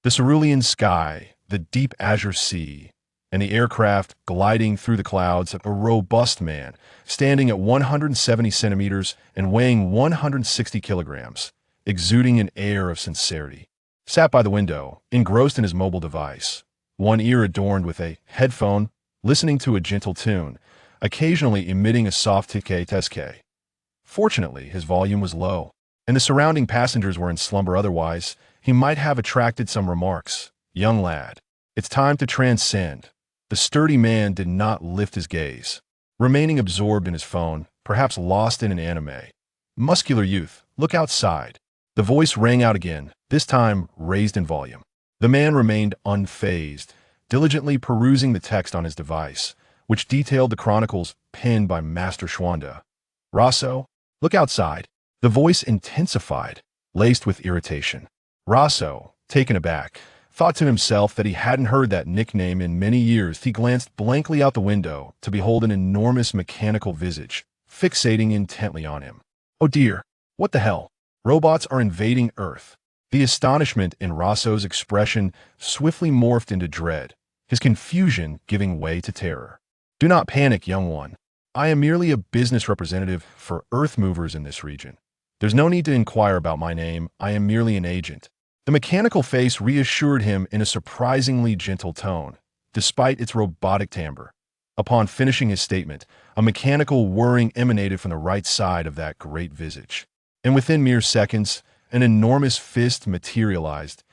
The cerulean sky, the deep azure sea, and the aircraft gliding through the clouds, a robust man, standing at 170 centimeters and weighing 160 kilograms, exuding an air of sincerity, sat by the window, engrossed in his mobile device, one ear adorned with a headphone, listening to a gentle tune, occasionally emitting a soft tic-tac. Fortunately, his volume was low, and the surrounding passengers were in slumber. Otherwise, he might have attracted some remarks. Young lad, it's time to transcend. The sturdy man did not lift his gaze, remaining absorbed in his phone, perhaps lost in an anime. Muscular youth, look outside. The voice rang out again, this time raised in volume. The man remained unfazed, diligently perusing the text on his device, which detailed the chronicles penned by Master Schwanda. Roso, look outside. The voice intensified, laced with irritation. Roso, taken aback, thought to himself that he hadn't heard that nickname in many years. He glanced blankly out the window to behold an enormous mechanical visage, fixating intently on him. Oh dear, what the hell? Robots are invading Earth. The astonishment in Roso's expression swiftly morphed into dread, his confusion giving way to terror. Do not panic, young one. I am merely a business representative for Earth movers in this region. There's no need to inquire about my name. I am merely an agent. The mechanical face reassured him in a surprisingly gentle tone, despite its robotic timbre. Upon finishing his statement, a mechanical whirring emanated from the right side of that great visage. And within mere seconds, an enormous fist materialized.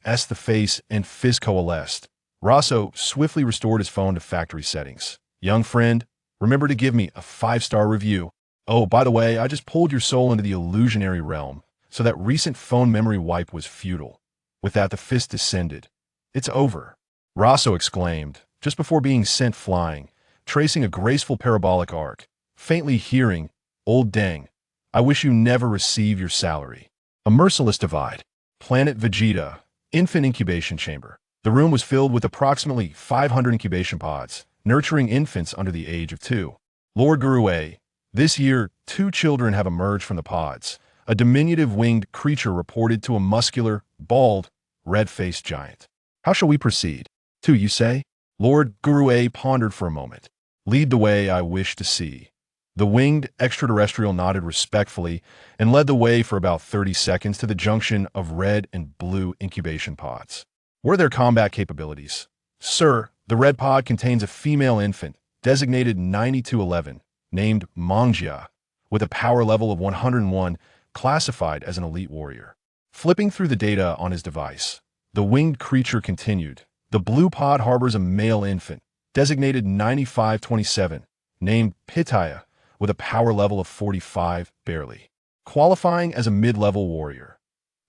As the face and fist coalesced, Roso swiftly restored his phone to factory settings. Young friend, remember to give me a 5-star review. Oh, by the way, I just pulled your soul into the illusionary realm, so that recent phone memory wipe was futile. With that, the fist descended. It's over, Roso exclaimed, just before being sent flying, tracing a graceful parabolic arc, faintly hearing, old dang, I wish you never receive your salary. A merciless divide. Planet Vegeta, infant incubation chamber. The room was filled with approximately 500 incubation pods, nurturing infants under the age of 2. Lord Gurue, this year, 2 children have emerged from the pods. A diminutive winged creature reported to a muscular, bald, red-faced giant. How shall we proceed? 2, you say? Lord Gurue pondered for a moment. Lead the way I wish to see. The winged extraterrestrial nodded respectfully and led the way for about 30 seconds to the junction of red and blue incubation pods. What are their combat capabilities? Sir, the red pod contains a female infant, designated 9211, named Mangjia, with a power level of 101, classified as an elite warrior. Flipping through the data on his device, the winged creature continued. The blue pod harbors a male infant, designated 9527, named Pitaya, with a power level of 45, barely, qualifying as a mid-level warrior.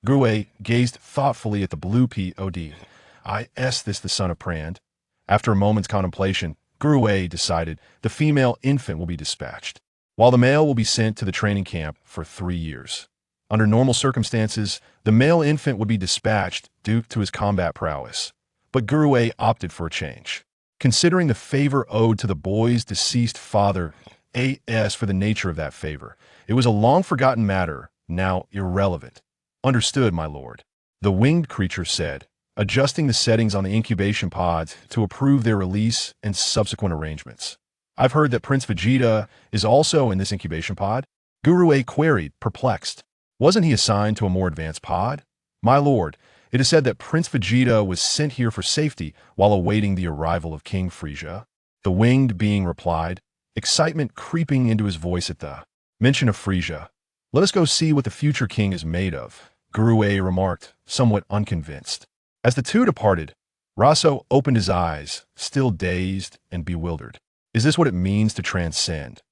Grue gazed thoughtfully at the blue pod. Is this the son of Prand? After a moment's contemplation, Grue decided the female infant will be dispatched, while the male will be sent to the training camp for 3 years. Under normal circumstances, the male infant would be dispatched due to his combat prowess, but Grue opted for a change. Considering the favor owed to the boy's deceased father, as for the nature of that favor, it was a long-forgotten matter, now irrelevant. Understood, my lord, the winged creature said, adjusting the settings on the incubation pods to approve their release and subsequent arrangements. I've heard that Prince Vegeta is also in this incubation pod? Gurue queried, perplexed. Wasn't he assigned to a more advanced pod? My lord, it is said that Prince Vegeta was sent here for safety while awaiting the arrival of King Frisia. The winged being replied, excitement creeping into his voice at the mention of Frisia. Let us go see what the future king is made of, Gurue remarked, somewhat unconvinced. As the two departed, Roso opened his eyes, still dazed and bewildered. Is this what it means to transcend?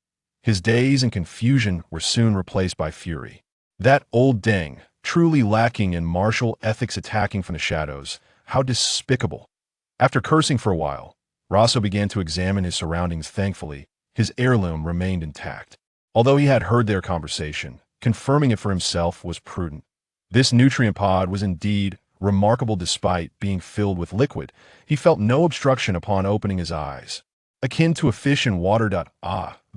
His daze and confusion were soon replaced by fury. That old dang, truly lacking in martial ethics, attacking from the shadows. How despicable. After cursing for a while, Roso began to examine his surroundings. Thankfully, his heirloom remained intact. Although he had heard their conversation, confirming it for himself was prudent. This nutrient pod was indeed remarkable. Despite being filled with liquid, he felt no obstruction upon opening his eyes. Akin to a fish in water.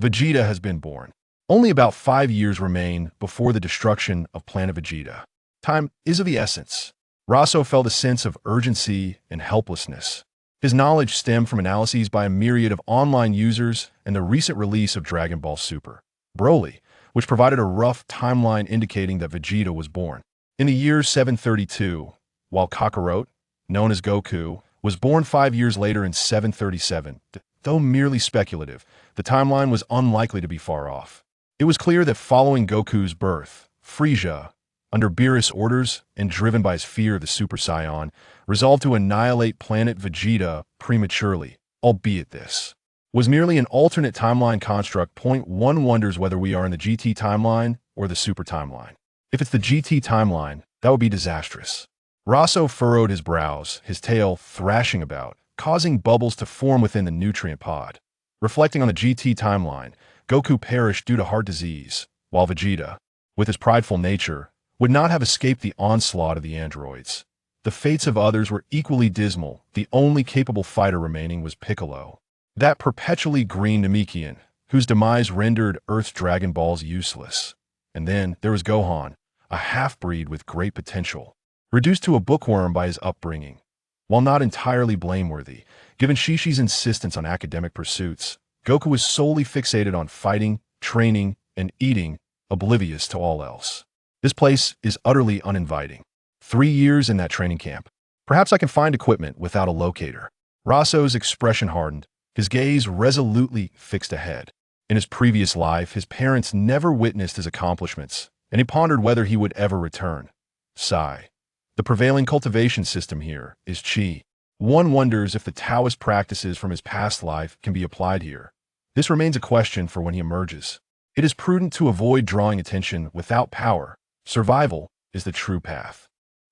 Vegeta has been born. Only about 5 years remain before the destruction of planet Vegeta. Time is of the essence. Roso felt a sense of urgency and helplessness. His knowledge stemmed from analyses by a myriad of online users and the recent release of Dragon Ball Super Broly, which provided a rough timeline indicating that Vegeta was born in the year 732, while Kakarot, known as Goku, was born 5 years later in 737. Though merely speculative, the timeline was unlikely to be far off. It was clear that following Goku's birth, Frieza, under Beerus' orders and driven by his fear of the Super Saiyan, resolved to annihilate planet Vegeta prematurely, albeit this was merely an alternate timeline construct. One wonders whether we are in the GT timeline or the Super timeline. If it's the GT timeline, that would be disastrous. Roso furrowed his brows, his tail thrashing about, causing bubbles to form within the nutrient pod. Reflecting on the GT timeline, Goku perished due to heart disease, while Vegeta, with his prideful nature, would not have escaped the onslaught of the androids. The fates of others were equally dismal. The only capable fighter remaining was Piccolo, that perpetually green Namekian, whose demise rendered Earth's Dragon Balls useless. And then there was Gohan, a half-breed with great potential, reduced to a bookworm by his upbringing. While not entirely blameworthy, given Shishi's insistence on academic pursuits, Goku was solely fixated on fighting, training, and eating, oblivious to all else. This place is utterly uninviting. 3 years in that training camp. Perhaps I can find equipment without a locator. Roso's expression hardened, his gaze resolutely fixed ahead. In his previous life, his parents never witnessed his accomplishments, and he pondered whether he would ever return. Sigh. The prevailing cultivation system here is Qi. One wonders if the Taoist practices from his past life can be applied here. This remains a question for when he emerges. It is prudent to avoid drawing attention without power. Survival is the true path.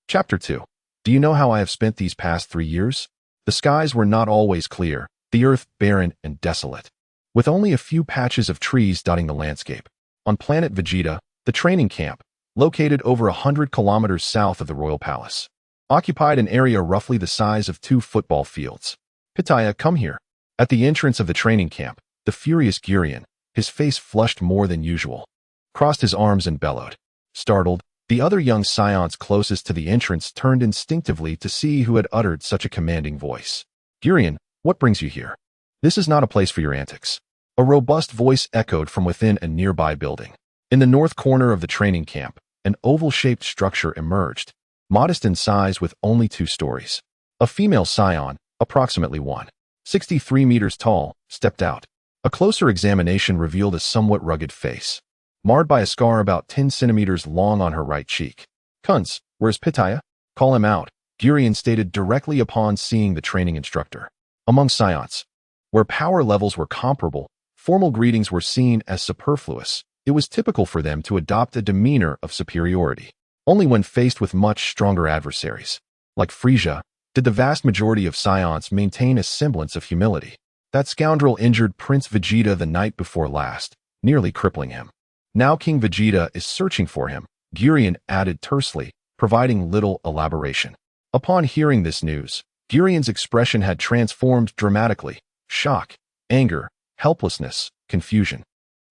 Chapter 2. Do you know how I have spent these past 3 years? The skies were not always clear, the earth barren and desolate, with only a few patches of trees dotting the landscape. On planet Vegeta, the training camp, located over 100 kilometers south of the royal palace, occupied an area roughly the size of 2 football fields. Pitaya, come here. At the entrance of the training camp, the furious Gurion, his face flushed more than usual, crossed his arms and bellowed. Startled, the other young Saiyans closest to the entrance turned instinctively to see who had uttered such a commanding voice. Gurion, what brings you here? This is not a place for your antics. A robust voice echoed from within a nearby building. In the north corner of the training camp, an oval-shaped structure emerged, modest in size with only 2 stories. A female Saiyan, approximately 163 meters tall, stepped out. A closer examination revealed a somewhat rugged face, marred by a scar about 10 centimeters long on her right cheek. Kunz, where's Pitaya? Call him out, Gurion stated directly upon seeing the training instructor. Among Saiyans, where power levels were comparable, formal greetings were seen as superfluous. It was typical for them to adopt a demeanor of superiority. Only when faced with much stronger adversaries, like Frieza, did the vast majority of Saiyans maintain a semblance of humility. That scoundrel injured Prince Vegeta the night before last, nearly crippling him. Now King Vegeta is searching for him, Gurion added tersely, providing little elaboration. Upon hearing this news, Gurion's expression had transformed dramatically. Shock, anger, helplessness, confusion,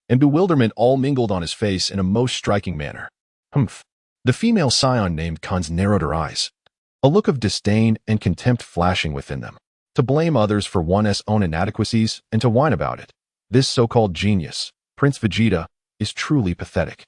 and bewilderment all mingled on his face in a most striking manner. Humph. The female Saiyan named Kunz narrowed her eyes, a look of disdain and contempt flashing within them. To blame others for one's own inadequacies and to whine about it. This so-called genius, Prince Vegeta, is truly pathetic.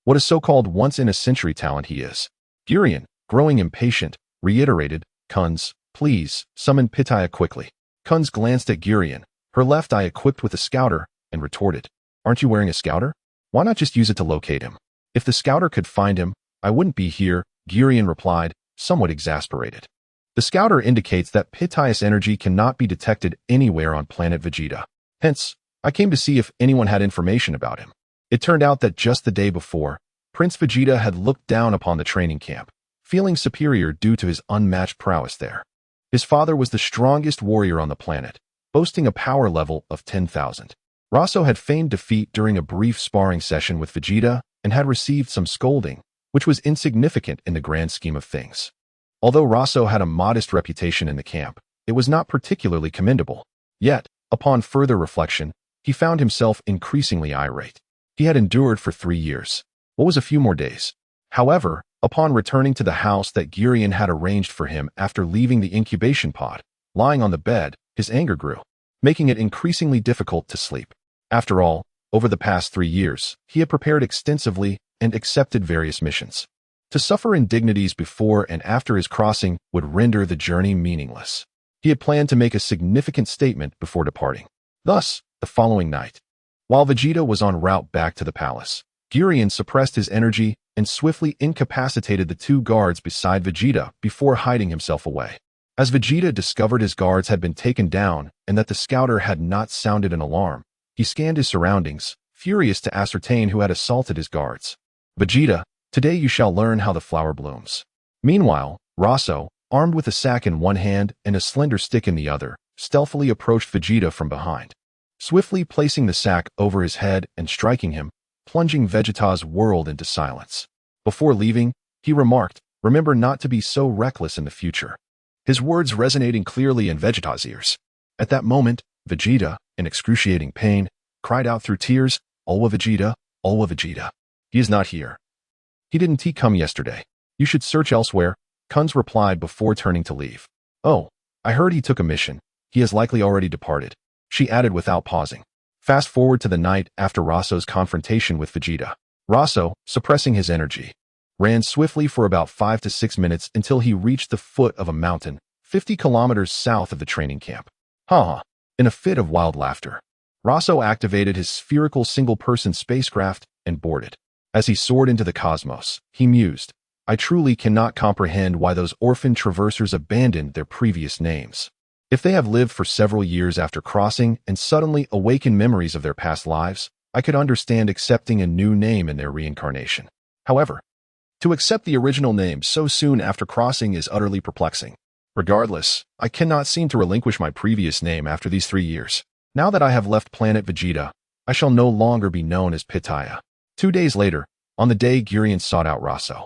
What a so-called once-in-a-century talent he is. Gurion, growing impatient, reiterated, Kunz, please, summon Pitaya quickly. Kunz glanced at Gurion, her left eye equipped with a scouter, and retorted, aren't you wearing a scouter? Why not just use it to locate him? If the scouter could find him, I wouldn't be here, Gurion replied, somewhat exasperated. The scouter indicates that Pitaya's energy cannot be detected anywhere on planet Vegeta. Hence, I came to see if anyone had information about him. It turned out that just the day before, Prince Vegeta had looked down upon the training camp, feeling superior due to his unmatched prowess there. His father was the strongest warrior on the planet, boasting a power level of 10,000. Roso had feigned defeat during a brief sparring session with Vegeta and had received some scolding, which was insignificant in the grand scheme of things. Although Roso had a modest reputation in the camp, it was not particularly commendable. Yet, upon further reflection, he found himself increasingly irate. He had endured for 3 years. What was a few more days? However, Upon returning to the house that Gurion had arranged for him after leaving the incubation pod, lying on the bed, his anger grew, making it increasingly difficult to sleep. After all, over the past 3 years, he had prepared extensively and accepted various missions. To suffer indignities before and after his crossing would render the journey meaningless. He had planned to make a significant statement before departing. Thus, the following night, while Vegeta was en route back to the palace, Gurion suppressed his energy and swiftly incapacitated the 2 guards beside Vegeta before hiding himself away. As Vegeta discovered his guards had been taken down and that the scouter had not sounded an alarm, he scanned his surroundings, furious to ascertain who had assaulted his guards. Vegeta, today you shall learn how the flower blooms. Meanwhile, Roso, armed with a sack in one hand and a slender stick in the other, stealthily approached Vegeta from behind, swiftly placing the sack over his head and striking him, plunging Vegeta's world into silence. Before leaving, he remarked, "Remember not to be so reckless in the future." His words resonating clearly in Vegeta's ears. At that moment, Vegeta, in excruciating pain, cried out through tears, "Olwa Vegeta, Olwa Vegeta. He is not here. He didn't come yesterday. You should search elsewhere," Kunz replied before turning to leave. "Oh, I heard he took a mission. He has likely already departed," she added without pausing. Fast forward to the night after Roso's confrontation with Vegeta. Roso, suppressing his energy, ran swiftly for about 5 to 6 minutes until he reached the foot of a mountain, 50 kilometers south of the training camp. Ha! In a fit of wild laughter, Roso activated his spherical single-person spacecraft and boarded. As he soared into the cosmos, he mused, "I truly cannot comprehend why those orphan traversers abandoned their previous names. If they have lived for several years after crossing and suddenly awaken memories of their past lives, I could understand accepting a new name in their reincarnation. However, to accept the original name so soon after crossing is utterly perplexing. Regardless, I cannot seem to relinquish my previous name after these 3 years. Now that I have left planet Vegeta, I shall no longer be known as Pitaya." 2 days later, on the day Gurion sought out Roso,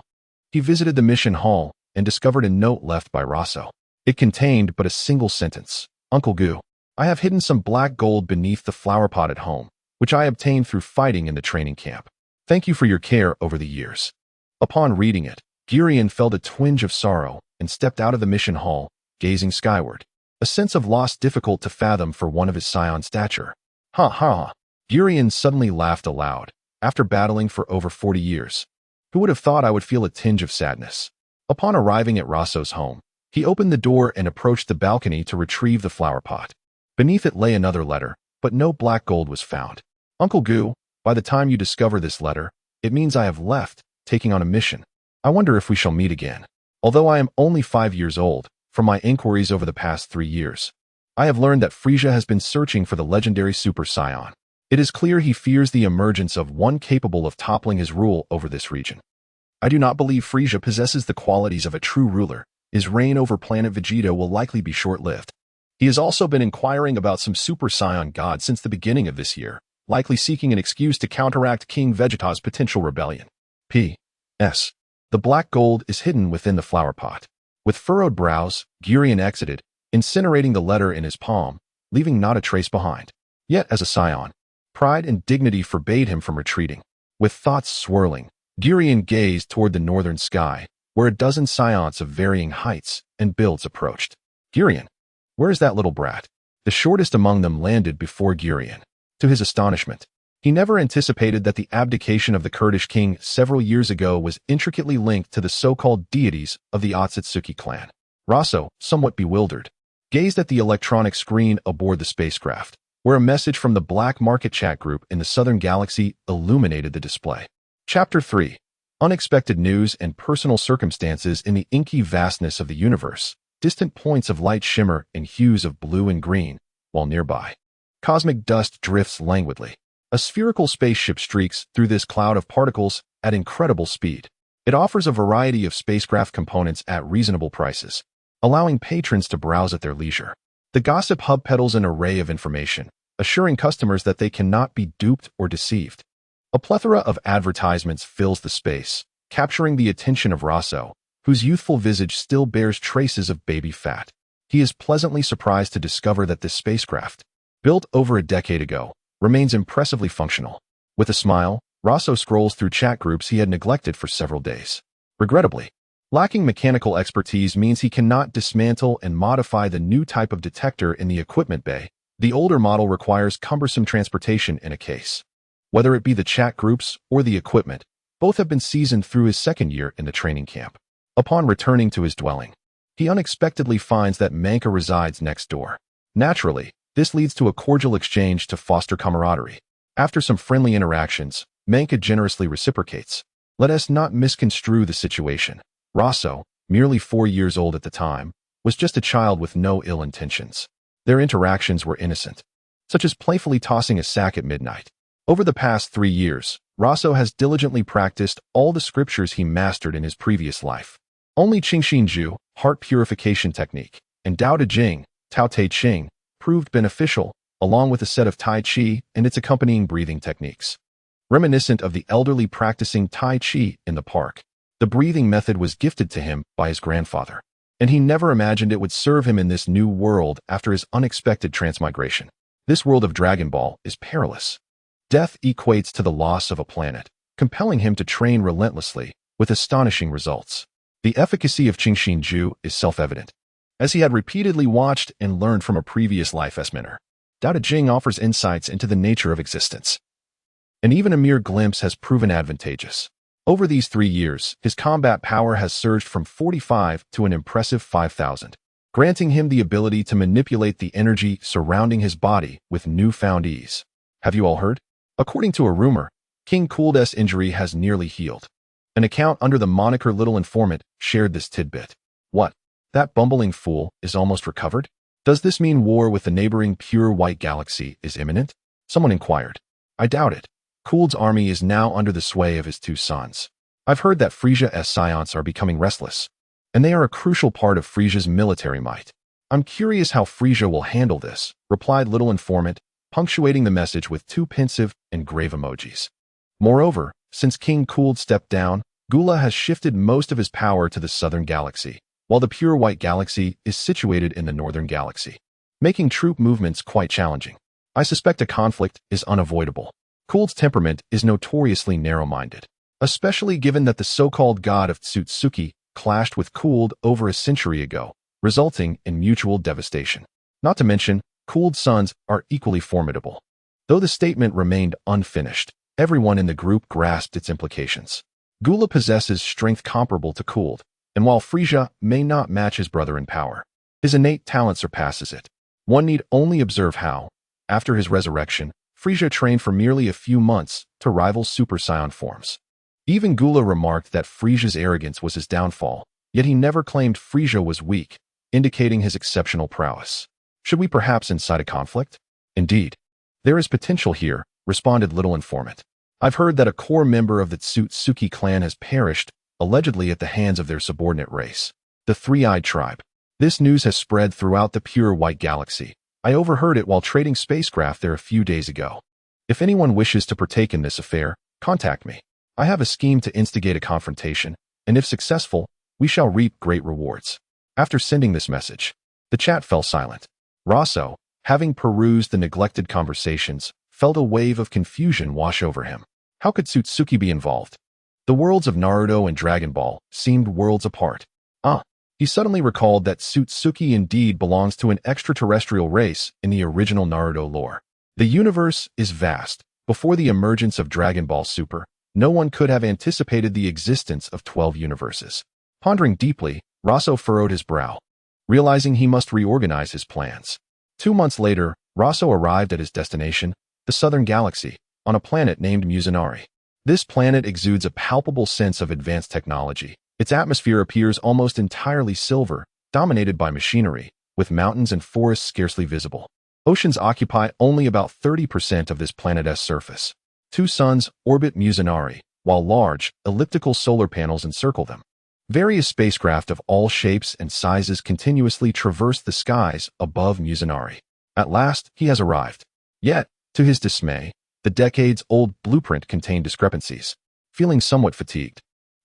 he visited the mission hall and discovered a note left by Roso. It contained but a single sentence. "Uncle Gu, I have hidden some black gold beneath the flower pot at home, which I obtained through fighting in the training camp. Thank you for your care over the years." Upon reading it, Gurion felt a twinge of sorrow and stepped out of the mission hall, gazing skyward, a sense of loss difficult to fathom for one of his Saiyan stature. "Ha ha!" Gurion suddenly laughed aloud. After battling for over 40 years, who would have thought I would feel a tinge of sadness? Upon arriving at Roso's home, he opened the door and approached the balcony to retrieve the flower pot. Beneath it lay another letter, but no black gold was found. "Uncle Gu, by the time you discover this letter, it means I have left, taking on a mission. I wonder if we shall meet again. Although I am only 5 years old, from my inquiries over the past 3 years, I have learned that Frieza has been searching for the legendary Super Saiyan. It is clear he fears the emergence of one capable of toppling his rule over this region. I do not believe Frieza possesses the qualities of a true ruler. His reign over planet Vegeta will likely be short-lived. He has also been inquiring about some Super Saiyan god since the beginning of this year, likely seeking an excuse to counteract King Vegeta's potential rebellion. P.S. The black gold is hidden within the flower pot." With furrowed brows, Gurion exited, incinerating the letter in his palm, leaving not a trace behind. Yet as a Saiyan, pride and dignity forbade him from retreating. With thoughts swirling, Gurion gazed toward the northern sky, where a dozen Saiyans of varying heights and builds approached. "Gurion, where is that little brat?" The shortest among them landed before Gurion. To his astonishment, he never anticipated that the abdication of the Kurdish king several years ago was intricately linked to the so-called deities of the Otsutsuki clan. Roso, somewhat bewildered, gazed at the electronic screen aboard the spacecraft, where a message from the Black Market chat group in the southern galaxy illuminated the display. Chapter 3. Unexpected news and personal circumstances in the inky vastness of the universe. Distant points of light shimmer in hues of blue and green, while nearby, cosmic dust drifts languidly. A spherical spaceship streaks through this cloud of particles at incredible speed. It offers a variety of spacecraft components at reasonable prices, allowing patrons to browse at their leisure. The gossip hub peddles an array of information, assuring customers that they cannot be duped or deceived. A plethora of advertisements fills the space, capturing the attention of Roso, whose youthful visage still bears traces of baby fat. He is pleasantly surprised to discover that this spacecraft, built over a decade ago, remains impressively functional. With a smile, Roso scrolls through chat groups he had neglected for several days. Regrettably, lacking mechanical expertise means he cannot dismantle and modify the new type of detector in the equipment bay. The older model requires cumbersome transportation in a case. Whether it be the chat groups or the equipment, both have been seasoned through his second year in the training camp. Upon returning to his dwelling, he unexpectedly finds that Manka resides next door. Naturally, this leads to a cordial exchange to foster camaraderie. After some friendly interactions, Manka generously reciprocates. Let us not misconstrue the situation. Roso, merely 4 years old at the time, was just a child with no ill intentions. Their interactions were innocent, such as playfully tossing a sack at midnight. Over the past 3 years, Roso has diligently practiced all the scriptures he mastered in his previous life. Only Qingxinju, heart purification technique, and Dao De Jing, Tao Te Ching, proved beneficial, along with a set of Tai Chi and its accompanying breathing techniques. Reminiscent of the elderly practicing Tai Chi in the park, the breathing method was gifted to him by his grandfather, and he never imagined it would serve him in this new world after his unexpected transmigration. This world of Dragon Ball is perilous. Death equates to the loss of a planet, compelling him to train relentlessly, with astonishing results. The efficacy of Qingxinju is self-evident, as he had repeatedly watched and learned from a previous life as mentor. Dao De Jing offers insights into the nature of existence, and even a mere glimpse has proven advantageous. Over these 3 years, his combat power has surged from 45 to an impressive 5,000, granting him the ability to manipulate the energy surrounding his body with newfound ease. Have you all heard? According to a rumor, King Kurd's injury has nearly healed. An account under the moniker Little Informant shared this tidbit. What? That bumbling fool is almost recovered? Does this mean war with the neighboring pure white galaxy is imminent? Someone inquired. I doubt it. Kurd's army is now under the sway of his 2 sons. I've heard that Frisia's Saiyans are becoming restless, and they are a crucial part of Frisia's military might. I'm curious how Frisia will handle this, replied Little Informant, punctuating the message with 2 pensive and grave emojis. Moreover, since King Kurd stepped down, Gula has shifted most of his power to the southern galaxy, while the pure white galaxy is situated in the northern galaxy, making troop movements quite challenging. I suspect a conflict is unavoidable. Kurd's temperament is notoriously narrow-minded, especially given that the so-called god of Otsutsuki clashed with Kurd over a century ago, resulting in mutual devastation. Not to mention, Kurd's sons are equally formidable. Though the statement remained unfinished, everyone in the group grasped its implications. Gula possesses strength comparable to Kurd, and while Frisia may not match his brother in power, his innate talent surpasses it. One need only observe how, after his resurrection, Frisia trained for merely a few months to rival Super Saiyan forms. Even Gula remarked that Frisia's arrogance was his downfall, yet he never claimed Frisia was weak, indicating his exceptional prowess. Should we perhaps incite a conflict? Indeed. There is potential here, responded Little Informant. I've heard that a core member of the Otsutsuki clan has perished, allegedly at the hands of their subordinate race, the Three-Eyed Tribe. This news has spread throughout the pure white galaxy. I overheard it while trading spacecraft there a few days ago. If anyone wishes to partake in this affair, contact me. I have a scheme to instigate a confrontation, and if successful, we shall reap great rewards. After sending this message, the chat fell silent. Roso, having perused the neglected conversations, felt a wave of confusion wash over him. How could Otsutsuki be involved? The worlds of Naruto and Dragon Ball seemed worlds apart. He suddenly recalled that Otsutsuki indeed belongs to an extraterrestrial race in the original Naruto lore. The universe is vast. Before the emergence of Dragon Ball Super, no one could have anticipated the existence of 12 universes. Pondering deeply, Roso furrowed his brow, realizing he must reorganize his plans. 2 months later, Roso arrived at his destination, the southern galaxy, on a planet named Musinari. This planet exudes a palpable sense of advanced technology. Its atmosphere appears almost entirely silver, dominated by machinery, with mountains and forests scarcely visible. Oceans occupy only about 30% of this planet's surface. 2 suns orbit Musinari, while large, elliptical solar panels encircle them. Various spacecraft of all shapes and sizes continuously traverse the skies above Musinari. At last, he has arrived. Yet, to his dismay, the decades-old blueprint contained discrepancies. Feeling somewhat fatigued,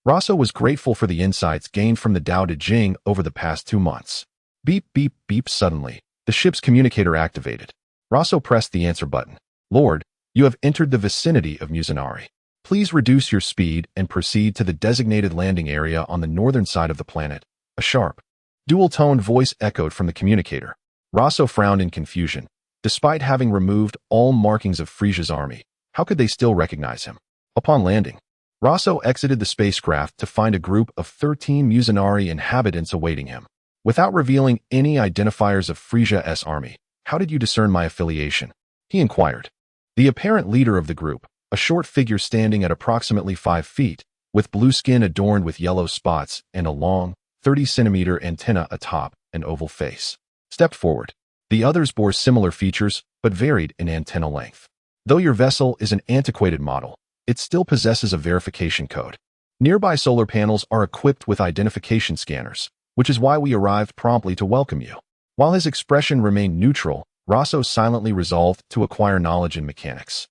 Roso was grateful for the insights gained from the Dao De Jing over the past 2 months. Beep, beep, beep. Suddenly, the ship's communicator activated. Roso pressed the answer button. Lord, you have entered the vicinity of Musinari. Please reduce your speed and proceed to the designated landing area on the northern side of the planet. A sharp, dual-toned voice echoed from the communicator. Roso frowned in confusion. Despite having removed all markings of Frisia's army, how could they still recognize him? Upon landing, Roso exited the spacecraft to find a group of 13 Musinari inhabitants awaiting him. Without revealing any identifiers of Frisia's army, how did you discern my affiliation? He inquired. The apparent leader of the group, a short figure standing at approximately 5 feet, with blue skin adorned with yellow spots and a long, 30-centimeter antenna atop an oval face, stepped forward. The others bore similar features, but varied in antenna length. Though your vessel is an antiquated model, it still possesses a verification code. Nearby solar panels are equipped with identification scanners, which is why we arrived promptly to welcome you. While his expression remained neutral, Roso silently resolved to acquire knowledge in mechanics.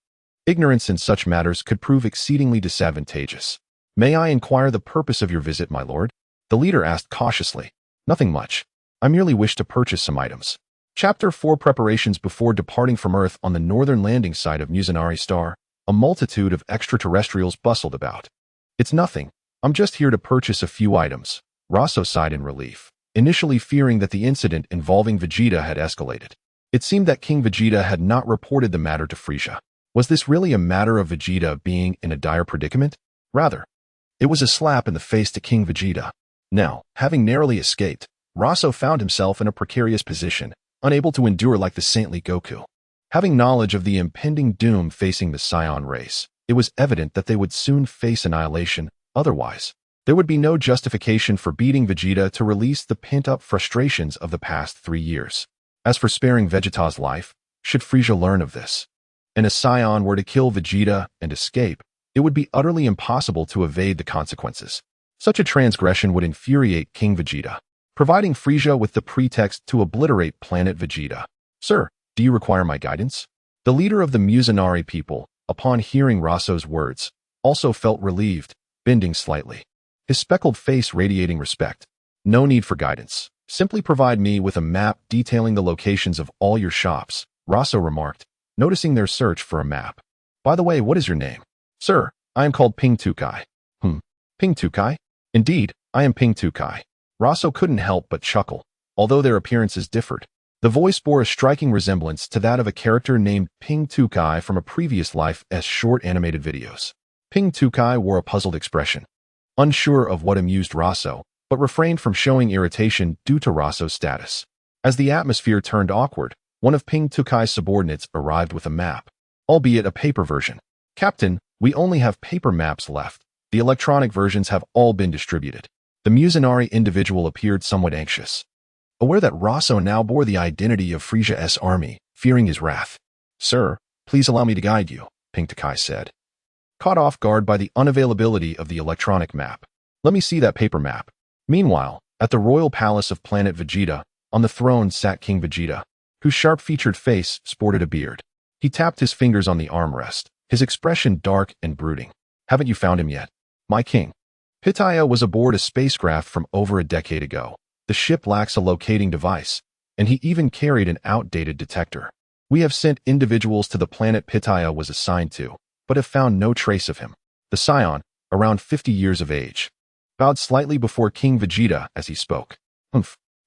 Ignorance in such matters could prove exceedingly disadvantageous. May I inquire the purpose of your visit, my lord? The leader asked cautiously. Nothing much. I merely wish to purchase some items. Chapter 4 Preparations before departing from Earth. On the northern landing site of Musinari Star, a multitude of extraterrestrials bustled about. It's nothing. I'm just here to purchase a few items. Roso sighed in relief, initially fearing that the incident involving Vegeta had escalated. It seemed that King Vegeta had not reported the matter to Frisia. Was this really a matter of Vegeta being in a dire predicament? Rather, it was a slap in the face to King Vegeta. Now, having narrowly escaped, Roso found himself in a precarious position, unable to endure like the saintly Goku. Having knowledge of the impending doom facing the Saiyan race, it was evident that they would soon face annihilation. Otherwise, there would be no justification for beating Vegeta to release the pent-up frustrations of the past 3 years. As for sparing Vegeta's life, should Frisia learn of this, and a Saiyan were to kill Vegeta and escape, it would be utterly impossible to evade the consequences. Such a transgression would infuriate King Vegeta, providing Frisia with the pretext to obliterate planet Vegeta. Sir, do you require my guidance? The leader of the Musinari people, upon hearing Roso's words, also felt relieved, bending slightly, his speckled face radiating respect. No need for guidance. Simply provide me with a map detailing the locations of all your shops, Roso remarked, noticing their search for a map. By the way, what is your name? Sir, I am called Ping Tukai. Ping Tukai? Indeed, I am Ping Tukai. Roso couldn't help but chuckle, although their appearances differed. The voice bore a striking resemblance to that of a character named Ping Tukai from a previous life as short animated videos. Ping Tukai wore a puzzled expression, unsure of what amused Roso, but refrained from showing irritation due to Roso's status. As the atmosphere turned awkward, one of Ping Tukai's subordinates arrived with a map, albeit a paper version. Captain, we only have paper maps left. The electronic versions have all been distributed. The Musinari individual appeared somewhat anxious, aware that Roso now bore the identity of Frisia's army, fearing his wrath. Sir, please allow me to guide you, Ping Tukai said, caught off guard by the unavailability of the electronic map. Let me see that paper map. Meanwhile, at the royal palace of planet Vegeta, on the throne sat King Vegeta, whose sharp-featured face sported a beard. He tapped his fingers on the armrest, his expression dark and brooding. Haven't you found him yet, my king? Pitaya was aboard a spacecraft from over a decade ago. The ship lacks a locating device, and he even carried an outdated detector. We have sent individuals to the planet Pitaya was assigned to, but have found no trace of him. The Saiyan, around 50 years of age, bowed slightly before King Vegeta as he spoke.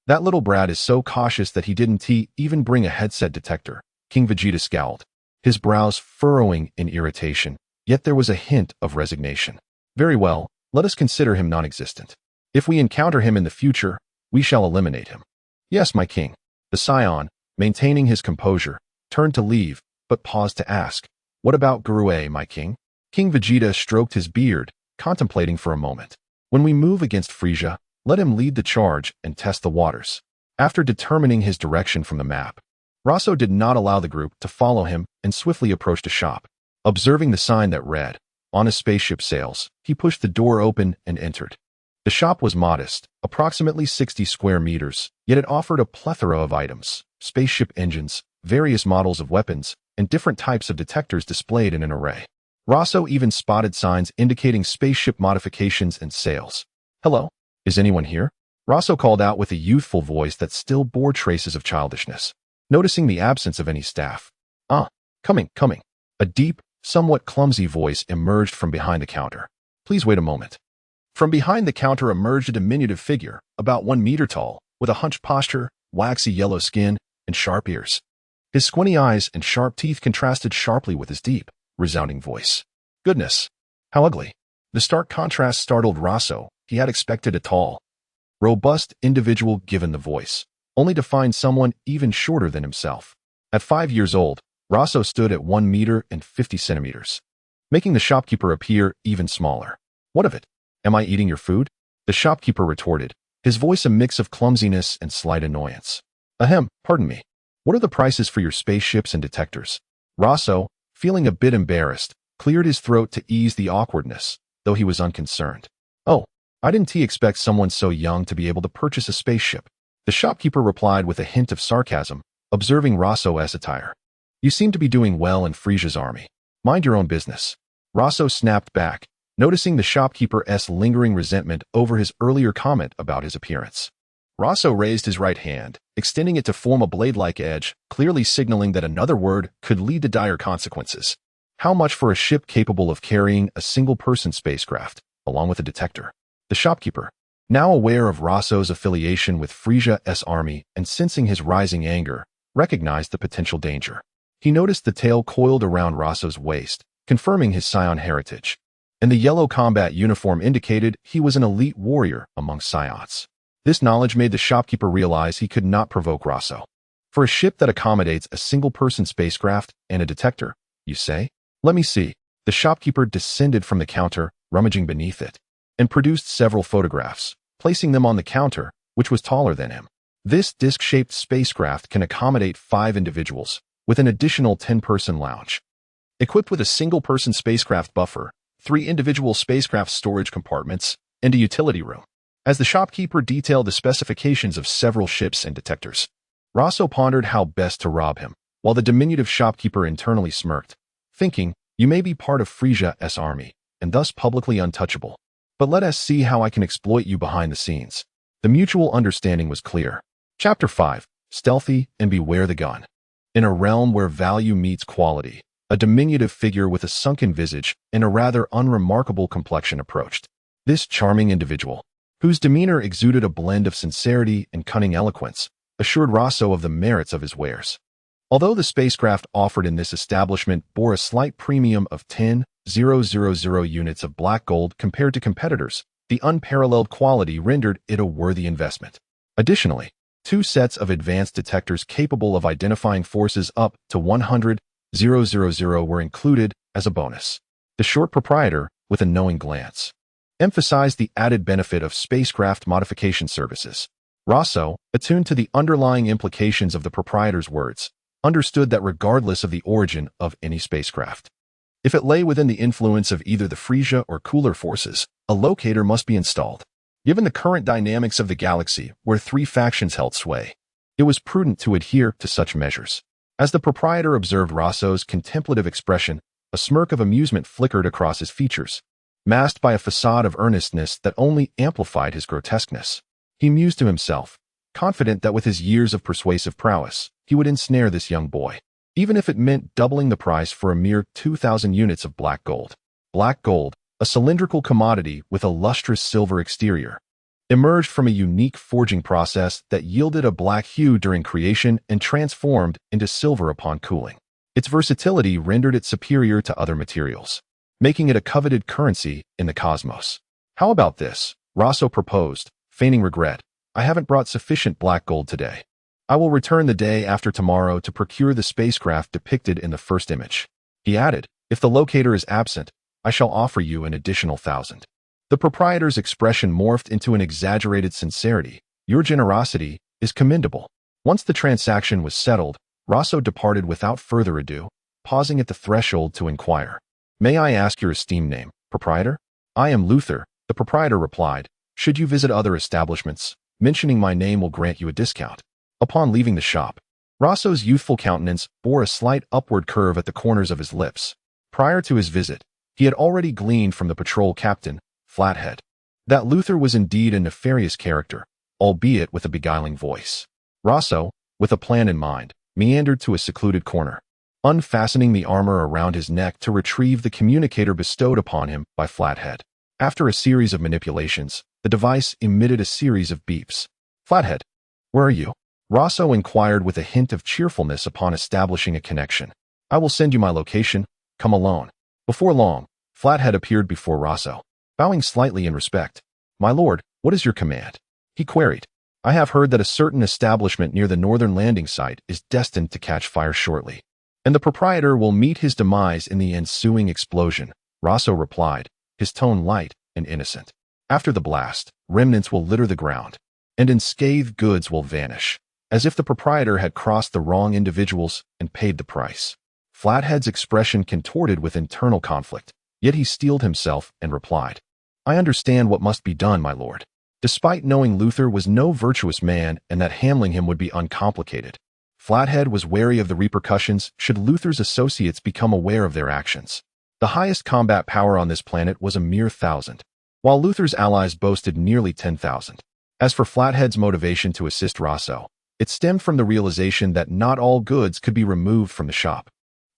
That little brat is so cautious that he didn't even bring a headset detector. King Vegeta scowled, his brows furrowing in irritation, yet there was a hint of resignation. Very well, let us consider him non-existent. If we encounter him in the future, we shall eliminate him. Yes, my king. The Saiyan, maintaining his composure, turned to leave, but paused to ask, what about Gurue, my king? King Vegeta stroked his beard, contemplating for a moment. When we move against Frisia, let him lead the charge and test the waters. After determining his direction from the map, Roso did not allow the group to follow him and swiftly approached a shop. Observing the sign that read, on a spaceship sales, he pushed the door open and entered. The shop was modest, approximately 60 square meters, yet it offered a plethora of items, spaceship engines, various models of weapons, and different types of detectors displayed in an array. Roso even spotted signs indicating spaceship modifications and sales. Hello? Is anyone here? Roso called out with a youthful voice that still bore traces of childishness. Noticing the absence of any staff. Coming. A deep, somewhat clumsy voice emerged from behind the counter. Please wait a moment. From behind the counter emerged a diminutive figure, about 1 meter tall, with a hunched posture, waxy yellow skin, and sharp ears. His squinty eyes and sharp teeth contrasted sharply with his deep, resounding voice. Goodness! How ugly! The stark contrast startled Roso. He had expected a tall, robust individual given the voice, only to find someone even shorter than himself. At 5 years old, Roso stood at 1 meter and 50 centimeters, making the shopkeeper appear even smaller. What of it? Am I eating your food? The shopkeeper retorted, his voice a mix of clumsiness and slight annoyance. Ahem, pardon me. What are the prices for your spaceships and detectors? Roso, feeling a bit embarrassed, cleared his throat to ease the awkwardness, though he was unconcerned. Oh, I didn't expect someone so young to be able to purchase a spaceship. The shopkeeper replied with a hint of sarcasm, observing Roso's attire. You seem to be doing well in Frisia's army. Mind your own business. Roso snapped back, noticing the shopkeeper's lingering resentment over his earlier comment about his appearance. Roso raised his right hand, extending it to form a blade-like edge, clearly signaling that another word could lead to dire consequences. How much for a ship capable of carrying a single-person spacecraft, along with a detector? The shopkeeper, now aware of Roso's affiliation with Frisia's army and sensing his rising anger, recognized the potential danger. He noticed the tail coiled around Roso's waist, confirming his Saiyan heritage, and the yellow combat uniform indicated he was an elite warrior among Saiyans. This knowledge made the shopkeeper realize he could not provoke Roso. For a ship that accommodates a single-person spacecraft and a detector, you say? Let me see. The shopkeeper descended from the counter, rummaging beneath it, and produced several photographs, placing them on the counter, which was taller than him. This disc-shaped spacecraft can accommodate 5 individuals, with an additional 10-person lounge. Equipped with a single-person spacecraft buffer, 3 individual spacecraft storage compartments, and a utility room. As the shopkeeper detailed the specifications of several ships and detectors, Roso pondered how best to rob him, while the diminutive shopkeeper internally smirked, thinking, you may be part of Frisia's army, and thus publicly untouchable. But let us see how I can exploit you behind the scenes. The mutual understanding was clear. Chapter 5. Stealthy and Beware the Gun. In a realm where value meets quality, a diminutive figure with a sunken visage and a rather unremarkable complexion approached. This charming individual, whose demeanor exuded a blend of sincerity and cunning eloquence, assured Roso of the merits of his wares. Although the spacecraft offered in this establishment bore a slight premium of 10,000 units of black gold compared to competitors, the unparalleled quality rendered it a worthy investment. Additionally, 2 sets of advanced detectors capable of identifying forces up to 100,000 were included as a bonus. The short proprietor, with a knowing glance, emphasized the added benefit of spacecraft modification services. Roso, attuned to the underlying implications of the proprietor's words, understood that regardless of the origin of any spacecraft, if it lay within the influence of either the Frisia or cooler forces, a locator must be installed. Given the current dynamics of the galaxy, where 3 factions held sway, it was prudent to adhere to such measures. As the proprietor observed Roso's contemplative expression, a smirk of amusement flickered across his features, masked by a facade of earnestness that only amplified his grotesqueness. He mused to himself, confident that with his years of persuasive prowess, he would ensnare this young boy, even if it meant doubling the price for a mere 2,000 units of black gold. Black gold, a cylindrical commodity with a lustrous silver exterior, emerged from a unique forging process that yielded a black hue during creation and transformed into silver upon cooling. Its versatility rendered it superior to other materials, making it a coveted currency in the cosmos. How about this? Roso proposed, feigning regret. I haven't brought sufficient black gold today. I will return the day after tomorrow to procure the spacecraft depicted in the first image. He added, if the locator is absent, I shall offer you an additional 1,000. The proprietor's expression morphed into an exaggerated sincerity. Your generosity is commendable. Once the transaction was settled, Roso departed without further ado, pausing at the threshold to inquire. May I ask your esteemed name, proprietor? I am Luther, the proprietor replied. Should you visit other establishments, mentioning my name will grant you a discount. Upon leaving the shop, Roso's youthful countenance bore a slight upward curve at the corners of his lips. Prior to his visit, he had already gleaned from the patrol captain, Flathead, that Luther was indeed a nefarious character, albeit with a beguiling voice. Roso, with a plan in mind, meandered to a secluded corner, unfastening the armor around his neck to retrieve the communicator bestowed upon him by Flathead. After a series of manipulations, the device emitted a series of beeps. "Flathead, where are you?" Roso inquired with a hint of cheerfulness upon establishing a connection. "I will send you my location. Come alone." Before long, Flathead appeared before Roso, bowing slightly in respect. "My lord, what is your command?" he queried. "I have heard that a certain establishment near the northern landing site is destined to catch fire shortly, and the proprietor will meet his demise in the ensuing explosion," Roso replied, his tone light and innocent. "After the blast, remnants will litter the ground, and unscathed goods will vanish, as if the proprietor had crossed the wrong individuals and paid the price." Flathead's expression contorted with internal conflict, yet he steeled himself and replied, "I understand what must be done, my lord." Despite knowing Luther was no virtuous man and that handling him would be uncomplicated, Flathead was wary of the repercussions should Luther's associates become aware of their actions. The highest combat power on this planet was a mere 1,000, while Luther's allies boasted nearly 10,000. As for Flathead's motivation to assist Roso, it stemmed from the realization that not all goods could be removed from the shop.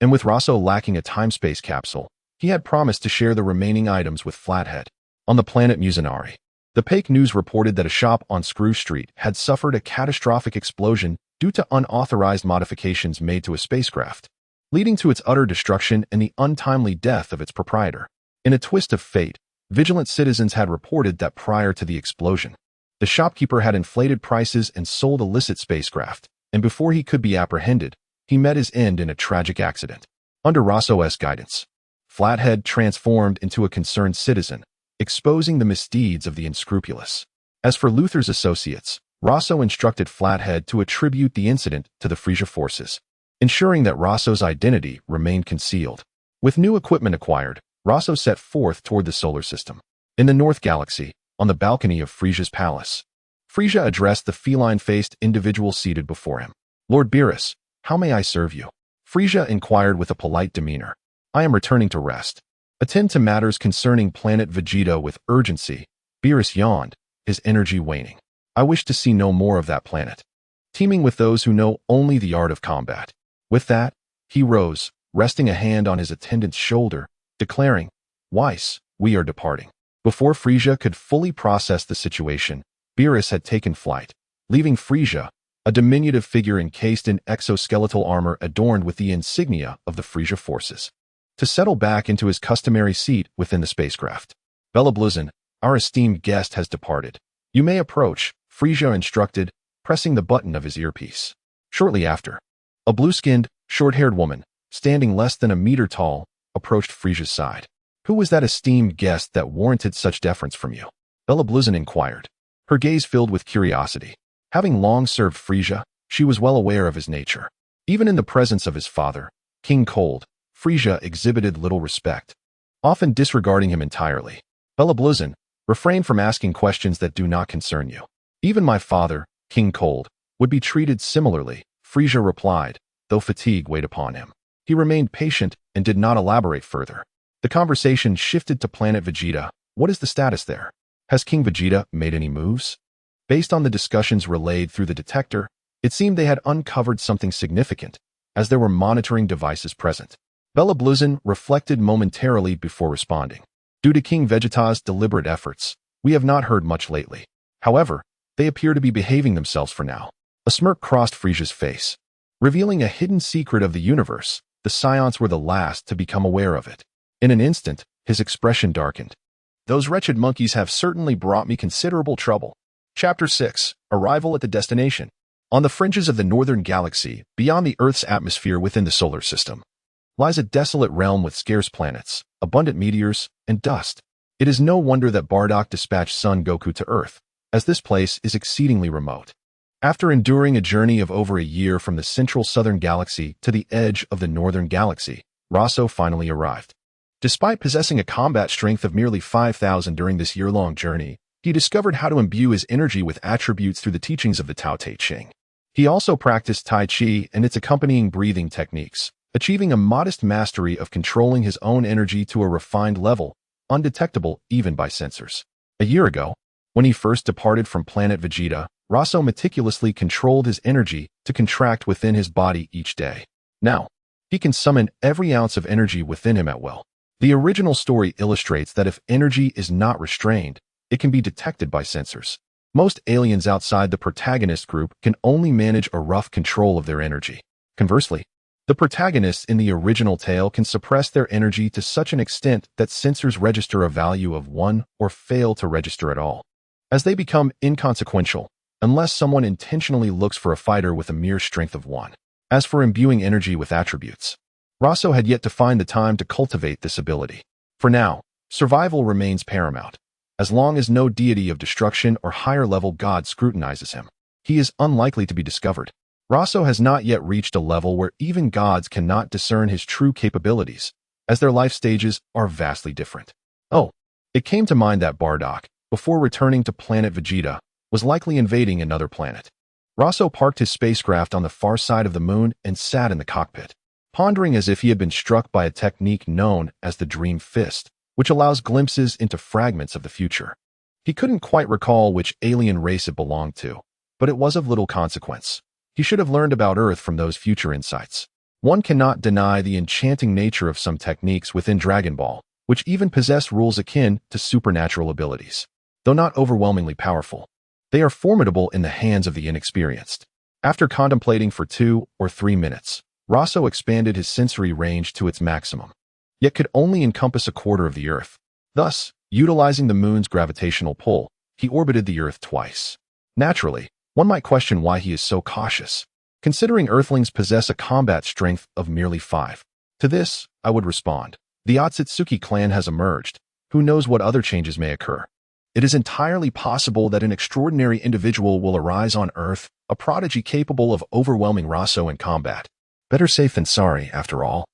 And with Roso lacking a time-space capsule, he had promised to share the remaining items with Flathead. On the planet Musinari, the Pake News reported that a shop on Screw Street had suffered a catastrophic explosion due to unauthorized modifications made to a spacecraft, leading to its utter destruction and the untimely death of its proprietor. In a twist of fate, vigilant citizens had reported that prior to the explosion, the shopkeeper had inflated prices and sold illicit spacecraft, and before he could be apprehended, he met his end in a tragic accident. Under Roso's guidance, Flathead transformed into a concerned citizen, exposing the misdeeds of the unscrupulous. As for Luther's associates, Roso instructed Flathead to attribute the incident to the Frisia forces, ensuring that Roso's identity remained concealed. With new equipment acquired, Roso set forth toward the solar system. In the North Galaxy, on the balcony of Frisia's palace, Frisia addressed the feline-faced individual seated before him. "Lord Beerus, how may I serve you?" Frisia inquired with a polite demeanor. "I am returning to rest. Attend to matters concerning planet Vegeta with urgency." Beerus yawned, his energy waning. "I wish to see no more of that planet, teeming with those who know only the art of combat." With that, he rose, resting a hand on his attendant's shoulder, declaring, "Weiss, we are departing." Before Frisia could fully process the situation, Beerus had taken flight, leaving Frisia, a diminutive figure encased in exoskeletal armor adorned with the insignia of the Frisia forces, to settle back into his customary seat within the spacecraft. "Bella Bluzin, our esteemed guest has departed. You may approach," Frisia instructed, pressing the button of his earpiece. Shortly after, a blue-skinned, short-haired woman, standing less than a meter tall, approached Frisia's side. "Who was that esteemed guest that warranted such deference from you?" Bella Bluzin inquired, her gaze filled with curiosity. Having long served Frisia, she was well aware of his nature. Even in the presence of his father, King Kurd, Frisia exhibited little respect, often disregarding him entirely. "Bella Bluzin, refrain from asking questions that do not concern you. Even my father, King Kurd, would be treated similarly," Frisia replied, though fatigue weighed upon him. He remained patient and did not elaborate further. The conversation shifted to planet Vegeta. "What is the status there? Has King Vegeta made any moves?" Based on the discussions relayed through the detector, it seemed they had uncovered something significant, as there were monitoring devices present. Bella Bluzin reflected momentarily before responding. "Due to King Vegeta's deliberate efforts, we have not heard much lately. However, they appear to be behaving themselves for now." A smirk crossed Frisia's face, revealing a hidden secret of the universe. The Scions were the last to become aware of it. In an instant, his expression darkened. "Those wretched monkeys have certainly brought me considerable trouble." Chapter 6. Arrival at the Destination. On the fringes of the northern galaxy, beyond the Earth's atmosphere within the solar system, lies a desolate realm with scarce planets, abundant meteors, and dust. It is no wonder that Bardock dispatched Son Goku to Earth, as this place is exceedingly remote. After enduring a journey of over a year from the central southern galaxy to the edge of the northern galaxy, Roso finally arrived. Despite possessing a combat strength of merely 5,000 during this year-long journey, he discovered how to imbue his energy with attributes through the teachings of the Tao Te Ching. He also practiced Tai Chi and its accompanying breathing techniques, achieving a modest mastery of controlling his own energy to a refined level, undetectable even by sensors. A year ago, when he first departed from planet Vegeta, Roso meticulously controlled his energy to contract within his body each day. Now, He can summon every ounce of energy within him at will. The original story illustrates that if energy is not restrained, it can be detected by sensors. Most aliens outside the protagonist group can only manage a rough control of their energy. Conversely, the protagonists in the original tale can suppress their energy to such an extent that sensors register a value of 1 or fail to register at all, as they become inconsequential, unless someone intentionally looks for a fighter with a mere strength of 1. As for imbuing energy with attributes, Roso had yet to find the time to cultivate this ability. For now, survival remains paramount. As long as no deity of destruction or higher-level god scrutinizes him, he is unlikely to be discovered. Roso has not yet reached a level where even gods cannot discern his true capabilities, as their life stages are vastly different. Oh, it came to mind that Bardock, before returning to planet Vegeta, was likely invading another planet. Roso parked his spacecraft on the far side of the moon and sat in the cockpit, pondering as if he had been struck by a technique known as the Dream Fist, which allows glimpses into fragments of the future. He couldn't quite recall which alien race it belonged to, but it was of little consequence. He should have learned about Earth from those future insights. One cannot deny the enchanting nature of some techniques within Dragon Ball, which even possess rules akin to supernatural abilities. Though not overwhelmingly powerful, they are formidable in the hands of the inexperienced. After contemplating for 2 or 3 minutes, Roso expanded his sensory range to its maximum, yet could only encompass a quarter of the Earth. Thus, utilizing the moon's gravitational pull, he orbited the Earth twice. Naturally, one might question why he is so cautious, considering Earthlings possess a combat strength of merely 5. To this, I would respond, the Otsutsuki clan has emerged. Who knows what other changes may occur? It is entirely possible that an extraordinary individual will arise on Earth, a prodigy capable of overwhelming Roso in combat. Better safe than sorry, after all.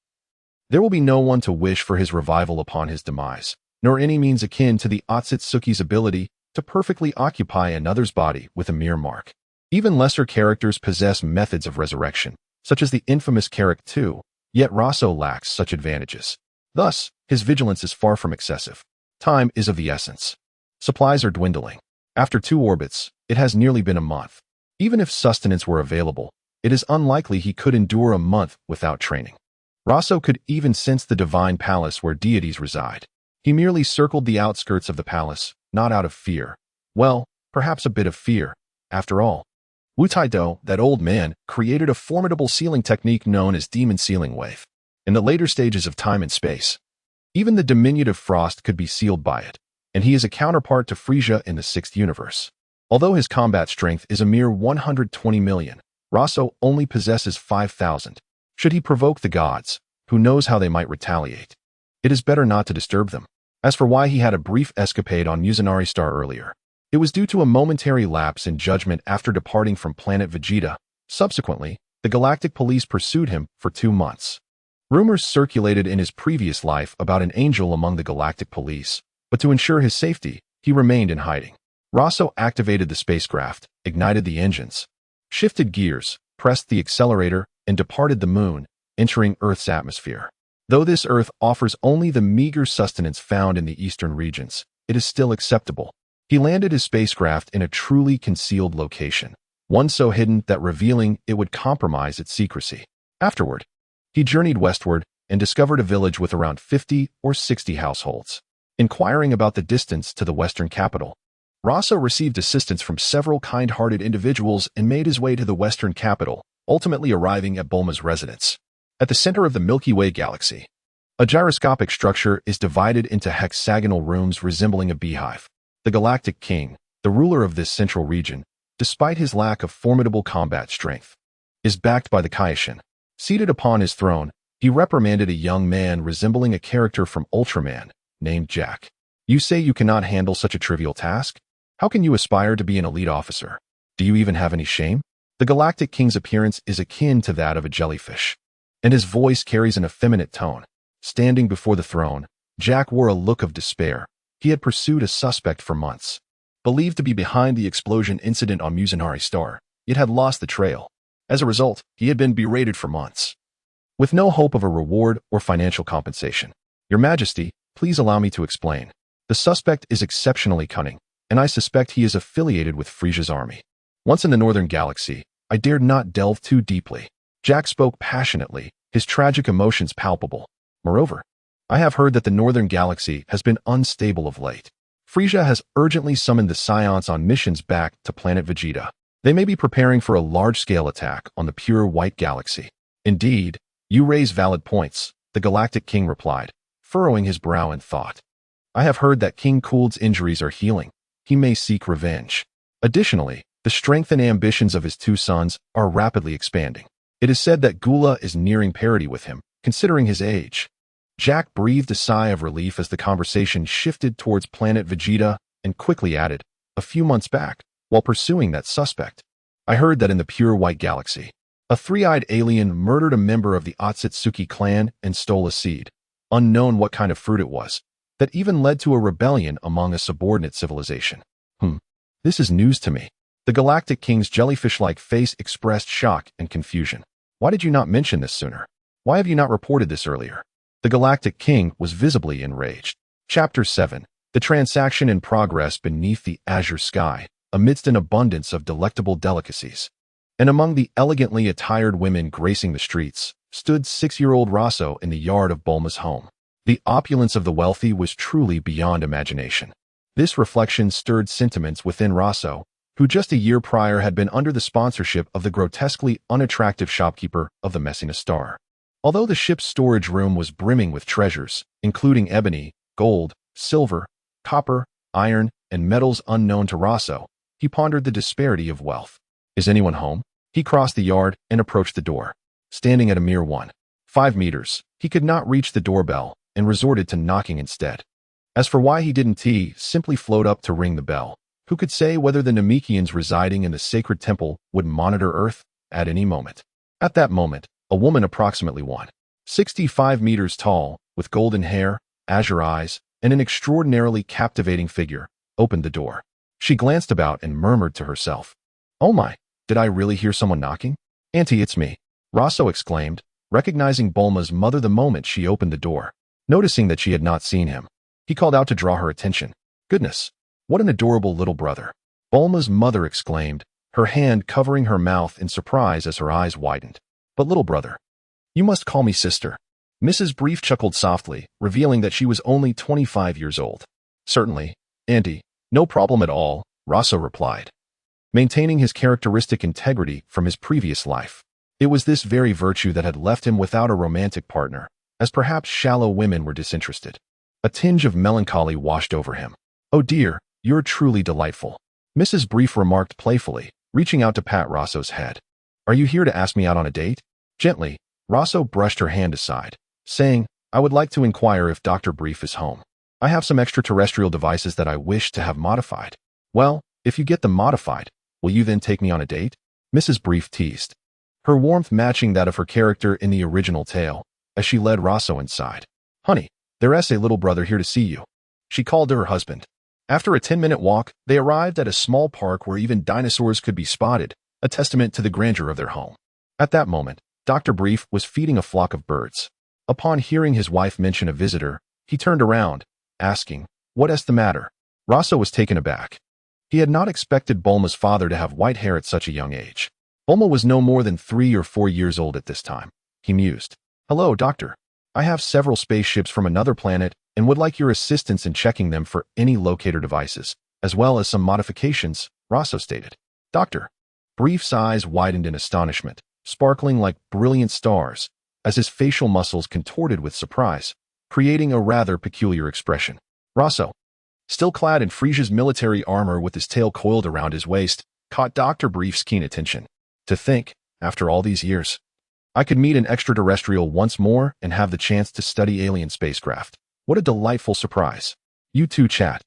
There will be no one to wish for his revival upon his demise, nor any means akin to the Otsutsuki's ability to perfectly occupy another's body with a mere mark. Even lesser characters possess methods of resurrection, such as the infamous Carrick II, yet Roso lacks such advantages. Thus, his vigilance is far from excessive. Time is of the essence. Supplies are dwindling. After 2 orbits, it has nearly been a month. Even if sustenance were available, it is unlikely he could endure a month without training. Roso could even sense the divine palace where deities reside. He merely circled the outskirts of the palace, not out of fear. Well, perhaps a bit of fear. After all, Wu Tai-Do, that old man, created a formidable sealing technique known as Demon Sealing Wave. In the later stages of time and space, even the diminutive Frost could be sealed by it, and he is a counterpart to Frieza in the 6th universe. Although his combat strength is a mere 120 million, Roso only possesses 5,000. Should he provoke the gods, who knows how they might retaliate? It is better not to disturb them. As for why he had a brief escapade on Musinari Star earlier, it was due to a momentary lapse in judgment after departing from planet Vegeta. Subsequently, the Galactic Police pursued him for 2 months. Rumors circulated in his previous life about an angel among the Galactic Police, but to ensure his safety, he remained in hiding. Roso activated the spacecraft, ignited the engines, shifted gears, pressed the accelerator, and departed the moon, entering Earth's atmosphere. Though this Earth offers only the meager sustenance found in the eastern regions, it is still acceptable. He landed his spacecraft in a truly concealed location, one so hidden that revealing it would compromise its secrecy. Afterward, he journeyed westward and discovered a village with around 50 or 60 households. Inquiring about the distance to the western capital, Roso received assistance from several kind-hearted individuals and made his way to the western capital, ultimately arriving at Bulma's residence. At the center of the Milky Way galaxy, a gyroscopic structure is divided into hexagonal rooms resembling a beehive. The Galactic King, the ruler of this central region, despite his lack of formidable combat strength, is backed by the Kaioshin. Seated upon his throne, he reprimanded a young man resembling a character from Ultraman, named Jack. You say you cannot handle such a trivial task? How can you aspire to be an elite officer? Do you even have any shame? The Galactic King's appearance is akin to that of a jellyfish, and his voice carries an effeminate tone. Standing before the throne, Jack wore a look of despair. He had pursued a suspect for months. Believed to be behind the explosion incident on Musinari Star, yet had lost the trail. As a result, he had been berated for months, with no hope of a reward or financial compensation. Your Majesty, please allow me to explain. The suspect is exceptionally cunning, and I suspect he is affiliated with Frieza's army. Once in the northern galaxy, I dared not delve too deeply. Jack spoke passionately, his tragic emotions palpable. Moreover, I have heard that the northern galaxy has been unstable of late. Frieza has urgently summoned the Saiyans on missions back to planet Vegeta. They may be preparing for a large-scale attack on the pure white galaxy. Indeed, you raise valid points, the Galactic King replied, furrowing his brow in thought. I have heard that King Kurd's injuries are healing. He may seek revenge. Additionally, the strength and ambitions of his two sons are rapidly expanding. It is said that Gula is nearing parity with him, considering his age. Jack breathed a sigh of relief as the conversation shifted towards planet Vegeta and quickly added, a few months back, while pursuing that suspect, I heard that in the pure white galaxy, a three-eyed alien murdered a member of the Otsutsuki clan and stole a seed, unknown what kind of fruit it was, that even led to a rebellion among a subordinate civilization. This is news to me. The Galactic King's jellyfish-like face expressed shock and confusion. Why did you not mention this sooner? Why have you not reported this earlier? The Galactic King was visibly enraged. Chapter 7. The transaction in progress beneath the azure sky, amidst an abundance of delectable delicacies. And among the elegantly attired women gracing the streets, stood 6-year-old Roso in the yard of Bulma's home. The opulence of the wealthy was truly beyond imagination. This reflection stirred sentiments within Roso, who just a year prior had been under the sponsorship of the grotesquely unattractive shopkeeper of the Vegeta Star. Although the ship's storage room was brimming with treasures, including ebony, gold, silver, copper, iron, and metals unknown to Roso, he pondered the disparity of wealth. Is anyone home? He crossed the yard and approached the door. Standing at a mere 1.5 meters, he could not reach the doorbell and resorted to knocking instead. As for why he didn't simply float up to ring the bell. Who could say whether the Namekians residing in the sacred temple would monitor Earth at any moment? At that moment, a woman approximately 1.65 meters tall, with golden hair, azure eyes, and an extraordinarily captivating figure, opened the door. She glanced about and murmured to herself, "Oh my, did I really hear someone knocking?" "Auntie, it's me," Roso exclaimed, recognizing Bulma's mother the moment she opened the door. Noticing that she had not seen him, he called out to draw her attention. "Goodness, what an adorable little brother," Bulma's mother exclaimed, her hand covering her mouth in surprise as her eyes widened. "But little brother, you must call me sister." Mrs. Brief chuckled softly, revealing that she was only 25 years old. "Certainly, Auntie, no problem at all," Roso replied, maintaining his characteristic integrity from his previous life. It was this very virtue that had left him without a romantic partner, as perhaps shallow women were disinterested. A tinge of melancholy washed over him. "Oh dear, you're truly delightful," Mrs. Brief remarked playfully, reaching out to pat Roso's head. "Are you here to ask me out on a date?" Gently, Roso brushed her hand aside, saying, "I would like to inquire if Dr. Brief is home. I have some extraterrestrial devices that I wish to have modified." "Well, if you get them modified, will you then take me on a date?" Mrs. Brief teased, her warmth matching that of her character in the original tale, as she led Roso inside. "Honey, there's a little brother here to see you," she called to her husband. After a 10-minute walk, they arrived at a small park where even dinosaurs could be spotted, a testament to the grandeur of their home. At that moment, Dr. Brief was feeding a flock of birds. Upon hearing his wife mention a visitor, he turned around, asking, "What's the matter?" Roso was taken aback. He had not expected Bulma's father to have white hair at such a young age. Bulma was no more than 3 or 4 years old at this time. He mused. "Hello, doctor. I have several spaceships from another planet and would like your assistance in checking them for any locator devices, as well as some modifications," Roso stated. "Doctor." Brief's eyes widened in astonishment, sparkling like brilliant stars, as his facial muscles contorted with surprise, creating a rather peculiar expression. Roso, still clad in Frieza's military armor with his tail coiled around his waist, caught Dr. Brief's keen attention. To think, after all these years, I could meet an extraterrestrial once more and have the chance to study alien spacecraft. What a delightful surprise. You two chat.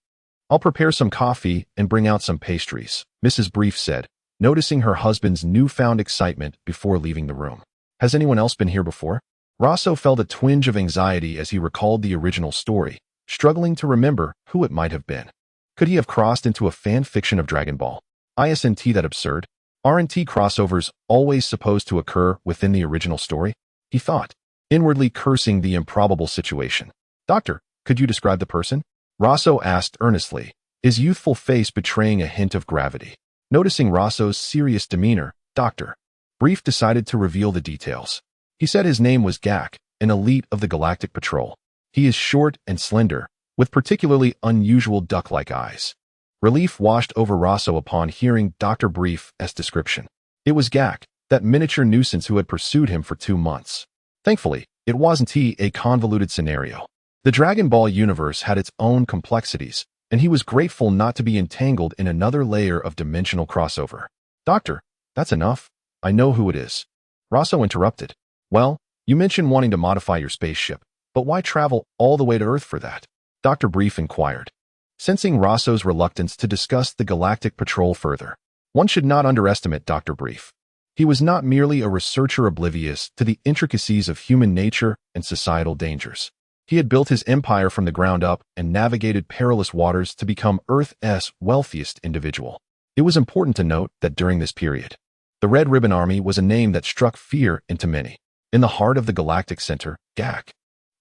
I'll prepare some coffee and bring out some pastries, Mrs. Brief said, noticing her husband's newfound excitement before leaving the room. Has anyone else been here before? Roso felt a twinge of anxiety as he recalled the original story, struggling to remember who it might have been. Could he have crossed into a fan fiction of Dragon Ball? Isn't that absurd? Aren't crossovers always supposed to occur within the original story? He thought, inwardly cursing the improbable situation. Doctor, could you describe the person? Roso asked earnestly, his youthful face betraying a hint of gravity. Noticing Roso's serious demeanor, Dr. Brief decided to reveal the details. He said his name was Gak, an elite of the Galactic Patrol. He is short and slender, with particularly unusual duck-like eyes. Relief washed over Roso upon hearing Dr. Brief's description. It was Gak, that miniature nuisance who had pursued him for 2 months. Thankfully, it wasn't a convoluted scenario. The Dragon Ball universe had its own complexities, and he was grateful not to be entangled in another layer of dimensional crossover. Doctor, that's enough. I know who it is. Roso interrupted. Well, you mentioned wanting to modify your spaceship, but why travel all the way to Earth for that? Dr. Brief inquired, sensing Roso's reluctance to discuss the Galactic Patrol further. One should not underestimate Dr. Brief. He was not merely a researcher oblivious to the intricacies of human nature and societal dangers. He had built his empire from the ground up and navigated perilous waters to become Earth's wealthiest individual. It was important to note that during this period, the Red Ribbon Army was a name that struck fear into many. In the heart of the Galactic Center, Gak,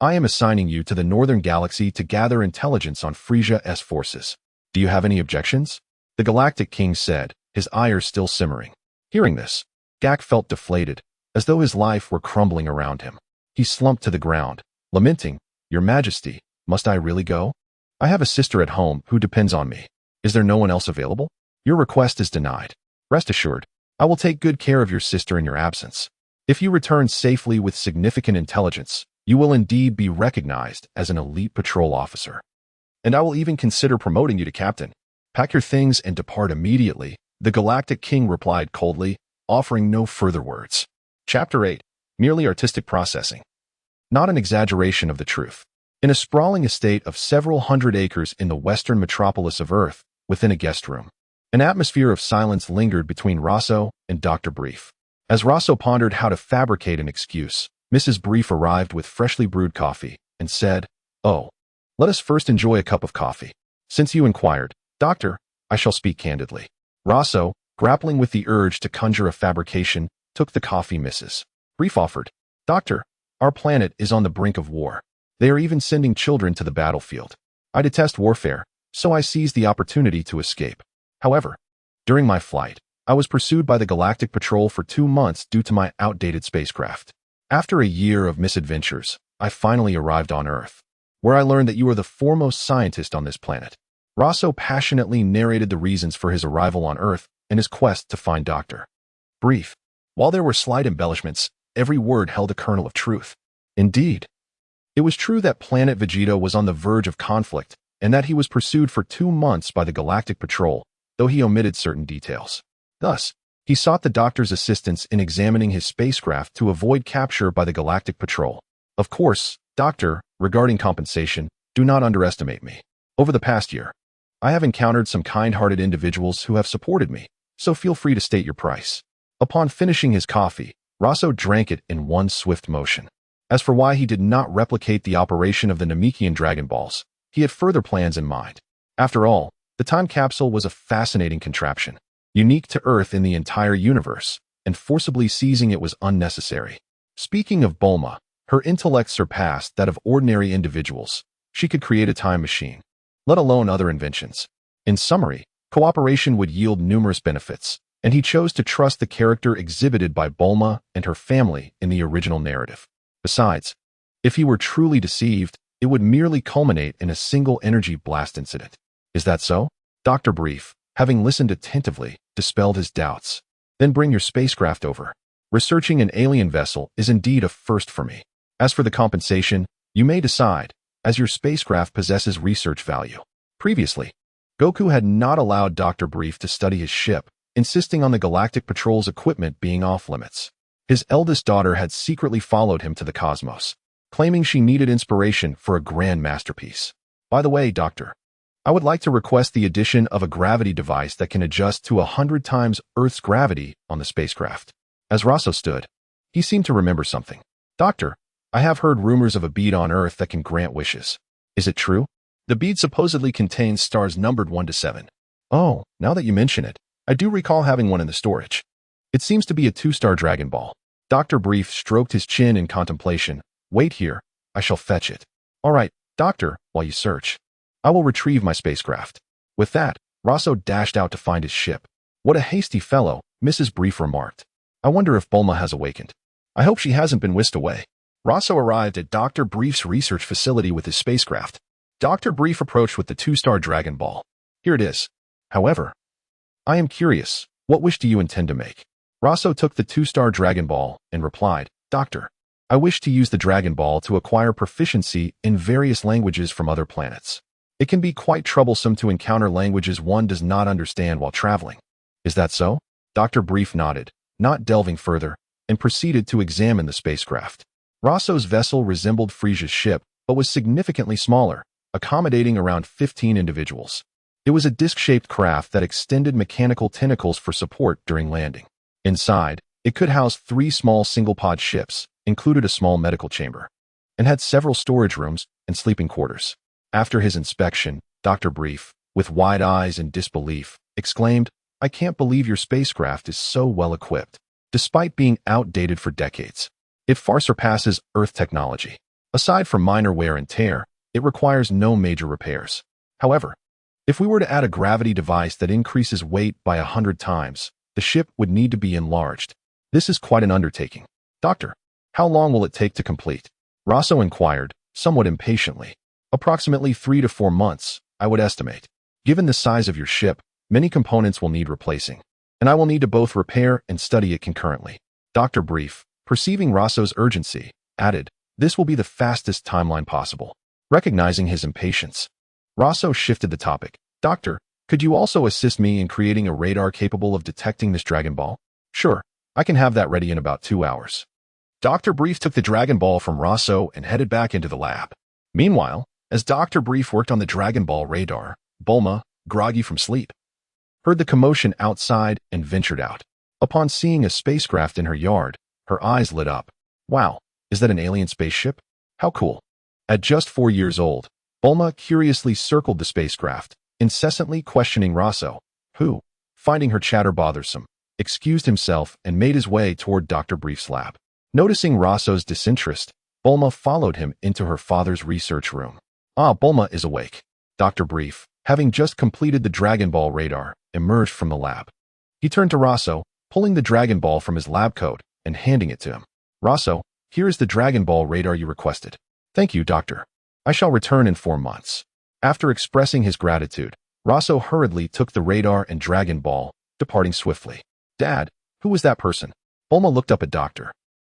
I am assigning you to the Northern Galaxy to gather intelligence on Frisia's forces. Do you have any objections? The Galactic King said, his ire still simmering. Hearing this, Gak felt deflated, as though his life were crumbling around him. He slumped to the ground, lamenting, Your Majesty, must I really go? I have a sister at home who depends on me. Is there no one else available? Your request is denied. Rest assured, I will take good care of your sister in your absence. If you return safely with significant intelligence, you will indeed be recognized as an elite patrol officer. And I will even consider promoting you to captain. Pack your things and depart immediately, the Galactic King replied coldly, offering no further words. Chapter 8. Merely artistic processing. Not an exaggeration of the truth. In a sprawling estate of several hundred acres in the western metropolis of Earth, within a guest room, an atmosphere of silence lingered between Roso and Dr. Brief. As Roso pondered how to fabricate an excuse, Mrs. Brief arrived with freshly brewed coffee and said, Oh, let us first enjoy a cup of coffee. Since you inquired, Doctor, I shall speak candidly. Roso, grappling with the urge to conjure a fabrication, took the coffee Mrs. Brief offered. Doctor, our planet is on the brink of war. They are even sending children to the battlefield. I detest warfare, so I seized the opportunity to escape. However, during my flight, I was pursued by the Galactic Patrol for 2 months due to my outdated spacecraft. After a year of misadventures, I finally arrived on Earth, where I learned that you are the foremost scientist on this planet. Roso passionately narrated the reasons for his arrival on Earth and his quest to find Dr. Brief. While there were slight embellishments, every word held a kernel of truth. Indeed, it was true that planet Vegeta was on the verge of conflict and that he was pursued for 2 months by the Galactic Patrol, though he omitted certain details. Thus, he sought the Doctor's assistance in examining his spacecraft to avoid capture by the Galactic Patrol. Of course, Doctor, regarding compensation, do not underestimate me. Over the past year, I have encountered some kind-hearted individuals who have supported me, so feel free to state your price. Upon finishing his coffee, Roso drank it in one swift motion. As for why he did not replicate the operation of the Namekian Dragon Balls, he had further plans in mind. After all, the time capsule was a fascinating contraption, unique to Earth in the entire universe, and forcibly seizing it was unnecessary. Speaking of Bulma, her intellect surpassed that of ordinary individuals. She could create a time machine, let alone other inventions. In summary, cooperation would yield numerous benefits, and he chose to trust the character exhibited by Bulma and her family in the original narrative. Besides, if he were truly deceived, it would merely culminate in a single energy blast incident. Is that so? Dr. Brief, having listened attentively, dispelled his doubts. Then bring your spacecraft over. Researching an alien vessel is indeed a first for me. As for the compensation, you may decide, as your spacecraft possesses research value. Previously, Goku had not allowed Dr. Brief to study his ship, insisting on the Galactic Patrol's equipment being off-limits. His eldest daughter had secretly followed him to the cosmos, claiming she needed inspiration for a grand masterpiece. By the way, Doctor, I would like to request the addition of a gravity device that can adjust to 100 times Earth's gravity on the spacecraft. As Roso stood, he seemed to remember something. Doctor, I have heard rumors of a bead on Earth that can grant wishes. Is it true? The bead supposedly contains stars numbered 1 to 7. Oh, now that you mention it, I do recall having one in the storage. It seems to be a 2-star Dragon Ball. Dr. Brief stroked his chin in contemplation. Wait here, I shall fetch it. All right, Doctor, while you search, I will retrieve my spacecraft. With that, Roso dashed out to find his ship. What a hasty fellow, Mrs. Brief remarked. I wonder if Bulma has awakened. I hope she hasn't been whisked away. Roso arrived at Dr. Brief's research facility with his spacecraft. Dr. Brief approached with the 2-star Dragon Ball. Here it is. However, I am curious, what wish do you intend to make? Roso took the 2-star Dragon Ball and replied, Doctor, I wish to use the Dragon Ball to acquire proficiency in various languages from other planets. It can be quite troublesome to encounter languages one does not understand while traveling. Is that so? Dr. Brief nodded, not delving further, and proceeded to examine the spacecraft. Roso's vessel resembled Frisia's ship, but was significantly smaller, accommodating around 15 individuals. It was a disc-shaped craft that extended mechanical tentacles for support during landing. Inside, it could house 3 small single-pod ships, included a small medical chamber, and had several storage rooms and sleeping quarters. After his inspection, Dr. Brief, with wide eyes and disbelief, exclaimed, I can't believe your spacecraft is so well equipped. Despite being outdated for decades, it far surpasses Earth technology. Aside from minor wear and tear, it requires no major repairs. However, if we were to add a gravity device that increases weight by 100 times, the ship would need to be enlarged. This is quite an undertaking. Doctor, how long will it take to complete? Roso inquired, somewhat impatiently. Approximately 3 to 4 months, I would estimate. Given the size of your ship, many components will need replacing, and I will need to both repair and study it concurrently. Dr. Brief, perceiving Roso's urgency, added, this will be the fastest timeline possible. Recognizing his impatience, Roso shifted the topic. Doctor, could you also assist me in creating a radar capable of detecting this Dragon Ball? Sure, I can have that ready in about 2 hours. Dr. Brief took the Dragon Ball from Roso and headed back into the lab. Meanwhile, as Dr. Brief worked on the Dragon Ball radar, Bulma, groggy from sleep, heard the commotion outside and ventured out. Upon seeing a spacecraft in her yard, her eyes lit up. Wow, is that an alien spaceship? How cool. At just 4 years old, Bulma curiously circled the spacecraft, incessantly questioning Roso, who, finding her chatter bothersome, excused himself and made his way toward Dr. Brief's lab. Noticing Roso's disinterest, Bulma followed him into her father's research room. Ah, Bulma is awake. Dr. Brief, having just completed the Dragon Ball radar, emerged from the lab. He turned to Roso, pulling the Dragon Ball from his lab coat and handing it to him. Roso, here is the Dragon Ball radar you requested. Thank you, Doctor. I shall return in 4 months. After expressing his gratitude, Roso hurriedly took the radar and Dragon Ball, departing swiftly. Dad, who was that person? Bulma looked up at Dr.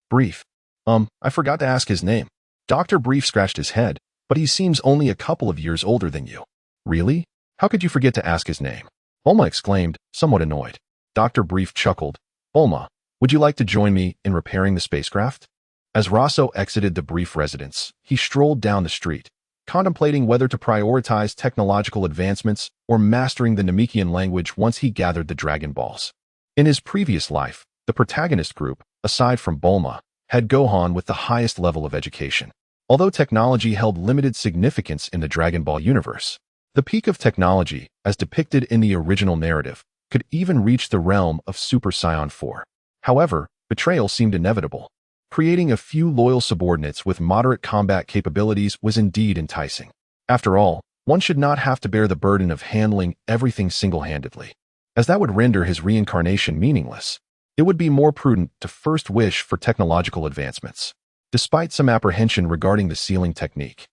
Brief. I forgot to ask his name. Dr. Brief scratched his head, but he seems only a couple of years older than you. Really? How could you forget to ask his name? Bulma exclaimed, somewhat annoyed. Dr. Brief chuckled. Bulma, would you like to join me in repairing the spacecraft? As Roso exited the Brief residence, he strolled down the street, contemplating whether to prioritize technological advancements or mastering the Namekian language once he gathered the Dragon Balls. In his previous life, the protagonist group, aside from Bulma, had Gohan with the highest level of education. Although technology held limited significance in the Dragon Ball universe, the peak of technology, as depicted in the original narrative, could even reach the realm of Super Saiyan 4. However, betrayal seemed inevitable. Creating a few loyal subordinates with moderate combat capabilities was indeed enticing. After all, one should not have to bear the burden of handling everything single-handedly, as that would render his reincarnation meaningless. It would be more prudent to first wish for technological advancements, despite some apprehension regarding the sealing technique.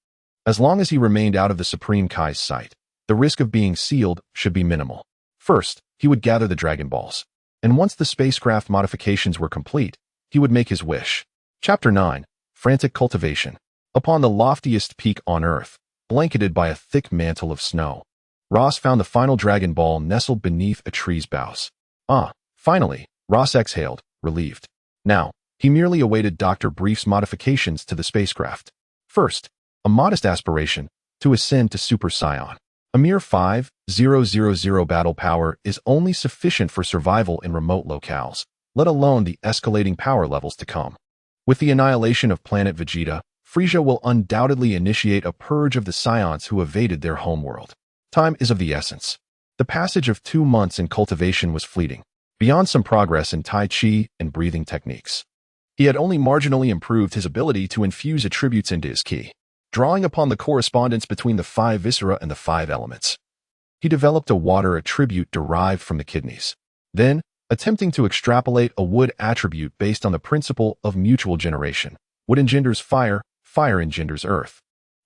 As long as he remained out of the Supreme Kai's sight, the risk of being sealed should be minimal. First, he would gather the Dragon Balls, and once the spacecraft modifications were complete, he would make his wish. Chapter 9. Frantic Cultivation. Upon the loftiest peak on Earth, blanketed by a thick mantle of snow, Ross found the final Dragon Ball nestled beneath a tree's boughs. Ah, finally, Ross exhaled, relieved. Now, he merely awaited Dr. Brief's modifications to the spacecraft. First, a modest aspiration to ascend to Super Saiyan. A mere 5,000 battle power is only sufficient for survival in remote locales, let alone the escalating power levels to come. With the annihilation of planet Vegeta, Frisia will undoubtedly initiate a purge of the Saiyans who evaded their homeworld. Time is of the essence. The passage of 2 months in cultivation was fleeting, beyond some progress in Tai Chi and breathing techniques. He had only marginally improved his ability to infuse attributes into his ki, drawing upon the correspondence between the 5 viscera and the 5 elements. He developed a water attribute derived from the kidneys. Then, attempting to extrapolate a wood attribute based on the principle of mutual generation. Wood engenders fire, fire engenders earth.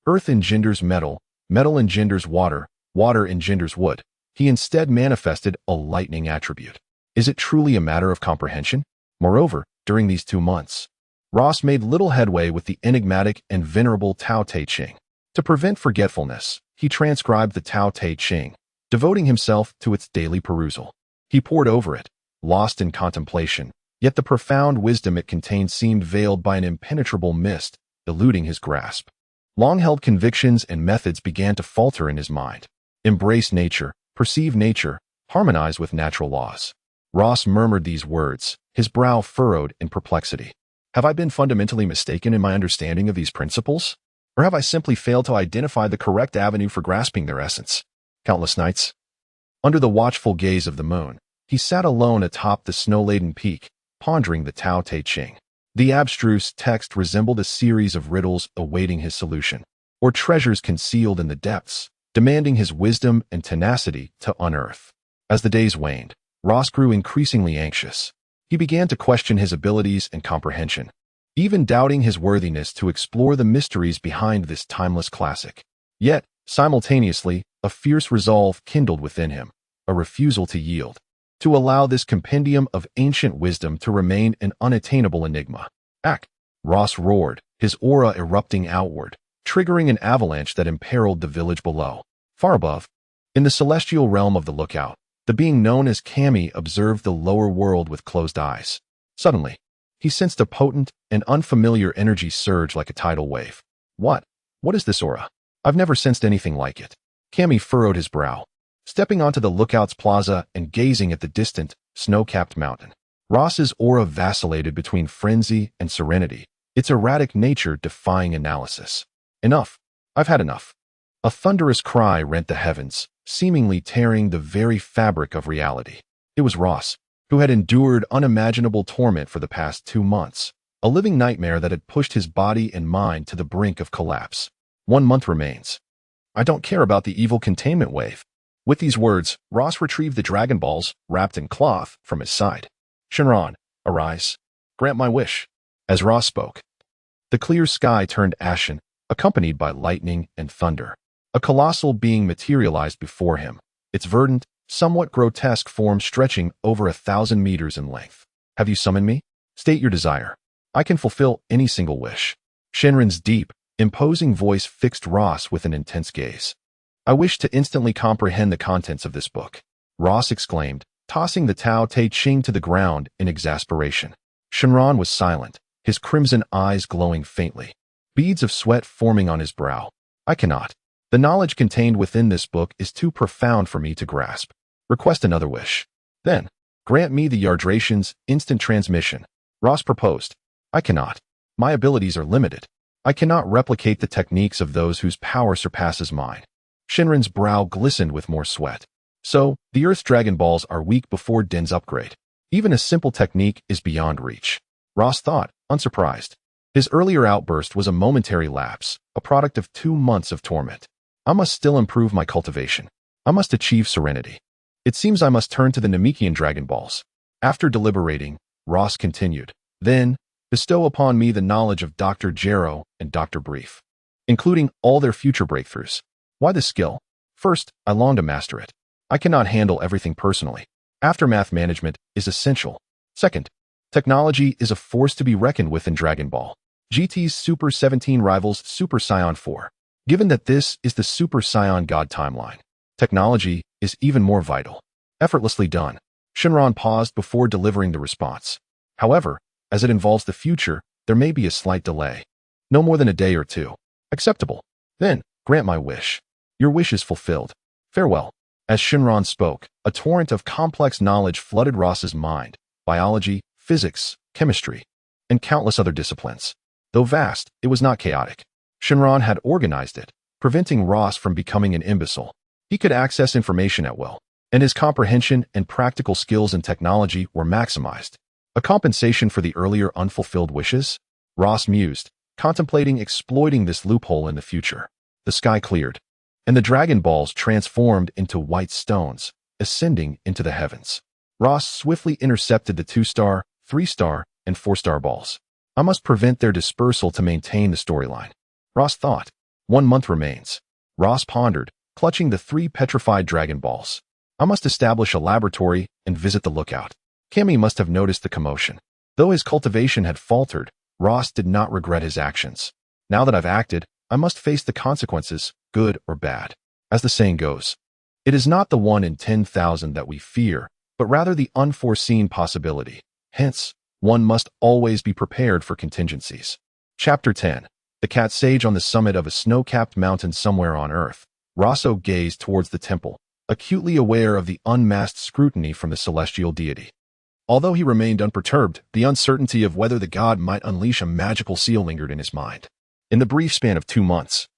Earth engenders metal, metal engenders water, water engenders wood. He instead manifested a lightning attribute. Is it truly a matter of comprehension? Moreover, during these 2 months, Ross made little headway with the enigmatic and venerable Tao Te Ching. To prevent forgetfulness, he transcribed the Tao Te Ching, devoting himself to its daily perusal. He pored over it, lost in contemplation, yet the profound wisdom it contained seemed veiled by an impenetrable mist, eluding his grasp. Long-held convictions and methods began to falter in his mind. Embrace nature, perceive nature, harmonize with natural laws. Ross murmured these words, his brow furrowed in perplexity. Have I been fundamentally mistaken in my understanding of these principles? Or have I simply failed to identify the correct avenue for grasping their essence? Countless nights, under the watchful gaze of the moon, he sat alone atop the snow-laden peak, pondering the Tao Te Ching. The abstruse text resembled a series of riddles awaiting his solution, or treasures concealed in the depths, demanding his wisdom and tenacity to unearth. As the days waned, Ross grew increasingly anxious. He began to question his abilities and comprehension, even doubting his worthiness to explore the mysteries behind this timeless classic. Yet, simultaneously, a fierce resolve kindled within him, a refusal to yield, to allow this compendium of ancient wisdom to remain an unattainable enigma. Ack! Ross roared, his aura erupting outward, triggering an avalanche that imperiled the village below. Far above, in the celestial realm of the lookout, the being known as Kami observed the lower world with closed eyes. Suddenly, he sensed a potent and unfamiliar energy surge like a tidal wave. What is this aura? I've never sensed anything like it. Kami furrowed his brow, stepping onto the lookout's plaza and gazing at the distant, snow-capped mountain. Ross's aura vacillated between frenzy and serenity, its erratic nature defying analysis. Enough. I've had enough. A thunderous cry rent the heavens, seemingly tearing the very fabric of reality. It was Ross, who had endured unimaginable torment for the past 2 months, a living nightmare that had pushed his body and mind to the brink of collapse. 1 month remains. I don't care about the evil containment wave. With these words, Ross retrieved the Dragon Balls, wrapped in cloth, from his side. Shinran, arise. Grant my wish. As Ross spoke, the clear sky turned ashen, accompanied by lightning and thunder. A colossal being materialized before him, its verdant, somewhat grotesque form stretching over 1,000 meters in length. Have you summoned me? State your desire. I can fulfill any single wish. Shinran's deep, imposing voice fixed Ross with an intense gaze. I wish to instantly comprehend the contents of this book, Ross exclaimed, tossing the Tao Te Ching to the ground in exasperation. Shinran was silent, his crimson eyes glowing faintly, beads of sweat forming on his brow. I cannot. The knowledge contained within this book is too profound for me to grasp. Request another wish. Then, grant me the Yardration's instant transmission. Ross proposed. I cannot. My abilities are limited. I cannot replicate the techniques of those whose power surpasses mine. Shinran's brow glistened with more sweat. So, the Earth's Dragon Balls are weak before Din's upgrade. Even a simple technique is beyond reach. Ross thought, unsurprised. His earlier outburst was a momentary lapse, a product of 2 months of torment. I must still improve my cultivation. I must achieve serenity. It seems I must turn to the Namekian Dragon Balls. After deliberating, Ross continued. Then, bestow upon me the knowledge of Dr. Jero and Dr. Brief, including all their future breakthroughs. Why the skill? First, I long to master it. I cannot handle everything personally. Aftermath management is essential. Second, technology is a force to be reckoned with in Dragon Ball GT's Super 17 rivals Super Saiyan 4. Given that this is the Super Saiyan God timeline, technology is even more vital. Effortlessly done. Shinran paused before delivering the response. However, as it involves the future, there may be a slight delay. No more than a day or 2. Acceptable. Then, grant my wish. Your wish is fulfilled. Farewell. As Shinran spoke, a torrent of complex knowledge flooded Ross's mind. Biology, physics, chemistry, and countless other disciplines. Though vast, it was not chaotic. Shinran had organized it, preventing Ross from becoming an imbecile. He could access information at will, and his comprehension and practical skills in technology were maximized. A compensation for the earlier unfulfilled wishes? Ross mused, contemplating exploiting this loophole in the future. The sky cleared, and the Dragon Balls transformed into white stones, ascending into the heavens. Ross swiftly intercepted the 2-star, 3-star, and 4-star balls. I must prevent their dispersal to maintain the storyline. Ross thought. 1 month remains. Ross pondered, clutching the 3 petrified Dragon Balls. I must establish a laboratory and visit the lookout. Cammy must have noticed the commotion. Though his cultivation had faltered, Ross did not regret his actions. Now that I've acted, I must face the consequences, good or bad. As the saying goes, it is not the 1 in 10,000 that we fear, but rather the unforeseen possibility. Hence, one must always be prepared for contingencies. Chapter 10. The Cat Sage on the summit of a snow-capped mountain somewhere on Earth. Roso gazed towards the temple, acutely aware of the unmasked scrutiny from the celestial deity. Although he remained unperturbed, the uncertainty of whether the god might unleash a magical seal lingered in his mind. In the brief span of 2 months,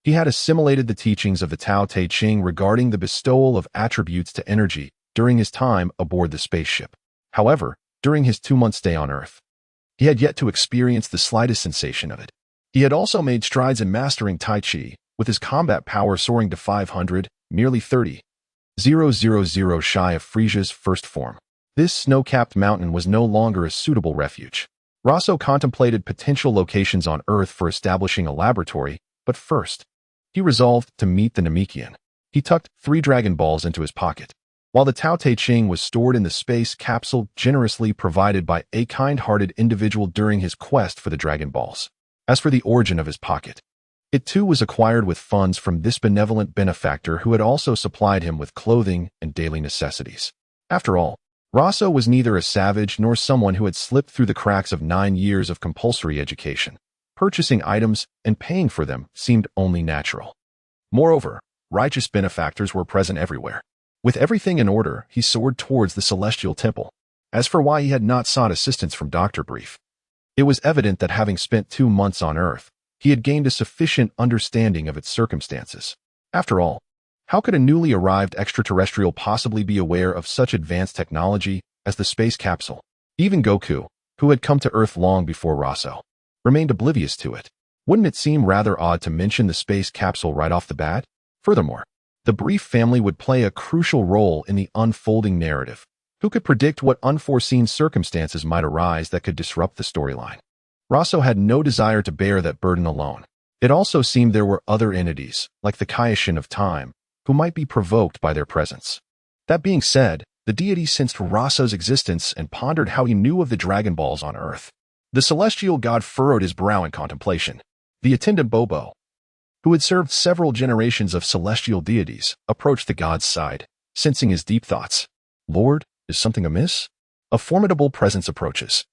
he had assimilated the teachings of the Tao Te Ching regarding the bestowal of attributes to energy during his time aboard the spaceship. However, during his 2-month stay on Earth, he had yet to experience the slightest sensation of it. He had also made strides in mastering Tai Chi, with his combat power soaring to 500, merely 30,000 shy of Frisia's first form. This snow-capped mountain was no longer a suitable refuge. Roso contemplated potential locations on Earth for establishing a laboratory, but first, he resolved to meet the Namekian. He tucked 3 Dragon Balls into his pocket. While the Tao Te Ching was stored in the space capsule generously provided by a kind-hearted individual during his quest for the Dragon Balls. As for the origin of his pocket, it too was acquired with funds from this benevolent benefactor who had also supplied him with clothing and daily necessities. After all, Roso was neither a savage nor someone who had slipped through the cracks of 9 years of compulsory education. Purchasing items and paying for them seemed only natural. Moreover, righteous benefactors were present everywhere. With everything in order, he soared towards the celestial temple. As for why he had not sought assistance from Dr. Brief, it was evident that having spent 2 months on Earth, he had gained a sufficient understanding of its circumstances. After all, how could a newly arrived extraterrestrial possibly be aware of such advanced technology as the space capsule? Even Goku, who had come to Earth long before Roso, remained oblivious to it. Wouldn't it seem rather odd to mention the space capsule right off the bat? Furthermore, the Brief family would play a crucial role in the unfolding narrative. Who could predict what unforeseen circumstances might arise that could disrupt the storyline? Roso had no desire to bear that burden alone. It also seemed there were other entities, like the Kaioshin of Time, who might be provoked by their presence. That being said, the deity sensed Roso's existence and pondered how he knew of the Dragon Balls on Earth. The celestial god furrowed his brow in contemplation. The attendant Bobo, who had served several generations of celestial deities, approached the god's side, sensing his deep thoughts. Lord, is something amiss? A formidable presence approaches.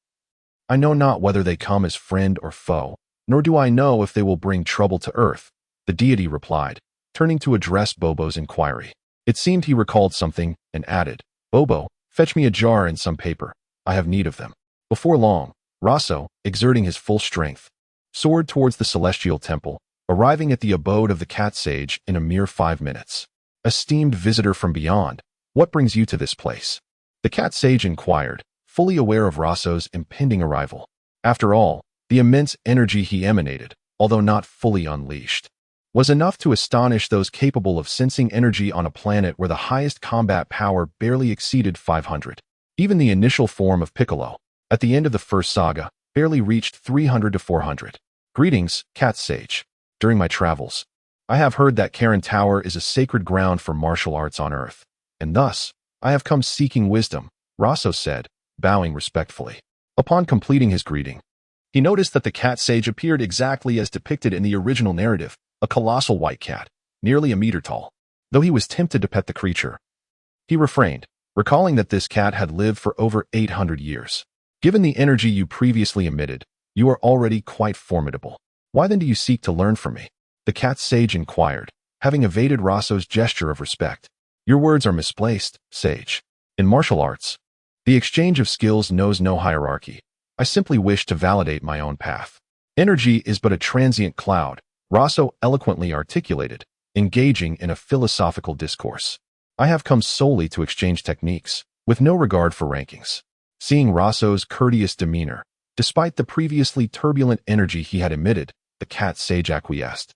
I know not whether they come as friend or foe, nor do I know if they will bring trouble to Earth, the deity replied, turning to address Bobo's inquiry. It seemed he recalled something and added, Bobo, fetch me a jar and some paper. I have need of them. Before long, Roso, exerting his full strength, soared towards the celestial temple, arriving at the abode of the Cat Sage in a mere 5 minutes. Esteemed visitor from beyond, what brings you to this place? The Cat Sage inquired, fully aware of Roso's impending arrival. After all, the immense energy he emanated, although not fully unleashed, was enough to astonish those capable of sensing energy on a planet where the highest combat power barely exceeded 500. Even the initial form of Piccolo, at the end of the first saga, barely reached 300 to 400. Greetings, Cat Sage. During my travels, I have heard that Karen Tower is a sacred ground for martial arts on Earth, and thus, I have come seeking wisdom, Roso said, bowing respectfully. Upon completing his greeting, he noticed that the Cat Sage appeared exactly as depicted in the original narrative, a colossal white cat, nearly a meter tall. Though he was tempted to pet the creature, he refrained, recalling that this cat had lived for over 800 years. Given the energy you previously emitted, you are already quite formidable. Why then do you seek to learn from me? The Cat Sage inquired, having evaded Roso's gesture of respect. Your words are misplaced, Sage. In martial arts, the exchange of skills knows no hierarchy. I simply wish to validate my own path. Energy is but a transient cloud, Roso eloquently articulated, engaging in a philosophical discourse. I have come solely to exchange techniques, with no regard for rankings. Seeing Roso's courteous demeanor, despite the previously turbulent energy he had emitted, the Cat Sage acquiesced.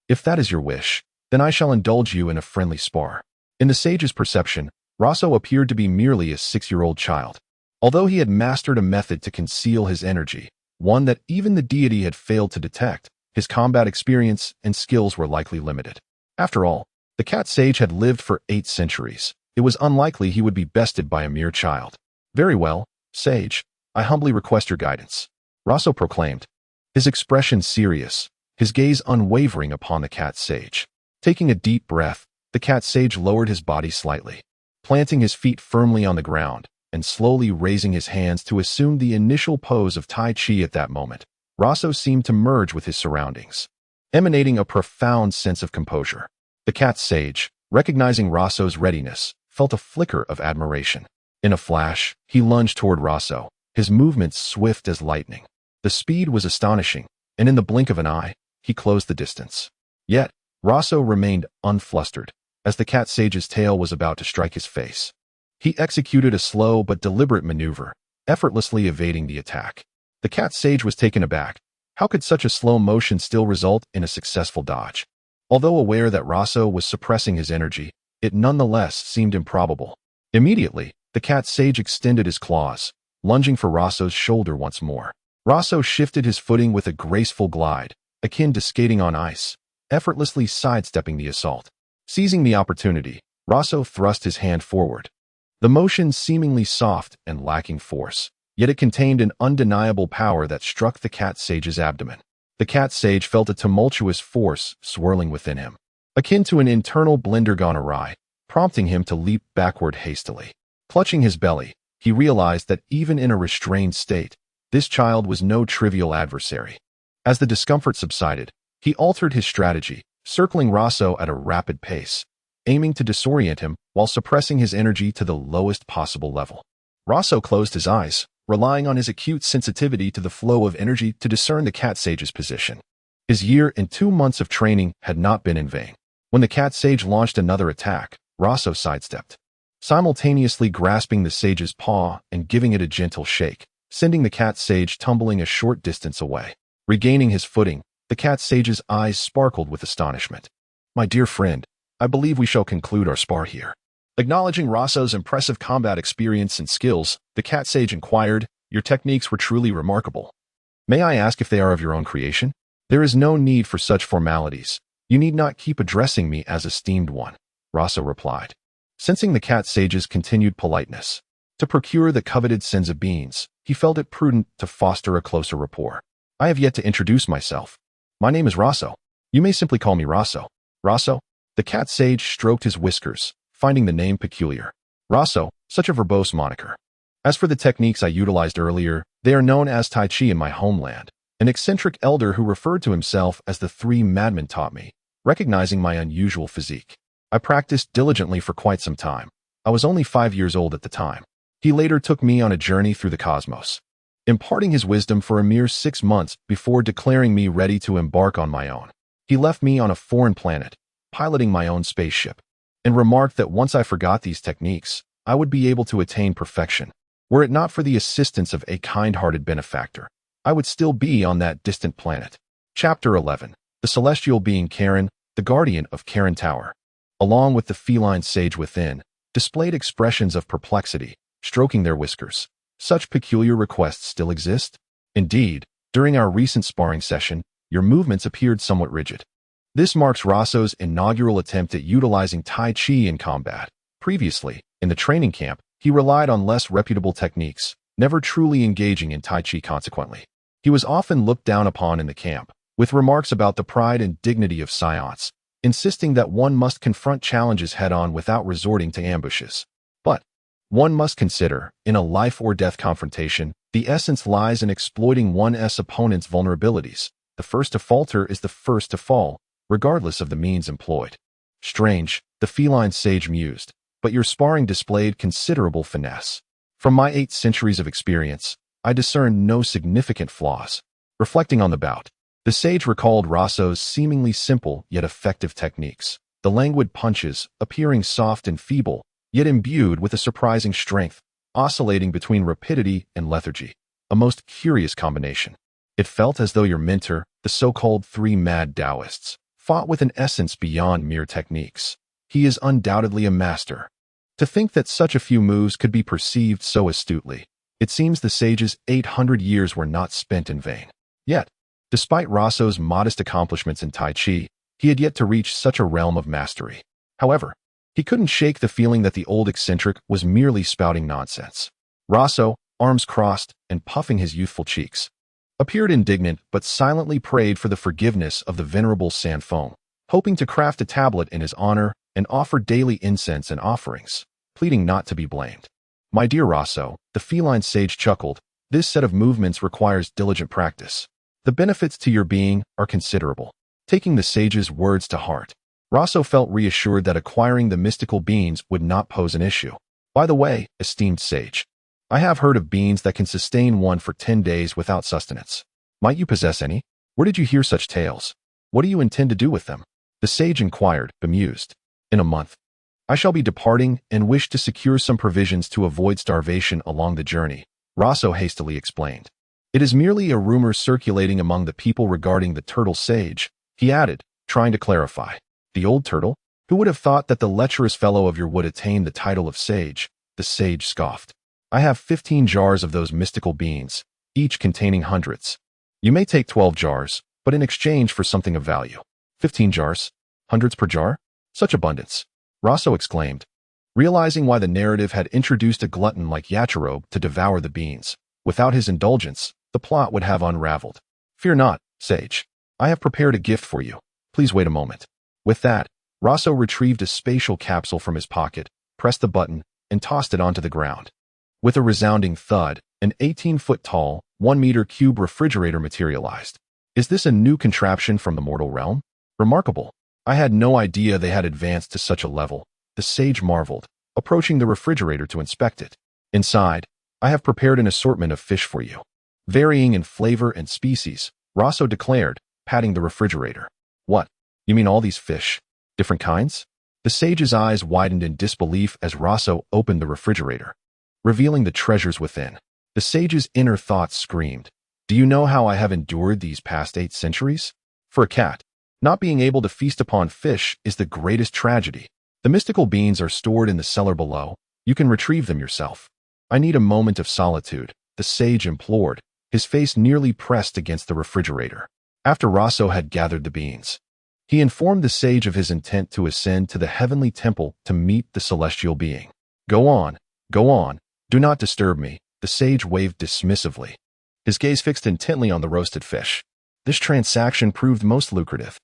If that is your wish, then I shall indulge you in a friendly spar. In the sage's perception, Roso appeared to be merely a 6-year-old child. Although he had mastered a method to conceal his energy, one that even the deity had failed to detect, his combat experience and skills were likely limited. After all, the cat sage had lived for 8 centuries. It was unlikely he would be bested by a mere child. Very well, sage, I humbly request your guidance, Roso proclaimed, his expression serious, his gaze unwavering upon the cat sage. Taking a deep breath, the cat sage lowered his body slightly, planting his feet firmly on the ground, and slowly raising his hands to assume the initial pose of Tai Chi. At that moment, Roso seemed to merge with his surroundings, emanating a profound sense of composure. The cat sage, recognizing Roso's readiness, felt a flicker of admiration. In a flash, he lunged toward Roso, his movements swift as lightning. The speed was astonishing, and in the blink of an eye, he closed the distance. Yet, Roso remained unflustered, as the cat sage's tail was about to strike his face. He executed a slow but deliberate maneuver, effortlessly evading the attack. The cat sage was taken aback. How could such a slow motion still result in a successful dodge? Although aware that Roso was suppressing his energy, it nonetheless seemed improbable. Immediately, the cat sage extended his claws, lunging for Roso's shoulder once more. Roso shifted his footing with a graceful glide, akin to skating on ice, effortlessly sidestepping the assault. Seizing the opportunity, Roso thrust his hand forward. The motion seemingly soft and lacking force, yet it contained an undeniable power that struck the cat sage's abdomen. The cat sage felt a tumultuous force swirling within him, akin to an internal blender gone awry, prompting him to leap backward hastily. Clutching his belly, he realized that even in a restrained state, this child was no trivial adversary. As the discomfort subsided, he altered his strategy, circling Roso at a rapid pace, aiming to disorient him while suppressing his energy to the lowest possible level. Roso closed his eyes, relying on his acute sensitivity to the flow of energy to discern the cat sage's position. His year and 2 months of training had not been in vain. When the cat sage launched another attack, Roso sidestepped, simultaneously grasping the sage's paw and giving it a gentle shake, sending the cat sage tumbling a short distance away. Regaining his footing, the cat sage's eyes sparkled with astonishment. My dear friend, I believe we shall conclude our spar here. Acknowledging Roso's impressive combat experience and skills, the cat sage inquired, your techniques were truly remarkable. May I ask if they are of your own creation? There is no need for such formalities. You need not keep addressing me as esteemed one, Roso replied, sensing the cat sage's continued politeness. To procure the coveted senza beans, he felt it prudent to foster a closer rapport. I have yet to introduce myself. My name is Roso. You may simply call me Roso. Roso? The cat sage stroked his whiskers, finding the name peculiar. Roso, such a verbose moniker. As for the techniques I utilized earlier, they are known as Tai Chi in my homeland. An eccentric elder who referred to himself as the 3 madmen taught me, recognizing my unusual physique. I practiced diligently for quite some time. I was only 5 years old at the time. He later took me on a journey through the cosmos, imparting his wisdom for a mere 6 months before declaring me ready to embark on my own. He left me on a foreign planet, piloting my own spaceship, and remarked that once I forgot these techniques, I would be able to attain perfection. Were it not for the assistance of a kind-hearted benefactor, I would still be on that distant planet. Chapter 11. The celestial being Karen, the guardian of Karen Tower, along with the feline sage within, displayed expressions of perplexity, stroking their whiskers. Such peculiar requests still exist? Indeed, during our recent sparring session, your movements appeared somewhat rigid. This marks Roso's inaugural attempt at utilizing Tai Chi in combat. Previously, in the training camp, he relied on less reputable techniques, never truly engaging in Tai Chi consequently. He was often looked down upon in the camp, with remarks about the pride and dignity of Saiyan, insisting that one must confront challenges head-on without resorting to ambushes. But one must consider, in a life-or-death confrontation, the essence lies in exploiting one's opponent's vulnerabilities. The first to falter is the first to fall, regardless of the means employed. Strange, the feline sage mused, but your sparring displayed considerable finesse. From my 8 centuries of experience, I discerned no significant flaws. Reflecting on the bout, the sage recalled Roso's seemingly simple yet effective techniques. The languid punches, appearing soft and feeble, yet imbued with a surprising strength, oscillating between rapidity and lethargy. A most curious combination. It felt as though your mentor, the so-called 3 mad Taoists, fought with an essence beyond mere techniques. He is undoubtedly a master. To think that such a few moves could be perceived so astutely. It seems the sage's 800 years were not spent in vain. Yet, despite Roso's modest accomplishments in Tai Chi, he had yet to reach such a realm of mastery. However, he couldn't shake the feeling that the old eccentric was merely spouting nonsense. Roso, arms crossed and puffing his youthful cheeks, appeared indignant but silently prayed for the forgiveness of the venerable Sanfeng, hoping to craft a tablet in his honor and offer daily incense and offerings, pleading not to be blamed. My dear Roso, the feline sage chuckled, this set of movements requires diligent practice. The benefits to your being are considerable. Taking the sage's words to heart, Roso felt reassured that acquiring the mystical beans would not pose an issue. By the way, esteemed sage, I have heard of beans that can sustain one for 10 days without sustenance. Might you possess any? Where did you hear such tales? What do you intend to do with them? The sage inquired, bemused. In a month, I shall be departing and wish to secure some provisions to avoid starvation along the journey, Roso hastily explained. It is merely a rumor circulating among the people regarding the turtle sage, he added, trying to clarify. The old turtle? Who would have thought that the lecherous fellow of your would attain the title of sage? The sage scoffed. I have 15 jars of those mystical beans, each containing hundreds. You may take 12 jars, but in exchange for something of value. 15 jars? Hundreds per jar? Such abundance, Roso exclaimed, realizing why the narrative had introduced a glutton like Yachirobe to devour the beans. Without his indulgence, the plot would have unraveled. Fear not, sage. I have prepared a gift for you. Please wait a moment. With that, Roso retrieved a spatial capsule from his pocket, pressed the button, and tossed it onto the ground. With a resounding thud, an 18-foot-tall, 1-meter-cube refrigerator materialized. Is this a new contraption from the mortal realm? Remarkable. I had no idea they had advanced to such a level, the sage marveled, approaching the refrigerator to inspect it. Inside, I have prepared an assortment of fish for you. Varying in flavor and species, Roso declared, patting the refrigerator. What? You mean all these fish? Different kinds? The sage's eyes widened in disbelief as Roso opened the refrigerator, revealing the treasures within. The sage's inner thoughts screamed. Do you know how I have endured these past 8 centuries? For a cat, not being able to feast upon fish is the greatest tragedy. The mystical beans are stored in the cellar below. You can retrieve them yourself. I need a moment of solitude, the sage implored, his face nearly pressed against the refrigerator. After Roso had gathered the beans, he informed the sage of his intent to ascend to the heavenly temple to meet the celestial being. Go on, do not disturb me, the sage waved dismissively, his gaze fixed intently on the roasted fish. This transaction proved most lucrative.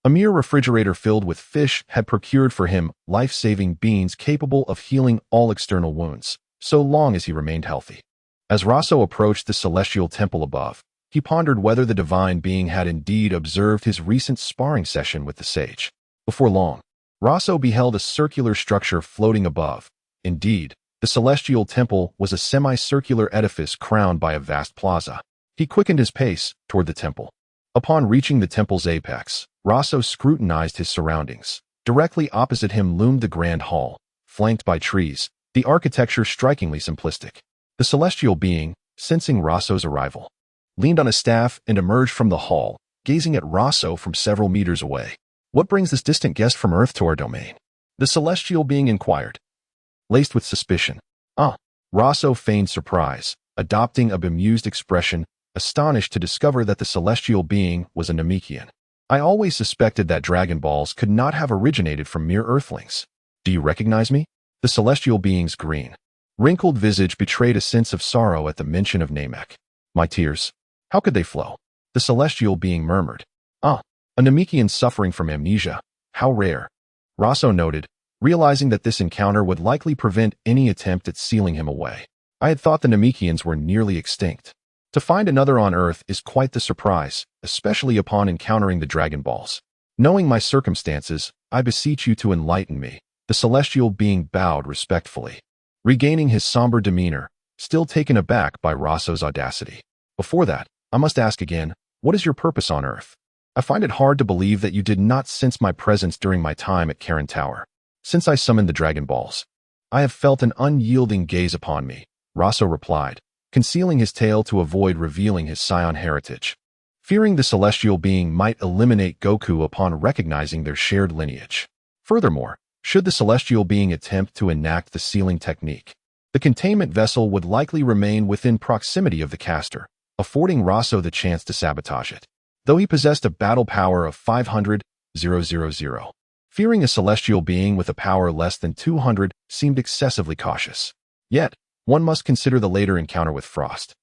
A mere refrigerator filled with fish had procured for him life-saving beans capable of healing all external wounds, so long as he remained healthy. As Roso approached the celestial temple above, he pondered whether the divine being had indeed observed his recent sparring session with the sage. Before long, Roso beheld a circular structure floating above. Indeed, the celestial temple was a semicircular edifice crowned by a vast plaza. He quickened his pace toward the temple. Upon reaching the temple's apex, Roso scrutinized his surroundings. Directly opposite him loomed the grand hall, flanked by trees, the architecture strikingly simplistic. The celestial being, sensing Roso's arrival, leaned on a staff and emerged from the hall, gazing at Roso from several meters away. What brings this distant guest from Earth to our domain? The celestial being inquired, laced with suspicion. Roso feigned surprise, adopting a bemused expression, astonished to discover that the celestial being was a Namekian. I always suspected that Dragon Balls could not have originated from mere earthlings. Do you recognize me? The celestial being's green, wrinkled visage betrayed a sense of sorrow at the mention of Namek. My tears. How could they flow? The celestial being murmured. A Namekian suffering from amnesia. How rare. Roso noted, realizing that this encounter would likely prevent any attempt at sealing him away. I had thought the Namekians were nearly extinct. To find another on Earth is quite the surprise, especially upon encountering the Dragon Balls. Knowing my circumstances, I beseech you to enlighten me. The celestial being bowed respectfully, regaining his somber demeanor, still taken aback by Roso's audacity. Before that, I must ask again, what is your purpose on Earth? I find it hard to believe that you did not sense my presence during my time at Karen Tower. Since I summoned the Dragon Balls, I have felt an unyielding gaze upon me, Roso replied, concealing his tail to avoid revealing his Saiyan heritage, fearing the celestial being might eliminate Goku upon recognizing their shared lineage. Furthermore, Should the celestial being attempt to enact the sealing technique, the containment vessel would likely remain within proximity of the caster, affording Roso the chance to sabotage it. Though he possessed a battle power of 500,000, fearing a celestial being with a power less than 200 seemed excessively cautious. Yet, one must consider the later encounter with Frost,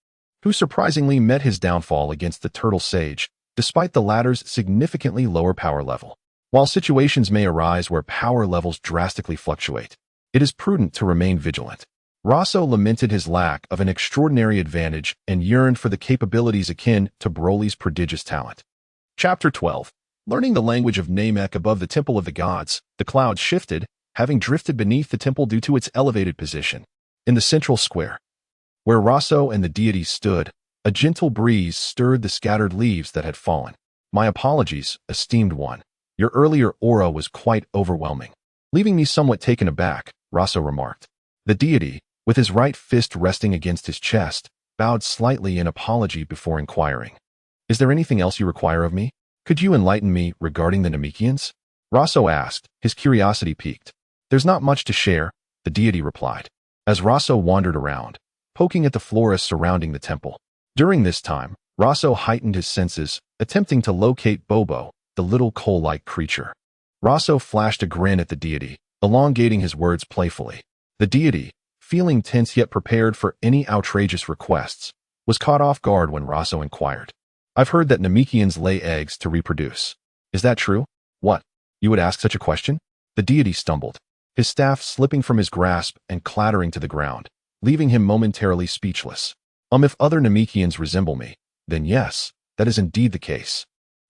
who surprisingly met his downfall against the Turtle Sage, despite the latter's significantly lower power level. While situations may arise where power levels drastically fluctuate, it is prudent to remain vigilant. Roso lamented his lack of an extraordinary advantage and yearned for the capabilities akin to Broly's prodigious talent. Chapter 12. Learning the language of Namek. Above the Temple of the Gods, the clouds shifted, having drifted beneath the temple due to its elevated position. In the central square, where Roso and the deity stood, a gentle breeze stirred the scattered leaves that had fallen. My apologies, esteemed one. Your earlier aura was quite overwhelming. Leaving me somewhat taken aback, Roso remarked. The deity, with his right fist resting against his chest, bowed slightly in apology before inquiring. Is there anything else you require of me? Could you enlighten me regarding the Namekians? Roso asked, his curiosity piqued. There's not much to share, the deity replied, as Roso wandered around, poking at the flora surrounding the temple. During this time, Roso heightened his senses, attempting to locate Bobo, the little coal-like creature. Roso flashed a grin at the deity, elongating his words playfully. The deity, feeling tense yet prepared for any outrageous requests, was caught off guard when Roso inquired. I've heard that Namekians lay eggs to reproduce. Is that true? What? You would ask such a question? The deity stumbled, his staff slipping from his grasp and clattering to the ground, leaving him momentarily speechless. If other Namekians resemble me, then yes, that is indeed the case.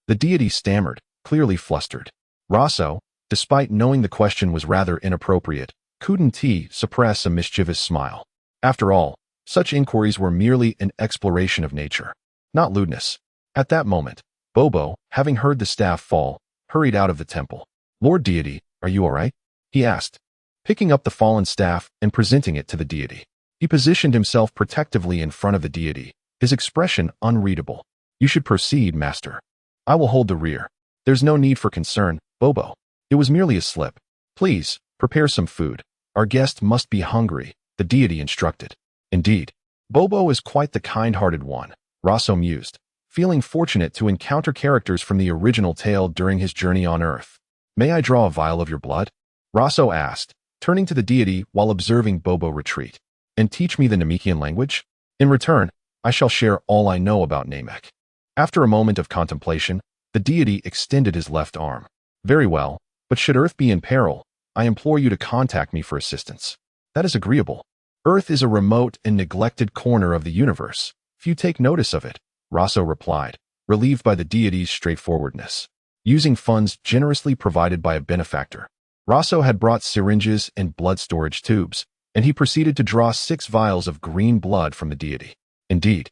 The deity stammered, clearly flustered. Roso, despite knowing the question was rather inappropriate, couldn't suppress a mischievous smile. After all, such inquiries were merely an exploration of nature, not lewdness. At that moment, Bobo, having heard the staff fall, hurried out of the temple. Lord Deity, are you all right? He asked, picking up the fallen staff and presenting it to the deity. He positioned himself protectively in front of the deity, his expression unreadable. You should proceed, master. I will hold the rear. There's no need for concern, Bobo. It was merely a slip. Please, prepare some food. Our guest must be hungry, the deity instructed. Indeed, Bobo is quite the kind-hearted one, Roso mused, feeling fortunate to encounter characters from the original tale during his journey on Earth. May I draw a vial of your blood? Roso asked, turning to the deity while observing Bobo retreat. And teach me the Namekian language? In return, I shall share all I know about Namek. After a moment of contemplation, the deity extended his left arm. Very well, but should Earth be in peril, I implore you to contact me for assistance. That is agreeable. Earth is a remote and neglected corner of the universe. Few take notice of it, Roso replied, relieved by the deity's straightforwardness. Using funds generously provided by a benefactor, Roso had brought syringes and blood storage tubes, and he proceeded to draw 6 vials of green blood from the deity. Indeed,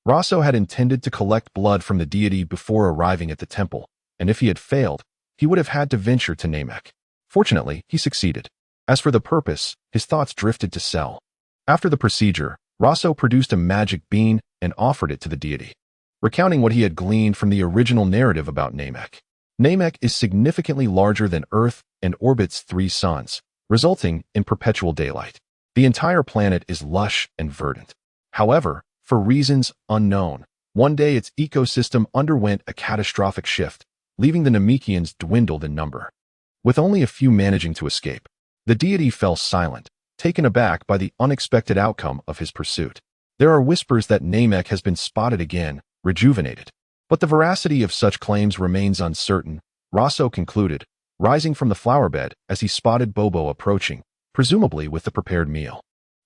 Roso had intended to collect blood from the deity before arriving at the temple, and if he had failed, he would have had to venture to Namek. Fortunately, he succeeded. As for the purpose, his thoughts drifted to Cell. After the procedure, Roso produced a magic bean and offered it to the deity, recounting what he had gleaned from the original narrative about Namek. Namek is significantly larger than Earth and orbits 3 suns, resulting in perpetual daylight. The entire planet is lush and verdant. However, for reasons unknown, one day its ecosystem underwent a catastrophic shift, leaving the Namekians dwindled in number. With only a few managing to escape, the deity fell silent, taken aback by the unexpected outcome of his pursuit. There are whispers that Namek has been spotted again, rejuvenated. But the veracity of such claims remains uncertain, Roso concluded, rising from the flower bed as he spotted Bobo approaching, presumably with the prepared meal.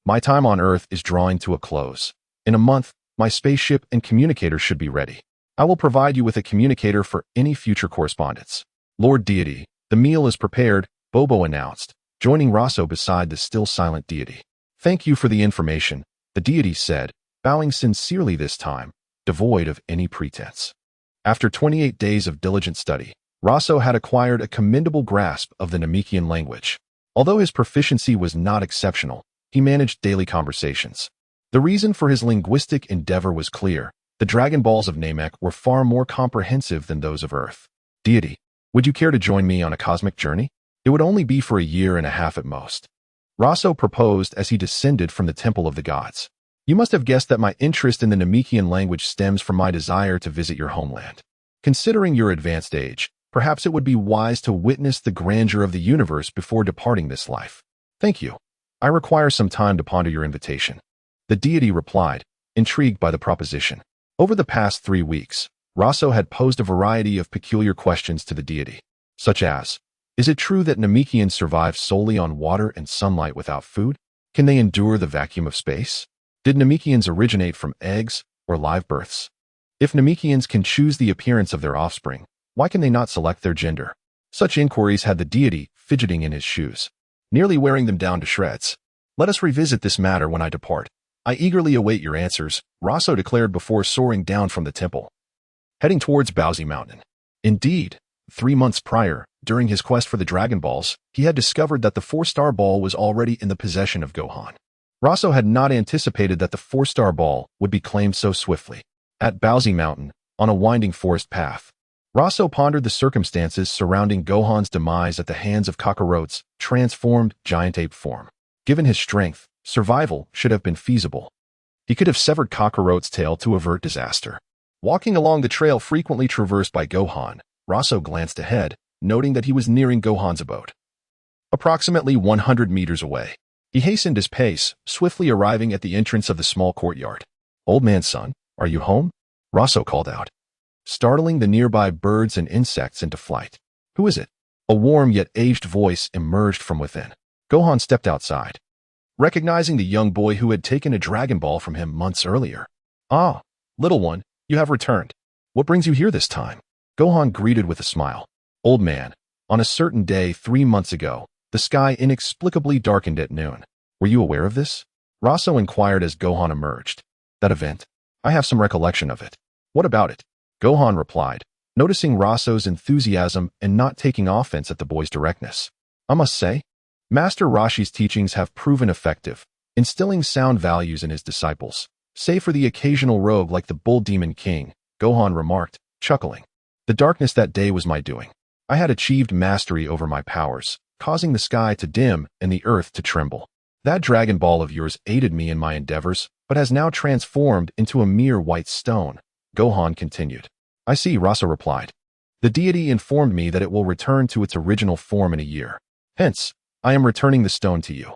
My time on Earth is drawing to a close. In a month, my spaceship and communicator should be ready. I will provide you with a communicator for any future correspondence. Lord Deity, the meal is prepared, Bobo announced, joining Roso beside the still silent deity. Thank you for the information, the deity said, bowing sincerely this time, devoid of any pretense. After 28 days of diligent study, Roso had acquired a commendable grasp of the Namekian language. Although his proficiency was not exceptional, he managed daily conversations. The reason for his linguistic endeavor was clear. The Dragon Balls of Namek were far more comprehensive than those of Earth. Deity, would you care to join me on a cosmic journey? It would only be for a year and a half at most. Roso proposed as he descended from the Temple of the Gods. You must have guessed that my interest in the Namekian language stems from my desire to visit your homeland. Considering your advanced age, perhaps it would be wise to witness the grandeur of the universe before departing this life. Thank you. I require some time to ponder your invitation. The deity replied, intrigued by the proposition. Over the past 3 weeks, Roso had posed a variety of peculiar questions to the deity, such as, is it true that Namekians survive solely on water and sunlight without food? Can they endure the vacuum of space? Did Namekians originate from eggs or live births? If Namekians can choose the appearance of their offspring, why can they not select their gender? Such inquiries had the deity fidgeting in his shoes, nearly wearing them down to shreds. Let us revisit this matter when I depart. I eagerly await your answers, Roso declared before soaring down from the temple, heading towards Bowsy Mountain. Indeed, 3 months prior, during his quest for the Dragon Balls, he had discovered that the 4-star ball was already in the possession of Gohan. Roso had not anticipated that the 4-star ball would be claimed so swiftly. At Bowsy Mountain, on a winding forest path, Roso pondered the circumstances surrounding Gohan's demise at the hands of Kakarot's transformed giant ape form. Given his strength, survival should have been feasible. He could have severed Kakarot's tail to avert disaster. Walking along the trail frequently traversed by Gohan, Roso glanced ahead, noting that he was nearing Gohan's abode. Approximately 100 meters away, he hastened his pace, swiftly arriving at the entrance of the small courtyard. Old man's son, are you home? Roso called out, startling the nearby birds and insects into flight. Who is it? A warm yet aged voice emerged from within. Gohan stepped outside, recognizing the young boy who had taken a Dragon Ball from him months earlier. Ah, little one, you have returned. What brings you here this time? Gohan greeted with a smile. Old man, on a certain day 3 months ago, the sky inexplicably darkened at noon. Were you aware of this? Roso inquired as Gohan emerged. That event? I have some recollection of it. What about it? Gohan replied, noticing Roso's enthusiasm and not taking offense at the boy's directness. I must say, Master Roshi's teachings have proven effective, instilling sound values in his disciples. Save for the occasional rogue like the Bull Demon King, Gohan remarked, chuckling. The darkness that day was my doing. I had achieved mastery over my powers, causing the sky to dim and the earth to tremble. That Dragon Ball of yours aided me in my endeavors, but has now transformed into a mere white stone, Gohan continued. I see, Roso replied. The deity informed me that it will return to its original form in a year. Hence, I am returning the stone to you.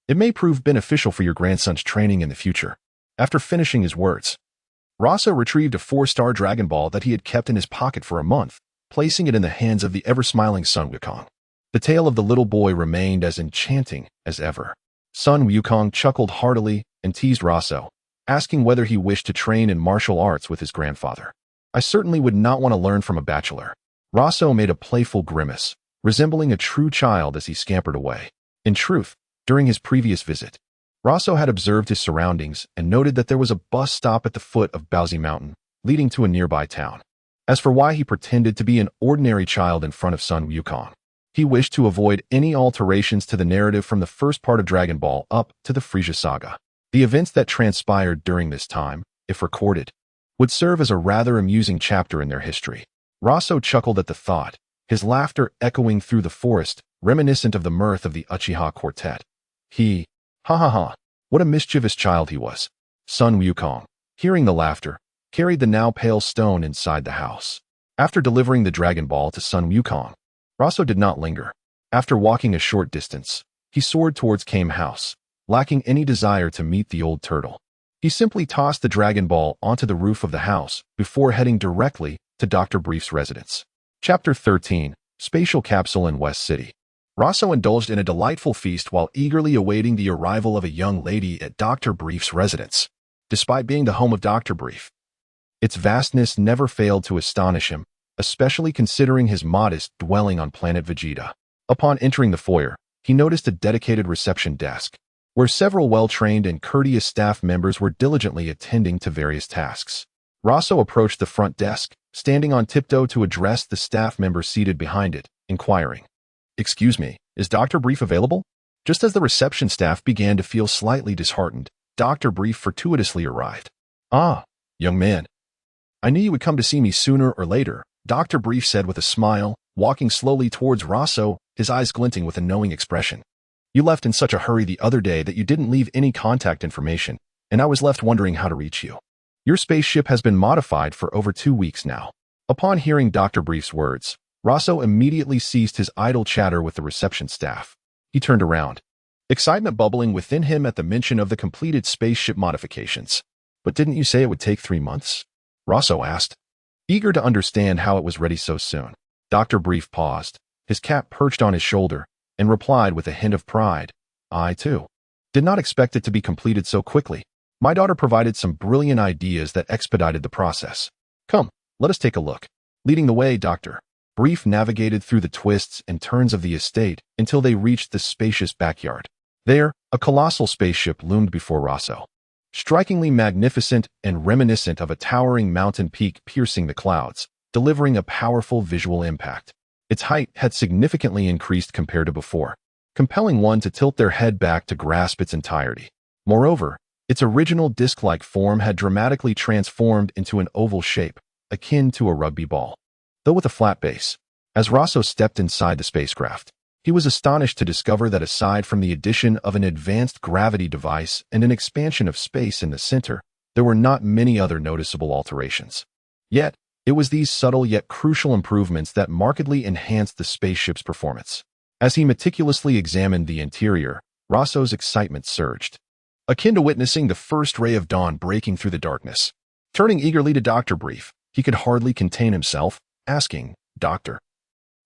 It may prove beneficial for your grandson's training in the future. After finishing his words, Roso retrieved a 4-star Dragon Ball that he had kept in his pocket for a month, placing it in the hands of the ever-smiling Sun Wukong. The tale of the little boy remained as enchanting as ever. Sun Wukong chuckled heartily and teased Roso, asking whether he wished to train in martial arts with his grandfather. I certainly would not want to learn from a bachelor. Roso made a playful grimace, resembling a true child as he scampered away. In truth, during his previous visit, Roso had observed his surroundings and noted that there was a bus stop at the foot of Bowsy Mountain, leading to a nearby town. As for why he pretended to be an ordinary child in front of Sun Wukong, he wished to avoid any alterations to the narrative from the first part of Dragon Ball up to the Frieza saga. The events that transpired during this time, if recorded, would serve as a rather amusing chapter in their history. Roso chuckled at the thought, his laughter echoing through the forest, reminiscent of the mirth of the Uchiha Quartet. Ha ha ha, what a mischievous child he was. Sun Wukong, hearing the laughter, carried the now pale stone inside the house. After delivering the Dragon Ball to Sun Wukong, Roso did not linger. After walking a short distance, he soared towards Kame House, lacking any desire to meet the old turtle. He simply tossed the Dragon Ball onto the roof of the house before heading directly to Dr. Brief's residence. Chapter 13, Spatial Capsule in West City. Roso indulged in a delightful feast while eagerly awaiting the arrival of a young lady at Dr. Brief's residence. Despite being the home of Dr. Brief, its vastness never failed to astonish him, especially considering his modest dwelling on planet Vegeta. Upon entering the foyer, he noticed a dedicated reception desk, where several well-trained and courteous staff members were diligently attending to various tasks. Roso approached the front desk, standing on tiptoe to address the staff member seated behind it, inquiring, "Excuse me, is Dr. Brief available?" Just as the reception staff began to feel slightly disheartened, Dr. Brief fortuitously arrived. "Ah, young man. I knew you would come to see me sooner or later," Dr. Brief said with a smile, walking slowly towards Roso, his eyes glinting with a knowing expression. "You left in such a hurry the other day that you didn't leave any contact information, and I was left wondering how to reach you. Your spaceship has been modified for over 2 weeks now." Upon hearing Dr. Brief's words, Roso immediately ceased his idle chatter with the reception staff. He turned around, excitement bubbling within him at the mention of the completed spaceship modifications. "But didn't you say it would take 3 months?" Roso asked, eager to understand how it was ready so soon. Dr. Brief paused, his cap perched on his shoulder, and replied with a hint of pride, "I, too, did not expect it to be completed so quickly. My daughter provided some brilliant ideas that expedited the process. Come, let us take a look." Leading the way, Dr. Brief navigated through the twists and turns of the estate until they reached the spacious backyard. There, a colossal spaceship loomed before Roso, strikingly magnificent and reminiscent of a towering mountain peak piercing the clouds, delivering a powerful visual impact. Its height had significantly increased compared to before, compelling one to tilt their head back to grasp its entirety. Moreover, its original disc-like form had dramatically transformed into an oval shape, akin to a rugby ball, though with a flat base. As Roso stepped inside the spacecraft, he was astonished to discover that aside from the addition of an advanced gravity device and an expansion of space in the center, there were not many other noticeable alterations. Yet, it was these subtle yet crucial improvements that markedly enhanced the spaceship's performance. As he meticulously examined the interior, Roso's excitement surged, akin to witnessing the first ray of dawn breaking through the darkness. Turning eagerly to Dr. Brief, he could hardly contain himself, asking, "Doctor,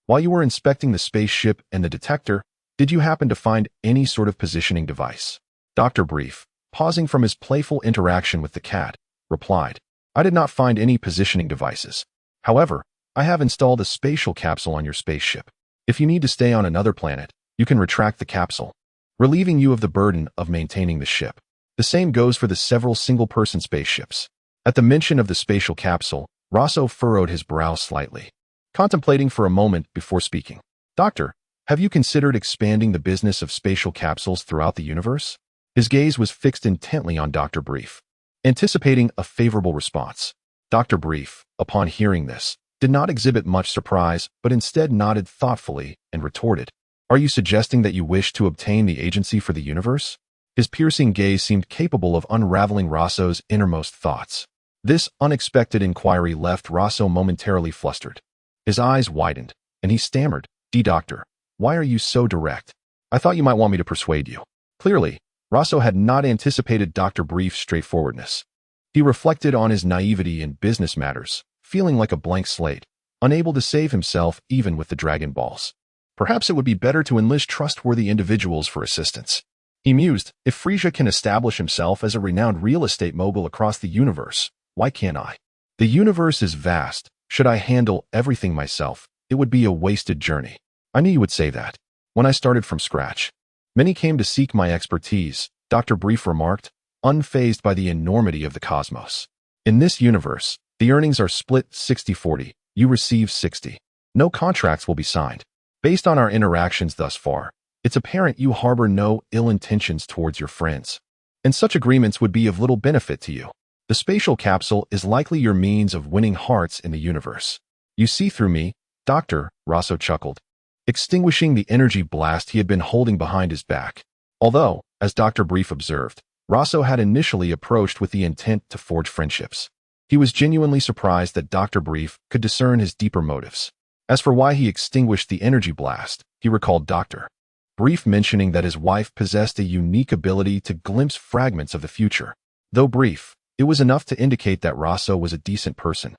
while you were inspecting the spaceship and the detector, did you happen to find any sort of positioning device?" Dr. Brief, pausing from his playful interaction with the cat, replied, "I did not find any positioning devices. However, I have installed a spatial capsule on your spaceship. If you need to stay on another planet, you can retract the capsule, relieving you of the burden of maintaining the ship. The same goes for the several single-person spaceships." At the mention of the spatial capsule, Roso furrowed his brow slightly, contemplating for a moment before speaking. "Doctor, have you considered expanding the business of spatial capsules throughout the universe?" His gaze was fixed intently on Dr. Brief, anticipating a favorable response. Dr. Brief, upon hearing this, did not exhibit much surprise, but instead nodded thoughtfully and retorted, "Are you suggesting that you wish to obtain the agency for the universe?" His piercing gaze seemed capable of unraveling Roso's innermost thoughts. This unexpected inquiry left Roso momentarily flustered. His eyes widened, and he stammered, Doctor, why are you so direct? I thought you might want me to persuade you." Clearly, Roso had not anticipated Dr. Brief's straightforwardness. He reflected on his naivety in business matters, feeling like a blank slate, unable to save himself even with the Dragon Balls. Perhaps it would be better to enlist trustworthy individuals for assistance. He mused, if Frisia can establish himself as a renowned real estate mogul across the universe, why can't I? The universe is vast. Should I handle everything myself, it would be a wasted journey. I knew you would say that. When I started from scratch, many came to seek my expertise, Dr. Brief remarked, unfazed by the enormity of the cosmos. In this universe, the earnings are split 60-40. You receive 60. No contracts will be signed. Based on our interactions thus far, it's apparent you harbor no ill intentions towards your friends, and such agreements would be of little benefit to you. The spatial capsule is likely your means of winning hearts in the universe. You see through me, Doctor, Roso chuckled, extinguishing the energy blast he had been holding behind his back. Although, as Dr. Brief observed, Roso had initially approached with the intent to forge friendships. He was genuinely surprised that Dr. Brief could discern his deeper motives. As for why he extinguished the energy blast, he recalled Dr. Brief mentioning that his wife possessed a unique ability to glimpse fragments of the future. Though brief, it was enough to indicate that Roso was a decent person,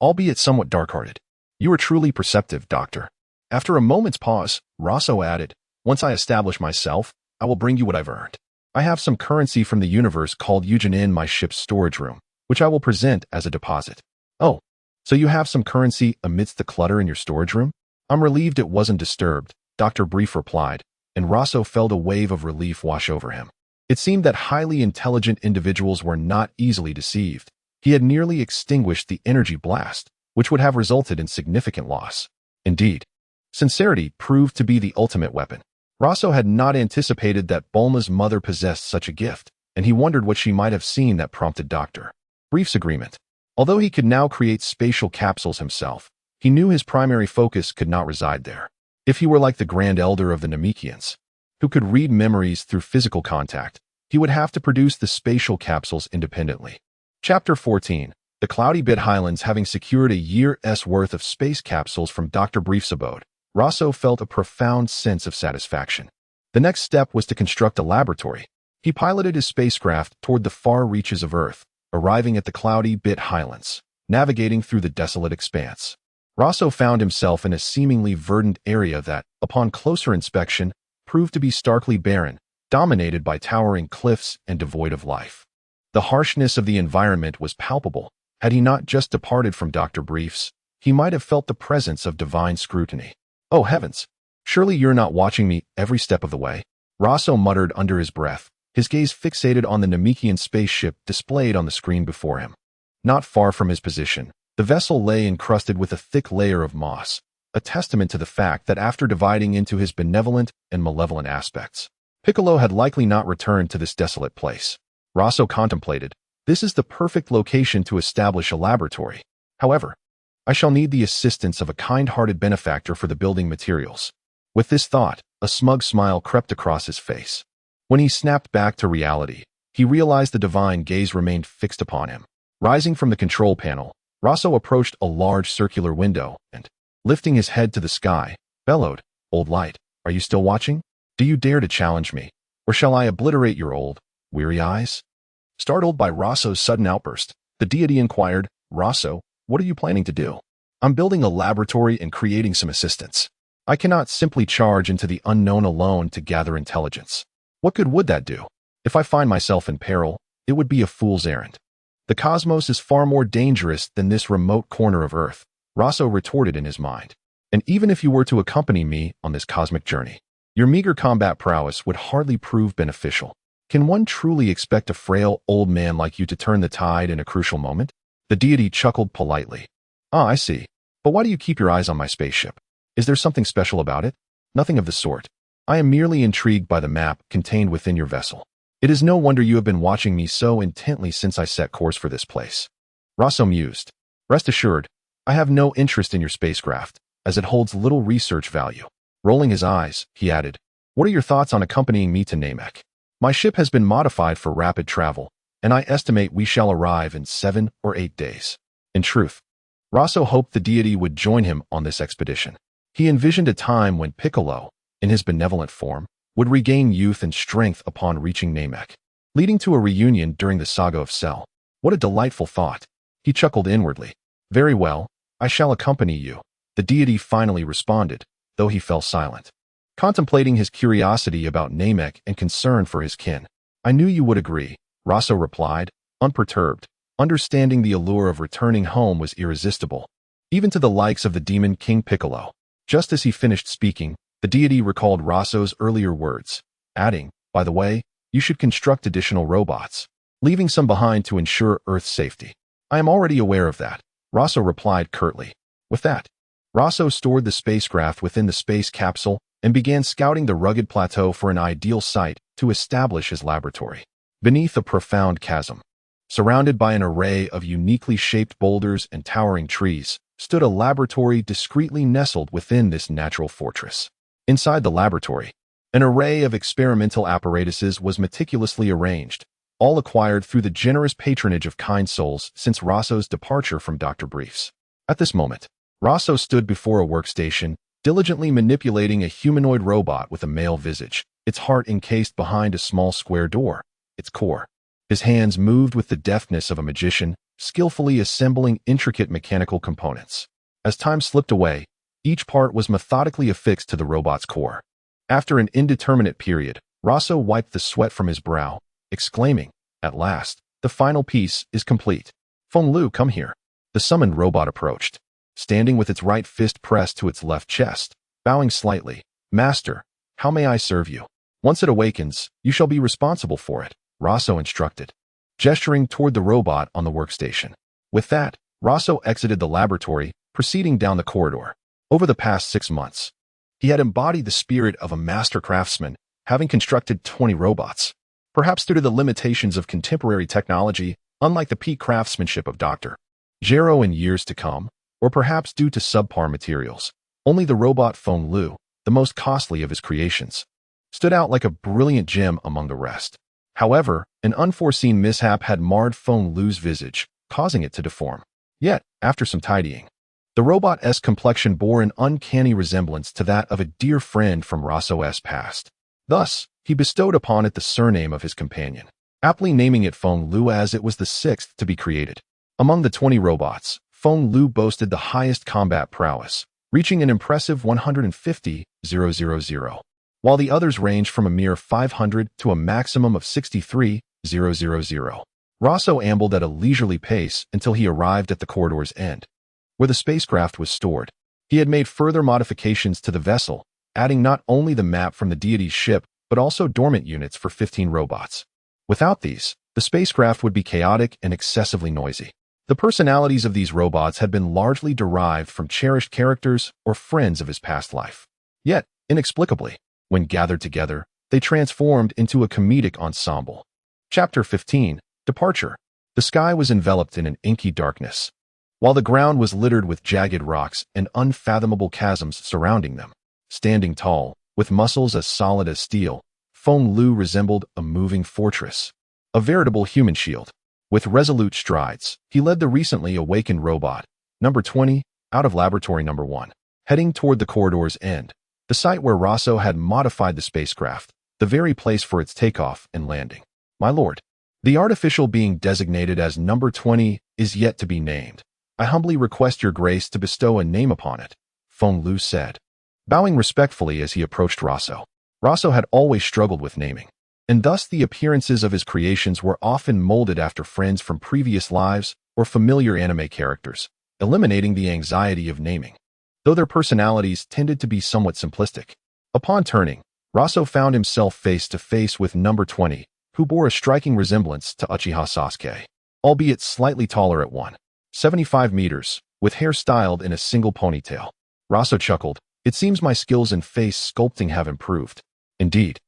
albeit somewhat dark-hearted. "You are truly perceptive, Doctor." After a moment's pause, Roso added, "Once I establish myself, I will bring you what I've earned. I have some currency from the universe called Eugen in my ship's storage room, which I will present as a deposit." "Oh, so you have some currency amidst the clutter in your storage room?" "I'm relieved it wasn't disturbed," Dr. Brief replied, and Roso felt a wave of relief wash over him. It seemed that highly intelligent individuals were not easily deceived. He had nearly extinguished the energy blast, which would have resulted in significant loss. Indeed, sincerity proved to be the ultimate weapon. Roso had not anticipated that Bulma's mother possessed such a gift, and he wondered what she might have seen that prompted Dr. Brief's agreement. Although he could now create spatial capsules himself, He knew his primary focus could not reside there. If he were like the Grand Elder of the Namekians, who could read memories through physical contact, he would have to produce the spatial capsules independently. Chapter 14. The Cloudy Bit Highlands. Having secured a year's worth of space capsules from Dr. Brief's abode, Roso felt a profound sense of satisfaction. The next step was to construct a laboratory. He piloted his spacecraft toward the far reaches of Earth, arriving at the Cloudy Bit Highlands, navigating through the desolate expanse. Roso found himself in a seemingly verdant area that, upon closer inspection, proved to be starkly barren, dominated by towering cliffs and devoid of life. The harshness of the environment was palpable. Had he not just departed from Dr. Brief's, he might have felt the presence of divine scrutiny. "Oh heavens! Surely you're not watching me every step of the way," Roso muttered under his breath, his gaze fixated on the Namekian spaceship displayed on the screen before him. Not far from his position, the vessel lay encrusted with a thick layer of moss, a testament to the fact that after dividing into his benevolent and malevolent aspects, Piccolo had likely not returned to this desolate place. Roso contemplated, "This is the perfect location to establish a laboratory. However, I shall need the assistance of a kind-hearted benefactor for the building materials." With this thought, a smug smile crept across his face. When he snapped back to reality, he realized the divine gaze remained fixed upon him. Rising from the control panel, Roso approached a large circular window and, lifting his head to the sky, bellowed, "Old light, are you still watching? Do you dare to challenge me, or shall I obliterate your old, weary eyes?" Startled by Roso's sudden outburst, the deity inquired, "Roso, what are you planning to do?" "I'm building a laboratory and creating some assistants. I cannot simply charge into the unknown alone to gather intelligence. What good would that do? If I find myself in peril, it would be a fool's errand. The cosmos is far more dangerous than this remote corner of Earth," Roso retorted in his mind. "And even if you were to accompany me on this cosmic journey, your meager combat prowess would hardly prove beneficial. Can one truly expect a frail old man like you to turn the tide in a crucial moment?" The deity chuckled politely. "Ah, I see. But why do you keep your eyes on my spaceship? Is there something special about it?" "Nothing of the sort. I am merely intrigued by the map contained within your vessel. It is no wonder you have been watching me so intently since I set course for this place." Roso mused. "Rest assured, I have no interest in your spacecraft, as it holds little research value." Rolling his eyes, he added, "What are your thoughts on accompanying me to Namek? My ship has been modified for rapid travel, and I estimate we shall arrive in 7 or 8 days." In truth, Roso hoped the deity would join him on this expedition. He envisioned a time when Piccolo, in his benevolent form, would regain youth and strength upon reaching Namek, leading to a reunion during the saga of Cell. What a delightful thought! He chuckled inwardly. "Very well, I shall accompany you," the deity finally responded, though he fell silent, contemplating his curiosity about Namek and concern for his kin. "I knew you would agree," Roso replied, unperturbed, understanding the allure of returning home was irresistible, even to the likes of the demon King Piccolo. Just as he finished speaking, the deity recalled Roso's earlier words, adding, "By the way, you should construct additional robots, leaving some behind to ensure Earth's safety." "I am already aware of that," Roso replied curtly. With that, Roso stored the spacecraft within the space capsule and began scouting the rugged plateau for an ideal site to establish his laboratory. Beneath a profound chasm, surrounded by an array of uniquely shaped boulders and towering trees, stood a laboratory discreetly nestled within this natural fortress. Inside the laboratory, an array of experimental apparatuses was meticulously arranged, all acquired through the generous patronage of kind souls since Roso's departure from Dr. Brief's. At this moment, Roso stood before a workstation, diligently manipulating a humanoid robot with a male visage, its heart encased behind a small square door, its core. His hands moved with the deftness of a magician, skillfully assembling intricate mechanical components. As time slipped away, each part was methodically affixed to the robot's core. After an indeterminate period, Roso wiped the sweat from his brow, exclaiming, "At last, the final piece is complete." "Feng Lu, come here." The summoned robot approached, standing with its right fist pressed to its left chest, bowing slightly. "Master, how may I serve you?" "Once it awakens, you shall be responsible for it," Roso instructed, gesturing toward the robot on the workstation. With that, Roso exited the laboratory, proceeding down the corridor. Over the past 6 months, he had embodied the spirit of a master craftsman, having constructed 20 robots. Perhaps due to the limitations of contemporary technology, unlike the peak craftsmanship of Dr. Gero in years to come, or perhaps due to subpar materials. Only the robot Feng Lu, the most costly of his creations, stood out like a brilliant gem among the rest. However, an unforeseen mishap had marred Feng Lu's visage, causing it to deform. Yet, after some tidying, the robot's complexion bore an uncanny resemblance to that of a dear friend from Roso's past. Thus, he bestowed upon it the surname of his companion, aptly naming it Feng Lu as it was the sixth to be created. Among the 20 robots, Feng Lu boasted the highest combat prowess, reaching an impressive 150,000, while the others ranged from a mere 500 to a maximum of 63,000. Roso ambled at a leisurely pace until he arrived at the corridor's end, where the spacecraft was stored. He had made further modifications to the vessel, adding not only the map from the deity's ship, but also dormant units for 15 robots. Without these, the spacecraft would be chaotic and excessively noisy. The personalities of these robots had been largely derived from cherished characters or friends of his past life. Yet, inexplicably, when gathered together, they transformed into a comedic ensemble. Chapter 15, Departure. The sky was enveloped in an inky darkness, while the ground was littered with jagged rocks and unfathomable chasms surrounding them. Standing tall, with muscles as solid as steel, Feng Lu resembled a moving fortress, a veritable human shield. With resolute strides, he led the recently awakened robot, number 20, out of laboratory number 1, heading toward the corridor's end, the site where Roso had modified the spacecraft, the very place for its takeoff and landing. My lord, the artificial being designated as number 20 is yet to be named. I humbly request your grace to bestow a name upon it, Feng Lu said, bowing respectfully as he approached Roso. Roso had always struggled with naming, and thus the appearances of his creations were often molded after friends from previous lives or familiar anime characters, eliminating the anxiety of naming, though their personalities tended to be somewhat simplistic. Upon turning, Roso found himself face to face with number 20, who bore a striking resemblance to Uchiha Sasuke, albeit slightly taller at 1.75 meters, with hair styled in a single ponytail. Roso chuckled. It seems my skills in face sculpting have improved. Indeed,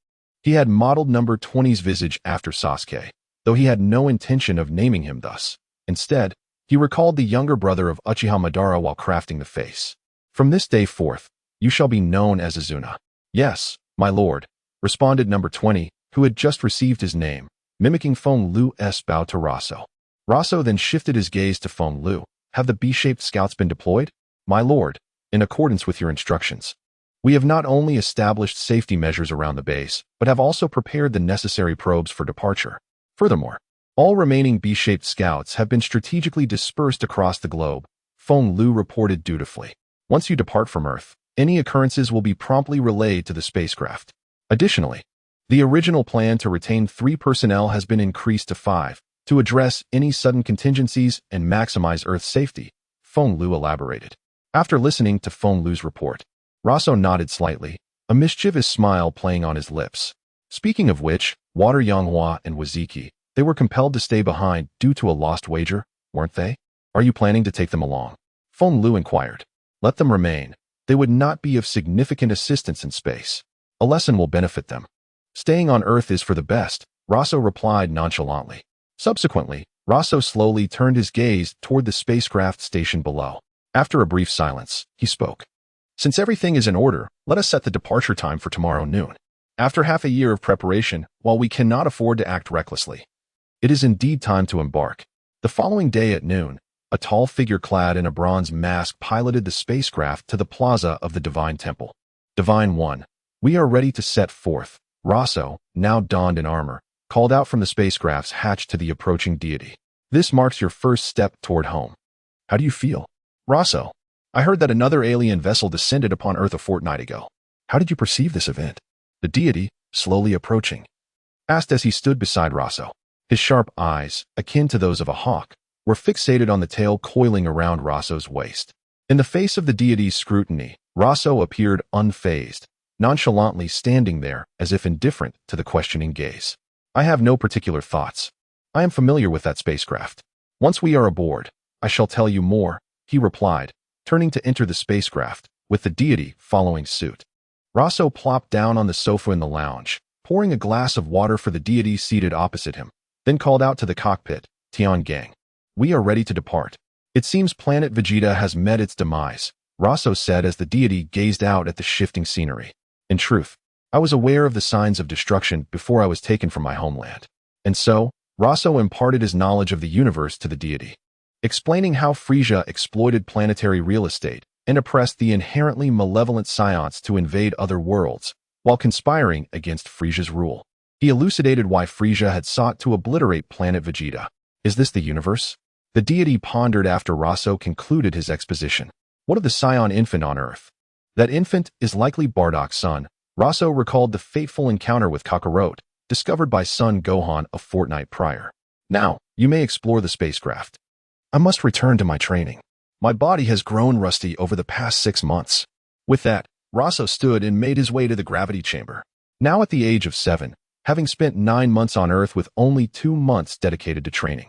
he had modeled number 20's visage after Sasuke, though he had no intention of naming him thus. Instead, he recalled the younger brother of Uchiha Madara while crafting the face. From this day forth, you shall be known as Azuna. Yes, my lord, responded number 20, who had just received his name, mimicking Feng Lu's bow to Roso. Roso then shifted his gaze to Feng Lu. Have the B-shaped scouts been deployed? My lord, in accordance with your instructions, we have not only established safety measures around the base, but have also prepared the necessary probes for departure. Furthermore, all remaining B-shaped scouts have been strategically dispersed across the globe, Feng Lu reported dutifully. Once you depart from Earth, any occurrences will be promptly relayed to the spacecraft. Additionally, the original plan to retain 3 personnel has been increased to 5, to address any sudden contingencies and maximize Earth's safety, Feng Lu elaborated. After listening to Feng Lu's report, Roso nodded slightly, a mischievous smile playing on his lips. Speaking of which, Water Yanghua and Waziki, they were compelled to stay behind due to a lost wager, weren't they? Are you planning to take them along? Feng Lu inquired. Let them remain. They would not be of significant assistance in space. A lesson will benefit them. Staying on Earth is for the best, Roso replied nonchalantly. Subsequently, Roso slowly turned his gaze toward the spacecraft station below. After a brief silence, he spoke. Since everything is in order, let us set the departure time for tomorrow noon. After half a year of preparation, while we cannot afford to act recklessly, it is indeed time to embark. The following day at noon, a tall figure clad in a bronze mask piloted the spacecraft to the plaza of the Divine Temple. Divine One, we are ready to set forth, Roso, now donned in armor, called out from the spacecraft's hatch to the approaching deity. This marks your first step toward home. How do you feel? Roso, I heard that another alien vessel descended upon Earth a fortnight ago. How did you perceive this event? The deity, slowly approaching, asked as he stood beside Roso. His sharp eyes, akin to those of a hawk, were fixated on the tail coiling around Roso's waist. In the face of the deity's scrutiny, Roso appeared unfazed, nonchalantly standing there as if indifferent to the questioning gaze. I have no particular thoughts. I am familiar with that spacecraft. Once we are aboard, I shall tell you more, he replied, turning to enter the spacecraft, with the deity following suit. Roso plopped down on the sofa in the lounge, pouring a glass of water for the deity seated opposite him, then called out to the cockpit, Tian Gang. We are ready to depart. It seems planet Vegeta has met its demise, Roso said as the deity gazed out at the shifting scenery. In truth, I was aware of the signs of destruction before I was taken from my homeland. And so, Roso imparted his knowledge of the universe to the deity, explaining how Frisia exploited planetary real estate and oppressed the inherently malevolent Saiyans to invade other worlds, while conspiring against Frisia's rule. He elucidated why Frisia had sought to obliterate planet Vegeta. Is this the universe? The deity pondered after Roso concluded his exposition. What of the Saiyan infant on Earth? That infant is likely Bardock's son. Roso recalled the fateful encounter with Kakarot, discovered by son Gohan a fortnight prior. Now, you may explore the spacecraft. I must return to my training. My body has grown rusty over the past 6 months. With that, Roso stood and made his way to the gravity chamber. Now at the age of 7, having spent 9 months on Earth with only 2 months dedicated to training,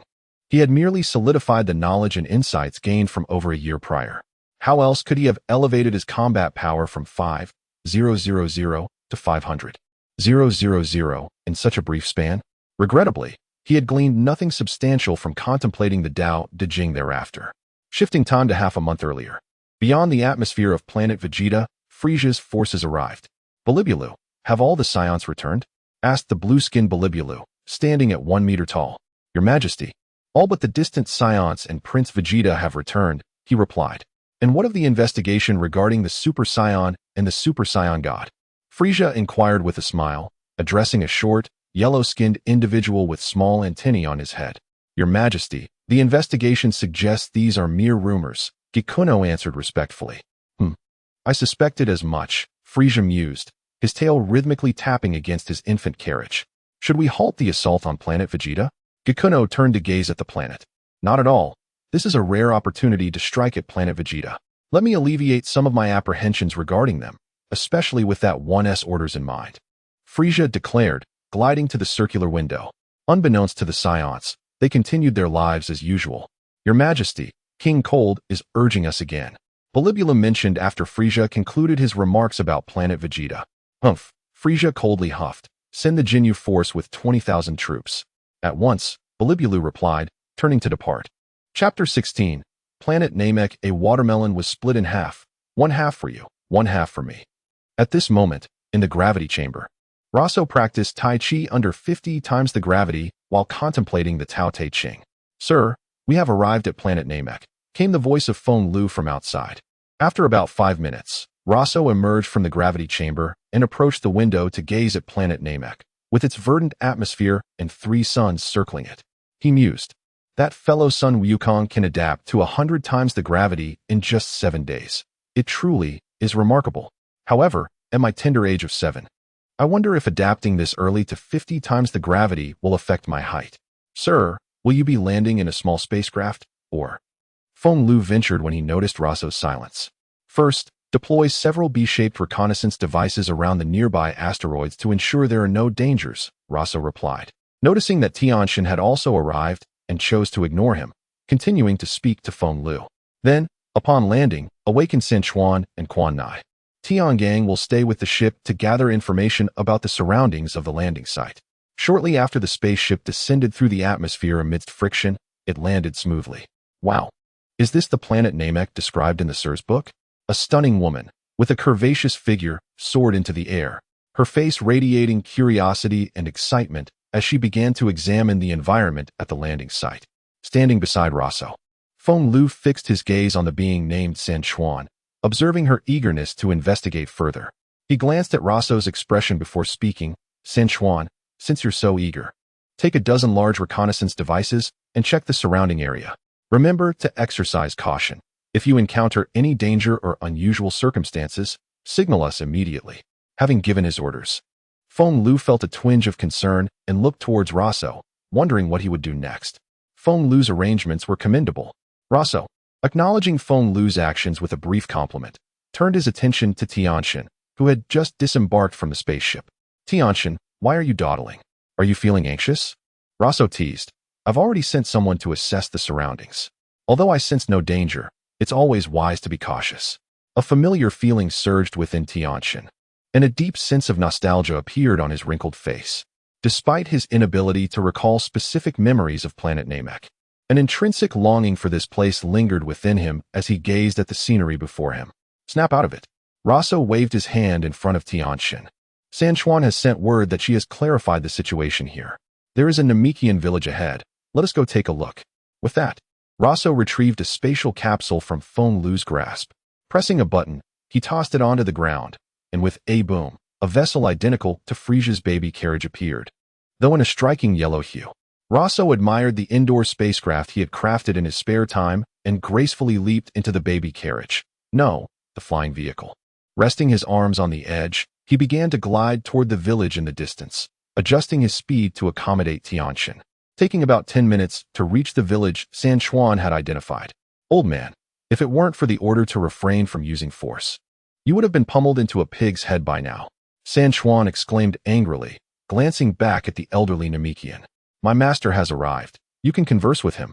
he had merely solidified the knowledge and insights gained from over a year prior. How else could he have elevated his combat power from 5,000 to 500,000 in such a brief span? Regrettably, he had gleaned nothing substantial from contemplating the Tao Te Ching thereafter. Shifting time to half a month earlier. Beyond the atmosphere of planet Vegeta, Frisia's forces arrived. Bilibulu, have all the Saiyans returned? Asked the blue-skinned Bilibulu, standing at 1 meter tall. Your Majesty, all but the distant Saiyans and Prince Vegeta have returned, he replied. And what of the investigation regarding the Super Saiyan and the Super Saiyan God? Frisia inquired with a smile, addressing a short, yellow-skinned individual with small antennae on his head. Your Majesty, the investigation suggests these are mere rumors, Gikuno answered respectfully. I suspected as much, Frisia mused, his tail rhythmically tapping against his infant carriage. Should we halt the assault on planet Vegeta? Gikuno turned to gaze at the planet. Not at all. This is a rare opportunity to strike at planet Vegeta. Let me alleviate some of my apprehensions regarding them, especially with that 1's orders in mind. Frisia declared, gliding to the circular window. Unbeknownst to the Saiyans, they continued their lives as usual. Your Majesty, King Kurd is urging us again. Bilibulu mentioned after Frisia concluded his remarks about planet Vegeta. Humph, Frisia coldly huffed. Send the Jinyu force with 20,000 troops. At once, Bilibulu replied, turning to depart. Chapter 16. Planet Namek. A watermelon was split in half. 1 half for you, 1 half for me. At this moment, in the gravity chamber, Roso practiced Tai Chi under 50 times the gravity while contemplating the Tao Te Ching. Sir, we have arrived at planet Namek, came the voice of Feng Lu from outside. After about 5 minutes, Roso emerged from the gravity chamber and approached the window to gaze at planet Namek, with its verdant atmosphere and 3 suns circling it. He mused. That fellow sun Wukong can adapt to 100 times the gravity in just 7 days. It truly is remarkable. However, at my tender age of 7, I wonder if adapting this early to 50 times the gravity will affect my height. Sir, will you be landing in a small spacecraft, or? Feng Lu ventured when he noticed Roso's silence. First, deploy several B-shaped reconnaissance devices around the nearby asteroids to ensure there are no dangers, Roso replied. Noticing that Tianshan had also arrived and chose to ignore him, continuing to speak to Feng Lu. Then, upon landing, awaken Sichuan and Quan Nai. Tiangang will stay with the ship to gather information about the surroundings of the landing site. Shortly after the spaceship descended through the atmosphere amidst friction, it landed smoothly. Wow. Is this the planet Namek described in the Sir's book? A stunning woman, with a curvaceous figure, soared into the air, her face radiating curiosity and excitement as she began to examine the environment at the landing site. Standing beside Roso, Feng Lu fixed his gaze on the being named Sichuan, observing her eagerness to investigate further. He glanced at Roso's expression before speaking. Sichuan, since you're so eager, take a dozen large reconnaissance devices and check the surrounding area. Remember to exercise caution. If you encounter any danger or unusual circumstances, signal us immediately. Having given his orders, Feng Lu felt a twinge of concern and looked towards Roso, wondering what he would do next. Feng Lu's arrangements were commendable. Roso, acknowledging Feng Lu's actions with a brief compliment, turned his attention to Tianshan, who had just disembarked from the spaceship. Tianshan, why are you dawdling? Are you feeling anxious? Roso teased. I've already sent someone to assess the surroundings. Although I sense no danger, it's always wise to be cautious. A familiar feeling surged within Tianshan, and a deep sense of nostalgia appeared on his wrinkled face. Despite his inability to recall specific memories of planet Namek, An intrinsic longing for this place lingered within him as he gazed at the scenery before him. Snap out of it. Roso waved his hand in front of Tianxin. San Chuan has sent word that she has clarified the situation here. There is a Namekian village ahead. Let us go take a look. With that, Roso retrieved a spatial capsule from Feng Lu's grasp. Pressing a button, he tossed it onto the ground, and with a boom, a vessel identical to Frisia's baby carriage appeared, though in a striking yellow hue. Roso admired the indoor spacecraft he had crafted in his spare time and gracefully leaped into the baby carriage. No, the flying vehicle. Resting his arms on the edge, he began to glide toward the village in the distance, adjusting his speed to accommodate Tianxin. Taking about 10 minutes to reach the village San Chuan had identified. Old man, if it weren't for the order to refrain from using force, you would have been pummeled into a pig's head by now. San Chuan exclaimed angrily, glancing back at the elderly Namekian. My master has arrived. You can converse with him.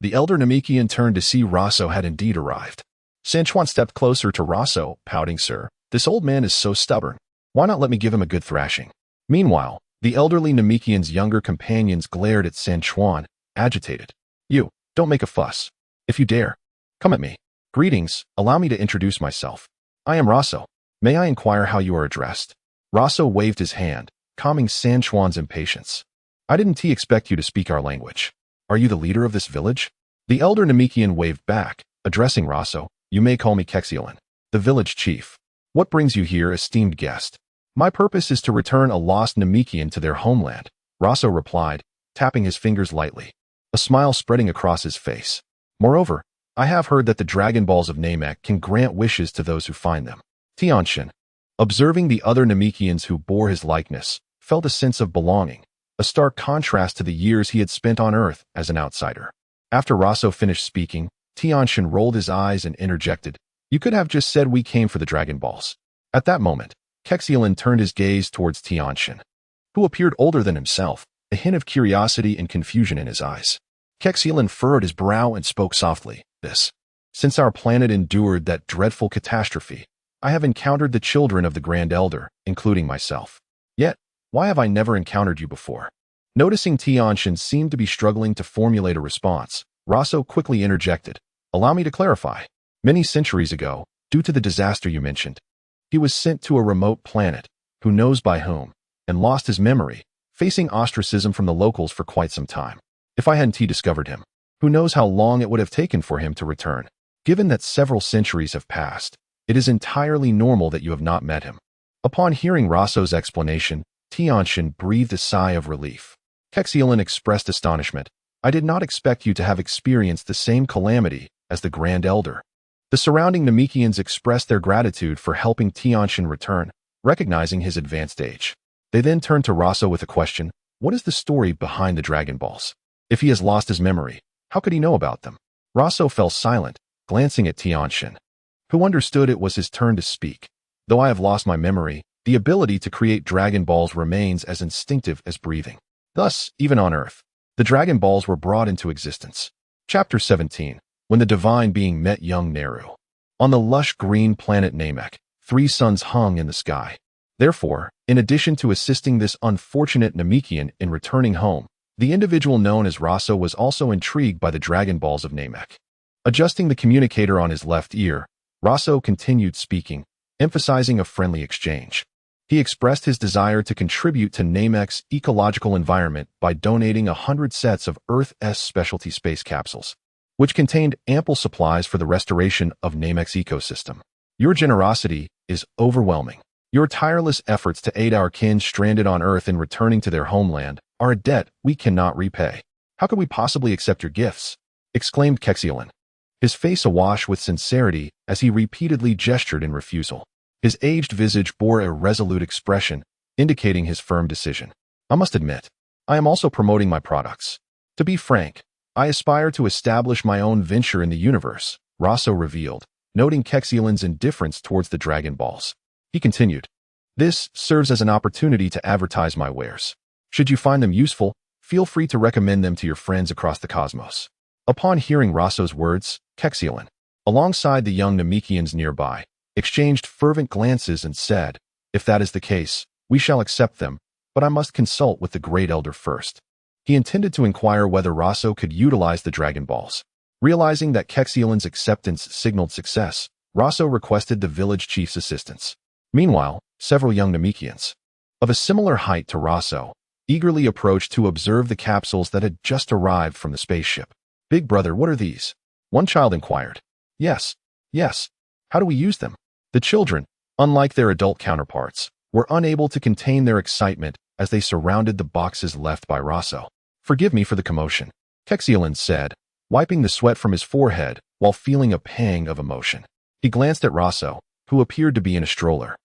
The elder Namekian turned to see Roso had indeed arrived. San Chuan stepped closer to Roso, pouting, Sir, this old man is so stubborn. Why not let me give him a good thrashing? Meanwhile, the elderly Namekian's younger companions glared at San Chuan, agitated. You, don't make a fuss. If you dare, come at me. Greetings, allow me to introduce myself. I am Roso. May I inquire how you are addressed? Roso waved his hand, calming San Chuan's impatience. I didn't expect you to speak our language. Are you the leader of this village? The elder Namekian waved back, addressing Roso. You may call me Kexilan, the village chief. What brings you here, esteemed guest? My purpose is to return a lost Namekian to their homeland, Roso replied, tapping his fingers lightly, a smile spreading across his face. Moreover, I have heard that the Dragon Balls of Namek can grant wishes to those who find them. Tianxin, observing the other Namekians who bore his likeness, felt a sense of belonging, a stark contrast to the years he had spent on Earth as an outsider. After Roso finished speaking, Tianxin rolled his eyes and interjected, You could have just said we came for the Dragon Balls. At that moment, Kexilan turned his gaze towards Tianxin, who appeared older than himself, a hint of curiosity and confusion in his eyes. Kexilan furrowed his brow and spoke softly, Since our planet endured that dreadful catastrophe, I have encountered the children of the Grand Elder, including myself. Yet, why have I never encountered you before? Noticing Tianxin seemed to be struggling to formulate a response, Roso quickly interjected, Allow me to clarify. Many centuries ago, due to the disaster you mentioned, he was sent to a remote planet, who knows by whom, and lost his memory, facing ostracism from the locals for quite some time. If I hadn't discovered him, who knows how long it would have taken for him to return. Given that several centuries have passed, it is entirely normal that you have not met him. Upon hearing Roso's explanation, Tianxin breathed a sigh of relief. Kexilan expressed astonishment. I did not expect you to have experienced the same calamity as the Grand Elder. The surrounding Namekians expressed their gratitude for helping Tianxin return, recognizing his advanced age. They then turned to Roso with a question, What is the story behind the Dragon Balls? If he has lost his memory, how could he know about them? Roso fell silent, glancing at Tianxin, who understood it was his turn to speak. Though I have lost my memory, the ability to create Dragon Balls remains as instinctive as breathing. Thus, even on Earth, the Dragon Balls were brought into existence. Chapter 17. When the Divine Being met young Neru. On the lush green planet Namek, 3 suns hung in the sky. Therefore, in addition to assisting this unfortunate Namekian in returning home, the individual known as Roso was also intrigued by the Dragon Balls of Namek. Adjusting the communicator on his left ear, Roso continued speaking, emphasizing a friendly exchange. He expressed his desire to contribute to Namek's ecological environment by donating 100 sets of Earth's specialty space capsules, which contained ample supplies for the restoration of Namek's ecosystem. Your generosity is overwhelming. Your tireless efforts to aid our kin stranded on Earth in returning to their homeland are a debt we cannot repay. How could we possibly accept your gifts? Exclaimed Kexilan, his face awash with sincerity as he repeatedly gestured in refusal. His aged visage bore a resolute expression, indicating his firm decision. I must admit, I am also promoting my products. To be frank, I aspire to establish my own venture in the universe, Roso revealed, noting Kexilan's indifference towards the Dragon Balls. He continued, This serves as an opportunity to advertise my wares. Should you find them useful, feel free to recommend them to your friends across the cosmos. Upon hearing Roso's words, Kexilan, alongside the young Namekians nearby, exchanged fervent glances and said, If that is the case, we shall accept them, but I must consult with the Great Elder first. He intended to inquire whether Roso could utilize the Dragon Balls. Realizing that Kexiolin's acceptance signaled success, Roso requested the village chief's assistance. Meanwhile, several young Namekians, of a similar height to Roso, eagerly approached to observe the capsules that had just arrived from the spaceship. "Big brother, what are these?" one child inquired. Yes. How do we use them?" The children, unlike their adult counterparts, were unable to contain their excitement as they surrounded the boxes left by Roso. "Forgive me for the commotion," Kexiolin said, wiping the sweat from his forehead while feeling a pang of emotion. He glanced at Roso, who appeared to be in a stroller,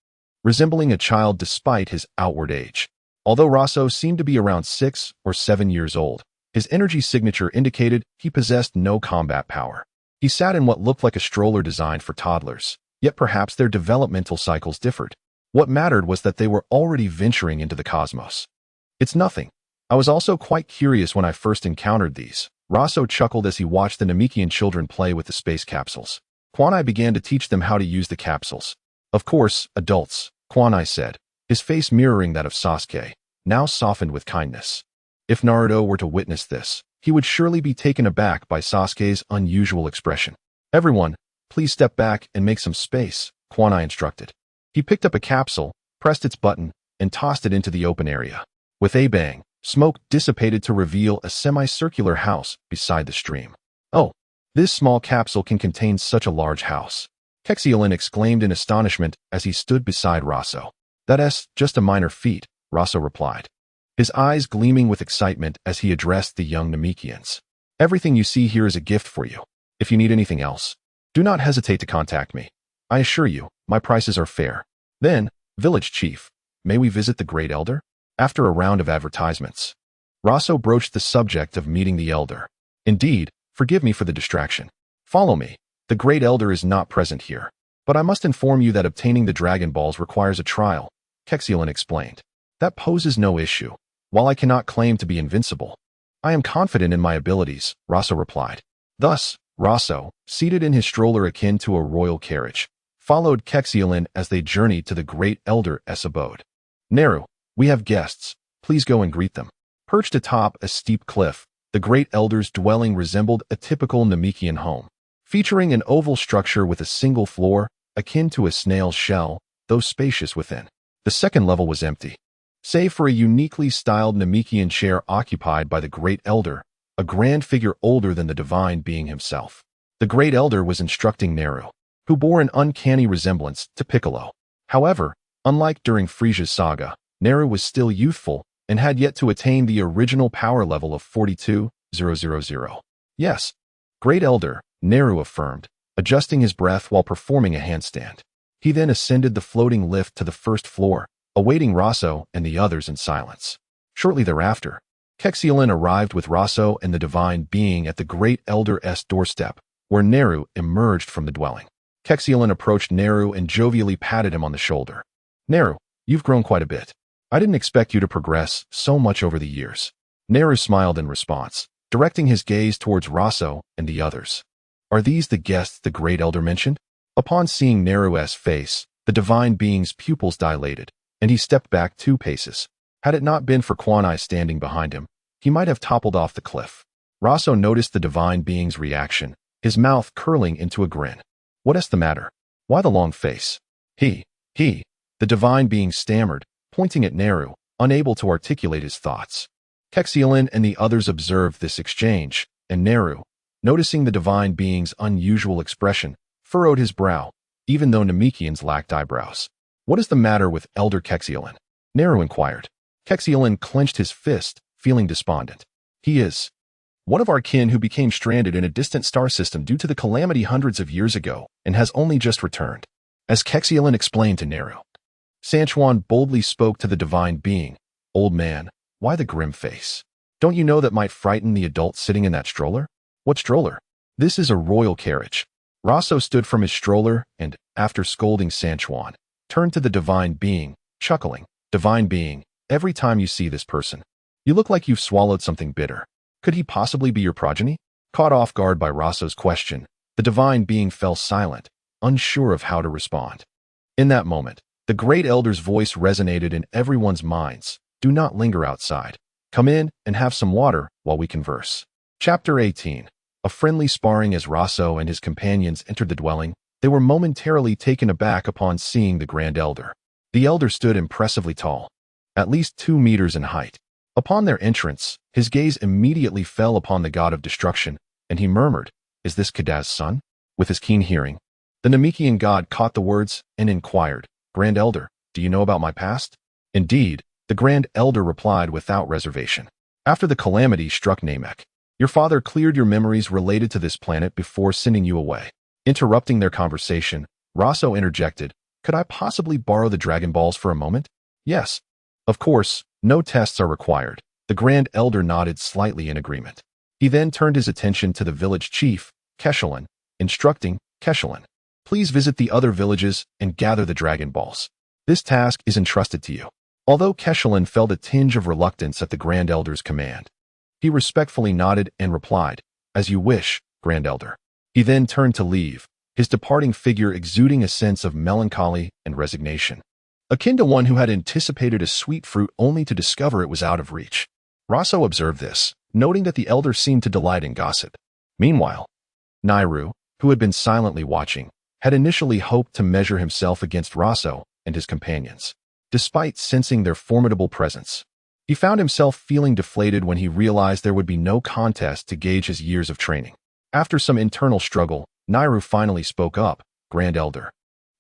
resembling a child despite his outward age. Although Roso seemed to be around 6 or 7 years old, his energy signature indicated he possessed no combat power. He sat in what looked like a stroller designed for toddlers, yet perhaps their developmental cycles differed. What mattered was that they were already venturing into the cosmos. "It's nothing. I was also quite curious when I first encountered these." Roso chuckled as he watched the Namekian children play with the space capsules. Kwanai began to teach them how to use the capsules. "Of course, adults," Kwanai said, his face mirroring that of Sasuke, now softened with kindness. If Naruto were to witness this, he would surely be taken aback by Sasuke's unusual expression. "Everyone, please step back and make some space," Kwanai instructed. He picked up a capsule, pressed its button, and tossed it into the open area. With a bang, smoke dissipated to reveal a semicircular house beside the stream. "Oh, this small capsule can contain such a large house," Kexiolin exclaimed in astonishment as he stood beside Roso. "That's just a minor feat," Roso replied, his eyes gleaming with excitement as he addressed the young Namekians. "Everything you see here is a gift for you. If you need anything else, do not hesitate to contact me. I assure you, my prices are fair." "Then, village chief, may we visit the Great Elder?" After a round of advertisements, Roso broached the subject of meeting the Elder. "Indeed, forgive me for the distraction. Follow me. The Great Elder is not present here. But I must inform you that obtaining the Dragon Balls requires a trial," Kexiolin explained. "That poses no issue. While I cannot claim to be invincible, I am confident in my abilities," Roso replied. Thus, Roso, seated in his stroller akin to a royal carriage, followed Kexiolin as they journeyed to the Great Elder's abode. "Naru, we have guests. Please go and greet them." Perched atop a steep cliff, the Great Elder's dwelling resembled a typical Namekian home, featuring an oval structure with a single floor, akin to a snail's shell, though spacious within. The second level was empty, save for a uniquely styled Namekian chair occupied by the Great Elder, a grand figure older than the divine being himself. The Great Elder was instructing Naru, who bore an uncanny resemblance to Piccolo. However, unlike during Frisia's saga, Naru was still youthful and had yet to attain the original power level of 42,000. "Yes, Great Elder," Naru affirmed, adjusting his breath while performing a handstand. He then ascended the floating lift to the first floor, awaiting Roso and the others in silence. Shortly thereafter, Kexiolin arrived with Roso and the divine being at the Great Elder's doorstep, where Naru emerged from the dwelling. Kexiolin approached Naru and jovially patted him on the shoulder. "Naru, you've grown quite a bit. I didn't expect you to progress so much over the years." Naru smiled in response, directing his gaze towards Roso and the others. "Are these the guests the Great Elder mentioned?" Upon seeing Naru's face, the divine being's pupils dilated, and he stepped back 2 paces. Had it not been for Kwanai standing behind him, he might have toppled off the cliff. Roso noticed the divine being's reaction, his mouth curling into a grin. "What's the matter? Why the long face?" He, the divine being stammered, pointing at Naru, unable to articulate his thoughts. Kexiolin and the others observed this exchange, and Naru, noticing the divine being's unusual expression, furrowed his brow, even though Namekians lacked eyebrows. "What is the matter with Elder Kexiolin?" Naru inquired. Kexiolin clenched his fist, feeling despondent. "He is one of our kin who became stranded in a distant star system due to the calamity hundreds of years ago and has only just returned," as Kexiolin explained to Naru. Sanchuan boldly spoke to the divine being. "Old man, why the grim face? Don't you know that might frighten the adult sitting in that stroller?" "What stroller?" "This is a royal carriage." Roso stood from his stroller and, after scolding Sanchuan, turned to the divine being, chuckling. "Divine being, every time you see this person, you look like you've swallowed something bitter. Could he possibly be your progeny?" Caught off guard by Roso's question, the divine being fell silent, unsure of how to respond. In that moment, the Great Elder's voice resonated in everyone's minds. "Do not linger outside. Come in and have some water while we converse. Chapter 18. A friendly sparring. As Roso and his companions entered the dwelling, they were momentarily taken aback upon seeing the Grand Elder. The Elder stood impressively tall, at least 2 meters in height. Upon their entrance, his gaze immediately fell upon the god of destruction, and he murmured, "Is this Kadaz's son?" With his keen hearing, the Namekian god caught the words and inquired, "Grand Elder, do you know about my past?" Indeed, the Grand Elder replied without reservation. After the calamity struck Namek, your father cleared your memories related to this planet before sending you away. Interrupting their conversation, Roso interjected, "Could I possibly borrow the Dragon Balls for a moment?" "Yes. Of course, no tests are required." The Grand Elder nodded slightly in agreement. He then turned his attention to the village chief, Keshalan, instructing, "Keshalan, please visit the other villages and gather the Dragon Balls. This task is entrusted to you." Although Keshalan felt a tinge of reluctance at the Grand Elder's command, he respectfully nodded and replied, "As you wish, Grand Elder." He then turned to leave, his departing figure exuding a sense of melancholy and resignation, akin to one who had anticipated a sweet fruit only to discover it was out of reach. Roso observed this, noting that the elder seemed to delight in gossip. Meanwhile, Nairu, who had been silently watching, had initially hoped to measure himself against Roso and his companions. Despite sensing their formidable presence, he found himself feeling deflated when he realized there would be no contest to gauge his years of training. After some internal struggle, Nairu finally spoke up, "Grand Elder,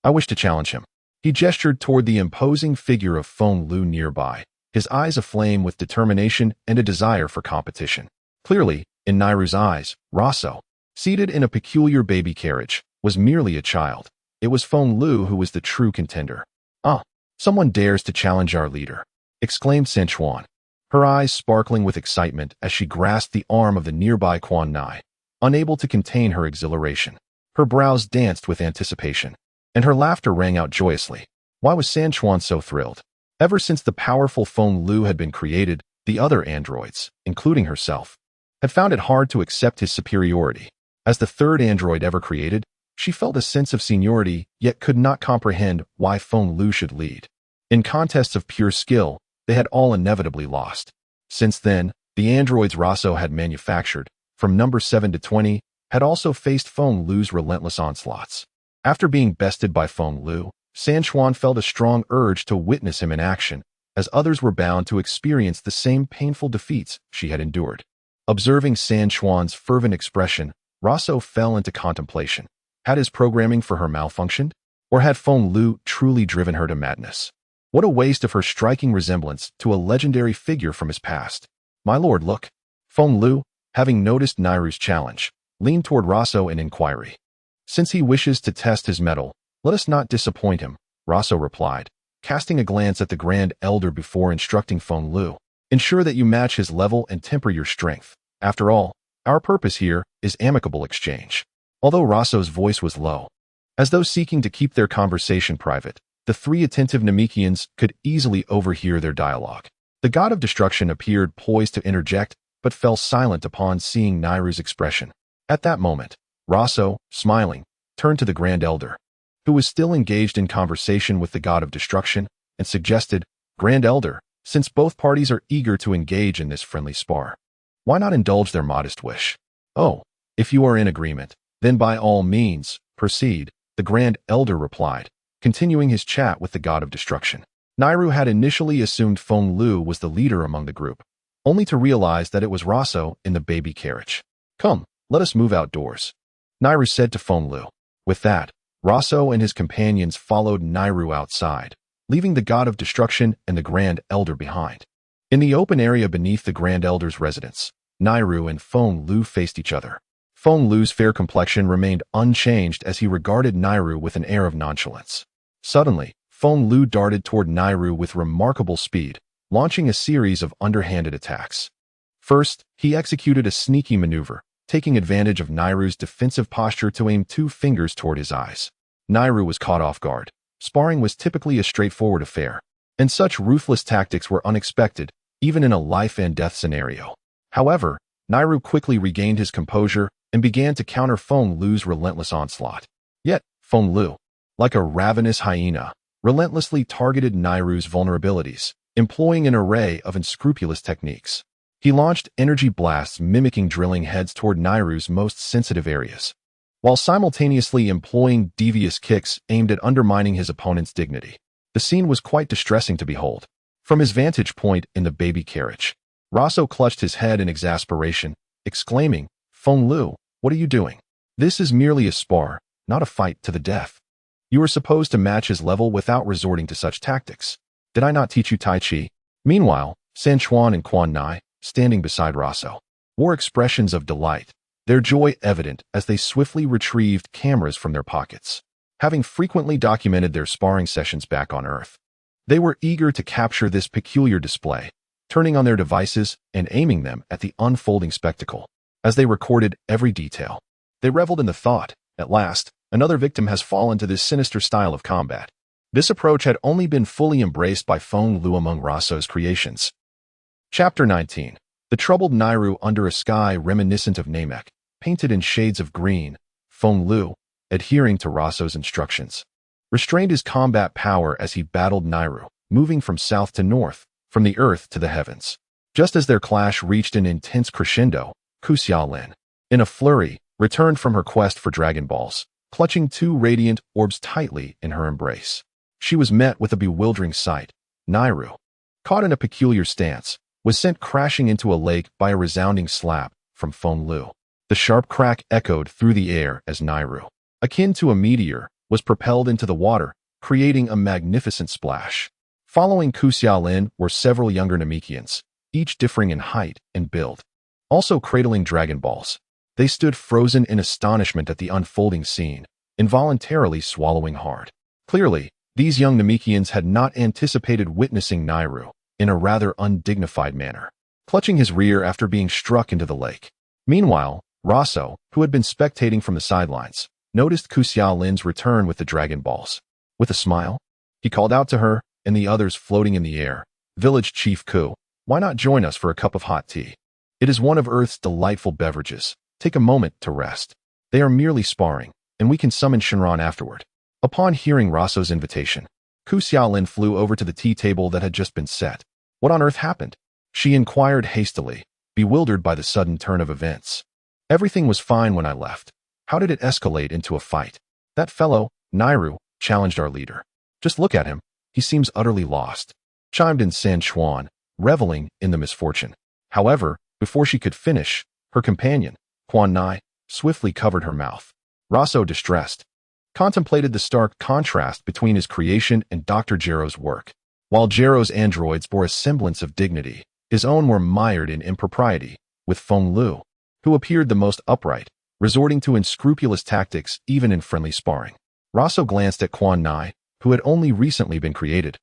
I wish to challenge him." He gestured toward the imposing figure of Feng Lu nearby, his eyes aflame with determination and a desire for competition. Clearly, in Nairu's eyes, Roso, seated in a peculiar baby carriage, was merely a child. It was Feng Lu who was the true contender. "Ah, someone dares to challenge our leader," exclaimed Senchuan, her eyes sparkling with excitement as she grasped the arm of the nearby Quan Nai, unable to contain her exhilaration. Her brows danced with anticipation, and her laughter rang out joyously. Why was Senchuan so thrilled? Ever since the powerful Feng Lu had been created, the other androids, including herself, had found it hard to accept his superiority. As the third android ever created, she felt a sense of seniority, yet could not comprehend why Feng Lu should lead. In contests of pure skill, they had all inevitably lost. Since then, the androids Roso had manufactured, from number 7 to 20, had also faced Feng Lu's relentless onslaughts. After being bested by Feng Lu, Senchuan felt a strong urge to witness him in action, as others were bound to experience the same painful defeats she had endured. Observing Senchuan's fervent expression, Roso fell into contemplation. Had his programming for her malfunctioned? Or had Feng Lu truly driven her to madness? What a waste of her striking resemblance to a legendary figure from his past. "My lord, look." Feng Lu, having noticed Nairu's challenge, leaned toward Roso in inquiry. "Since he wishes to test his mettle, let us not disappoint him," Roso replied, casting a glance at the Grand Elder before instructing Feng Lu. "Ensure that you match his level and temper your strength. After all, our purpose here is amicable exchange." Although Roso's voice was low, as though seeking to keep their conversation private, the 3 attentive Namekians could easily overhear their dialogue. The god of destruction appeared poised to interject, but fell silent upon seeing Nairu's expression. At that moment, Roso, smiling, turned to the Grand Elder, who was still engaged in conversation with the god of destruction, and suggested, "Grand Elder, since both parties are eager to engage in this friendly spar, why not indulge their modest wish?" "Oh, if you are in agreement, then by all means, proceed," the Grand Elder replied, continuing his chat with the god of destruction. Nairu had initially assumed Feng Lu was the leader among the group, only to realize that it was Roso in the baby carriage. "Come, let us move outdoors," Nairu said to Feng Lu. With that, Roso and his companions followed Nairu outside, leaving the god of destruction and the Grand Elder behind. In the open area beneath the Grand Elder's residence, Nairu and Feng Lu faced each other. Feng Lu's fair complexion remained unchanged as he regarded Nairu with an air of nonchalance. Suddenly, Feng Lu darted toward Nairu with remarkable speed, launching a series of underhanded attacks. First, he executed a sneaky maneuver, taking advantage of Nairu's defensive posture to aim 2 fingers toward his eyes. Nairu was caught off guard. Sparring was typically a straightforward affair, and such ruthless tactics were unexpected, even in a life-and-death scenario. However, Nairu quickly regained his composure and began to counter Feng Lu's relentless onslaught. Yet, Feng Lu, like a ravenous hyena, relentlessly targeted Nairu's vulnerabilities, employing an array of unscrupulous techniques. He launched energy blasts mimicking drilling heads toward Nairu's most sensitive areas, while simultaneously employing devious kicks aimed at undermining his opponent's dignity. The scene was quite distressing to behold. From his vantage point in the baby carriage, Roso clutched his head in exasperation, exclaiming, "Feng Lu, what are you doing? This is merely a spar, not a fight to the death. You are supposed to match his level without resorting to such tactics. Did I not teach you Tai Chi?" Meanwhile, San Chuan and Quan Nai, standing beside Roso, wore expressions of delight, their joy evident as they swiftly retrieved cameras from their pockets. Having frequently documented their sparring sessions back on Earth, they were eager to capture this peculiar display, turning on their devices and aiming them at the unfolding spectacle. As they recorded every detail, they reveled in the thought, at last, another victim has fallen to this sinister style of combat. This approach had only been fully embraced by Feng Lu among Roso's creations. Chapter 19. The troubled Nairu under a sky reminiscent of Namek, painted in shades of green. Feng Lu, adhering to Roso's instructions, restrained his combat power as he battled Nairu, moving from south to north, from the earth to the heavens. Just as their clash reached an intense crescendo, Ku Xiaolin, in a flurry, returned from her quest for Dragon Balls, clutching two radiant orbs tightly in her embrace. She was met with a bewildering sight. Nairu, caught in a peculiar stance, was sent crashing into a lake by a resounding slap from Feng Lu. The sharp crack echoed through the air as Nairu, akin to a meteor, was propelled into the water, creating a magnificent splash. Following Ku Xiaolin were several younger Namekians, each differing in height and build, also cradling Dragon Balls. They stood frozen in astonishment at the unfolding scene, involuntarily swallowing hard. Clearly, these young Namekians had not anticipated witnessing Nairu in a rather undignified manner, clutching his rear after being struck into the lake. Meanwhile, Roso, who had been spectating from the sidelines, noticed Ku Xiaolin's return with the Dragon Balls. With a smile, he called out to her and the others floating in the air, "Village Chief Ku, why not join us for a cup of hot tea? It is one of Earth's delightful beverages. Take a moment to rest. They are merely sparring, and we can summon Shinran afterward." Upon hearing Roso's invitation, Ku Xiaolin flew over to the tea table that had just been set. What on earth happened? She inquired hastily, bewildered by the sudden turn of events. "Everything was fine when I left. How did it escalate into a fight? That fellow, Nairu, challenged our leader. Just look at him. He seems utterly lost," chimed in San Chuan, reveling in the misfortune. However, before she could finish, her companion, Quan Nai, swiftly covered her mouth. Roso, distressed, contemplated the stark contrast between his creation and Dr. Gero's work. While Gero's androids bore a semblance of dignity, his own were mired in impropriety, with Feng Lu, who appeared the most upright, resorting to unscrupulous tactics even in friendly sparring. Roso glanced at Quan Nai, who had only recently been created,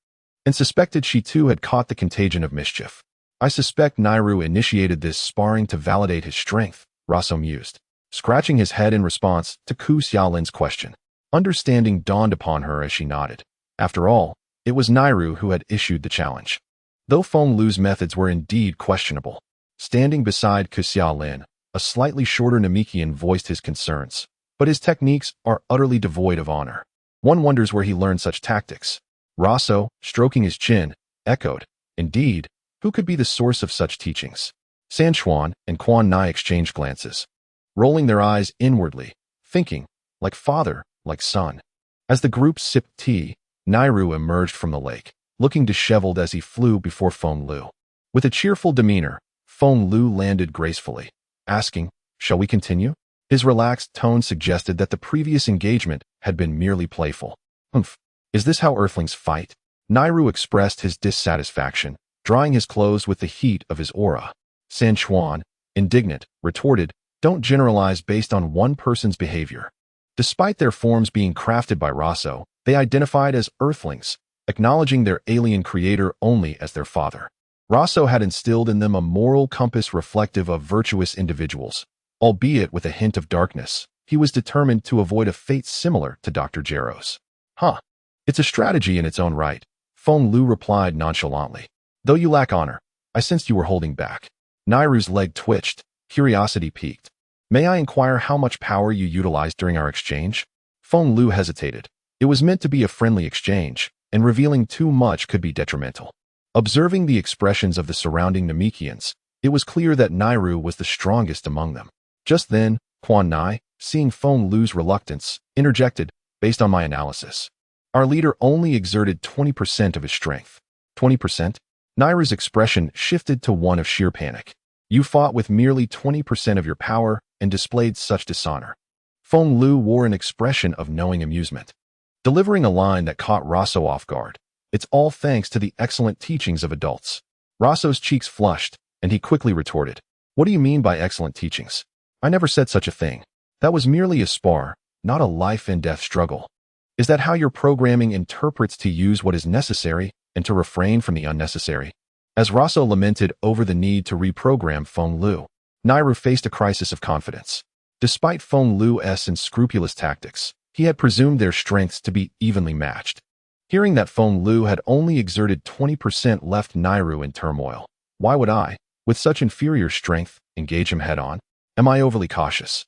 and suspected she too had caught the contagion of mischief. "I suspect Nairu initiated this sparring to validate his strength," Roso mused, scratching his head in response to Ku Xiaolin's question. Understanding dawned upon her as she nodded. After all, it was Nairu who had issued the challenge. Though Feng Lu's methods were indeed questionable, standing beside Ku Xiaolin, a slightly shorter Namekian voiced his concerns. But his techniques are utterly devoid of honor. One wonders where he learned such tactics. Roso, stroking his chin, echoed, "Indeed, who could be the source of such teachings?" San Chuan and Quan Nai exchanged glances, rolling their eyes inwardly, thinking, like father, like son. As the group sipped tea, Nairu emerged from the lake, looking disheveled as he flew before Feng Lu. With a cheerful demeanor, Feng Lu landed gracefully, asking, "Shall we continue?" His relaxed tone suggested that the previous engagement had been merely playful. "Humph, is this how Earthlings fight?" Nairu expressed his dissatisfaction, drying his clothes with the heat of his aura. San Chuan, indignant, retorted, "Don't generalize based on one person's behavior." Despite their forms being crafted by Roso, they identified as Earthlings, acknowledging their alien creator only as their father. Roso had instilled in them a moral compass reflective of virtuous individuals. Albeit with a hint of darkness, he was determined to avoid a fate similar to Dr. Gero's. "Huh. It's a strategy in its own right," Feng Lu replied nonchalantly. "Though you lack honor, I sensed you were holding back." Nairu's leg twitched, curiosity piqued. "May I inquire how much power you utilized during our exchange?" Feng Lu hesitated. It was meant to be a friendly exchange, and revealing too much could be detrimental. Observing the expressions of the surrounding Namekians, it was clear that Nairu was the strongest among them. Just then, Quan Nai, seeing Feng Lu's reluctance, interjected, based on my analysis. Our leader only exerted 20% of his strength. 20%? Nairu's expression shifted to one of sheer panic. You fought with merely 20% of your power and displayed such dishonor. Feng Lu wore an expression of knowing amusement, delivering a line that caught Roso off guard. It's all thanks to the excellent teachings of adults. Roso's cheeks flushed, and he quickly retorted. What do you mean by excellent teachings? I never said such a thing. That was merely a spar, not a life-and-death struggle. Is that how your programming interprets to use what is necessary and to refrain from the unnecessary? As Roso lamented over the need to reprogram Feng Lu, Nairu faced a crisis of confidence. Despite Feng Lu's unscrupulous tactics, he had presumed their strengths to be evenly matched. Hearing that Feng Lu had only exerted 20% left Nairu in turmoil. Why would I, with such inferior strength, engage him head-on? Am I overly cautious?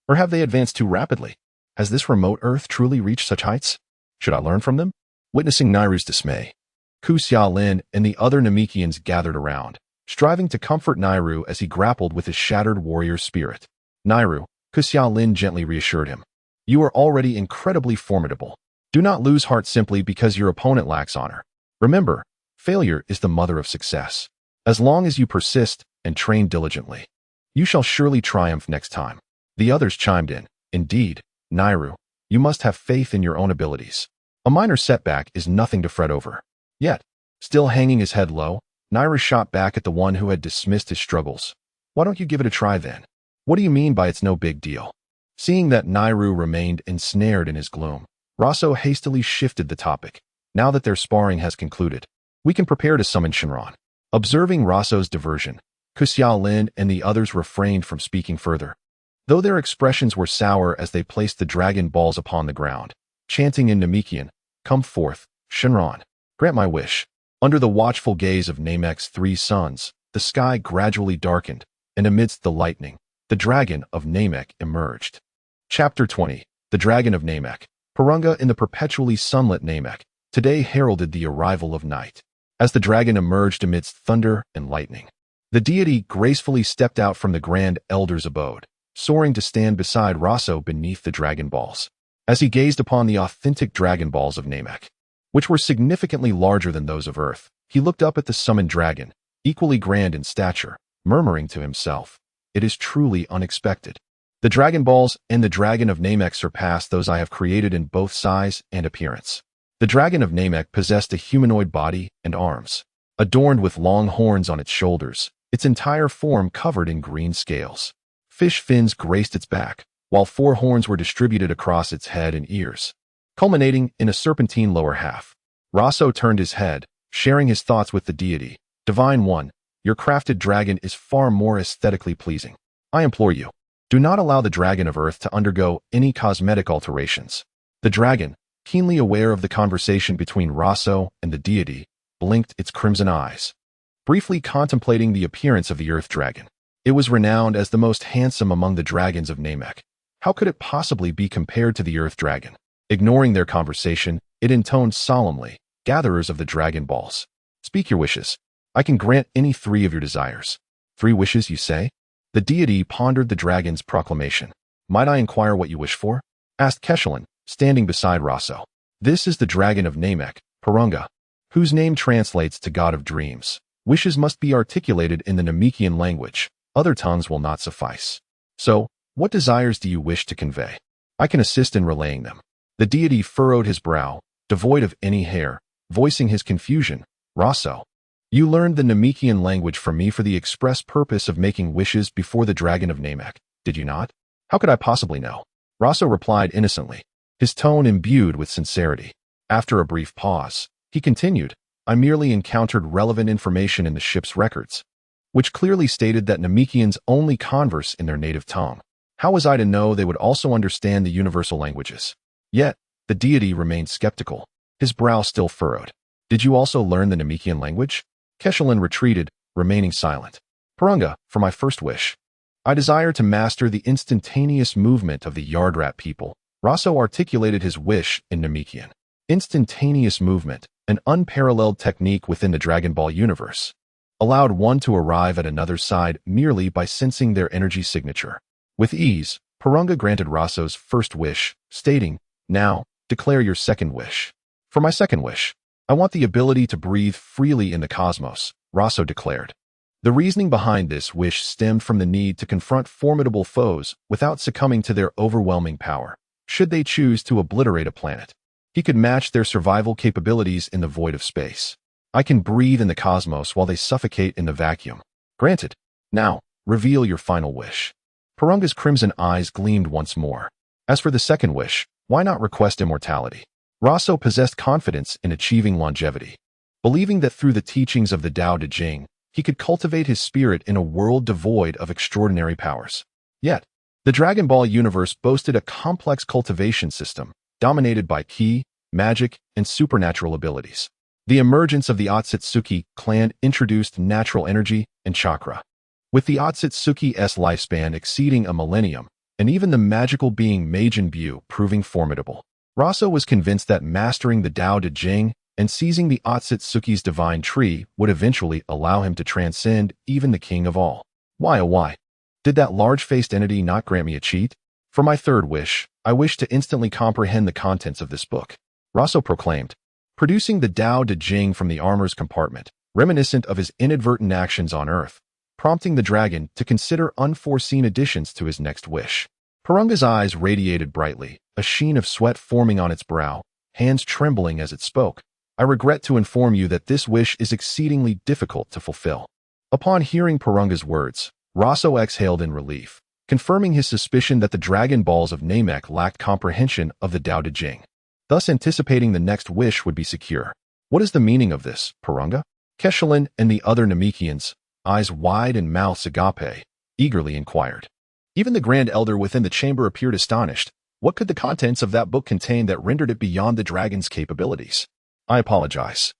Or have they advanced too rapidly? Has this remote Earth truly reached such heights? Should I learn from them? Witnessing Nairu's dismay, Ku Xiaolin and the other Namekians gathered around, striving to comfort Nairu as he grappled with his shattered warrior spirit. Nairu, Ku Xiaolin gently reassured him. You are already incredibly formidable. Do not lose heart simply because your opponent lacks honor. Remember, failure is the mother of success. As long as you persist and train diligently, you shall surely triumph next time. The others chimed in. Indeed, Nairu, you must have faith in your own abilities. A minor setback is nothing to fret over. Yet, still hanging his head low, Nairu shot back at the one who had dismissed his struggles. Why don't you give it a try then? What do you mean by it's no big deal? Seeing that Nairu remained ensnared in his gloom, Roso hastily shifted the topic. Now that their sparring has concluded, we can prepare to summon Shinran. Observing Roso's diversion, Ku Xiaolin and the others refrained from speaking further, though their expressions were sour as they placed the dragon balls upon the ground, chanting in Namekian, Come forth, Shinran, grant my wish. Under the watchful gaze of Namek's 3 sons, the sky gradually darkened, and amidst the lightning, the dragon of Namek emerged. Chapter 20. The Dragon of Namek. Porunga in the perpetually sunlit Namek, today heralded the arrival of night. As the dragon emerged amidst thunder and lightning, the deity gracefully stepped out from the Grand Elder's abode, soaring to stand beside Roso beneath the Dragon Balls. As he gazed upon the authentic Dragon Balls of Namek, which were significantly larger than those of Earth, he looked up at the summoned dragon, equally grand in stature, murmuring to himself, It is truly unexpected. The Dragon Balls and the Dragon of Namek surpassed those I have created in both size and appearance. The Dragon of Namek possessed a humanoid body and arms, adorned with long horns on its shoulders, its entire form covered in green scales. Fish fins graced its back, while 4 horns were distributed across its head and ears, culminating in a serpentine lower half. Roso turned his head, sharing his thoughts with the deity. Divine One, your crafted dragon is far more aesthetically pleasing. I implore you, do not allow the dragon of Earth to undergo any cosmetic alterations. The dragon, keenly aware of the conversation between Roso and the deity, blinked its crimson eyes, briefly contemplating the appearance of the Earth Dragon. It was renowned as the most handsome among the dragons of Namek. How could it possibly be compared to the Earth Dragon? Ignoring their conversation, it intoned solemnly, Gatherers of the Dragon Balls, speak your wishes. I can grant any 3 of your desires. 3 wishes, you say? The deity pondered the dragon's proclamation. Might I inquire what you wish for? Asked Keshelin, standing beside Roso. This is the dragon of Namek, Porunga, whose name translates to God of Dreams. Wishes must be articulated in the Namekian language. Other tongues will not suffice. So, what desires do you wish to convey? I can assist in relaying them. The deity furrowed his brow, devoid of any hair, voicing his confusion. Roso, you learned the Namekian language from me for the express purpose of making wishes before the dragon of Namek, did you not? How could I possibly know? Roso replied innocently, his tone imbued with sincerity. After a brief pause, he continued, I merely encountered relevant information in the ship's records, which clearly stated that Namekians only converse in their native tongue. How was I to know they would also understand the universal languages? Yet, the deity remained skeptical, his brow still furrowed. Did you also learn the Namekian language? Keshelin retreated, remaining silent. Porunga, for my first wish, I desire to master the instantaneous movement of the Yardrat people. Roso articulated his wish in Namekian. Instantaneous movement, an unparalleled technique within the Dragon Ball universe, allowed one to arrive at another's side merely by sensing their energy signature. With ease, Porunga granted Roso's first wish, stating, "Now, declare your second wish." "For my second wish, I want the ability to breathe freely in the cosmos," Roso declared. The reasoning behind this wish stemmed from the need to confront formidable foes without succumbing to their overwhelming power, should they choose to obliterate a planet. He could match their survival capabilities in the void of space. "I can breathe in the cosmos while they suffocate in the vacuum." "Granted. Now, reveal your final wish." Porunga's crimson eyes gleamed once more. As for the second wish, why not request immortality? Roso possessed confidence in achieving longevity, believing that through the teachings of the Tao Te Ching, he could cultivate his spirit in a world devoid of extraordinary powers. Yet, the Dragon Ball universe boasted a complex cultivation system, dominated by ki, magic, and supernatural abilities. The emergence of the Otsutsuki clan introduced natural energy and chakra. With the Otsutsuki's lifespan exceeding a millennium, and even the magical being Majin Buu proving formidable, Roso was convinced that mastering the Tao Te Ching and seizing the Otsutsuki's divine tree would eventually allow him to transcend even the king of all. Why, oh why? Did that large-faced entity not grant me a cheat? "For my third wish, I wish to instantly comprehend the contents of this book," Roso proclaimed, producing the Tao Te Ching from the armor's compartment, reminiscent of his inadvertent actions on Earth, prompting the dragon to consider unforeseen additions to his next wish. Porunga's eyes radiated brightly, a sheen of sweat forming on its brow, hands trembling as it spoke. "I regret to inform you that this wish is exceedingly difficult to fulfill." Upon hearing Porunga's words, Roso exhaled in relief, confirming his suspicion that the Dragon Balls of Namek lacked comprehension of the Tao Te Ching, thus anticipating the next wish would be secure. "What is the meaning of this, Porunga?" Keshalin and the other Namekians, eyes wide and mouths agape, eagerly inquired. Even the Grand Elder within the chamber appeared astonished. What could the contents of that book contain that rendered it beyond the dragon's capabilities? "I apologize.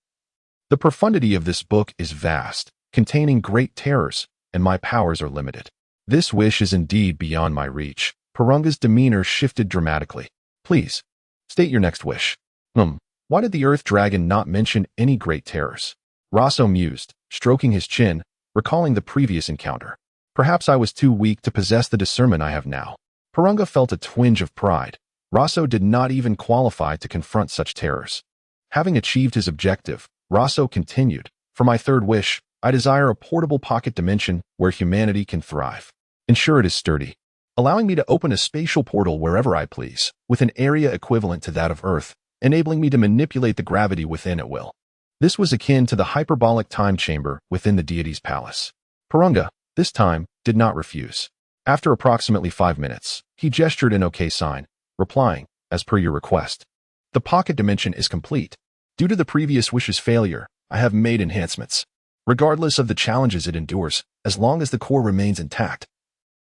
The profundity of this book is vast, containing great terrors, and my powers are limited. This wish is indeed beyond my reach." Porunga's demeanor shifted dramatically. "Please, state your next wish." Why did the Earth Dragon not mention any great terrors?" Roso mused, stroking his chin, recalling the previous encounter. "Perhaps I was too weak to possess the discernment I have now." Porunga felt a twinge of pride. Roso did not even qualify to confront such terrors. Having achieved his objective, Roso continued, "For my third wish, I desire a portable pocket dimension where humanity can thrive. Ensure it is sturdy, allowing me to open a spatial portal wherever I please, with an area equivalent to that of Earth, enabling me to manipulate the gravity within at will." This was akin to the hyperbolic time chamber within the deity's palace. Porunga, this time, did not refuse. After approximately 5 minutes, he gestured an OK sign, replying, "As per your request. The pocket dimension is complete. Due to the previous wish's failure, I have made enhancements. Regardless of the challenges it endures, as long as the core remains intact,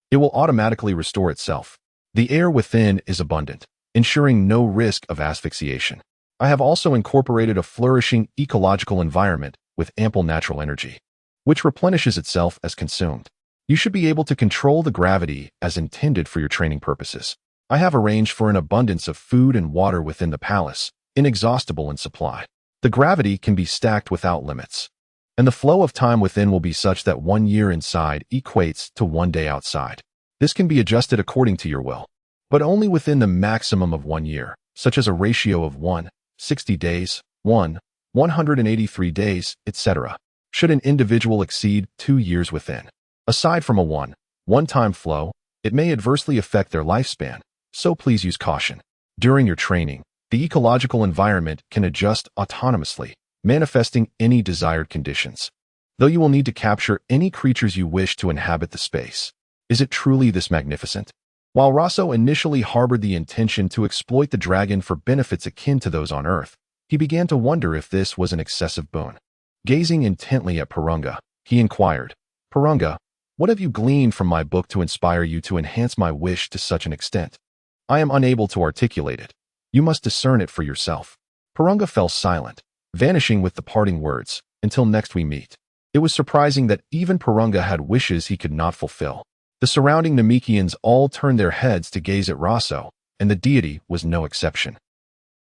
it will automatically restore itself. The air within is abundant, ensuring no risk of asphyxiation. I have also incorporated a flourishing ecological environment with ample natural energy, which replenishes itself as consumed. You should be able to control the gravity as intended for your training purposes. I have arranged for an abundance of food and water within the palace, inexhaustible in supply. The gravity can be stacked without limits, and the flow of time within will be such that 1 year inside equates to 1 day outside. This can be adjusted according to your will, but only within the maximum of 1 year, such as a ratio of 1, 60 days, 1, 183 days, etc. Should an individual exceed 2 years within, aside from a one-time flow, it may adversely affect their lifespan, so please use caution. During your training, the ecological environment can adjust autonomously, manifesting any desired conditions, though you will need to capture any creatures you wish to inhabit the space. Is it truly this magnificent? While Roso initially harbored the intention to exploit the dragon for benefits akin to those on Earth, he began to wonder if this was an excessive boon. Gazing intently at Porunga, he inquired, "Porunga, what have you gleaned from my book to inspire you to enhance my wish to such an extent?" "I am unable to articulate it. You must discern it for yourself." Porunga fell silent, vanishing with the parting words, "Until next we meet." It was surprising that even Porunga had wishes he could not fulfill. The surrounding Namekians all turned their heads to gaze at Roso, and the deity was no exception.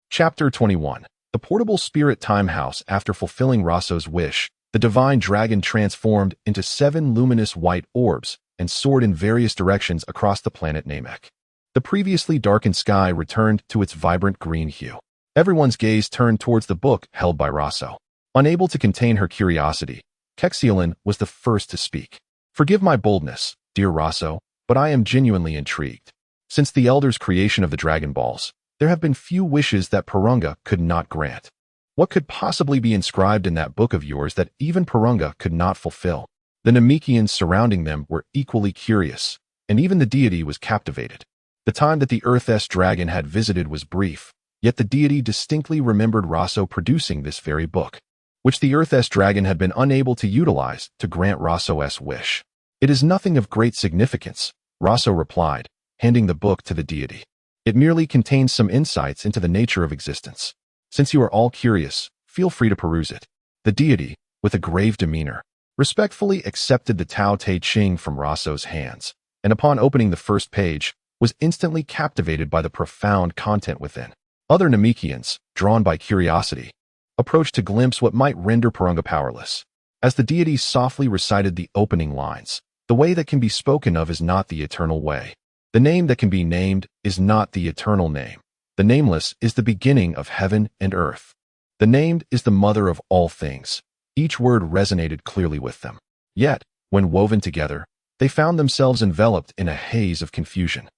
Chapter 21. The portable spirit time house. After fulfilling Roso's wish, the divine dragon transformed into 7 luminous white orbs and soared in various directions across the planet Namek. The previously darkened sky returned to its vibrant green hue. Everyone's gaze turned towards the book held by Roso. Unable to contain her curiosity, Kexielin was the first to speak. Forgive my boldness, dear Roso, but I am genuinely intrigued. Since the Elder's creation of the Dragon Balls, there have been few wishes that Porunga could not grant. What could possibly be inscribed in that book of yours that even Porunga could not fulfill? The Namekians surrounding them were equally curious, and even the deity was captivated. The time that the Earth's dragon had visited was brief, yet the deity distinctly remembered Roso producing this very book, which the Earth's dragon had been unable to utilize to grant Roso's wish. It is nothing of great significance, Roso replied, handing the book to the deity. It merely contains some insights into the nature of existence. Since you are all curious, feel free to peruse it. The deity, with a grave demeanor, respectfully accepted the Tao Te Ching from Roso's hands, and upon opening the first page, was instantly captivated by the profound content within. Other Namekians, drawn by curiosity, approached to glimpse what might render Porunga powerless. As the deity softly recited the opening lines, the way that can be spoken of is not the eternal way. The name that can be named is not the eternal name. The nameless is the beginning of heaven and earth. The named is the mother of all things. Each word resonated clearly with them. Yet, when woven together, they found themselves enveloped in a haze of confusion.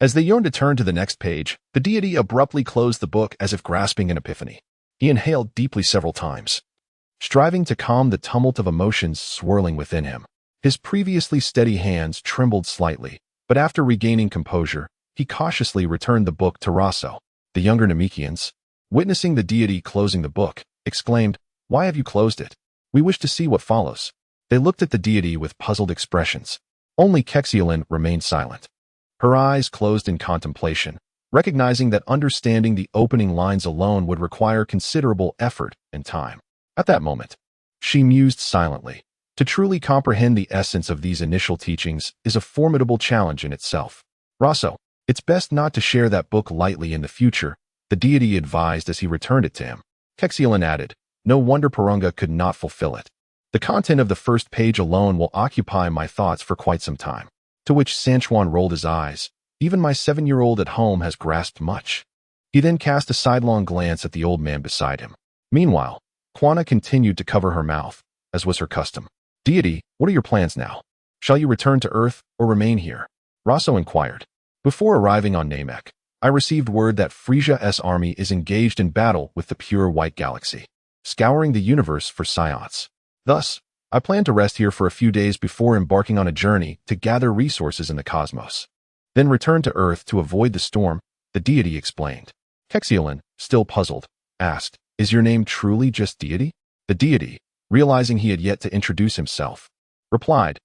As they yearned to turn to the next page, the deity abruptly closed the book as if grasping an epiphany. He inhaled deeply several times, striving to calm the tumult of emotions swirling within him. His previously steady hands trembled slightly, but after regaining composure, he cautiously returned the book to Roso. The younger Namekians, witnessing the deity closing the book, exclaimed, "Why have you closed it? We wish to see what follows." They looked at the deity with puzzled expressions. Only Kexielin remained silent. Her eyes closed in contemplation, recognizing that understanding the opening lines alone would require considerable effort and time. At that moment, she mused silently. To truly comprehend the essence of these initial teachings is a formidable challenge in itself. Roso, it's best not to share that book lightly in the future, the deity advised as he returned it to him. Kexielin added, no wonder Porunga could not fulfill it. The content of the first page alone will occupy my thoughts for quite some time. To which Sanchuan rolled his eyes. Even my 7-year-old at home has grasped much. He then cast a sidelong glance at the old man beside him. Meanwhile, Quana continued to cover her mouth, as was her custom. Deity, what are your plans now? Shall you return to Earth or remain here? Roso inquired. Before arriving on Namek, I received word that Frisia's army is engaged in battle with the pure white galaxy, scouring the universe for scions. Thus, I plan to rest here for a few days before embarking on a journey to gather resources in the cosmos. Then return to Earth to avoid the storm, the deity explained. Kexielin, still puzzled, asked, is your name truly just deity? The deity, realizing he had yet to introduce himself, replied,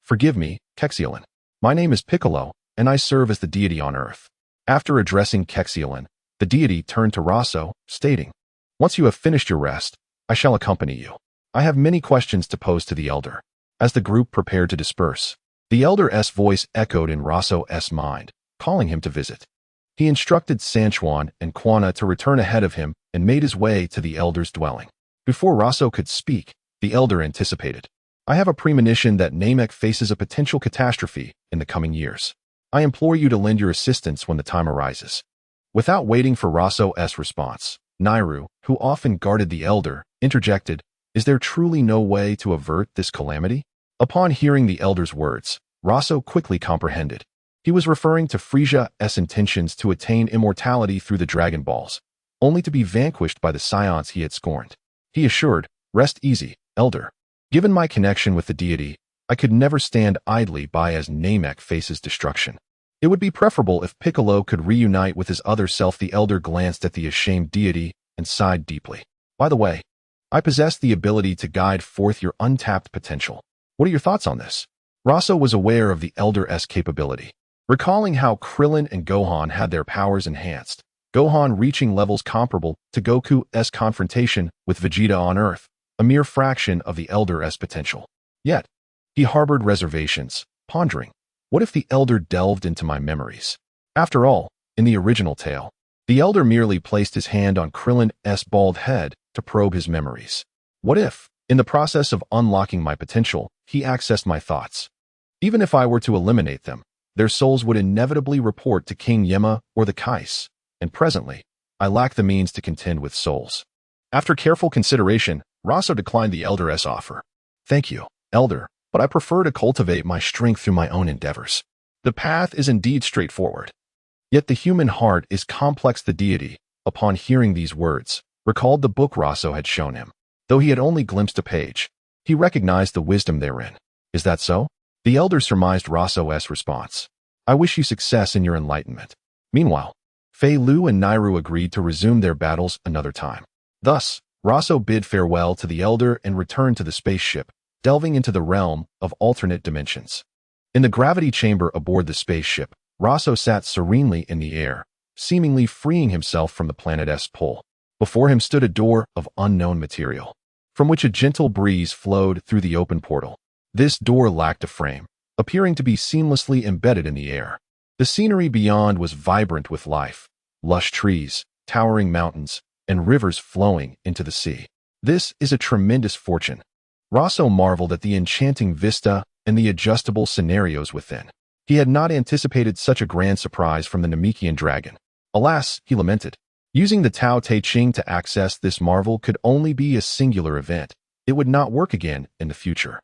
forgive me, Kexielin. My name is Piccolo, and I serve as the deity on Earth. After addressing Kexielin, the deity turned to Roso, stating, once you have finished your rest, I shall accompany you. I have many questions to pose to the Elder. As the group prepared to disperse, the Elder's voice echoed in Roso's mind, calling him to visit. He instructed Sanchuan and Quana to return ahead of him and made his way to the Elder's dwelling. Before Roso could speak, the Elder anticipated. I have a premonition that Namek faces a potential catastrophe in the coming years. I implore you to lend your assistance when the time arises. Without waiting for Roso's response, Nairu, who often guarded the Elder, interjected, is there truly no way to avert this calamity? Upon hearing the Elder's words, Roso quickly comprehended. He was referring to Frisia's intentions to attain immortality through the Dragon Balls, only to be vanquished by the scions he had scorned. He assured, rest easy, Elder. Given my connection with the deity, I could never stand idly by as Namek faces destruction. It would be preferable if Piccolo could reunite with his other self. The Elder glanced at the ashamed deity and sighed deeply. By the way, I possess the ability to guide forth your untapped potential. What are your thoughts on this? Roso was aware of the Elder's capability. Recalling how Krillin and Gohan had their powers enhanced, Gohan reaching levels comparable to Goku's confrontation with Vegeta on Earth, a mere fraction of the Elder's potential. Yet, he harbored reservations, pondering, what if the Elder delved into my memories? After all, in the original tale, The elder merely placed his hand on Krillin's bald head to probe his memories. What if, in the process of unlocking my potential, he accessed my thoughts? Even if I were to eliminate them, their souls would inevitably report to King Yema or the Kais, and presently, I lack the means to contend with souls. After careful consideration, Roso declined the elder's offer. Thank you, elder, but I prefer to cultivate my strength through my own endeavors. The path is indeed straightforward. Yet the human heart is complex. The deity, upon hearing these words, recalled the book Roso had shown him. Though he had only glimpsed a page, he recognized the wisdom therein. Is that so? The elder surmised Roso's response. I wish you success in your enlightenment. Meanwhile, Fei Lu and Nairu agreed to resume their battles another time. Thus, Roso bid farewell to the elder and returned to the spaceship, delving into the realm of alternate dimensions. In the gravity chamber aboard the spaceship, Roso sat serenely in the air, seemingly freeing himself from the planet's pull. Before him stood a door of unknown material, from which a gentle breeze flowed through the open portal. This door lacked a frame, appearing to be seamlessly embedded in the air. The scenery beyond was vibrant with life, lush trees, towering mountains, and rivers flowing into the sea. This is a tremendous fortune. Roso marveled at the enchanting vista and the adjustable scenarios within. He had not anticipated such a grand surprise from the Namekian dragon. Alas, he lamented. Using the Tao Te Ching to access this marvel could only be a singular event. It would not work again in the future.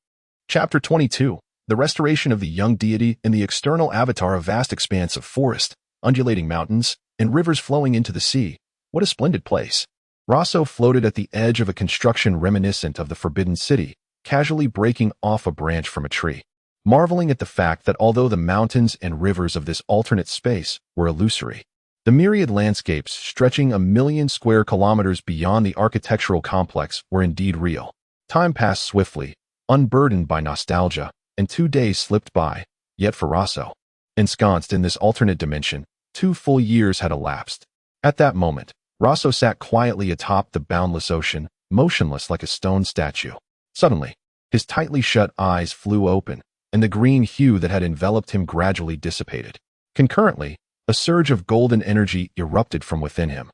Chapter 22. The restoration of the young deity in the external avatar. A vast expanse of forest, undulating mountains, and rivers flowing into the sea. What a splendid place. Roso floated at the edge of a construction reminiscent of the Forbidden City, casually breaking off a branch from a tree, marveling at the fact that although the mountains and rivers of this alternate space were illusory, the myriad landscapes stretching 1,000,000 square kilometers beyond the architectural complex were indeed real. Time passed swiftly, unburdened by nostalgia, and 2 days slipped by, yet for Roso, ensconced in this alternate dimension, 2 full years had elapsed. At that moment, Roso sat quietly atop the boundless ocean, motionless like a stone statue. Suddenly, his tightly shut eyes flew open, and the green hue that had enveloped him gradually dissipated. Concurrently, a surge of golden energy erupted from within him,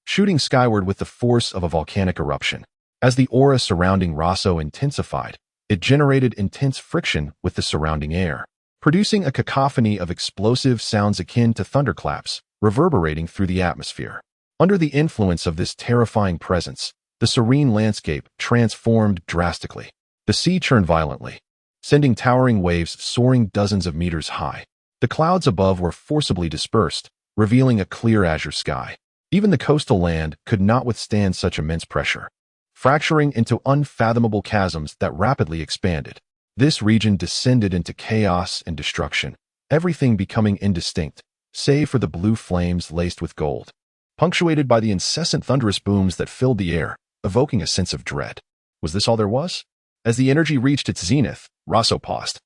shooting skyward with the force of a volcanic eruption. As the aura surrounding Roso intensified, it generated intense friction with the surrounding air, producing a cacophony of explosive sounds akin to thunderclaps, reverberating through the atmosphere. Under the influence of this terrifying presence, the serene landscape transformed drastically. The sea churned violently, sending towering waves soaring dozens of meters high. The clouds above were forcibly dispersed, revealing a clear azure sky. Even the coastal land could not withstand such immense pressure, fracturing into unfathomable chasms that rapidly expanded. This region descended into chaos and destruction, everything becoming indistinct, save for the blue flames laced with gold, punctuated by the incessant thunderous booms that filled the air, evoking a sense of dread. Was this all there was? As the energy reached its zenith, Roso paused,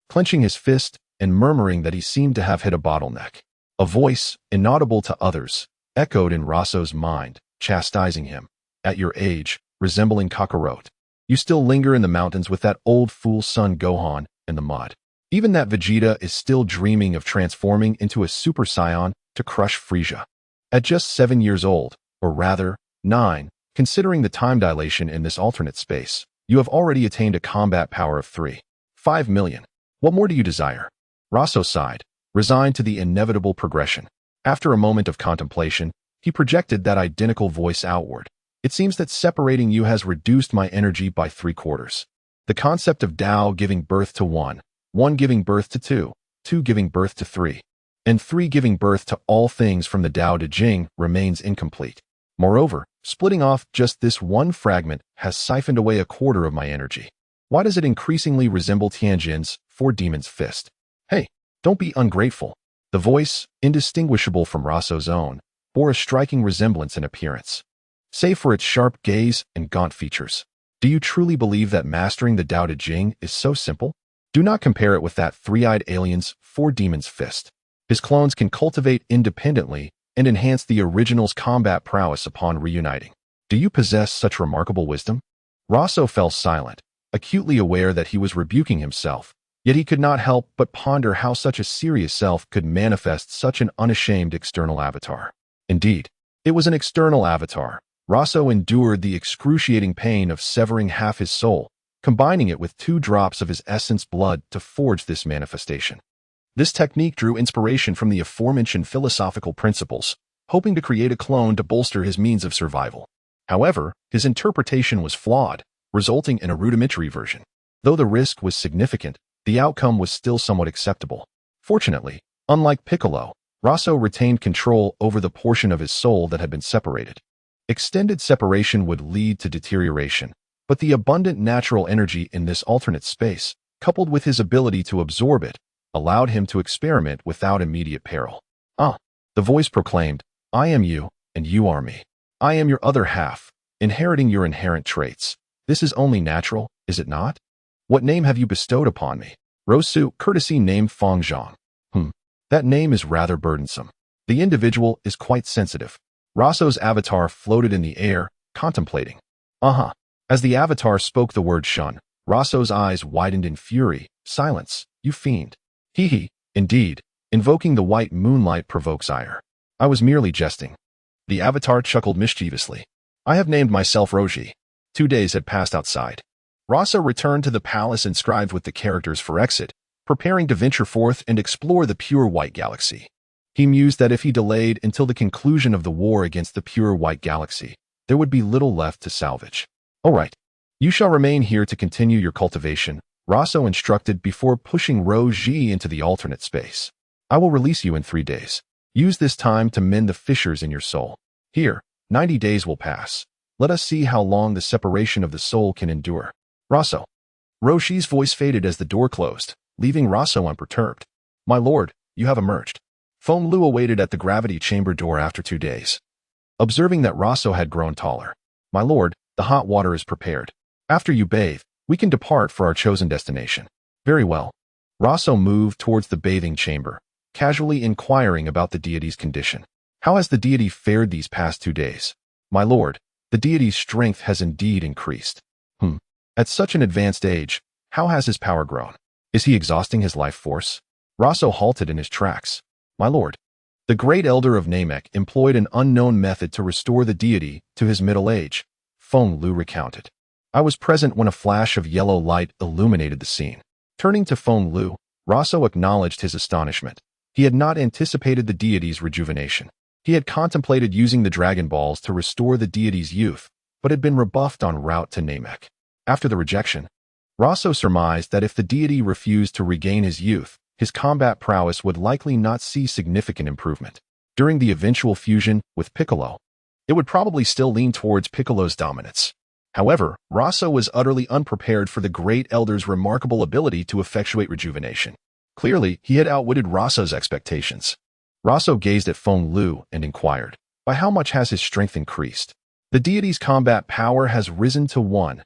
clenching his fist and murmuring that he seemed to have hit a bottleneck. A voice, inaudible to others, echoed in Roso's mind, chastising him. At your age, resembling Kakarot, you still linger in the mountains with that old fool son Gohan in the mud. Even that Vegeta is still dreaming of transforming into a Super Saiyan to crush Frieza. At just 7 years old, or rather, 9, considering the time dilation in this alternate space, you have already attained a combat power of 3.5 million. What more do you desire? Roso sighed, resigned to the inevitable progression. After a moment of contemplation, he projected that identical voice outward. It seems that separating you has reduced my energy by 3/4. The concept of Tao giving birth to 1, 1 giving birth to 2, 2 giving birth to 3, and 3 giving birth to all things from the Tao Te Ching remains incomplete. Moreover, splitting off just this one fragment has siphoned away 1/4 of my energy. Why does it increasingly resemble Tianjin's 4 Demon's Fist? Hey, don't be ungrateful. The voice, indistinguishable from Roso's own, bore a striking resemblance in appearance, save for its sharp gaze and gaunt features. Do you truly believe that mastering the Tao Te Ching is so simple? Do not compare it with that 3-eyed alien's 4 Demon's Fist. His clones can cultivate independently and enhance the original's combat prowess upon reuniting. Do you possess such remarkable wisdom? Roso fell silent, acutely aware that he was rebuking himself, yet he could not help but ponder how such a serious self could manifest such an unashamed external avatar. Indeed, it was an external avatar. Roso endured the excruciating pain of severing half his soul, combining it with 2 drops of his essence blood to forge this manifestation. This technique drew inspiration from the aforementioned philosophical principles, hoping to create a clone to bolster his means of survival. However, his interpretation was flawed, resulting in a rudimentary version. Though the risk was significant, the outcome was still somewhat acceptable. Fortunately, unlike Piccolo, Roso retained control over the portion of his soul that had been separated. Extended separation would lead to deterioration, but the abundant natural energy in this alternate space, coupled with his ability to absorb it, allowed him to experiment without immediate peril. The voice proclaimed, "I am you, and you are me. I am your other half, inheriting your inherent traits. This is only natural, is it not? What name have you bestowed upon me?" Rosu courtesy named Fengzhang. That name is rather burdensome. The individual is quite sensitive. Roso's avatar floated in the air, contemplating. As the avatar spoke the word shun, Roso's eyes widened in fury. "Silence, you fiend." Indeed, invoking the white moonlight provokes ire. I was merely jesting. The avatar chuckled mischievously. I have named myself Roji. 2 days had passed outside. Roso returned to the palace inscribed with the characters for exit, preparing to venture forth and explore the pure white galaxy. He mused that if he delayed until the conclusion of the war against the pure white galaxy, there would be little left to salvage. "All right, you shall remain here to continue your cultivation," Roso instructed before pushing Roji into the alternate space. "I will release you in 3 days. Use this time to mend the fissures in your soul. Here, 90 days will pass. Let us see how long the separation of the soul can endure." "Roso." Roshi's voice faded as the door closed, leaving Roso unperturbed. "My lord, you have emerged." Feng Lu awaited at the gravity chamber door after 2 days. Observing that Roso had grown taller. "My lord, the hot water is prepared. After you bathe, we can depart for our chosen destination." "Very well." Roso moved towards the bathing chamber, casually inquiring about the deity's condition. "How has the deity fared these past 2 days?" "My lord, the deity's strength has indeed increased." At such an advanced age, how has his power grown? Is he exhausting his life force?" Roso halted in his tracks. "My lord, the great elder of Namek employed an unknown method to restore the deity to his middle age," Feng Lu recounted. "I was present when a flash of yellow light illuminated the scene." Turning to Feng Lu, Roso acknowledged his astonishment. He had not anticipated the deity's rejuvenation. He had contemplated using the Dragon Balls to restore the deity's youth, but had been rebuffed en route to Namek. After the rejection, Roso surmised that if the deity refused to regain his youth, his combat prowess would likely not see significant improvement. During the eventual fusion with Piccolo, it would probably still lean towards Piccolo's dominance. However, Roso was utterly unprepared for the great elder's remarkable ability to effectuate rejuvenation. Clearly, he had outwitted Roso's expectations. Roso gazed at Feng Lu and inquired, "By how much has his strength increased?" "The deity's combat power has risen to 1,000.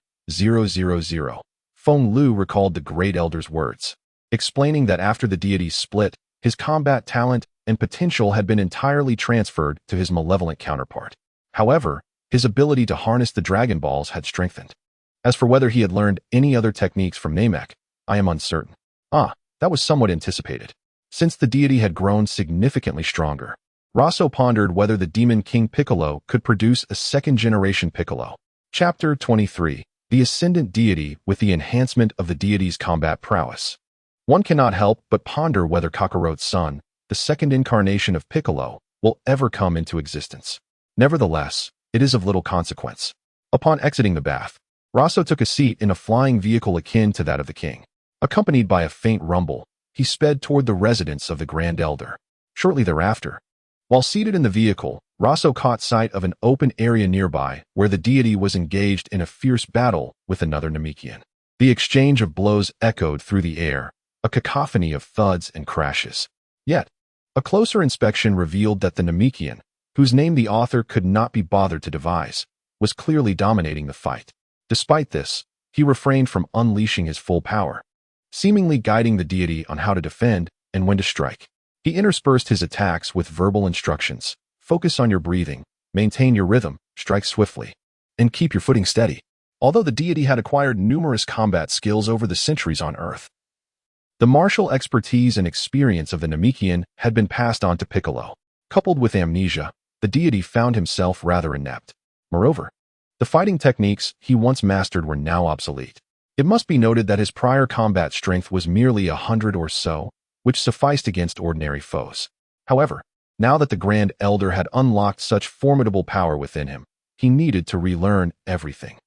Feng Lu recalled the great elder's words, explaining that after the deity's split, his combat talent and potential had been entirely transferred to his malevolent counterpart. However, his ability to harness the Dragon Balls had strengthened. As for whether he had learned any other techniques from Namek, I am uncertain. That was somewhat anticipated, since the deity had grown significantly stronger. Roso pondered whether the Demon King Piccolo could produce a second-generation Piccolo. Chapter 23. The Ascendant Deity with the Enhancement of the Deity's Combat Prowess. One cannot help but ponder whether Kakarot's son, the second incarnation of Piccolo, will ever come into existence. Nevertheless, it is of little consequence. Upon exiting the bath, Roso took a seat in a flying vehicle akin to that of the king. Accompanied by a faint rumble, he sped toward the residence of the Grand Elder. Shortly thereafter, while seated in the vehicle, Roso caught sight of an open area nearby where the deity was engaged in a fierce battle with another Namekian. The exchange of blows echoed through the air, a cacophony of thuds and crashes. Yet, a closer inspection revealed that the Namekian, whose name the author could not be bothered to devise, was clearly dominating the fight. Despite this, he refrained from unleashing his full power, seemingly guiding the deity on how to defend and when to strike. He interspersed his attacks with verbal instructions. Focus on your breathing, maintain your rhythm, strike swiftly, and keep your footing steady. Although the deity had acquired numerous combat skills over the centuries on Earth, the martial expertise and experience of the Namekian had been passed on to Piccolo. Coupled with amnesia, the deity found himself rather inept. Moreover, the fighting techniques he once mastered were now obsolete. It must be noted that his prior combat strength was merely 100 or so, which sufficed against ordinary foes. However, now that the Grand Elder had unlocked such formidable power within him, he needed to relearn everything.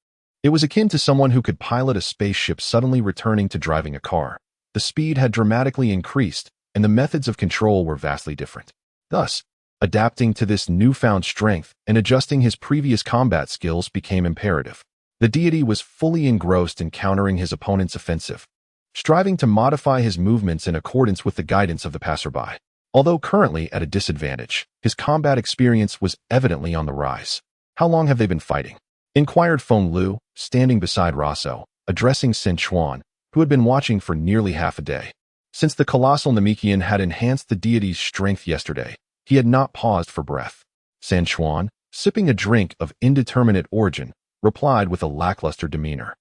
It was akin to someone who could pilot a spaceship suddenly returning to driving a car. The speed had dramatically increased, and the methods of control were vastly different. Thus, adapting to this newfound strength and adjusting his previous combat skills became imperative. The deity was fully engrossed in countering his opponent's offensive, striving to modify his movements in accordance with the guidance of the passerby. Although currently at a disadvantage, his combat experience was evidently on the rise. "How long have they been fighting?" inquired Feng Lu, standing beside Roso, addressing Sin Chuan, who had been watching for nearly half a day. Since the colossal Namekian had enhanced the deity's strength yesterday, he had not paused for breath. San Chuan, sipping a drink of indeterminate origin, replied with a lackluster demeanor.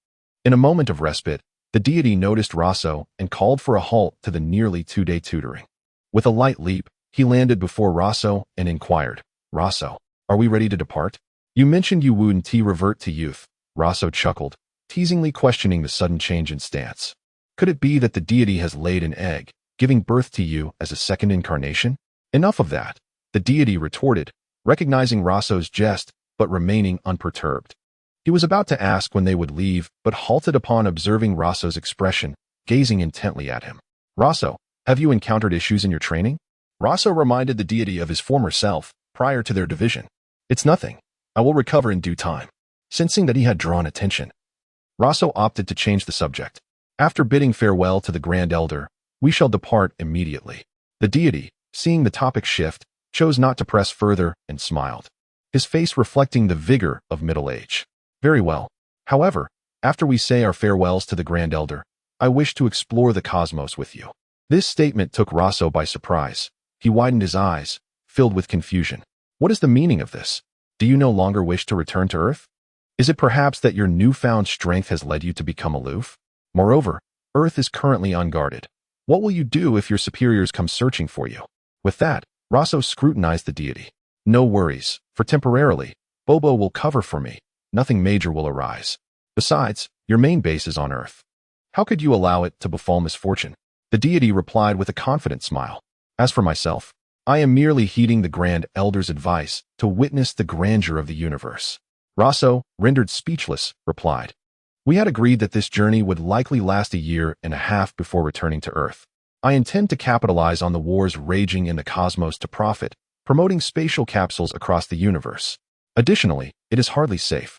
In a moment of respite, the deity noticed Roso and called for a halt to the nearly 2-day tutoring. With a light leap, he landed before Roso and inquired, "Roso, are we ready to depart? You mentioned you wouldn't revert to youth." Roso chuckled, teasingly questioning the sudden change in stance. Could it be that the deity has laid an egg, giving birth to you as a second incarnation? "Enough of that," the deity retorted, recognizing Roso's jest but remaining unperturbed. He was about to ask when they would leave, but halted upon observing Roso's expression, gazing intently at him. "Roso, have you encountered issues in your training?" Roso reminded the deity of his former self prior to their division. "It's nothing. I will recover in due time." Sensing that he had drawn attention, Roso opted to change the subject. "After bidding farewell to the Grand Elder, we shall depart immediately." The deity, seeing the topic shift, chose not to press further and smiled, his face reflecting the vigor of middle age. "Very well. However, after we say our farewells to the Grand Elder, I wish to explore the cosmos with you." This statement took Roso by surprise. He widened his eyes, filled with confusion. "What is the meaning of this? Do you no longer wish to return to Earth? Is it perhaps that your newfound strength has led you to become aloof? Moreover, Earth is currently unguarded. What will you do if your superiors come searching for you?" With that, Roso scrutinized the deity. "No worries, for temporarily, Bobo will cover for me. Nothing major will arise. Besides, your main base is on Earth. How could you allow it to befall misfortune?" The deity replied with a confident smile. "As for myself, I am merely heeding the Grand Elder's advice to witness the grandeur of the universe." Roso, rendered speechless, replied, "We had agreed that this journey would likely last 1.5 years before returning to Earth. I intend to capitalize on the wars raging in the cosmos to profit, promoting spatial capsules across the universe. Additionally, it is hardly safe.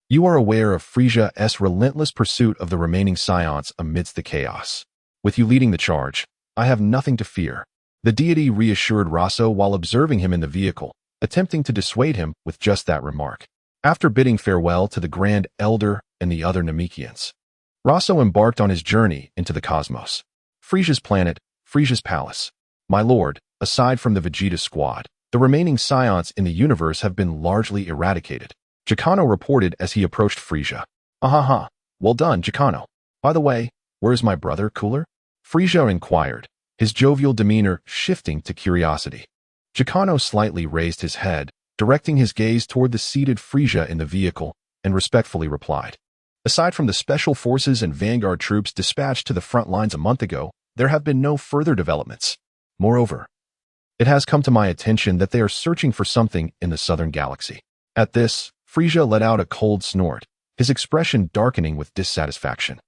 You are aware of Frisia's relentless pursuit of the remaining Saiyans amidst the chaos. With you leading the charge, I have nothing to fear." The deity reassured Roso while observing him in the vehicle, attempting to dissuade him with just that remark. After bidding farewell to the Grand Elder and the other Namekians, Roso embarked on his journey into the cosmos. Frisia's planet, Frisia's palace. "My lord, aside from the Vegeta squad, the remaining Saiyans in the universe have been largely eradicated," Jacano reported as he approached Frisia. "Ahaha, well done, Jacano. By the way, where is my brother, Cooler?" Frisia inquired, his jovial demeanor shifting to curiosity. Jacano slightly raised his head, directing his gaze toward the seated Frisia in the vehicle, and respectfully replied, "Aside from the special forces and vanguard troops dispatched to the front lines a month ago, there have been no further developments. Moreover, it has come to my attention that they are searching for something in the southern galaxy." At this, Frisia let out a cold snort, his expression darkening with dissatisfaction.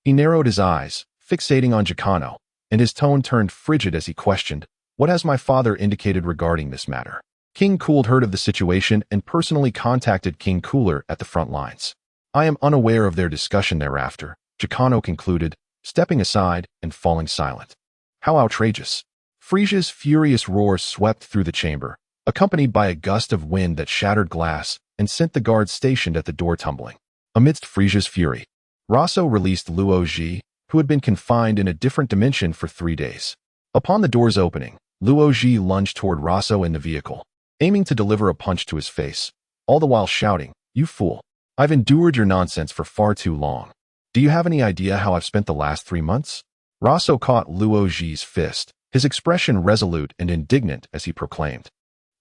He narrowed his eyes, fixating on Jacano, and his tone turned frigid as he questioned, "What has my father indicated regarding this matter?" King Kurd heard of the situation and personally contacted King Cooler at the front lines. "I am unaware of their discussion thereafter," Jacano concluded, stepping aside and falling silent. "How outrageous." Frisia's furious roar swept through the chamber, accompanied by a gust of wind that shattered glass and sent the guards stationed at the door tumbling. Amidst Frisia's fury, Roso released Luo, who had been confined in a different dimension for 3 days. Upon the door's opening, Luo lunged toward Roso in the vehicle, aiming to deliver a punch to his face, all the while shouting, "You fool! I've endured your nonsense for far too long. Do you have any idea how I've spent the last 3 months?" Roso caught Luo's fist, his expression resolute and indignant as he proclaimed,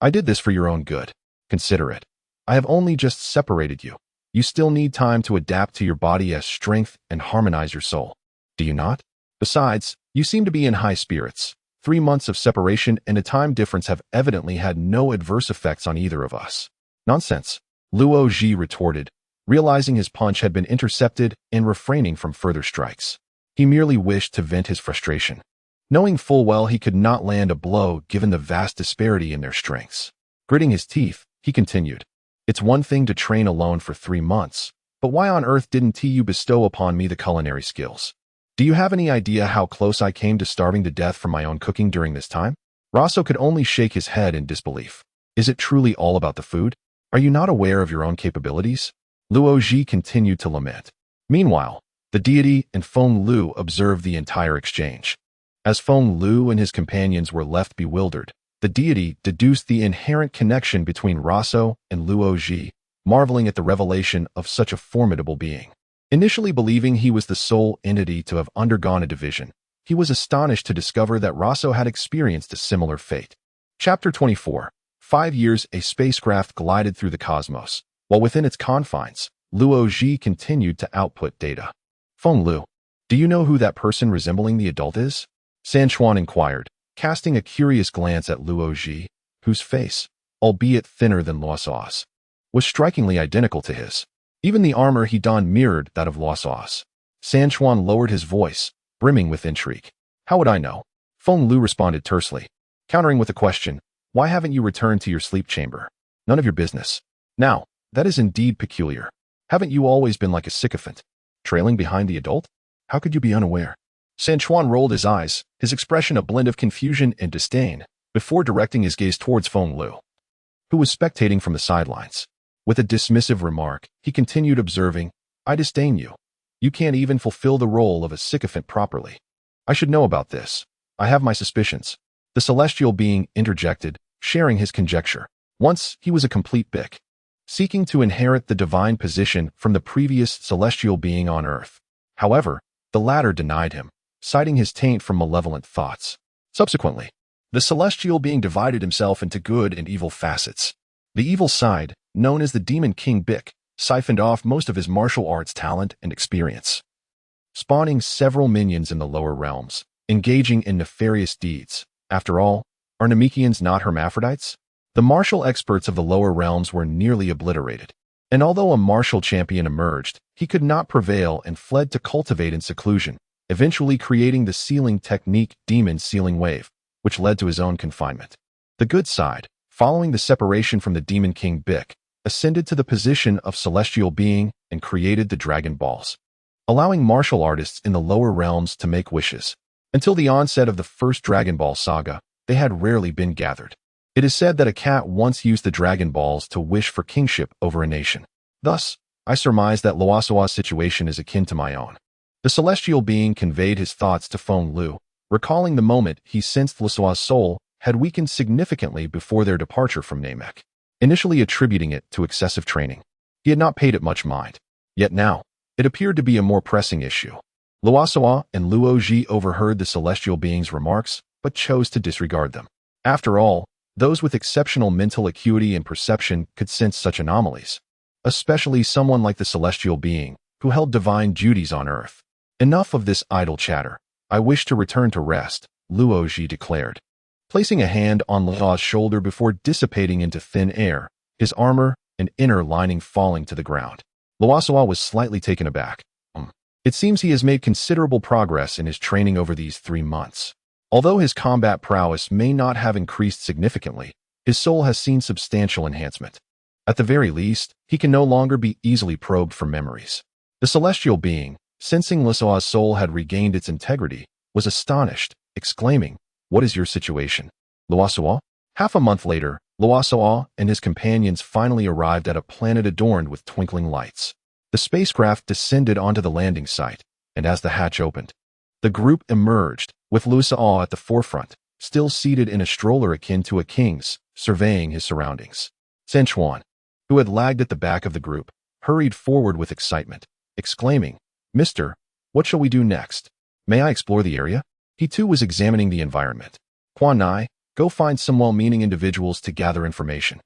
I did this for your own good. Consider it. I have only just separated you. You still need time to adapt to your body as strength and harmonize your soul. Do you not? Besides, you seem to be in high spirits. 3 months of separation and a time difference have evidently had no adverse effects on either of us. Nonsense, Luo Ji retorted, realizing his punch had been intercepted and refraining from further strikes. He merely wished to vent his frustration, knowing full well he could not land a blow given the vast disparity in their strengths. Gritting his teeth, he continued, "It's one thing to train alone for 3 months, but why on earth didn't you bestow upon me the culinary skills? Do you have any idea how close I came to starving to death from my own cooking during this time?" Roso could only shake his head in disbelief. Is it truly all about the food? Are you not aware of your own capabilities? Luo Ji continued to lament. Meanwhile, the deity and Feng Lu observed the entire exchange. As Feng Lu and his companions were left bewildered, the deity deduced the inherent connection between Roso and Luo Ji, marveling at the revelation of such a formidable being. Initially believing he was the sole entity to have undergone a division, he was astonished to discover that Roso had experienced a similar fate. Chapter 24. 5 years, a spacecraft glided through the cosmos. While within its confines, Luo Ji continued to output data. Feng Lu, do you know who that person resembling the adult is? San Chuan inquired, casting a curious glance at Luo Ji, whose face, albeit thinner than Luoso's, was strikingly identical to his. Even the armor he donned mirrored that of Luoso's. San Chuan lowered his voice, brimming with intrigue. How would I know? Feng Lu responded tersely, countering with a question, why haven't you returned to your sleep chamber? None of your business. Now, that is indeed peculiar. Haven't you always been like a sycophant, trailing behind the adult? How could you be unaware? San Chuan rolled his eyes, his expression a blend of confusion and disdain, before directing his gaze towards Feng Lu, who was spectating from the sidelines. With a dismissive remark, he continued observing, I disdain you. You can't even fulfill the role of a sycophant properly. I should know about this. I have my suspicions. The celestial being interjected, sharing his conjecture. Once, he was a complete bick, seeking to inherit the divine position from the previous celestial being on earth. However, the latter denied him, citing his taint from malevolent thoughts. Subsequently, the celestial being divided himself into good and evil facets. The evil side, known as the Demon King Bick, siphoned off most of his martial arts talent and experience, spawning several minions in the lower realms, engaging in nefarious deeds. After all, are Namekians not hermaphrodites? The martial experts of the lower realms were nearly obliterated, and although a martial champion emerged, he could not prevail and fled to cultivate in seclusion, eventually creating the sealing technique Demon Sealing Wave, which led to his own confinement. The good side, following the separation from the Demon King Bick, ascended to the position of celestial being and created the Dragon Balls, allowing martial artists in the lower realms to make wishes. Until the onset of the first Dragon Ball saga, they had rarely been gathered. It is said that a cat once used the Dragon Balls to wish for kingship over a nation. Thus, I surmise that Luosua's situation is akin to my own. The celestial being conveyed his thoughts to Feng Lu, recalling the moment he sensed Luosua's soul had weakened significantly before their departure from Namek, initially attributing it to excessive training. He had not paid it much mind. Yet now, it appeared to be a more pressing issue. Luosua and Luo Ji overheard the celestial being's remarks, but chose to disregard them. After all, those with exceptional mental acuity and perception could sense such anomalies, especially someone like the celestial being, who held divine duties on earth. Enough of this idle chatter. I wish to return to rest, Luo Ji declared, placing a hand on Luo's shoulder before dissipating into thin air, his armor and inner lining falling to the ground. Luosua was slightly taken aback. It seems he has made considerable progress in his training over these 3 months. Although his combat prowess may not have increased significantly, his soul has seen substantial enhancement. At the very least, he can no longer be easily probed for memories. The celestial being, sensing Luosua's soul had regained its integrity, was astonished, exclaiming, "What is your situation, Luosua?" Half a month later, Luosua and his companions finally arrived at a planet adorned with twinkling lights. The spacecraft descended onto the landing site, and as the hatch opened, the group emerged, with Luosua at the forefront, still seated in a stroller akin to a king's, surveying his surroundings. San Chuan, who had lagged at the back of the group, hurried forward with excitement, exclaiming, "Mister, what shall we do next? May I explore the area?" He too was examining the environment. Quan Nai, Go find some well-meaning individuals to gather information.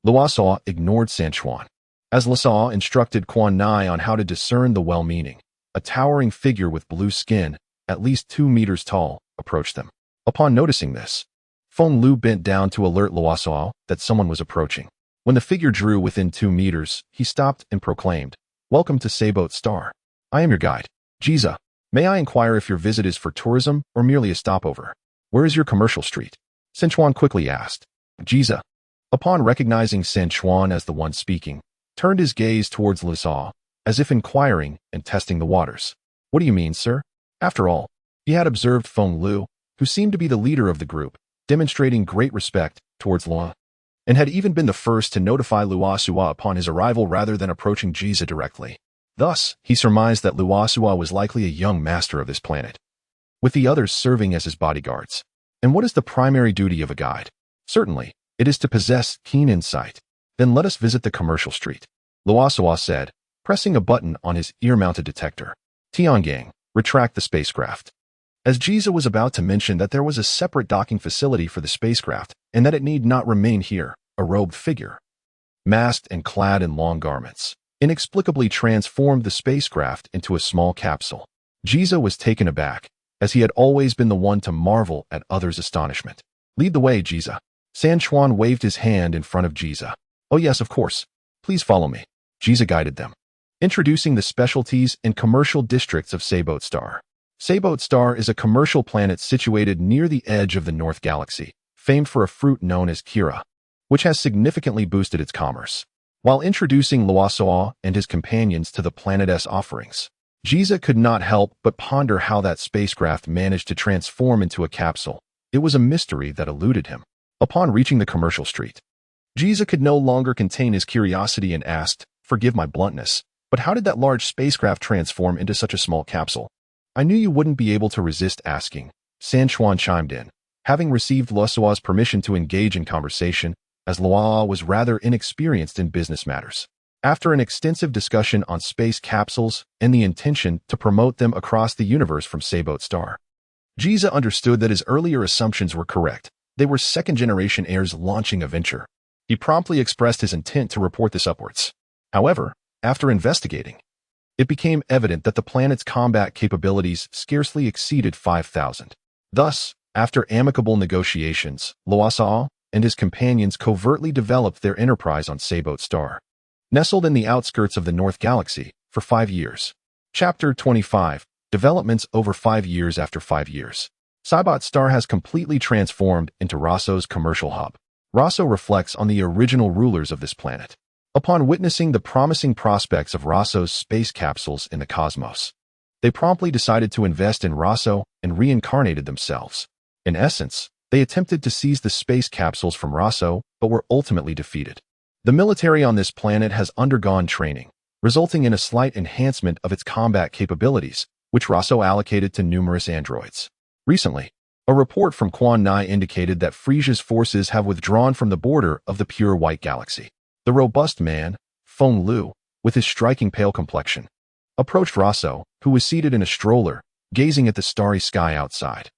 Luoso ignored San Chuan. As Luoso instructed Quan Nai on how to discern the well-meaning, a towering figure with blue skin, at least 2 meters tall, approached them. Upon noticing this, Feng Lu bent down to alert Luoso that someone was approaching. When the figure drew within 2 meters, he stopped and proclaimed, "Welcome to Vegeta Star. I am your guide, Jiza. May I inquire if your visit is for tourism or merely a stopover? Where is your commercial street?" San Chuan quickly asked. Jiza, upon recognizing San Chuan as the one speaking, turned his gaze towards Luoso, as if inquiring and testing the waters. "What do you mean, sir?" After all, he had observed Feng Lu, who seemed to be the leader of the group, demonstrating great respect towards Luo, and had even been the first to notify Luoso upon his arrival rather than approaching Jiza directly. Thus, he surmised that Luoso was likely a young master of this planet, with the others serving as his bodyguards. And what is the primary duty of a guide? Certainly, it is to possess keen insight. Then let us visit the commercial street, Luoso said, pressing a button on his ear-mounted detector. Tiangang, retract the spacecraft. As Jiza was about to mention that there was a separate docking facility for the spacecraft and that it need not remain here, a robed figure, masked and clad in long garments, inexplicably transformed the spacecraft into a small capsule. Jiza was taken aback, as he had always been the one to marvel at others' astonishment. "Lead the way, Jiza." San Chuan waved his hand in front of Jiza. "Oh yes, of course. Please follow me." Jiza guided them, introducing the specialties and commercial districts of Vegeta Star. Vegeta Star is a commercial planet situated near the edge of the North Galaxy, famed for a fruit known as Kira, which has significantly boosted its commerce. While introducing Luoso and his companions to the planet's offerings, Jiza could not help but ponder how that spacecraft managed to transform into a capsule. It was a mystery that eluded him. Upon reaching the commercial street, Jiza could no longer contain his curiosity and asked, "Forgive my bluntness, but how did that large spacecraft transform into such a small capsule?" "I knew you wouldn't be able to resist asking," San Chuan chimed in, having received Luoso's permission to engage in conversation, as Luo was rather inexperienced in business matters. After an extensive discussion on space capsules and the intention to promote them across the universe from Vegeta Star, Jiza understood that his earlier assumptions were correct. They were second-generation heirs launching a venture. He promptly expressed his intent to report this upwards. However, after investigating, it became evident that the planet's combat capabilities scarcely exceeded 5,000. Thus, after amicable negotiations, Luoso and his companions covertly developed their enterprise on Vegeta Star, nestled in the outskirts of the North Galaxy, for 5 years. Chapter 25. Developments over 5 years after 5 years. Vegeta Star has completely transformed into Roso's commercial hub. Roso reflects on the original rulers of this planet. Upon witnessing the promising prospects of Roso's space capsules in the cosmos, they promptly decided to invest in Roso and reincarnated themselves. In essence, they attempted to seize the space capsules from Roso, but were ultimately defeated. The military on this planet has undergone training, resulting in a slight enhancement of its combat capabilities, which Roso allocated to numerous androids. Recently, a report from Quan Nai indicated that Frisia's forces have withdrawn from the border of the pure white galaxy. The robust man, Feng Lu, with his striking pale complexion, approached Roso, who was seated in a stroller, gazing at the starry sky outside.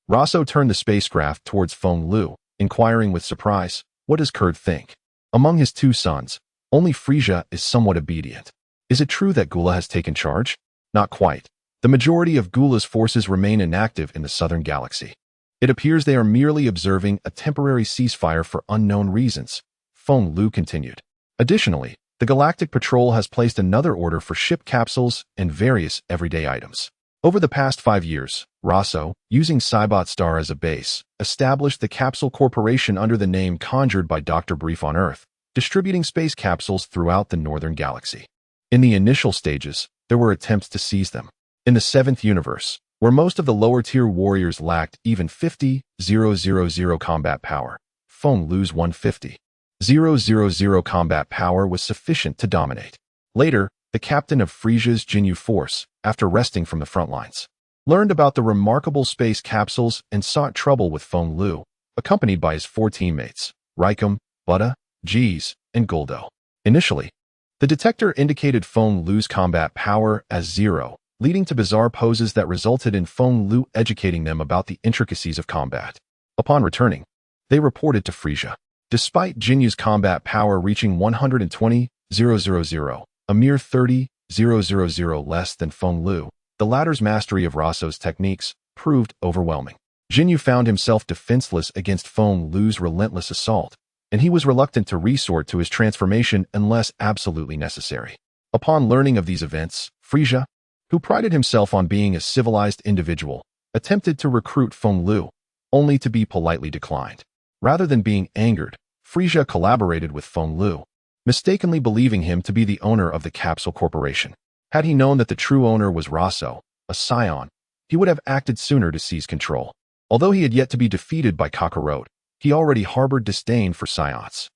Roso turned the spacecraft towards Feng Lu, inquiring with surprise, "What does Kurd think?" Among his 2 sons, only Frisia is somewhat obedient. Is it true that Gula has taken charge? Not quite. The majority of Gula's forces remain inactive in the southern galaxy. It appears they are merely observing a temporary ceasefire for unknown reasons, Feng Lu continued. Additionally, the Galactic Patrol has placed another order for ship capsules and various everyday items. Over the past 5 years, Roso, using Vegeta Star as a base, established the Capsule Corporation under the name conjured by Dr. Brief on Earth, distributing space capsules throughout the northern galaxy. In the initial stages, there were attempts to seize them. In the 7th universe, where most of the lower-tier warriors lacked even 50,000 combat power, Feng Lu's 150,000 combat power was sufficient to dominate. Later, the captain of Frisia's Jinyu force, after resting from the front lines, learned about the remarkable space capsules and sought trouble with Feng Lu, accompanied by his 4 teammates, Raikum, Buddha, Jeez, and Guldo. Initially, the detector indicated Feng Lu's combat power as 0, leading to bizarre poses that resulted in Feng Lu educating them about the intricacies of combat. Upon returning, they reported to Frisia. Despite Jinyu's combat power reaching 120,000, a mere 30,000 less than Feng Lu, the latter's mastery of Roso's techniques proved overwhelming. Jinyu found himself defenseless against Feng Lu's relentless assault, and he was reluctant to resort to his transformation unless absolutely necessary. Upon learning of these events, Frisia, who prided himself on being a civilized individual, attempted to recruit Feng Lu, only to be politely declined. Rather than being angered, Frisia collaborated with Feng Lu, mistakenly believing him to be the owner of the Capsule Corporation. Had he known that the true owner was Roso, a Saiyan, he would have acted sooner to seize control. Although he had yet to be defeated by Kakarot, he already harbored disdain for Saiyans.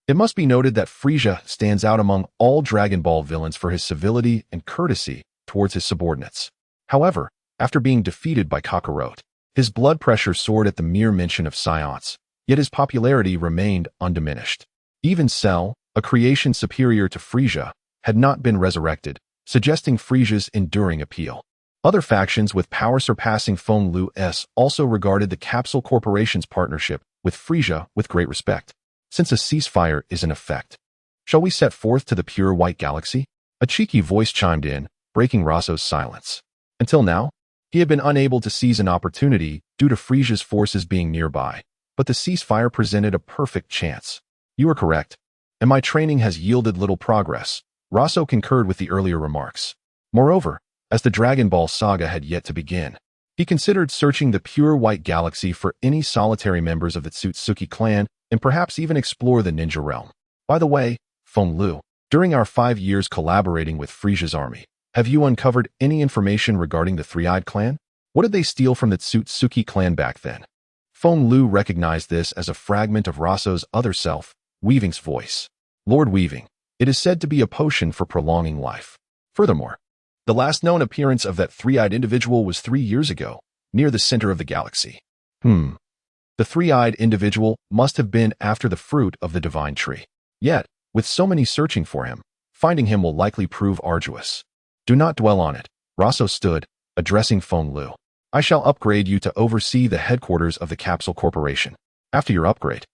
It must be noted that Frisia stands out among all Dragon Ball villains for his civility and courtesy towards his subordinates. However, after being defeated by Kakarot, his blood pressure soared at the mere mention of Saiyans, yet his popularity remained undiminished. Even Cell, a creation superior to Frisia, had not been resurrected, suggesting Frisia's enduring appeal. Other factions with power surpassing Feng Lu's also regarded the Capsule Corporation's partnership with Frisia with great respect. Since a ceasefire is in effect, shall we set forth to the pure white galaxy? A cheeky voice chimed in, breaking Roso's silence. Until now, he had been unable to seize an opportunity due to Frisia's forces being nearby, but the ceasefire presented a perfect chance. You are correct, and my training has yielded little progress. Roso concurred with the earlier remarks. Moreover, as the Dragon Ball saga had yet to begin, he considered searching the pure white galaxy for any solitary members of the Otsutsuki clan and perhaps even explore the ninja realm. By the way, Feng Lu, during our 5 years collaborating with Frisia's army, have you uncovered any information regarding the Three-Eyed clan? What did they steal from the Otsutsuki clan back then? Feng Lu recognized this as a fragment of Roso's other self, Weaving's voice. Lord Weaving, it is said to be a potion for prolonging life. Furthermore, the last known appearance of that three-eyed individual was 3 years ago, near the center of the galaxy. The three-eyed individual must have been after the fruit of the divine tree. Yet, with so many searching for him, finding him will likely prove arduous. Do not dwell on it. Roso stood, addressing Feng Lu. I shall upgrade you to oversee the headquarters of the Capsule Corporation. After your upgrade,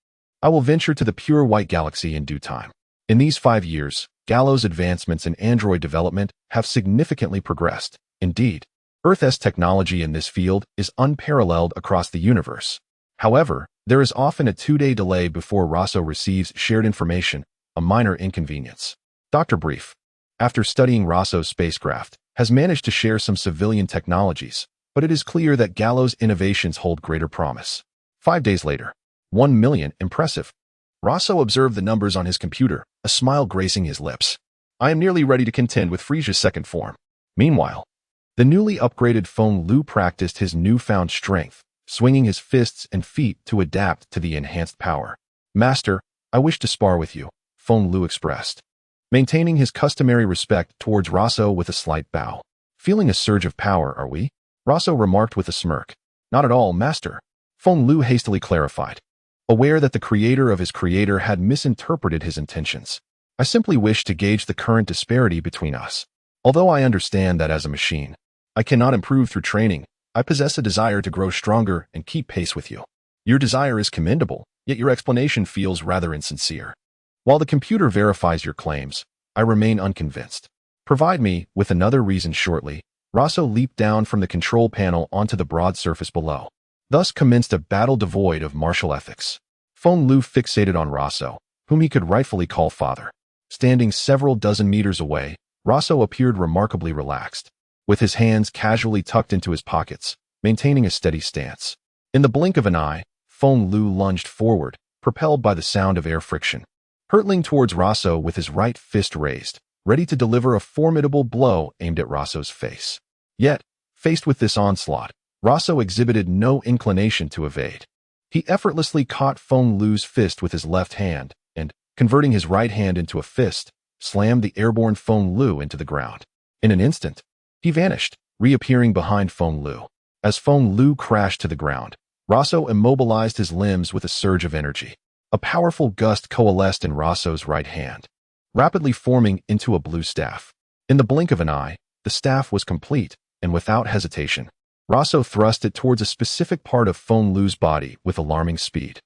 I will venture to the pure white galaxy in due time. In these 5 years, Gallo's advancements in android development have significantly progressed. Indeed, Earth's technology in this field is unparalleled across the universe. However, there is often a 2-day delay before Roso receives shared information, a minor inconvenience. Dr. Brief, after studying Roso's spacecraft, has managed to share some civilian technologies, but it is clear that Gallo's innovations hold greater promise. 5 days later, 1 million, impressive. Roso observed the numbers on his computer, a smile gracing his lips. I am nearly ready to contend with Frisia's second form. Meanwhile, the newly upgraded Feng Lu practiced his newfound strength, swinging his fists and feet to adapt to the enhanced power. Master, I wish to spar with you, Feng Lu expressed, maintaining his customary respect towards Roso with a slight bow. Feeling a surge of power, are we? Roso remarked with a smirk. Not at all, Master, Feng Lu hastily clarified, aware that the creator of his creator had misinterpreted his intentions. I simply wish to gauge the current disparity between us. Although I understand that as a machine, I cannot improve through training, I possess a desire to grow stronger and keep pace with you. Your desire is commendable, yet your explanation feels rather insincere. While the computer verifies your claims, I remain unconvinced. Provide me with another reason shortly. Roso leaped down from the control panel onto the broad surface below. Thus commenced a battle devoid of martial ethics. Feng Lu fixated on Roso, whom he could rightfully call father. Standing several dozen meters away, Roso appeared remarkably relaxed, with his hands casually tucked into his pockets, maintaining a steady stance. In the blink of an eye, Feng Lu lunged forward, propelled by the sound of air friction, hurtling towards Roso with his right fist raised, ready to deliver a formidable blow aimed at Roso's face. Yet, faced with this onslaught, Roso exhibited no inclination to evade. He effortlessly caught Feng Lu's fist with his left hand and, converting his right hand into a fist, slammed the airborne Feng Lu into the ground. In an instant, he vanished, reappearing behind Feng Lu. As Feng Lu crashed to the ground, Roso immobilized his limbs with a surge of energy. A powerful gust coalesced in Roso's right hand, rapidly forming into a blue staff. In the blink of an eye, the staff was complete, and without hesitation, Roso thrust it towards a specific part of Feng Lu's body with alarming speed.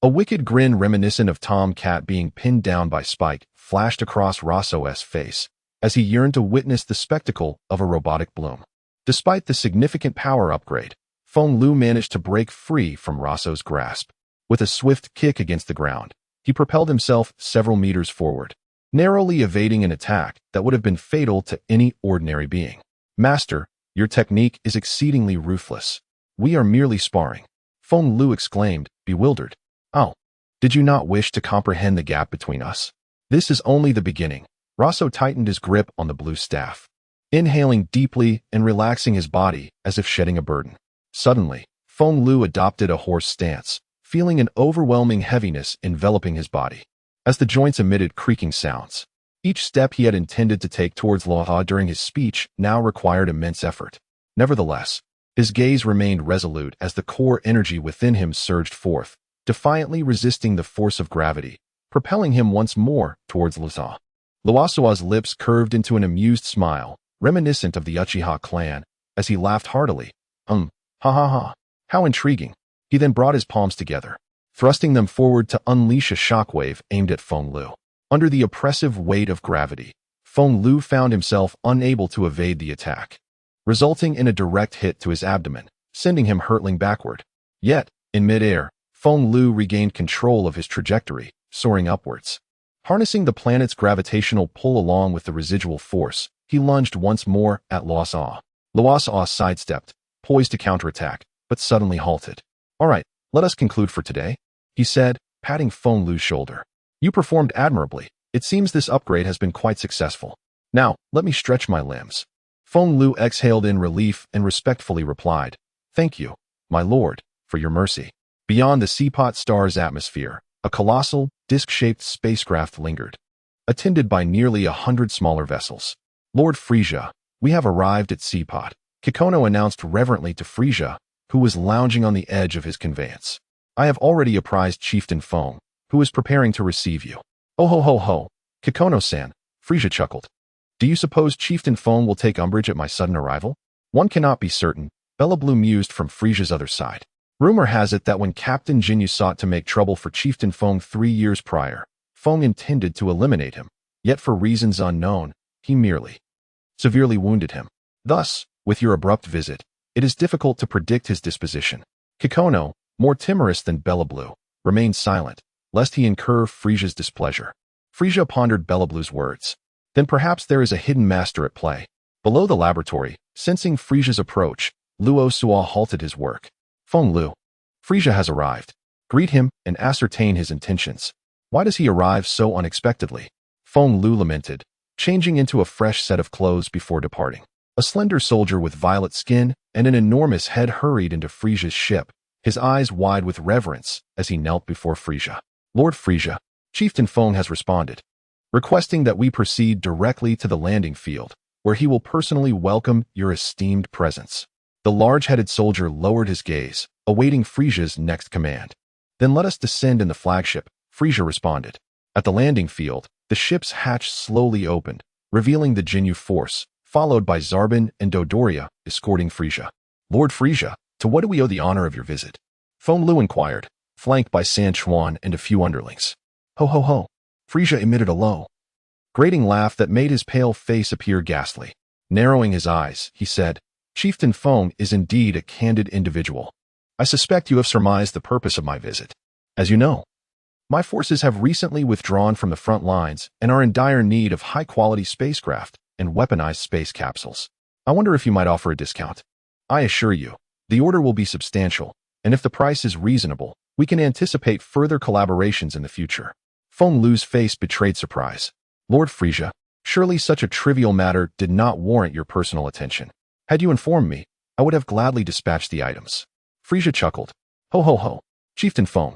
A wicked grin reminiscent of Tom Cat being pinned down by Spike flashed across Roso's face as he yearned to witness the spectacle of a robotic bloom. Despite the significant power upgrade, Feng Lu managed to break free from Roso's grasp. With a swift kick against the ground, he propelled himself several meters forward, narrowly evading an attack that would have been fatal to any ordinary being. Master, your technique is exceedingly ruthless. We are merely sparring. Feng Lu exclaimed, bewildered. Oh, did you not wish to comprehend the gap between us? This is only the beginning. Roso tightened his grip on the blue staff, inhaling deeply and relaxing his body as if shedding a burden. Suddenly, Feng Lu adopted a horse stance, feeling an overwhelming heaviness enveloping his body. As the joints emitted creaking sounds, each step he had intended to take towards Loha during his speech now required immense effort. Nevertheless, his gaze remained resolute as the core energy within him surged forth, defiantly resisting the force of gravity, propelling him once more towards Loha. Loasa's lips curved into an amused smile, reminiscent of the Uchiha clan, as he laughed heartily. Ha ha ha. How intriguing. He then brought his palms together, thrusting them forward to unleash a shockwave aimed at Feng Lu. Under the oppressive weight of gravity, Feng Lu found himself unable to evade the attack, resulting in a direct hit to his abdomen, sending him hurtling backward. Yet, in midair, Feng Lu regained control of his trajectory, soaring upwards. Harnessing the planet's gravitational pull along with the residual force, he lunged once more at Loasaw. Loasaw sidestepped, poised to counterattack, but suddenly halted. All right, let us conclude for today, he said, patting Feng Lu's shoulder. You performed admirably. It seems this upgrade has been quite successful. Now, let me stretch my limbs. Feng Lu exhaled in relief and respectfully replied, Thank you, my lord, for your mercy. Beyond the Seapot Star's atmosphere, a colossal, disc-shaped spacecraft lingered, attended by nearly 100 smaller vessels. Lord Frisia, we have arrived at Seapot, Kikono announced reverently to Frisia, who was lounging on the edge of his conveyance. I have already apprised Chieftain Feng, who is preparing to receive you. Oh ho ho ho, Kikono-san, Frisia chuckled. Do you suppose Chieftain Feng will take umbrage at my sudden arrival? One cannot be certain, Bella Blue mused from Frisia's other side. Rumor has it that when Captain Jinyu sought to make trouble for Chieftain Feng 3 years prior, Feng intended to eliminate him, yet for reasons unknown, he merely severely wounded him. Thus, with your abrupt visit, it is difficult to predict his disposition. Kikono, more timorous than Bella Blue, remained silent, lest he incur Frisia's displeasure. Frisia pondered Bella Blue's words. Then perhaps there is a hidden master at play. Below the laboratory, sensing Frisia's approach, Luo Suo halted his work. Feng Lu. Frisia has arrived. Greet him and ascertain his intentions. Why does he arrive so unexpectedly? Feng Lu lamented, changing into a fresh set of clothes before departing. A slender soldier with violet skin and an enormous head hurried into Frisia's ship, his eyes wide with reverence as he knelt before Frisia. Lord Frisia, Chieftain Feng has responded, requesting that we proceed directly to the landing field, where he will personally welcome your esteemed presence. The large-headed soldier lowered his gaze, awaiting Frisia's next command. Then let us descend in the flagship, Frisia responded. At the landing field, the ship's hatch slowly opened, revealing the Jinyu force, followed by Zarbin and Dodoria, escorting Frisia. Lord Frisia, to what do we owe the honor of your visit? Feng Lu inquired, flanked by San Chuan and a few underlings. Ho ho ho. Frisia emitted a low, grating laugh that made his pale face appear ghastly. Narrowing his eyes, he said, Chieftain Feng is indeed a candid individual. I suspect you have surmised the purpose of my visit. As you know, my forces have recently withdrawn from the front lines and are in dire need of high-quality spacecraft and weaponized space capsules. I wonder if you might offer a discount. I assure you, the order will be substantial, and if the price is reasonable, we can anticipate further collaborations in the future. Feng Lu's face betrayed surprise. Lord Frisia, surely such a trivial matter did not warrant your personal attention. Had you informed me, I would have gladly dispatched the items. Frisia chuckled. Ho ho ho, Chieftain Feng,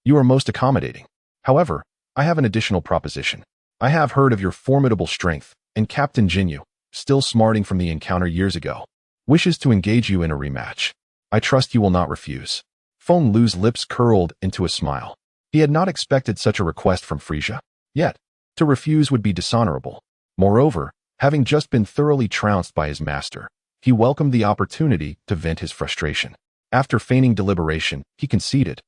you are most accommodating. However, I have an additional proposition. I have heard of your formidable strength, and Captain Jinyu, still smarting from the encounter years ago, wishes to engage you in a rematch. I trust you will not refuse. Feng Lu's lips curled into a smile. He had not expected such a request from Frisia. Yet, to refuse would be dishonorable. Moreover, having just been thoroughly trounced by his master, He welcomed the opportunity to vent his frustration. After feigning deliberation, he conceded.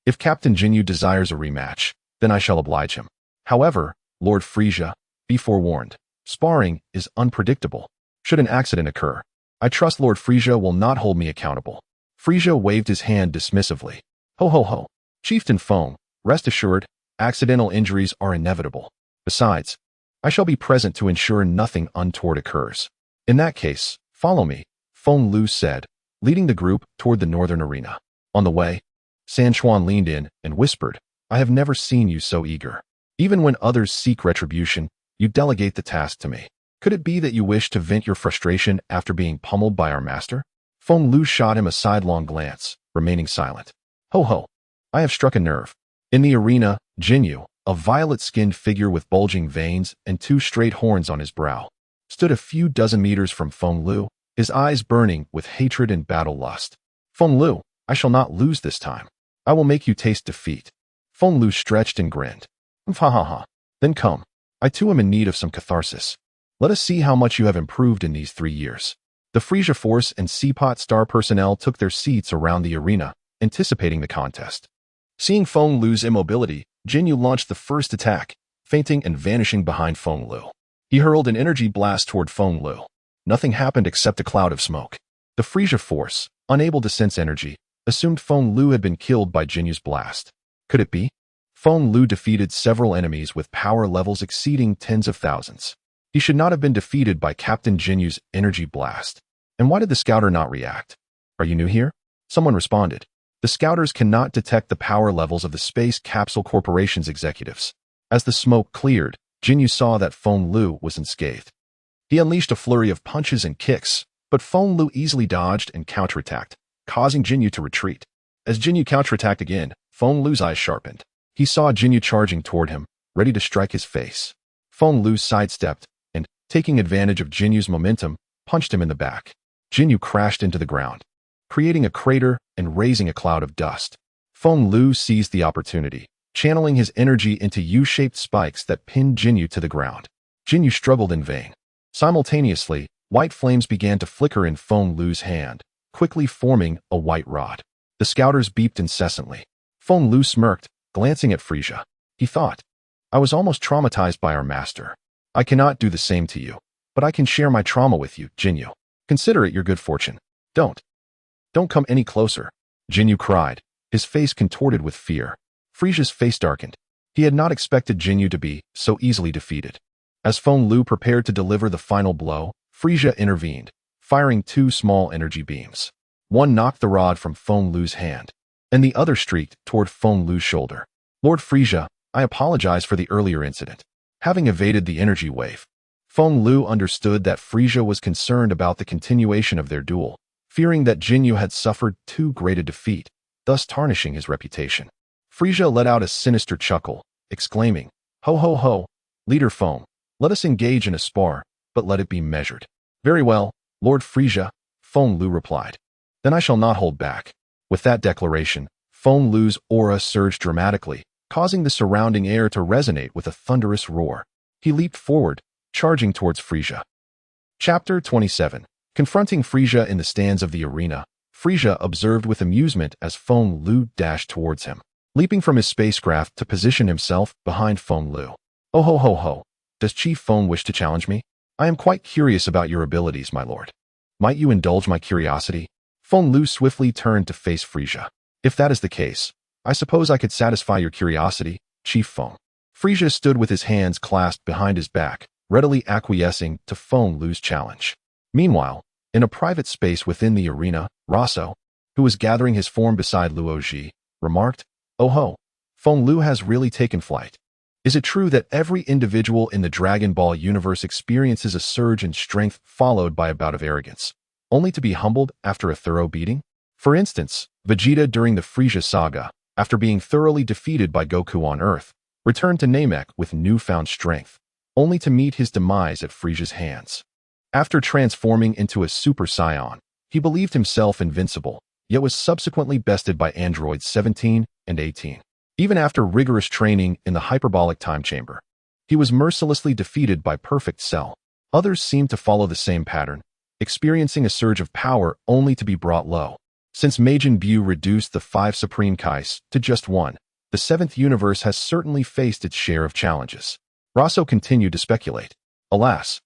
If Captain Jinyu desires a rematch, then I shall oblige him. However, Lord Frisia, be forewarned. Sparring is unpredictable. Should an accident occur, I trust Lord Frisia will not hold me accountable. Frisia waved his hand dismissively. Ho ho ho. Chieftain Fong, rest assured, accidental injuries are inevitable. Besides, I shall be present to ensure nothing untoward occurs. In that case, follow me, Feng Lu said, leading the group toward the northern arena. On the way, San Chuan leaned in and whispered, I have never seen you so eager. Even when others seek retribution, you delegate the task to me. Could it be that you wish to vent your frustration after being pummeled by our master? Feng Lu shot him a sidelong glance, remaining silent. Ho ho, I have struck a nerve. In the arena, Jinyu, a violet-skinned figure with bulging veins and 2 straight horns on his brow, stood a few dozen meters from Feng Lu, his eyes burning with hatred and battle lust. Feng Lu, I shall not lose this time. I will make you taste defeat. Feng Lu stretched and grinned. Ha ha ha. Then come. I too am in need of some catharsis. Let us see how much you have improved in these 3 years. The Frisia Force and Seapot Star personnel took their seats around the arena, anticipating the contest. Seeing Feng Lu's immobility, Jinyu launched the first attack, feinting and vanishing behind Feng Lu. He hurled an energy blast toward Feng Lu. Nothing happened except a cloud of smoke. The Frisia Force, unable to sense energy, assumed Feng Lu had been killed by Jinyu's blast. Could it be? Feng Lu defeated several enemies with power levels exceeding tens of thousands. He should not have been defeated by Captain Jinyu's energy blast. And why did the scouter not react? Are you new here? Someone responded. The scouters cannot detect the power levels of the Space Capsule Corporation's executives. As the smoke cleared, Jinyu saw that Feng Lu was unscathed. He unleashed a flurry of punches and kicks, but Feng Lu easily dodged and counterattacked, causing Jinyu to retreat. As Jinyu counterattacked again, Feng Lu's eyes sharpened. He saw Jinyu charging toward him, ready to strike his face. Feng Lu sidestepped and, taking advantage of Jinyu's momentum, punched him in the back. Jinyu crashed into the ground, creating a crater and raising a cloud of dust. Feng Lu seized the opportunity, channeling his energy into U-shaped spikes that pinned Jinyu to the ground. Jinyu struggled in vain. Simultaneously, white flames began to flicker in Feng Lu's hand, quickly forming a white rod. The scouters beeped incessantly. Feng Lu smirked, glancing at Frisia. He thought, I was almost traumatized by our master. I cannot do the same to you, but I can share my trauma with you, Jinyu. Consider it your good fortune. Don't come any closer, Jinyu cried, his face contorted with fear. Frisia's face darkened. He had not expected Jinyu to be so easily defeated. As Feng Lu prepared to deliver the final blow, Frisia intervened, firing 2 small energy beams. One knocked the rod from Feng Lu's hand, and the other streaked toward Feng Lu's shoulder. Lord Frisia, I apologize for the earlier incident. Having evaded the energy wave, Feng Lu understood that Frisia was concerned about the continuation of their duel, fearing that Jinyu had suffered too great a defeat, thus tarnishing his reputation. Frisia let out a sinister chuckle, exclaiming, Ho ho ho, Leader Feng, let us engage in a spar, but let it be measured. Very well, Lord Frisia, Feng Lu replied. Then I shall not hold back. With that declaration, Feng Lu's aura surged dramatically, causing the surrounding air to resonate with a thunderous roar. He leaped forward, charging towards Frisia. Chapter 27. Confronting Frisia in the stands of the arena, Frisia observed with amusement as Feng Lu dashed towards him, leaping from his spacecraft to position himself behind Feng Lu. Oh ho ho ho, does Chief Feng wish to challenge me? I am quite curious about your abilities, my lord. Might you indulge my curiosity? Feng Lu swiftly turned to face Frisia. If that is the case, I suppose I could satisfy your curiosity, Chief Feng. Frisia stood with his hands clasped behind his back, readily acquiescing to Feng Lu's challenge. Meanwhile, in a private space within the arena, Roso, who was gathering his form beside Luo Ji, remarked, Oh ho, Feng Lu has really taken flight. Is it true that every individual in the Dragon Ball universe experiences a surge in strength followed by a bout of arrogance, only to be humbled after a thorough beating? For instance, Vegeta during the Frisia saga, after being thoroughly defeated by Goku on Earth, returned to Namek with newfound strength, only to meet his demise at Frisia's hands. After transforming into a Super Saiyan, he believed himself invincible, yet was subsequently bested by androids 17 and 18. Even after rigorous training in the hyperbolic time chamber, he was mercilessly defeated by Perfect Cell. Others seemed to follow the same pattern, experiencing a surge of power only to be brought low. Since Majin Buu reduced the 5 Supreme Kais to just 1, the 7th universe has certainly faced its share of challenges. Roso continued to speculate. Alas,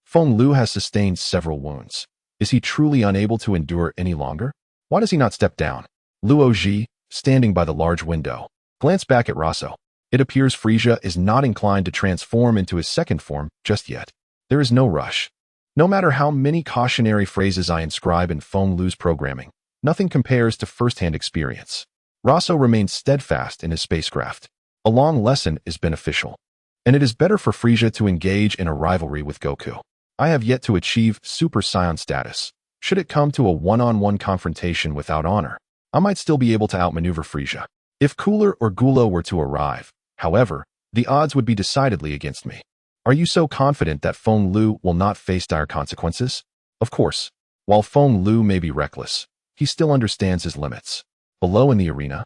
Feng Lu has sustained several wounds. Is he truly unable to endure any longer? Why does he not step down? Luo Ji, standing by the large window, glanced back at Roso. It appears Frieza is not inclined to transform into his second form just yet. There is no rush. No matter how many cautionary phrases I inscribe in Feng Lu's programming, nothing compares to first-hand experience. Roso remains steadfast in his spacecraft. A long lesson is beneficial, and it is better for Frieza to engage in a rivalry with Goku. I have yet to achieve Super Saiyan status. Should it come to a one-on-one confrontation without honor, I might still be able to outmaneuver Frieza. If Cooler or Gula were to arrive, however, the odds would be decidedly against me. Are you so confident that Feng Lu will not face dire consequences? Of course, while Feng Lu may be reckless, he still understands his limits. Below in the arena,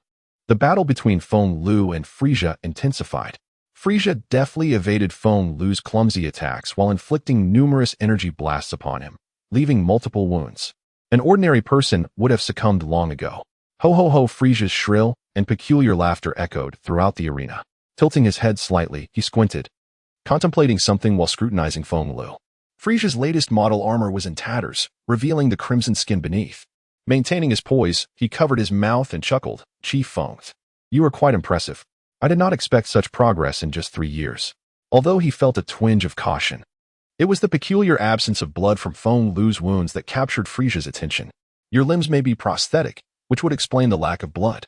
the battle between Feng Lu and Frieza intensified. Frieza deftly evaded Feng Lu's clumsy attacks while inflicting numerous energy blasts upon him, leaving multiple wounds. An ordinary person would have succumbed long ago. Ho ho ho! Frieza's shrill and peculiar laughter echoed throughout the arena. Tilting his head slightly, he squinted, contemplating something while scrutinizing Feng Lu. Frieza's latest model armor was in tatters, revealing the crimson skin beneath. Maintaining his poise, he covered his mouth and chuckled. Chief Feng, you are quite impressive. I did not expect such progress in just 3 years. Although he felt a twinge of caution, it was the peculiar absence of blood from Feng Lu's wounds that captured Frieza's attention. Your limbs may be prosthetic, which would explain the lack of blood.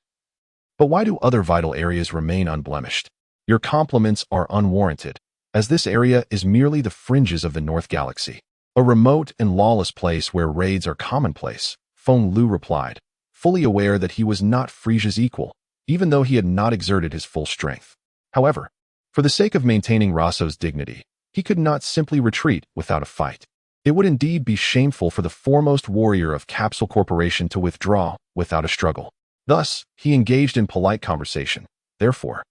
But why do other vital areas remain unblemished? Your compliments are unwarranted, as this area is merely the fringes of the North Galaxy, a remote and lawless place where raids are commonplace. Feng Lu replied, fully aware that he was not Frieza's equal, even though he had not exerted his full strength. However, for the sake of maintaining Roso's dignity, he could not simply retreat without a fight. It would indeed be shameful for the foremost warrior of Capsule Corporation to withdraw without a struggle. Thus, he engaged in polite conversation. Therefore,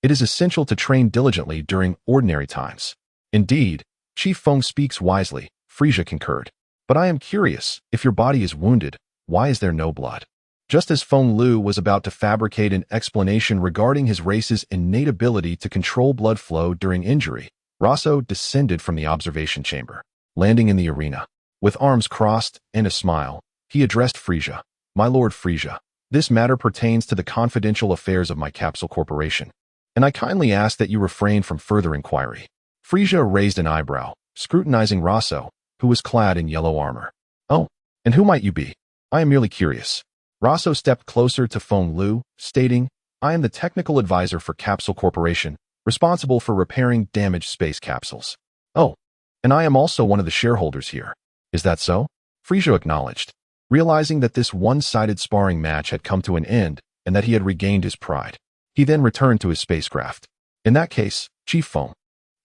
it is essential to train diligently during ordinary times. Indeed, Chief Feng speaks wisely, Frieza concurred. But I am curious, if your body is wounded, why is there no blood? Just as Feng Lu was about to fabricate an explanation regarding his race's innate ability to control blood flow during injury, Roso descended from the observation chamber. Landing in the arena, with arms crossed and a smile, he addressed Frieza. My Lord Frieza, this matter pertains to the confidential affairs of my Capsule Corporation, and I kindly ask that you refrain from further inquiry. Frieza raised an eyebrow, scrutinizing Roso, who was clad in yellow armor. Oh, and who might you be? I am merely curious. Roso stepped closer to Feng Lu, stating, I am the technical advisor for Capsule Corporation, responsible for repairing damaged space capsules. Oh, and I am also one of the shareholders here. Is that so? Frieza acknowledged, realizing that this one-sided sparring match had come to an end and that he had regained his pride. He then returned to his spacecraft. In that case, Chief Feng,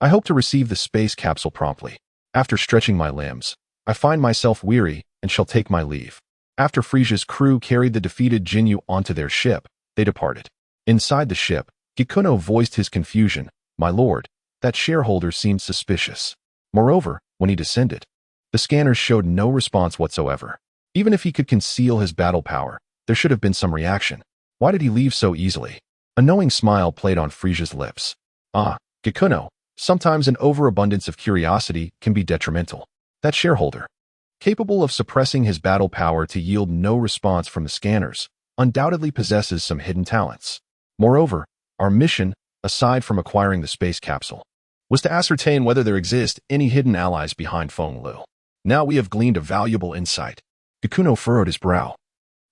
I hope to receive the space capsule promptly. After stretching my limbs, I find myself weary and shall take my leave. After Frieza's crew carried the defeated Jinyu onto their ship, they departed. Inside the ship, Gikuno voiced his confusion. My lord, that shareholder seemed suspicious. Moreover, when he descended, the scanners showed no response whatsoever. Even if he could conceal his battle power, there should have been some reaction. Why did he leave so easily? A knowing smile played on Frieza's lips. Ah, Gikuno, sometimes an overabundance of curiosity can be detrimental. That shareholder, capable of suppressing his battle power to yield no response from the scanners, undoubtedly possesses some hidden talents. Moreover, our mission, aside from acquiring the space capsule, was to ascertain whether there exist any hidden allies behind Feng Lu. Now we have gleaned a valuable insight. Gikuno furrowed his brow,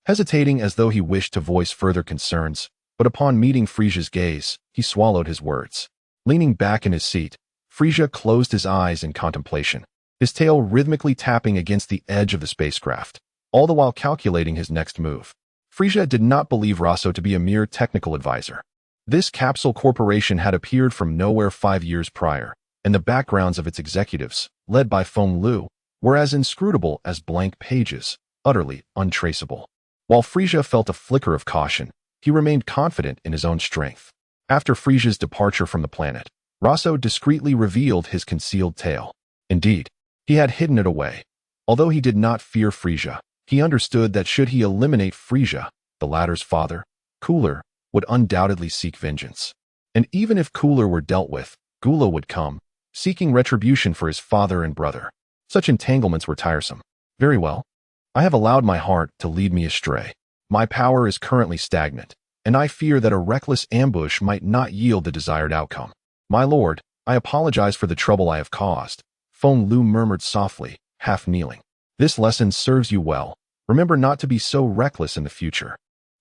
hesitating as though he wished to voice further concerns, but upon meeting Frieza's gaze, he swallowed his words. Leaning back in his seat, Frieza closed his eyes in contemplation, his tail rhythmically tapping against the edge of the spacecraft, all the while calculating his next move. Frieza did not believe Roso to be a mere technical advisor. This Capsule Corporation had appeared from nowhere 5 years prior, and the backgrounds of its executives, led by Feng Lu, were as inscrutable as blank pages, utterly untraceable. While Frieza felt a flicker of caution, he remained confident in his own strength. After Frieza's departure from the planet, Roso discreetly revealed his concealed tail. Indeed, he had hidden it away, Although he did not fear Frisia, he understood that should he eliminate Frisia, the latter's father, Cooler, would undoubtedly seek vengeance. And even if Cooler were dealt with, Gula would come, seeking retribution for his father and brother. Such entanglements were tiresome. Very well. I have allowed my heart to lead me astray. My power is currently stagnant, and I fear that a reckless ambush might not yield the desired outcome. My lord, I apologize for the trouble I have caused, Feng Lu murmured softly, half kneeling. This lesson serves you well. Remember not to be so reckless in the future.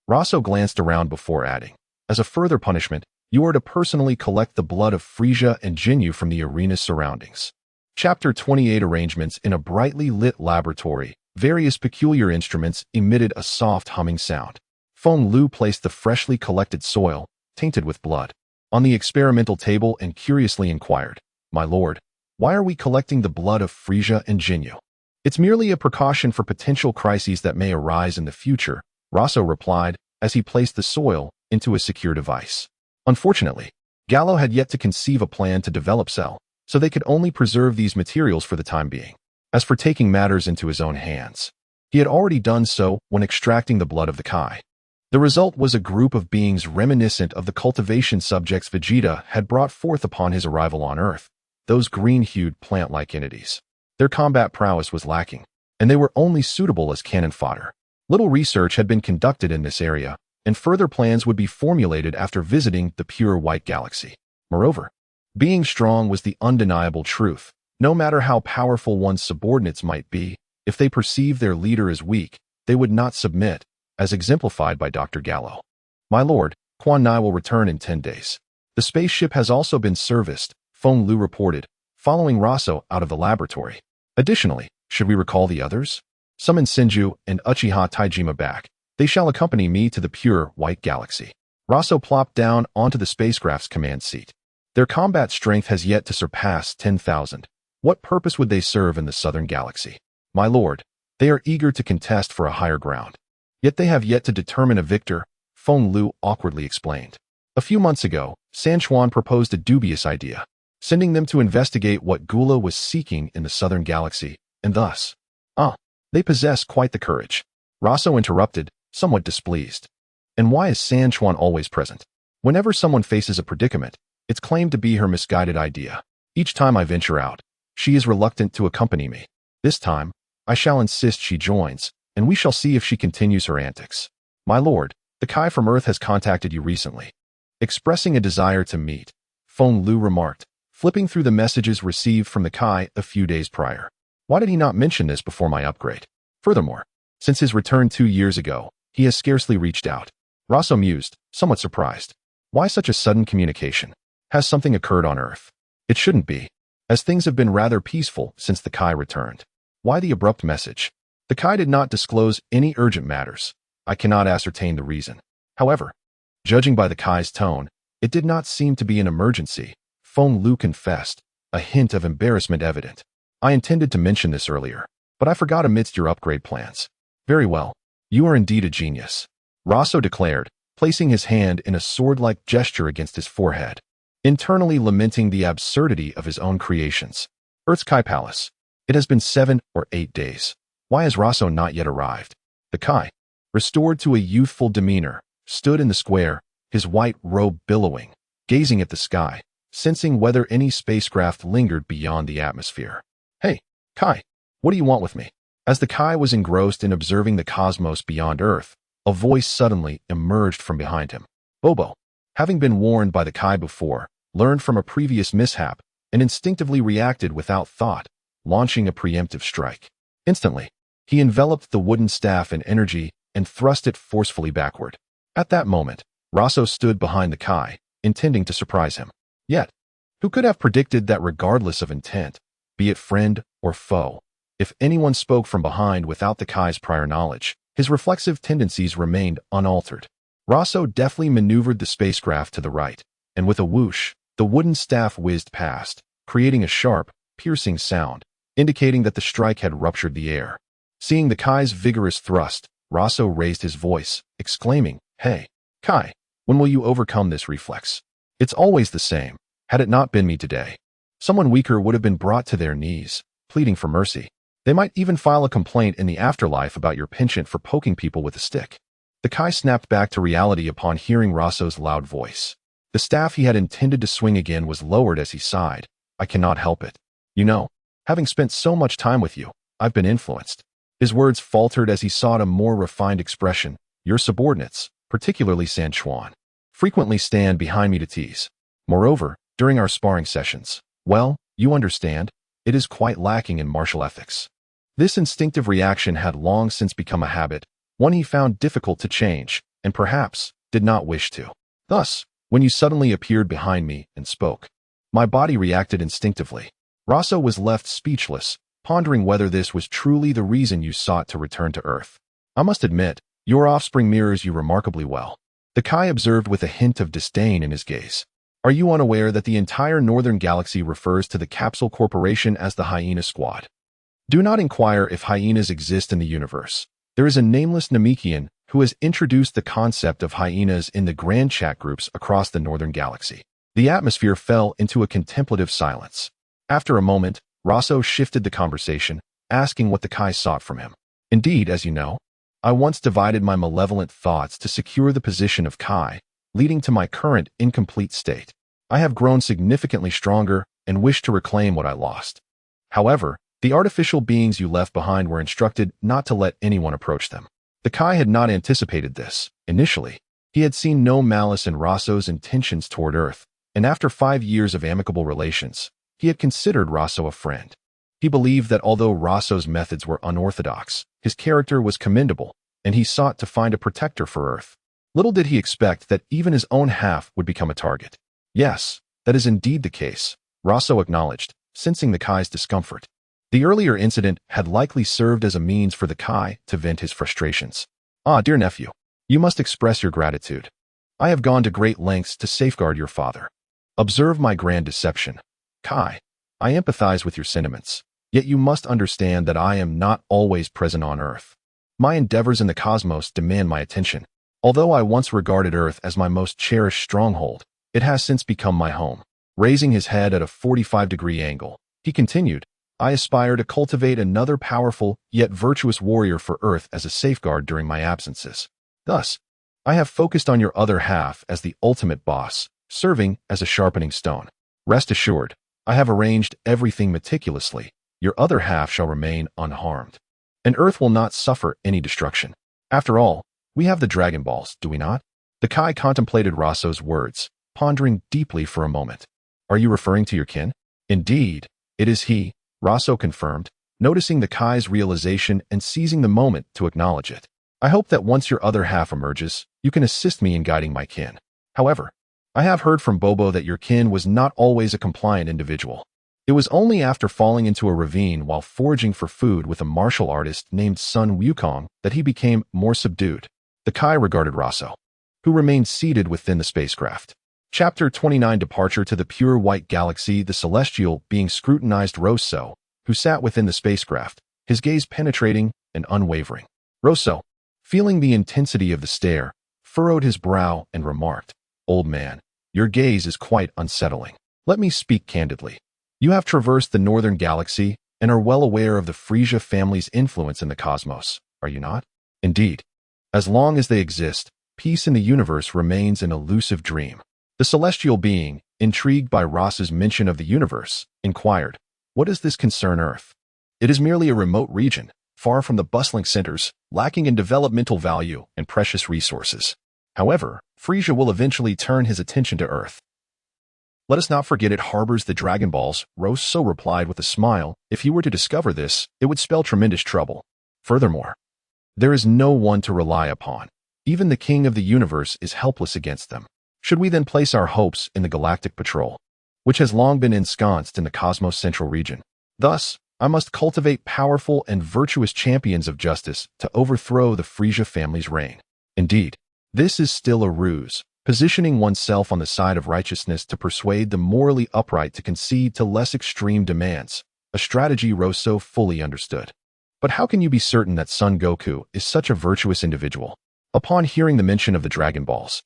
Roso glanced around before adding, as a further punishment, you are to personally collect the blood of Frisia and Jinyu from the arena's surroundings. Chapter 28 Arrangements. In a brightly lit laboratory, various peculiar instruments emitted a soft humming sound. Feng Lu placed the freshly collected soil, tainted with blood, on the experimental table and curiously inquired, My lord, why are we collecting the blood of Frisia and Jinyu? It's merely a precaution for potential crises that may arise in the future, Roso replied as he placed the soil into a secure device. Unfortunately, Gallo had yet to conceive a plan to develop cell, so they could only preserve these materials for the time being. As for taking matters into his own hands, he had already done so when extracting the blood of the Kai. The result was a group of beings reminiscent of the cultivation subjects Vegeta had brought forth upon his arrival on Earth, those green-hued plant-like entities. Their combat prowess was lacking, and they were only suitable as cannon fodder. Little research had been conducted in this area, and further plans would be formulated after visiting the pure white galaxy. Moreover, being strong was the undeniable truth. No matter how powerful one's subordinates might be, if they perceived their leader as weak, they would not submit, as exemplified by Dr. Gallo. My lord, Quan Nai will return in 10 days. The spaceship has also been serviced, Feng Lu reported, following Roso out of the laboratory. Additionally, should we recall the others? Summon Senju and Uchiha Taijima back. They shall accompany me to the pure white galaxy. Roso plopped down onto the spacecraft's command seat. Their combat strength has yet to surpass 10,000. What purpose would they serve in the southern galaxy? My lord, they are eager to contest for a higher ground. Yet they have yet to determine a victor, Feng Lu awkwardly explained. A few months ago, San Chuan proposed a dubious idea, sending them to investigate what Gula was seeking in the southern galaxy, and thus, they possess quite the courage. Roso interrupted, somewhat displeased. And why is San Chuan always present? Whenever someone faces a predicament, it's claimed to be her misguided idea. Each time I venture out, she is reluctant to accompany me. This time, I shall insist she joins, and we shall see if she continues her antics. My lord, the Kai from Earth has contacted you recently, expressing a desire to meet, Feng Lu remarked, flipping through the messages received from the Kai a few days prior. Why did he not mention this before my upgrade? Furthermore, since his return 2 years ago, he has scarcely reached out. Roso mused, somewhat surprised. Why such a sudden communication? Has something occurred on Earth? It shouldn't be, as things have been rather peaceful since the Kai returned. Why the abrupt message? The Kai did not disclose any urgent matters. I cannot ascertain the reason. However, judging by the Kai's tone, it did not seem to be an emergency, Feng Lu confessed, a hint of embarrassment evident. I intended to mention this earlier, but I forgot amidst your upgrade plans. Very well. You are indeed a genius, Roso declared, placing his hand in a sword-like gesture against his forehead, internally lamenting the absurdity of his own creations. Earth's Kai Palace. It has been 7 or 8 days. Why has Roso not yet arrived? The Kai, restored to a youthful demeanor, stood in the square, his white robe billowing, gazing at the sky, sensing whether any spacecraft lingered beyond the atmosphere. Hey, Kai, what do you want with me? As the Kai was engrossed in observing the cosmos beyond Earth, a voice suddenly emerged from behind him. Bobo, having been warned by the Kai before, learned from a previous mishap, and instinctively reacted without thought, launching a preemptive strike. Instantly, he enveloped the wooden staff in energy and thrust it forcefully backward. At that moment, Roso stood behind the Kai, intending to surprise him. Yet, who could have predicted that regardless of intent, be it friend or foe, if anyone spoke from behind without the Kai's prior knowledge, his reflexive tendencies remained unaltered. Roso deftly maneuvered the spacecraft to the right, and with a whoosh, the wooden staff whizzed past, creating a sharp, piercing sound, indicating that the strike had ruptured the air. Seeing the Kai's vigorous thrust, Roso raised his voice, exclaiming, Hey, Kai, when will you overcome this reflex? It's always the same. Had it not been me today, someone weaker would have been brought to their knees, pleading for mercy. They might even file a complaint in the afterlife about your penchant for poking people with a stick. The Kai snapped back to reality upon hearing Roso's loud voice. The staff he had intended to swing again was lowered as he sighed. I cannot help it. You know, having spent so much time with you, I've been influenced. His words faltered as he sought a more refined expression. Your subordinates, particularly San Chuan, frequently stand behind me to tease. Moreover, during our sparring sessions, well, you understand, it is quite lacking in martial ethics. This instinctive reaction had long since become a habit, one he found difficult to change, and perhaps did not wish to. Thus, when you suddenly appeared behind me and spoke, my body reacted instinctively. Roso was left speechless, pondering whether this was truly the reason you sought to return to Earth. I must admit, your offspring mirrors you remarkably well. The Kai observed with a hint of disdain in his gaze. Are you unaware that the entire Northern Galaxy refers to the Capsule Corporation as the Hyena Squad? Do not inquire if hyenas exist in the universe. There is a nameless Namekian who has introduced the concept of hyenas in the grand chat groups across the Northern Galaxy. The atmosphere fell into a contemplative silence. After a moment, Roso shifted the conversation, asking what the Kai sought from him. Indeed, as you know, I once divided my malevolent thoughts to secure the position of Kai, leading to my current incomplete state. I have grown significantly stronger and wish to reclaim what I lost. However, the artificial beings you left behind were instructed not to let anyone approach them. The Kai had not anticipated this. Initially, he had seen no malice in Roso's intentions toward Earth, and after 5 years of amicable relations, he had considered Roso a friend. He believed that although Roso's methods were unorthodox, his character was commendable, and he sought to find a protector for Earth. Little did he expect that even his own half would become a target. Yes, that is indeed the case, Roso acknowledged, sensing the Kai's discomfort. The earlier incident had likely served as a means for the Kai to vent his frustrations. Ah, dear nephew, you must express your gratitude. I have gone to great lengths to safeguard your father. Observe my grand deception. Kai, I empathize with your sentiments, yet you must understand that I am not always present on Earth. My endeavors in the cosmos demand my attention. Although I once regarded Earth as my most cherished stronghold, it has since become my home. Raising his head at a 45-degree angle, he continued, I aspire to cultivate another powerful yet virtuous warrior for Earth as a safeguard during my absences. Thus, I have focused on your other half as the ultimate boss, serving as a sharpening stone. Rest assured, I have arranged everything meticulously. Your other half shall remain unharmed. And Earth will not suffer any destruction. After all, we have the Dragon Balls, do we not? The Kai contemplated Roso's words, pondering deeply for a moment. Are you referring to your kin? Indeed, it is he, Roso confirmed, noticing the Kai's realization and seizing the moment to acknowledge it. I hope that once your other half emerges, you can assist me in guiding my kin. However, I have heard from Bobo that your kin was not always a compliant individual. It was only after falling into a ravine while foraging for food with a martial artist named Sun Wukong that he became more subdued. The Kai regarded Roso, who remained seated within the spacecraft. Chapter 29 Departure to the Pure White Galaxy. The Celestial being scrutinized Roso, who sat within the spacecraft, his gaze penetrating and unwavering. Roso, feeling the intensity of the stare, furrowed his brow and remarked, Old man, your gaze is quite unsettling. Let me speak candidly. You have traversed the Northern Galaxy and are well aware of the Frisia family's influence in the cosmos, are you not? Indeed. As long as they exist, peace in the universe remains an elusive dream. The celestial being, intrigued by Ross's mention of the universe, inquired, What does this concern Earth? It is merely a remote region, far from the bustling centers, lacking in developmental value and precious resources. However, Frisia will eventually turn his attention to Earth. Let us not forget it harbors the Dragon Balls, Roso replied with a smile. If he were to discover this, it would spell tremendous trouble. Furthermore, there is no one to rely upon. Even the King of the Universe is helpless against them. Should we then place our hopes in the Galactic Patrol, which has long been ensconced in the Cosmos Central region? Thus, I must cultivate powerful and virtuous champions of justice to overthrow the Frisia family's reign. Indeed, this is still a ruse, positioning oneself on the side of righteousness to persuade the morally upright to concede to less extreme demands, a strategy Roso fully understood. But how can you be certain that Son Goku is such a virtuous individual? Upon hearing the mention of the Dragon Balls,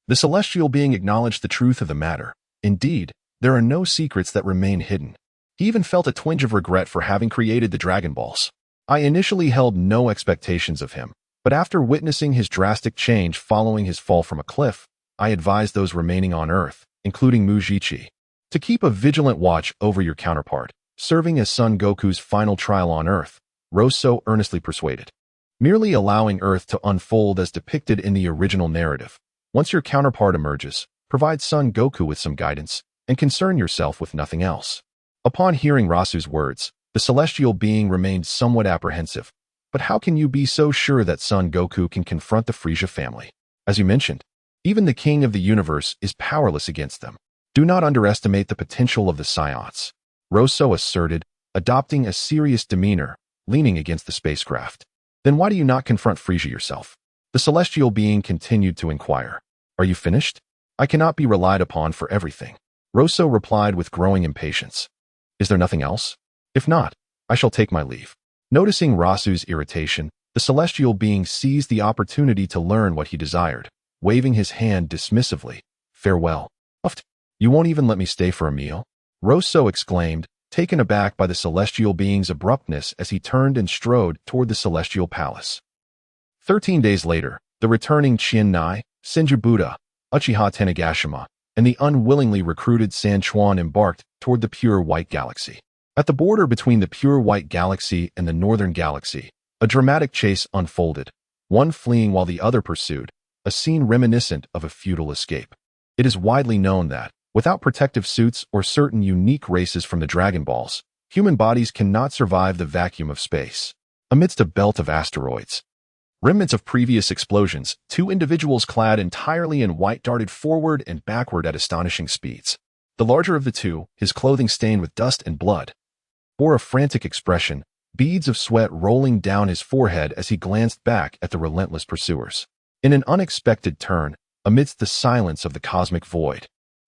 the celestial being acknowledged the truth of the matter. Indeed, there are no secrets that remain hidden. He even felt a twinge of regret for having created the Dragon Balls. I initially held no expectations of him, but after witnessing his drastic change following his fall from a cliff, I advised those remaining on Earth, including Mujichi, to keep a vigilant watch over your counterpart, serving as Son Goku's final trial on Earth. Roso earnestly persuaded. Merely allowing Earth to unfold as depicted in the original narrative. Once your counterpart emerges, provide Son Goku with some guidance, and concern yourself with nothing else. Upon hearing Rasu's words, the celestial being remained somewhat apprehensive. But how can you be so sure that Son Goku can confront the Frieza family? As you mentioned, even the king of the universe is powerless against them. Do not underestimate the potential of the Saiyans, Roso asserted, adopting a serious demeanor, leaning against the spacecraft. Then why do you not confront Frieza yourself? The celestial being continued to inquire. Are you finished? I cannot be relied upon for everything. Roso replied with growing impatience. Is there nothing else? If not, I shall take my leave. Noticing Rasu's irritation, the celestial being seized the opportunity to learn what he desired, waving his hand dismissively. Farewell. Uft. You won't even let me stay for a meal? Roso exclaimed, taken aback by the celestial being's abruptness as he turned and strode toward the celestial palace. 13 days later, the returning Qian-Nai, Senju Buddha, Uchiha Tanegashima, and the unwillingly recruited San Chuan embarked toward the pure white galaxy. At the border between the pure white galaxy and the northern galaxy, a dramatic chase unfolded, one fleeing while the other pursued, a scene reminiscent of a futile escape. It is widely known that, without protective suits or certain unique races from the Dragon Balls, human bodies cannot survive the vacuum of space. Amidst a belt of asteroids, remnants of previous explosions, two individuals clad entirely in white darted forward and backward at astonishing speeds. The larger of the two, his clothing stained with dust and blood, bore a frantic expression, beads of sweat rolling down his forehead as he glanced back at the relentless pursuers. In an unexpected turn, amidst the silence of the cosmic void,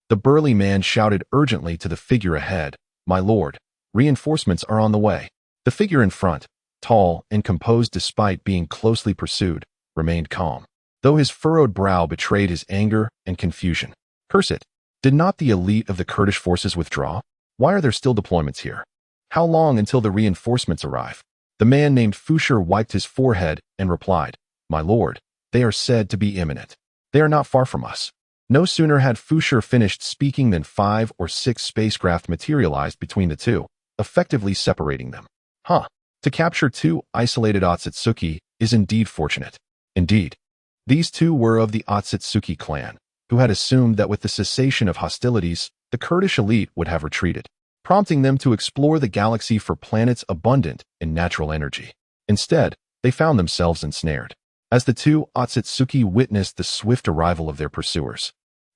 the burly man shouted urgently to the figure ahead, "My lord, reinforcements are on the way." The figure in front, tall and composed despite being closely pursued, remained calm, though his furrowed brow betrayed his anger and confusion. Curse it! Did not the elite of the Kurdish forces withdraw? Why are there still deployments here? How long until the reinforcements arrive? The man named Fushir wiped his forehead and replied, "My lord, they are said to be imminent. They are not far from us." No sooner had Fushir finished speaking than 5 or 6 spacecraft materialized between the two, effectively separating them. To capture 2 isolated Otsutsuki is indeed fortunate. Indeed, these 2 were of the Otsutsuki clan, who had assumed that with the cessation of hostilities, the Kurdish elite would have retreated, prompting them to explore the galaxy for planets abundant in natural energy. Instead, they found themselves ensnared. As the 2 Otsutsuki witnessed the swift arrival of their pursuers,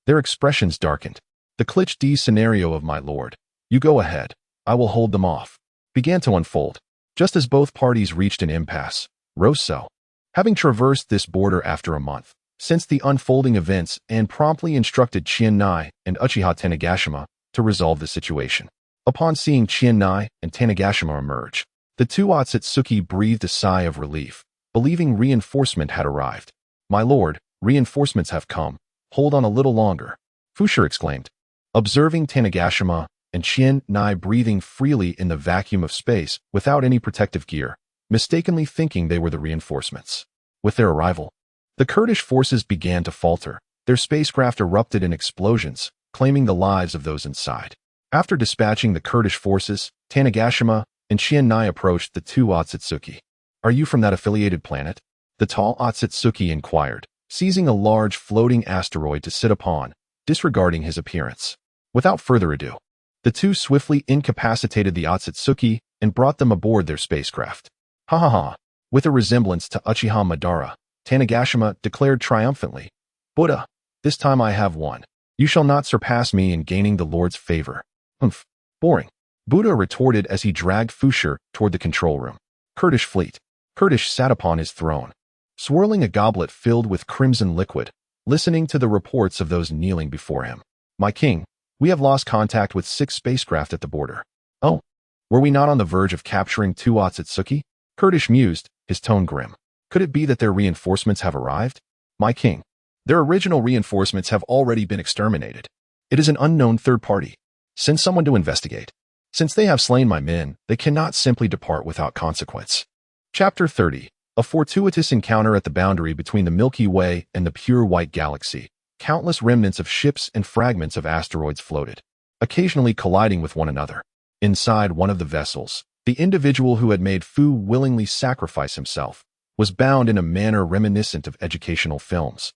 their expressions darkened. The Clich D scenario of "My lord, you go ahead, I will hold them off," began to unfold. Just as both parties reached an impasse, Roso, having traversed this border after a month, since the unfolding events and promptly instructed Qian-Nai and Uchiha Tanegashima to resolve the situation. Upon seeing Qian-Nai and Tanegashima emerge, the 2 Otsutsuki breathed a sigh of relief, believing reinforcement had arrived. "My lord, reinforcements have come. Hold on a little longer," Fushir exclaimed, observing Tanegashima and Qian-Nai breathing freely in the vacuum of space without any protective gear, mistakenly thinking they were the reinforcements. With their arrival, the Kurdish forces began to falter. Their spacecraft erupted in explosions, claiming the lives of those inside. After dispatching the Kurdish forces, Tanegashima and Qian-Nai approached the 2 Otsutsuki. "Are you from that affiliated planet?" the tall Otsutsuki inquired, seizing a large floating asteroid to sit upon, disregarding his appearance. Without further ado, the 2 swiftly incapacitated the Otsutsuki and brought them aboard their spacecraft. "Ha ha ha!" With a resemblance to Uchiha Madara, Tanegashima declared triumphantly, "Buddha, this time I have won. You shall not surpass me in gaining the Lord's favor." "Humph, boring," Buddha retorted as he dragged Fushir toward the control room. Kurdish fleet. Kurdish sat upon his throne, swirling a goblet filled with crimson liquid, listening to the reports of those kneeling before him. "My king, we have lost contact with 6 spacecraft at the border." "Oh, were we not on the verge of capturing 2 Otsutsuki?" Kurdish mused, his tone grim. "Could it be that their reinforcements have arrived?" "My king, their original reinforcements have already been exterminated. It is an unknown third party. Send someone to investigate." Since they have slain my men, they cannot simply depart without consequence. Chapter 30. A fortuitous encounter at the boundary between the Milky Way and the pure white galaxy. Countless remnants of ships and fragments of asteroids floated, occasionally colliding with one another. Inside one of the vessels, the individual who had made Fu willingly sacrifice himself was bound in a manner reminiscent of educational films,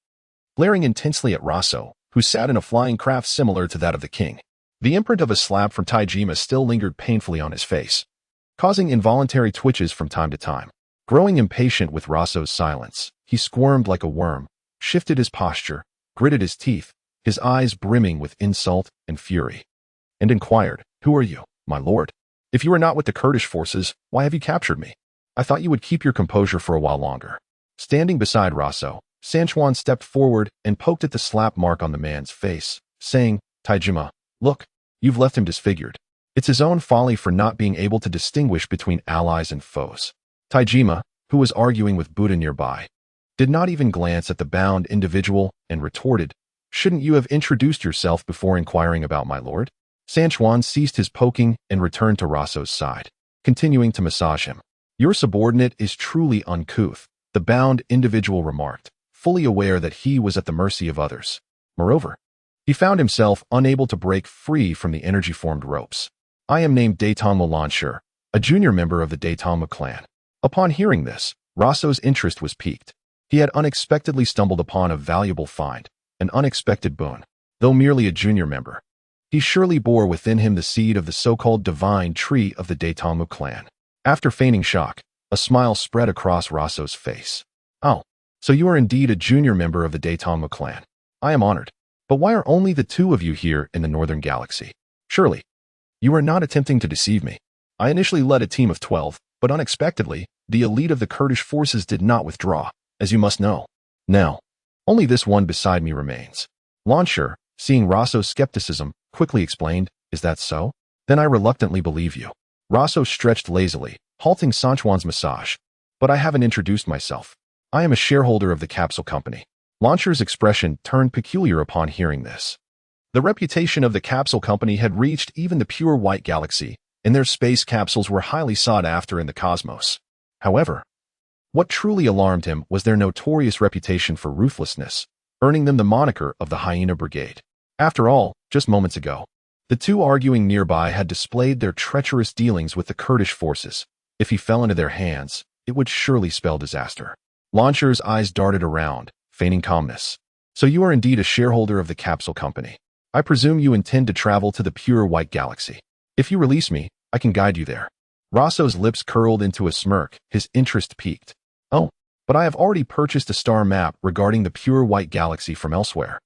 glaring intensely at Roso, who sat in a flying craft similar to that of the king. The imprint of a slap from Taijima still lingered painfully on his face, causing involuntary twitches from time to time. Growing impatient with Roso's silence, he squirmed like a worm, shifted his posture, gritted his teeth, his eyes brimming with insult and fury, and inquired, "Who are you, my lord? If you are not with the Kurdish forces, why have you captured me? I thought you would keep your composure for a while longer." Standing beside Roso, Sanchuan stepped forward and poked at the slap mark on the man's face, saying, "Taijima, look, you've left him disfigured. It's his own folly for not being able to distinguish between allies and foes." Taijima, who was arguing with Buddha nearby, did not even glance at the bound individual and retorted, "Shouldn't you have introduced yourself before inquiring about my lord?" Sanchuan ceased his poking and returned to Roso's side, continuing to massage him. "Your subordinate is truly uncouth," the bound individual remarked, fully aware that he was at the mercy of others. Moreover, he found himself unable to break free from the energy-formed ropes. "I am named Daytonmo Lansher, a junior member of the Daytonmo clan." Upon hearing this, Roso's interest was piqued. He had unexpectedly stumbled upon a valuable find, an unexpected boon. Though merely a junior member, he surely bore within him the seed of the so-called divine tree of the Daytonmo clan. After feigning shock, a smile spread across Roso's face. "Oh, so you are indeed a junior member of the Daytonmo clan. I am honored. But why are only the two of you here in the Northern Galaxy? Surely, you are not attempting to deceive me. I initially led a team of 12, but unexpectedly, the elite of the Kurdish forces did not withdraw, as you must know. Now, only this one beside me remains." Lansher, seeing Roso's skepticism, quickly explained, "Is that so? Then I reluctantly believe you." Roso stretched lazily, halting Sanchuan's massage. "But I haven't introduced myself. I am a shareholder of the capsule company." Lansher's expression turned peculiar upon hearing this. The reputation of the capsule company had reached even the pure white galaxy, and their space capsules were highly sought after in the cosmos. However, what truly alarmed him was their notorious reputation for ruthlessness, earning them the moniker of the Hyena Brigade. After all, just moments ago, the two arguing nearby had displayed their treacherous dealings with the Kurdish forces. If he fell into their hands, it would surely spell disaster. Lansher's eyes darted around, feigning calmness. "So you are indeed a shareholder of the capsule company. I presume you intend to travel to the pure white galaxy. If you release me, I can guide you there." Roso's lips curled into a smirk, his interest piqued. "Oh, but I have already purchased a star map regarding the pure white galaxy from elsewhere.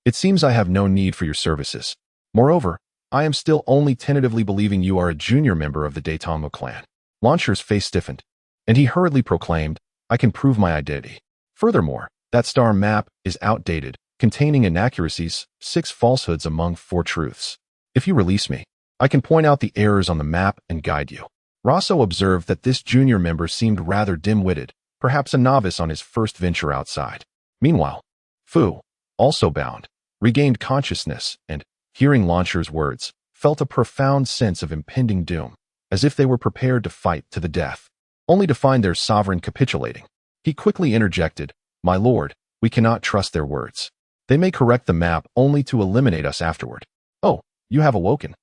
It seems I have no need for your services. Moreover, I am still only tentatively believing you are a junior member of the Daytonmo clan." Lansher's face stiffened, and he hurriedly proclaimed, "I can prove my identity. Furthermore, that star map is outdated, containing inaccuracies, 6 falsehoods among 4 truths. If you release me, I can point out the errors on the map and guide you." Roso observed that this junior member seemed rather dim-witted, perhaps a novice on his first venture outside. Meanwhile, Fu, also bound, regained consciousness and, hearing Lansher's words, felt a profound sense of impending doom, as if they were prepared to fight to the death, only to find their sovereign capitulating. He quickly interjected, "My lord, we cannot trust their words. They may correct the map only to eliminate us afterward." "Oh, you have awoken,"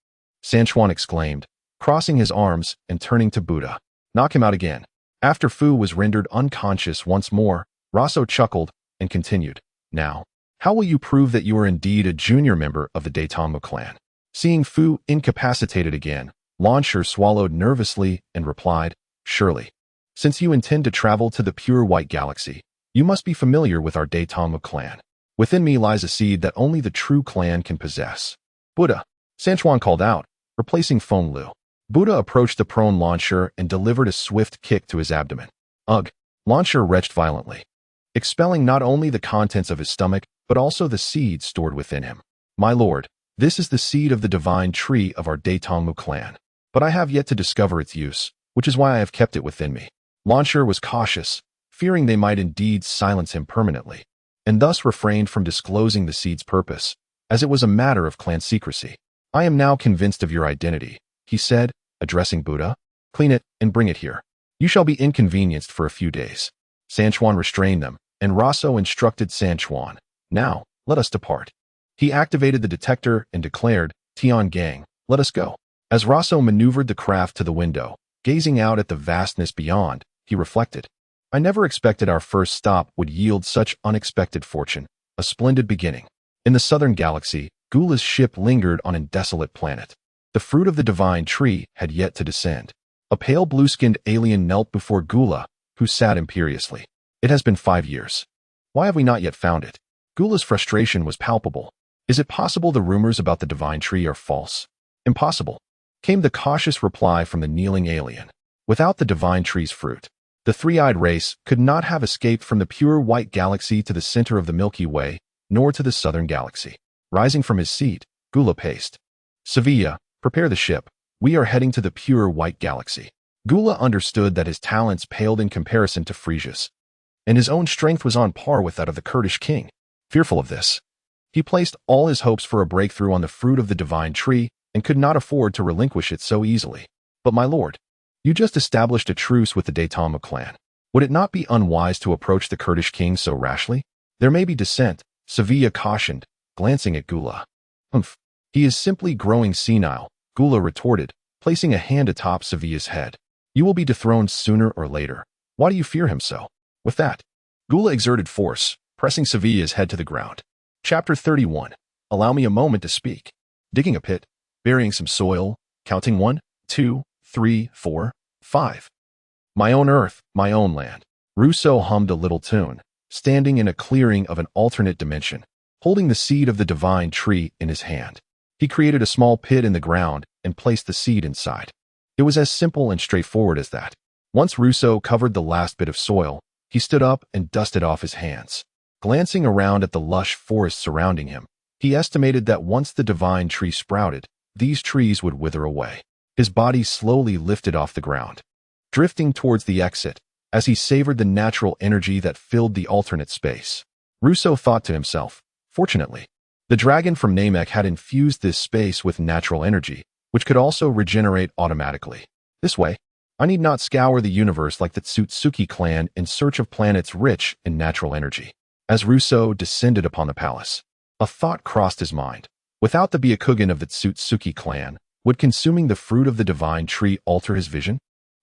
Sanchuan exclaimed, crossing his arms and turning to Buddha. "Knock him out again." After Fu was rendered unconscious once more, Roso chuckled and continued, "Now, how will you prove that you are indeed a junior member of the Daytonmo clan?" Seeing Fu incapacitated again, Lansher swallowed nervously and replied, "Surely, since you intend to travel to the pure white galaxy, you must be familiar with our Daytonmo clan. Within me lies a seed that only the true clan can possess." "Buddha," Sanchuan called out, replacing Feng Lu. Buddha approached the prone Lansher and delivered a swift kick to his abdomen. "Ugh!" Lansher retched violently, expelling not only the contents of his stomach, but also the seed stored within him. "My lord, this is the seed of the divine tree of our Daytonmo clan, but I have yet to discover its use, which is why I have kept it within me." Lansher was cautious, fearing they might indeed silence him permanently, and thus refrained from disclosing the seed's purpose, as it was a matter of clan secrecy. "I am now convinced of your identity," he said, addressing Buddha. Clean it and bring it here. You shall be inconvenienced for a few days. Sanchuan restrained them, and Roso instructed Sanchuan. Now, let us depart. He activated the detector and declared, Tian Gang, let us go. As Roso maneuvered the craft to the window, gazing out at the vastness beyond, he reflected. I never expected our first stop would yield such unexpected fortune, a splendid beginning. In the southern galaxy, Gula's ship lingered on a desolate planet. The fruit of the divine tree had yet to descend. A pale blue-skinned alien knelt before Gula, who sat imperiously. It has been 5 years. Why have we not yet found it? Gula's frustration was palpable. Is it possible the rumors about the divine tree are false? Impossible, came the cautious reply from the kneeling alien. Without the divine tree's fruit, the three-eyed race could not have escaped from the pure white galaxy to the center of the Milky Way, nor to the southern galaxy. Rising from his seat, Gula paced. Sevilla, prepare the ship. We are heading to the pure white galaxy. Gula understood that his talents paled in comparison to Frisia's, and his own strength was on par with that of the Kurdish king. Fearful of this, he placed all his hopes for a breakthrough on the fruit of the divine tree and could not afford to relinquish it so easily. But my lord, you just established a truce with the Daytama clan. Would it not be unwise to approach the Kurdish king so rashly? There may be dissent, Sevilla cautioned, glancing at Gula. Humph, he is simply growing senile, Gula retorted, placing a hand atop Sevilla's head. You will be dethroned sooner or later. Why do you fear him so? With that, Gula exerted force, pressing Sevilla's head to the ground. Chapter 31. Allow me a moment to speak. Digging a pit, burying some soil, counting 1, 2, 3, 4, 5. My own earth, my own land. Roso hummed a little tune, standing in a clearing of an alternate dimension, holding the seed of the divine tree in his hand. He created a small pit in the ground and placed the seed inside. It was as simple and straightforward as that. Once Roso covered the last bit of soil, he stood up and dusted off his hands. Glancing around at the lush forest surrounding him, he estimated that once the divine tree sprouted, these trees would wither away. His body slowly lifted off the ground, drifting towards the exit as he savored the natural energy that filled the alternate space. Roso thought to himself, fortunately, the dragon from Namek had infused this space with natural energy, which could also regenerate automatically. This way, I need not scour the universe like the Otsutsuki clan in search of planets rich in natural energy. As Roso descended upon the palace, a thought crossed his mind. Without the Byakugan of the Otsutsuki clan, would consuming the fruit of the divine tree alter his vision?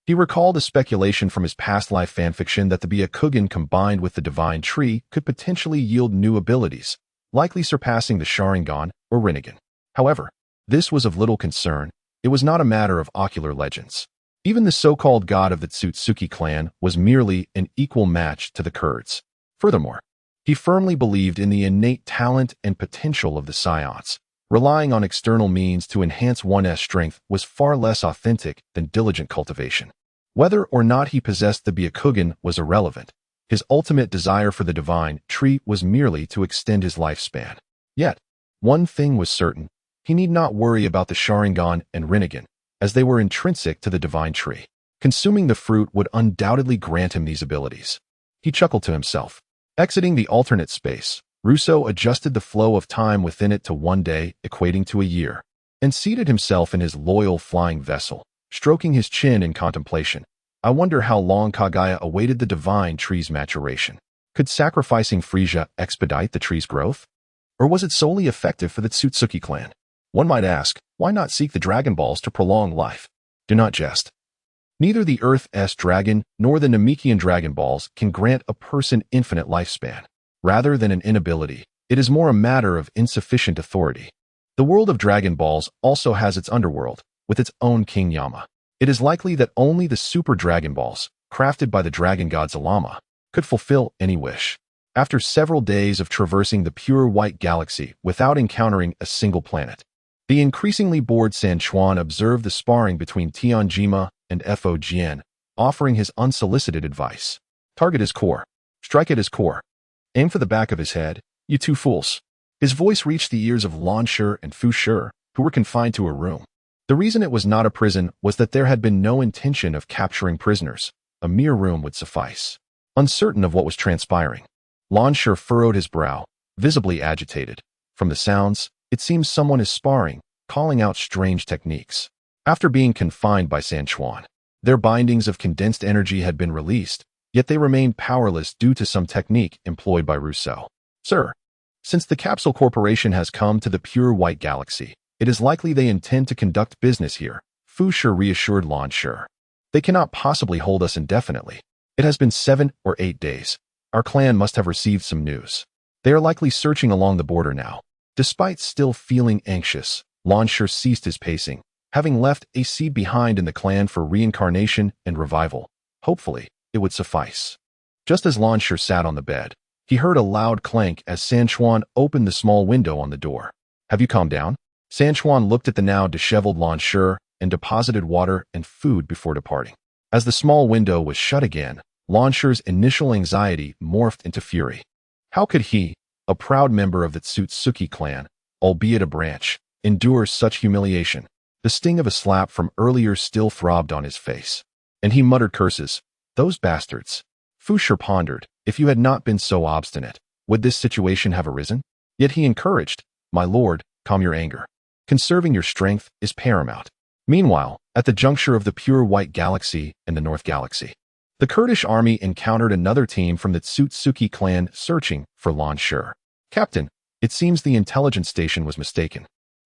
He recalled a speculation from his past life fanfiction that the Byakugan combined with the divine tree could potentially yield new abilities, likely surpassing the Sharingan or Rinnegan. However, this was of little concern. It was not a matter of ocular legends. Even the so-called god of the Otsutsuki clan was merely an equal match to the Kurds. Furthermore, he firmly believed in the innate talent and potential of the Saiyans. Relying on external means to enhance one's strength was far less authentic than diligent cultivation. Whether or not he possessed the Byakugan was irrelevant. His ultimate desire for the divine tree was merely to extend his lifespan. Yet, one thing was certain. He need not worry about the Sharingan and Rinnegan, as they were intrinsic to the divine tree. Consuming the fruit would undoubtedly grant him these abilities. He chuckled to himself. Exiting the alternate space, Roso adjusted the flow of time within it to 1 day, equating to a year, and seated himself in his loyal flying vessel, stroking his chin in contemplation. I wonder how long Kagaya awaited the divine tree's maturation. Could sacrificing Frisia expedite the tree's growth? Or was it solely effective for the Otsutsuki clan? One might ask, why not seek the Dragon Balls to prolong life? Do not jest. Neither the Earth's dragon nor the Namekian Dragon Balls can grant a person infinite lifespan. Rather than an inability, it is more a matter of insufficient authority. The world of Dragon Balls also has its underworld, with its own King Yama. It is likely that only the Super Dragon Balls, crafted by the dragon god Zalama, could fulfill any wish. After several days of traversing the pure white galaxy without encountering a single planet, the increasingly bored Sanchuan observed the sparring between Tianjima and Fo-Jian, offering his unsolicited advice. Target his core. Strike at his core. Aim for the back of his head, you two fools. His voice reached the ears of Lan Shi and Fu Shi, who were confined to a room. The reason it was not a prison was that there had been no intention of capturing prisoners. A mere room would suffice. Uncertain of what was transpiring, Lan Shi furrowed his brow, visibly agitated. From the sounds, it seems someone is sparring, calling out strange techniques. After being confined by Sanchuan, their bindings of condensed energy had been released, yet they remained powerless due to some technique employed by Roso. Sir, since the Capsule Corporation has come to the pure white galaxy, it is likely they intend to conduct business here, Fu Shi reassured Lan Shi. They cannot possibly hold us indefinitely. It has been 7 or 8 days. Our clan must have received some news. They are likely searching along the border now. Despite still feeling anxious, Lan Shi ceased his pacing, having left a seed behind in the clan for reincarnation and revival. Hopefully, it would suffice. Just as Lan Shi sat on the bed, he heard a loud clank as Sanchuan opened the small window on the door. Have you calmed down? Sanchuan looked at the now disheveled Lan Shi and deposited water and food before departing. As the small window was shut again, Lan Shi's initial anxiety morphed into fury. How could he, a proud member of the Otsutsuki clan, albeit a branch, endure such humiliation? The sting of a slap from earlier still throbbed on his face, and he muttered curses. Those bastards. Fu Shi pondered, if you had not been so obstinate, would this situation have arisen? Yet he encouraged, my lord, calm your anger. Conserving your strength is paramount. Meanwhile, at the juncture of the pure white galaxy and the North Galaxy, the Kurdish army encountered another team from the Otsutsuki clan searching for Lan Shi. Captain, it seems the intelligence station was mistaken.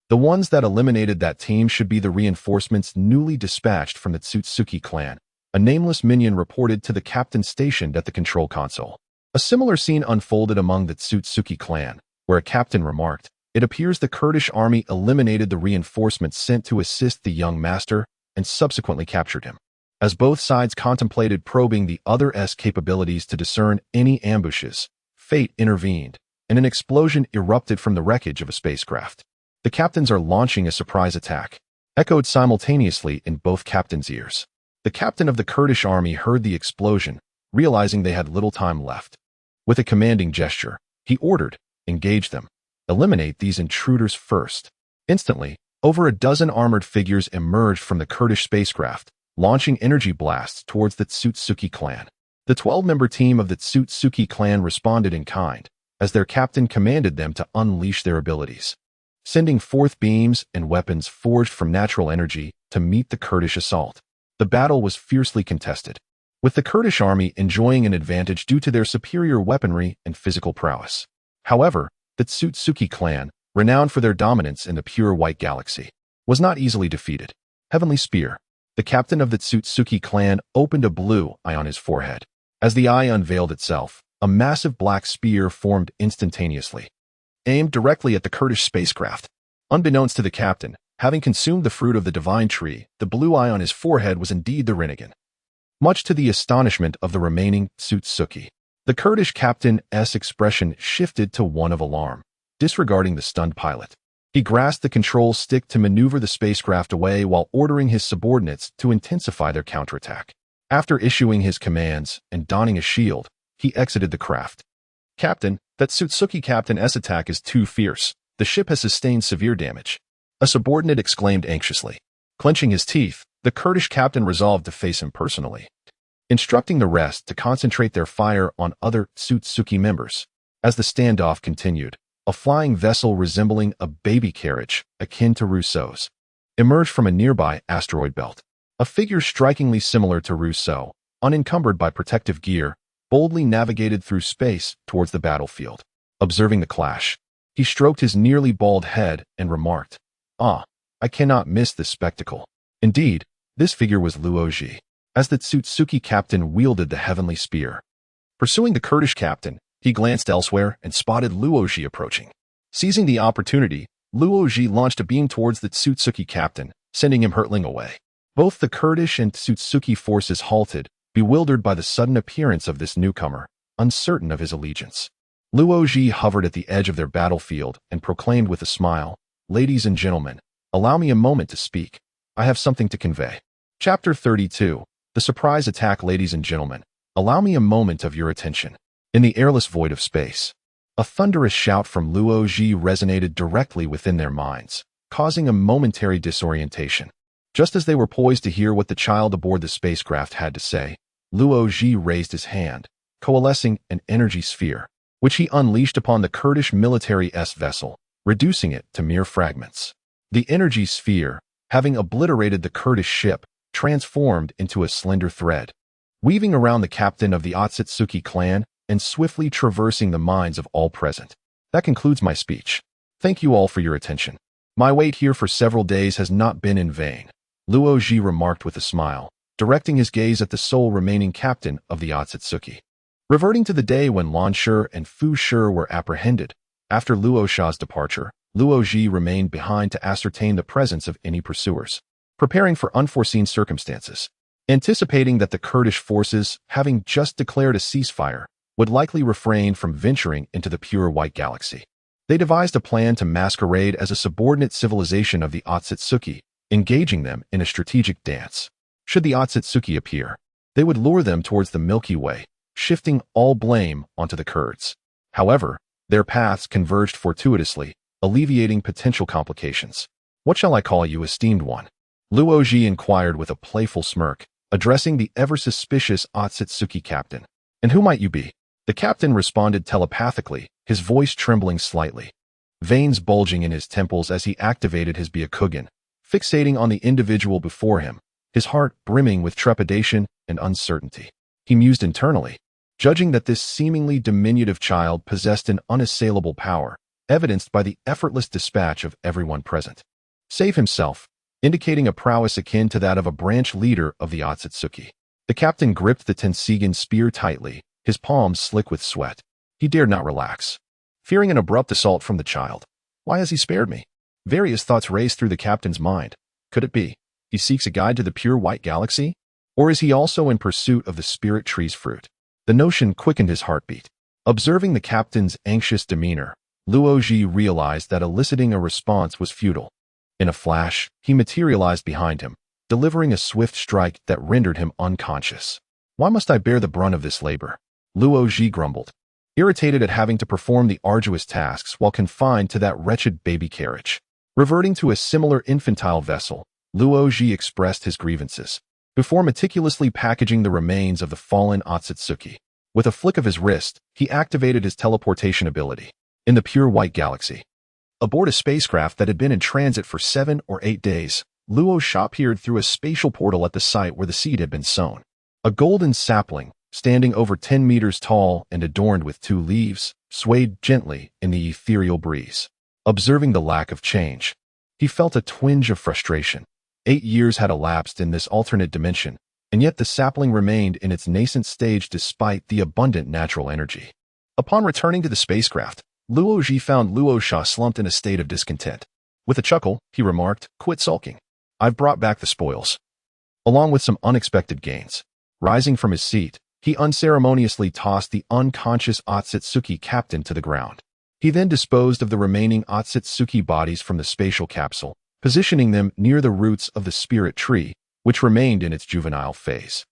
The ones that eliminated that team should be the reinforcements newly dispatched from the Otsutsuki clan. A nameless minion reported to the captain stationed at the control console. A similar scene unfolded among the Otsutsuki clan, where a captain remarked, it appears the Kurdish army eliminated the reinforcements sent to assist the young master and subsequently captured him. As both sides contemplated probing the other's capabilities to discern any ambushes, fate intervened, and an explosion erupted from the wreckage of a spacecraft. The captains are launching a surprise attack, echoed simultaneously in both captains' ears. The captain of the Kurdish army heard the explosion, realizing they had little time left. With a commanding gesture, he ordered, engage them. Eliminate these intruders first. Instantly, over a dozen armored figures emerged from the Kurdish spacecraft, launching energy blasts towards the Otsutsuki clan. The 12-member team of the Otsutsuki clan responded in kind, as their captain commanded them to unleash their abilities, sending forth beams and weapons forged from natural energy to meet the Kurdish assault. The battle was fiercely contested, with the Kurdish army enjoying an advantage due to their superior weaponry and physical prowess. However, the Otsutsuki clan, renowned for their dominance in the pure white galaxy, was not easily defeated. Heavenly Spear. The captain of the Otsutsuki clan opened a blue eye on his forehead. As the eye unveiled itself, a massive black spear formed instantaneously, aimed directly at the Kurdish spacecraft. Unbeknownst to the captain, having consumed the fruit of the divine tree, the blue eye on his forehead was indeed the Rinnegan. Much to the astonishment of the remaining Otsutsuki, the Kurdish captain's expression shifted to one of alarm, disregarding the stunned pilot. He grasped the control stick to maneuver the spacecraft away while ordering his subordinates to intensify their counterattack. After issuing his commands and donning a shield, he exited the craft. Captain, that Otsutsuki captain's attack is too fierce. The ship has sustained severe damage. A subordinate exclaimed anxiously. Clenching his teeth, the Kurdish captain resolved to face him personally, instructing the rest to concentrate their fire on other Otsutsuki members. As the standoff continued, a flying vessel resembling a baby carriage, akin to Roso's, emerged from a nearby asteroid belt. A figure strikingly similar to Roso, unencumbered by protective gear, boldly navigated through space towards the battlefield. Observing the clash, he stroked his nearly bald head and remarked, I cannot miss this spectacle. Indeed, this figure was Luoji, as the Otsutsuki captain wielded the heavenly spear. Pursuing the Kurdish captain, he glanced elsewhere and spotted Luoji approaching. Seizing the opportunity, Luoji launched a beam towards the Otsutsuki captain, sending him hurtling away. Both the Kurdish and Otsutsuki forces halted, bewildered by the sudden appearance of this newcomer, uncertain of his allegiance. Luoji hovered at the edge of their battlefield and proclaimed with a smile, Ladies and gentlemen, allow me a moment to speak. I have something to convey. Chapter 32. The surprise attack. Ladies and gentlemen, allow me a moment of your attention. In the airless void of space, a thunderous shout from Luoji resonated directly within their minds, causing a momentary disorientation. Just as they were poised to hear what the child aboard the spacecraft had to say, Luoji raised his hand, coalescing an energy sphere, which he unleashed upon the Kurdish military's vessel, reducing it to mere fragments. The energy sphere, having obliterated the Kurdish ship, transformed into a slender thread, weaving around the captain of the Otsutsuki clan and swiftly traversing the minds of all present. That concludes my speech. Thank you all for your attention. My wait here for several days has not been in vain, Luo-ji remarked with a smile, directing his gaze at the sole remaining captain of the Otsutsuki. Reverting to the day when Lan Shi and Fu Shi were apprehended, after Luo Sha's departure, Luo-ji remained behind to ascertain the presence of any pursuers, preparing for unforeseen circumstances. Anticipating that the Kurdish forces, having just declared a ceasefire, would likely refrain from venturing into the pure white galaxy, they devised a plan to masquerade as a subordinate civilization of the Otsutsuki, engaging them in a strategic dance. Should the Otsutsuki appear, they would lure them towards the Milky Way, shifting all blame onto the Kurds. However, their paths converged fortuitously, alleviating potential complications. What shall I call you, esteemed one? Luo-ji inquired with a playful smirk, addressing the ever-suspicious Otsutsuki captain. And who might you be? The captain responded telepathically, his voice trembling slightly, veins bulging in his temples as he activated his Byakugan, fixating on the individual before him, his heart brimming with trepidation and uncertainty. He mused internally, judging that this seemingly diminutive child possessed an unassailable power, evidenced by the effortless dispatch of everyone present, save himself, indicating a prowess akin to that of a branch leader of the Otsutsuki. The captain gripped the Tensigan spear tightly, his palms slick with sweat. He dared not relax, fearing an abrupt assault from the child. Why has he spared me? Various thoughts raced through the captain's mind. Could it be he seeks a guide to the pure white galaxy? Or is he also in pursuit of the spirit tree's fruit? The notion quickened his heartbeat. Observing the captain's anxious demeanor, Luo-ji realized that eliciting a response was futile. In a flash, he materialized behind him, delivering a swift strike that rendered him unconscious. Why must I bear the brunt of this labor? Luo-ji grumbled, irritated at having to perform the arduous tasks while confined to that wretched baby carriage. Reverting to a similar infantile vessel, Luo-ji expressed his grievances, before meticulously packaging the remains of the fallen Otsutsuki. With a flick of his wrist, he activated his teleportation ability. In the pure white galaxy, aboard a spacecraft that had been in transit for 7 or 8 days, Luo Sha appeared through a spatial portal at the site where the seed had been sown. A golden sapling, standing over 10 meters tall and adorned with 2 leaves, swayed gently in the ethereal breeze. Observing the lack of change, he felt a twinge of frustration. 8 years had elapsed in this alternate dimension, and yet the sapling remained in its nascent stage despite the abundant natural energy. Upon returning to the spacecraft, Luo-ji found Luo Sha slumped in a state of discontent. With a chuckle, he remarked, "Quit sulking. I've brought back the spoils." Along with some unexpected gains. Rising from his seat, he unceremoniously tossed the unconscious Otsutsuki captain to the ground. He then disposed of the remaining Otsutsuki bodies from the spatial capsule, positioning them near the roots of the spirit tree, which remained in its juvenile phase.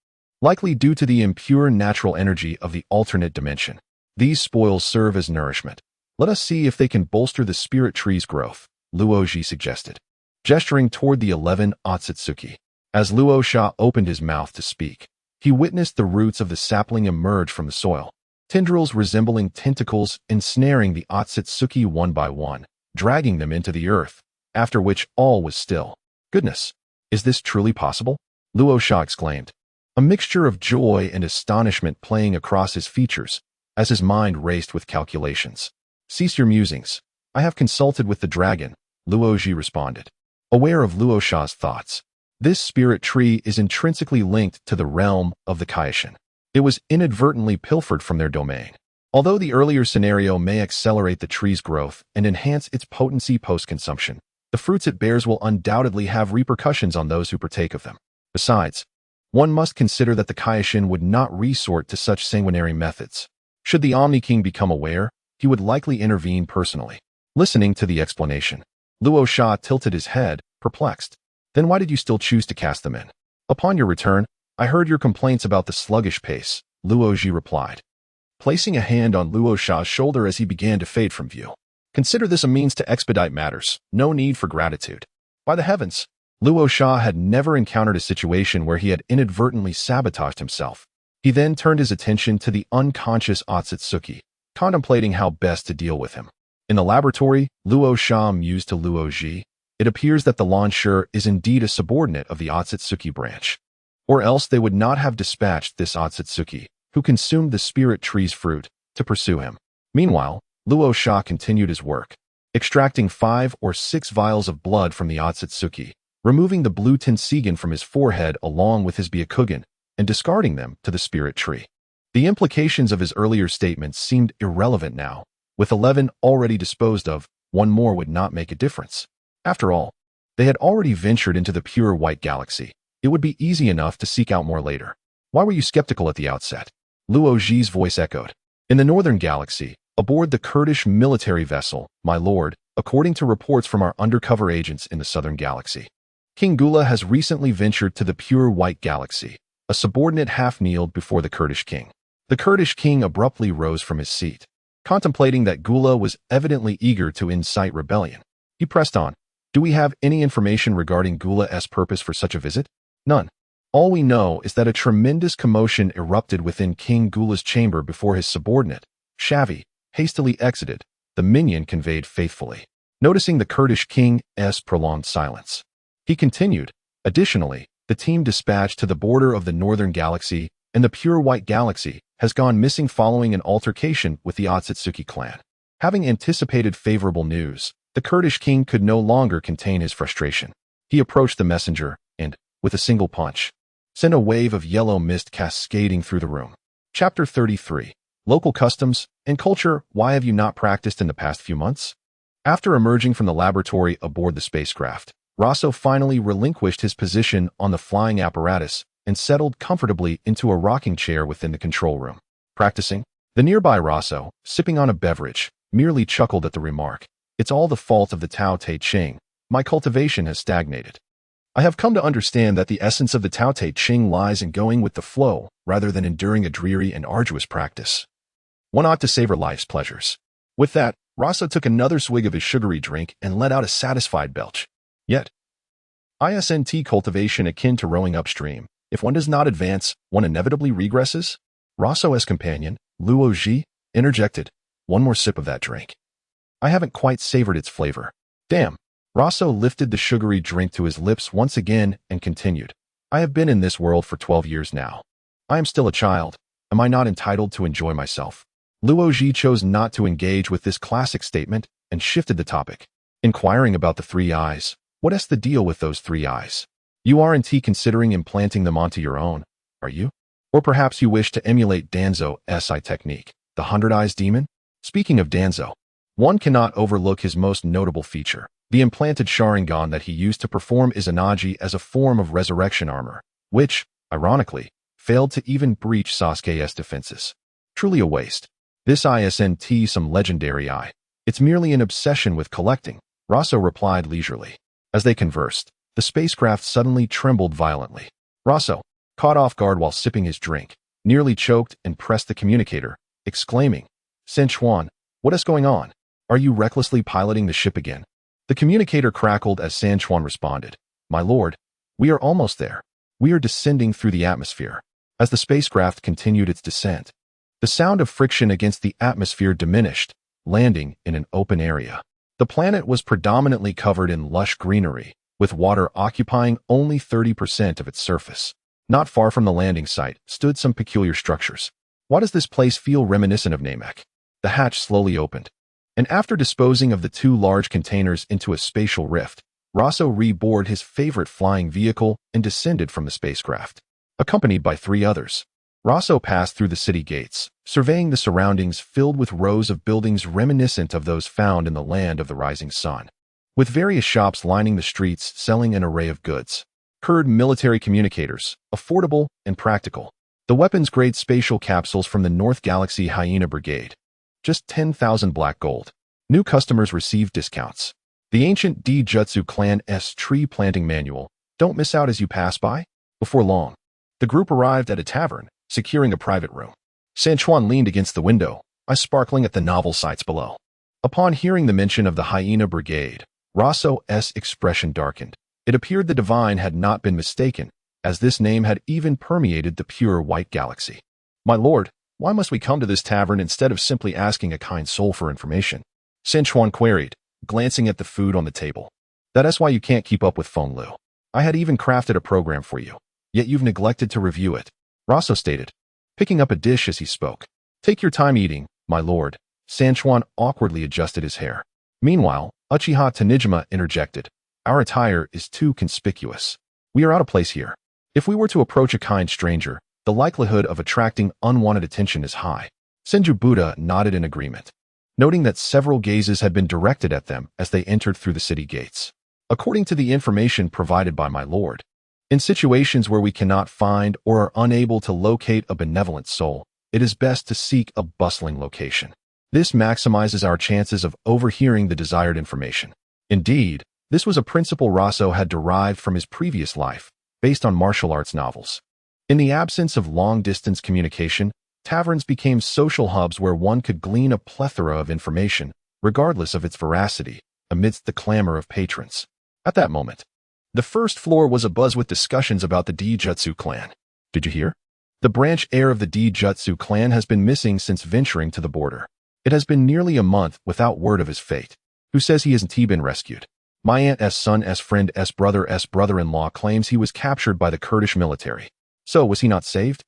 Likely due to the impure natural energy of the alternate dimension, these spoils serve as nourishment. Let us see if they can bolster the spirit tree's growth, Luo-ji suggested, gesturing toward the 11 Otsutsuki. As Luo Sha opened his mouth to speak, he witnessed the roots of the sapling emerge from the soil, tendrils resembling tentacles ensnaring the Otsutsuki one by one, dragging them into the earth, after which all was still. Goodness, is this truly possible? Luo Sha exclaimed, a mixture of joy and astonishment playing across his features as his mind raced with calculations. Cease your musings. I have consulted with the dragon, Luo-ji responded, aware of Luo Sha's thoughts. This spirit tree is intrinsically linked to the realm of the Kaishin. It was inadvertently pilfered from their domain. Although the earlier scenario may accelerate the tree's growth and enhance its potency post-consumption, the fruits it bears will undoubtedly have repercussions on those who partake of them. Besides, one must consider that the Kaishin would not resort to such sanguinary methods. Should the Omni King become aware, he would likely intervene personally. Listening to the explanation, Luo Sha tilted his head, perplexed. Then why did you still choose to cast them in? Upon your return, I heard your complaints about the sluggish pace, Luo-ji replied, placing a hand on Luo Sha's shoulder as he began to fade from view. Consider this a means to expedite matters, no need for gratitude. By the heavens, Luo Sha had never encountered a situation where he had inadvertently sabotaged himself. He then turned his attention to the unconscious Otsutsuki, contemplating how best to deal with him. In the laboratory, Luo Sha mused to Luo-ji, It appears that the launcher is indeed a subordinate of the Otsutsuki branch. Or else they would not have dispatched this Otsutsuki, who consumed the spirit tree's fruit, to pursue him. Meanwhile, Luo Sha continued his work, extracting 5 or 6 vials of blood from the Otsutsuki, removing the blue Tensigen from his forehead along with his Byakugan, and discarding them to the spirit tree. The implications of his earlier statements seemed irrelevant now. With 11 already disposed of, one more would not make a difference. After all, they had already ventured into the pure white galaxy. It would be easy enough to seek out more later. Why were you skeptical at the outset? Luo Ji's voice echoed. In the northern galaxy, aboard the Kurdish military vessel, my lord, according to reports from our undercover agents in the southern galaxy, King Gula has recently ventured to the pure white galaxy. A subordinate half-kneeled before the Kurdish king. The Kurdish king abruptly rose from his seat. Contemplating that Gula was evidently eager to incite rebellion, he pressed on. Do we have any information regarding Gula's purpose for such a visit? None. All we know is that a tremendous commotion erupted within King Gula's chamber before his subordinate, Shavi, hastily exited, the minion conveyed faithfully. Noticing the Kurdish king's prolonged silence, he continued, additionally, the team dispatched to the border of the northern galaxy and the pure white galaxy has gone missing following an altercation with the Otsutsuki clan. Having anticipated favorable news, the Kurdish king could no longer contain his frustration. He approached the messenger and, with a single punch, sent a wave of yellow mist cascading through the room. Chapter 33. Local Customs and Culture. Why have you not practiced in the past few months? After emerging from the laboratory aboard the spacecraft, Roso finally relinquished his position on the flying apparatus and settled comfortably into a rocking chair within the control room. Practicing? The nearby Roso, sipping on a beverage, merely chuckled at the remark. It's all the fault of the Tao Te Ching. My cultivation has stagnated. I have come to understand that the essence of the Tao Te Ching lies in going with the flow, rather than enduring a dreary and arduous practice. One ought to savor life's pleasures. With that, Roso took another swig of his sugary drink and let out a satisfied belch. Yet, isn't cultivation akin to rowing upstream? If one does not advance, one inevitably regresses? Roso's companion, Luo Ji, interjected. One more sip of that drink. I haven't quite savored its flavor. Damn. Roso lifted the sugary drink to his lips once again and continued. I have been in this world for 12 years now. I am still a child. Am I not entitled to enjoy myself? Luo Ji chose not to engage with this classic statement and shifted the topic, inquiring about the 3 eyes. What's the deal with those 3 eyes? You aren't considering implanting them onto your own, are you? Or perhaps you wish to emulate Danzo's eye technique, the 100 Eyes Demon? Speaking of Danzo, one cannot overlook his most notable feature, the implanted Sharingan that he used to perform Izanagi as a form of resurrection armor, which, ironically, failed to even breach Sasuke's defenses. Truly a waste. This isn't some legendary eye. It's merely an obsession with collecting, Roso replied leisurely. As they conversed, the spacecraft suddenly trembled violently. Roso, caught off guard while sipping his drink, nearly choked and pressed the communicator, exclaiming, Senchuan, what is going on? Are you recklessly piloting the ship again? The communicator crackled as Sanchuan responded, My lord, we are almost there. We are descending through the atmosphere. As the spacecraft continued its descent, the sound of friction against the atmosphere diminished, landing in an open area. The planet was predominantly covered in lush greenery, with water occupying only 30% of its surface. Not far from the landing site stood some peculiar structures. Why does this place feel reminiscent of Namek? The hatch slowly opened, and after disposing of the 2 large containers into a spatial rift, Roso reboarded his favorite flying vehicle and descended from the spacecraft, accompanied by 3 others. Roso passed through the city gates, surveying the surroundings filled with rows of buildings reminiscent of those found in the land of the rising sun, with various shops lining the streets selling an array of goods. Kurd military communicators, affordable and practical. The weapons-grade spatial capsules from the North Galaxy Hyena Brigade. Just 10,000 black gold. New customers receive discounts. The ancient D-Jutsu Clan's tree planting manual. Don't miss out as you pass by. Before long, the group arrived at a tavern, securing a private room. Sanchuan leaned against the window, eyes sparkling at the novel sights below. Upon hearing the mention of the Hyena Brigade, Roso's expression darkened. It appeared the divine had not been mistaken, as this name had even permeated the pure white galaxy. My lord, why must we come to this tavern instead of simply asking a kind soul for information? Sanchuan queried, glancing at the food on the table. That's why you can't keep up with Feng Lu. I had even crafted a program for you, yet you've neglected to review it, Roso stated, picking up a dish as he spoke. Take your time eating, my lord. Sanchuan awkwardly adjusted his hair. Meanwhile, Uchiha Tanijima interjected. Our attire is too conspicuous. We are out of place here. If we were to approach a kind stranger, the likelihood of attracting unwanted attention is high. Senju Buddha nodded in agreement, noting that several gazes had been directed at them as they entered through the city gates. According to the information provided by my lord, in situations where we cannot find or are unable to locate a benevolent soul, it is best to seek a bustling location. This maximizes our chances of overhearing the desired information. Indeed, this was a principle Roso had derived from his previous life, based on martial arts novels. In the absence of long-distance communication, taverns became social hubs where one could glean a plethora of information, regardless of its veracity, amidst the clamor of patrons. At that moment, the first floor was abuzz with discussions about the Dijutsu clan. Did you hear? The branch heir of the Dijutsu clan has been missing since venturing to the border. It has been nearly a month without word of his fate. Who says he hasn't been rescued? My aunt's son's friend's brother-in-law claims he was captured by the Kurdish military. So was he not saved?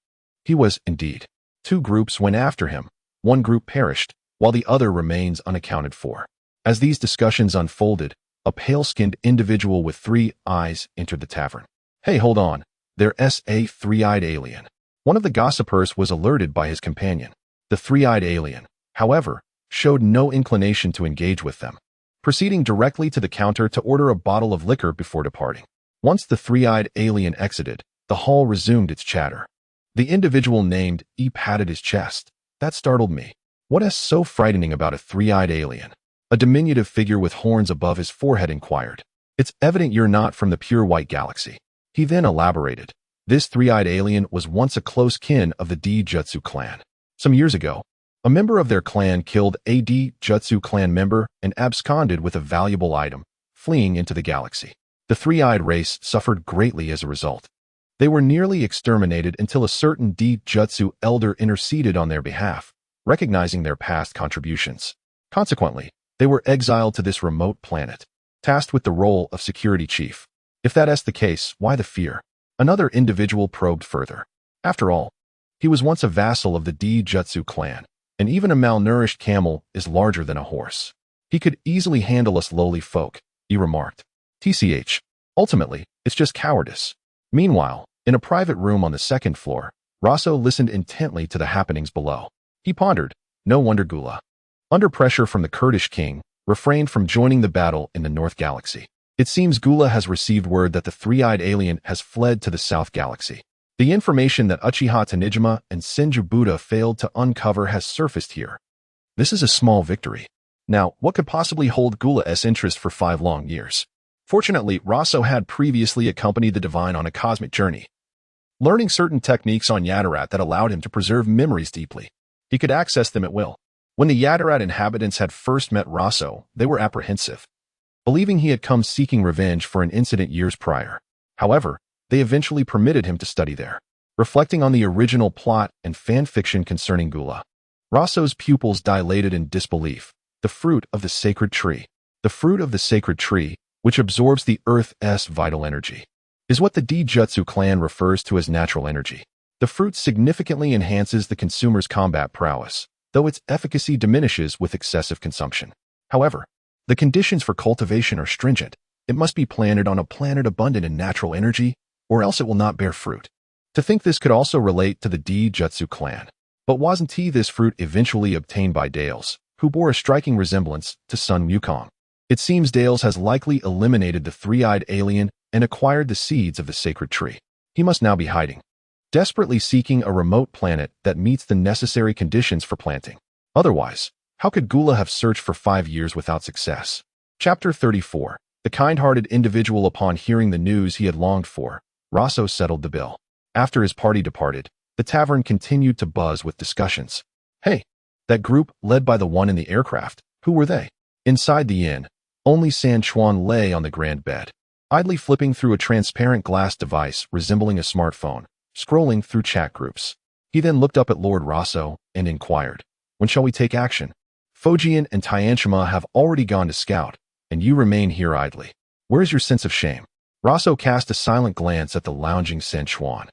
He was, indeed. 2 groups went after him. One group perished, while the other remains unaccounted for. As these discussions unfolded, a pale-skinned individual with 3 eyes entered the tavern. Hey, hold on. There's a 3-eyed alien. One of the gossipers was alerted by his companion. The 3-eyed alien, however, showed no inclination to engage with them, proceeding directly to the counter to order a bottle of liquor before departing. Once the 3-eyed alien exited, the hall resumed its chatter. The individual named E patted his chest. That startled me. What is so frightening about a 3-eyed alien? A diminutive figure with horns above his forehead inquired. It's evident you're not from the pure white galaxy. He then elaborated. This 3-eyed alien was once a close kin of the Dijutsu clan. Some years ago, a member of their clan killed a Dijutsu clan member and absconded with a valuable item, fleeing into the galaxy. The 3-eyed race suffered greatly as a result. They were nearly exterminated until a certain Dijutsu elder interceded on their behalf, recognizing their past contributions. Consequently, they were exiled to this remote planet, tasked with the role of security chief. If that's the case, why the fear? Another individual probed further. After all, he was once a vassal of the Dijutsu clan, and even a malnourished camel is larger than a horse. He could easily handle us lowly folk, he remarked. TCH. Ultimately, it's just cowardice. Meanwhile, in a private room on the 2nd floor, Roso listened intently to the happenings below. He pondered. No wonder Gula, under pressure from the Kurdish king, refrained from joining the battle in the North Galaxy. It seems Gula has received word that the 3-eyed alien has fled to the South Galaxy. The information that Uchiha Tanijima and Senju Buddha failed to uncover has surfaced here. This is a small victory. Now, what could possibly hold Gula's interest for 5 long years? Fortunately, Roso had previously accompanied the divine on a cosmic journey, learning certain techniques on Yadarat that allowed him to preserve memories deeply. He could access them at will. When the Yadarat inhabitants had first met Roso, they were apprehensive, believing he had come seeking revenge for an incident years prior. However, they eventually permitted him to study there. Reflecting on the original plot and fan fiction concerning Gula, Roso's pupils dilated in disbelief. The fruit of the sacred tree. The fruit of the sacred tree, which absorbs the Earth's vital energy, is what the Dijutsu clan refers to as natural energy. The fruit significantly enhances the consumer's combat prowess, though its efficacy diminishes with excessive consumption. However, the conditions for cultivation are stringent. It must be planted on a planet abundant in natural energy, or else it will not bear fruit. To think this could also relate to the Dijutsu clan. But wasn't this fruit eventually obtained by Dales, who bore a striking resemblance to Sun Wukong? It seems Dales has likely eliminated the 3-eyed alien and acquired the seeds of the sacred tree. He must now be hiding, desperately seeking a remote planet that meets the necessary conditions for planting. Otherwise, how could Gula have searched for 5 years without success? Chapter 34. The kind-hearted individual. Upon hearing the news he had longed for, Roso settled the bill. After his party departed, the tavern continued to buzz with discussions. Hey, that group led by the one in the aircraft, who were they? Inside the inn, only San Chuan lay on the grand bed, idly flipping through a transparent glass device resembling a smartphone, scrolling through chat groups. He then looked up at Lord Roso and inquired, when shall we take action? Fujian and Tianshima have already gone to scout, and you remain here idly. Where is your sense of shame? Roso cast a silent glance at the lounging San Chuan,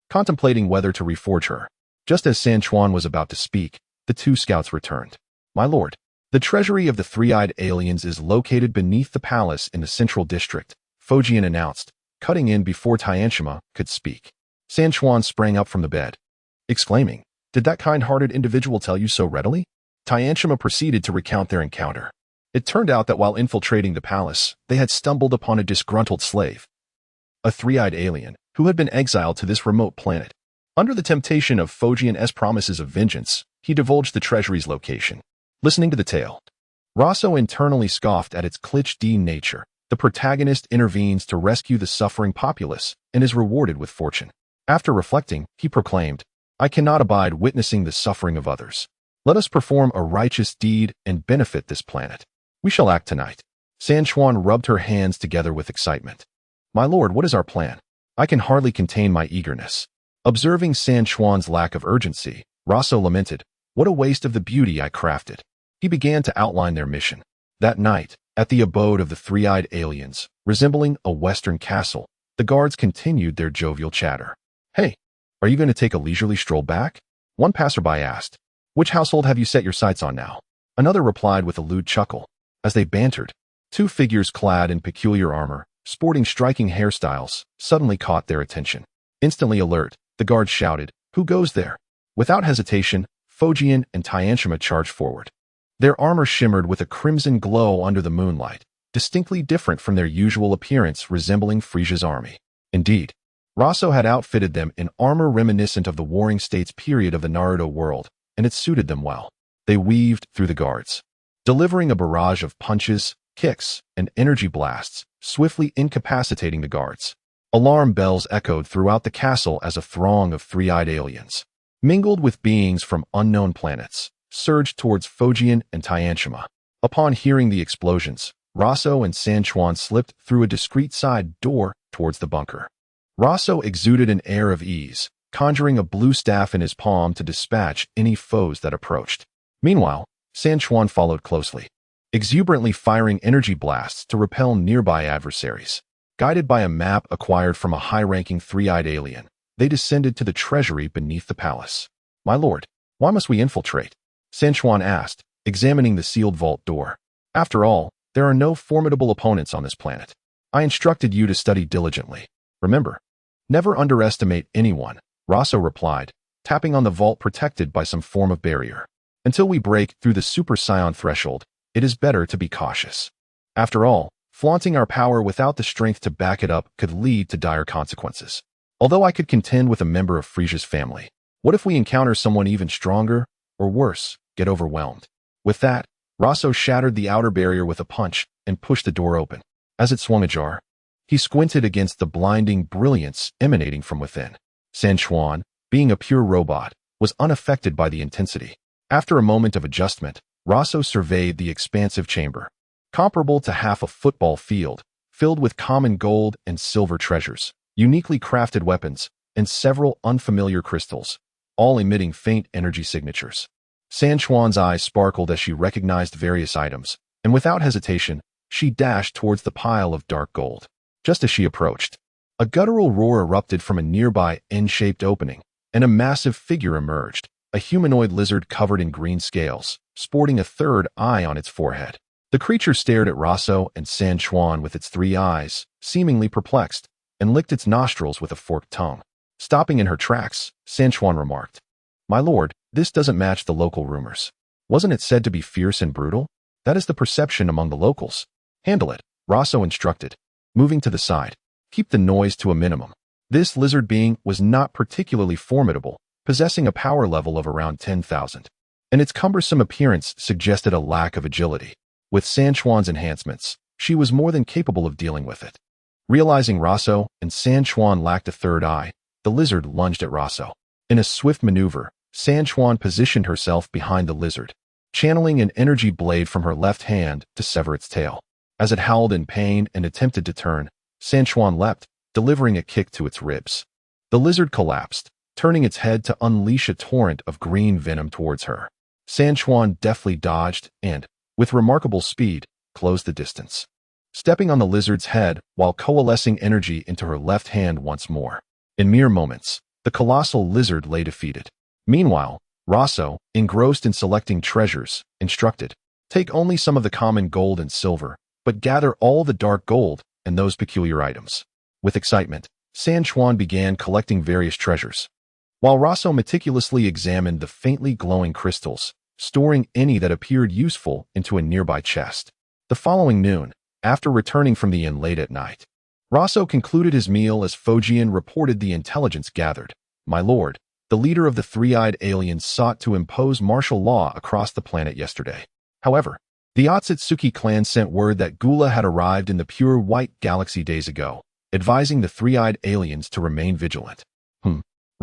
contemplating whether to reforge her. Just as San Chuan was about to speak, the two scouts returned. My lord, the treasury of the three-eyed aliens is located beneath the palace in the central district, Fujian announced, cutting in before Tianshima could speak. San Chuan sprang up from the bed, exclaiming, "Did that kind-hearted individual tell you so readily?" Tianshima proceeded to recount their encounter. It turned out that while infiltrating the palace, they had stumbled upon a disgruntled slave, a three-eyed alien, who had been exiled to this remote planet. Under the temptation of Fujian's promises of vengeance, he divulged the treasury's location. Listening to the tale, Roso internally scoffed at its cliche nature. The protagonist intervenes to rescue the suffering populace and is rewarded with fortune. After reflecting, he proclaimed, "I cannot abide witnessing the suffering of others. Let us perform a righteous deed and benefit this planet. We shall act tonight." San Chuan rubbed her hands together with excitement. "My lord, what is our plan?" I can hardly contain my eagerness. Observing San Chuan's lack of urgency, Roso lamented, "What a waste of the beauty I crafted." He began to outline their mission. That night, at the abode of the three-eyed aliens, resembling a western castle, the guards continued their jovial chatter. "Hey, are you going to take a leisurely stroll back?" one passerby asked. "Which household have you set your sights on now?" Another replied with a lewd chuckle. As they bantered, two figures clad in peculiar armor, sporting striking hairstyles, suddenly caught their attention. Instantly alert, the guards shouted, "Who goes there?" Without hesitation, Fujian and Tianshima charged forward. Their armor shimmered with a crimson glow under the moonlight, distinctly different from their usual appearance resembling Frisia's army. Indeed, Roso had outfitted them in armor reminiscent of the Warring States period of the Naruto world, and it suited them well. They weaved through the guards, delivering a barrage of punches, kicks, and energy blasts, swiftly incapacitating the guards. Alarm bells echoed throughout the castle as a throng of three-eyed aliens, mingled with beings from unknown planets, surged towards Fujian and Tianshima. Upon hearing the explosions, Roso and San Chuan slipped through a discreet side door towards the bunker. Roso exuded an air of ease, conjuring a blue staff in his palm to dispatch any foes that approached. Meanwhile, San Chuan followed closely, exuberantly firing energy blasts to repel nearby adversaries. Guided by a map acquired from a high-ranking three-eyed alien, they descended to the treasury beneath the palace. "My lord, why must we infiltrate?" San Chuan asked, examining the sealed vault door. "After all, there are no formidable opponents on this planet. I instructed you to study diligently. Remember, never underestimate anyone," Roso replied, tapping on the vault protected by some form of barrier. "Until we break through the Super Saiyan threshold, it is better to be cautious. After all, flaunting our power without the strength to back it up could lead to dire consequences. Although I could contend with a member of Frisia's family, what if we encounter someone even stronger, or worse, get overwhelmed?" With that, Roso shattered the outer barrier with a punch and pushed the door open. As it swung ajar, he squinted against the blinding brilliance emanating from within. San Chuan, being a pure robot, was unaffected by the intensity. After a moment of adjustment, Roso surveyed the expansive chamber, comparable to half a football field, filled with common gold and silver treasures, uniquely crafted weapons, and several unfamiliar crystals, all emitting faint energy signatures. San Chuan's eyes sparkled as she recognized various items, and without hesitation, she dashed towards the pile of dark gold. Just as she approached, a guttural roar erupted from a nearby N-shaped opening, and a massive figure emerged, a humanoid lizard covered in green scales, sporting a third eye on its forehead. The creature stared at Roso and San Chuan with its three eyes, seemingly perplexed, and licked its nostrils with a forked tongue. Stopping in her tracks, San Chuan remarked, "My lord, this doesn't match the local rumors. Wasn't it said to be fierce and brutal? That is the perception among the locals." "Handle it," Roso instructed, moving to the side. "Keep the noise to a minimum." This lizard being was not particularly formidable, possessing a power level of around 10,000, and its cumbersome appearance suggested a lack of agility. With San Chuan's enhancements, she was more than capable of dealing with it. Realizing Roso and San Chuan lacked a third eye, the lizard lunged at Roso. In a swift maneuver, San Chuan positioned herself behind the lizard, channeling an energy blade from her left hand to sever its tail. As it howled in pain and attempted to turn, San Chuan leapt, delivering a kick to its ribs. The lizard collapsed, turning its head to unleash a torrent of green venom towards her. San Chuan deftly dodged and, with remarkable speed, closed the distance. stepping on the lizard's head while coalescing energy into her left hand once more. In mere moments, the colossal lizard lay defeated. Meanwhile, Roso, engrossed in selecting treasures, instructed, "Take only some of the common gold and silver, but gather all the dark gold and those peculiar items." With excitement, San Chuan began collecting various treasures, while Roso meticulously examined the faintly glowing crystals, storing any that appeared useful into a nearby chest. The following noon, after returning from the inn late at night, Roso concluded his meal as Fujian reported the intelligence gathered. "My lord, the leader of the three-eyed aliens sought to impose martial law across the planet yesterday. However, the Otsutsuki clan sent word that Gula had arrived in the pure white galaxy days ago, advising the three-eyed aliens to remain vigilant."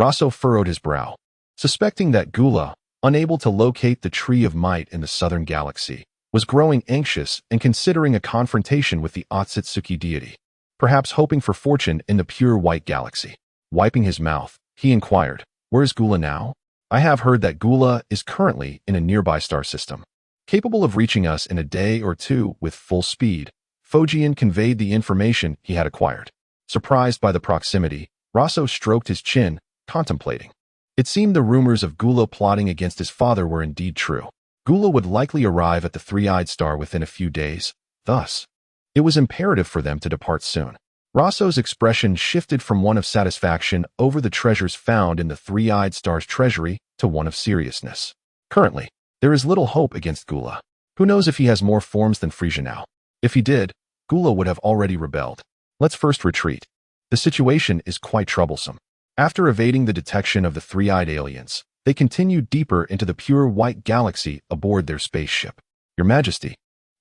Roso furrowed his brow, suspecting that Gula, unable to locate the Tree of Might in the southern galaxy, was growing anxious and considering a confrontation with the Otsutsuki deity, perhaps hoping for fortune in the pure white galaxy. Wiping his mouth, he inquired, "Where is Gula now?" "I have heard that Gula is currently in a nearby star system, capable of reaching us in a day or two with full speed." Fujian conveyed the information he had acquired. Surprised by the proximity, Roso stroked his chin, contemplating. It seemed the rumors of Gula plotting against his father were indeed true. Gula would likely arrive at the three-eyed star within a few days. Thus, it was imperative for them to depart soon. Roso's expression shifted from one of satisfaction over the treasures found in the three-eyed star's treasury to one of seriousness. Currently, there is little hope against Gula. Who knows if he has more forms than Frisia now? If he did, Gula would have already rebelled. Let's first retreat. The situation is quite troublesome. After evading the detection of the three-eyed aliens, they continued deeper into the pure white galaxy aboard their spaceship. "Your Majesty,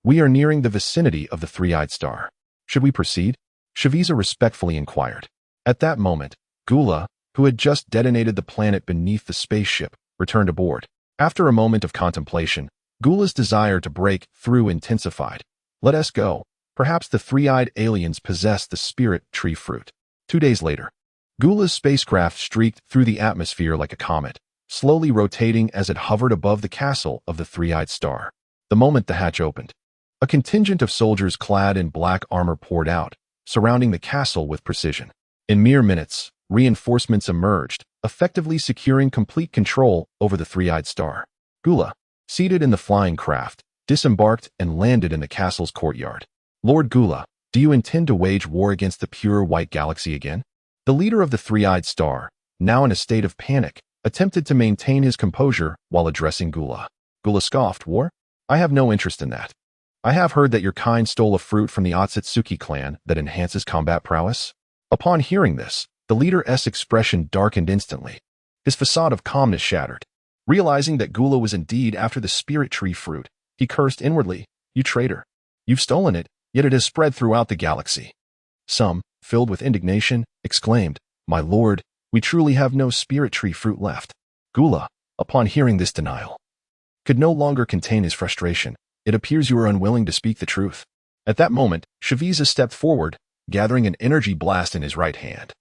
we are nearing the vicinity of the three-eyed star. Should we proceed?" Shavisa respectfully inquired. At that moment, Gula, who had just detonated the planet beneath the spaceship, returned aboard. After a moment of contemplation, Gula's desire to break through intensified. "Let us go. Perhaps the three-eyed aliens possess the spirit tree fruit." 2 days later, Gula's spacecraft streaked through the atmosphere like a comet, slowly rotating as it hovered above the castle of the three-eyed star. The moment the hatch opened, a contingent of soldiers clad in black armor poured out, surrounding the castle with precision. In mere minutes, reinforcements emerged, effectively securing complete control over the three-eyed star. Gula, seated in the flying craft, disembarked and landed in the castle's courtyard. "Lord Gula, do you intend to wage war against the pure white galaxy again?" The leader of the three-eyed star, now in a state of panic, attempted to maintain his composure while addressing Gula. Gula scoffed, "War? I have no interest in that. I have heard that your kind stole a fruit from the Otsutsuki clan that enhances combat prowess." Upon hearing this, the leader's expression darkened instantly. His facade of calmness shattered. Realizing that Gula was indeed after the spirit tree fruit, he cursed inwardly, "You traitor. You've stolen it, yet it has spread throughout the galaxy." Some, filled with indignation, exclaimed, "My lord, we truly have no spirit tree fruit left." Gula, upon hearing this denial, could no longer contain his frustration. "It appears you are unwilling to speak the truth." At that moment, Shavisa stepped forward, gathering an energy blast in his right hand,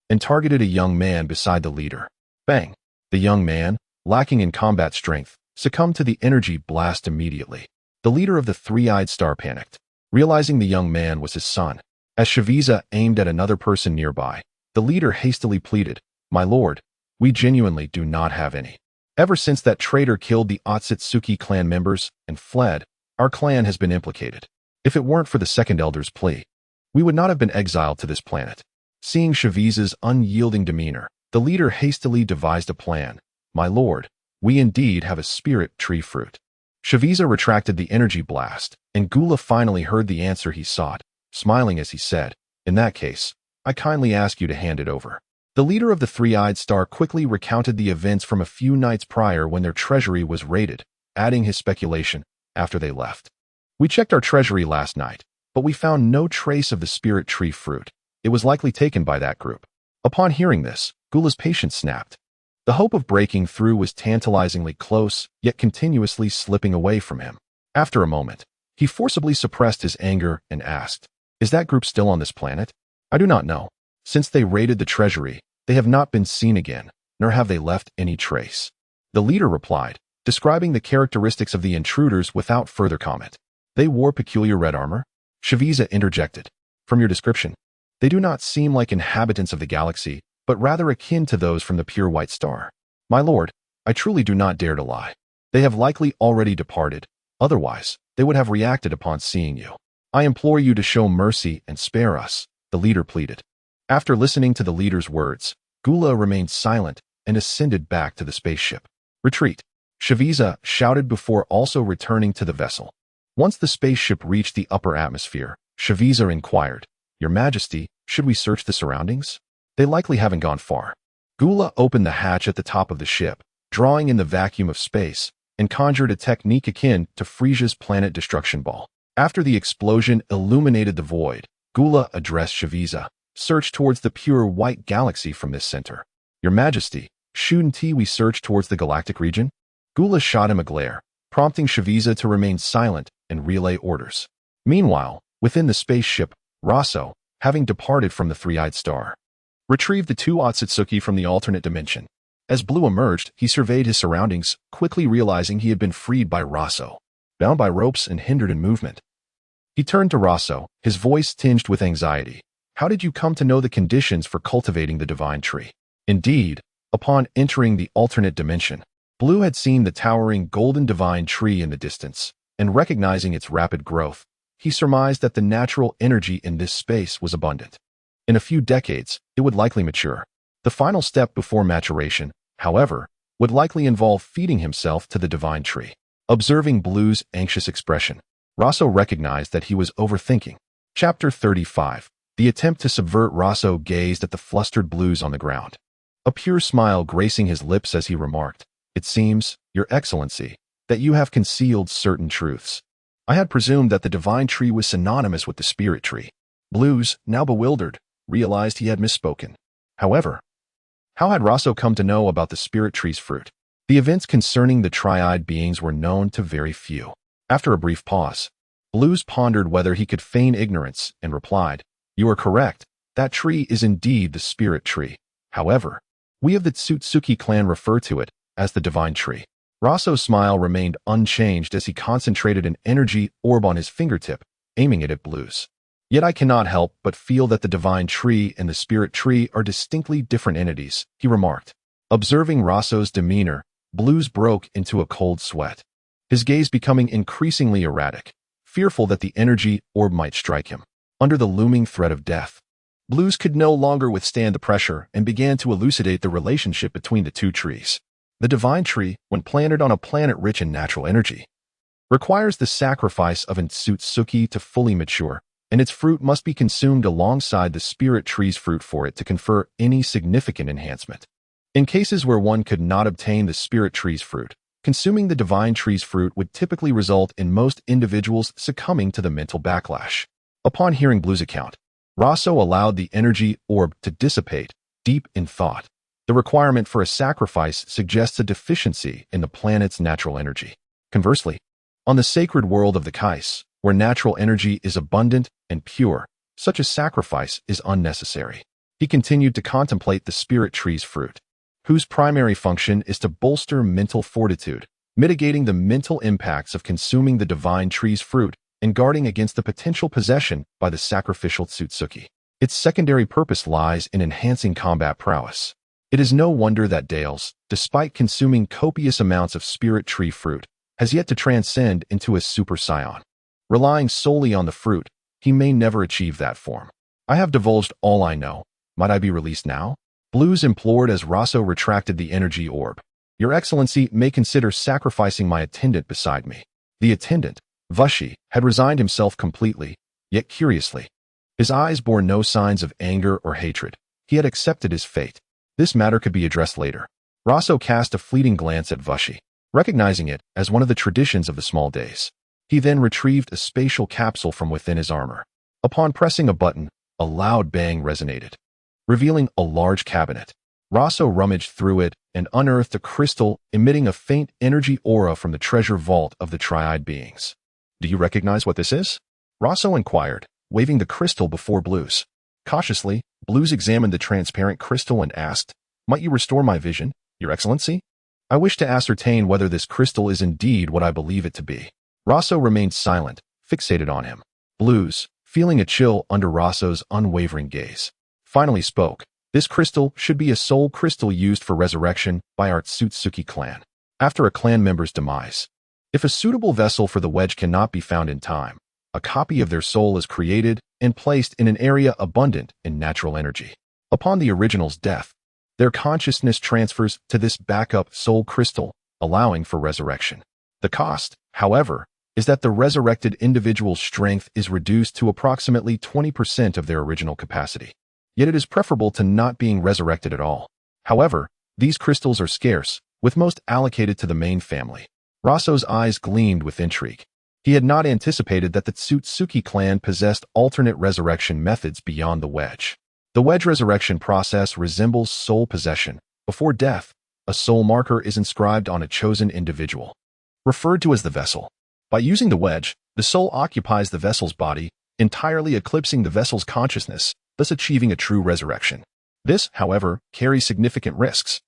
and targeted a young man beside the leader. Bang! The young man, lacking in combat strength, succumbed to the energy blast immediately. The leader of the three-eyed star panicked, realizing the young man was his son. As Shavisa aimed at another person nearby, the leader hastily pleaded, "My lord, we genuinely do not have any. Ever since that traitor killed the Otsutsuki clan members and fled, our clan has been implicated. If it weren't for the second elder's plea, we would not have been exiled to this planet." Seeing Shavisa's unyielding demeanor, the leader hastily devised a plan. "My lord, we indeed have a spirit tree fruit." Shavisa retracted the energy blast, and Gula finally heard the answer he sought, smiling as he said, "In that case, I kindly ask you to hand it over." The leader of the three-eyed star quickly recounted the events from a few nights prior when their treasury was raided, adding his speculation, after they left. "We checked our treasury last night, but we found no trace of the spirit tree fruit. It was likely taken by that group." Upon hearing this, Gula's patience snapped. The hope of breaking through was tantalizingly close, yet continuously slipping away from him. After a moment, he forcibly suppressed his anger and asked, "Is that group still on this planet?" "I do not know. Since they raided the treasury, they have not been seen again, nor have they left any trace." The leader replied, describing the characteristics of the intruders without further comment. "They wore peculiar red armor?" Shaviza interjected. From your description, they do not seem like inhabitants of the galaxy, but rather akin to those from the pure white star. My lord, I truly do not dare to lie. They have likely already departed. Otherwise, they would have reacted upon seeing you. I implore you to show mercy and spare us, the leader pleaded. After listening to the leader's words, Gula remained silent and ascended back to the spaceship. Retreat, Shaviza shouted before also returning to the vessel. Once the spaceship reached the upper atmosphere, Shaviza inquired, Your Majesty, should we search the surroundings? They likely haven't gone far. Gula opened the hatch at the top of the ship, drawing in the vacuum of space, and conjured a technique akin to Frisia's planet destruction ball. After the explosion illuminated the void, Gula addressed Shaviza, Search towards the pure white galaxy from this center. Your Majesty, shouldn't we search towards the galactic region? Gula shot him a glare, prompting Shaviza to remain silent and relay orders. Meanwhile, within the spaceship, Roso, having departed from the three-eyed star, retrieved the two Otsutsuki from the alternate dimension. As Blue emerged, he surveyed his surroundings, quickly realizing he had been freed by Roso, bound by ropes and hindered in movement. He turned to Roso, his voice tinged with anxiety. How did you come to know the conditions for cultivating the divine tree? Indeed, upon entering the alternate dimension, Blue had seen the towering golden divine tree in the distance, and recognizing its rapid growth, he surmised that the natural energy in this space was abundant. In a few decades, it would likely mature. The final step before maturation, however, would likely involve feeding himself to the divine tree. Observing Blue's anxious expression, Roso recognized that he was overthinking. Chapter 35. The attempt to subvert. Roso gazed at the flustered Blues on the ground, a pure smile gracing his lips as he remarked, It seems, Your Excellency, that you have concealed certain truths. I had presumed that the divine tree was synonymous with the spirit tree. Blues, now bewildered, realized he had misspoken. However, how had Roso come to know about the spirit tree's fruit? The events concerning the tri-eyed beings were known to very few. After a brief pause, Blues pondered whether he could feign ignorance and replied, You are correct. That tree is indeed the spirit tree. However, we of the Otsutsuki clan refer to it as the divine tree. Roso's smile remained unchanged as he concentrated an energy orb on his fingertip, aiming it at Blues. Yet I cannot help but feel that the divine tree and the spirit tree are distinctly different entities, he remarked. Observing Roso's demeanor, Blues broke into a cold sweat, his gaze becoming increasingly erratic, fearful that the energy orb might strike him. Under the looming threat of death, Blues could no longer withstand the pressure and began to elucidate the relationship between the two trees. The divine tree, when planted on a planet rich in natural energy, requires the sacrifice of an Otsutsuki to fully mature, and its fruit must be consumed alongside the spirit tree's fruit for it to confer any significant enhancement. In cases where one could not obtain the spirit tree's fruit, consuming the divine tree's fruit would typically result in most individuals succumbing to the mental backlash. Upon hearing Blue's account, Roso allowed the energy orb to dissipate, deep in thought. The requirement for a sacrifice suggests a deficiency in the planet's natural energy. Conversely, on the sacred world of the Kais, where natural energy is abundant and pure, such a sacrifice is unnecessary. He continued to contemplate the spirit tree's fruit, whose primary function is to bolster mental fortitude, mitigating the mental impacts of consuming the divine tree's fruit and guarding against the potential possession by the sacrificial Otsutsuki. Its secondary purpose lies in enhancing combat prowess. It is no wonder that Dales, despite consuming copious amounts of spirit tree fruit, has yet to transcend into a Super Saiyan. Relying solely on the fruit, he may never achieve that form. I have divulged all I know. Might I be released now? Blues implored as Roso retracted the energy orb. Your Excellency may consider sacrificing my attendant beside me. The attendant, Vushi, had resigned himself completely, yet curiously. His eyes bore no signs of anger or hatred. He had accepted his fate. This matter could be addressed later. Roso cast a fleeting glance at Vushi, recognizing it as one of the traditions of the small days. He then retrieved a spatial capsule from within his armor. Upon pressing a button, a loud bang resonated, revealing a large cabinet. Roso rummaged through it and unearthed a crystal emitting a faint energy aura from the treasure vault of the tri-eyed beings. Do you recognize what this is? Roso inquired, waving the crystal before Blues. Cautiously, Blues examined the transparent crystal and asked, Might you restore my vision, Your Excellency? I wish to ascertain whether this crystal is indeed what I believe it to be. Roso remained silent, fixated on him. Blues, feeling a chill under Roso's unwavering gaze, finally spoke. This crystal should be a soul crystal used for resurrection by our Otsutsuki clan, after a clan member's demise. If a suitable vessel for the wedge cannot be found in time, a copy of their soul is created and placed in an area abundant in natural energy. Upon the original's death, their consciousness transfers to this backup soul crystal, allowing for resurrection. The cost, however, is that the resurrected individual's strength is reduced to approximately 20% of their original capacity. Yet it is preferable to not being resurrected at all. However, these crystals are scarce, with most allocated to the main family. Roso's eyes gleamed with intrigue. He had not anticipated that the Otsutsuki clan possessed alternate resurrection methods beyond the wedge. The wedge resurrection process resembles soul possession. Before death, a soul marker is inscribed on a chosen individual, referred to as the vessel. By using the wedge, the soul occupies the vessel's body, entirely eclipsing the vessel's consciousness, thus achieving a true resurrection. This, however, carries significant risks,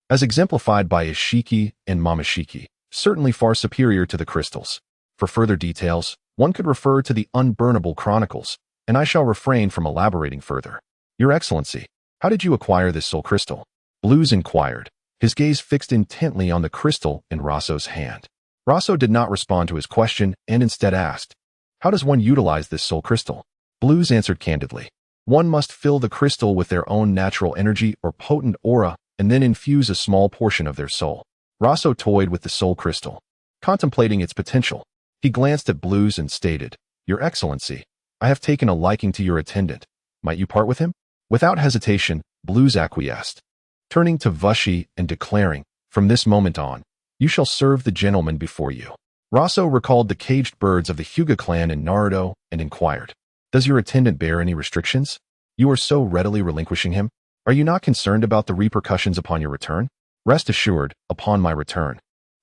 as exemplified by Ishiki and Mamashiki, certainly far superior to the crystals. For further details, one could refer to the Unburnable Chronicles, and I shall refrain from elaborating further. Your Excellency, how did you acquire this soul crystal? Blues inquired, his gaze fixed intently on the crystal in Roso's hand. Roso did not respond to his question and instead asked, how does one utilize this soul crystal? Blues answered candidly. One must fill the crystal with their own natural energy or potent aura and then infuse a small portion of their soul. Roso toyed with the soul crystal, contemplating its potential. He glanced at Blues and stated, Your Excellency, I have taken a liking to your attendant. Might you part with him? Without hesitation, Blues acquiesced, turning to Vushi and declaring, from this moment on, you shall serve the gentleman before you. Roso recalled the caged birds of the Hyuga clan in Naruto and inquired, does your attendant bear any restrictions? You are so readily relinquishing him? Are you not concerned about the repercussions upon your return? Rest assured, upon my return,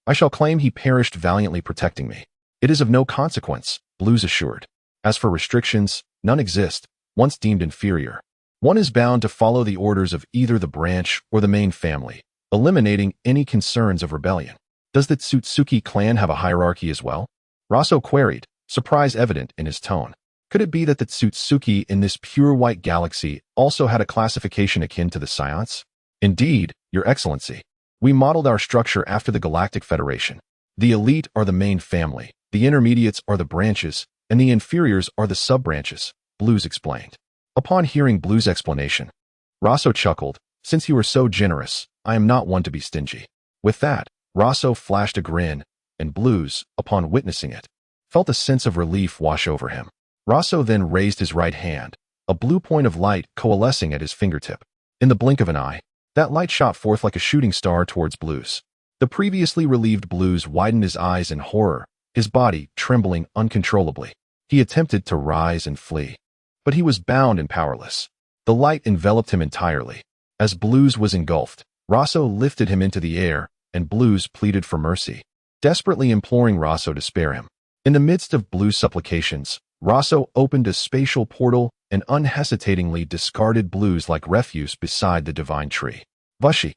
I shall claim he perished valiantly protecting me. It is of no consequence, Blues assured. As for restrictions, none exist, once deemed inferior. One is bound to follow the orders of either the branch or the main family, eliminating any concerns of rebellion. Does the Otsutsuki clan have a hierarchy as well? Roso queried, surprise evident in his tone. Could it be that the Otsutsuki in this pure white galaxy also had a classification akin to the Saiyans? Indeed, Your Excellency. We modeled our structure after the Galactic Federation. The elite are the main family, the intermediates are the branches, and the inferiors are the sub-branches, Blues explained. Upon hearing Blues' explanation, Roso chuckled, since you are so generous, I am not one to be stingy. With that, Roso flashed a grin, and Blues, upon witnessing it, felt a sense of relief wash over him. Roso then raised his right hand, a blue point of light coalescing at his fingertip. In the blink of an eye, that light shot forth like a shooting star towards Blues. The previously relieved Blues widened his eyes in horror, his body trembling uncontrollably. He attempted to rise and flee, but he was bound and powerless. The light enveloped him entirely. As Blues was engulfed, Roso lifted him into the air, and Blues pleaded for mercy, desperately imploring Roso to spare him. In the midst of Blues' supplications, Roso opened a spatial portal and unhesitatingly discarded Blues like refuse beside the divine tree. Vushi,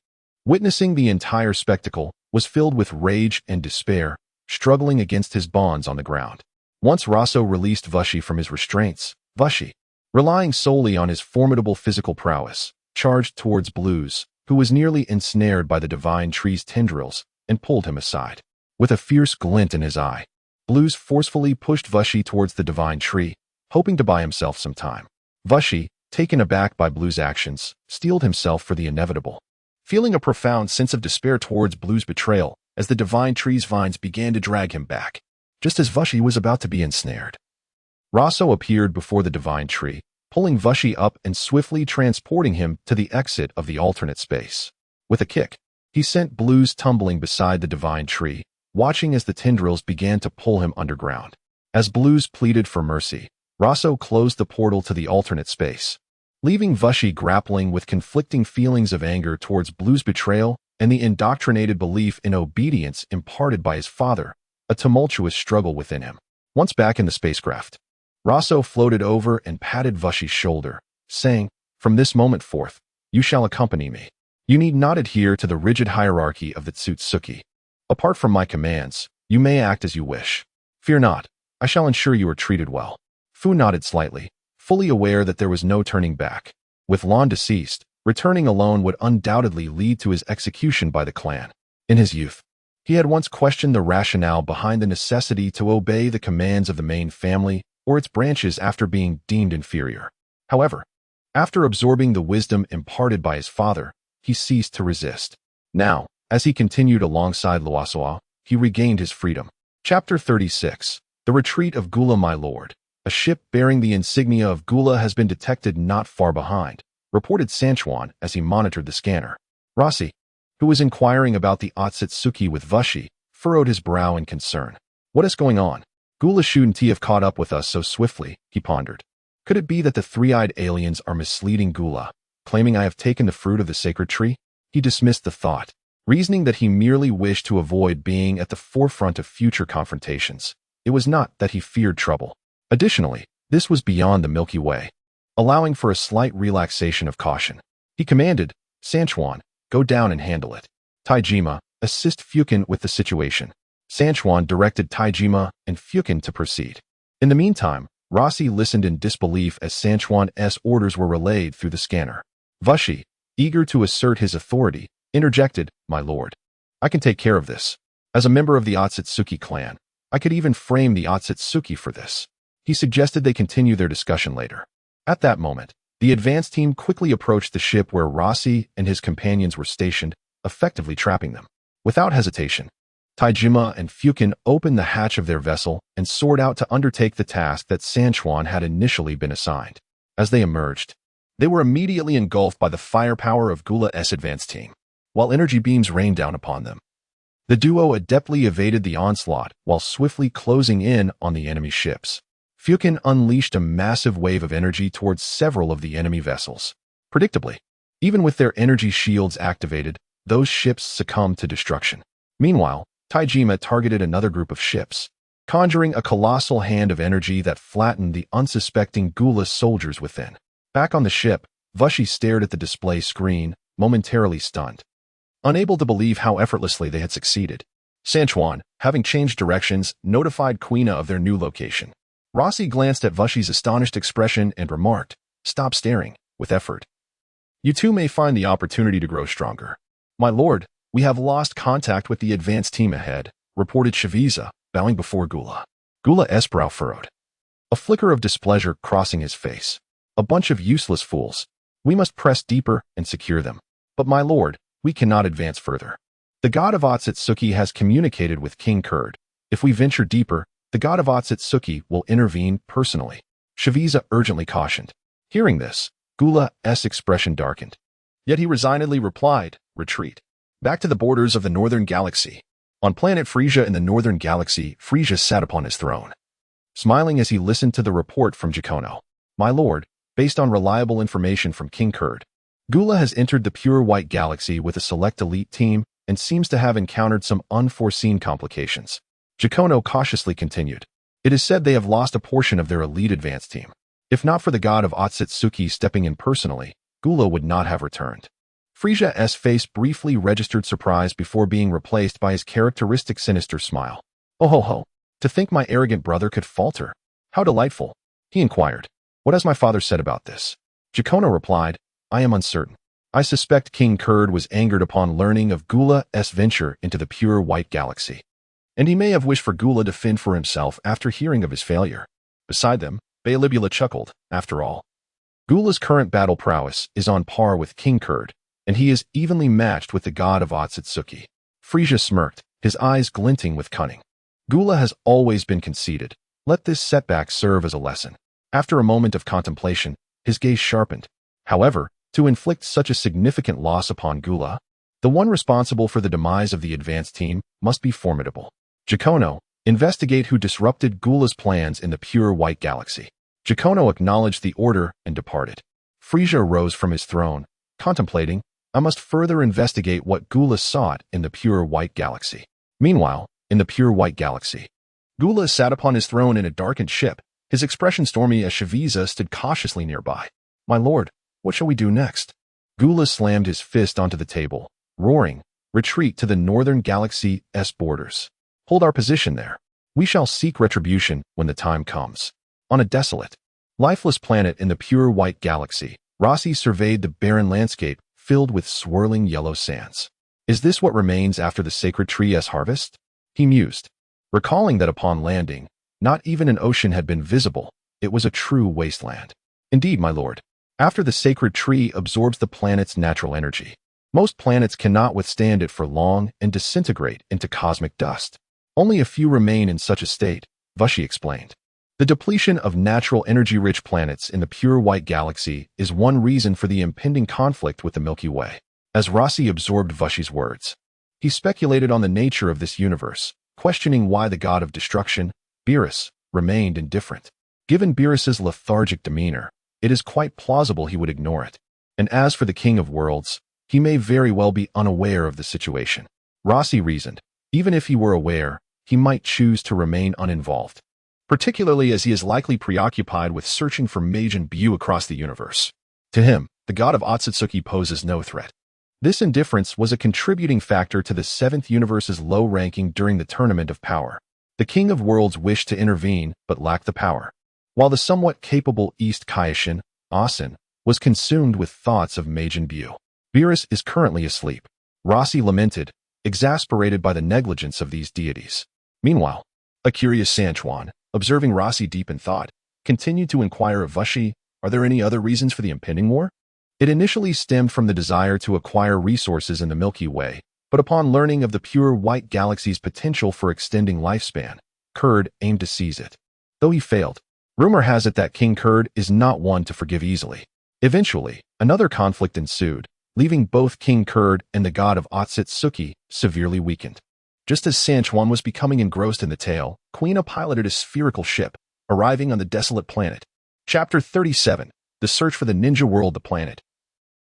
witnessing the entire spectacle, was filled with rage and despair, struggling against his bonds on the ground. Once Roso released Vushi from his restraints, Vushi, relying solely on his formidable physical prowess, charged towards Blues, who was nearly ensnared by the divine tree's tendrils, and pulled him aside. With a fierce glint in his eye, Blues forcefully pushed Vushi towards the divine tree, hoping to buy himself some time. Vushi, taken aback by Blues' actions, steeled himself for the inevitable, feeling a profound sense of despair towards Blues' betrayal as the divine tree's vines began to drag him back, just as Vushi was about to be ensnared. Roso appeared before the divine tree, pulling Vushi up and swiftly transporting him to the exit of the alternate space. With a kick, he sent Blues tumbling beside the divine tree, watching as the tendrils began to pull him underground. As Blues pleaded for mercy, Roso closed the portal to the alternate space, leaving Vushi grappling with conflicting feelings of anger towards Blues' betrayal and the indoctrinated belief in obedience imparted by his father, a tumultuous struggle within him. Once back in the spacecraft, Roso floated over and patted Vushi's shoulder, saying, from this moment forth, you shall accompany me. You need not adhere to the rigid hierarchy of the Otsutsuki. Apart from my commands, you may act as you wish. Fear not, I shall ensure you are treated well. Fu nodded slightly, fully aware that there was no turning back. With Lan deceased, returning alone would undoubtedly lead to his execution by the clan. In his youth, he had once questioned the rationale behind the necessity to obey the commands of the main family or its branches after being deemed inferior. However, after absorbing the wisdom imparted by his father, he ceased to resist. Now, as he continued alongside Luosuo, he regained his freedom. Chapter 36. The Retreat of Gula. My lord, a ship bearing the insignia of Gula has been detected not far behind, reported Sanchuan as he monitored the scanner. Rossi, who was inquiring about the Otsutsuki with Vushi, furrowed his brow in concern. What is going on? Gula shouldn't have caught up with us so swiftly, he pondered. Could it be that the three-eyed aliens are misleading Gula, claiming I have taken the fruit of the sacred tree? He dismissed the thought, reasoning that he merely wished to avoid being at the forefront of future confrontations. It was not that he feared trouble. Additionally, this was beyond the Milky Way, allowing for a slight relaxation of caution. He commanded, Sanchuan, go down and handle it. Taijima, assist Fukin with the situation. Sanchuan directed Taijima and Fukin to proceed. In the meantime, Rossi listened in disbelief as Sanchuan's orders were relayed through the scanner. Vushi, eager to assert his authority, interjected, my lord. I can take care of this. As a member of the Otsutsuki clan, I could even frame the Otsutsuki for this. He suggested they continue their discussion later. At that moment, the advance team quickly approached the ship where Rossi and his companions were stationed, effectively trapping them. Without hesitation, Taijima and Fukin opened the hatch of their vessel and soared out to undertake the task that Sanchuan had initially been assigned. As they emerged, they were immediately engulfed by the firepower of Gula's advance team, while energy beams rained down upon them. The duo adeptly evaded the onslaught while swiftly closing in on the enemy ships. Fukin unleashed a massive wave of energy towards several of the enemy vessels. Predictably, even with their energy shields activated, those ships succumbed to destruction. Meanwhile, Taijima targeted another group of ships, conjuring a colossal hand of energy that flattened the unsuspecting Gula soldiers within. Back on the ship, Vushi stared at the display screen, momentarily stunned, unable to believe how effortlessly they had succeeded. Sanchuan, having changed directions, notified Quina of their new location. Rossi glanced at Vushi's astonished expression and remarked, stop staring, with effort. You two may find the opportunity to grow stronger. My lord, we have lost contact with the advance team ahead, reported Shaviza, bowing before Gula. Gula's brow furrowed, a flicker of displeasure crossing his face. A bunch of useless fools. We must press deeper and secure them. But my lord, we cannot advance further. The god of Otsutsuki has communicated with King Kurd. If we venture deeper, the god of Otsutsuki will intervene personally. Shaviza urgently cautioned. Hearing this, Gula's expression darkened. Yet he resignedly replied, retreat. Back to the borders of the northern galaxy. On planet Frisia in the northern galaxy, Frisia sat upon his throne, smiling as he listened to the report from Giacono. My lord, based on reliable information from King Kurd, Gula has entered the pure white galaxy with a select elite team and seems to have encountered some unforeseen complications. Giacono cautiously continued. It is said they have lost a portion of their elite advance team. If not for the god of Otsutsuki stepping in personally, Gula would not have returned. Frisia's face briefly registered surprise before being replaced by his characteristic sinister smile. Oh ho ho, to think my arrogant brother could falter. How delightful, he inquired. What has my father said about this? Giacono replied, I am uncertain. I suspect King Kurd was angered upon learning of Gula's venture into the pure white galaxy, and he may have wished for Gula to fend for himself after hearing of his failure. Beside them, Baelibula chuckled. After all, Gula's current battle prowess is on par with King Kurd, and he is evenly matched with the god of Otsutsuki. Frisia smirked, his eyes glinting with cunning. Gula has always been conceited. Let this setback serve as a lesson. After a moment of contemplation, his gaze sharpened. However, to inflict such a significant loss upon Gula, the one responsible for the demise of the advance team must be formidable. Giacono, investigate who disrupted Gula's plans in the pure white galaxy. Giacono acknowledged the order and departed. Frisia rose from his throne, contemplating, I must further investigate what Gula sought in the pure white galaxy. Meanwhile, in the pure white galaxy, Gula sat upon his throne in a darkened ship, his expression stormy as Shaviza stood cautiously nearby. My lord, what shall we do next? Gula slammed his fist onto the table, roaring, retreat to the northern galaxy's borders. Hold our position there. We shall seek retribution when the time comes. On a desolate, lifeless planet in the pure white galaxy, Rossi surveyed the barren landscape filled with swirling yellow sands. Is this what remains after the sacred tree's harvest? He mused, recalling that upon landing, not even an ocean had been visible. It was a true wasteland. Indeed, my lord. After the sacred tree absorbs the planet's natural energy, most planets cannot withstand it for long and disintegrate into cosmic dust. Only a few remain in such a state, Vushi explained. The depletion of natural energy-rich planets in the pure white galaxy is one reason for the impending conflict with the Milky Way. As Rossi absorbed Vushi's words, he speculated on the nature of this universe, questioning why the god of destruction, Beerus, remained indifferent. Given Beerus's lethargic demeanor, it is quite plausible he would ignore it. And as for the King of Worlds, he may very well be unaware of the situation. Rossi reasoned, even if he were aware, he might choose to remain uninvolved, particularly as he is likely preoccupied with searching for Majin Buu across the universe. To him, the god of Otsutsuki poses no threat. This indifference was a contributing factor to the Seventh Universe's low ranking during the Tournament of Power. The King of Worlds wished to intervene, but lacked the power, while the somewhat capable East Kaishin, Asen, was consumed with thoughts of Majin Buu. Beerus is currently asleep, Rossi lamented, exasperated by the negligence of these deities. Meanwhile, a curious Sanchuan, observing Rossi deep in thought, continued to inquire of Vushi, are there any other reasons for the impending war? It initially stemmed from the desire to acquire resources in the Milky Way, but upon learning of the pure white galaxy's potential for extending lifespan, Kurd aimed to seize it. Though he failed, rumor has it that King Kurd is not one to forgive easily. Eventually, another conflict ensued, leaving both King Kurd and the god of Otsutsuki severely weakened. Just as Sanchuan was becoming engrossed in the tale, Quina piloted a spherical ship, arriving on the desolate planet. Chapter 37, The Search for the Ninja World. The planet,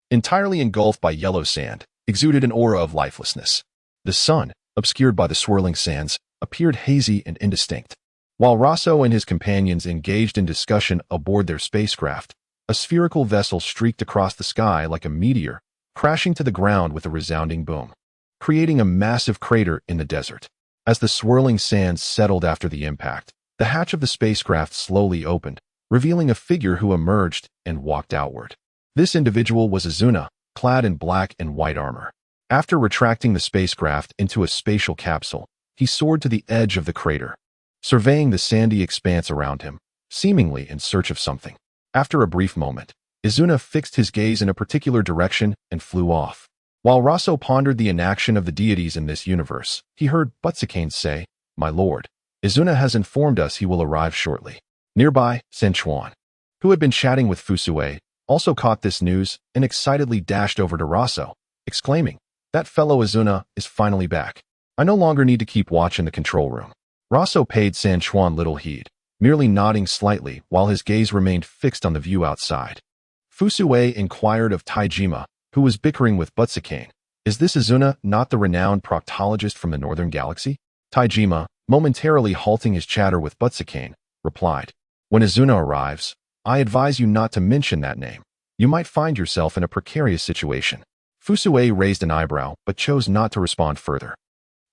entirely engulfed by yellow sand, exuded an aura of lifelessness. The sun, obscured by the swirling sands, appeared hazy and indistinct. While Roso and his companions engaged in discussion aboard their spacecraft, a spherical vessel streaked across the sky like a meteor, crashing to the ground with a resounding boom, creating a massive crater in the desert. As the swirling sands settled after the impact, the hatch of the spacecraft slowly opened, revealing a figure who emerged and walked outward. This individual was Izuna, clad in black and white armor. After retracting the spacecraft into a spatial capsule, he soared to the edge of the crater, surveying the sandy expanse around him, seemingly in search of something. After a brief moment, Izuna fixed his gaze in a particular direction and flew off. While Roso pondered the inaction of the deities in this universe, he heard Butsukane say, "My lord, Izuna has informed us he will arrive shortly." Nearby, Sanchuan, who had been chatting with Fusue, also caught this news and excitedly dashed over to Roso, exclaiming, "That fellow Izuna is finally back. I no longer need to keep watch in the control room." Roso paid Sanchuan little heed, merely nodding slightly while his gaze remained fixed on the view outside. Fusue inquired of Taijima, who was bickering with Butsukane, "Is this Izuna not the renowned proctologist from the Northern Galaxy?" Taijima, momentarily halting his chatter with Butsukane, replied, "When Izuna arrives, I advise you not to mention that name. You might find yourself in a precarious situation." Fusue raised an eyebrow but chose not to respond further.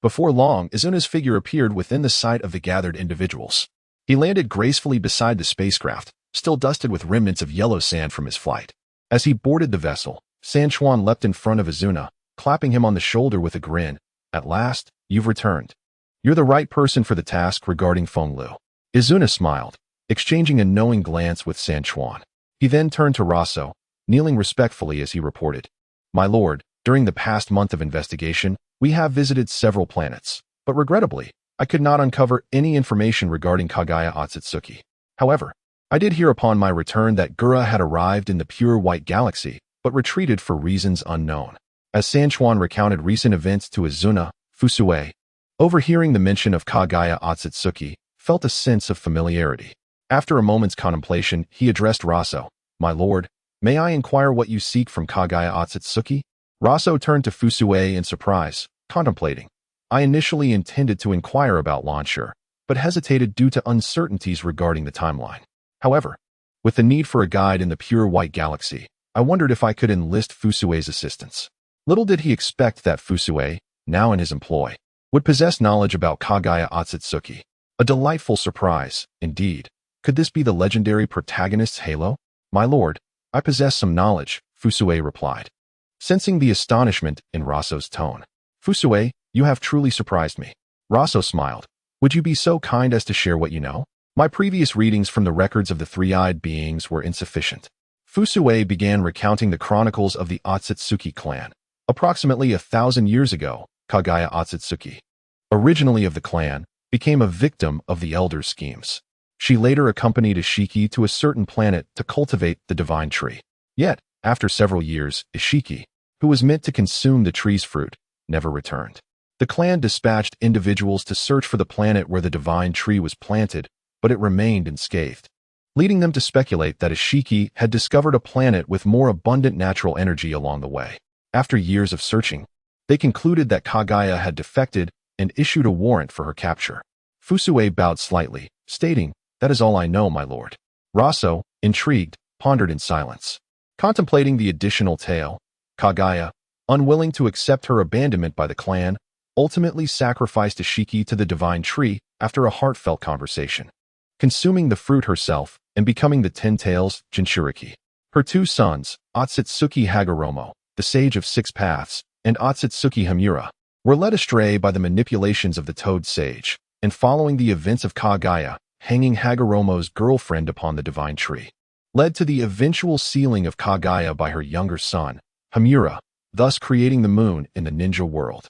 Before long, Izuna's figure appeared within the sight of the gathered individuals. He landed gracefully beside the spacecraft, still dusted with remnants of yellow sand from his flight. As he boarded the vessel, Sanchuan leapt in front of Izuna, clapping him on the shoulder with a grin. "At last, you've returned. You're the right person for the task regarding Fenglu." Izuna smiled, exchanging a knowing glance with Sanchuan. He then turned to Roso, kneeling respectfully as he reported, "My lord, during the past month of investigation, we have visited several planets, but regrettably, I could not uncover any information regarding Kaguya Otsutsuki. However, I did hear upon my return that Gura had arrived in the pure white galaxy, but retreated for reasons unknown." As Sanchuan recounted recent events to Izuna, Fusue, overhearing the mention of Kaguya Otsutsuki, felt a sense of familiarity. After a moment's contemplation, he addressed Roso, "My lord, may I inquire what you seek from Kaguya Otsutsuki?" Roso turned to Fusue in surprise, contemplating. "I initially intended to inquire about Launcher, but hesitated due to uncertainties regarding the timeline. However, with the need for a guide in the pure white galaxy, I wondered if I could enlist Fusue's assistance." Little did he expect that Fusue, now in his employ, would possess knowledge about Kaguya Otsutsuki. A delightful surprise, indeed. Could this be the legendary protagonist's halo? My lord, I possess some knowledge, Fusue replied, sensing the astonishment in Roso's tone. Fusue, you have truly surprised me. Roso smiled. Would you be so kind as to share what you know? My previous readings from the records of the three-eyed beings were insufficient. Fusue began recounting the chronicles of the Otsutsuki clan. Approximately 1,000 years ago, Kaguya Otsutsuki, originally of the clan, became a victim of the Elder's schemes. She later accompanied Ishiki to a certain planet to cultivate the divine tree. Yet, after several years, Ishiki, who was meant to consume the tree's fruit, never returned. The clan dispatched individuals to search for the planet where the divine tree was planted, but it remained unscathed, leading them to speculate that Ishiki had discovered a planet with more abundant natural energy along the way. After years of searching, they concluded that Kaguya had defected and issued a warrant for her capture. Fusue bowed slightly, stating, "That is all I know, my lord." Roso, intrigued, pondered in silence. Contemplating the additional tale, Kaguya, unwilling to accept her abandonment by the clan, ultimately sacrificed Ishiki to the divine tree after a heartfelt conversation, consuming the fruit herself and becoming the Ten Tails Jinchuriki. Her two sons, Otsutsuki Hagoromo, the Sage of Six Paths, and Otsutsuki Hamura, were led astray by the manipulations of the Toad Sage, and following the events of Kaguya, hanging Hagoromo's girlfriend upon the divine tree, led to the eventual sealing of Kaguya by her younger son, Hamura, thus creating the moon in the ninja world.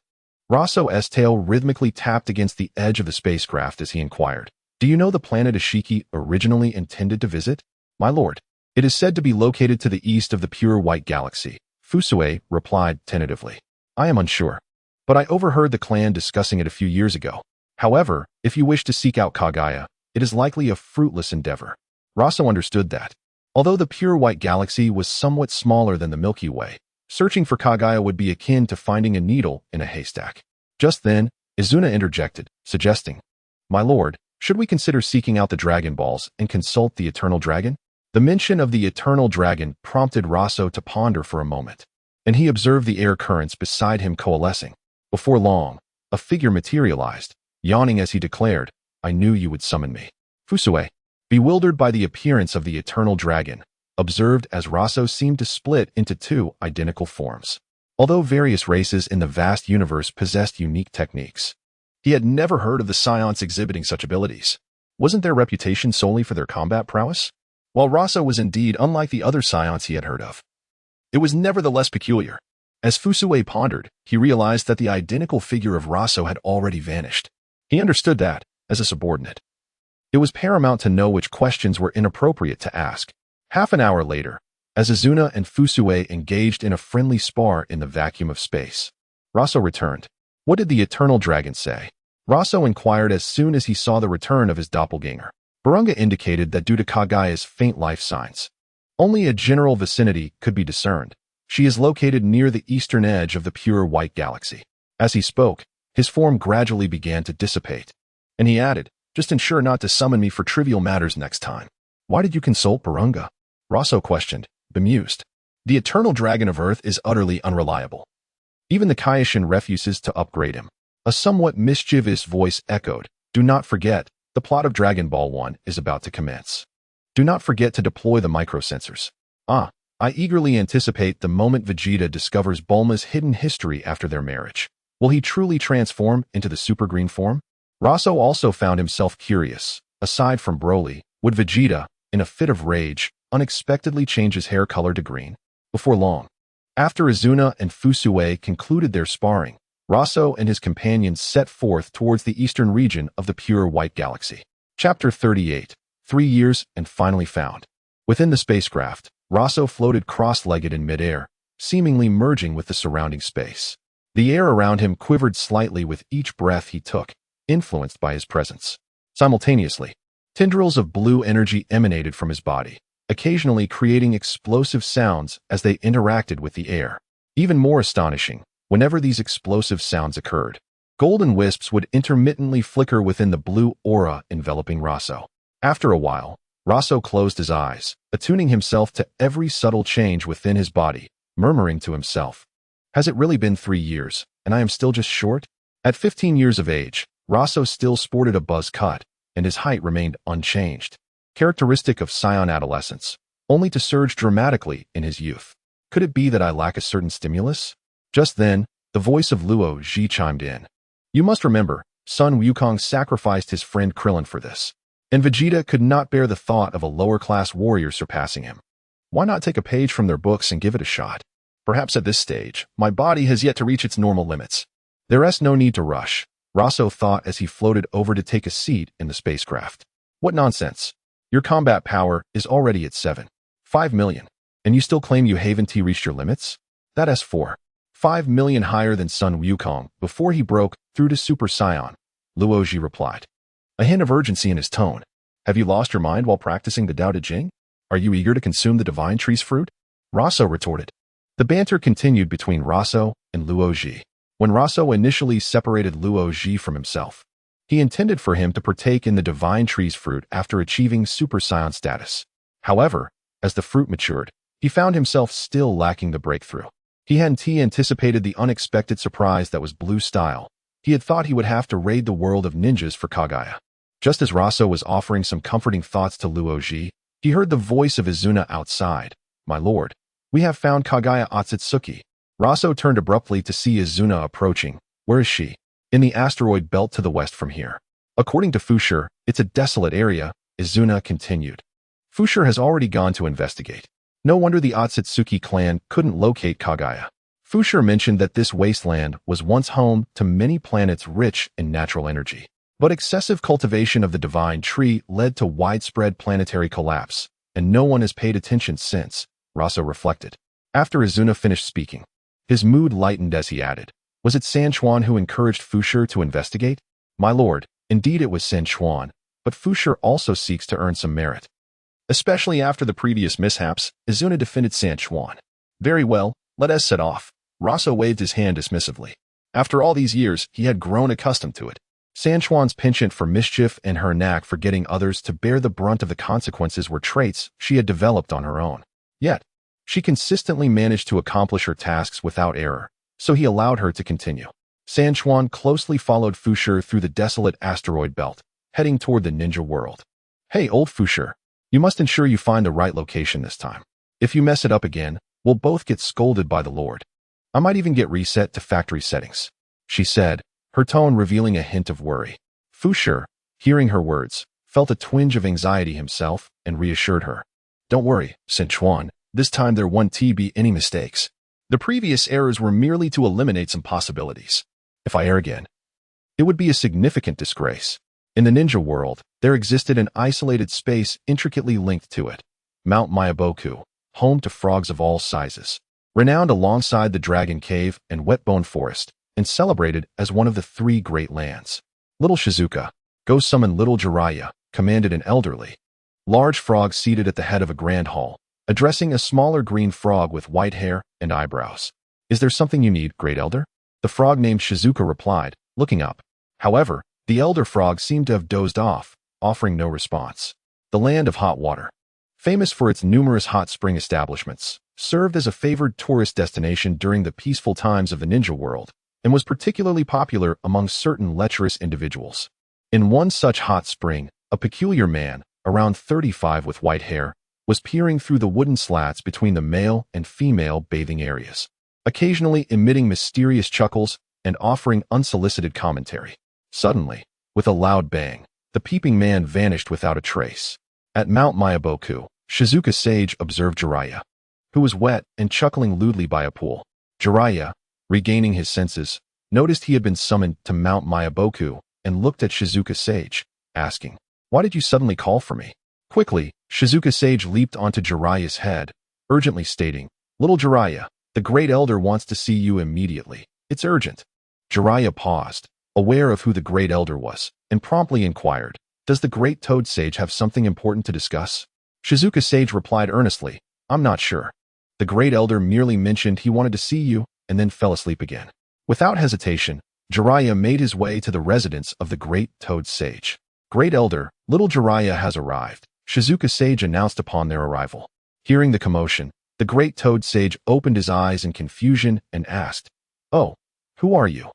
Roso's tail rhythmically tapped against the edge of the spacecraft as he inquired, "Do you know the planet Ishiki originally intended to visit?" "My lord, it is said to be located to the east of the pure white galaxy," Fusue replied tentatively. "I am unsure, but I overheard the clan discussing it a few years ago. However, if you wish to seek out Kaguya, it is likely a fruitless endeavor." Roso understood that, although the pure white galaxy was somewhat smaller than the Milky Way, searching for Kaguya would be akin to finding a needle in a haystack. Just then, Izuna interjected, suggesting, "My lord, should we consider seeking out the Dragon Balls and consult the Eternal Dragon?" The mention of the Eternal Dragon prompted Roso to ponder for a moment, and he observed the air currents beside him coalescing. Before long, a figure materialized, yawning as he declared, "I knew you would summon me." Fusue, bewildered by the appearance of the Eternal Dragon, observed as Roso seemed to split into two identical forms. Although various races in the vast universe possessed unique techniques, he had never heard of the Saiyans exhibiting such abilities. Wasn't their reputation solely for their combat prowess? While Roso was indeed unlike the other Saiyans he had heard of, it was nevertheless peculiar. As Fusue pondered, he realized that the identical figure of Roso had already vanished. He understood that, as a subordinate, it was paramount to know which questions were inappropriate to ask. Half an hour later, as Izuna and Fusue engaged in a friendly spar in the vacuum of space, Roso returned. "What did the Eternal Dragon say?" Roso inquired as soon as he saw the return of his doppelganger. Porunga indicated that due to Kaguya's faint life signs, only a general vicinity could be discerned. She is located near the eastern edge of the pure white galaxy. As he spoke, his form gradually began to dissipate, and he added, "Just ensure not to summon me for trivial matters next time." "Why did you consult Porunga?" Roso questioned, bemused. "The Eternal Dragon of Earth is utterly unreliable. Even the Kaioshin refuses to upgrade him." A somewhat mischievous voice echoed, "Do not forget, the plot of Dragon Ball 1 is about to commence. Do not forget to deploy the microsensors." I eagerly anticipate the moment Vegeta discovers Bulma's hidden history after their marriage. Will he truly transform into the super green form? Roso also found himself curious. Aside from Broly, would Vegeta, in a fit of rage, unexpectedly change his hair color to green? Before long, after Izuna and Fusue concluded their sparring, Roso and his companions set forth towards the eastern region of the pure white galaxy. Chapter 38. 3 years and finally found. Within the spacecraft, Roso floated cross-legged in midair, seemingly merging with the surrounding space. The air around him quivered slightly with each breath he took, influenced by his presence. Simultaneously, tendrils of blue energy emanated from his body, occasionally creating explosive sounds as they interacted with the air. Even more astonishing, whenever these explosive sounds occurred, golden wisps would intermittently flicker within the blue aura enveloping Roso. After a while, Roso closed his eyes, attuning himself to every subtle change within his body, murmuring to himself, "Has it really been 3 years, and I am still just short?" At 15 years of age, Roso still sported a buzz cut, and his height remained unchanged. characteristic of Saiyan adolescence, only to surge dramatically in his youth. Could it be that I lack a certain stimulus? Just then, the voice of Luo Ji chimed in. You must remember, Sun Wukong sacrificed his friend Krillin for this, and Vegeta could not bear the thought of a lower-class warrior surpassing him. Why not take a page from their books and give it a shot? Perhaps at this stage, my body has yet to reach its normal limits. There is no need to rush, Roso thought as he floated over to take a seat in the spacecraft. What nonsense. Your combat power is already at 5 million, and you still claim you haven't reached your limits? That's 5 million higher than Sun Wukong before he broke through to Super Saiyan, Luo Ji replied. A hint of urgency in his tone. Have you lost your mind while practicing the Tao Te Ching? Are you eager to consume the divine tree's fruit? Roso retorted. The banter continued between Roso and Luo Ji. When Roso initially separated Luo Ji from himself, he intended for him to partake in the divine tree's fruit after achieving Super Saiyan status. However, as the fruit matured, he found himself still lacking the breakthrough. He hadn't anticipated the unexpected surprise that was Blue style. He had thought he would have to raid the world of ninjas for Kaguya. Just as Roso was offering some comforting thoughts to Luo Ji, he heard the voice of Izuna outside. My lord, we have found Kaguya Otsutsuki. Roso turned abruptly to see Izuna approaching. Where is she? In the asteroid belt to the west from here. According to Fushir, it's a desolate area, Izuna continued. Fushir has already gone to investigate. No wonder the Otsutsuki clan couldn't locate Kaguya. Fushir mentioned that this wasteland was once home to many planets rich in natural energy. But excessive cultivation of the divine tree led to widespread planetary collapse, and no one has paid attention since, Roso reflected. After Izuna finished speaking, his mood lightened as he added, was it San Chuan who encouraged Fushir to investigate? My lord, indeed it was San Chuan, but Fushir also seeks to earn some merit. Especially after the previous mishaps, Izuna defended San Chuan. Very well, let us set off. Roso waved his hand dismissively. After all these years, he had grown accustomed to it. San Chuan's penchant for mischief and her knack for getting others to bear the brunt of the consequences were traits she had developed on her own. Yet, she consistently managed to accomplish her tasks without error, so he allowed her to continue. San Chuan closely followed Fushir through the desolate asteroid belt, heading toward the ninja world. Hey, old Fushir, you must ensure you find the right location this time. If you mess it up again, we'll both get scolded by the Lord. I might even get reset to factory settings, she said, her tone revealing a hint of worry. Fushir, hearing her words, felt a twinge of anxiety himself and reassured her. Don't worry, San Chuan, this time there won't be any mistakes. The previous errors were merely to eliminate some possibilities. If I err again, it would be a significant disgrace. In the ninja world, there existed an isolated space intricately linked to it, Mount Mayaboku, home to frogs of all sizes. Renowned alongside the Dragon Cave and Wetbone Forest, and celebrated as one of the 3 great lands. Little Shizuka, go summon Little Jiraiya, commanded an elderly, large frog seated at the head of a grand hall, addressing a smaller green frog with white hair and eyebrows. Is there something you need, Great Elder? The frog named Shizuka replied, looking up. However, the elder frog seemed to have dozed off, offering no response. The land of hot water, famous for its numerous hot spring establishments, served as a favored tourist destination during the peaceful times of the ninja world, and was particularly popular among certain lecherous individuals. In one such hot spring, a peculiar man, around 35 with white hair, was peering through the wooden slats between the male and female bathing areas, occasionally emitting mysterious chuckles and offering unsolicited commentary. Suddenly, with a loud bang, the peeping man vanished without a trace. At Mount Mayaboku, Shizuka Sage observed Jiraiya, who was wet and chuckling lewdly by a pool. Jiraiya, regaining his senses, noticed he had been summoned to Mount Mayaboku and looked at Shizuka Sage, asking, Why did you suddenly call for me? Quickly, Shizuka Sage leaped onto Jiraiya's head, urgently stating, Little Jiraiya, the Great Elder wants to see you immediately. It's urgent. Jiraiya paused, aware of who the Great Elder was, and promptly inquired, Does the Great Toad Sage have something important to discuss? Shizuka Sage replied earnestly, I'm not sure. The Great Elder merely mentioned he wanted to see you, and then fell asleep again. Without hesitation, Jiraiya made his way to the residence of the Great Toad Sage. Great Elder, Little Jiraiya has arrived, Shizuka Sage announced upon their arrival. Hearing the commotion, the Great Toad Sage opened his eyes in confusion and asked, Oh, who are you?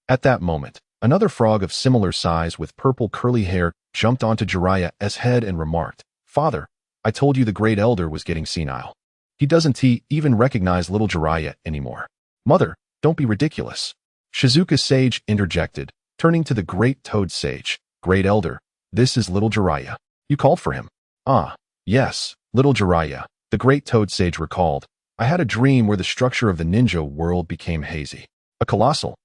At that moment, another frog of similar size with purple curly hair jumped onto Jiraiya's head and remarked, Father, I told you the great elder was getting senile. He doesn't even recognize little Jiraiya anymore. Mother, don't be ridiculous. Shizuka Sage interjected, turning to the great Toad Sage. Great elder, this is little Jiraiya. You called for him. Ah, yes, little Jiraiya, the great Toad Sage recalled. I had a dream where the structure of the ninja world became hazy. A colossal,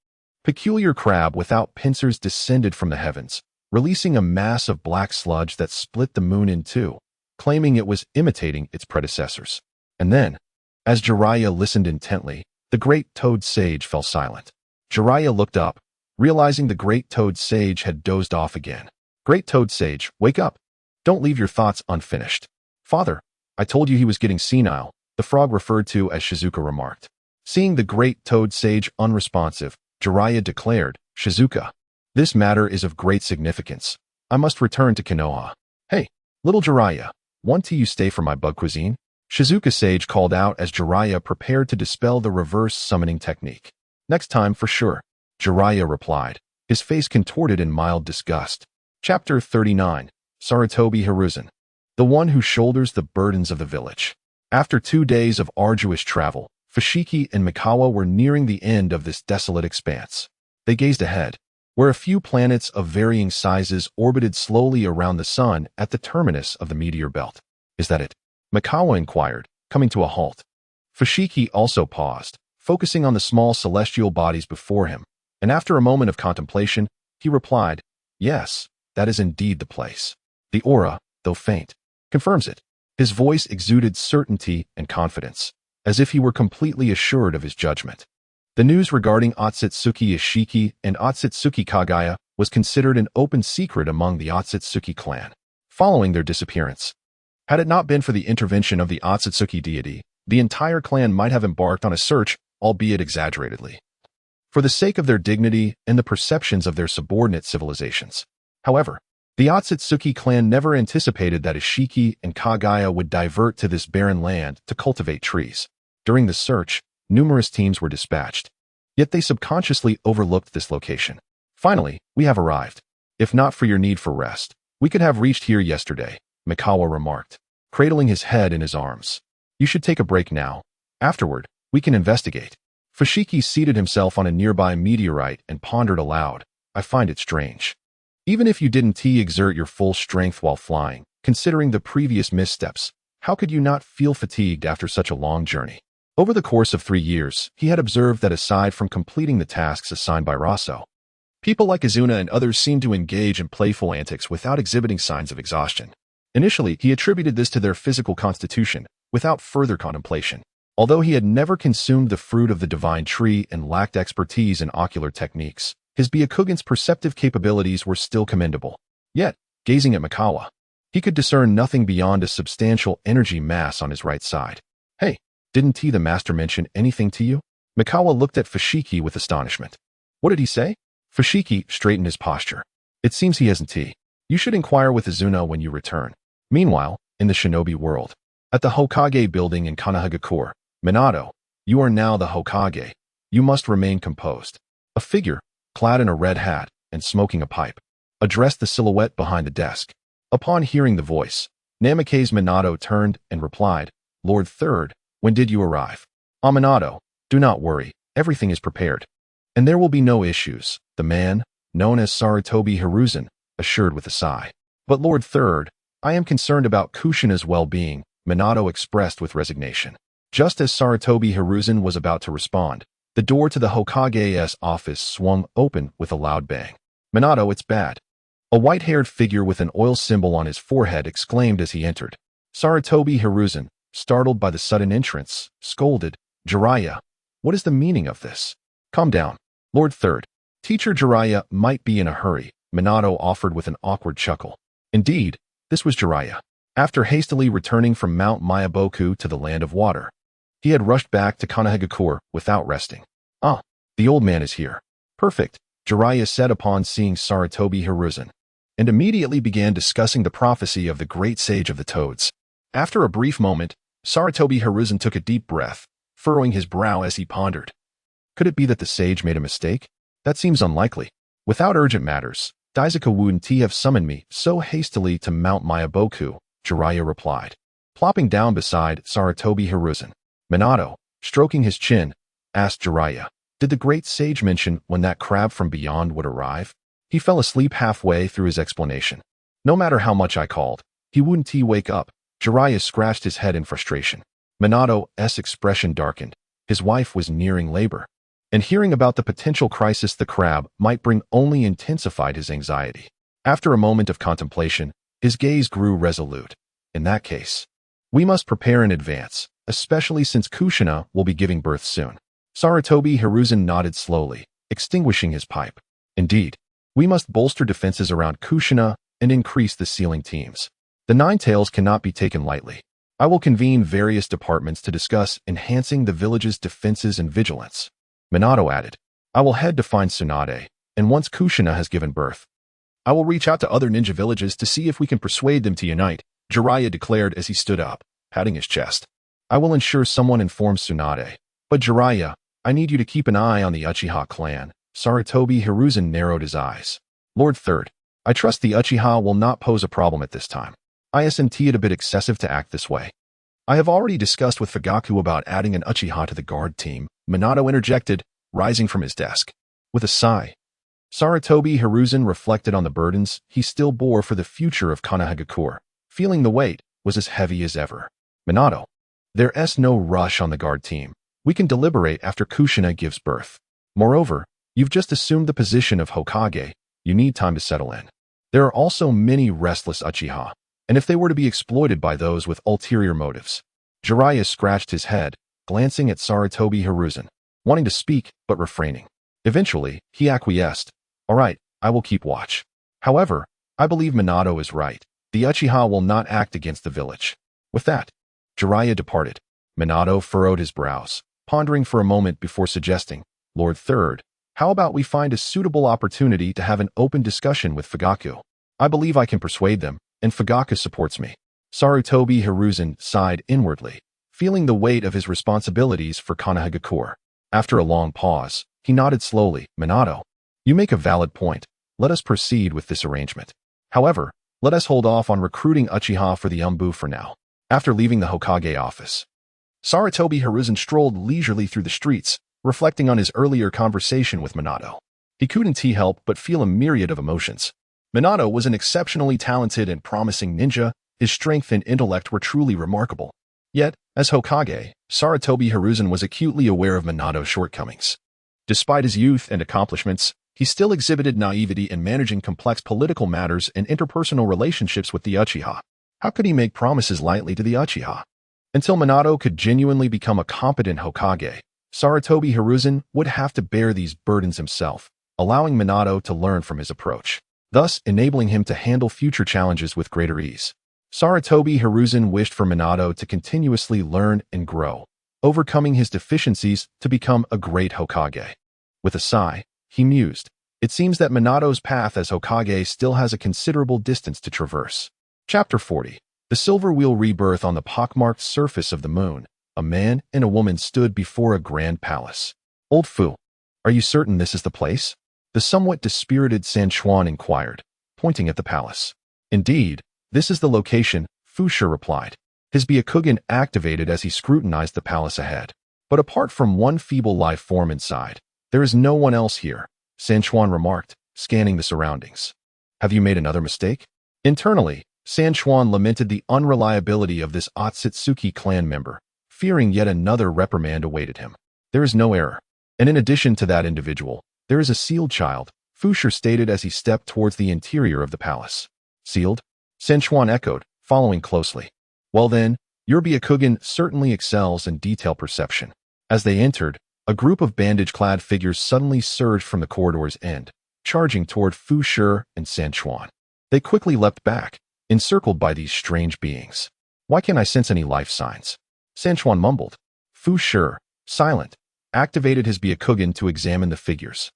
peculiar crab without pincers descended from the heavens, releasing a mass of black sludge that split the moon in two, claiming it was imitating its predecessors. And then, as Jiraiya listened intently, the great Toad Sage fell silent. Jiraiya looked up, realizing the great Toad Sage had dozed off again. Great Toad Sage, wake up. Don't leave your thoughts unfinished. Father, I told you he was getting senile, the frog referred to as Shizuka remarked. Seeing the great Toad Sage unresponsive, Jiraiya declared, Shizuka, this matter is of great significance. I must return to Konoha. Hey, little Jiraiya, want to you stay for my bug cuisine? Shizuka Sage called out as Jiraiya prepared to dispel the reverse summoning technique. Next time for sure, Jiraiya replied, his face contorted in mild disgust. Chapter 39, Sarutobi Hiruzen, the one who shoulders the burdens of the village. After 2 days of arduous travel, Fushigi and Mikawa were nearing the end of this desolate expanse. They gazed ahead, where a few planets of varying sizes orbited slowly around the sun at the terminus of the meteor belt. Is that it? Mikawa inquired, coming to a halt. Fushigi also paused, focusing on the small celestial bodies before him, and after a moment of contemplation, he replied, yes, that is indeed the place. The aura, though faint, confirms it. His voice exuded certainty and confidence, as if he were completely assured of his judgment. The news regarding Otsutsuki Ishiki and Otsutsuki Kagaya was considered an open secret among the Otsutsuki clan, following their disappearance. Had it not been for the intervention of the Otsutsuki deity, the entire clan might have embarked on a search, albeit exaggeratedly, for the sake of their dignity and the perceptions of their subordinate civilizations. However, the Otsutsuki clan never anticipated that Ishiki and Kagaya would divert to this barren land to cultivate trees. During the search, numerous teams were dispatched, yet they subconsciously overlooked this location. Finally, we have arrived. If not for your need for rest, we could have reached here yesterday, Mikawa remarked, cradling his head in his arms. You should take a break now. Afterward, we can investigate. Fushigi seated himself on a nearby meteorite and pondered aloud. I find it strange. Even if you didn't exert your full strength while flying, considering the previous missteps, how could you not feel fatigued after such a long journey? Over the course of 3 years, he had observed that aside from completing the tasks assigned by Roso, people like Izuna and others seemed to engage in playful antics without exhibiting signs of exhaustion. Initially, he attributed this to their physical constitution, without further contemplation. Although he had never consumed the fruit of the divine tree and lacked expertise in ocular techniques, his Byakugan's perceptive capabilities were still commendable. Yet, gazing at Mikawa, he could discern nothing beyond a substantial energy mass on his right side. Hey, didn't the master mention anything to you? Mikawa looked at Fushigi with astonishment. What did he say? Fushigi straightened his posture. It seems he hasn't. You should inquire with Izuna when you return. Meanwhile, in the shinobi world, at the Hokage building in Kanahagakure, Minato, you are now the Hokage. You must remain composed. A figure, clad in a red hat and smoking a pipe, addressed the silhouette behind the desk. Upon hearing the voice, Namekian's Minato turned and replied, Lord Third, when did you arrive? Minato, do not worry, everything is prepared. And there will be no issues, the man, known as Sarutobi Hiruzen, assured with a sigh. But Lord Third, I am concerned about Kushina's well-being, Minato expressed with resignation. Just as Sarutobi Hiruzen was about to respond, the door to the Hokage's office swung open with a loud bang. Minato, it's bad. A white-haired figure with an oil symbol on his forehead exclaimed as he entered. Sarutobi Hiruzen, startled by the sudden entrance, scolded, Jiraiya, what is the meaning of this? Calm down. Lord Third, Teacher Jiraiya might be in a hurry, Minato offered with an awkward chuckle. Indeed, this was Jiraiya. After hastily returning from Mount Mayaboku to the Land of Water, he had rushed back to Kanahagakure without resting. Ah, the old man is here. Perfect, Jiraiya said upon seeing Sarutobi Hiruzen, and immediately began discussing the prophecy of the great sage of the toads. After a brief moment, Sarutobi Hiruzen took a deep breath, furrowing his brow as he pondered. Could it be that the sage made a mistake? That seems unlikely. Without urgent matters, Daizuka wouldn't have summoned me so hastily to Mount Mayaboku, Jiraiya replied, plopping down beside Sarutobi Hiruzen. Minato, stroking his chin, asked Jiraiya, did the great sage mention when that crab from beyond would arrive? He fell asleep halfway through his explanation. No matter how much I called, he wouldn't wake up. Jiraiya scratched his head in frustration. Minato's expression darkened. His wife was nearing labor, and hearing about the potential crisis the crab might bring only intensified his anxiety. After a moment of contemplation, his gaze grew resolute. In that case, we must prepare in advance, especially since Kushina will be giving birth soon. Sarutobi Hiruzen nodded slowly, extinguishing his pipe. Indeed, we must bolster defenses around Kushina and increase the sealing teams. The Nine Tails cannot be taken lightly. I will convene various departments to discuss enhancing the village's defenses and vigilance. Minato added, I will head to find Tsunade, and once Kushina has given birth, I will reach out to other ninja villages to see if we can persuade them to unite, Jiraiya declared as he stood up, patting his chest. I will ensure someone informs Tsunade. But Jiraiya, I need you to keep an eye on the Uchiha clan. Sarutobi Hiruzen narrowed his eyes. Lord Third, I trust the Uchiha will not pose a problem at this time. Isn't it a bit excessive to act this way? I have already discussed with Fugaku about adding an Uchiha to the guard team, Minato interjected, rising from his desk. With a sigh, Sarutobi Hiruzen reflected on the burdens he still bore for the future of Konohagakure. Feeling the weight was as heavy as ever. Minato, there's no rush on the guard team. We can deliberate after Kushina gives birth. Moreover, you've just assumed the position of Hokage. You need time to settle in. There are also many restless Uchiha, and if they were to be exploited by those with ulterior motives. Jiraiya scratched his head, glancing at Sarutobi Hiruzen, wanting to speak but refraining. Eventually, he acquiesced. All right, I will keep watch. However, I believe Minato is right. The Uchiha will not act against the village. With that, Jiraiya departed. Minato furrowed his brows, pondering for a moment before suggesting, Lord Third, how about we find a suitable opportunity to have an open discussion with Fugaku? I believe I can persuade them, and Fugaku supports me. Sarutobi Hiruzen sighed inwardly, feeling the weight of his responsibilities for Konohagakure. After a long pause, he nodded slowly. Minato, you make a valid point. Let us proceed with this arrangement. However, let us hold off on recruiting Uchiha for the Umbu for now. After leaving the Hokage office, Sarutobi Hiruzen strolled leisurely through the streets, reflecting on his earlier conversation with Minato. He couldn't help but feel a myriad of emotions. Minato was an exceptionally talented and promising ninja. His strength and intellect were truly remarkable. Yet, as Hokage, Sarutobi Hiruzen was acutely aware of Minato's shortcomings. Despite his youth and accomplishments, he still exhibited naivety in managing complex political matters and interpersonal relationships with the Uchiha. How could he make promises lightly to the Uchiha? Until Minato could genuinely become a competent Hokage, Sarutobi Hiruzen would have to bear these burdens himself, allowing Minato to learn from his approach, thus enabling him to handle future challenges with greater ease. Sarutobi Hiruzen wished for Minato to continuously learn and grow, overcoming his deficiencies to become a great Hokage. With a sigh, he mused, it seems that Minato's path as Hokage still has a considerable distance to traverse. Chapter 40. The Silver Wheel Rebirth. On the pockmarked surface of the moon, a man and a woman stood before a grand palace. Old fool, are you certain this is the place? The somewhat dispirited San Chuan inquired, pointing at the palace. Indeed, this is the location, Fu Shi replied. His Byakugan activated as he scrutinized the palace ahead. But apart from one feeble life form inside, there is no one else here, San Chuan remarked, scanning the surroundings. Have you made another mistake? Internally, San Chuan lamented the unreliability of this Otsutsuki clan member, fearing yet another reprimand awaited him. There is no error. And in addition to that individual, there is a sealed child, Fu Shi stated as he stepped towards the interior of the palace. Sealed? San Chuan echoed, following closely. Well then, your Byakugan certainly excels in detail perception. As they entered, a group of bandage-clad figures suddenly surged from the corridor's end, charging toward Fu Shi and San Chuan. They quickly leapt back, encircled by these strange beings. Why can't I sense any life signs? San Chuan mumbled. Fu Shi, silent, activated his Byakugan to examine the figures.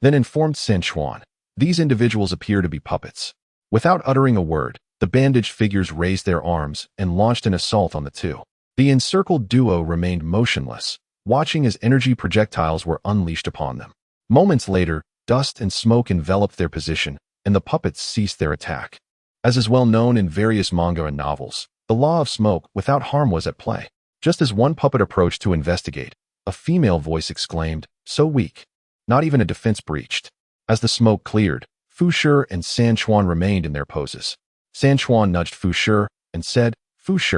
Then informed San Chuan, these individuals appear to be puppets. Without uttering a word, the bandaged figures raised their arms and launched an assault on the two. The encircled duo remained motionless, watching as energy projectiles were unleashed upon them. Moments later, dust and smoke enveloped their position, and the puppets ceased their attack. As is well known in various manga and novels, the law of smoke without harm was at play. Just as one puppet approached to investigate, a female voice exclaimed, "So weak. Not even a defense breached." As the smoke cleared, Fu Shi and San Chuan remained in their poses. San Chuan nudged Fu Shi and said, "Fu Shi,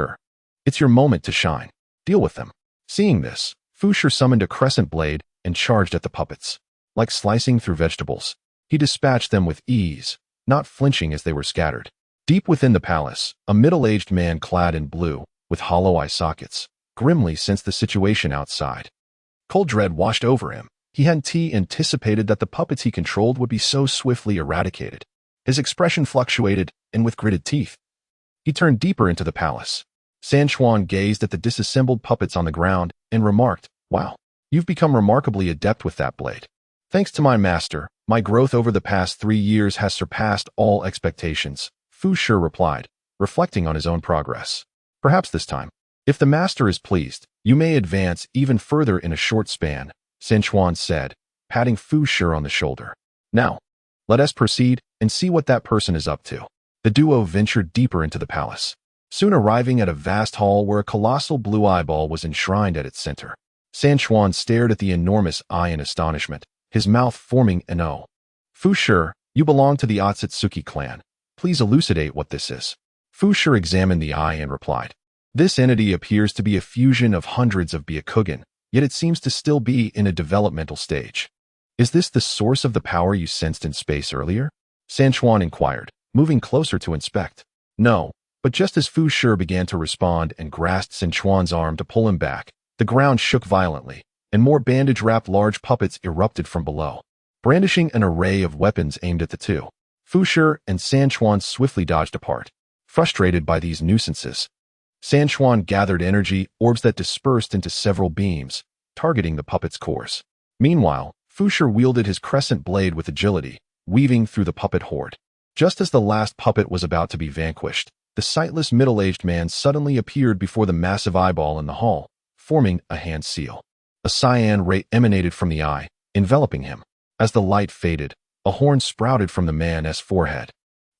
it's your moment to shine. Deal with them." Seeing this, Fu Shi summoned a crescent blade and charged at the puppets. Like slicing through vegetables, he dispatched them with ease, not flinching as they were scattered. Deep within the palace, a middle-aged man clad in blue, with hollow eye sockets, grimly sensed the situation outside. Cold dread washed over him. He hadn't anticipated that the puppets he controlled would be so swiftly eradicated. His expression fluctuated, and with gritted teeth, he turned deeper into the palace. San Chuan gazed at the disassembled puppets on the ground and remarked, "Wow, you've become remarkably adept with that blade. Thanks to my master, my growth over the past 3 years has surpassed all expectations," Fu Shi replied, reflecting on his own progress. "Perhaps this time, if the master is pleased, you may advance even further in a short span," San Chuan said, patting Fu Shi on the shoulder. "Now, let us proceed and see what that person is up to." The duo ventured deeper into the palace, soon arriving at a vast hall where a colossal blue eyeball was enshrined at its center. San Chuan stared at the enormous eye in astonishment, his mouth forming an O. "Fu Shi, you belong to the Otsutsuki clan. Please elucidate what this is." Fu Shi examined the eye and replied, "This entity appears to be a fusion of hundreds of Byakugan, yet it seems to still be in a developmental stage. Is this the source of the power you sensed in space earlier?" San Chuan inquired, moving closer to inspect. "No," but just as Fu Shi began to respond and grasped San Chuan's arm to pull him back, the ground shook violently, and more bandage-wrapped large puppets erupted from below, brandishing an array of weapons aimed at the two. Fu Shi and San Chuan swiftly dodged apart, frustrated by these nuisances. San Chuan gathered energy orbs that dispersed into several beams, targeting the puppets' cores. Meanwhile, Fu Shi wielded his crescent blade with agility, weaving through the puppet horde. Just as the last puppet was about to be vanquished, the sightless middle-aged man suddenly appeared before the massive eyeball in the hall, forming a hand seal. A cyan ray emanated from the eye, enveloping him. As the light faded, a horn sprouted from the man's forehead,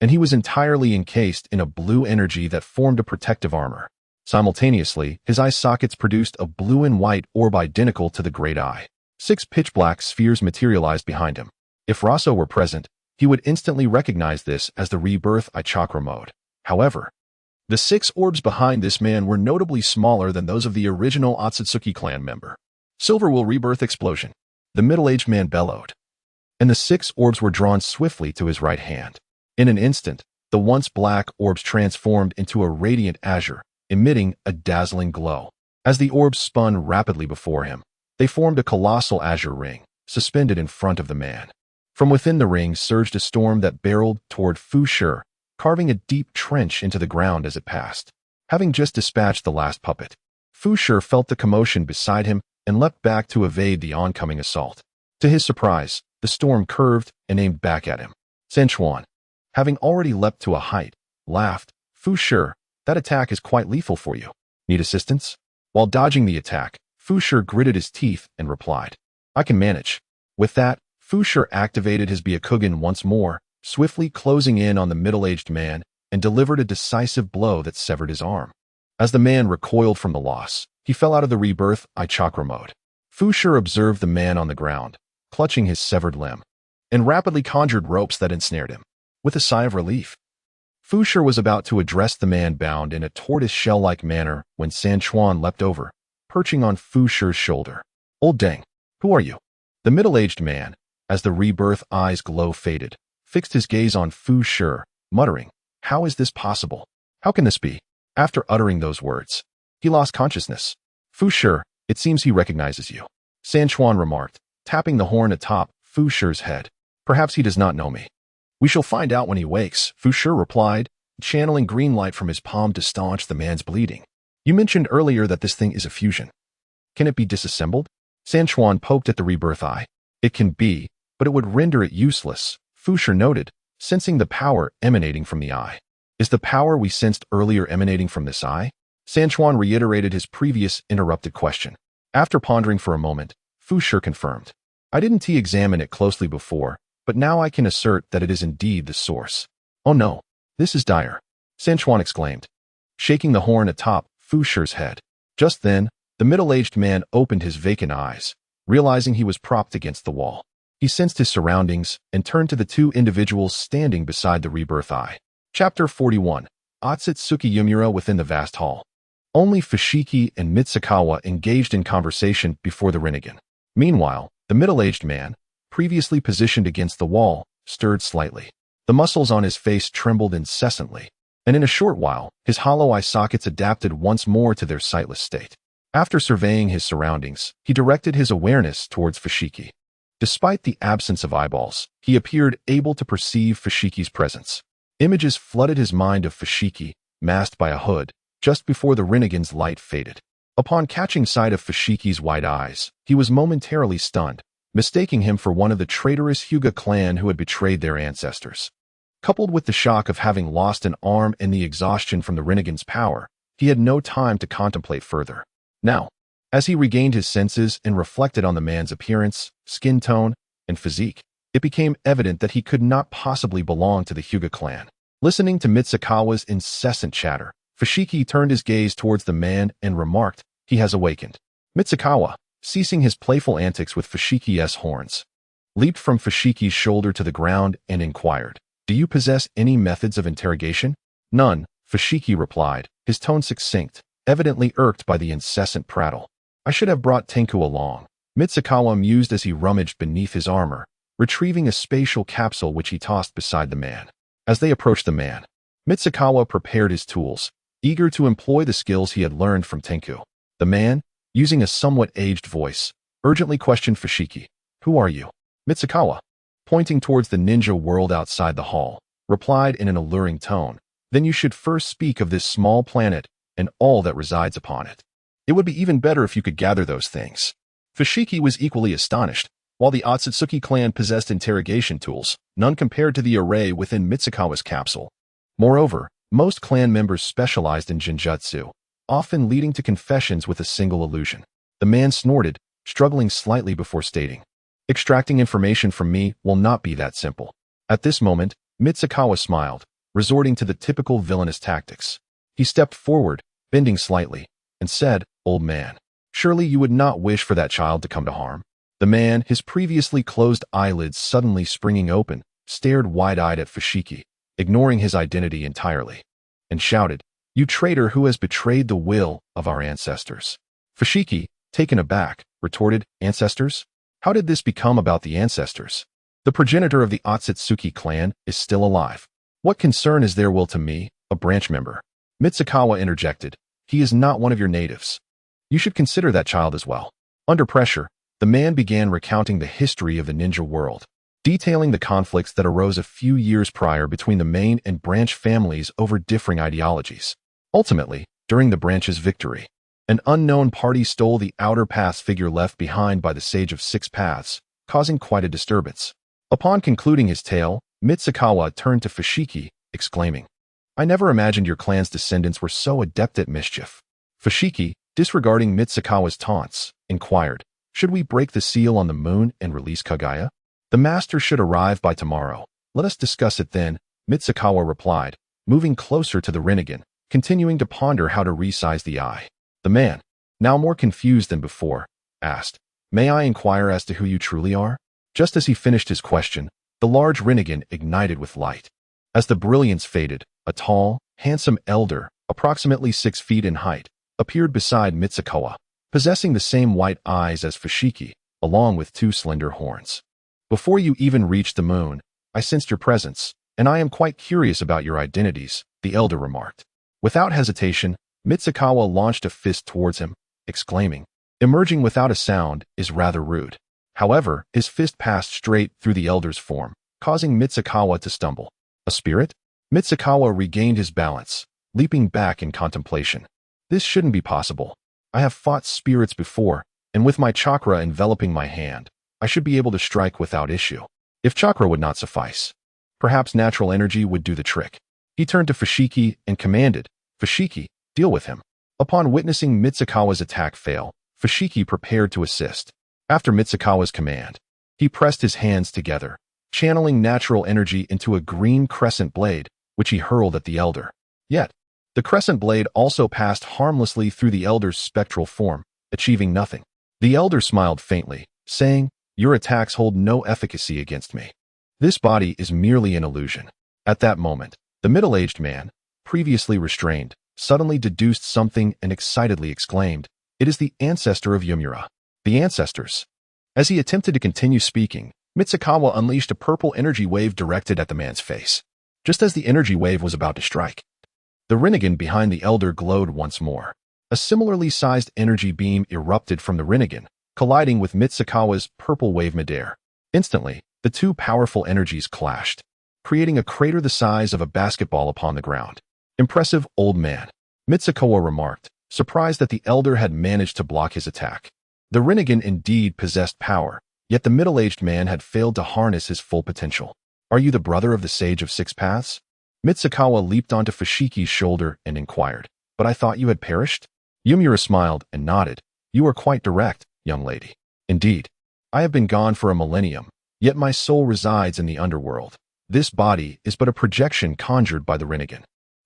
and he was entirely encased in a blue energy that formed a protective armor. Simultaneously, his eye sockets produced a blue and white orb identical to the great eye. 6 pitch-black spheres materialized behind him. If Roso were present, he would instantly recognize this as the rebirth eye chakra mode. However, the 6 orbs behind this man were notably smaller than those of the original Otsutsuki clan member. "Silver will rebirth explosion," the middle-aged man bellowed, and the 6 orbs were drawn swiftly to his right hand. In an instant, the once black orbs transformed into a radiant azure, emitting a dazzling glow. As the orbs spun rapidly before him, they formed a colossal azure ring, suspended in front of the man. From within the ring surged a storm that barreled toward Fu Shi, carving a deep trench into the ground as it passed. Having just dispatched the last puppet, Fu Shi felt the commotion beside him and leapt back to evade the oncoming assault. To his surprise, the storm curved and aimed back at him. San Chuan, having already leapt to a height, laughed. "Fu Shi, that attack is quite lethal for you. Need assistance?" While dodging the attack, Fu Shi gritted his teeth and replied, "I can manage." With that, Fu Shi activated his Byakugan once more, swiftly closing in on the middle-aged man, and delivered a decisive blow that severed his arm. As the man recoiled from the loss, he fell out of the rebirth eye chakra mode. Fu Shi observed the man on the ground, clutching his severed limb, and rapidly conjured ropes that ensnared him. With a sigh of relief, Fu Shi was about to address the man bound in a tortoise-shell-like manner when San Chuan leapt over, perching on Fu Shi's shoulder. "Old dang, who are you?" The middle-aged man, as the rebirth eye's glow faded, fixed his gaze on Fu Shi, muttering, "How is this possible? How can this be?" After uttering those words, he lost consciousness. "Fu Shi, it seems he recognizes you," San Chuan remarked, tapping the horn atop Fu Shi's head. "Perhaps he does not know me." "We shall find out when he wakes," Fu Shi replied, channeling green light from his palm to staunch the man's bleeding. "You mentioned earlier that this thing is a fusion. Can it be disassembled?" San Chuan poked at the rebirth eye. "It can be, but it would render it useless," Fu Shi noted, sensing the power emanating from the eye. "Is the power we sensed earlier emanating from this eye?" San Chuan reiterated his previous interrupted question. After pondering for a moment, Fu Shi confirmed, "I didn't examine it closely before, but now I can assert that it is indeed the source." "Oh no, This is dire, Sanchuan exclaimed, shaking the horn atop Fu Shi's head. Just then, the middle-aged man opened his vacant eyes, realizing he was propped against the wall. He sensed his surroundings and turned to the two individuals standing beside the rebirth eye. Chapter 41. Otsutsuki Yumura within the vast hall. Only Fushigi and Mitsukawa engaged in conversation before the Rinnegan. Meanwhile, the middle-aged man, previously positioned against the wall, stirred slightly. The muscles on his face trembled incessantly, and in a short while, his hollow eye sockets adapted once more to their sightless state. After surveying his surroundings, he directed his awareness towards Fushigi. Despite the absence of eyeballs, he appeared able to perceive Fushigi's presence. Images flooded his mind of Fushigi, masked by a hood, just before the Rinnegan's light faded. Upon catching sight of Fushigi's wide eyes, he was momentarily stunned, mistaking him for one of the traitorous Hyuga clan who had betrayed their ancestors. Coupled with the shock of having lost an arm and the exhaustion from the Rinnegan's power, he had no time to contemplate further. Now, as he regained his senses and reflected on the man's appearance, skin tone, and physique, it became evident that he could not possibly belong to the Hyuga clan. Listening to Mitsukawa's incessant chatter, Fushigi turned his gaze towards the man and remarked, "He has awakened." Mitsukawa, ceasing his playful antics with Fushigi's horns, leaped from Fushigi's shoulder to the ground and inquired, "Do you possess any methods of interrogation?" "None," Fushigi replied, his tone succinct, evidently irked by the incessant prattle. "I should have brought Tenku along," Mitsukawa mused as he rummaged beneath his armor, retrieving a spatial capsule which he tossed beside the man. As they approached the man, Mitsukawa prepared his tools, eager to employ the skills he had learned from Tenku. The man, using a somewhat aged voice, urgently questioned Fushigi, "Who are you?" Mitsukawa, pointing towards the ninja world outside the hall, replied in an alluring tone, "Then you should first speak of this small planet and all that resides upon it. It would be even better if you could gather those things." Fushigi was equally astonished. While the Otsutsuki clan possessed interrogation tools, none compared to the array within Mitsukawa's capsule. Moreover, most clan members specialized in genjutsu, often leading to confessions with a single illusion. The man snorted, struggling slightly before stating, "Extracting information from me will not be that simple." At this moment, Mitsukawa smiled, resorting to the typical villainous tactics. He stepped forward, bending slightly, and said, "Old man, surely you would not wish for that child to come to harm?" The man, his previously closed eyelids suddenly springing open, stared wide-eyed at Fushigi, ignoring his identity entirely, and shouted, "You traitor who has betrayed the will of our ancestors." Fushigi, taken aback, retorted, "Ancestors? How did this become about the ancestors? The progenitor of the Otsutsuki clan is still alive. What concern is their will to me, a branch member?" Mitsukawa interjected, "He is not one of your natives. You should consider that child as well." Under pressure, the man began recounting the history of the ninja world, detailing the conflicts that arose a few years prior between the main and branch families over differing ideologies. Ultimately, during the branch's victory, an unknown party stole the outer paths figure left behind by the Sage of Six Paths, causing quite a disturbance. Upon concluding his tale, Mitsukawa turned to Fushigi, exclaiming, "I never imagined your clan's descendants were so adept at mischief." Fushigi, disregarding Mitsukawa's taunts, inquired, "Should we break the seal on the moon and release Kagaya?" "The master should arrive by tomorrow. Let us discuss it then," Mitsukawa replied, moving closer to the Rinnegan, continuing to ponder how to resize the eye. The man, now more confused than before, asked, "May I inquire as to who you truly are?" Just as he finished his question, the large Rinnegan ignited with light. As the brilliance faded, a tall, handsome elder, approximately 6 feet in height, appeared beside Mitsukawa, possessing the same white eyes as Fushigi, along with 2 slender horns. "Before you even reached the moon, I sensed your presence, and I am quite curious about your identities," the elder remarked. Without hesitation, Mitsukawa launched a fist towards him, exclaiming, "Emerging without a sound is rather rude." However, his fist passed straight through the elder's form, causing Mitsukawa to stumble. "A spirit?" Mitsukawa regained his balance, leaping back in contemplation. "This shouldn't be possible. I have fought spirits before, and with my chakra enveloping my hand, I should be able to strike without issue. If chakra would not suffice, perhaps natural energy would do the trick." He turned to Fushigi and commanded, "Fushigi, deal with him." Upon witnessing Mitsukawa's attack fail, Fushigi prepared to assist. After Mitsukawa's command, he pressed his hands together, channeling natural energy into a green crescent blade, which he hurled at the elder. Yet, the crescent blade also passed harmlessly through the elder's spectral form, achieving nothing. The elder smiled faintly, saying, "Your attacks hold no efficacy against me. This body is merely an illusion." At that moment, the middle-aged man, previously restrained, suddenly deduced something and excitedly exclaimed, "It is the ancestor of Yumura." The ancestors. As he attempted to continue speaking, Mitsukawa unleashed a purple energy wave directed at the man's face. Just as the energy wave was about to strike, the Rinnegan behind the elder glowed once more. A similarly sized energy beam erupted from the Rinnegan, colliding with Mitsukawa's purple wave midair. Instantly, the two powerful energies clashed, creating a crater the size of a basketball upon the ground. "Impressive, old man," Mitsukawa remarked, surprised that the elder had managed to block his attack. The Rinnegan indeed possessed power, yet the middle-aged man had failed to harness his full potential. "Are you the brother of the Sage of Six Paths?" Mitsukawa leaped onto Fushiki's shoulder and inquired. "But I thought you had perished?" Yumura smiled and nodded. "You are quite direct, young lady. Indeed, I have been gone for a millennium, yet my soul resides in the underworld. This body is but a projection conjured by the Rinnegan."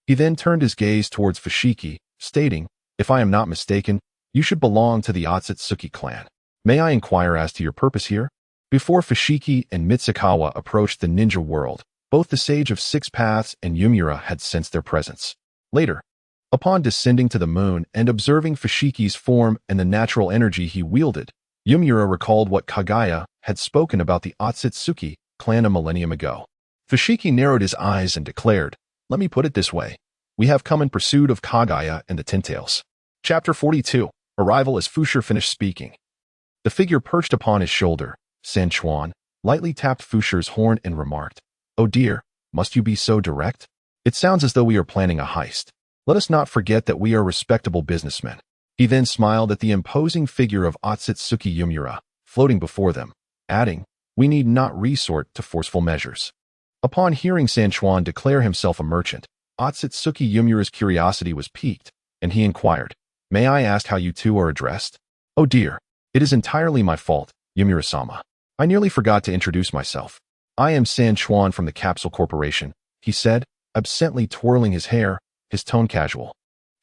He then turned his gaze towards Fushiki, stating, "If I am not mistaken, you should belong to the Otsutsuki clan. May I inquire as to your purpose here?" Before Fushiki and Mitsukawa approached the ninja world, both the Sage of Six Paths and Yumura had sensed their presence. Later, upon descending to the moon and observing Fushiki's form and the natural energy he wielded, Yumura recalled what Kagaya had spoken about the Otsutsuki clan a millennium ago. Fushiki narrowed his eyes and declared, "Let me put it this way. We have come in pursuit of Kagaya and the Tintails." Chapter 42. Arrival. As Fushir finished speaking, the figure perched upon his shoulder, San Chuan, lightly tapped Fushir's horn and remarked, "Oh dear, must you be so direct? It sounds as though we are planning a heist. Let us not forget that we are respectable businessmen." He then smiled at the imposing figure of Otsutsuki Yumura, floating before them, adding, "We need not resort to forceful measures." Upon hearing San Chuan declare himself a merchant, Otsutsuki Yumura's curiosity was piqued, and he inquired, "May I ask how you two are addressed?" "Oh dear, it is entirely my fault, Yumura-sama. I nearly forgot to introduce myself. I am San Chuan from the Capsule Corporation," he said, absently twirling his hair, his tone casual.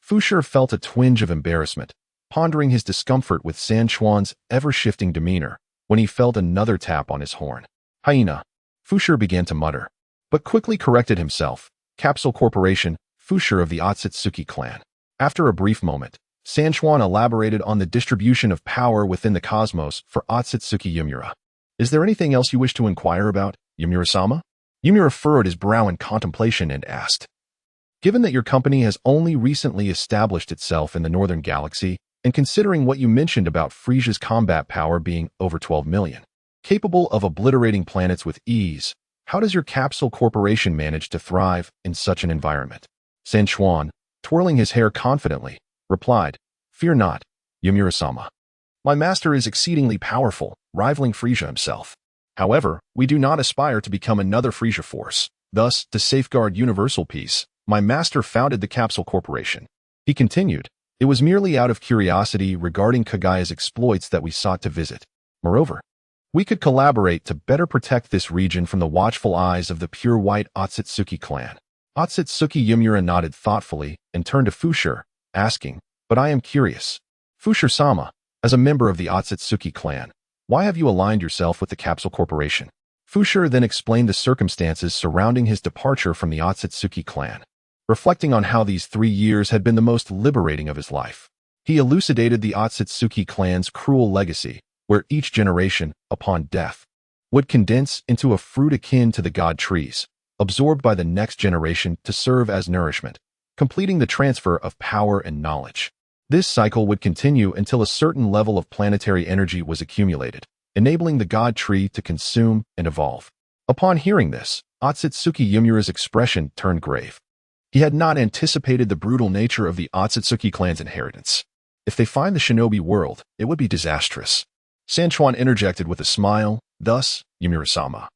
Fushir felt a twinge of embarrassment, pondering his discomfort with San Chuan's ever-shifting demeanor, when he felt another tap on his horn. "Hyena," Fushir began to mutter, but quickly corrected himself. "Capsule Corporation, Fushir of the Otsutsuki clan." After a brief moment, San Chuan elaborated on the distribution of power within the cosmos for Otsutsuki Yumura. "Is there anything else you wish to inquire about, Yumura-sama?" Yumura furrowed his brow in contemplation and asked, "Given that your company has only recently established itself in the Northern Galaxy, and considering what you mentioned about Frisia's combat power being over 12 million, capable of obliterating planets with ease, how does your Capsule Corporation manage to thrive in such an environment?" San Chuan, twirling his hair confidently, replied, "Fear not, Yumura-sama. My master is exceedingly powerful, rivaling Frisia himself. However, we do not aspire to become another Frisia force. Thus, to safeguard universal peace, my master founded the Capsule Corporation." He continued, "It was merely out of curiosity regarding Kagaya's exploits that we sought to visit. Moreover, we could collaborate to better protect this region from the watchful eyes of the pure white Otsutsuki clan." Otsutsuki Yumura nodded thoughtfully and turned to Fushir, asking, "But I am curious. Fushir-sama, as a member of the Otsutsuki clan, why have you aligned yourself with the Capsule Corporation?" Fushir then explained the circumstances surrounding his departure from the Otsutsuki clan. Reflecting on how these 3 years had been the most liberating of his life, he elucidated the Otsutsuki clan's cruel legacy, where each generation, upon death, would condense into a fruit akin to the god trees, absorbed by the next generation to serve as nourishment, completing the transfer of power and knowledge. This cycle would continue until a certain level of planetary energy was accumulated, enabling the god tree to consume and evolve. Upon hearing this, Otsutsuki Yumura's expression turned grave. He had not anticipated the brutal nature of the Otsutsuki clan's inheritance. If they find the shinobi world, it would be disastrous. San Chuan interjected with a smile, "Thus, Yumura-sama,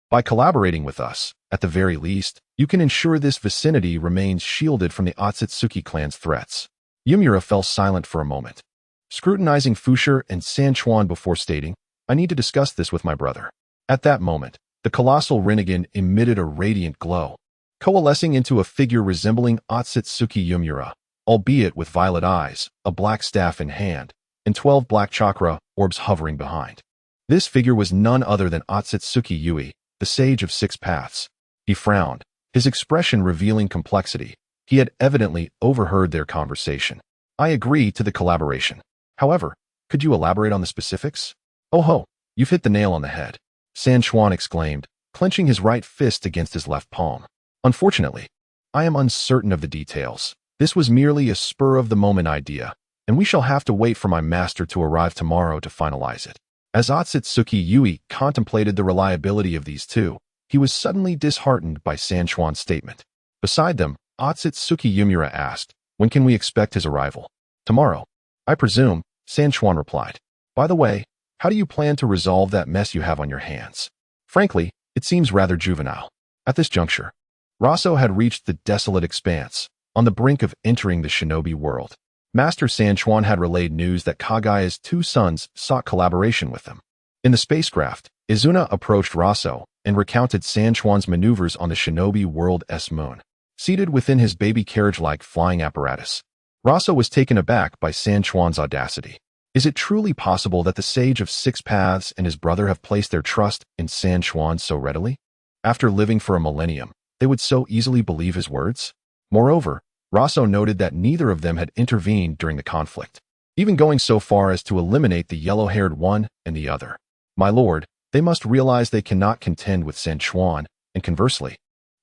by collaborating with us, at the very least, you can ensure this vicinity remains shielded from the Otsutsuki clan's threats." Yumura fell silent for a moment, scrutinizing Fushir and San Chuan before stating, "I need to discuss this with my brother." At that moment, the colossal Rinnegan emitted a radiant glow. coalescing into a figure resembling Otsutsuki Yumura, albeit with violet eyes, a black staff in hand, and 12 black chakra orbs hovering behind. This figure was none other than Otsutsuki Yui, the Sage of Six Paths. He frowned, his expression revealing complexity. He had evidently overheard their conversation. I agree to the collaboration. However, could you elaborate on the specifics? Oh ho, you've hit the nail on the head, San Chuan exclaimed, clenching his right fist against his left palm. Unfortunately, I am uncertain of the details. This was merely a spur-of-the-moment idea, and we shall have to wait for my master to arrive tomorrow to finalize it. As Otsutsuki Yui contemplated the reliability of these two, he was suddenly disheartened by San Chuan's statement. Beside them, Otsutsuki Yumura asked, "When can we expect his arrival?" "Tomorrow, I presume," San Chuan replied. "By the way, how do you plan to resolve that mess you have on your hands? Frankly, it seems rather juvenile." At this juncture, Roso had reached the desolate expanse, on the brink of entering the shinobi world. Master San Chuan had relayed news that Kagaya's two sons sought collaboration with them. In the spacecraft, Izuna approached Roso and recounted San Chuan's maneuvers on the shinobi world's moon. Seated within his baby carriage-like flying apparatus, Roso was taken aback by San Chuan's audacity. Is it truly possible that the Sage of Six Paths and his brother have placed their trust in San Chuan so readily? After living for a millennium, they would so easily believe his words? Moreover, Roso noted that neither of them had intervened during the conflict, even going so far as to eliminate the yellow-haired one and the other. My lord, they must realize they cannot contend with San Chuan, and conversely,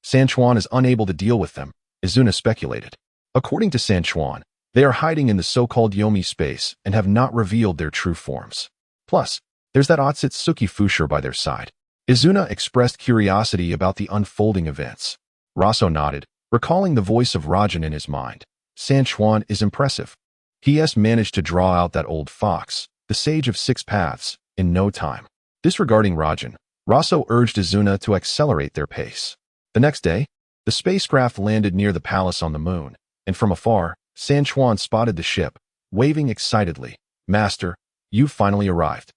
San Chuan is unable to deal with them, Izuna speculated. According to San Chuan, they are hiding in the so-called Yomi space and have not revealed their true forms. Plus, there's that Otsutsuki Fushur by their side. Izuna expressed curiosity about the unfolding events. Roso nodded, recalling the voice of Rajan in his mind. San Chuan is impressive. He has managed to draw out that old fox, the Sage of Six Paths, in no time. Disregarding Rajan, Roso urged Izuna to accelerate their pace. The next day, the spacecraft landed near the palace on the moon, and from afar, San Chuan spotted the ship, waving excitedly. "Master, you've finally arrived.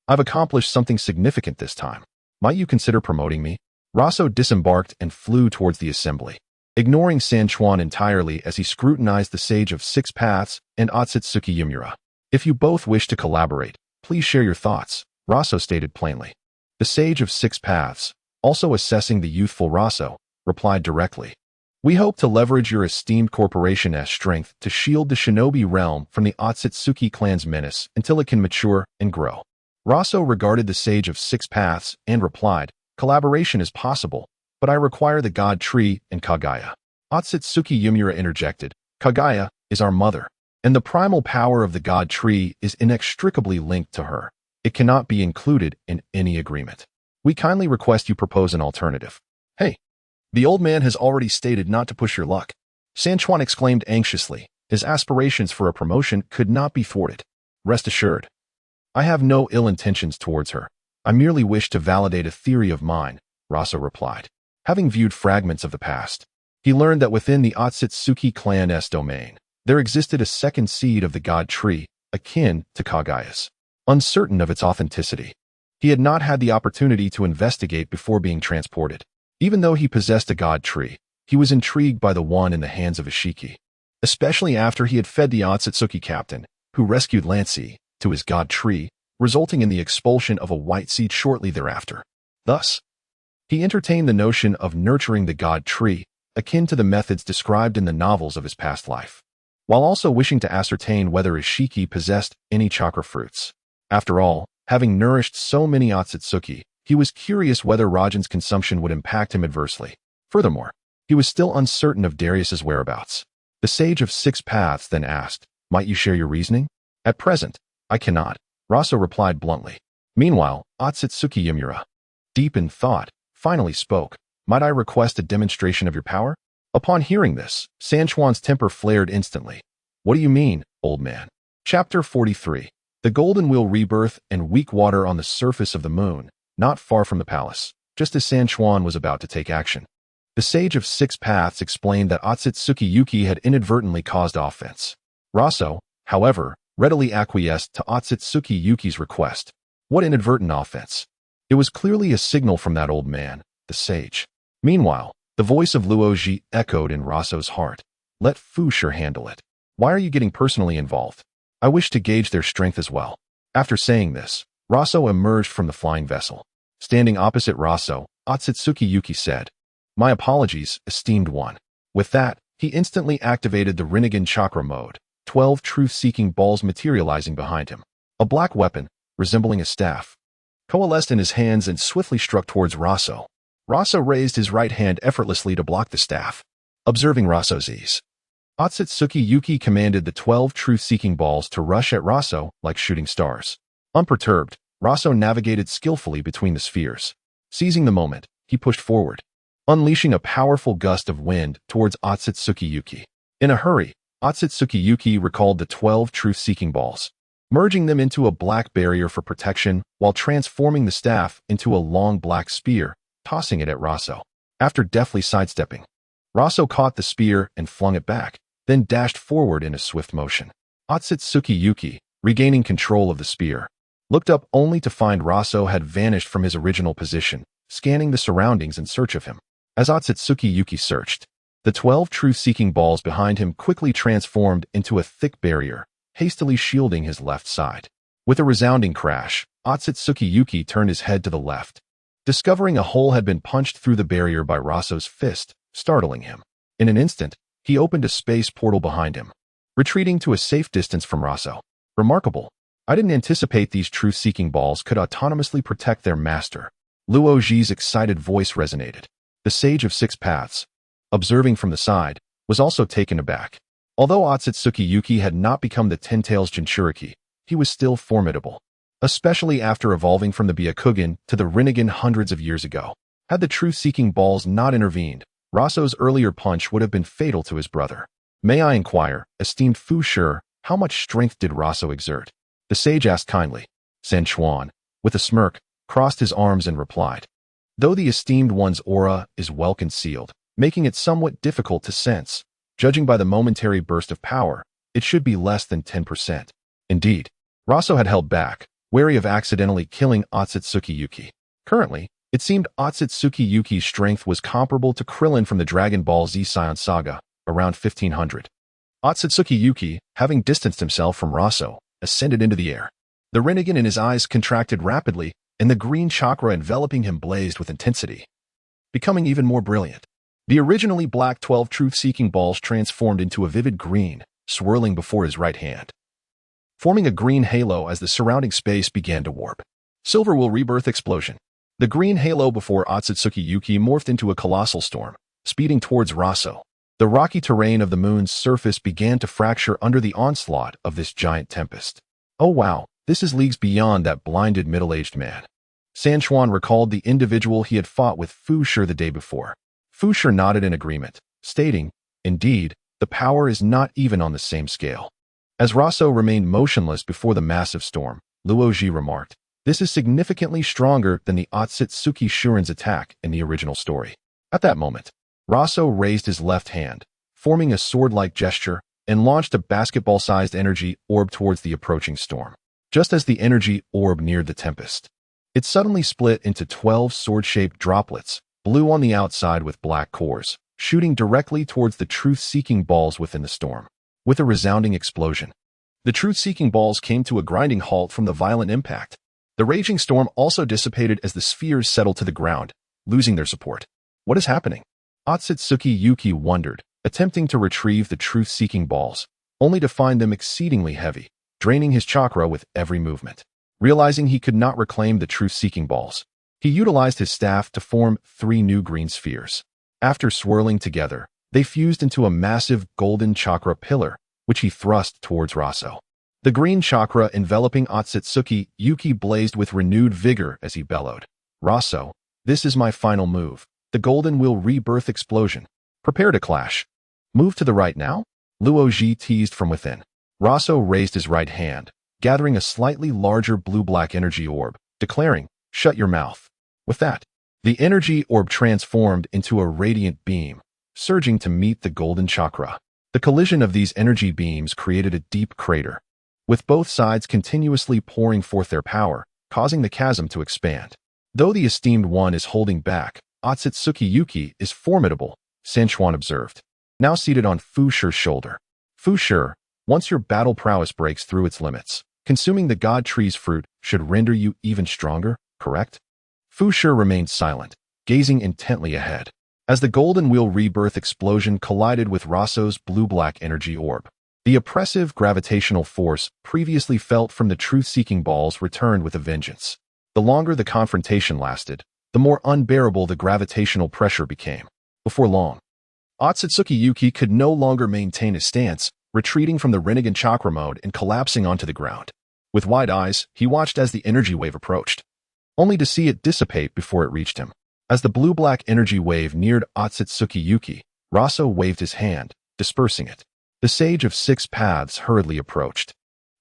I've accomplished something significant this time. Might you consider promoting me?" Roso disembarked and flew towards the assembly, ignoring San Chuan entirely as he scrutinized the Sage of Six Paths and Otsutsuki Yumura. "If you both wish to collaborate, please share your thoughts," Roso stated plainly. The Sage of Six Paths, also assessing the youthful Roso, replied directly. "We hope to leverage your esteemed corporation's strength to shield the shinobi realm from the Otsutsuki clan's menace until it can mature and grow." Roso regarded the Sage of Six Paths and replied, "Collaboration is possible, but I require the God Tree and Kagaya." Otsutsuki Yumura interjected, "Kagaya is our mother, and the primal power of the God Tree is inextricably linked to her. It cannot be included in any agreement. We kindly request you propose an alternative." "Hey, the old man has already stated not to push your luck," San Chuan exclaimed anxiously. His aspirations for a promotion could not be thwarted. "Rest assured, I have no ill intentions towards her. I merely wish to validate a theory of mine," Roso replied. Having viewed fragments of the past, he learned that within the Otsutsuki clan's domain, there existed a second seed of the God Tree, akin to Kagaya's. Uncertain of its authenticity, he had not had the opportunity to investigate before being transported. Even though he possessed a God Tree, he was intrigued by the one in the hands of Ishiki, especially after he had fed the Otsutsuki captain, who rescued Lam-Z, to his God Tree, resulting in the expulsion of a white seed shortly thereafter. Thus, he entertained the notion of nurturing the God Tree, akin to the methods described in the novels of his past life, while also wishing to ascertain whether Ishiki possessed any chakra fruits. After all, having nourished so many Otsutsuki, he was curious whether Rajan's consumption would impact him adversely. Furthermore, he was still uncertain of Darius's whereabouts. The Sage of Six Paths then asked, "Might you share your reasoning?" "At present, I cannot," Roso replied bluntly. Meanwhile, Otsutsuki Yumura, deep in thought, finally spoke. "Might I request a demonstration of your power?" Upon hearing this, San Chuan's temper flared instantly. "What do you mean, old man?" Chapter 43. The Golden Wheel Rebirth and weak water on the surface of the moon, not far from the palace, just as San Chuan was about to take action. The Sage of Six Paths explained that Otsutsuki Yuki had inadvertently caused offense. Roso, however, readily acquiesced to Otsutsuki Yuki's request. What inadvertent offense? It was clearly a signal from that old man, the sage. Meanwhile, The voice of Luoji echoed in Roso's heart. Let Fu Shi handle it. Why are you getting personally involved? I wish to gauge their strength as well. After saying this, Roso emerged from the flying vessel. Standing opposite Roso, Otsutsuki Yuki said, My apologies, esteemed one. With that, he instantly activated the Rinnegan chakra mode, 12 truth-seeking balls materializing behind him. A black weapon, resembling a staff, coalesced in his hands and swiftly struck towards Roso. Roso raised his right hand effortlessly to block the staff. Observing Roso's ease, Otsutsuki Yuki commanded the 12 truth-seeking balls to rush at Roso like shooting stars. Unperturbed, Roso navigated skillfully between the spheres. Seizing the moment, he pushed forward, unleashing a powerful gust of wind towards Otsutsuki Yuki. In a hurry, Otsutsuki Yuki recalled the 12 truth-seeking balls, merging them into a black barrier for protection while transforming the staff into a long black spear, tossing it at Roso. After deftly sidestepping, Roso caught the spear and flung it back, then dashed forward in a swift motion. Otsutsuki Yuki, regaining control of the spear, looked up only to find Roso had vanished from his original position, scanning the surroundings in search of him. As Otsutsuki Yuki searched, the 12 truth-seeking balls behind him quickly transformed into a thick barrier, hastily shielding his left side. With a resounding crash, Otsutsuki Yuki turned his head to the left, discovering a hole had been punched through the barrier by Roso's fist, startling him. In an instant, he opened a space portal behind him, retreating to a safe distance from Roso. Remarkable. I didn't anticipate these truth-seeking balls could autonomously protect their master. Luoji's excited voice resonated. The Sage of Six Paths, observing from the side, was also taken aback. Although Otsutsuki Yuki had not become the Ten-Tails Jinchuriki, he was still formidable, especially after evolving from the Byakugan to the Rinnegan hundreds of years ago. Had the truth-seeking balls not intervened, Roso's earlier punch would have been fatal to his brother. May I inquire, esteemed Fu Shi, how much strength did Roso exert? The sage asked kindly. San Chuan, with a smirk, crossed his arms and replied, Though the esteemed one's aura is well concealed, making it somewhat difficult to sense, judging by the momentary burst of power, it should be less than 10%. Indeed, Roso had held back, wary of accidentally killing Otsutsuki Yuki. Currently, it seemed Otsutsuki Yuki's strength was comparable to Krillin from the Dragon Ball Z Saiyan saga, around 1500. Otsutsuki Yuki, having distanced himself from Roso, ascended into the air. The Rinnegan in his eyes contracted rapidly, and the green chakra enveloping him blazed with intensity, becoming even more brilliant. The originally black 12 truth-seeking balls transformed into a vivid green, swirling before his right hand, forming a green halo as the surrounding space began to warp. Silver will rebirth explosion. The green halo before Otsutsuki Yuki morphed into a colossal storm, speeding towards Roso. The rocky terrain of the moon's surface began to fracture under the onslaught of this giant tempest. Oh wow, this is leagues beyond that blinded middle-aged man. San Chuan recalled the individual he had fought with Fu Shi the day before. Fu Shi nodded in agreement, stating, Indeed, the power is not even on the same scale. As Roso remained motionless before the massive storm, Luoji remarked, This is significantly stronger than the Otsutsuki Shuren's attack in the original story. At that moment, Roso raised his left hand, forming a sword-like gesture, and launched a basketball-sized energy orb towards the approaching storm. Just as the energy orb neared the tempest, it suddenly split into 12 sword-shaped droplets, blue on the outside with black cores, shooting directly towards the truth-seeking balls within the storm. With a resounding explosion, the truth-seeking balls came to a grinding halt from the violent impact. The raging storm also dissipated as the spheres settled to the ground, losing their support. What is happening? Otsutsuki Yuki wondered, attempting to retrieve the truth-seeking balls, only to find them exceedingly heavy, draining his chakra with every movement. Realizing he could not reclaim the truth-seeking balls, he utilized his staff to form 3 new green spheres. After swirling together, they fused into a massive golden chakra pillar, which he thrust towards Roso. The green chakra enveloping Otsutsuki Yuki blazed with renewed vigor as he bellowed, Roso, this is my final move. The golden will rebirth explosion. Prepare to clash. Move to the right now? Luoji teased from within. Roso raised his right hand, gathering a slightly larger blue-black energy orb, declaring, Shut your mouth. With that, the energy orb transformed into a radiant beam, surging to meet the golden chakra. The collision of these energy beams created a deep crater, with both sides continuously pouring forth their power, causing the chasm to expand. Though the esteemed one is holding back, Otsutsuki Yuki is formidable, Sanchuan observed. Now seated on Fu Shi's shoulder. Fu Shi, once your battle prowess breaks through its limits, consuming the god tree's fruit should render you even stronger, correct? Fu Shi remained silent, gazing intently ahead, as the golden wheel rebirth explosion collided with Roso's blue-black energy orb. The oppressive gravitational force previously felt from the truth-seeking balls returned with a vengeance. The longer the confrontation lasted, the more unbearable the gravitational pressure became. Before long, Otsutsuki Yuki could no longer maintain his stance, retreating from the Rinnegan chakra mode and collapsing onto the ground. With wide eyes, he watched as the energy wave approached, only to see it dissipate before it reached him. As the blue-black energy wave neared Otsutsuki Yuki, Roso waved his hand, dispersing it. The Sage of Six Paths hurriedly approached,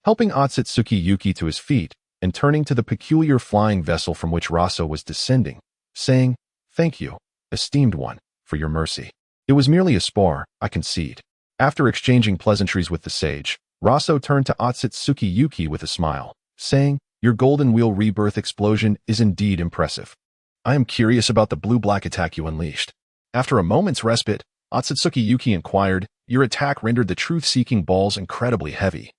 helping Otsutsuki Yuki to his feet and turning to the peculiar flying vessel from which Roso was descending, saying, "Thank you, esteemed one, for your mercy. It was merely a spar, I concede." After exchanging pleasantries with the sage, Roso turned to Otsutsuki Yuki with a smile, saying, "Your golden wheel rebirth explosion is indeed impressive. I am curious about the blue-black attack you unleashed." After a moment's respite, Otsutsuki Yuki inquired, "Your attack rendered the truth-seeking balls incredibly heavy,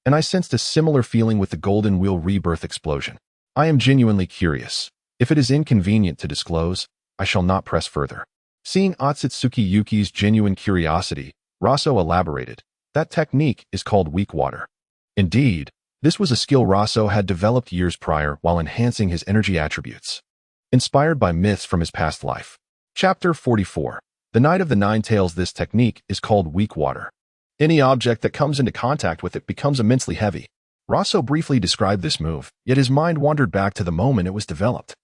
and I sensed a similar feeling with the golden wheel rebirth explosion. I am genuinely curious. If it is inconvenient to disclose, I shall not press further." Seeing Otsutsuki Yuki's genuine curiosity, Roso elaborated, "That technique is called weak water." Indeed, this was a skill Roso had developed years prior while enhancing his energy attributes, inspired by myths from his past life. Chapter 44. The Night of the Nine Tails. This technique is called weak water. Any object that comes into contact with it becomes immensely heavy. Roso briefly described this move, yet his mind wandered back to the moment it was developed.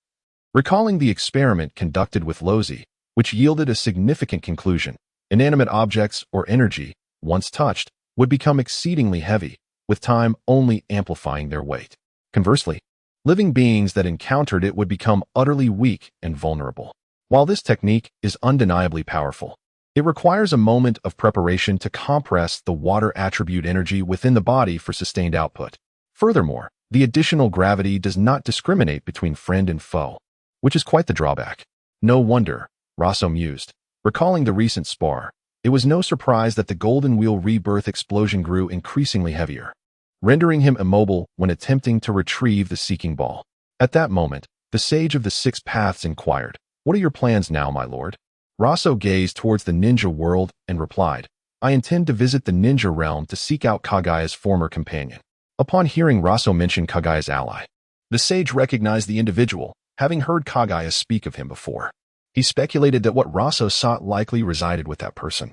Recalling the experiment conducted with Lam-Z, which yielded a significant conclusion, inanimate objects or energy, once touched, would become exceedingly heavy, with time only amplifying their weight. Conversely, living beings that encountered it would become utterly weak and vulnerable. While this technique is undeniably powerful, it requires a moment of preparation to compress the water attribute energy within the body for sustained output. Furthermore, the additional gravity does not discriminate between friend and foe, which is quite the drawback. No wonder, Roso mused. Recalling the recent spar, it was no surprise that the golden wheel rebirth explosion grew increasingly heavier, rendering him immobile when attempting to retrieve the seeking ball. At that moment, the Sage of the Six Paths inquired, "What are your plans now, my lord?" Roso gazed towards the ninja world and replied, "I intend to visit the ninja realm to seek out Kagaya's former companion." Upon hearing Roso mention Kagaya's ally, the sage recognized the individual, having heard Kagaya speak of him before. He speculated that what Roso sought likely resided with that person,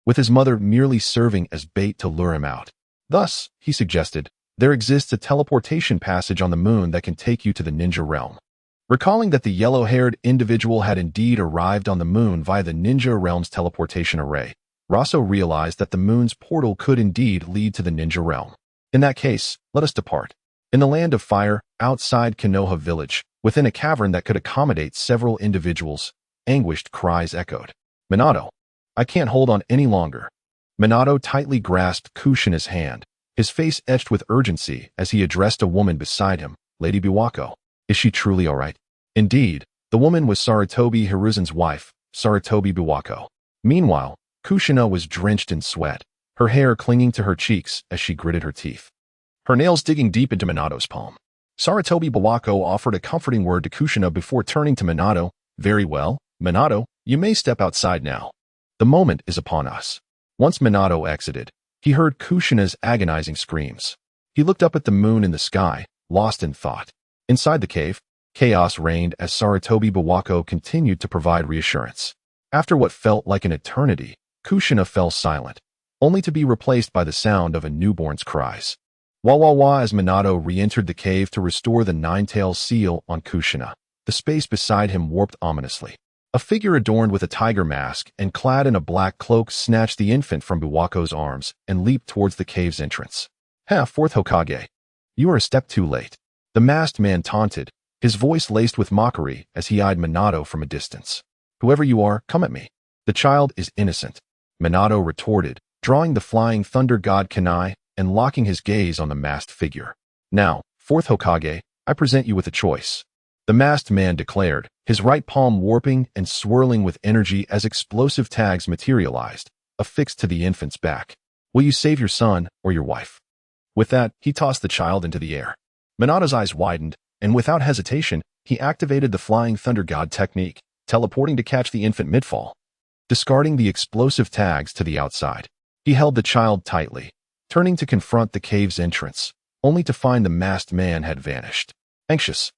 with his mother merely serving as bait to lure him out. Thus, he suggested, there exists a teleportation passage on the moon that can take you to the ninja realm. Recalling that the yellow-haired individual had indeed arrived on the moon via the ninja realm's teleportation array, Roso realized that the moon's portal could indeed lead to the ninja realm. In that case, let us depart. In the land of fire, outside Konoha village, within a cavern that could accommodate several individuals, anguished cries echoed. "Minato, I can't hold on any longer." Minato tightly grasped Kushina's hand, his face etched with urgency as he addressed a woman beside him, Lady Biwako. "Is she truly all right?" Indeed, the woman was Sarutobi Hiruzen's wife, Sarutobi Biwako. Meanwhile, Kushina was drenched in sweat, her hair clinging to her cheeks as she gritted her teeth, her nails digging deep into Minato's palm. Sarutobi Biwako offered a comforting word to Kushina before turning to Minato. "Very well, Minato, you may step outside now. The moment is upon us." Once Minato exited, he heard Kushina's agonizing screams. He looked up at the moon in the sky, lost in thought. Inside the cave, chaos reigned as Sarutobi Biwako continued to provide reassurance. After what felt like an eternity, Kushina fell silent, only to be replaced by the sound of a newborn's cries. Wah wah wah as Minato re-entered the cave to restore the nine-tailed seal on Kushina. The space beside him warped ominously. A figure adorned with a tiger mask and clad in a black cloak snatched the infant from Biwako's arms and leaped towards the cave's entrance. Fourth Hokage, you are a step too late." The masked man taunted, his voice laced with mockery as he eyed Minato from a distance. "Whoever you are, come at me. The child is innocent," Minato retorted, drawing the flying thunder god kunai and locking his gaze on the masked figure. "Now, fourth Hokage, I present you with a choice. the masked man declared, his right palm warping and swirling with energy as explosive tags materialized, affixed to the infant's back. Will you save your son or your wife? With that, he tossed the child into the air. Minato's eyes widened, and without hesitation, he activated the Flying Thunder God technique, teleporting to catch the infant mid-fall. Discarding the explosive tags to the outside, he held the child tightly, turning to confront the cave's entrance, only to find the masked man had vanished. Anxious,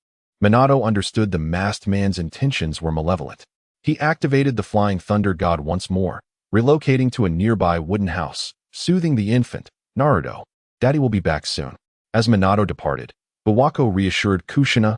Minato understood the masked man's intentions were malevolent. He activated the Flying Thunder God once more, relocating to a nearby wooden house, soothing the infant. Naruto, Daddy will be back soon. As Minato departed, Bawako reassured Kushina,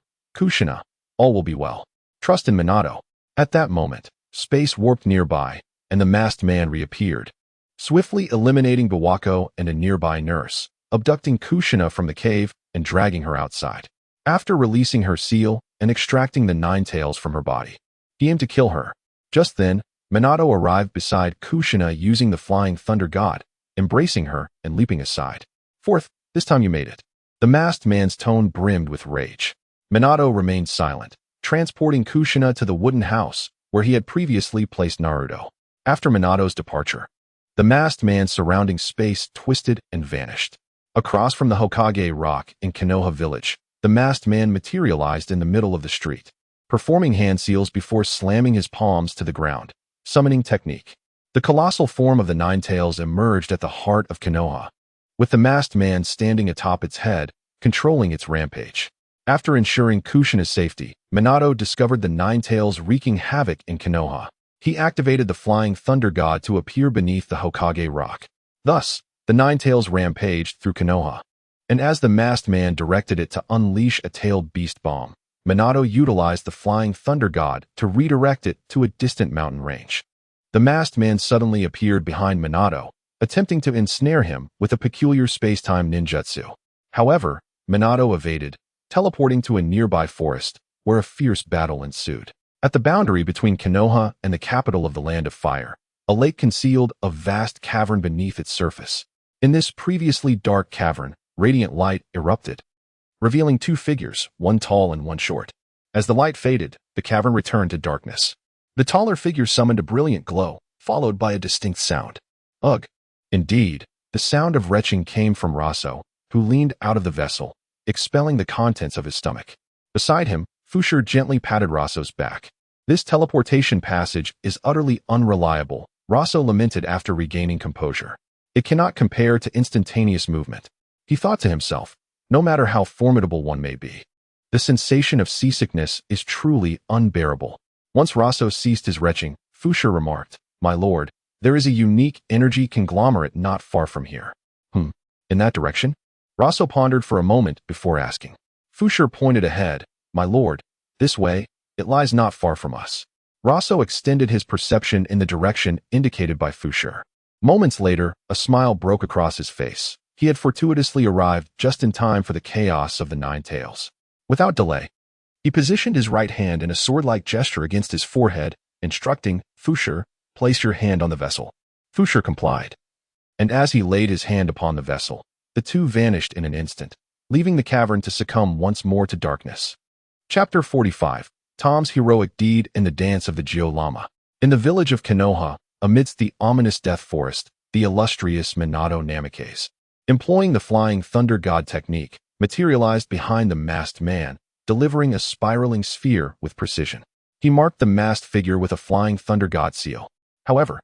all will be well. Trust in Minato. At that moment, space warped nearby, and the masked man reappeared, swiftly eliminating Bawako and a nearby nurse, abducting Kushina from the cave and dragging her outside. After releasing her seal and extracting the nine tails from her body, he aimed to kill her. Just then, Minato arrived beside Kushina using the Flying Thunder God, embracing her and leaping aside. Fourth, this time you made it. The masked man's tone brimmed with rage. Minato remained silent, transporting Kushina to the wooden house where he had previously placed Naruto. After Minato's departure, the masked man's surrounding space twisted and vanished. Across from the Hokage Rock in Konoha village, the masked man materialized in the middle of the street, performing hand seals before slamming his palms to the ground. Summoning technique. The colossal form of the Nine Tails emerged at the heart of Konoha, with the masked man standing atop its head, controlling its rampage. After ensuring Kushina's safety, Minato discovered the Nine Tails wreaking havoc in Konoha. He activated the Flying Thunder God to appear beneath the Hokage Rock. Thus, the Nine Tails rampaged through Konoha, and as the masked man directed it to unleash a tailed beast bomb, Minato utilized the Flying Thunder God to redirect it to a distant mountain range. The masked man suddenly appeared behind Minato, attempting to ensnare him with a peculiar space-time ninjutsu. However, Minato evaded, teleporting to a nearby forest, where a fierce battle ensued. At the boundary between Konoha and the capital of the Land of Fire, a lake concealed a vast cavern beneath its surface. In this previously dark cavern, radiant light erupted, revealing two figures, one tall and one short. As the light faded, the cavern returned to darkness. The taller figure summoned a brilliant glow, followed by a distinct sound. Ugh! Indeed, the sound of retching came from Roso, who leaned out of the vessel, expelling the contents of his stomach. Beside him, Fushir gently patted Roso's back. This teleportation passage is utterly unreliable, Roso lamented after regaining composure. It cannot compare to instantaneous movement. He thought to himself, no matter how formidable one may be, the sensation of seasickness is truly unbearable. Once Roso ceased his retching, Fushir remarked, "My lord, there is a unique energy conglomerate not far from here." In that direction? Roso pondered for a moment before asking. Fushir pointed ahead. "My lord, this way, it lies not far from us." Roso extended his perception in the direction indicated by Fushir. Moments later, a smile broke across his face. He had fortuitously arrived just in time for the chaos of the Nine Tails. Without delay, he positioned his right hand in a sword-like gesture against his forehead, instructing, "Fushir, place your hand on the vessel." Fushir complied. And as he laid his hand upon the vessel, the two vanished in an instant, leaving the cavern to succumb once more to darkness. Chapter 45. Tom's Heroic Deed in the Dance of the Gyo-Lama. In the village of Konoha, amidst the ominous death forest, the illustrious Minato Namekase, employing the Flying Thunder God technique, materialized behind the masked man, delivering a spiraling sphere with precision. He marked the masked figure with a Flying Thunder God seal. However,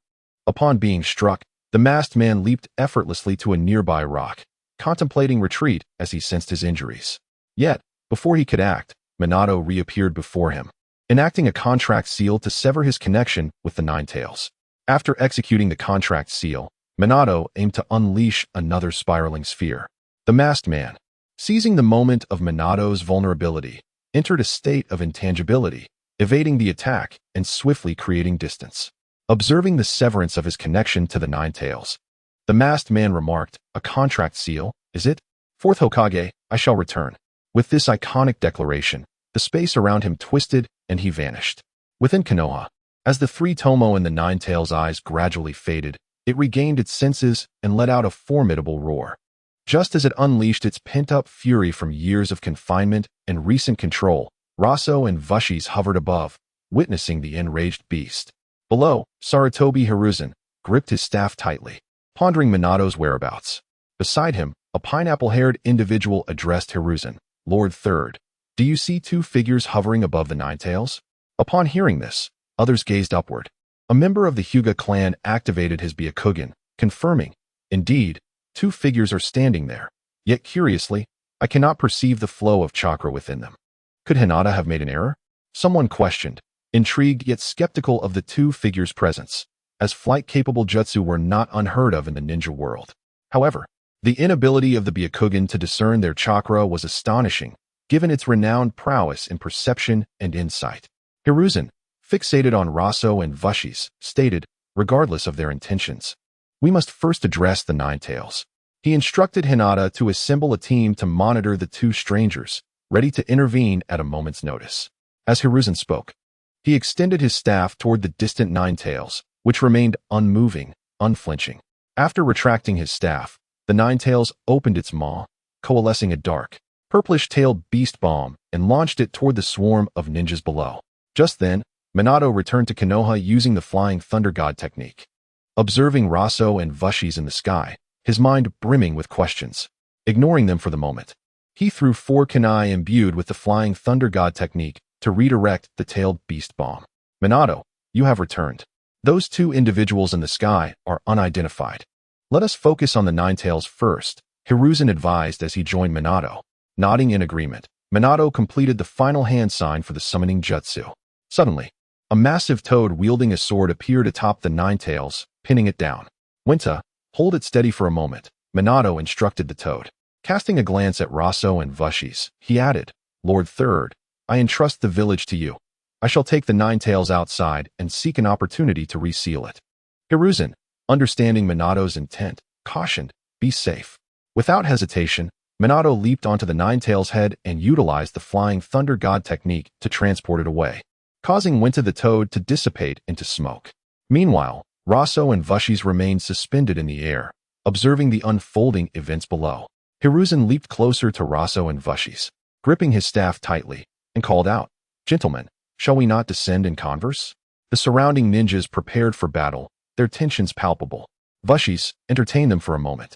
upon being struck, the masked man leaped effortlessly to a nearby rock, contemplating retreat as he sensed his injuries. Yet, before he could act, Minato reappeared before him, enacting a contract seal to sever his connection with the Nine Tails. After executing the contract seal, Minato aimed to unleash another spiraling sphere. The masked man, seizing the moment of Minato's vulnerability, entered a state of intangibility, evading the attack and swiftly creating distance. Observing the severance of his connection to the Nine Tails, the masked man remarked, "A contract seal, is it? Fourth Hokage, I shall return." With this iconic declaration, the space around him twisted and he vanished. Within Konoha, as the three Tomo in the Nine Tails' eyes gradually faded, it regained its senses and let out a formidable roar. Just as it unleashed its pent-up fury from years of confinement and recent control, Roso and Vushies hovered above, witnessing the enraged beast. Below, Sarutobi Hiruzen gripped his staff tightly, pondering Minato's whereabouts. Beside him, a pineapple-haired individual addressed Hiruzen, Lord Third. Do you see two figures hovering above the Ninetales? Upon hearing this, others gazed upward. A member of the Hyuga clan activated his Byakugan, confirming, indeed, two figures are standing there. Yet curiously, I cannot perceive the flow of chakra within them. Could Hinata have made an error? Someone questioned, intrigued yet skeptical of the two figures' presence, as flight-capable jutsu were not unheard of in the ninja world. However, the inability of the Byakugan to discern their chakra was astonishing, given its renowned prowess in perception and insight. Hiruzen, fixated on Roso and Vushies, stated, regardless of their intentions, we must first address the Ninetales. He instructed Hinata to assemble a team to monitor the two strangers, ready to intervene at a moment's notice. As Hiruzen spoke, he extended his staff toward the distant Ninetales, which remained unmoving, unflinching. After retracting his staff, the Ninetales opened its maw, coalescing a dark, purplish-tailed beast bomb and launched it toward the swarm of ninjas below. Just then, Minato returned to Konoha using the Flying Thunder God technique. Observing Roso and Vushies in the sky, his mind brimming with questions. Ignoring them for the moment, he threw 4 kunai imbued with the Flying Thunder God technique to redirect the tailed beast bomb. Minato, you have returned. Those two individuals in the sky are unidentified. Let us focus on the Ninetales first, Hiruzen advised as he joined Minato. Nodding in agreement, Minato completed the final hand sign for the summoning jutsu. Suddenly, a massive toad wielding a sword appeared atop the Ninetales, pinning it down. Winta, hold it steady for a moment, Minato instructed the toad. Casting a glance at Roso and Vushies, he added, Lord Third, I entrust the village to you. I shall take the Ninetales outside and seek an opportunity to reseal it. Hiruzen, understanding Minato's intent, cautioned, be safe. Without hesitation, Minato leaped onto the Ninetales' head and utilized the Flying Thunder God technique to transport it away, causing Winta the toad to dissipate into smoke. Meanwhile, Roso and Vushies remained suspended in the air, observing the unfolding events below. Hiruzen leaped closer to Roso and Vushies, gripping his staff tightly, and called out, Gentlemen, shall we not descend and converse? The surrounding ninjas prepared for battle, their tensions palpable. Vushies, entertain them for a moment.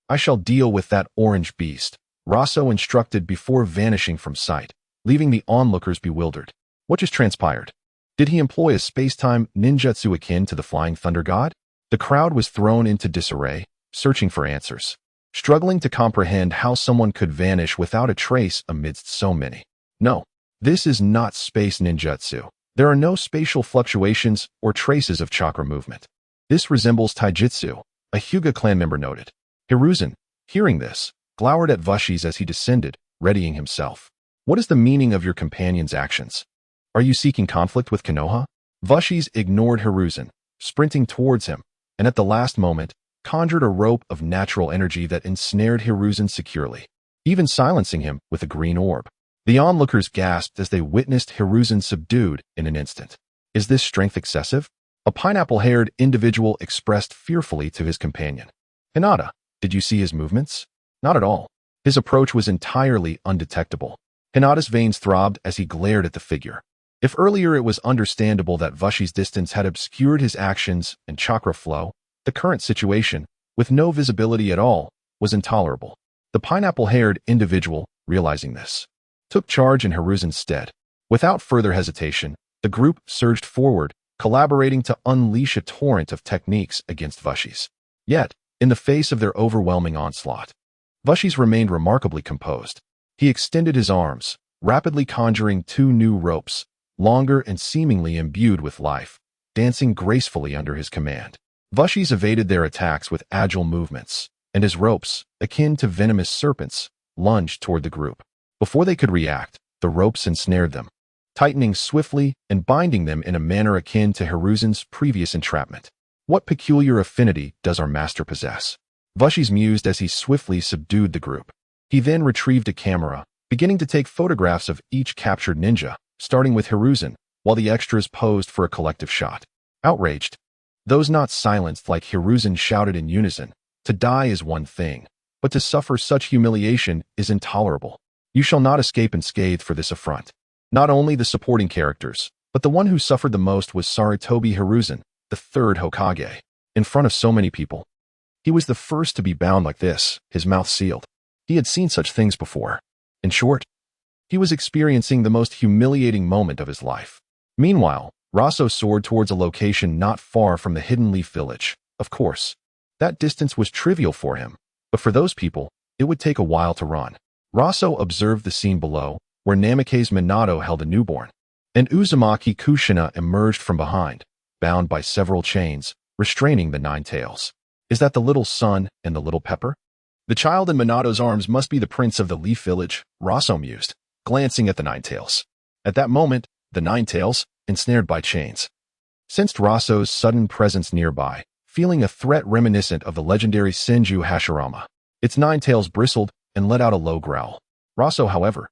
I shall deal with that orange beast, Roso instructed before vanishing from sight, leaving the onlookers bewildered. What just transpired? Did he employ a space-time ninjutsu akin to the Flying Thunder God? The crowd was thrown into disarray, searching for answers, struggling to comprehend how someone could vanish without a trace amidst so many. No, this is not space ninjutsu. There are no spatial fluctuations or traces of chakra movement. This resembles taijutsu, a Hyuga clan member noted. Hiruzen, hearing this, glowered at Vushies as he descended, readying himself. What is the meaning of your companion's actions? Are you seeking conflict with Konoha? Vushies ignored Hiruzen, sprinting towards him, and at the last moment, conjured a rope of natural energy that ensnared Hiruzen securely, even silencing him with a green orb. The onlookers gasped as they witnessed Hiruzen subdued in an instant. Is this strength excessive? A pineapple-haired individual expressed fearfully to his companion. Hinata, did you see his movements? Not at all. His approach was entirely undetectable. Hinata's veins throbbed as he glared at the figure. If earlier it was understandable that Vushi's distance had obscured his actions and chakra flow, the current situation, with no visibility at all, was intolerable. The pineapple-haired individual, realizing this, took charge in Hiruzen's stead. Without further hesitation, the group surged forward, collaborating to unleash a torrent of techniques against Vushies. Yet, in the face of their overwhelming onslaught, Vushies remained remarkably composed. He extended his arms, rapidly conjuring 2 new ropes, longer and seemingly imbued with life, dancing gracefully under his command. Vushies evaded their attacks with agile movements, and his ropes, akin to venomous serpents, lunged toward the group. Before they could react, the ropes ensnared them, tightening swiftly and binding them in a manner akin to Hiruzen's previous entrapment. What peculiar affinity does our master possess? Vushies mused as he swiftly subdued the group. He then retrieved a camera, beginning to take photographs of each captured ninja, starting with Hiruzen, while the extras posed for a collective shot. Outraged, those not silenced like Hiruzen shouted in unison, to die is one thing, but to suffer such humiliation is intolerable. You shall not escape unscathed for this affront. Not only the supporting characters, but the one who suffered the most was Sarutobi Hiruzen, the third Hokage. In front of so many people, he was the first to be bound like this, his mouth sealed. He had seen such things before. In short, he was experiencing the most humiliating moment of his life. Meanwhile, Roso soared towards a location not far from the hidden leaf village. Of course, that distance was trivial for him, but for those people, it would take a while to run. Roso observed the scene below, where Namekian's Minato held a newborn, and Uzumaki Kushina emerged from behind, bound by several chains, restraining the nine tails. Is that the little sun and the little pepper? The child in Minato's arms must be the prince of the leaf village, Roso mused, glancing at the nine tails. At that moment, the nine tails, ensnared by chains, sensed Roso's sudden presence nearby, feeling a threat reminiscent of the legendary Senju Hashirama. Its nine tails bristled and let out a low growl. Roso, however,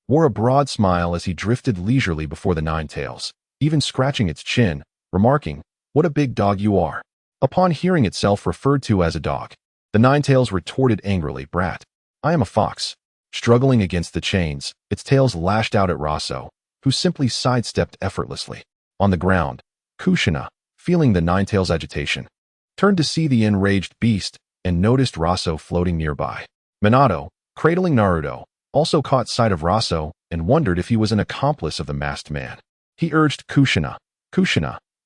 wore a broad smile as he drifted leisurely before the nine tails, even scratching its chin, remarking, "What a big dog you are." Upon hearing itself referred to as a dog, the nine tails retorted angrily, "Brat, I am a fox." Struggling against the chains, its tails lashed out at Roso, who simply sidestepped effortlessly. On the ground, Kushina, feeling the nine tails' agitation, turned to see the enraged beast and noticed Roso floating nearby. Minato, cradling Naruto, also caught sight of Roso and wondered if he was an accomplice of the masked man. He urged Kushina,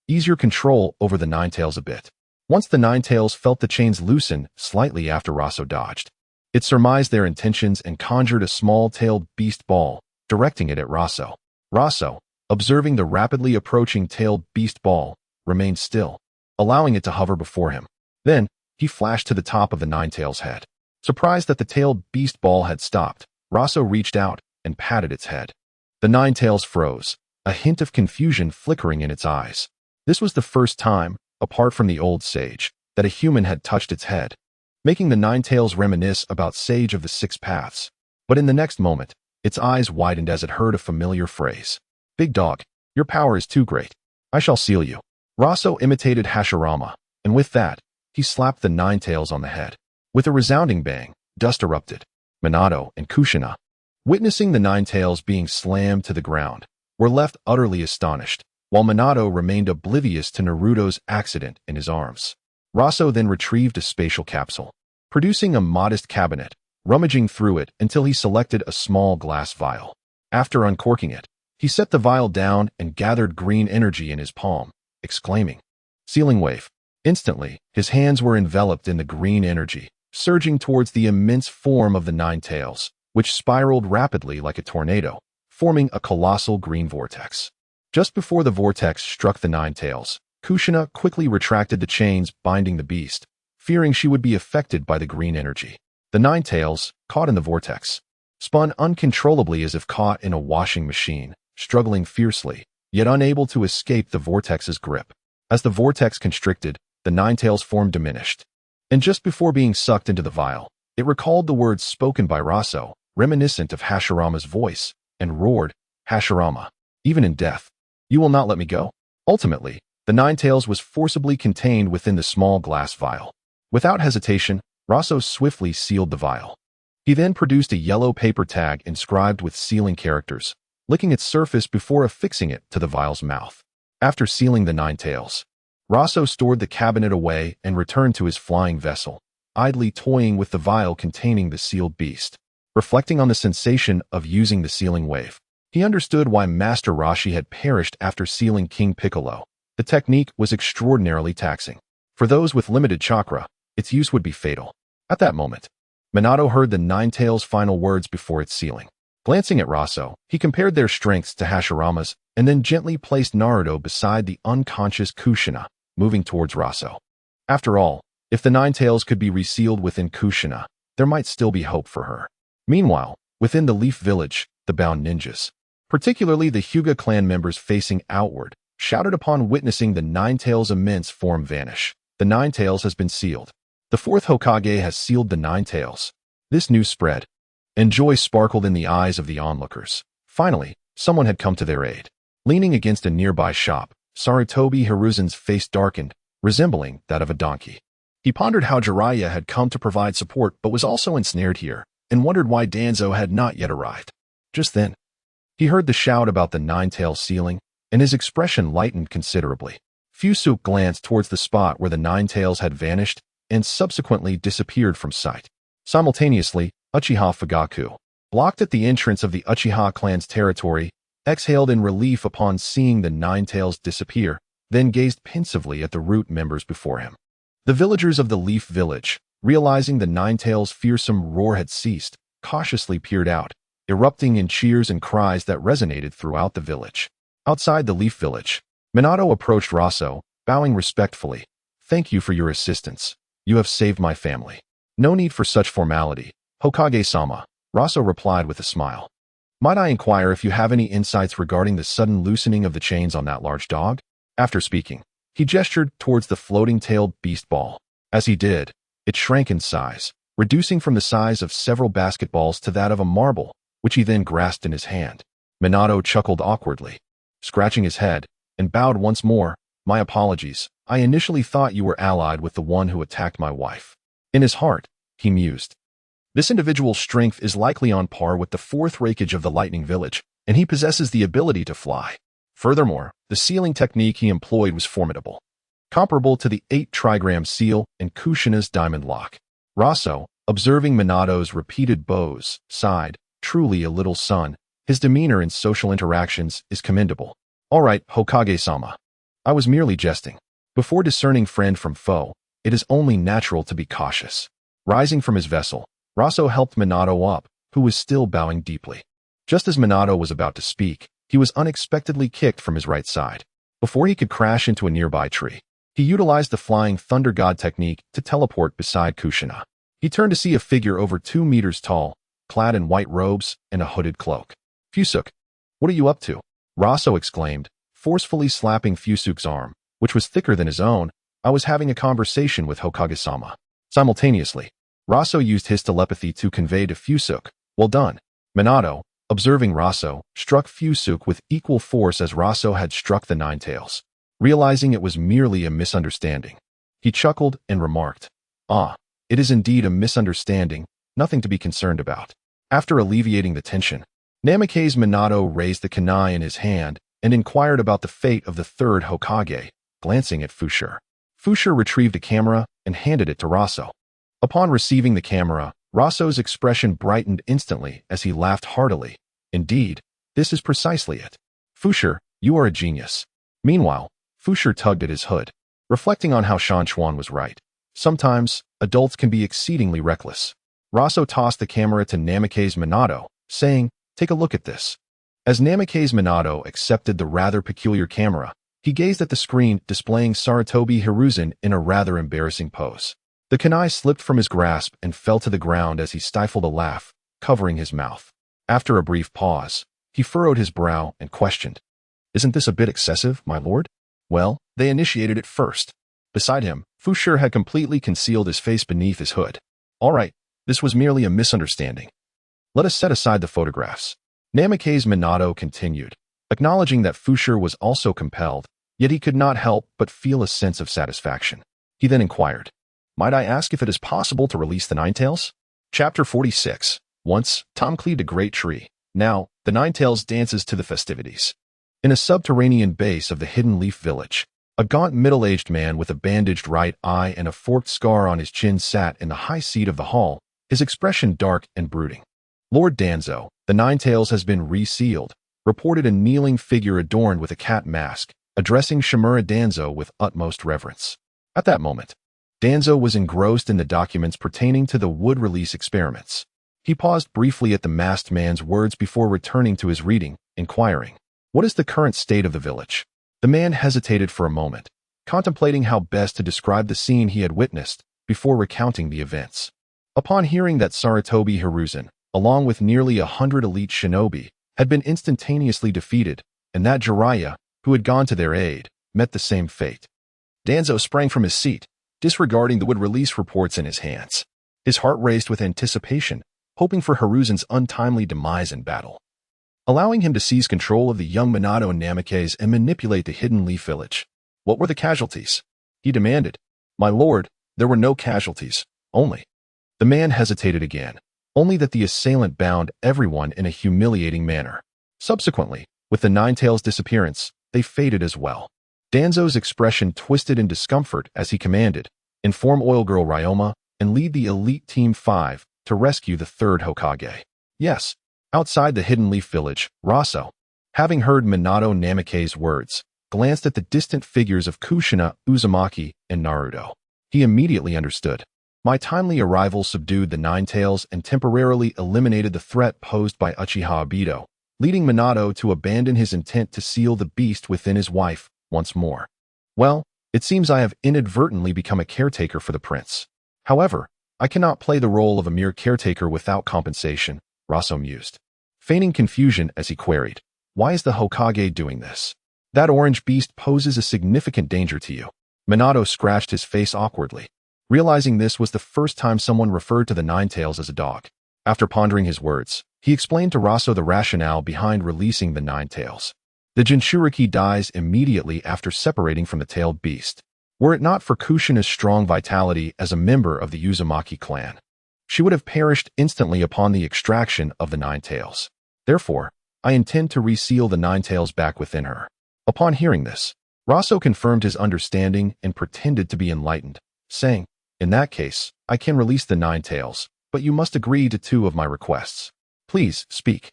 ease your control over the nine tails a bit. Once the nine tails felt the chains loosen slightly after Roso dodged, it surmised their intentions and conjured a small-tailed beast ball, directing it at Roso. Roso, observing the rapidly approaching tailed beast ball, remained still, allowing it to hover before him. Then, he flashed to the top of the nine tails' head. Surprised that the tailed beast ball had stopped, Roso reached out and patted its head. The nine tails froze, a hint of confusion flickering in its eyes. This was the first time, apart from the old sage, that a human had touched its head, making the nine tails reminisce about Sage of the Six Paths. But in the next moment, its eyes widened as it heard a familiar phrase. "Big dog, your power is too great. I shall seal you." Roso imitated Hashirama, and with that, he slapped the nine tails on the head. With a resounding bang, dust erupted. Minato and Kushina, witnessing the nine tails being slammed to the ground, were left utterly astonished, while Minato remained oblivious to Naruto's accident in his arms. Roso then retrieved a spatial capsule, producing a modest cabinet, rummaging through it until he selected a small glass vial. After uncorking it, he set the vial down and gathered green energy in his palm, exclaiming, "Sealing wave." Instantly, his hands were enveloped in the green energy, surging towards the immense form of the nine tails, which spiraled rapidly like a tornado, forming a colossal green vortex. Just before the vortex struck the nine tails, Kushina quickly retracted the chains binding the beast, fearing she would be affected by the green energy. The nine tails, caught in the vortex, spun uncontrollably as if caught in a washing machine, struggling fiercely, yet unable to escape the vortex's grip. As the vortex constricted, the nine tails' form diminished, and just before being sucked into the vial, it recalled the words spoken by Roso, reminiscent of Hashirama's voice, and roared, "Hashirama, even in death, you will not let me go." Ultimately, the nine tails was forcibly contained within the small glass vial. Without hesitation, Roso swiftly sealed the vial. He then produced a yellow paper tag inscribed with sealing characters, licking its surface before affixing it to the vial's mouth. After sealing the nine tails, Roso stored the cabinet away and returned to his flying vessel, idly toying with the vial containing the sealed beast. Reflecting on the sensation of using the sealing wave, he understood why Master Roshi had perished after sealing King Piccolo. The technique was extraordinarily taxing. For those with limited chakra, its use would be fatal. At that moment, Minato heard the nine tails' final words before its sealing. Glancing at Roso, he compared their strengths to Hashirama's and then gently placed Naruto beside the unconscious Kushina, moving towards Roso. After all, if the nine tails could be resealed within Kushina, there might still be hope for her. Meanwhile, within the Leaf Village, the bound ninjas, particularly the Hyuga clan members facing outward, shouted upon witnessing the nine tails' immense form vanish. The nine tails has been sealed. The fourth Hokage has sealed the nine tails. This news spread, and joy sparkled in the eyes of the onlookers. Finally, someone had come to their aid. Leaning against a nearby shop, Sarutobi Hiruzen's face darkened, resembling that of a donkey. He pondered how Jiraiya had come to provide support but was also ensnared here, and wondered why Danzo had not yet arrived. Just then, He heard the shout about the nine-tail ceiling, and his expression lightened considerably. Fusuk glanced towards the spot where the nine tails had vanished and subsequently disappeared from sight. Simultaneously, Uchiha Fugaku, blocked at the entrance of the Uchiha clan's territory, exhaled in relief upon seeing the nine tails disappear, then gazed pensively at the root members before him. The villagers of the Leaf Village, realizing the nine tails' fearsome roar had ceased, cautiously peered out, erupting in cheers and cries that resonated throughout the village. Outside the Leaf Village, Minato approached Roso, bowing respectfully. "Thank you for your assistance. You have saved my family." "No need for such formality, Hokage-sama," Roso replied with a smile. "Might I inquire if you have any insights regarding the sudden loosening of the chains on that large dog?" After speaking, he gestured towards the floating-tailed beast ball. As he did, it shrank in size, reducing from the size of several basketballs to that of a marble, which he then grasped in his hand. Minato chuckled awkwardly, scratching his head, and bowed once more. "My apologies. I initially thought you were allied with the one who attacked my wife." In his heart, he mused. This individual's strength is likely on par with the fourth Raikage of the Lightning Village, and he possesses the ability to fly. Furthermore, the sealing technique he employed was formidable, comparable to the 8-trigram seal and Kushina's diamond lock. Roso, observing Minato's repeated bows, sighed, "Truly a little son. His demeanor in social interactions is commendable." "All right, Hokage-sama. I was merely jesting. Before discerning friend from foe, it is only natural to be cautious." Rising from his vessel, Roso helped Minato up, who was still bowing deeply. Just as Minato was about to speak, he was unexpectedly kicked from his right side. Before he could crash into a nearby tree, he utilized the Flying Thunder God technique to teleport beside Kushina. He turned to see a figure over 2 meters tall, clad in white robes and a hooded cloak. "Fusuk, what are you up to?" Roso exclaimed, forcefully slapping Fusuk's arm, which was thicker than his own. "I was having a conversation with Hokage-sama." Simultaneously, Roso used his telepathy to convey to Fusuk, "Well done." Minato, observing Roso, struck Fusuk with equal force as Roso had struck the nine tails. Realizing it was merely a misunderstanding, he chuckled and remarked, "Ah, it is indeed a misunderstanding, nothing to be concerned about." After alleviating the tension, Namekian's Minato raised the kunai in his hand and inquired about the fate of the third Hokage, glancing at Fushur. Fushur retrieved a camera and handed it to Roso. Upon receiving the camera, Roso's expression brightened instantly as he laughed heartily. "Indeed, this is precisely it. Fushur, you are a genius." Meanwhile, Fushur tugged at his hood, reflecting on how Shan Chuan was right. Sometimes, adults can be exceedingly reckless. Roso tossed the camera to Namekian's Minato, saying, "Take a look at this." As Namekian's Minato accepted the rather peculiar camera, he gazed at the screen displaying Sarutobi Hiruzen in a rather embarrassing pose. The kunai slipped from his grasp and fell to the ground as he stifled a laugh, covering his mouth. After a brief pause, he furrowed his brow and questioned, "Isn't this a bit excessive, my lord?" "Well, they initiated it first." Beside him, Fushur had completely concealed his face beneath his hood. "All right, this was merely a misunderstanding. Let us set aside the photographs." Namekian's Minato continued, acknowledging that Fushur was also compelled, yet he could not help but feel a sense of satisfaction. He then inquired, "Might I ask if it is possible to release the Ninetails?" Chapter 46. Once, Tom cleaved a great tree. Now, the Ninetails dances to the festivities. In a subterranean base of the Hidden Leaf Village, a gaunt middle-aged man with a bandaged right eye and a forked scar on his chin sat in the high seat of the hall, his expression dark and brooding. Lord Danzo, the Ninetails has been resealed, reported a kneeling figure adorned with a cat mask, addressing Shimura Danzo with utmost reverence. At that moment, Danzo was engrossed in the documents pertaining to the wood release experiments. He paused briefly at the masked man's words before returning to his reading, inquiring, "What is the current state of the village?" The man hesitated for a moment, contemplating how best to describe the scene he had witnessed, before recounting the events. Upon hearing that Sarutobi Hiruzen, along with nearly 100 elite shinobi, had been instantaneously defeated, and that Jiraiya, who had gone to their aid, met the same fate, Danzo sprang from his seat, disregarding the wood release reports in his hands. His heart raced with anticipation, hoping for Hiruzen's untimely demise in battle, allowing him to seize control of the young Minato and Namekians and manipulate the Hidden Leaf Village. "What were the casualties?" he demanded. "My lord, there were no casualties, only." The man hesitated again, only that the assailant bound everyone in a humiliating manner. Subsequently, with the Ninetales' disappearance, they faded as well. Danzo's expression twisted in discomfort as he commanded, inform Oil Girl Ryoma and lead the Elite Team 5 to rescue the third Hokage. Yes, outside the Hidden Leaf Village, Roso, having heard Minato Namekian's words, glanced at the distant figures of Kushina, Uzumaki, and Naruto. He immediately understood. My timely arrival subdued the Ninetales and temporarily eliminated the threat posed by Uchiha Obito, leading Minato to abandon his intent to seal the beast within his wife once more. Well, it seems I have inadvertently become a caretaker for the prince. However, I cannot play the role of a mere caretaker without compensation, Roso mused, feigning confusion as he queried, why is the Hokage doing this? That orange beast poses a significant danger to you. Minato scratched his face awkwardly, realizing this was the first time someone referred to the Ninetales as a dog. After pondering his words, he explained to Roso the rationale behind releasing the Ninetales. The Jinchuriki dies immediately after separating from the tailed beast. Were it not for Kushina's strong vitality as a member of the Uzumaki clan, she would have perished instantly upon the extraction of the Ninetales. Therefore, I intend to reseal the Ninetales back within her. Upon hearing this, Roso confirmed his understanding and pretended to be enlightened, saying, in that case, I can release the Ninetales, but you must agree to two of my requests. Please, speak.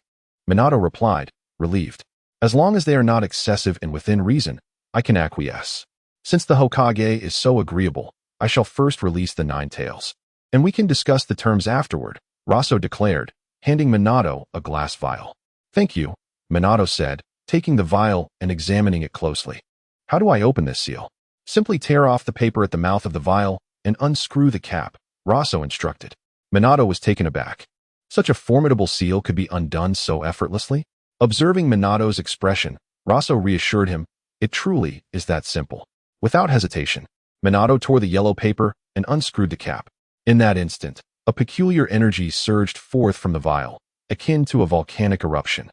Minato replied, relieved. As long as they are not excessive and within reason, I can acquiesce. Since the Hokage is so agreeable, I shall first release the Ninetales, and we can discuss the terms afterward, Roso declared, handing Minato a glass vial. Thank you, Minato said, taking the vial and examining it closely. How do I open this seal? Simply tear off the paper at the mouth of the vial and unscrew the cap, Roso instructed. Minato was taken aback. Such a formidable seal could be undone so effortlessly? Observing Minato's expression, Roso reassured him, it truly is that simple. Without hesitation, Minato tore the yellow paper and unscrewed the cap. In that instant, a peculiar energy surged forth from the vial, akin to a volcanic eruption.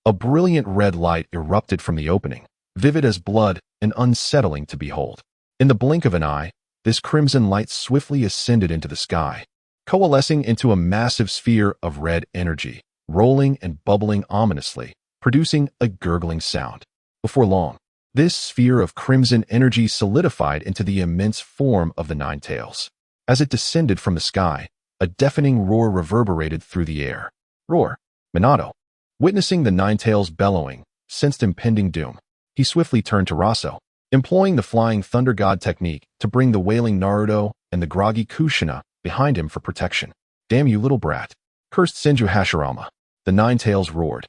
A brilliant red light erupted from the opening, vivid as blood and unsettling to behold. In the blink of an eye, this crimson light swiftly ascended into the sky, coalescing into a massive sphere of red energy, rolling and bubbling ominously, producing a gurgling sound. Before long, this sphere of crimson energy solidified into the immense form of the Ninetales. As it descended from the sky, a deafening roar reverberated through the air. Roar! Minato, witnessing the Ninetales bellowing, sensed impending doom. He swiftly turned to Roso, employing the Flying Thunder God technique to bring the wailing Naruto and the groggy Kushina behind him for protection. Damn you little brat! Cursed Senju Hashirama! The Ninetales roared,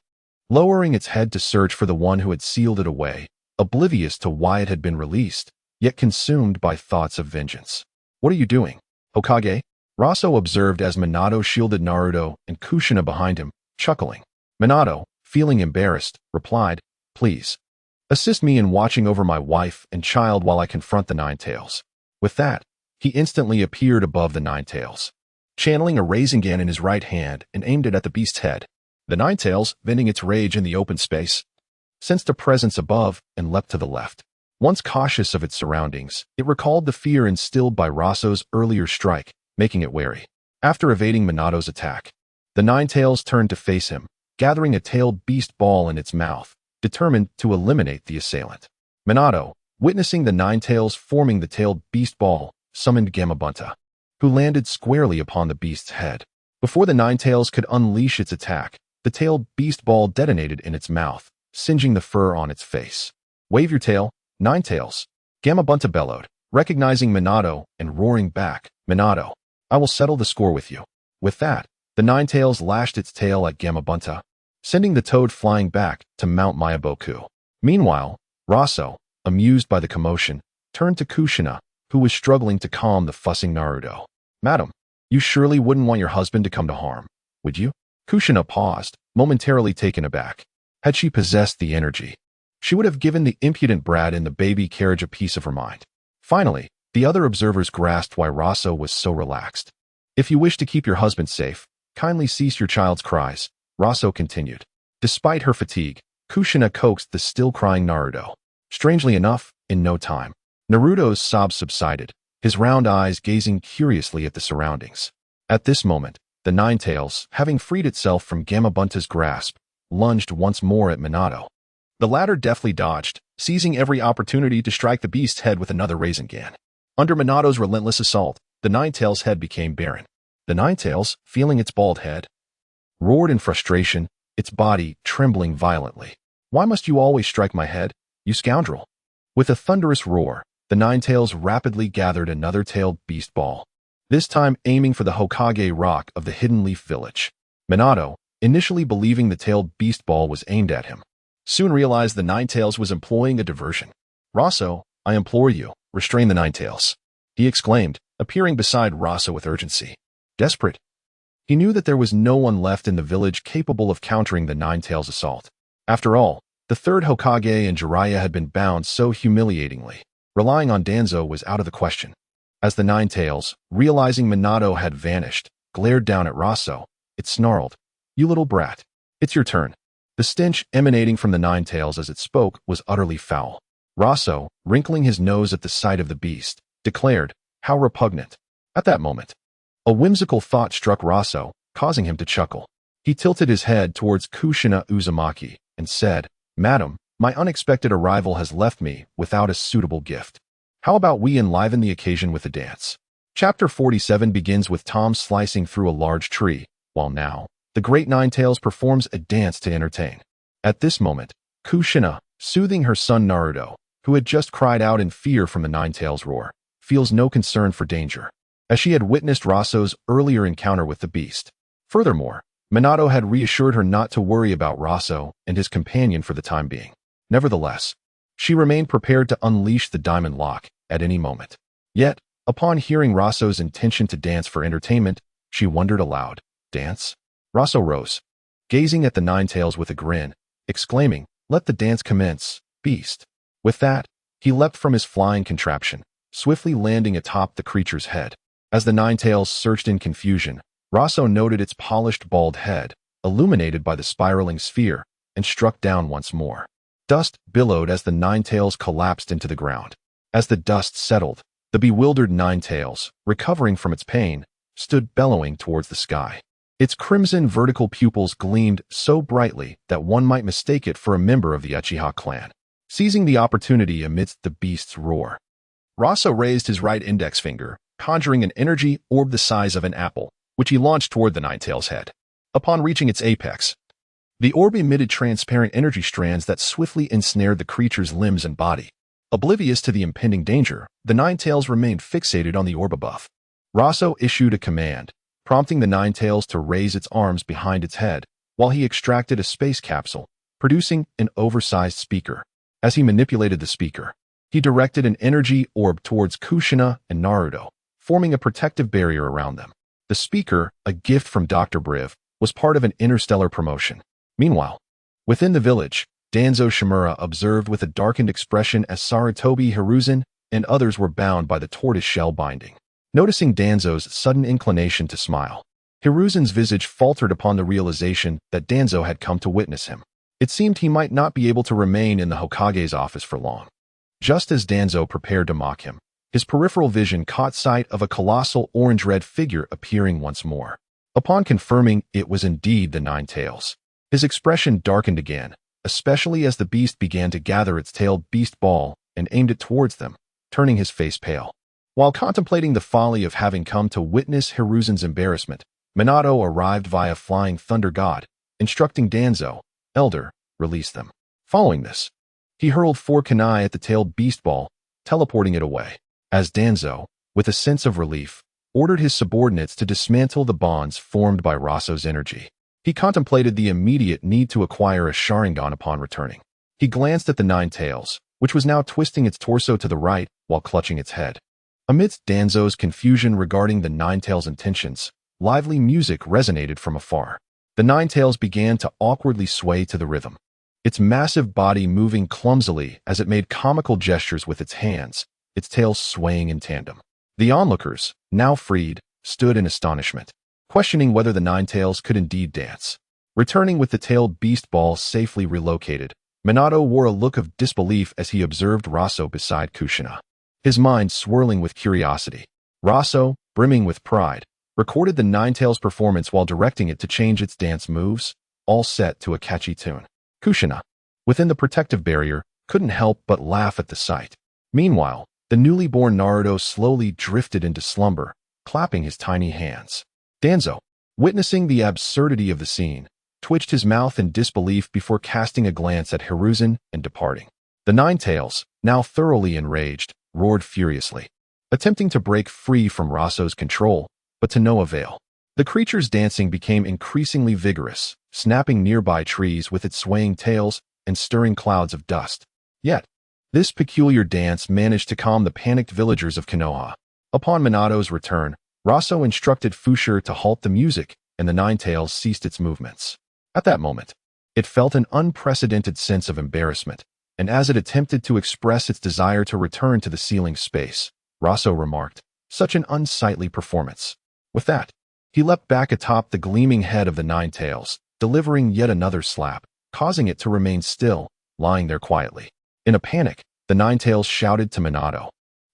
lowering its head to search for the one who had sealed it away, oblivious to why it had been released, yet consumed by thoughts of vengeance. What are you doing, Hokage? Roso observed as Minato shielded Naruto and Kushina behind him, chuckling. Minato, feeling embarrassed, replied, please, assist me in watching over my wife and child while I confront the Ninetales. With that, he instantly appeared above the Ninetales, channeling a Rasengan in his right hand and aimed it at the beast's head. The Ninetales, venting its rage in the open space, sensed a presence above and leapt to the left. Once cautious of its surroundings, it recalled the fear instilled by Roso's earlier strike, making it wary. After evading Minato's attack, the Ninetales turned to face him, gathering a tailed beast ball in its mouth, determined to eliminate the assailant. Minato, witnessing the Ninetales forming the tailed beast ball, summoned Gamabunta, who landed squarely upon the beast's head. Before the Ninetales could unleash its attack, the tailed beast ball detonated in its mouth, singeing the fur on its face. Wave your tail, Ninetales! Gamabunta bellowed, recognizing Minato and roaring back, Minato, I will settle the score with you. With that, the Ninetales lashed its tail at Gamabunta, sending the toad flying back to Mount Mayaboku. Meanwhile, Roso, amused by the commotion, turned to Kushina, who was struggling to calm the fussing Naruto. Madam, you surely wouldn't want your husband to come to harm, would you? Kushina paused, momentarily taken aback. Had she possessed the energy, she would have given the impudent brat in the baby carriage a piece of her mind. Finally, the other observers grasped why Roso was so relaxed. If you wish to keep your husband safe, kindly cease your child's cries, Roso continued. Despite her fatigue, Kushina coaxed the still-crying Naruto. Strangely enough, in no time, Naruto's sobs subsided, his round eyes gazing curiously at the surroundings. At this moment, the Ninetales, having freed itself from Gamabunta's grasp, lunged once more at Minato. The latter deftly dodged, seizing every opportunity to strike the beast's head with another Rasengan. Under Minato's relentless assault, the Ninetales' head became barren. The Ninetales, feeling its bald head, roared in frustration, its body trembling violently. "Why must you always strike my head, you scoundrel?" With a thunderous roar, the Ninetales rapidly gathered another tailed beast ball, this time aiming for the Hokage rock of the Hidden Leaf Village. Minato, initially believing the tailed beast ball was aimed at him, soon realized the Ninetales was employing a diversion. "Roso, I implore you, restrain the Ninetales," he exclaimed, appearing beside Roso with urgency. Desperate, he knew that there was no one left in the village capable of countering the Ninetales' assault. After all, the third Hokage and Jiraiya had been bound so humiliatingly. Relying on Danzo was out of the question. As the Ninetales, realizing Minato had vanished, glared down at Roso, it snarled, "You little brat. It's your turn." The stench emanating from the Ninetales as it spoke was utterly foul. Roso, wrinkling his nose at the sight of the beast, declared, "How repugnant." At that moment, a whimsical thought struck Roso, causing him to chuckle. He tilted his head towards Kushina Uzumaki and said, "Madam, my unexpected arrival has left me without a suitable gift. How about we enliven the occasion with a dance?" Chapter 47 begins with Tom slicing through a large tree, while now, the Great Ninetales performs a dance to entertain. At this moment, Kushina, soothing her son Naruto, who had just cried out in fear from the Ninetales' roar, feels no concern for danger, as she had witnessed Roso's earlier encounter with the beast. Furthermore, Minato had reassured her not to worry about Roso and his companion for the time being. Nevertheless, she remained prepared to unleash the diamond lock at any moment. Yet, upon hearing Roso's intention to dance for entertainment, she wondered aloud, "Dance?" Roso rose, gazing at the Ninetales with a grin, exclaiming, "Let the dance commence, beast." With that, he leapt from his flying contraption, swiftly landing atop the creature's head. As the Ninetales searched in confusion, Roso noted its polished bald head, illuminated by the spiraling sphere, and struck down once more. Dust billowed as the Ninetales collapsed into the ground. As the dust settled, the bewildered Ninetales, recovering from its pain, stood bellowing towards the sky. Its crimson vertical pupils gleamed so brightly that one might mistake it for a member of the Uchiha clan. Seizing the opportunity amidst the beast's roar, Roso raised his right index finger, conjuring an energy orb the size of an apple, which he launched toward the Ninetales' head. Upon reaching its apex, the orb emitted transparent energy strands that swiftly ensnared the creature's limbs and body. Oblivious to the impending danger, the Ninetales remained fixated on the orb above. Roso issued a command, prompting the Ninetales to raise its arms behind its head, while he extracted a space capsule, producing an oversized speaker. As he manipulated the speaker, he directed an energy orb towards Kushina and Naruto, forming a protective barrier around them. The speaker, a gift from Dr. Briv, was part of an Interstellar promotion. Meanwhile, within the village, Danzo Shimura observed with a darkened expression as Sarutobi Hiruzen and others were bound by the tortoise-shell binding. Noticing Danzo's sudden inclination to smile, Hiruzen's visage faltered upon the realization that Danzo had come to witness him. It seemed he might not be able to remain in the Hokage's office for long. Just as Danzo prepared to mock him, his peripheral vision caught sight of a colossal orange-red figure appearing once more. Upon confirming it was indeed the Ninetales, his expression darkened again, especially as the beast began to gather its tailed beast ball and aimed it towards them, turning his face pale. While contemplating the folly of having come to witness Hiruzen's embarrassment, Minato arrived via Flying Thunder God, instructing Danzo, "Elder, release them." Following this, he hurled 4 kunai at the tailed beast ball, teleporting it away. As Danzo, with a sense of relief, ordered his subordinates to dismantle the bonds formed by Roso's energy, he contemplated the immediate need to acquire a Sharingan upon returning. He glanced at the Ninetales, which was now twisting its torso to the right while clutching its head. Amidst Danzo's confusion regarding the Ninetales' intentions, lively music resonated from afar. The Ninetales began to awkwardly sway to the rhythm, its massive body moving clumsily as it made comical gestures with its hands, its tail swaying in tandem. The onlookers, now freed, stood in astonishment, questioning whether the Ninetales could indeed dance. Returning with the tailed beast ball safely relocated, Minato wore a look of disbelief as he observed Roso beside Kushina, his mind swirling with curiosity. Roso, brimming with pride, recorded the Ninetales' performance while directing it to change its dance moves, all set to a catchy tune. Kushina, within the protective barrier, couldn't help but laugh at the sight. Meanwhile, the newly born Naruto slowly drifted into slumber, clapping his tiny hands. Danzo, witnessing the absurdity of the scene, twitched his mouth in disbelief before casting a glance at Hiruzen and departing. The Nine Tails, now thoroughly enraged, roared furiously, attempting to break free from Roso's control, but to no avail. The creature's dancing became increasingly vigorous, snapping nearby trees with its swaying tails and stirring clouds of dust. Yet, this peculiar dance managed to calm the panicked villagers of Konoha. Upon Minato's return, Roso instructed Fushire to halt the music, and the Nine Tails ceased its movements. At that moment, it felt an unprecedented sense of embarrassment, and as it attempted to express its desire to return to the ceiling space, Roso remarked, "Such an unsightly performance." With that, he leapt back atop the gleaming head of the Nine Tails, delivering yet another slap, causing it to remain still, lying there quietly. In a panic, the Nine Tails shouted to Minato,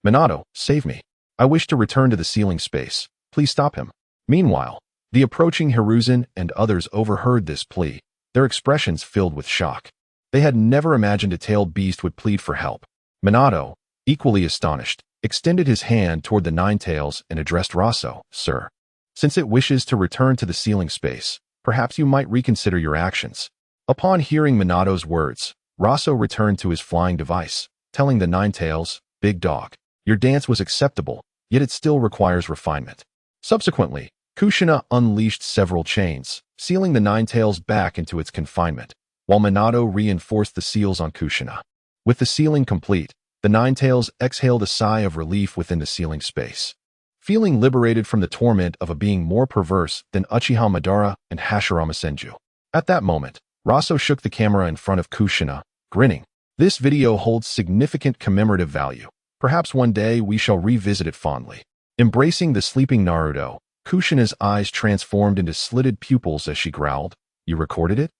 "Minato, save me. I wish to return to the ceiling space. Please stop him." Meanwhile, the approaching Hiruzen and others overheard this plea, their expressions filled with shock. They had never imagined a tailed beast would plead for help. Minato, equally astonished, extended his hand toward the Nine Tails and addressed Roso, "Sir, since it wishes to return to the ceiling space, perhaps you might reconsider your actions." Upon hearing Minato's words, Roso returned to his flying device, telling the Nine Tails, "Big dog, your dance was acceptable, yet it still requires refinement." Subsequently, Kushina unleashed several chains, sealing the Nine Tails back into its confinement, while Minato reinforced the seals on Kushina. With the sealing complete, the Nine Tails exhaled a sigh of relief within the sealing space, feeling liberated from the torment of a being more perverse than Uchiha Madara and Hashirama Senju. At that moment, Roso shook the camera in front of Kushina, grinning. "This video holds significant commemorative value. Perhaps one day we shall revisit it fondly." Embracing the sleeping Naruto, Kushina's eyes transformed into slitted pupils as she growled, "You recorded it?"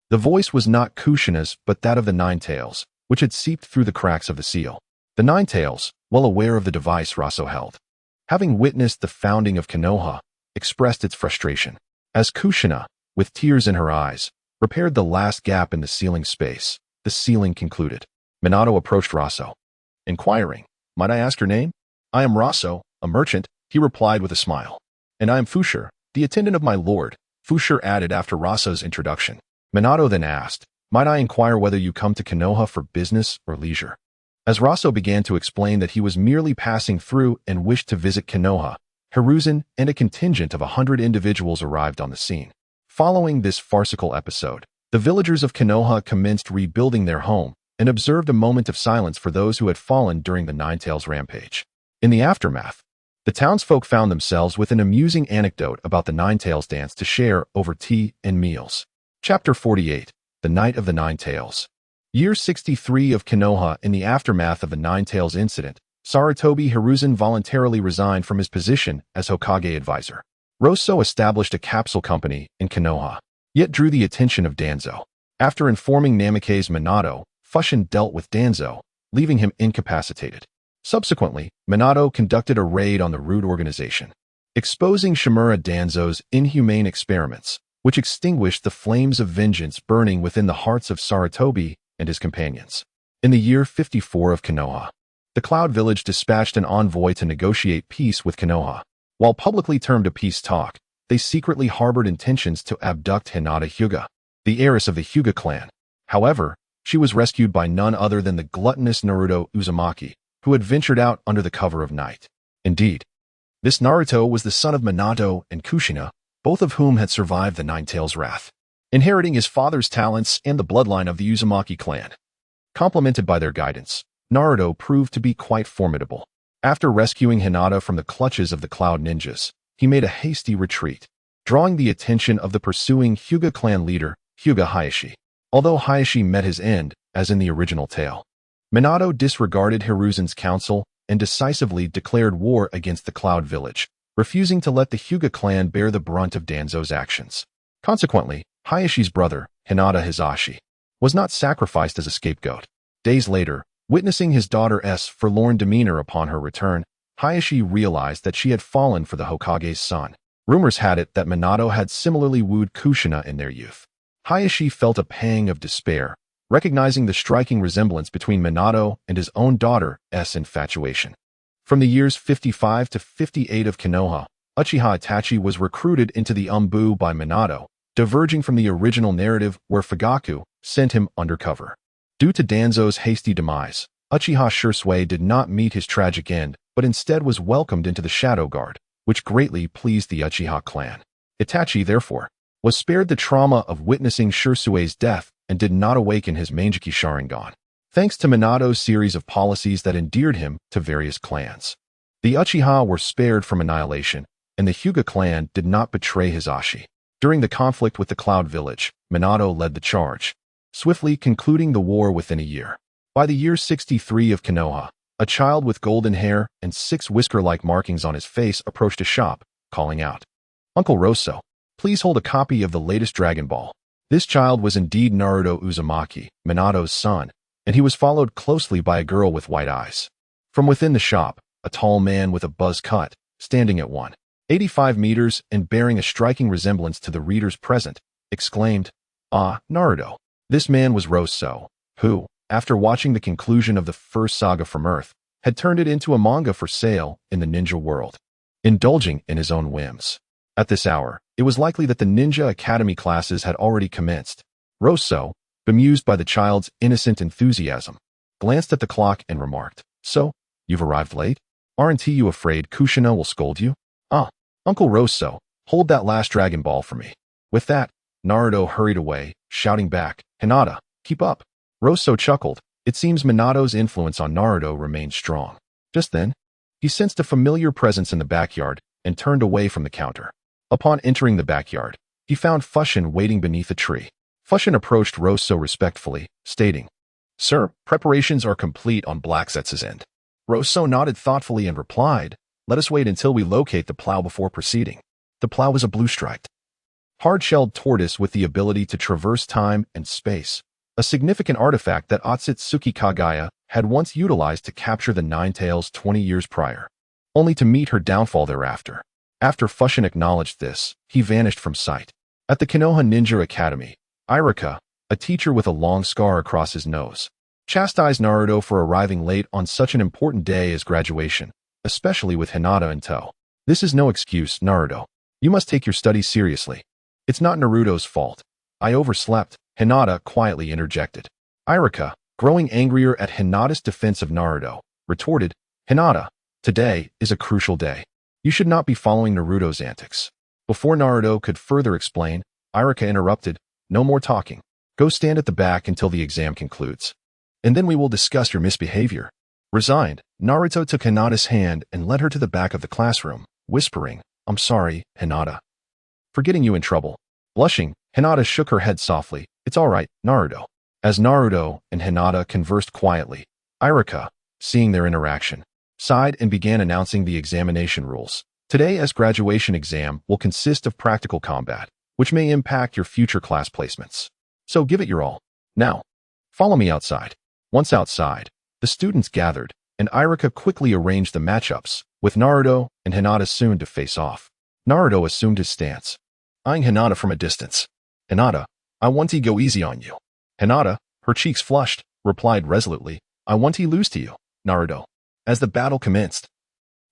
The voice was not Kushina's but that of the Nine Tails, which had seeped through the cracks of the seal. The Nine Tails, well aware of the device Roso held, having witnessed the founding of Konoha, expressed its frustration. As Kushina, with tears in her eyes, repaired the last gap in the ceiling space, the sealing concluded. Minato approached Roso, inquiring, "Might I ask your name?" "I am Roso, a merchant," he replied with a smile. "And I am Fushire, the attendant of my lord," Fushire added after Roso's introduction. Minato then asked, "Might I inquire whether you come to Konoha for business or leisure?" As Roso began to explain that he was merely passing through and wished to visit Konoha, Hiruzen and a contingent of 100 individuals arrived on the scene. Following this farcical episode, the villagers of Konoha commenced rebuilding their home and observed a moment of silence for those who had fallen during the Nine Tails rampage. In the aftermath, the townsfolk found themselves with an amusing anecdote about the Nine Tails dance to share over tea and meals. Chapter 48, The Night of the Nine Tails. Year 63 of Konoha. In the aftermath of the Nine Tails incident, Sarutobi Hiruzen voluntarily resigned from his position as Hokage advisor. Roso established a capsule company in Konoha, yet drew the attention of Danzo. After informing Namekian's Minato, Fushin dealt with Danzo, leaving him incapacitated. Subsequently, Minato conducted a raid on the Rude organization, exposing Shimura Danzo's inhumane experiments, which extinguished the flames of vengeance burning within the hearts of Sarutobi and his companions. In the year 54 of Konoha, the Cloud Village dispatched an envoy to negotiate peace with Konoha. While publicly termed a peace talk, they secretly harbored intentions to abduct Hinata Hyuga, the heiress of the Hyuga clan. However, she was rescued by none other than the gluttonous Naruto Uzumaki, who had ventured out under the cover of night. Indeed, this Naruto was the son of Minato and Kushina, both of whom had survived the Nine Tails' wrath, inheriting his father's talents and the bloodline of the Uzumaki clan. Complemented by their guidance, Naruto proved to be quite formidable. After rescuing Hinata from the clutches of the Cloud Ninjas, he made a hasty retreat, drawing the attention of the pursuing Hyuga clan leader, Hyuga Hayashi. Although Hayashi met his end, as in the original tale, Minato disregarded Hiruzen's counsel and decisively declared war against the Cloud Village, refusing to let the Hyuga clan bear the brunt of Danzo's actions. Consequently, Hayashi's brother, Hinata Hisashi, was not sacrificed as a scapegoat. Days later, witnessing his daughter's forlorn demeanor upon her return, Hayashi realized that she had fallen for the Hokage's son. Rumors had it that Minato had similarly wooed Kushina in their youth. Hayashi felt a pang of despair, recognizing the striking resemblance between Minato and his own daughter's infatuation. From the years 55 to 58 of Konoha, Uchiha Itachi was recruited into the Umbu by Minato, diverging from the original narrative where Fugaku sent him undercover. Due to Danzo's hasty demise, Uchiha Shursui did not meet his tragic end, but instead was welcomed into the Shadow Guard, which greatly pleased the Uchiha clan. Itachi, therefore, was spared the trauma of witnessing Shursui's death and did not awaken his Mangeki Sharingan, thanks to Minato's series of policies that endeared him to various clans. The Uchiha were spared from annihilation, and the Hyuga clan did not betray Hisashi. During the conflict with the Cloud Village, Minato led the charge, swiftly concluding the war within a year. By the year 63 of Konoha, a child with golden hair and 6 whisker-like markings on his face approached a shop, calling out, "Uncle Roso, please hold a copy of the latest Dragon Ball." This child was indeed Naruto Uzumaki, Minato's son, and he was followed closely by a girl with white eyes. From within the shop, a tall man with a buzz cut, standing at 185 meters and bearing a striking resemblance to the readers present, exclaimed, "Ah, Naruto." This man was Roso, who, after watching the conclusion of the first saga from Earth, had turned it into a manga for sale in the ninja world, indulging in his own whims. At this hour, it was likely that the Ninja Academy classes had already commenced. Roso, bemused by the child's innocent enthusiasm, glanced at the clock and remarked, "So, you've arrived late? Aren't you afraid Kushina will scold you?" "Ah, Uncle Roso, hold that last Dragon Ball for me." With that, Naruto hurried away, shouting back, "Hinata, keep up." Roso chuckled. It seems Minato's influence on Naruto remained strong. Just then, he sensed a familiar presence in the backyard and turned away from the counter. Upon entering the backyard, he found Fushin waiting beneath a tree. Fushin approached Roso respectfully, stating, "Sir, preparations are complete on Blacksetz's end." Roso nodded thoughtfully and replied, "Let us wait until we locate the plow before proceeding." The plow was a blue-striped, hard-shelled tortoise with the ability to traverse time and space, a significant artifact that Otsutsuki Kagaya had once utilized to capture the Nine-Tails 20 years prior, only to meet her downfall thereafter. After Fushin acknowledged this, he vanished from sight. At the Konoha Ninja Academy, Irika, a teacher with a long scar across his nose, chastised Naruto for arriving late on such an important day as graduation, especially with Hinata in tow. "This is no excuse, Naruto. You must take your studies seriously. It's not Naruto's fault. I overslept," Hinata quietly interjected. Irika, growing angrier at Hinata's defense of Naruto, retorted, "Hinata, today is a crucial day. You should not be following Naruto's antics." Before Naruto could further explain, Irika interrupted, "No more talking. Go stand at the back until the exam concludes, and then we will discuss your misbehavior." Resigned, Naruto took Hinata's hand and led her to the back of the classroom, whispering, "I'm sorry, Hinata, for getting you in trouble." Blushing, Hinata shook her head softly. "It's all right, Naruto." As Naruto and Hinata conversed quietly, Irika, seeing their interaction, sighed and began announcing the examination rules. Today's graduation exam will consist of practical combat, which may impact your future class placements. So give it your all. Now, follow me outside. Once outside, the students gathered, and Irika quickly arranged the matchups, with Naruto and Hinata soon to face off. Naruto assumed his stance, eyeing Hinata from a distance. "Hinata, I want to go easy on you." Hinata, her cheeks flushed, replied resolutely, "I want to lose to you, Naruto." As the battle commenced,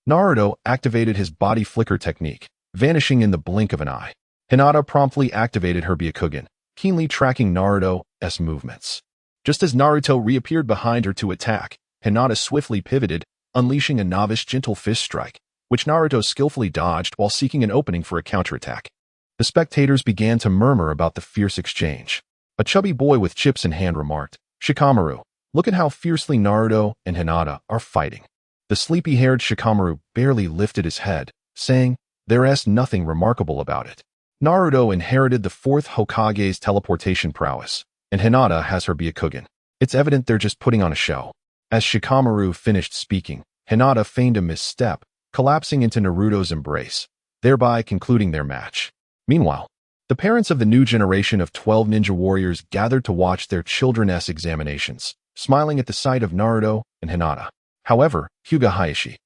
Naruto activated his body flicker technique, vanishing in the blink of an eye. Hinata promptly activated her Byakugan, keenly tracking Naruto's movements. Just as Naruto reappeared behind her to attack, Hinata swiftly pivoted, unleashing a novice gentle fist strike, which Naruto skillfully dodged while seeking an opening for a counterattack. The spectators began to murmur about the fierce exchange. A chubby boy with chips in hand remarked, "Shikamaru, look at how fiercely Naruto and Hinata are fighting." The sleepy-haired Shikamaru barely lifted his head, saying, "There's nothing remarkable about it. Naruto inherited the 4th Hokage's teleportation prowess, and Hinata has her Byakugan. It's evident they're just putting on a show." As Shikamaru finished speaking, Hinata feigned a misstep, collapsing into Naruto's embrace, thereby concluding their match. Meanwhile, the parents of the new generation of 12 ninja warriors gathered to watch their children's examinations, smiling at the sight of Naruto and Hinata. However, Hyuga Hayashi,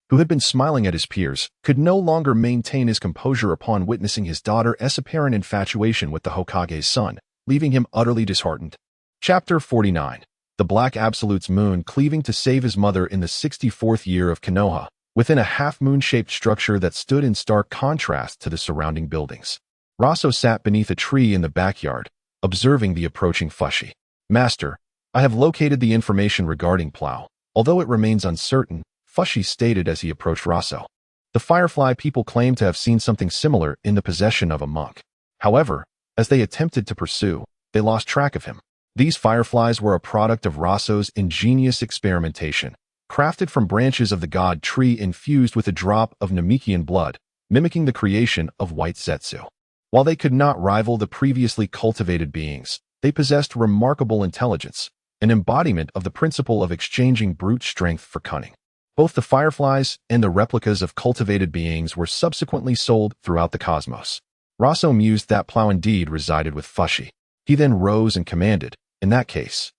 who had been smiling at his peers, could no longer maintain his composure upon witnessing his daughter's apparent infatuation with the Hokage's son, leaving him utterly disheartened. Chapter 49. The Black Absolute's moon cleaving to save his mother in the 64th year of Konoha, within a half-moon-shaped structure that stood in stark contrast to the surrounding buildings. Roso sat beneath a tree in the backyard, observing the approaching Fushi. Master, I have located the information regarding Plow. Although it remains uncertain, Fushi stated as he approached Roso. The Firefly people claim to have seen something similar in the possession of a monk. However, as they attempted to pursue, they lost track of him. These fireflies were a product of Roso's ingenious experimentation, crafted from branches of the god tree infused with a drop of Namekian blood, mimicking the creation of white Zetsu. While they could not rival the previously cultivated beings, they possessed remarkable intelligence, an embodiment of the principle of exchanging brute strength for cunning. Both the fireflies and the replicas of cultivated beings were subsequently sold throughout the cosmos. Roso mused that Plow indeed resided with Fushi. He then rose and commanded, in that case,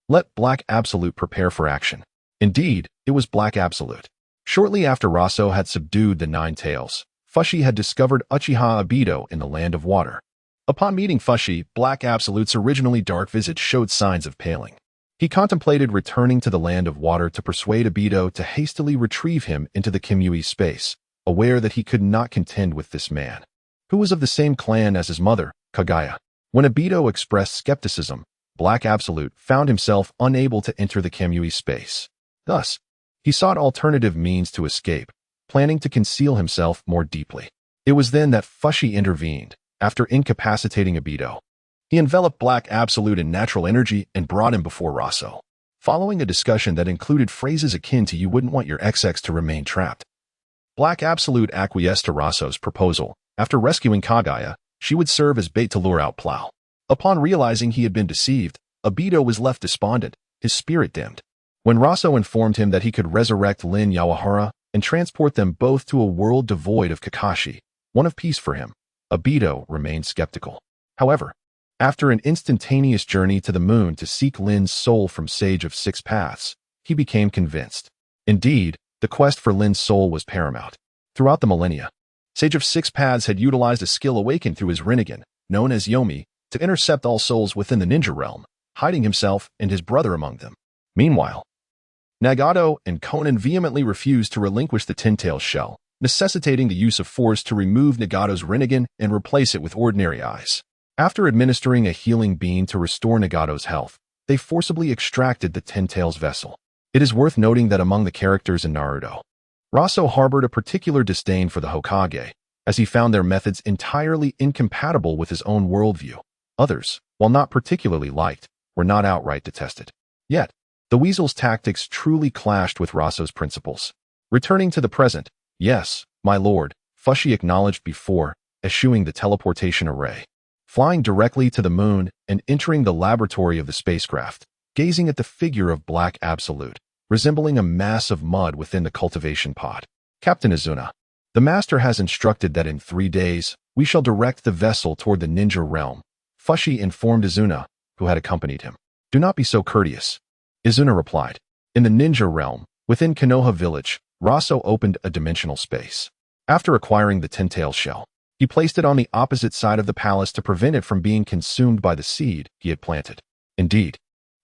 let Black Absolute prepare for action. Indeed, it was Black Absolute. Shortly after Roso had subdued the Nine Tails, Fushi had discovered Uchiha Obito in the Land of Water. Upon meeting Fushi, Black Absolute's originally dark visage showed signs of paling. He contemplated returning to the Land of Water to persuade Obito to hastily retrieve him into the Kimui space, aware that he could not contend with this man, who was of the same clan as his mother, Kagaya. When Obito expressed skepticism, Black Absolute found himself unable to enter the Kimui space. Thus, he sought alternative means to escape, planning to conceal himself more deeply. It was then that Fushi intervened, after incapacitating Obito. He enveloped Black Absolute in natural energy and brought him before Roso. Following a discussion that included phrases akin to "you wouldn't want your XX to remain trapped," Black Absolute acquiesced to Roso's proposal. After rescuing Kagaya, she would serve as bait to lure out Plow. Upon realizing he had been deceived, Obito was left despondent, his spirit dimmed. When Roso informed him that he could resurrect Lin Yawahara and transport them both to a world devoid of Kakashi, one of peace for him, Obito remained skeptical. However, after an instantaneous journey to the moon to seek Lin's soul from Sage of Six Paths, he became convinced. Indeed, the quest for Lin's soul was paramount. Throughout the millennia, Sage of Six Paths had utilized a skill awakened through his Rinnegan, known as Yomi, to intercept all souls within the ninja realm, hiding himself and his brother among them. Meanwhile, Nagato and Konan vehemently refused to relinquish the Tin-Tail's shell, necessitating the use of force to remove Nagato's Rinnegan and replace it with ordinary eyes. After administering a healing bean to restore Nagato's health, they forcibly extracted the Tin-Tail's vessel. It is worth noting that among the characters in Naruto, Roso harbored a particular disdain for the Hokage, as he found their methods entirely incompatible with his own worldview. Others, while not particularly liked, were not outright detested. Yet, the Weasel's tactics truly clashed with Roso's principles. Returning to the present, yes, my lord, Fushi acknowledged before, eschewing the teleportation array. Flying directly to the moon and entering the laboratory of the spacecraft, gazing at the figure of Black Absolute, resembling a mass of mud within the cultivation pod. Captain Izuna, the master has instructed that in 3 days, we shall direct the vessel toward the ninja realm. Fushi informed Izuna, who had accompanied him. Do not be so courteous. Izuna replied. In the ninja realm, within Konoha village, Roso opened a dimensional space. After acquiring the Tin-Tail shell, he placed it on the opposite side of the palace to prevent it from being consumed by the seed he had planted. Indeed,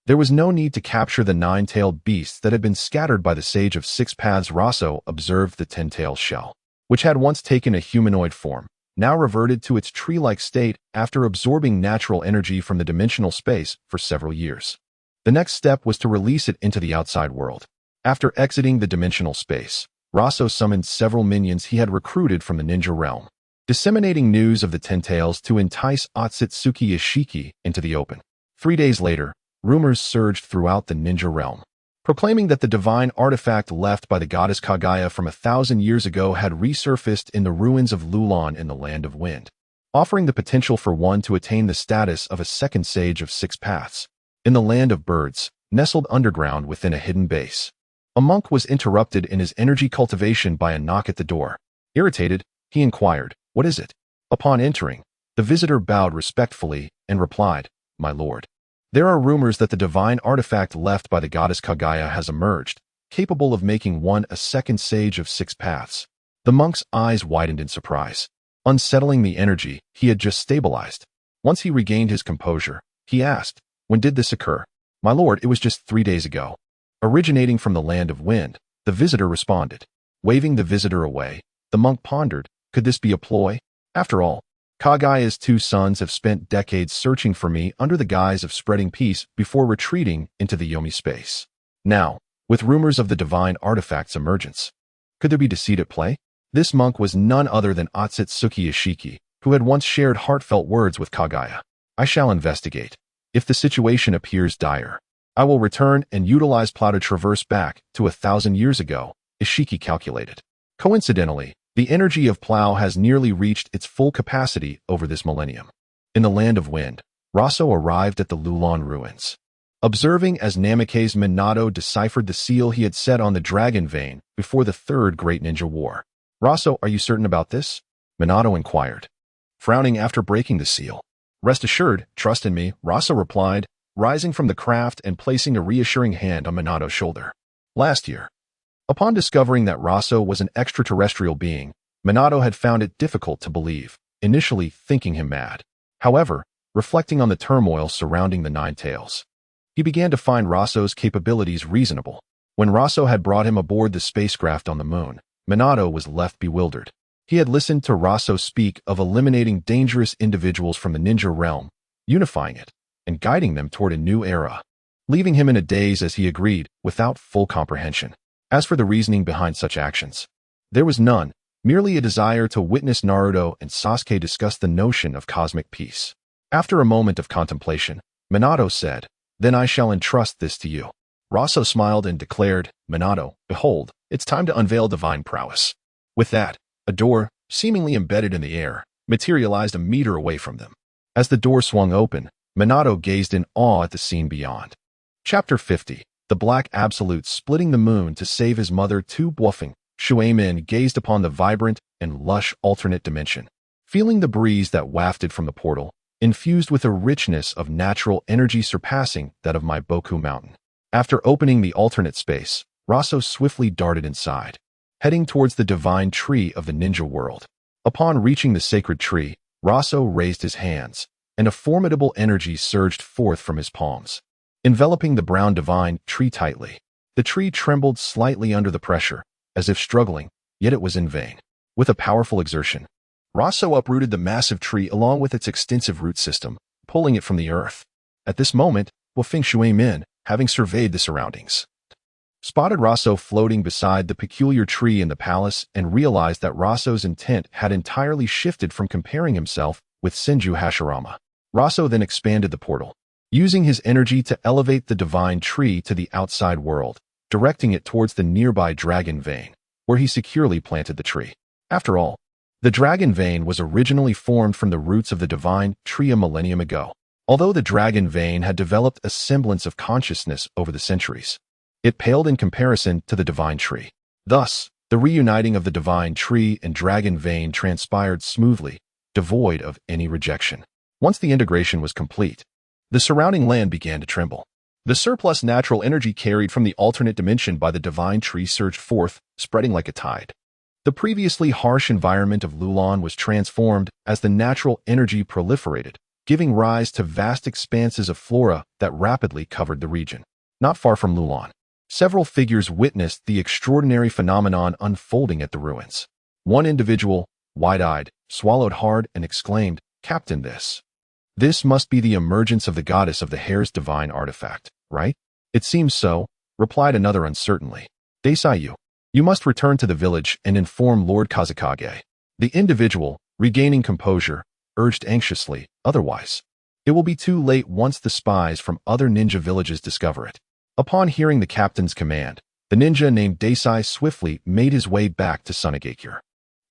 there was no need to capture the 9-tailed beasts that had been scattered by the Sage of Six Paths. Roso observed the Tin-Tail shell, which had once taken a humanoid form, now reverted to its tree-like state after absorbing natural energy from the dimensional space for several years. The next step was to release it into the outside world. After exiting the dimensional space, Roso summoned several minions he had recruited from the ninja realm, disseminating news of the Tin-Tails to entice Otsutsuki Ishiki into the open. 3 days later, rumors surged throughout the ninja realm, proclaiming that the divine artifact left by the goddess Kagaya from 1,000 years ago had resurfaced in the ruins of Lulan in the Land of Wind, offering the potential for one to attain the status of a second Sage of Six Paths. In the Land of Birds, nestled underground within a hidden base, a monk was interrupted in his energy cultivation by a knock at the door. Irritated, he inquired, "What is it?" Upon entering, the visitor bowed respectfully and replied, "My lord, there are rumors that the divine artifact left by the goddess Kagaya has emerged, capable of making one a second Sage of Six Paths." The monk's eyes widened in surprise, unsettling the energy he had just stabilized. Once he regained his composure, he asked, "When did this occur?" "My lord, it was just 3 days ago." Originating from the land of wind, the visitor responded. Waving the visitor away, the monk pondered, could this be a ploy? After all, Kagaya's 2 sons have spent decades searching for me under the guise of spreading peace before retreating into the Yomi space. Now, with rumors of the divine artifact's emergence, could there be deceit at play? This monk was none other than Otsutsuki Ishiki, who had once shared heartfelt words with Kagaya. "I shall investigate. If the situation appears dire, I will return and utilize plow to traverse back to 1,000 years ago," Ishiki calculated. Coincidentally, the energy of plow has nearly reached its full capacity over this millennium. In the land of wind, Roso arrived at the Lulan ruins. Observing as Namekian's Minato deciphered the seal he had set on the dragon vein before the Third Great Ninja War. "Roso, are you certain about this?" Minato inquired, frowning after breaking the seal. "Rest assured, trust in me," Roso replied, rising from the craft and placing a reassuring hand on Minato's shoulder. Last year, upon discovering that Roso was an extraterrestrial being, Minato had found it difficult to believe, initially thinking him mad. However, reflecting on the turmoil surrounding the Nine Tails, he began to find Roso's capabilities reasonable. When Roso had brought him aboard the spacecraft on the moon, Minato was left bewildered. He had listened to Roso speak of eliminating dangerous individuals from the ninja realm, unifying it, and guiding them toward a new era, leaving him in a daze as he agreed, without full comprehension. As for the reasoning behind such actions, there was none, merely a desire to witness Naruto and Sasuke discuss the notion of cosmic peace. After a moment of contemplation, Minato said, "Then I shall entrust this to you." Roso smiled and declared, "Minato, behold, it's time to unveil divine prowess." With that, a door, seemingly embedded in the air, materialized a meter away from them. As the door swung open, Minato gazed in awe at the scene beyond. Chapter 50. The Black Absolute splitting the moon to save his mother. Tu Bluffing. Shuemin gazed upon the vibrant and lush alternate dimension, feeling the breeze that wafted from the portal, infused with a richness of natural energy surpassing that of my Boku Mountain. After opening the alternate space, Roso swiftly darted inside, heading towards the divine tree of the ninja world. Upon reaching the sacred tree, Roso raised his hands, and a formidable energy surged forth from his palms, enveloping the brown divine tree tightly. The tree trembled slightly under the pressure, as if struggling, yet it was in vain. With a powerful exertion, Roso uprooted the massive tree along with its extensive root system, pulling it from the earth. At this moment, Wufeng Shuemin, having surveyed the surroundings, spotted Roso floating beside the peculiar tree in the palace and realized that Roso's intent had entirely shifted from comparing himself with Senju Hashirama. Roso then expanded the portal, using his energy to elevate the divine tree to the outside world, directing it towards the nearby dragon vein, where he securely planted the tree. After all, the dragon vein was originally formed from the roots of the divine tree a millennium ago. Although the dragon vein had developed a semblance of consciousness over the centuries, it paled in comparison to the divine tree. Thus, the reuniting of the divine tree and dragon vein transpired smoothly, devoid of any rejection. Once the integration was complete, the surrounding land began to tremble. The surplus natural energy carried from the alternate dimension by the divine tree surged forth, spreading like a tide. The previously harsh environment of Lulan was transformed as the natural energy proliferated, giving rise to vast expanses of flora that rapidly covered the region. Not far from Lulan, several figures witnessed the extraordinary phenomenon unfolding at the ruins. One individual, wide-eyed, swallowed hard and exclaimed, "Captain, this must be the emergence of the goddess of the hair's divine artifact, right?" "It seems so," replied another uncertainly. "Desai, you must return to the village and inform Lord Kazekage." The individual, regaining composure, urged anxiously, "Otherwise, it will be too late once the spies from other ninja villages discover it." Upon hearing the captain's command, the ninja named Desai swiftly made his way back to Sunagakure.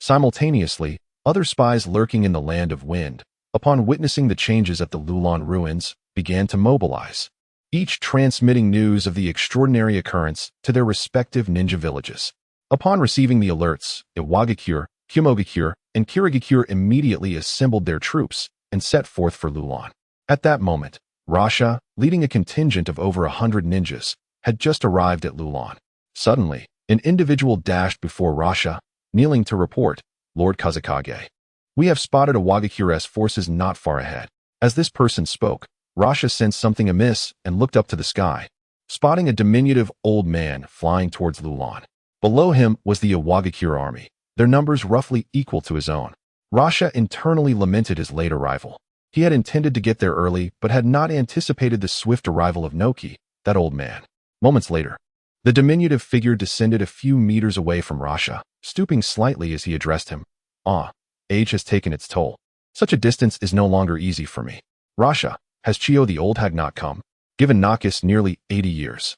Simultaneously, other spies lurking in the land of wind, upon witnessing the changes at the Lulan ruins, began to mobilize, each transmitting news of the extraordinary occurrence to their respective ninja villages. Upon receiving the alerts, Iwagakure, Kumogakure, and Kirigakure immediately assembled their troops and set forth for Lulan. At that moment, Rasha, leading a contingent of over 100 ninjas, had just arrived at Lulan. Suddenly, an individual dashed before Rasha, kneeling to report, "Lord Kazekage, we have spotted Iwagakure's forces not far ahead." As this person spoke, Rasha sensed something amiss and looked up to the sky, spotting a diminutive old man flying towards Lulan. Below him was the Iwagakure army, their numbers roughly equal to his own. Rasha internally lamented his late arrival. He had intended to get there early, but had not anticipated the swift arrival of Noki, that old man. Moments later, the diminutive figure descended a few meters away from Rasha, stooping slightly as he addressed him. Age has taken its toll. Such a distance is no longer easy for me. Rasha, has Chio the old hag not come? Given Nakis nearly 80 years.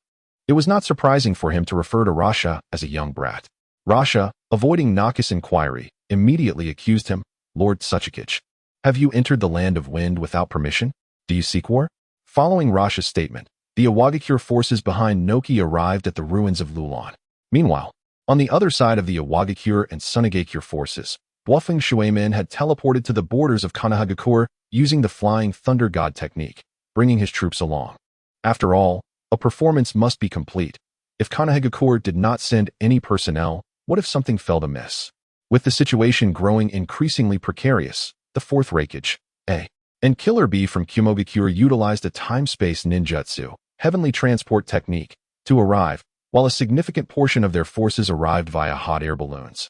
It was not surprising for him to refer to Rasha as a young brat. Rasha, avoiding Nakis' inquiry, immediately accused him. Lord Suchikich, have you entered the land of wind without permission? Do you seek war? Following Rasha's statement, the Iwagakure forces behind Noki arrived at the ruins of Lulan. Meanwhile, on the other side of the Iwagakure and Sunagakure forces, Bluffing Shuemin had teleported to the borders of Kanahagakure using the Flying Thunder God technique, bringing his troops along. After all, a performance must be complete. If Kanahagakure did not send any personnel, what if something fell amiss? With the situation growing increasingly precarious, the fourth Reikage, A, and Killer B from Kumogakure utilized a time-space ninjutsu, heavenly transport technique, to arrive, while a significant portion of their forces arrived via hot air balloons.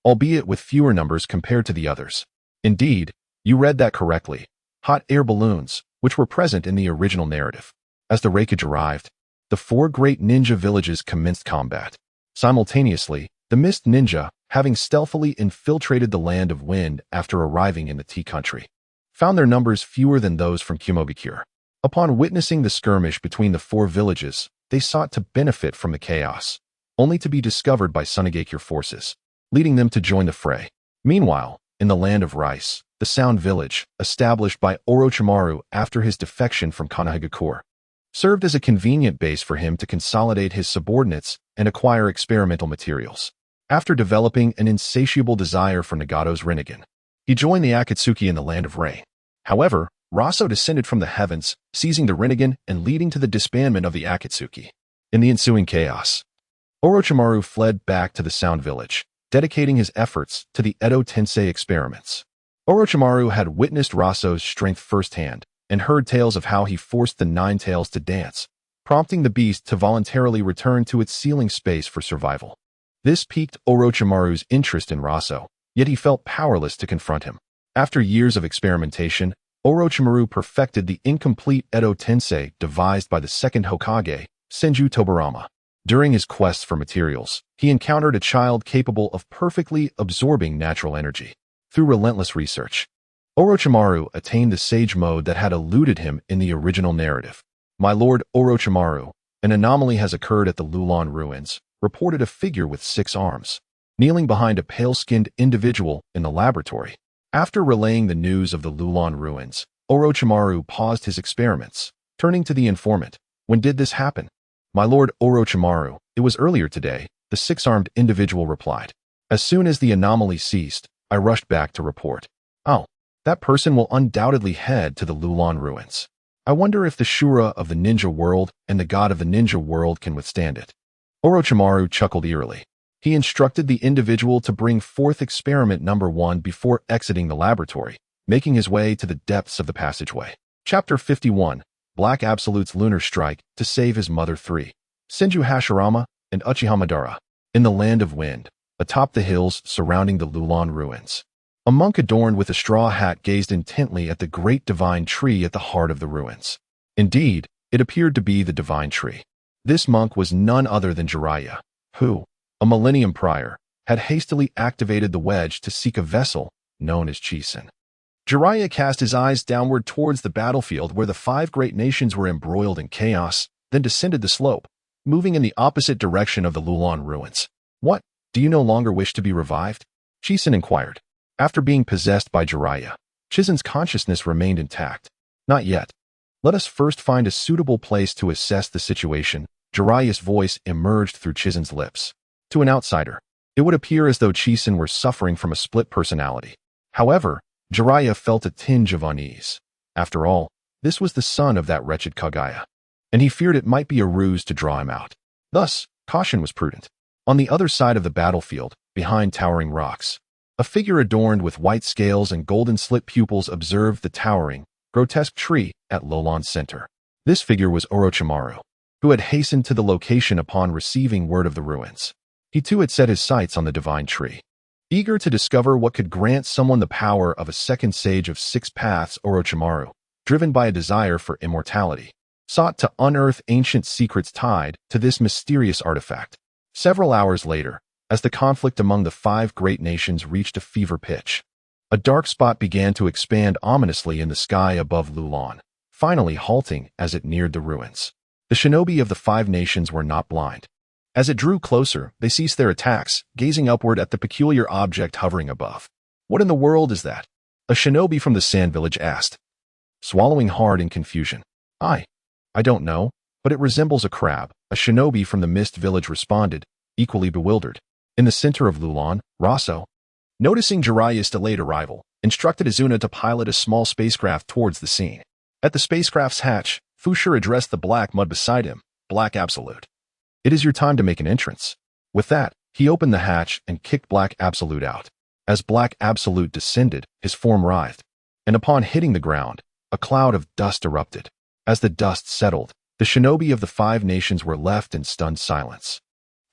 Albeit with fewer numbers compared to the others. Indeed, you read that correctly. Hot air balloons, which were present in the original narrative. As the Reikage arrived, the four great ninja villages commenced combat. Simultaneously, the Mist Ninja, having stealthily infiltrated the land of wind after arriving in the Tea Country, found their numbers fewer than those from Kumogakure. Upon witnessing the skirmish between the four villages, they sought to benefit from the chaos, only to be discovered by Sunagakure forces, leading them to join the fray. Meanwhile, in the land of rice, the Sound Village, established by Orochimaru after his defection from Kanahagakure, served as a convenient base for him to consolidate his subordinates and acquire experimental materials. After developing an insatiable desire for Nagato's Rinnegan, he joined the Akatsuki in the land of rain. However, Roso descended from the heavens, seizing the Rinnegan and leading to the disbandment of the Akatsuki. In the ensuing chaos, Orochimaru fled back to the Sound Village, dedicating his efforts to the Edo Tensei experiments. Orochimaru had witnessed Roso's strength firsthand and heard tales of how he forced the Nine Tails to dance, prompting the beast to voluntarily return to its ceiling space for survival. This piqued Orochimaru's interest in Roso, yet he felt powerless to confront him. After years of experimentation, Orochimaru perfected the incomplete Edo Tensei devised by the second Hokage, Senju Tobarama. During his quests for materials, he encountered a child capable of perfectly absorbing natural energy. Through relentless research, Orochimaru attained the sage mode that had eluded him in the original narrative. My lord Orochimaru, an anomaly has occurred at the Lulan ruins, reported a figure with 6 arms, kneeling behind a pale-skinned individual in the laboratory. After relaying the news of the Lulan ruins, Orochimaru paused his experiments, turning to the informant. When did this happen? My lord Orochimaru, it was earlier today, the 6-armed individual replied. As soon as the anomaly ceased, I rushed back to report. Oh, that person will undoubtedly head to the Lulan ruins. I wonder if the Shura of the ninja world and the god of the ninja world can withstand it. Orochimaru chuckled eerily. He instructed the individual to bring forth experiment number 1 before exiting the laboratory, making his way to the depths of the passageway. Chapter 51, Black Absolute's Lunar Strike to Save His Mother 3. Senju Hashirama and Uchiha Madara. In the land of wind, atop the hills surrounding the Lulan ruins, a monk adorned with a straw hat gazed intently at the great divine tree at the heart of the ruins. Indeed, it appeared to be the divine tree. This monk was none other than Jiraiya, who, a millennium prior, had hastily activated the wedge to seek a vessel known as Chisen. Jiraiya cast his eyes downward towards the battlefield where the 5 great nations were embroiled in chaos, then descended the slope, moving in the opposite direction of the Lulan ruins. What, do you no longer wish to be revived? Chisen inquired. After being possessed by Jiraiya, Chisen's consciousness remained intact. Not yet. Let us first find a suitable place to assess the situation. Jiraiya's voice emerged through Chisen's lips. To an outsider, it would appear as though Chisen were suffering from a split personality. However, Jiraiya felt a tinge of unease. After all, this was the son of that wretched Kaguya, and he feared it might be a ruse to draw him out. Thus, caution was prudent. On the other side of the battlefield, behind towering rocks, a figure adorned with white scales and golden slit pupils observed the towering, grotesque tree at Lolon's center. This figure was Orochimaru, who had hastened to the location upon receiving word of the ruins. He too had set his sights on the divine tree. Eager to discover what could grant someone the power of a second sage of 6 paths, Orochimaru, driven by a desire for immortality, sought to unearth ancient secrets tied to this mysterious artifact. Several hours later, as the conflict among the 5 great nations reached a fever pitch, a dark spot began to expand ominously in the sky above Lulon, finally halting as it neared the ruins. The shinobi of the 5 nations were not blind. As it drew closer, they ceased their attacks, gazing upward at the peculiar object hovering above. "What in the world is that?" a shinobi from the sand village asked, swallowing hard in confusion. I don't know, but it resembles a crab," a shinobi from the mist village responded, equally bewildered. In the center of Lulon, Roso, noticing Jiraiya's delayed arrival, instructed Izuna to pilot a small spacecraft towards the scene. At the spacecraft's hatch, Fushir addressed the black mud beside him, "Black Absolute. It is your time to make an entrance." With that, he opened the hatch and kicked Black Absolute out. As Black Absolute descended, his form writhed, and upon hitting the ground, a cloud of dust erupted. As the dust settled, the shinobi of the 5 nations were left in stunned silence.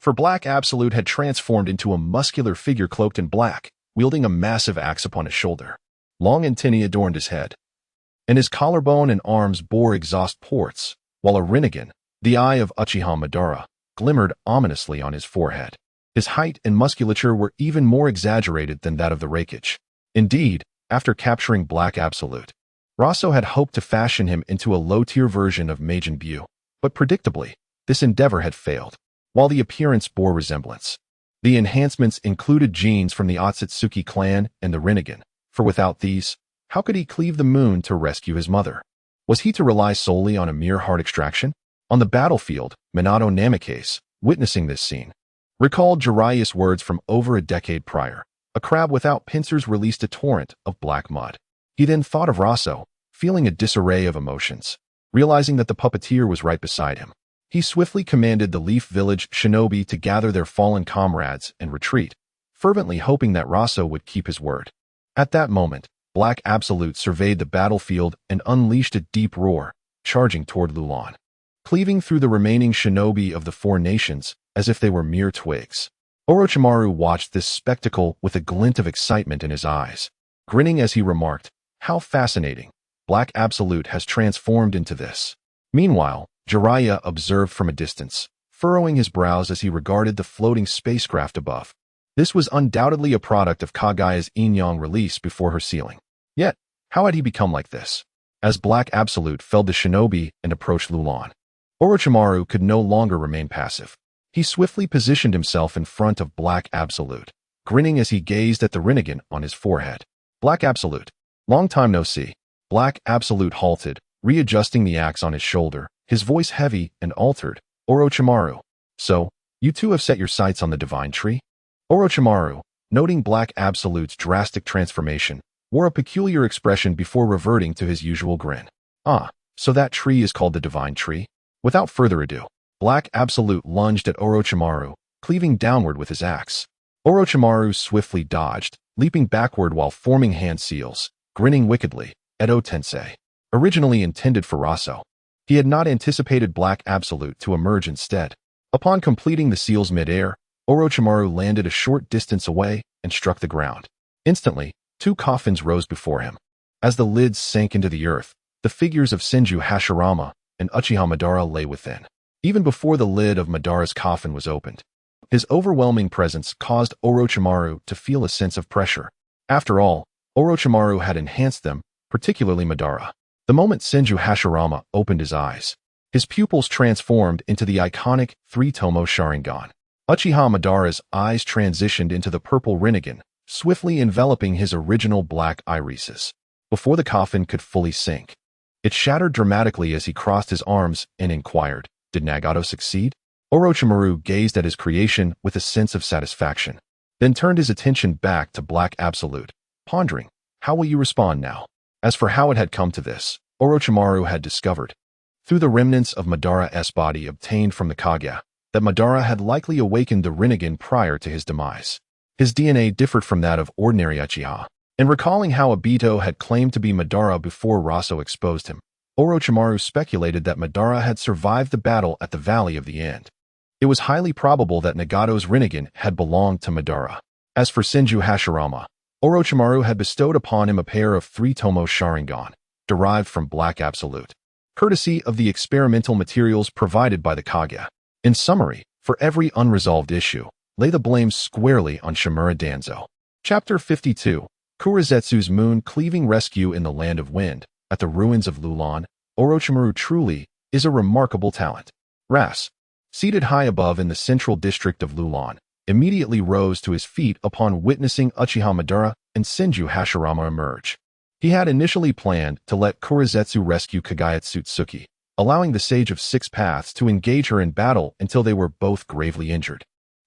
For Black Absolute had transformed into a muscular figure cloaked in black, wielding a massive axe upon his shoulder. Long antennae adorned his head, and his collarbone and arms bore exhaust ports, while a Rinnegan, the eye of Uchiha Madara, glimmered ominously on his forehead. His height and musculature were even more exaggerated than that of the Raikage. Indeed, after capturing Black Absolute, Roso had hoped to fashion him into a low-tier version of Majin Buu, but predictably, this endeavor had failed. While the appearance bore resemblance, the enhancements included genes from the Otsutsuki clan and the Rinnegan, for without these, how could he cleave the moon to rescue his mother? Was he to rely solely on a mere heart extraction? On the battlefield, Minato Namekase, witnessing this scene, recalled Jiraiya's words from over a decade prior. A crab without pincers released a torrent of black mud. He then thought of Roso, feeling a disarray of emotions. Realizing that the puppeteer was right beside him, he swiftly commanded the Leaf Village shinobi to gather their fallen comrades and retreat, fervently hoping that Roso would keep his word. At that moment, Black Absolute surveyed the battlefield and unleashed a deep roar, charging toward Lulon, cleaving through the remaining shinobi of the 4 nations as if they were mere twigs. Orochimaru watched this spectacle with a glint of excitement in his eyes, grinning as he remarked, "How fascinating. Black Absolute has transformed into this." Meanwhile, Jiraiya observed from a distance, furrowing his brows as he regarded the floating spacecraft above. This was undoubtedly a product of Kagaya's yin-yang release before her sealing. Yet, how had he become like this? As Black Absolute felled the shinobi and approached Lulon, Orochimaru could no longer remain passive. He swiftly positioned himself in front of Black Absolute, grinning as he gazed at the Rinnegan on his forehead. "Black Absolute, long time no see." Black Absolute halted, readjusting the axe on his shoulder, his voice heavy and altered. "Orochimaru, so, you two have set your sights on the divine tree?" Orochimaru, noting Black Absolute's drastic transformation, wore a peculiar expression before reverting to his usual grin. "Ah, so that tree is called the divine tree?" Without further ado, Black Absolute lunged at Orochimaru, cleaving downward with his axe. Orochimaru swiftly dodged, leaping backward while forming hand seals, grinning wickedly. Edo Tensei, originally intended for Roso. He had not anticipated Black Absolute to emerge instead. Upon completing the seals mid-air, Orochimaru landed a short distance away and struck the ground. Instantly, 2 coffins rose before him. As the lids sank into the earth, the figures of Senju Hashirama and Uchiha Madara lay within. Even before the lid of Madara's coffin was opened, his overwhelming presence caused Orochimaru to feel a sense of pressure. After all, Orochimaru had enhanced them, particularly Madara. The moment Senju Hashirama opened his eyes, his pupils transformed into the iconic 3-tomo Sharingan. Uchiha Madara's eyes transitioned into the purple Rinnegan, swiftly enveloping his original black irises. Before the coffin could fully sink, it shattered dramatically as he crossed his arms and inquired, "Did Nagato succeed?" Orochimaru gazed at his creation with a sense of satisfaction, then turned his attention back to Black Absolute, pondering, "How will you respond now?" As for how it had come to this, Orochimaru had discovered, through the remnants of Madara's body obtained from the Kage, that Madara had likely awakened the Rinnegan prior to his demise. His DNA differed from that of ordinary Uchiha. And recalling how Obito had claimed to be Madara before Roso exposed him, Orochimaru speculated that Madara had survived the battle at the Valley of the End. It was highly probable that Nagato's Rinnegan had belonged to Madara. As for Senju Hashirama, Orochimaru had bestowed upon him a pair of 3 Tomo Sharingan, derived from Black Absolute, courtesy of the experimental materials provided by the Kage. In summary, for every unresolved issue, lay the blame squarely on Shimura Danzo. Chapter 52, Kurizetsu's Moon-Cleaving Rescue in the Land of Wind. At the ruins of Lulan, Orochimaru truly is a remarkable talent. Ras, seated high above in the central district of Lulan, immediately rose to his feet upon witnessing Uchiha Madara and Senju Hashirama emerge. He had initially planned to let Kurizetsu rescue Kagaya Otsutsuki, allowing the Sage of Six Paths to engage her in battle until they were both gravely injured.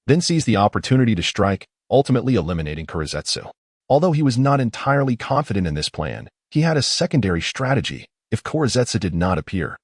Then seized the opportunity to strike, ultimately eliminating Kurizetsu. Although he was not entirely confident in this plan, he had a secondary strategy if Kurizetsu did not appear.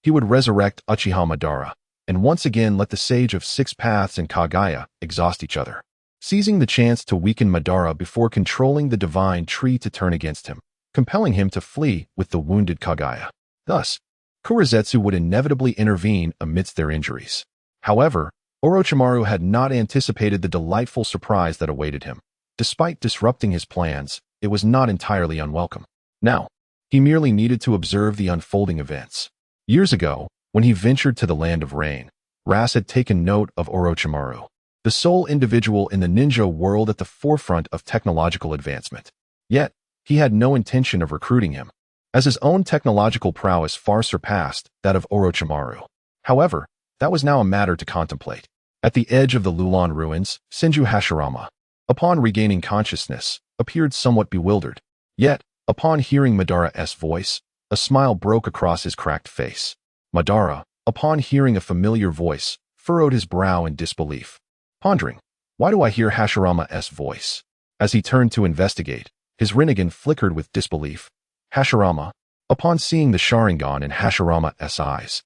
He would resurrect Uchiha Madara, and once again let the Sage of Six Paths and Kagaya exhaust each other, seizing the chance to weaken Madara before controlling the divine tree to turn against him, compelling him to flee with the wounded Kagaya. Thus, Kurizetsu would inevitably intervene amidst their injuries. However, Orochimaru had not anticipated the delightful surprise that awaited him. Despite disrupting his plans, it was not entirely unwelcome. Now, he merely needed to observe the unfolding events. Years ago, when he ventured to the Land of Rain, Ras had taken note of Orochimaru, the sole individual in the ninja world at the forefront of technological advancement. Yet, he had no intention of recruiting him, as his own technological prowess far surpassed that of Orochimaru. However, that was now a matter to contemplate. At the edge of the Lulan ruins, Senju Hashirama, upon regaining consciousness, appeared somewhat bewildered. Yet, upon hearing Madara's voice, a smile broke across his cracked face. Madara, upon hearing a familiar voice, furrowed his brow in disbelief, pondering, "Why do I hear Hashirama's voice?" As he turned to investigate, his Rinnegan flickered with disbelief. Hashirama, upon seeing the Sharingan in Hashirama's eyes,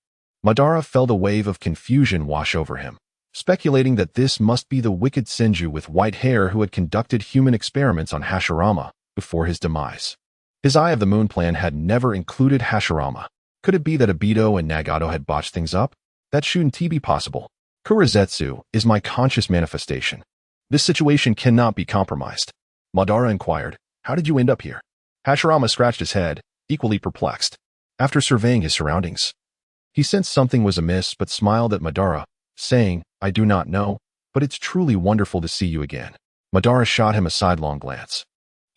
Madara felt a wave of confusion wash over him, speculating that this must be the wicked Senju with white hair who had conducted human experiments on Hashirama before his demise. His Eye of the Moon plan had never included Hashirama. Could it be that Obito and Nagato had botched things up? That shouldn't be possible. Kurizetsu is my conscious manifestation. This situation cannot be compromised. Madara inquired, "How did you end up here?" Hashirama scratched his head, equally perplexed. After surveying his surroundings, he sensed something was amiss but smiled at Madara, saying, "I do not know, but it's truly wonderful to see you again." Madara shot him a sidelong glance,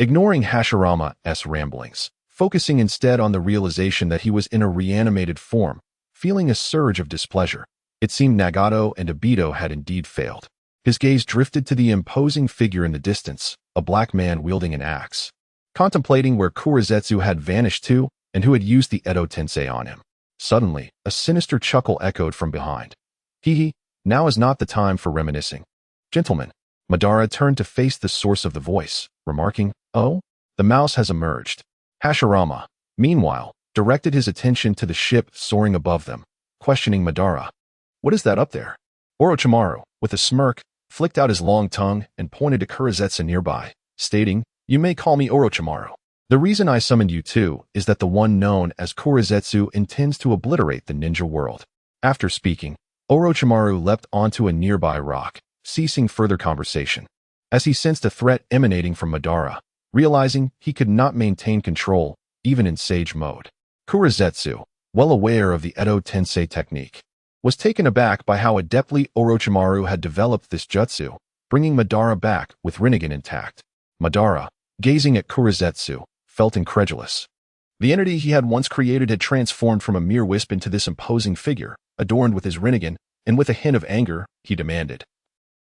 ignoring Hashirama's ramblings, focusing instead on the realization that he was in a reanimated form, feeling a surge of displeasure. It seemed Nagato and Obito had indeed failed. His gaze drifted to the imposing figure in the distance, a black man wielding an axe, contemplating where Kurizetsu had vanished to and who had used the Edo Tensei on him. Suddenly, a sinister chuckle echoed from behind. "Hee, now is not the time for reminiscing. Gentlemen." Madara turned to face the source of the voice, remarking, "Oh, the mouse has emerged." Hashirama, meanwhile, directed his attention to the ship soaring above them, questioning Madara. "What is that up there?" Orochimaru, with a smirk, flicked out his long tongue and pointed to Kurizetsu nearby, stating, "You may call me Orochimaru. The reason I summoned you too is that the one known as Kurizetsu intends to obliterate the ninja world." After speaking, Orochimaru leapt onto a nearby rock, ceasing further conversation, as he sensed a threat emanating from Madara, realizing he could not maintain control, even in sage mode. Kurizetsu, well aware of the Edo Tensei technique, was taken aback by how adeptly Orochimaru had developed this jutsu, bringing Madara back with Rinnegan intact. Madara, gazing at Kurizetsu, felt incredulous. The entity he had once created had transformed from a mere wisp into this imposing figure, adorned with his Rinnegan, and with a hint of anger, he demanded,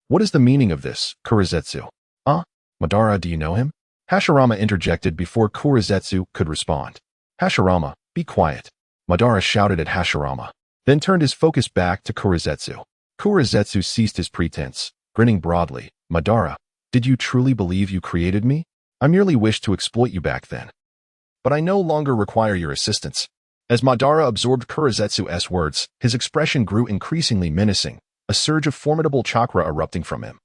"What is the meaning of this, Kurizetsu?" Madara, do you know him?" Hashirama interjected before Kurizetsu could respond. "Hashirama, be quiet," Madara shouted at Hashirama, then turned his focus back to Kurizetsu. Kurizetsu ceased his pretense, grinning broadly. "Madara, did you truly believe you created me? I merely wished to exploit you back then. But I no longer require your assistance." As Madara absorbed Kurizetsu's words, his expression grew increasingly menacing, a surge of formidable chakra erupting from him,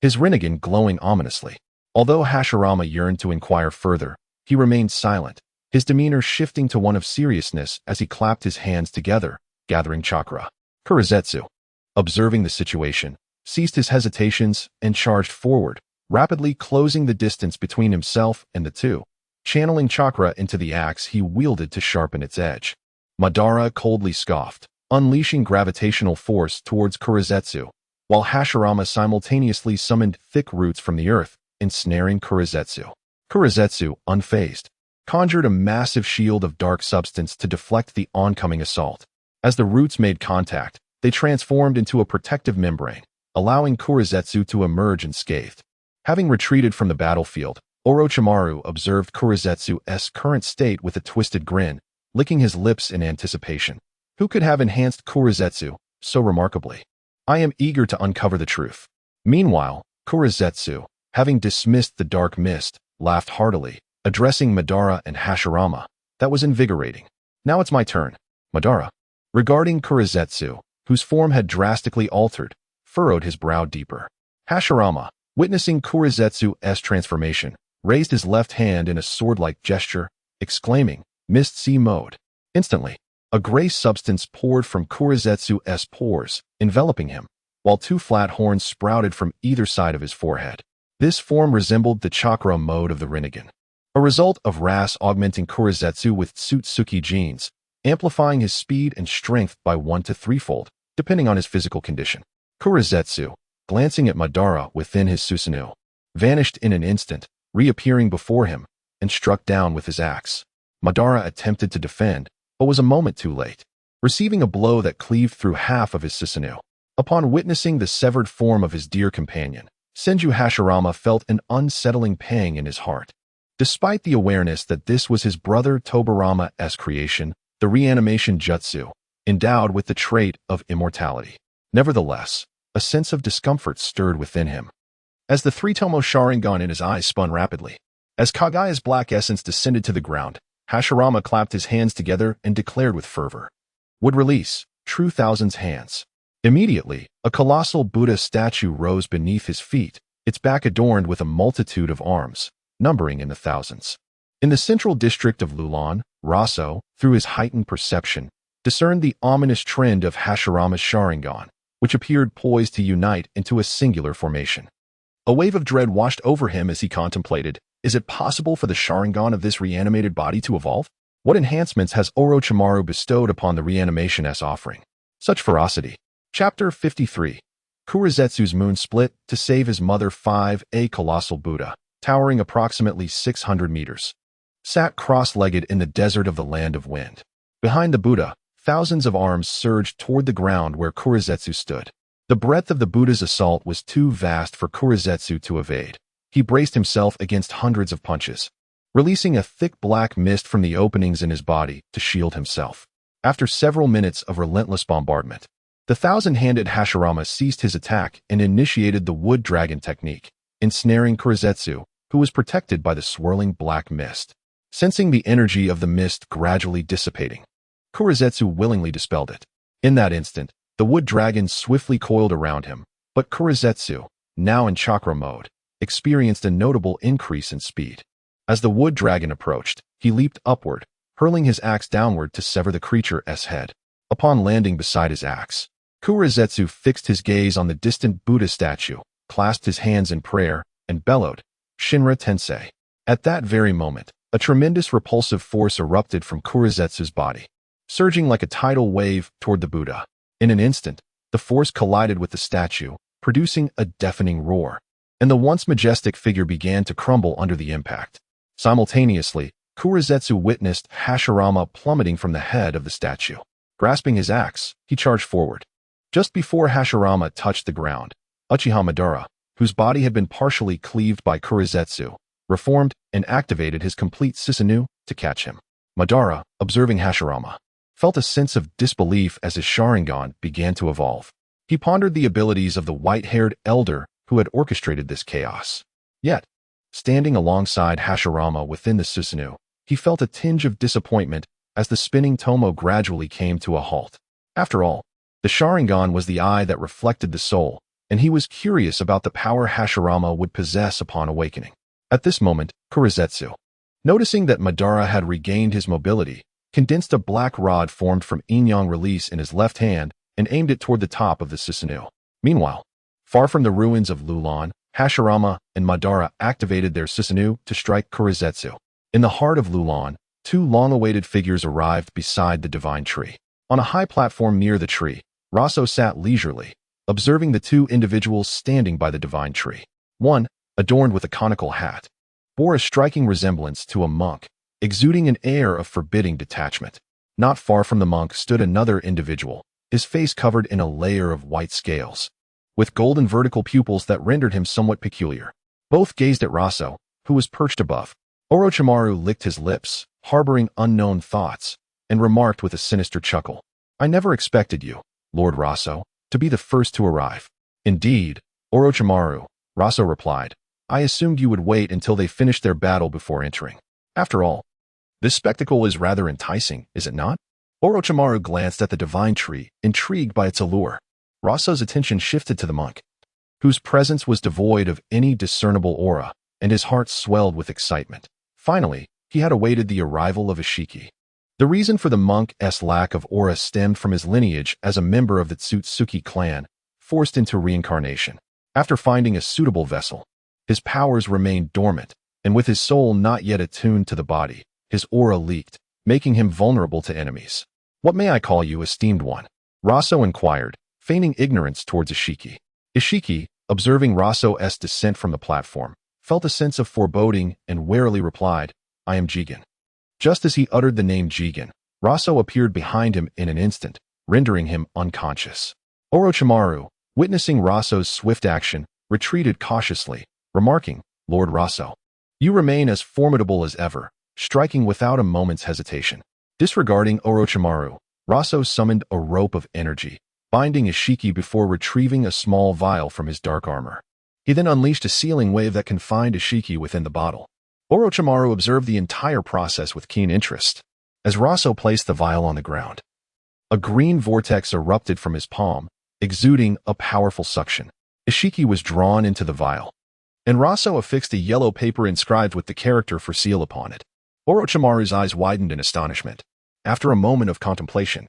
his Rinnegan glowing ominously. Although Hashirama yearned to inquire further, he remained silent, his demeanor shifting to one of seriousness as he clapped his hands together, gathering chakra. Kurizetsu, observing the situation, ceased his hesitations and charged forward, rapidly closing the distance between himself and the two, channeling chakra into the axe he wielded to sharpen its edge. Madara coldly scoffed, unleashing gravitational force towards Kurizetsu, while Hashirama simultaneously summoned thick roots from the earth, ensnaring Kurizetsu. Kurizetsu, unfazed, conjured a massive shield of dark substance to deflect the oncoming assault. As the roots made contact, they transformed into a protective membrane, allowing Kurizetsu to emerge unscathed. Having retreated from the battlefield, Orochimaru observed Kurizetsu's current state with a twisted grin, licking his lips in anticipation. Who could have enhanced Kurizetsu so remarkably? I am eager to uncover the truth. Meanwhile, Kurizetsu, having dismissed the dark mist, laughed heartily, addressing Madara and Hashirama. That was invigorating. Now it's my turn. Madara, regarding Kurizetsu, whose form had drastically altered, furrowed his brow deeper. Hashirama, witnessing Kurizetsu's transformation, raised his left hand in a sword-like gesture, exclaiming, Mist Sea Mode. Instantly, a gray substance poured from Kurizetsu's pores, enveloping him, while two flat horns sprouted from either side of his forehead. This form resembled the chakra mode of the Rinnegan, a result of Ras augmenting Kurizetsu with Otsutsuki genes, amplifying his speed and strength by 1 to 3-fold, depending on his physical condition. Kurizetsu, glancing at Madara within his Susanoo, vanished in an instant, reappearing before him, and struck down with his axe. Madara attempted to defend, but was a moment too late, receiving a blow that cleaved through half of his Susanoo. Upon witnessing the severed form of his dear companion, Senju Hashirama felt an unsettling pang in his heart. Despite the awareness that this was his brother Tobirama's creation, the reanimation jutsu, endowed with the trait of immortality. Nevertheless, a sense of discomfort stirred within him. As the three-tomo Sharingan in his eyes spun rapidly, as Kagaya's black essence descended to the ground, Hashirama clapped his hands together and declared with fervor, "Would release, true Thousand's hands." Immediately, a colossal Buddha statue rose beneath his feet, its back adorned with a multitude of arms, numbering in the thousands. In the central district of Lulan, Roso, through his heightened perception, discerned the ominous trend of Hashirama's Sharingan, which appeared poised to unite into a singular formation. A wave of dread washed over him as he contemplated, is it possible for the Sharingan of this reanimated body to evolve? What enhancements has Orochimaru bestowed upon the reanimation's offering? Such ferocity. Chapter 53. Kurizetsu's moon split to save his mother. 5. A colossal Buddha, towering approximately 600 meters, sat cross-legged in the desert of the Land of Wind. Behind the Buddha, thousands of arms surged toward the ground where Kurizetsu stood. The breadth of the Buddha's assault was too vast for Kurizetsu to evade. He braced himself against hundreds of punches, releasing a thick black mist from the openings in his body to shield himself. After several minutes of relentless bombardment, the thousand-handed Hashirama ceased his attack and initiated the wood dragon technique, ensnaring Kurizetsu, who was protected by the swirling black mist. Sensing the energy of the mist gradually dissipating, Kurizetsu willingly dispelled it. In that instant, the wood dragon swiftly coiled around him, but Kurizetsu, now in chakra mode, experienced a notable increase in speed. As the wood dragon approached, he leaped upward, hurling his axe downward to sever the creature's head. Upon landing beside his axe, Kurizetsu fixed his gaze on the distant Buddha statue, clasped his hands in prayer, and bellowed, "Shinra Tensei." At that very moment, a tremendous repulsive force erupted from Kurizetsu's body, surging like a tidal wave toward the Buddha. In an instant, the force collided with the statue, producing a deafening roar, and the once majestic figure began to crumble under the impact. Simultaneously, Kurizetsu witnessed Hashirama plummeting from the head of the statue. Grasping his axe, he charged forward. Just before Hashirama touched the ground, Uchiha Madara, whose body had been partially cleaved by Kurizetsu, reformed and activated his complete Susanoo to catch him. Madara, observing Hashirama, felt a sense of disbelief as his Sharingan began to evolve. He pondered the abilities of the white-haired elder who had orchestrated this chaos. Yet, standing alongside Hashirama within the Susanoo, he felt a tinge of disappointment as the spinning tomo gradually came to a halt. After all, the Sharingan was the eye that reflected the soul, and he was curious about the power Hashirama would possess upon awakening. At this moment, Kurizetsu, noticing that Madara had regained his mobility, condensed a black rod formed from yin-yang release in his left hand and aimed it toward the top of the Susanoo. Meanwhile, far from the ruins of Lulan, Hashirama and Madara activated their Susanoo to strike Kurizetsu. In the heart of Lulan, two long-awaited figures arrived beside the divine tree. On a high platform near the tree, Roso sat leisurely, observing the two individuals standing by the divine tree. One, adorned with a conical hat, bore a striking resemblance to a monk, exuding an air of forbidding detachment. Not far from the monk stood another individual, his face covered in a layer of white scales, with golden vertical pupils that rendered him somewhat peculiar. Both gazed at Roso, who was perched above. Orochimaru licked his lips, harboring unknown thoughts, and remarked with a sinister chuckle, "I never expected you, Lord Roso, to be the first to arrive." "Indeed, Orochimaru," Roso replied. "I assumed you would wait until they finished their battle before entering. After all, this spectacle is rather enticing, is it not?" Orochimaru glanced at the divine tree, intrigued by its allure. Roso's attention shifted to the monk, whose presence was devoid of any discernible aura, and his heart swelled with excitement. Finally, he had awaited the arrival of Ishiki. The reason for the monk's lack of aura stemmed from his lineage as a member of the Otsutsuki clan, forced into reincarnation. After finding a suitable vessel, his powers remained dormant, and with his soul not yet attuned to the body, his aura leaked, making him vulnerable to enemies. "What may I call you, esteemed one?" Roso inquired, feigning ignorance towards Ishiki. Ishiki, observing Roso's descent from the platform, felt a sense of foreboding and warily replied, "I am Jigen." Just as he uttered the name Jigen, Roso appeared behind him in an instant, rendering him unconscious. Orochimaru, witnessing Roso's swift action, retreated cautiously, remarking, "Lord Roso, you remain as formidable as ever," striking without a moment's hesitation. Disregarding Orochimaru, Roso summoned a rope of energy, binding Ishiki before retrieving a small vial from his dark armor. He then unleashed a sealing wave that confined Ishiki within the bottle. Orochimaru observed the entire process with keen interest. As Roso placed the vial on the ground, a green vortex erupted from his palm, exuding a powerful suction. Ishiki was drawn into the vial, and Roso affixed a yellow paper inscribed with the character for seal upon it. Orochimaru's eyes widened in astonishment. After a moment of contemplation,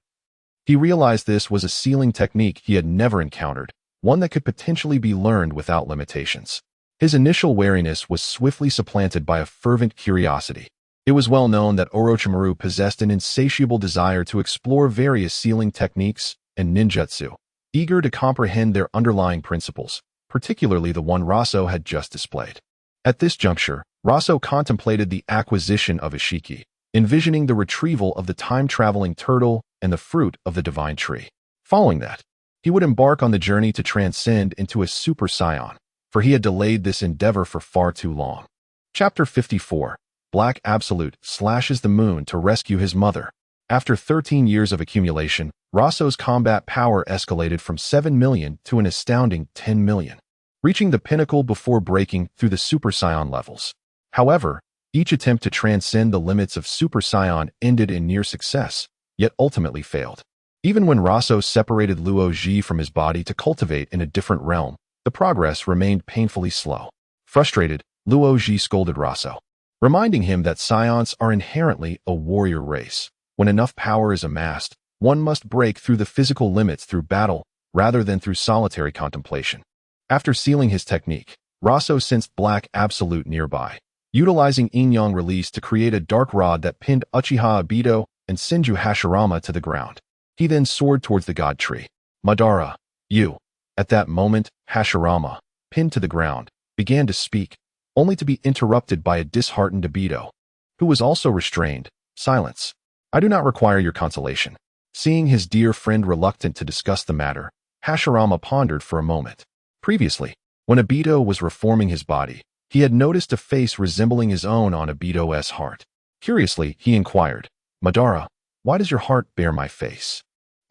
he realized this was a sealing technique he had never encountered, one that could potentially be learned without limitations. His initial wariness was swiftly supplanted by a fervent curiosity. It was well known that Orochimaru possessed an insatiable desire to explore various sealing techniques and ninjutsu, eager to comprehend their underlying principles, particularly the one Roso had just displayed. At this juncture, Roso contemplated the acquisition of Ishiki, envisioning the retrieval of the time-traveling turtle and the fruit of the divine tree. Following that, he would embark on the journey to transcend into a Super Saiyan, for he had delayed this endeavor for far too long. Chapter 54. Black Absolute slashes the moon to rescue his mother. After 13 years of accumulation, Roso's combat power escalated from 7 million to an astounding 10 million, reaching the pinnacle before breaking through the Super Saiyan levels. However, each attempt to transcend the limits of Super Saiyan ended in near success, yet ultimately failed. Even when Roso separated Luo-Ji from his body to cultivate in a different realm, the progress remained painfully slow. Frustrated, Luo-Ji scolded Roso, reminding him that Saiyans are inherently a warrior race. When enough power is amassed, one must break through the physical limits through battle rather than through solitary contemplation. After sealing his technique, Roso sensed Black Absolute nearby, utilizing yin-yang release to create a dark rod that pinned Uchiha Obito and Senju Hashirama to the ground. He then soared towards the god tree. "Madara, you." At that moment, Hashirama, pinned to the ground, began to speak, only to be interrupted by a disheartened Obito, who was also restrained. "Silence. I do not require your consolation." Seeing his dear friend reluctant to discuss the matter, Hashirama pondered for a moment. Previously, when Obito was reforming his body, he had noticed a face resembling his own on Obito's heart. Curiously, he inquired, "Madara, why does your heart bear my face?"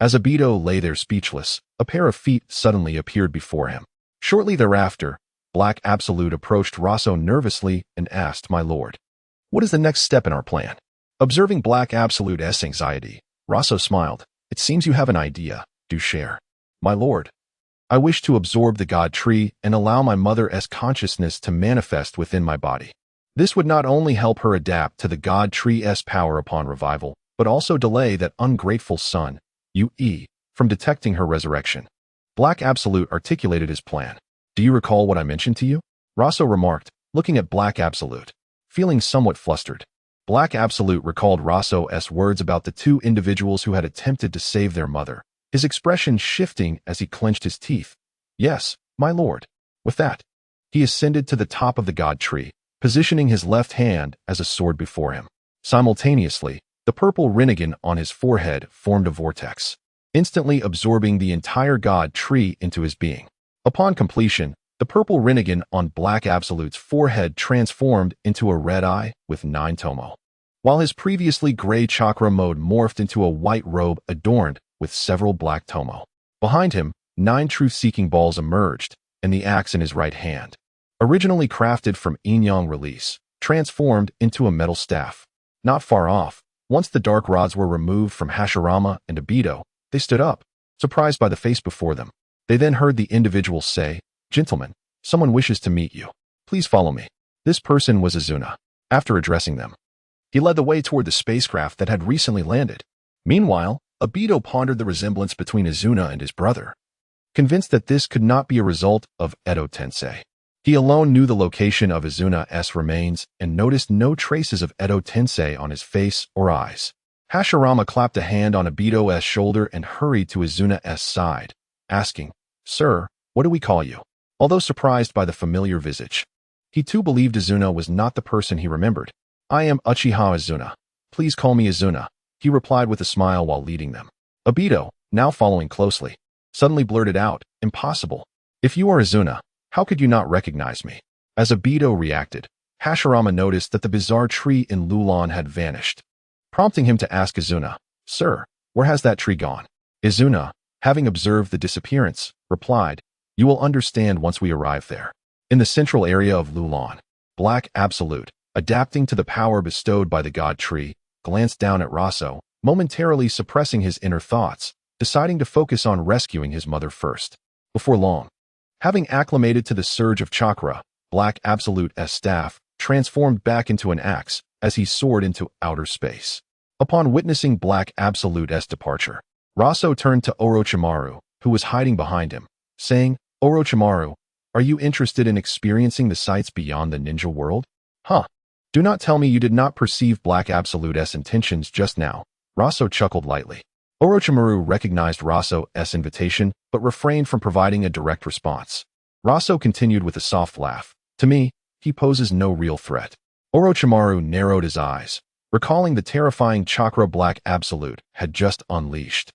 As Obito lay there speechless, a pair of feet suddenly appeared before him. Shortly thereafter, Black Absolute approached Roso nervously and asked, "My lord, what is the next step in our plan?" Observing Black Absolute's anxiety, Roso smiled. "It seems you have an idea. Do share." "My lord." I wish to absorb the God tree and allow my mother's consciousness to manifest within my body. This would not only help her adapt to the God tree's power upon revival, but also delay that ungrateful son, UE, from detecting her resurrection. Black Absolute articulated his plan. Do you recall what I mentioned to you? Roso remarked, looking at Black Absolute, feeling somewhat flustered. Black Absolute recalled Roso's words about the two individuals who had attempted to save their mother, his expression shifting as he clenched his teeth. Yes, my lord. With that, he ascended to the top of the God tree, positioning his left hand as a sword before him. Simultaneously, the purple rinnegan on his forehead formed a vortex, instantly absorbing the entire God tree into his being. Upon completion, the purple rinnegan on Black Absolute's forehead transformed into a red eye with 9 tomo, while his previously gray chakra mode morphed into a white robe adorned with several black tomo. Behind him, 9 truth-seeking balls emerged, and the axe in his right hand, originally crafted from yin-yang release, transformed into a metal staff. Not far off, once the dark rods were removed from Hashirama and Obito, they stood up, surprised by the face before them. They then heard the individuals say, "Gentlemen, someone wishes to meet you. Please follow me." This person was Izuna. After addressing them, he led the way toward the spacecraft that had recently landed. Meanwhile, Obito pondered the resemblance between Izuna and his brother, convinced that this could not be a result of Edo Tensei. He alone knew the location of Izuna's remains and noticed no traces of Edo Tensei on his face or eyes. Hashirama clapped a hand on Obito's shoulder and hurried to Izuna's side, asking, "Sir, what do we call you?" Although surprised by the familiar visage, he too believed Izuna was not the person he remembered. "I am Uchiha Izuna. Please call me Izuna," he replied with a smile while leading them. Obito, now following closely, suddenly blurted out, "Impossible. If you are Izuna, how could you not recognize me?" As Obito reacted, Hashirama noticed that the bizarre tree in Lulan had vanished, prompting him to ask Izuna, "Sir, where has that tree gone?" Izuna, having observed the disappearance, replied, "You will understand once we arrive there." In the central area of Lulan, Black Absolute, adapting to the power bestowed by the God tree, glanced down at Roso, momentarily suppressing his inner thoughts, deciding to focus on rescuing his mother first. Before long, having acclimated to the surge of chakra, Black Absolute's staff transformed back into an axe as he soared into outer space. Upon witnessing Black Absolute's departure, Roso turned to Orochimaru, who was hiding behind him, saying, "Orochimaru, are you interested in experiencing the sights beyond the ninja world?" "Huh. Do not tell me you did not perceive Black Absolute's intentions just now." Roso chuckled lightly. Orochimaru recognized Roso's invitation, but refrained from providing a direct response. Roso continued with a soft laugh. "To me, he poses no real threat." Orochimaru narrowed his eyes, recalling the terrifying chakra Black Absolute had just unleashed.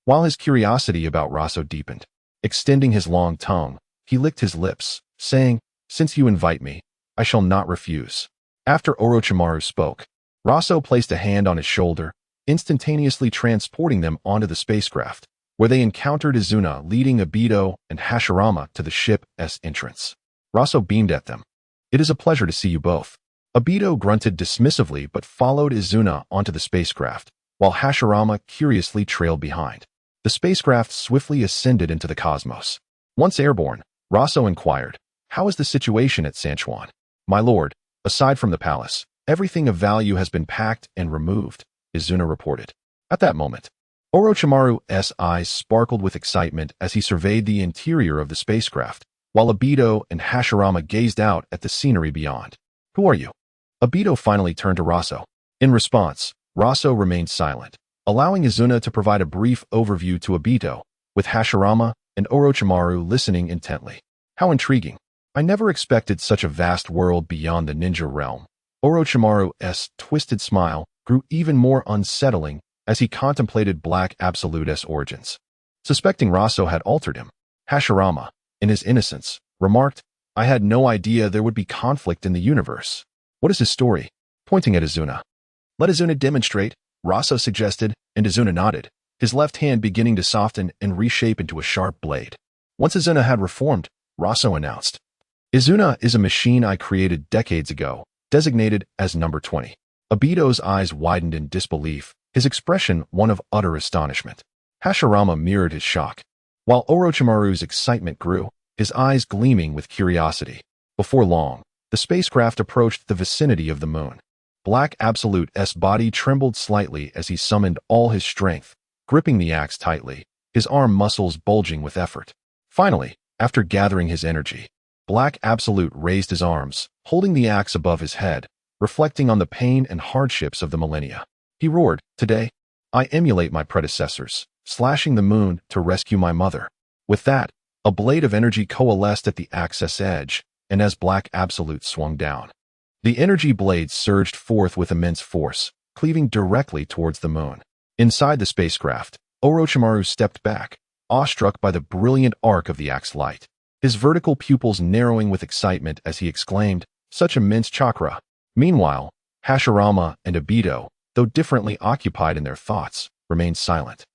While his curiosity about Roso deepened, extending his long tongue, he licked his lips, saying, "Since you invite me, I shall not refuse." After Orochimaru spoke, Roso placed a hand on his shoulder, instantaneously transporting them onto the spacecraft, where they encountered Izuna leading Obito and Hashirama to the ship's entrance. Roso beamed at them. "It is a pleasure to see you both." Obito grunted dismissively but followed Izuna onto the spacecraft, while Hashirama curiously trailed behind. The spacecraft swiftly ascended into the cosmos. Once airborne, Roso inquired, "How is the situation at Sanchuan?" "My lord, aside from the palace, everything of value has been packed and removed," Izuna reported. At that moment, Orochimaru's eyes sparkled with excitement as he surveyed the interior of the spacecraft, while Obito and Hashirama gazed out at the scenery beyond. "Who are you?" Obito finally turned to Roso. In response, Roso remained silent, allowing Izuna to provide a brief overview to Obito, with Hashirama and Orochimaru listening intently. "How intriguing. I never expected such a vast world beyond the ninja realm." Orochimaru's twisted smile grew even more unsettling as he contemplated Black Absolute's origins. Suspecting Roso had altered him, Hashirama, in his innocence, remarked, "I had no idea there would be conflict in the universe. What is his story?" Pointing at Izuna. "Let Izuna demonstrate," Roso suggested, and Izuna nodded, his left hand beginning to soften and reshape into a sharp blade. Once Izuna had reformed, Roso announced, "Izuna is a machine I created decades ago, designated as number 20. Obito's eyes widened in disbelief, his expression one of utter astonishment. Hashirama mirrored his shock. while Orochimaru's excitement grew, his eyes gleaming with curiosity. Before long, the spacecraft approached the vicinity of the moon. Black Absolute's body trembled slightly as he summoned all his strength, gripping the axe tightly, his arm muscles bulging with effort. Finally, after gathering his energy, Black Absolute raised his arms, holding the axe above his head, reflecting on the pain and hardships of the millennia. He roared, "Today, I emulate my predecessors, slashing the moon to rescue my mother." With that, a blade of energy coalesced at the axe's edge, and as Black Absolute swung down, the energy blade surged forth with immense force, cleaving directly towards the moon. Inside the spacecraft, Orochimaru stepped back, awestruck by the brilliant arc of the axe light, his vertical pupils narrowing with excitement as he exclaimed, "Such immense chakra!" Meanwhile, Hashirama and Obito, though differently occupied in their thoughts, remained silent,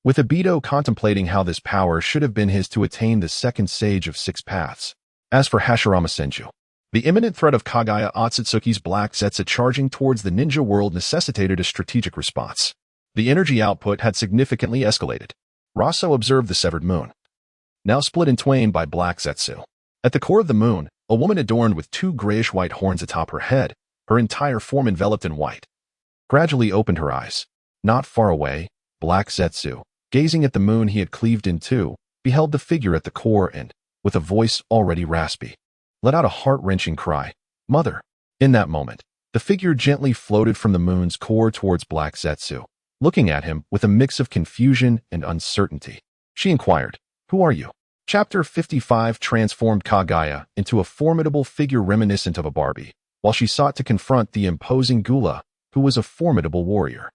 with Obito contemplating how this power should have been his to attain the second sage of 6 paths. As for Hashirama Senju, the imminent threat of Kaguya Otsutsuki's Black Zetsu charging towards the ninja world necessitated a strategic response. The energy output had significantly escalated. Roso observed the severed moon, now split in twain by Black Zetsu. At the core of the moon, a woman adorned with 2 grayish-white horns atop her head, her entire form enveloped in white, gradually opened her eyes. Not far away, Black Zetsu, gazing at the moon he had cleaved in two, beheld the figure at the core and, with a voice already raspy, let out a heart-wrenching cry, "Mother!" In that moment, the figure gently floated from the moon's core towards Black Zetsu, looking at him with a mix of confusion and uncertainty. She inquired, "Who are you?" Chapter 55 transformed Kaguya into a formidable figure reminiscent of a Barbie, while she sought to confront the imposing Gula, who was a formidable warrior.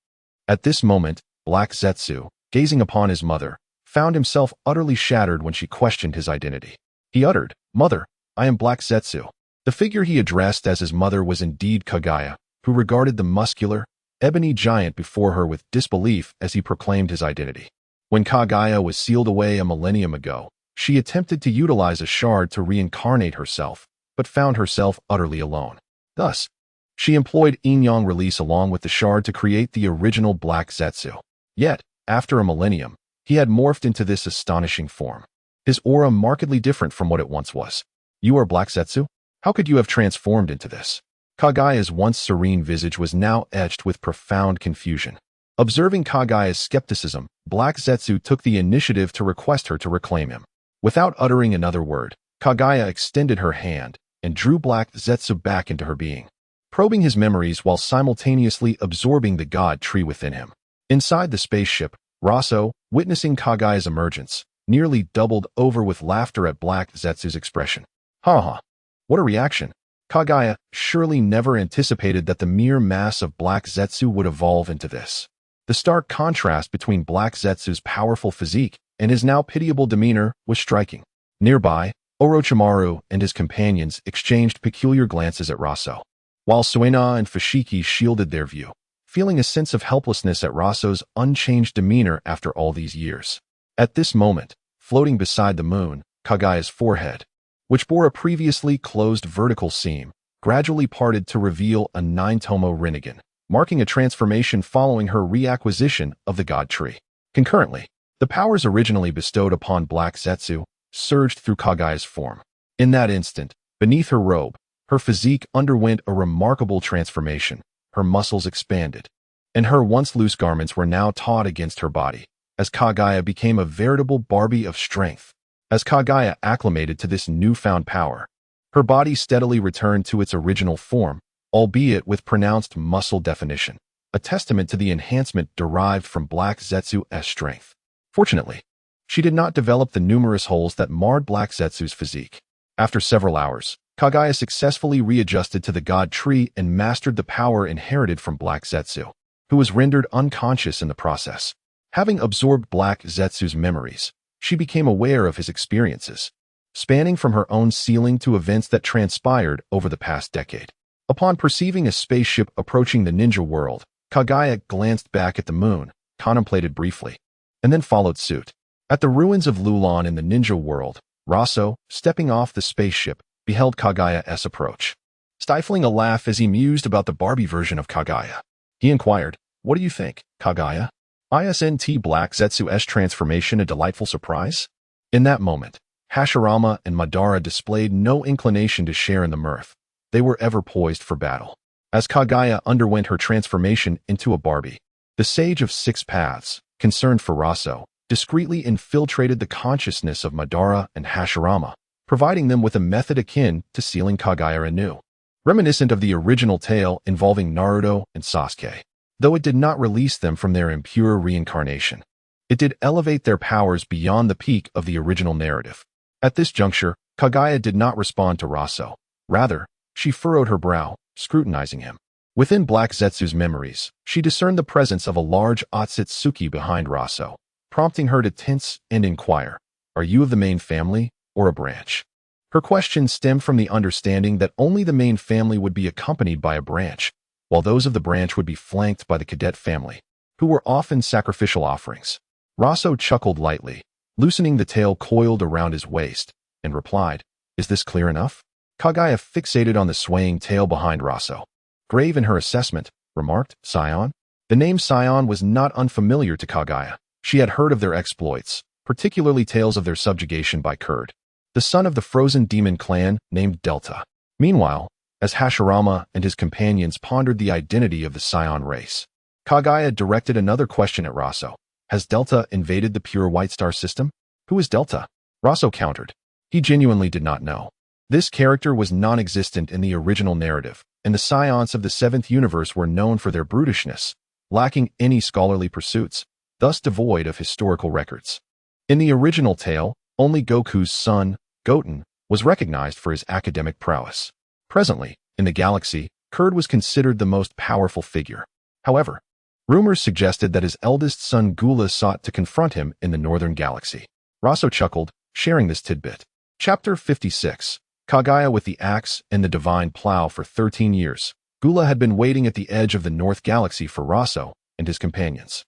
At this moment, Black Zetsu, gazing upon his mother, found himself utterly shattered when she questioned his identity. He uttered, "Mother, I am Black Zetsu." The figure he addressed as his mother was indeed Kaguya, who regarded the muscular, ebony giant before her with disbelief as he proclaimed his identity. When Kaguya was sealed away a millennium ago, she attempted to utilize a shard to reincarnate herself, but found herself utterly alone. Thus, she employed Yin-Yang release along with the shard to create the original Black Zetsu. Yet, after a millennium, he had morphed into this astonishing form, his aura markedly different from what it once was. "You are Black Zetsu? How could you have transformed into this?" Kaguya's once serene visage was now etched with profound confusion. Observing Kaguya's skepticism, Black Zetsu took the initiative to request her to reclaim him. Without uttering another word, Kaguya extended her hand and drew Black Zetsu back into her being, probing his memories while simultaneously absorbing the god tree within him. Inside the spaceship, Roso, witnessing Kaguya's emergence, nearly doubled over with laughter at Black Zetsu's expression. "Ha! What a reaction!" Kaguya surely never anticipated that the mere mass of Black Zetsu would evolve into this. The stark contrast between Black Zetsu's powerful physique and his now pitiable demeanor was striking. Nearby, Orochimaru and his companions exchanged peculiar glances at Roso, while Suena and Fushigi shielded their view, feeling a sense of helplessness at Roso's unchanged demeanor after all these years. At this moment, floating beside the moon, Kaguya's forehead, which bore a previously closed vertical seam, gradually parted to reveal a 9-tomo Rinnegan, marking a transformation following her reacquisition of the god tree. Concurrently, the powers originally bestowed upon Black Zetsu surged through Kaguya's form. In that instant, beneath her robe, her physique underwent a remarkable transformation. Her muscles expanded, and her once loose garments were now taut against her body, as Kaguya became a veritable Barbie of strength. As Kaguya acclimated to this newfound power, her body steadily returned to its original form, albeit with pronounced muscle definition, a testament to the enhancement derived from Black Zetsu's strength. Fortunately, she did not develop the numerous holes that marred Black Zetsu's physique. After several hours, Kaguya successfully readjusted to the god tree and mastered the power inherited from Black Zetsu, who was rendered unconscious in the process. Having absorbed Black Zetsu's memories, she became aware of his experiences, spanning from her own sealing to events that transpired over the past decade. Upon perceiving a spaceship approaching the ninja world, Kaguya glanced back at the moon, contemplated briefly, and then followed suit. At the ruins of Lulan in the ninja world, Roso, stepping off the spaceship, beheld Kaguya's approach. Stifling a laugh as he mused about the Barbie version of Kaguya, he inquired, "What do you think, Kaguya? Isn't Black Zetsu's transformation a delightful surprise?" In that moment, Hashirama and Madara displayed no inclination to share in the mirth. They were ever poised for battle. As Kaguya underwent her transformation into a Barbie, the Sage of Six Paths, concerned for Roso, discreetly infiltrated the consciousness of Madara and Hashirama, providing them with a method akin to sealing Kaguya anew, reminiscent of the original tale involving Naruto and Sasuke. Though it did not release them from their impure reincarnation, it did elevate their powers beyond the peak of the original narrative. At this juncture, Kaguya did not respond to Roso. Rather, she furrowed her brow, scrutinizing him. Within Black Zetsu's memories, she discerned the presence of a large Otsutsuki behind Roso, prompting her to tense and inquire, "Are you of the main family or a branch?" Her question stemmed from the understanding that only the main family would be accompanied by a branch, while those of the branch would be flanked by the cadet family, who were often sacrificial offerings. Roso chuckled lightly, loosening the tail coiled around his waist, and replied, "Is this clear enough?" Kaguya fixated on the swaying tail behind Roso. Grave in her assessment, remarked, "Saiyan?" The name Saiyan was not unfamiliar to Kaguya. She had heard of their exploits, particularly tales of their subjugation by Kurd, the son of the frozen demon clan named Delta. Meanwhile, as Hashirama and his companions pondered the identity of the Saiyan race, Kaguya directed another question at Roso. "Has Delta invaded the pure White Star system? Who is Delta?" Roso countered. He genuinely did not know. This character was non-existent in the original narrative, and the Saiyans of the Seventh Universe were known for their brutishness, lacking any scholarly pursuits, thus devoid of historical records. In the original tale, only Goku's son, Goten, was recognized for his academic prowess. Presently, in the galaxy, Kurd was considered the most powerful figure. However, rumors suggested that his eldest son Gula sought to confront him in the northern galaxy. Roso chuckled, sharing this tidbit. Chapter 56. Kaguya with the axe and the divine plow. For 13 years, Gula had been waiting at the edge of the North Galaxy for Roso and his companions.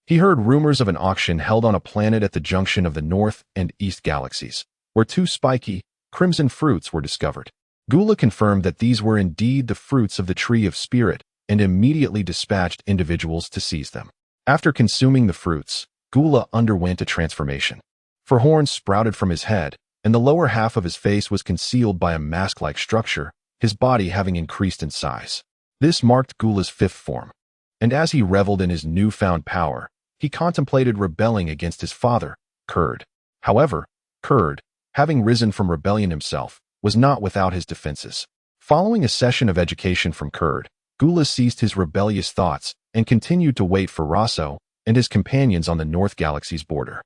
He heard rumors of an auction held on a planet at the junction of the North and East Galaxies, where two spiky, crimson fruits were discovered. Gula confirmed that these were indeed the fruits of the Tree of Spirit and immediately dispatched individuals to seize them. After consuming the fruits, Gula underwent a transformation. For horns sprouted from his head, and the lower half of his face was concealed by a mask-like structure, his body having increased in size. This marked Gula's fifth form. And as he reveled in his newfound power, he contemplated rebelling against his father, Kurd. However, Kurd, having risen from rebellion himself, was not without his defenses. Following a session of education from Kurd, Gula ceased his rebellious thoughts and continued to wait for Roso and his companions on the North Galaxy's border.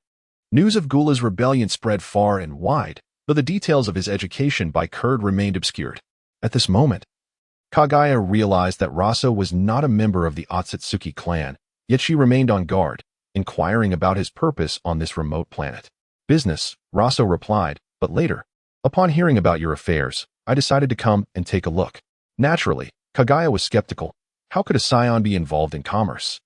News of Gula's rebellion spread far and wide, though the details of his education by Kurd remained obscured. At this moment, Kaguya realized that Roso was not a member of the Otsutsuki clan, yet she remained on guard, inquiring about his purpose on this remote planet. "Business," Roso replied, "but later. Upon hearing about your affairs, I decided to come and take a look." Naturally, Kaguya was skeptical. How could a Saiyan be involved in commerce?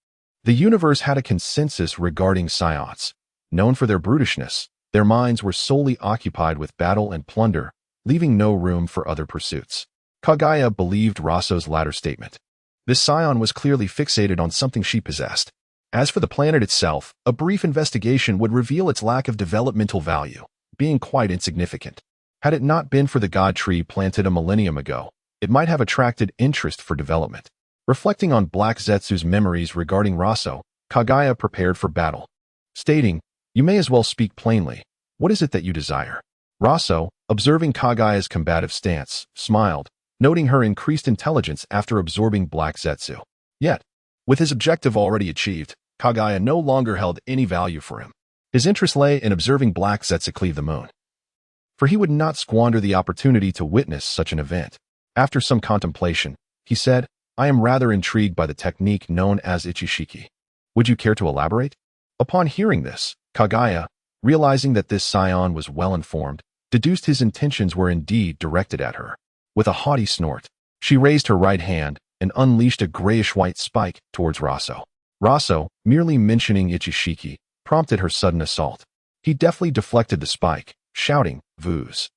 The universe had a consensus regarding Saiyans. Known for their brutishness, their minds were solely occupied with battle and plunder, leaving no room for other pursuits. Kaguya believed Roso's latter statement. This Saiyan was clearly fixated on something she possessed. As for the planet itself, a brief investigation would reveal its lack of developmental value, being quite insignificant. Had it not been for the god tree planted a millennium ago, it might have attracted interest for development. Reflecting on Black Zetsu's memories regarding Roso, Kaguya prepared for battle, stating, "You may as well speak plainly. What is it that you desire?" Roso, observing Kaguya's combative stance, smiled, noting her increased intelligence after absorbing Black Zetsu. Yet, with his objective already achieved, Kaguya no longer held any value for him. His interest lay in observing Black Zetsu cleave the moon, for he would not squander the opportunity to witness such an event. After some contemplation, he said, "I am rather intrigued by the technique known as Ichishiki. Would you care to elaborate?" Upon hearing this, Kaguya, realizing that this Saiyan was well-informed, deduced his intentions were indeed directed at her. With a haughty snort, she raised her right hand and unleashed a grayish-white spike towards Roso. Roso, merely mentioning Ichishiki, prompted her sudden assault. He deftly deflected the spike, shouting, "Vooz!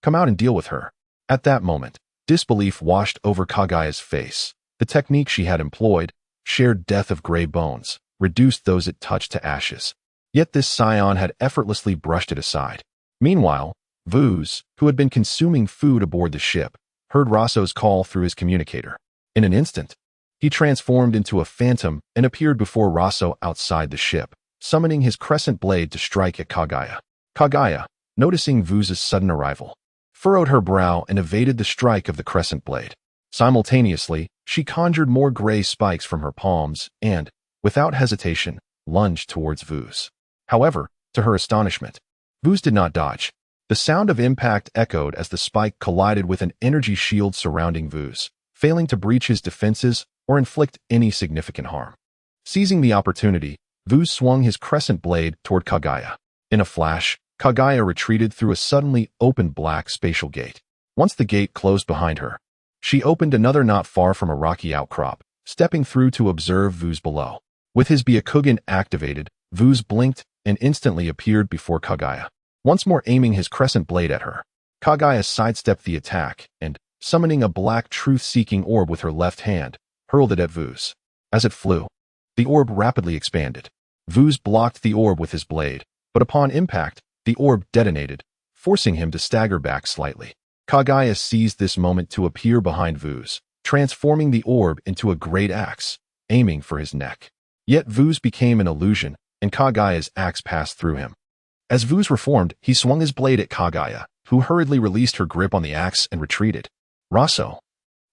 Come out and deal with her." At that moment, disbelief washed over Kaguya's face. The technique she had employed, shared death of gray bones, reduced those it touched to ashes. Yet this Saiyan had effortlessly brushed it aside. Meanwhile, Vuz, who had been consuming food aboard the ship, heard Roso's call through his communicator. In an instant, he transformed into a phantom and appeared before Roso outside the ship, summoning his crescent blade to strike at Kaguya. Kaguya, noticing Vuz's sudden arrival, furrowed her brow and evaded the strike of the crescent blade. Simultaneously, she conjured more gray spikes from her palms and, without hesitation, lunged towards Vuz. However, to her astonishment, Vuz did not dodge. The sound of impact echoed as the spike collided with an energy shield surrounding Vuz, failing to breach his defenses or inflict any significant harm. Seizing the opportunity, Vuz swung his crescent blade toward Kaguya. In a flash, Kaguya retreated through a suddenly opened black spatial gate. Once the gate closed behind her, she opened another not far from a rocky outcrop, stepping through to observe Vuz below. With his Byakugan activated, Vuz blinked and instantly appeared before Kaguya, once more aiming his crescent blade at her. Kaguya sidestepped the attack and, summoning a black truth-seeking orb with her left hand, hurled it at Vuz. As it flew, the orb rapidly expanded. Vuz blocked the orb with his blade, but upon impact, the orb detonated, forcing him to stagger back slightly. Kaguya seized this moment to appear behind Vuz, transforming the orb into a great axe, aiming for his neck. Yet Vuz became an illusion, and Kaguya's axe passed through him. As Vuz reformed, he swung his blade at Kaguya, who hurriedly released her grip on the axe and retreated. Roso,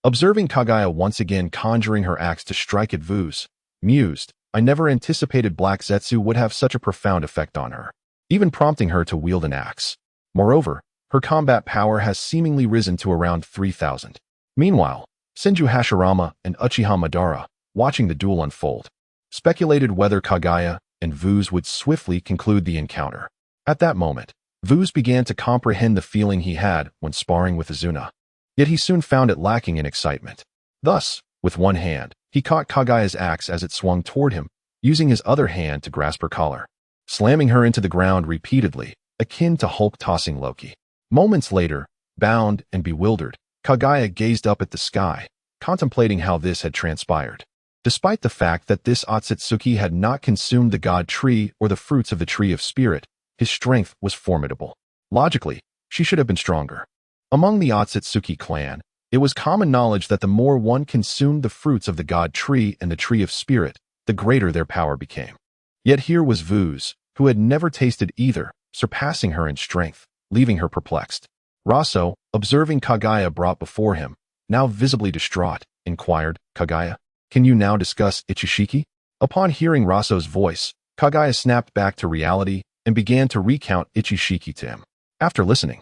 observing Kaguya once again conjuring her axe to strike at Vuz, mused, "I never anticipated Black Zetsu would have such a profound effect on her, even prompting her to wield an axe. Moreover, her combat power has seemingly risen to around 3,000. Meanwhile, Senju Hashirama and Uchiha Madara, watching the duel unfold, speculated whether Kaguya and Vuz would swiftly conclude the encounter. At that moment, Vuz began to comprehend the feeling he had when sparring with Azuna. Yet he soon found it lacking in excitement. Thus, with one hand, he caught Kaguya's axe as it swung toward him, using his other hand to grasp her collar, slamming her into the ground repeatedly, akin to Hulk tossing Loki. Moments later, bound and bewildered, Kaguya gazed up at the sky, contemplating how this had transpired. Despite the fact that this Otsutsuki had not consumed the god tree or the fruits of the tree of spirit, his strength was formidable. Logically, she should have been stronger. Among the Otsutsuki clan, it was common knowledge that the more one consumed the fruits of the god tree and the tree of spirit, the greater their power became. Yet here was Vuz, who had never tasted either, surpassing her in strength, leaving her perplexed. Roso, observing Kaguya brought before him, now visibly distraught, inquired, "Kaguya, can you now discuss Ichishiki?" Upon hearing Roso's voice, Kaguya snapped back to reality and began to recount Ichishiki to him. After listening,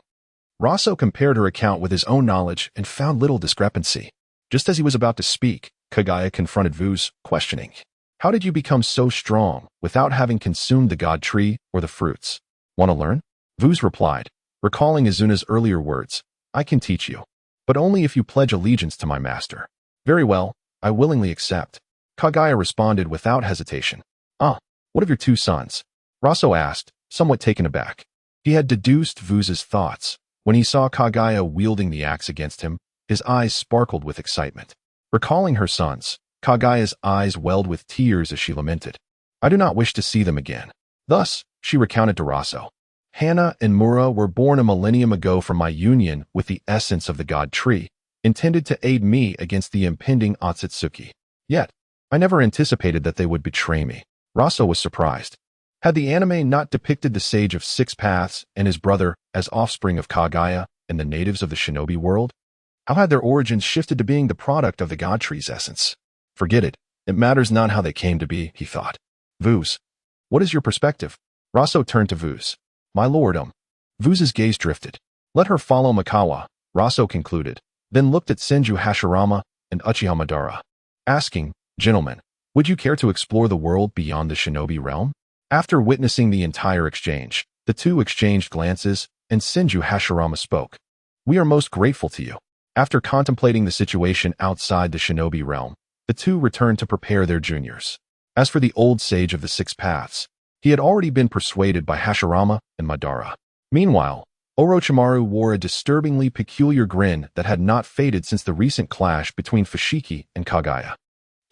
Roso compared her account with his own knowledge and found little discrepancy. Just as he was about to speak, Kaguya confronted Vuz, questioning, "How did you become so strong without having consumed the god tree or the fruits? Want to learn?" Vuz replied, recalling Azuna's earlier words, "I can teach you, but only if you pledge allegiance to my master." "Very well, I willingly accept," Kaguya responded without hesitation. What of your two sons?" Roso asked, somewhat taken aback. He had deduced Vuz's thoughts. When he saw Kaguya wielding the axe against him, his eyes sparkled with excitement. Recalling her sons, Kaguya's eyes welled with tears as she lamented, "I do not wish to see them again." Thus, she recounted to Roso, "Hana and Mura were born a millennium ago from my union with the essence of the god tree, intended to aid me against the impending Otsutsuki. Yet, I never anticipated that they would betray me." Roso was surprised. Had the anime not depicted the Sage of Six Paths and his brother as offspring of Kaguya and the natives of the shinobi world? How had their origins shifted to being the product of the god tree's essence? Forget it. It matters not how they came to be, he thought. "Vuz, what is your perspective?" Roso turned to Vuz. "My lord, Vuz's gaze drifted. "Let her follow Mikawa," Roso concluded, then looked at Senju Hashirama and Uchiha Madara, asking, "Gentlemen, would you care to explore the world beyond the shinobi realm?" After witnessing the entire exchange, the two exchanged glances, and Senju Hashirama spoke. "We are most grateful to you." After contemplating the situation outside the shinobi realm, the two returned to prepare their juniors. As for the old sage of the Six Paths, he had already been persuaded by Hashirama and Madara. Meanwhile, Orochimaru wore a disturbingly peculiar grin that had not faded since the recent clash between Fushigi and Kaguya.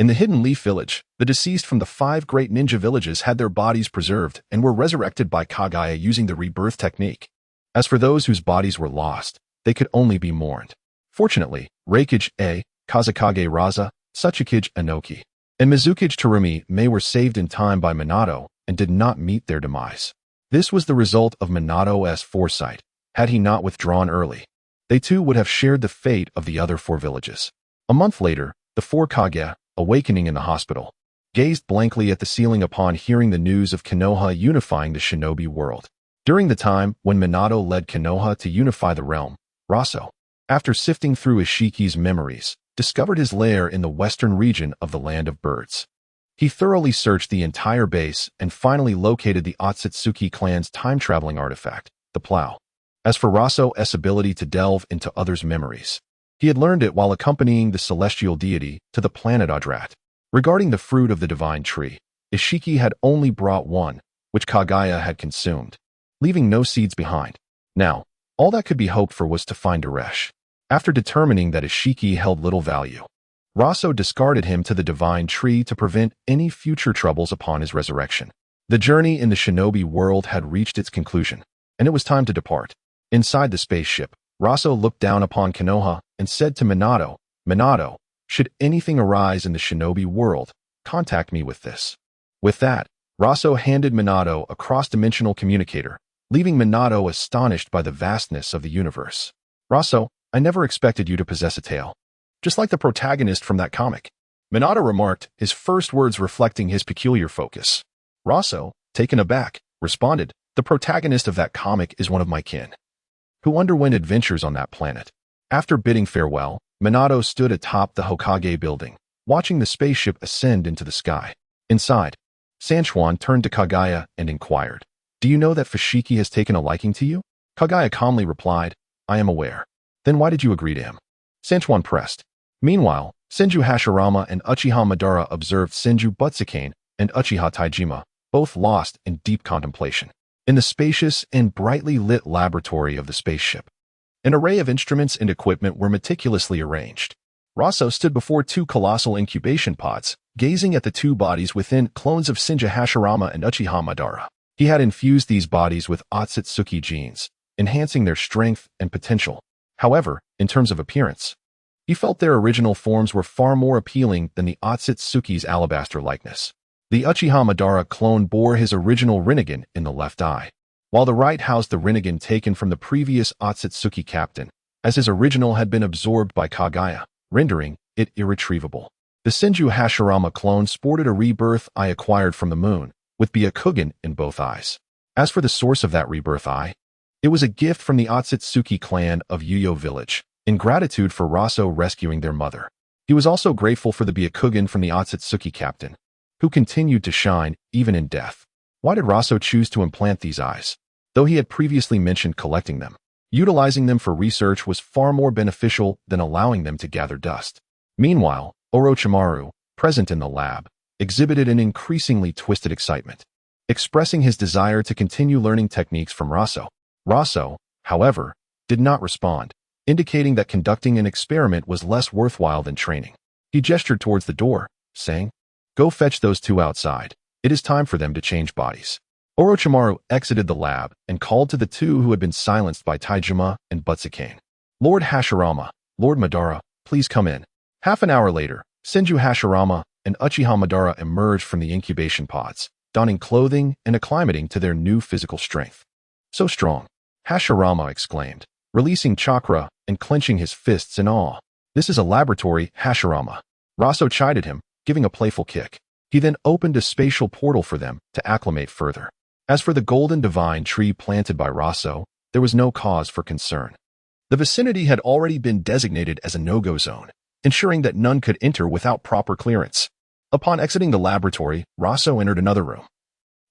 In the Hidden Leaf Village, the deceased from the 5 great ninja villages had their bodies preserved and were resurrected by Kaguya using the rebirth technique. As for those whose bodies were lost, they could only be mourned. Fortunately, Reikage A, Kazakage Raza, Tsuchikage Inoki, and Mizukage Terumi Mei were saved in time by Minato and did not meet their demise. This was the result of Minato's foresight. Had he not withdrawn early, they too would have shared the fate of the other 4 villages. A month later, the 4 Kage, awakening in the hospital, gazed blankly at the ceiling upon hearing the news of Konoha unifying the shinobi world. During the time when Minato led Konoha to unify the realm, Roso, after sifting through Ishiki's memories, discovered his lair in the western region of the Land of Birds. He thoroughly searched the entire base and finally located the Otsutsuki clan's time-traveling artifact, the plow. As for Roso's ability to delve into others' memories, he had learned it while accompanying the celestial deity to the planet Adrat. Regarding the fruit of the divine tree, Ishiki had only brought one, which Kaguya had consumed, leaving no seeds behind. Now, all that could be hoped for was to find Daresh. After determining that Ishiki held little value, Roso discarded him to the divine tree to prevent any future troubles upon his resurrection. The journey in the shinobi world had reached its conclusion, and it was time to depart. Inside the spaceship, Roso looked down upon Konoha and said to Minato, "Minato, should anything arise in the shinobi world, contact me with this." With that, Roso handed Minato a cross-dimensional communicator, leaving Minato astonished by the vastness of the universe. "Roso, I never expected you to possess a tail. Just like the protagonist from that comic," Minato remarked, his first words reflecting his peculiar focus. Roso, taken aback, responded, "The protagonist of that comic is one of my kin, who underwent adventures on that planet." After bidding farewell, Minato stood atop the Hokage building, watching the spaceship ascend into the sky. Inside, Sanchuan turned to Kaguya and inquired, "Do you know that Fushigi has taken a liking to you?" Kaguya calmly replied, "I am aware." "Then why did you agree to him?" Sanchuan pressed. Meanwhile, Senju Hashirama and Uchiha Madara observed Senju Butsukane and Uchiha Taijima, both lost in deep contemplation. In the spacious and brightly lit laboratory of the spaceship, an array of instruments and equipment were meticulously arranged. Roso stood before 2 colossal incubation pods, gazing at the 2 bodies within, clones of Senju Hashirama and Uchiha Madara. He had infused these bodies with Otsutsuki genes, enhancing their strength and potential. However, in terms of appearance, he felt their original forms were far more appealing than the Otsutsuki's alabaster likeness. The Uchiha Madara clone bore his original Rinnegan in the left eye, while the right housed the Rinnegan taken from the previous Otsutsuki captain, as his original had been absorbed by Kaguya, rendering it irretrievable. The Senju Hashirama clone sported a rebirth eye acquired from the moon, with Byakugan in both eyes. As for the source of that rebirth eye, it was a gift from the Otsutsuki clan of Yuyo village, in gratitude for Roso rescuing their mother. He was also grateful for the Byakugan from the Otsutsuki captain, who continued to shine even in death. Why did Roso choose to implant these eyes? Though he had previously mentioned collecting them, utilizing them for research was far more beneficial than allowing them to gather dust. Meanwhile, Orochimaru, present in the lab, exhibited an increasingly twisted excitement, expressing his desire to continue learning techniques from Roso. Roso, however, did not respond, indicating that conducting an experiment was less worthwhile than training. He gestured towards the door, saying, "Go fetch those 2 outside. It is time for them to change bodies." Orochimaru exited the lab and called to the 2 who had been silenced by Taijima and Butsukane. "Lord Hashirama, Lord Madara, please come in." Half an hour later, Senju Hashirama and Uchiha Madara emerged from the incubation pods, donning clothing and acclimating to their new physical strength. "So strong," Hashirama exclaimed, releasing chakra and clenching his fists in awe. "This is a laboratory, Hashirama." Roso chided him, giving a playful kick. He then opened a spatial portal for them to acclimate further. As for the golden divine tree planted by Roso, there was no cause for concern. The vicinity had already been designated as a no-go zone, ensuring that none could enter without proper clearance. Upon exiting the laboratory, Roso entered another room,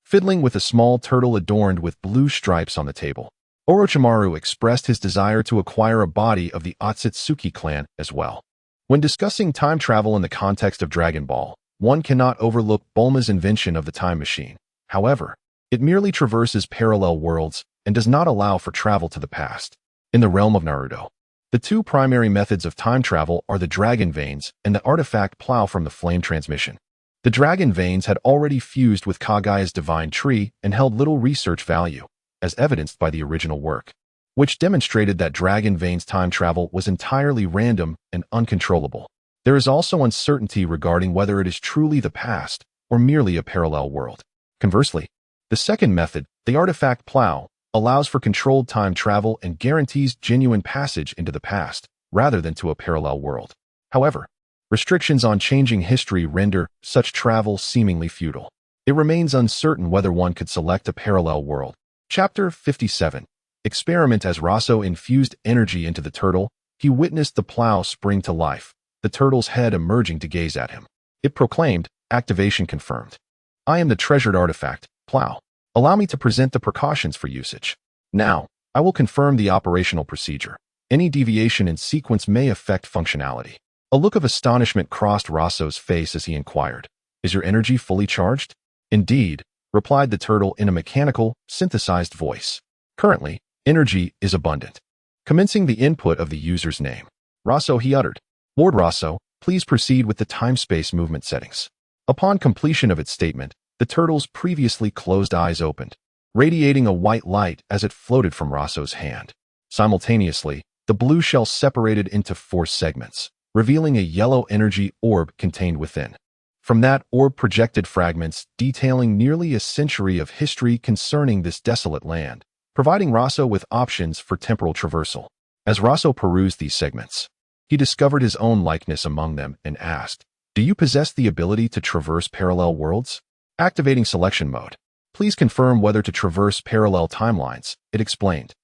fiddling with a small turtle adorned with blue stripes on the table. Orochimaru expressed his desire to acquire a body of the Otsutsuki clan as well. When discussing time travel in the context of Dragon Ball, one cannot overlook Bulma's invention of the time machine. However, it merely traverses parallel worlds and does not allow for travel to the past. In the realm of Naruto, The two primary methods of time travel are the Dragon Veins and the artifact plow from the Flame Transmission. The Dragon Veins had already fused with Kagaya's Divine Tree and held little research value, as evidenced by the original work, which demonstrated that Dragon Veins time travel was entirely random and uncontrollable. There is also uncertainty regarding whether it is truly the past or merely a parallel world. Conversely, the second method, the artifact plow, allows for controlled time travel and guarantees genuine passage into the past, rather than to a parallel world. However, restrictions on changing history render such travel seemingly futile. It remains uncertain whether one could select a parallel world. Chapter 57. Experiment. As Roso infused energy into the turtle, he witnessed the plow spring to life, the turtle's head emerging to gaze at him. It proclaimed, "Activation confirmed. I am the treasured artifact, plow. Allow me to present the precautions for usage. Now, I will confirm the operational procedure. Any deviation in sequence may affect functionality." A look of astonishment crossed Roso's face as he inquired, "Is your energy fully charged?" "Indeed," replied the turtle in a mechanical, synthesized voice. "Currently, energy is abundant." Commencing the input of the user's name, Roso, he uttered, "Lord Roso, please proceed with the time-space movement settings." Upon completion of its statement, the turtle's previously closed eyes opened, radiating a white light as it floated from Roso's hand. Simultaneously, the blue shell separated into 4 segments, revealing a yellow energy orb contained within. From that orb projected fragments detailing nearly a century of history concerning this desolate land, providing Roso with options for temporal traversal. As Roso perused these segments, he discovered his own likeness among them and asked, "Do you possess the ability to traverse parallel worlds?" Activating selection mode. "Please confirm whether to traverse parallel timelines," it explained.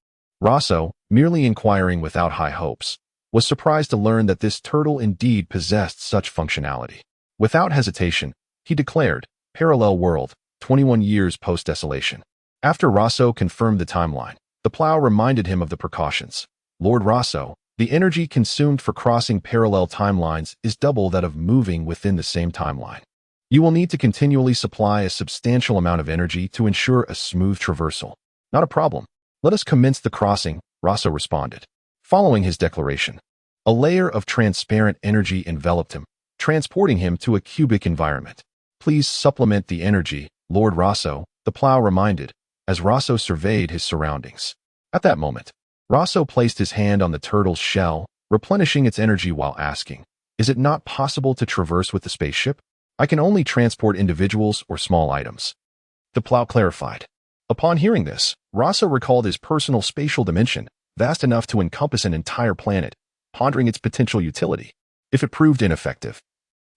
Roso, merely inquiring without high hopes, was surprised to learn that this turtle indeed possessed such functionality. Without hesitation, he declared, "Parallel world, 21 years post-desolation." After Roso confirmed the timeline, the plow reminded him of the precautions. "Lord Roso, the energy consumed for crossing parallel timelines is double that of moving within the same timeline. You will need to continually supply a substantial amount of energy to ensure a smooth traversal." "Not a problem. Let us commence the crossing," Roso responded. Following his declaration, a layer of transparent energy enveloped him, transporting him to a cubic environment. "Please supplement the energy, Lord Roso," the plow reminded, as Roso surveyed his surroundings. At that moment, Roso placed his hand on the turtle's shell, replenishing its energy while asking, "Is it not possible to traverse with the spaceship? I can only transport individuals or small items." The plow clarified. Upon hearing this, Roso recalled his personal spatial dimension, vast enough to encompass an entire planet, pondering its potential utility. If it proved ineffective,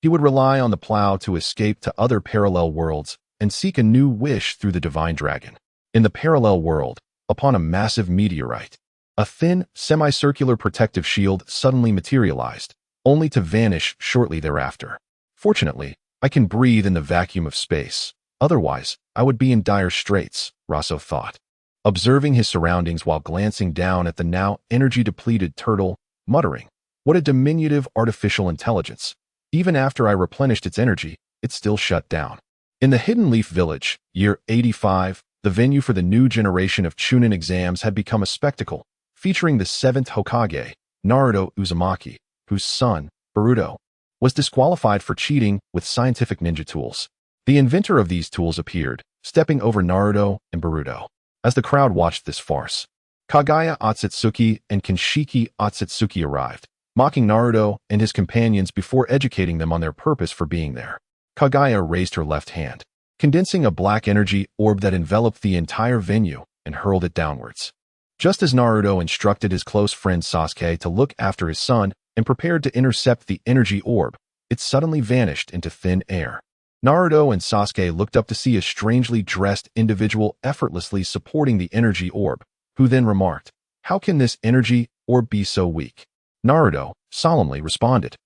he would rely on the plow to escape to other parallel worlds and seek a new wish through the Divine Dragon. In the parallel world, upon a massive meteorite, a thin, semicircular protective shield suddenly materialized, only to vanish shortly thereafter. "Fortunately, I can breathe in the vacuum of space. Otherwise, I would be in dire straits," Roso thought. Observing his surroundings while glancing down at the now energy-depleted turtle, muttering, "What a diminutive artificial intelligence. Even after I replenished its energy, it still shut down." In the Hidden Leaf Village, year 85, the venue for the new generation of Chunin exams had become a spectacle, featuring the 7th Hokage, Naruto Uzumaki, whose son, Boruto, was disqualified for cheating with scientific ninja tools. The inventor of these tools appeared, stepping over Naruto and Boruto. As the crowd watched this farce, Kagaya Otsutsuki and Kinshiki Otsutsuki arrived, mocking Naruto and his companions before educating them on their purpose for being there. Kagaya raised her left hand, condensing a black energy orb that enveloped the entire venue and hurled it downwards. Just as Naruto instructed his close friend Sasuke to look after his son and prepared to intercept the energy orb, it suddenly vanished into thin air. Naruto and Sasuke looked up to see a strangely dressed individual effortlessly supporting the energy orb, who then remarked, "How can this energy orb be so weak?" Naruto solemnly responded,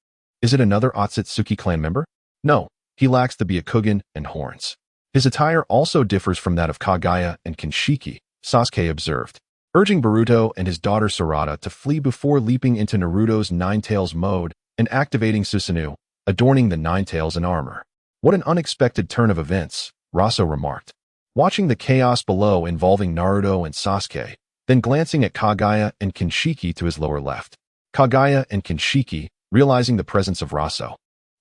"Is it another Otsutsuki clan member? No, he lacks the Byakugan and horns. His attire also differs from that of Kagaya and Kinshiki," Sasuke observed, urging Boruto and his daughter Sarada to flee before leaping into Naruto's Ninetales mode and activating Susanoo, adorning the Ninetales in armor. "What an unexpected turn of events," Roso remarked, watching the chaos below involving Naruto and Sasuke, then glancing at Kagaya and Kinshiki to his lower left. Kagaya and Kinshiki, realizing the presence of Roso,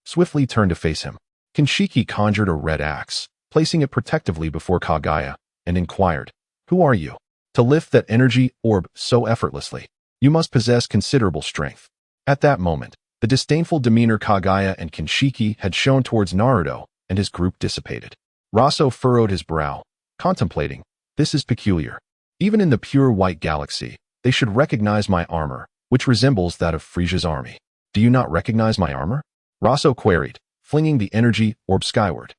swiftly turned to face him. Kinshiki conjured a red axe, placing it protectively before Kagaya, and inquired, "Who are you? To lift that energy orb so effortlessly, you must possess considerable strength." At that moment, the disdainful demeanor Kagaya and Kinshiki had shown towards Naruto and his group dissipated. Roso furrowed his brow, contemplating, "This is peculiar. Even in the pure white galaxy, they should recognize my armor, which resembles that of Frisia's army. Do you not recognize my armor?" Roso queried, flinging the energy orb skyward.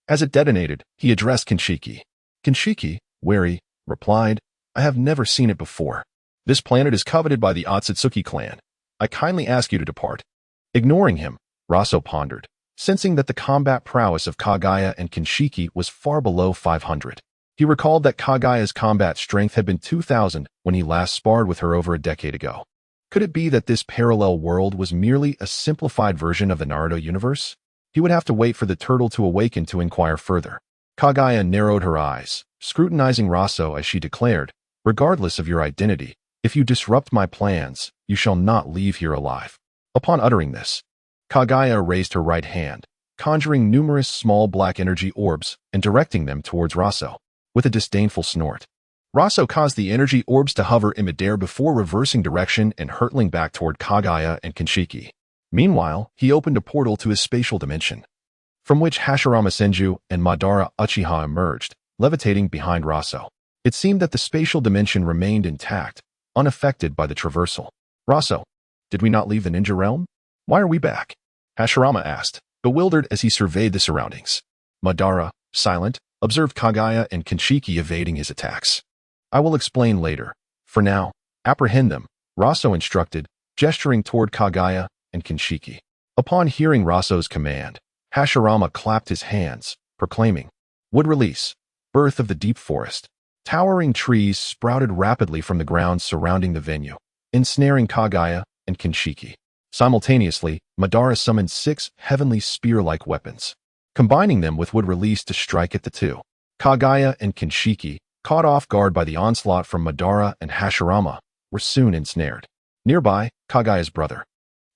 As it detonated, he addressed Kinshiki. Kinshiki, wary, replied, "I have never seen it before. This planet is coveted by the Otsutsuki clan. I kindly ask you to depart." Ignoring him, Roso pondered, sensing that the combat prowess of Kagaya and Kinshiki was far below 500. He recalled that Kagaya's combat strength had been 2,000 when he last sparred with her over a decade ago. Could it be that this parallel world was merely a simplified version of the Naruto universe? He would have to wait for the turtle to awaken to inquire further. Kagaya narrowed her eyes, scrutinizing Roso as she declared, "Regardless of your identity, if you disrupt my plans, you shall not leave here alive." Upon uttering this, Kagaya raised her right hand, conjuring numerous small black energy orbs and directing them towards Roso. With a disdainful snort, Roso caused the energy orbs to hover in midair before reversing direction and hurtling back toward Kagaya and Kinshiki. Meanwhile, he opened a portal to his spatial dimension, from which Hashirama Senju and Madara Uchiha emerged, levitating behind Roso. It seemed that the spatial dimension remained intact, unaffected by the traversal. "Roso, did we not leave the ninja realm? Why are we back?" Hashirama asked, bewildered as he surveyed the surroundings. Madara, silent, observed Kagaya and Kinshiki evading his attacks. "I will explain later. For now, apprehend them," Roso instructed, gesturing toward Kagaya and Kinshiki. Upon hearing Roso's command, Hashirama clapped his hands, proclaiming, "Wood release, birth of the deep forest." Towering trees sprouted rapidly from the ground surrounding the venue, ensnaring Kagaya and Kinshiki. Simultaneously, Madara summoned 6 heavenly spear-like weapons, combining them with wood release to strike at the two. Kagaya and Kinshiki, caught off guard by the onslaught from Madara and Hashirama, were soon ensnared. Nearby, Kagaya's brother,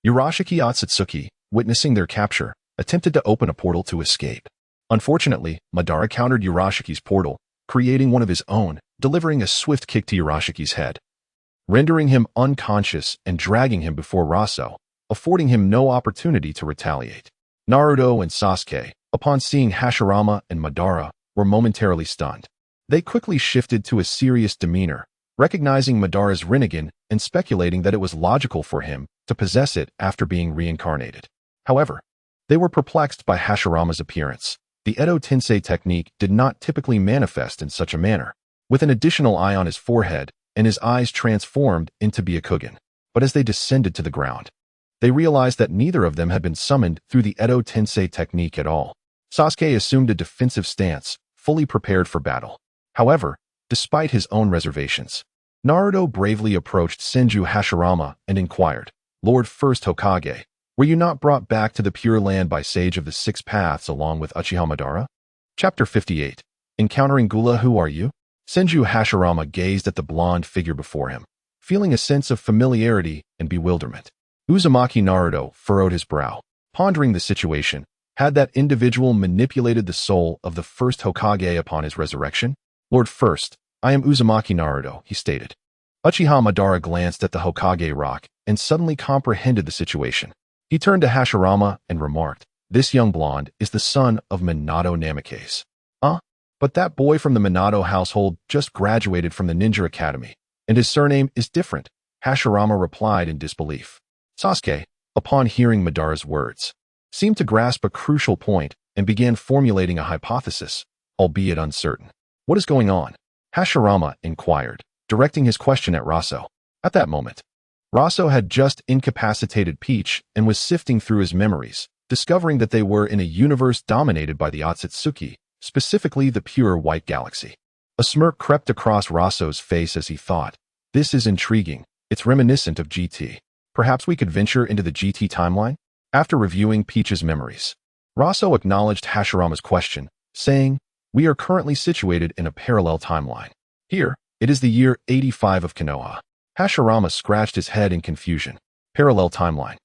Urashiki Otsutsuki, witnessing their capture, attempted to open a portal to escape. Unfortunately, Madara countered Urashiki's portal, creating one of his own, delivering a swift kick to Urashiki's head, rendering him unconscious and dragging him before Roso, affording him no opportunity to retaliate. Naruto and Sasuke, upon seeing Hashirama and Madara, were momentarily stunned. They quickly shifted to a serious demeanor, recognizing Madara's Rinnegan and speculating that it was logical for him to possess it after being reincarnated. However, they were perplexed by Hashirama's appearance. The Edo Tensei technique did not typically manifest in such a manner, with an additional eye on his forehead and his eyes transformed into Byakugan. But as they descended to the ground, they realized that neither of them had been summoned through the Edo Tensei technique at all. Sasuke assumed a defensive stance, fully prepared for battle. However, despite his own reservations, Naruto bravely approached Senju Hashirama and inquired, "Lord First Hokage, were you not brought back to the Pure Land by Sage of the Six Paths along with Uchiha Madara?" Chapter 58. Encountering Gula. "Who are you?" Senju Hashirama gazed at the blonde figure before him, feeling a sense of familiarity and bewilderment. Uzumaki Naruto furrowed his brow, pondering the situation. Had that individual manipulated the soul of the first Hokage upon his resurrection? "Lord First, I am Uzumaki Naruto," he stated. Uchiha Madara glanced at the Hokage rock and suddenly comprehended the situation. He turned to Hashirama and remarked, "This young blonde is the son of Minato Namekase." But that boy from the Minato household just graduated from the Ninja Academy, and his surname is different," Hashirama replied in disbelief. Sasuke, upon hearing Madara's words, seemed to grasp a crucial point and began formulating a hypothesis, albeit uncertain. "What is going on?" Hashirama inquired, directing his question at Roso. At that moment, Roso had just incapacitated Peach and was sifting through his memories, discovering that they were in a universe dominated by the Otsutsuki, specifically the pure white galaxy. A smirk crept across Roso's face as he thought, "This is intriguing. It's reminiscent of GT. Perhaps we could venture into the GT timeline?" After reviewing Peach's memories, Roso acknowledged Hashirama's question, saying, "We are currently situated in a parallel timeline. Here, it is the year 85 of Konoha." Hashirama scratched his head in confusion. Parallel timeline.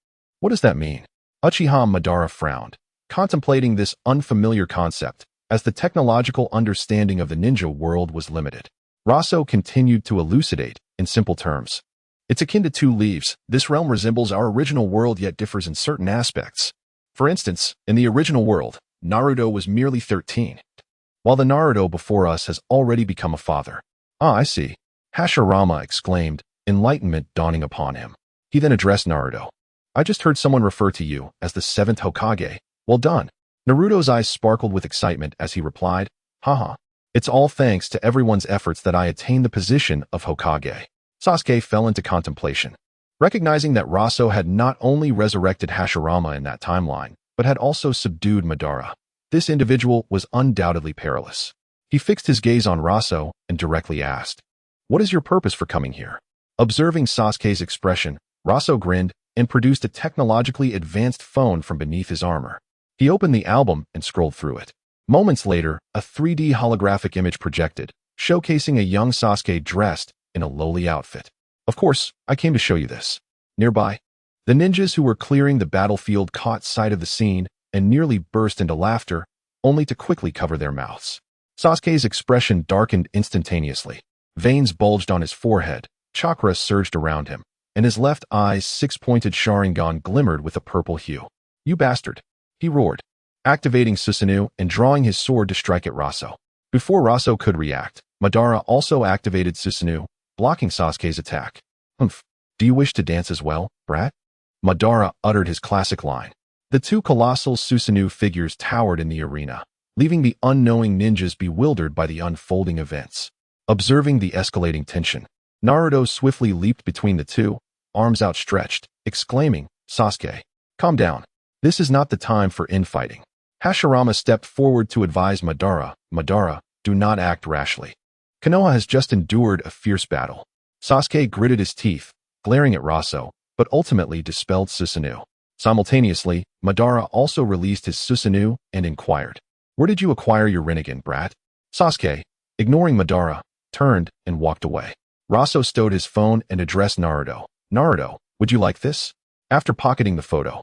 What does that mean? Uchiha Madara frowned, contemplating this unfamiliar concept, as the technological understanding of the ninja world was limited. Roso continued to elucidate in simple terms. It's akin to two leaves. This realm resembles our original world yet differs in certain aspects. For instance, in the original world, Naruto was merely 13, while the Naruto before us has already become a father. Ah, I see. Hashirama exclaimed, enlightenment dawning upon him. He then addressed Naruto. I just heard someone refer to you as the 7th Hokage. Well done. Naruto's eyes sparkled with excitement as he replied, haha. It's all thanks to everyone's efforts that I attained the position of Hokage. Sasuke fell into contemplation, recognizing that Roso had not only resurrected Hashirama in that timeline, but had also subdued Madara. This individual was undoubtedly perilous. He fixed his gaze on Roso and directly asked, what is your purpose for coming here? Observing Sasuke's expression, Roso grinned and produced a technologically advanced phone from beneath his armor. He opened the album and scrolled through it. Moments later, a 3D holographic image projected, showcasing a young Sasuke dressed in a lowly outfit. Of course, I came to show you this. Nearby, the ninjas who were clearing the battlefield caught sight of the scene and nearly burst into laughter, only to quickly cover their mouths. Sasuke's expression darkened instantaneously. Veins bulged on his forehead, chakra surged around him, and his left eye's six-pointed Sharingan glimmered with a purple hue. You bastard! He roared, activating Susanoo and drawing his sword to strike at Roso. Before Roso could react, Madara also activated Susanoo, blocking Sasuke's attack. Humph, do you wish to dance as well, brat? Madara uttered his classic line. The two colossal Susanoo figures towered in the arena, leaving the unknowing ninjas bewildered by the unfolding events. Observing the escalating tension, Naruto swiftly leaped between the two, arms outstretched, exclaiming, Sasuke, calm down. This is not the time for infighting. Hashirama stepped forward to advise Madara, Madara, do not act rashly. Konoha has just endured a fierce battle. Sasuke gritted his teeth, glaring at Roso, but ultimately dispelled Susanoo. Simultaneously, Madara also released his Susanoo and inquired, where did you acquire your Rinnegan, brat? Sasuke, ignoring Madara, turned and walked away. Roso stowed his phone and addressed Naruto. Naruto, would you like this? After pocketing the photo,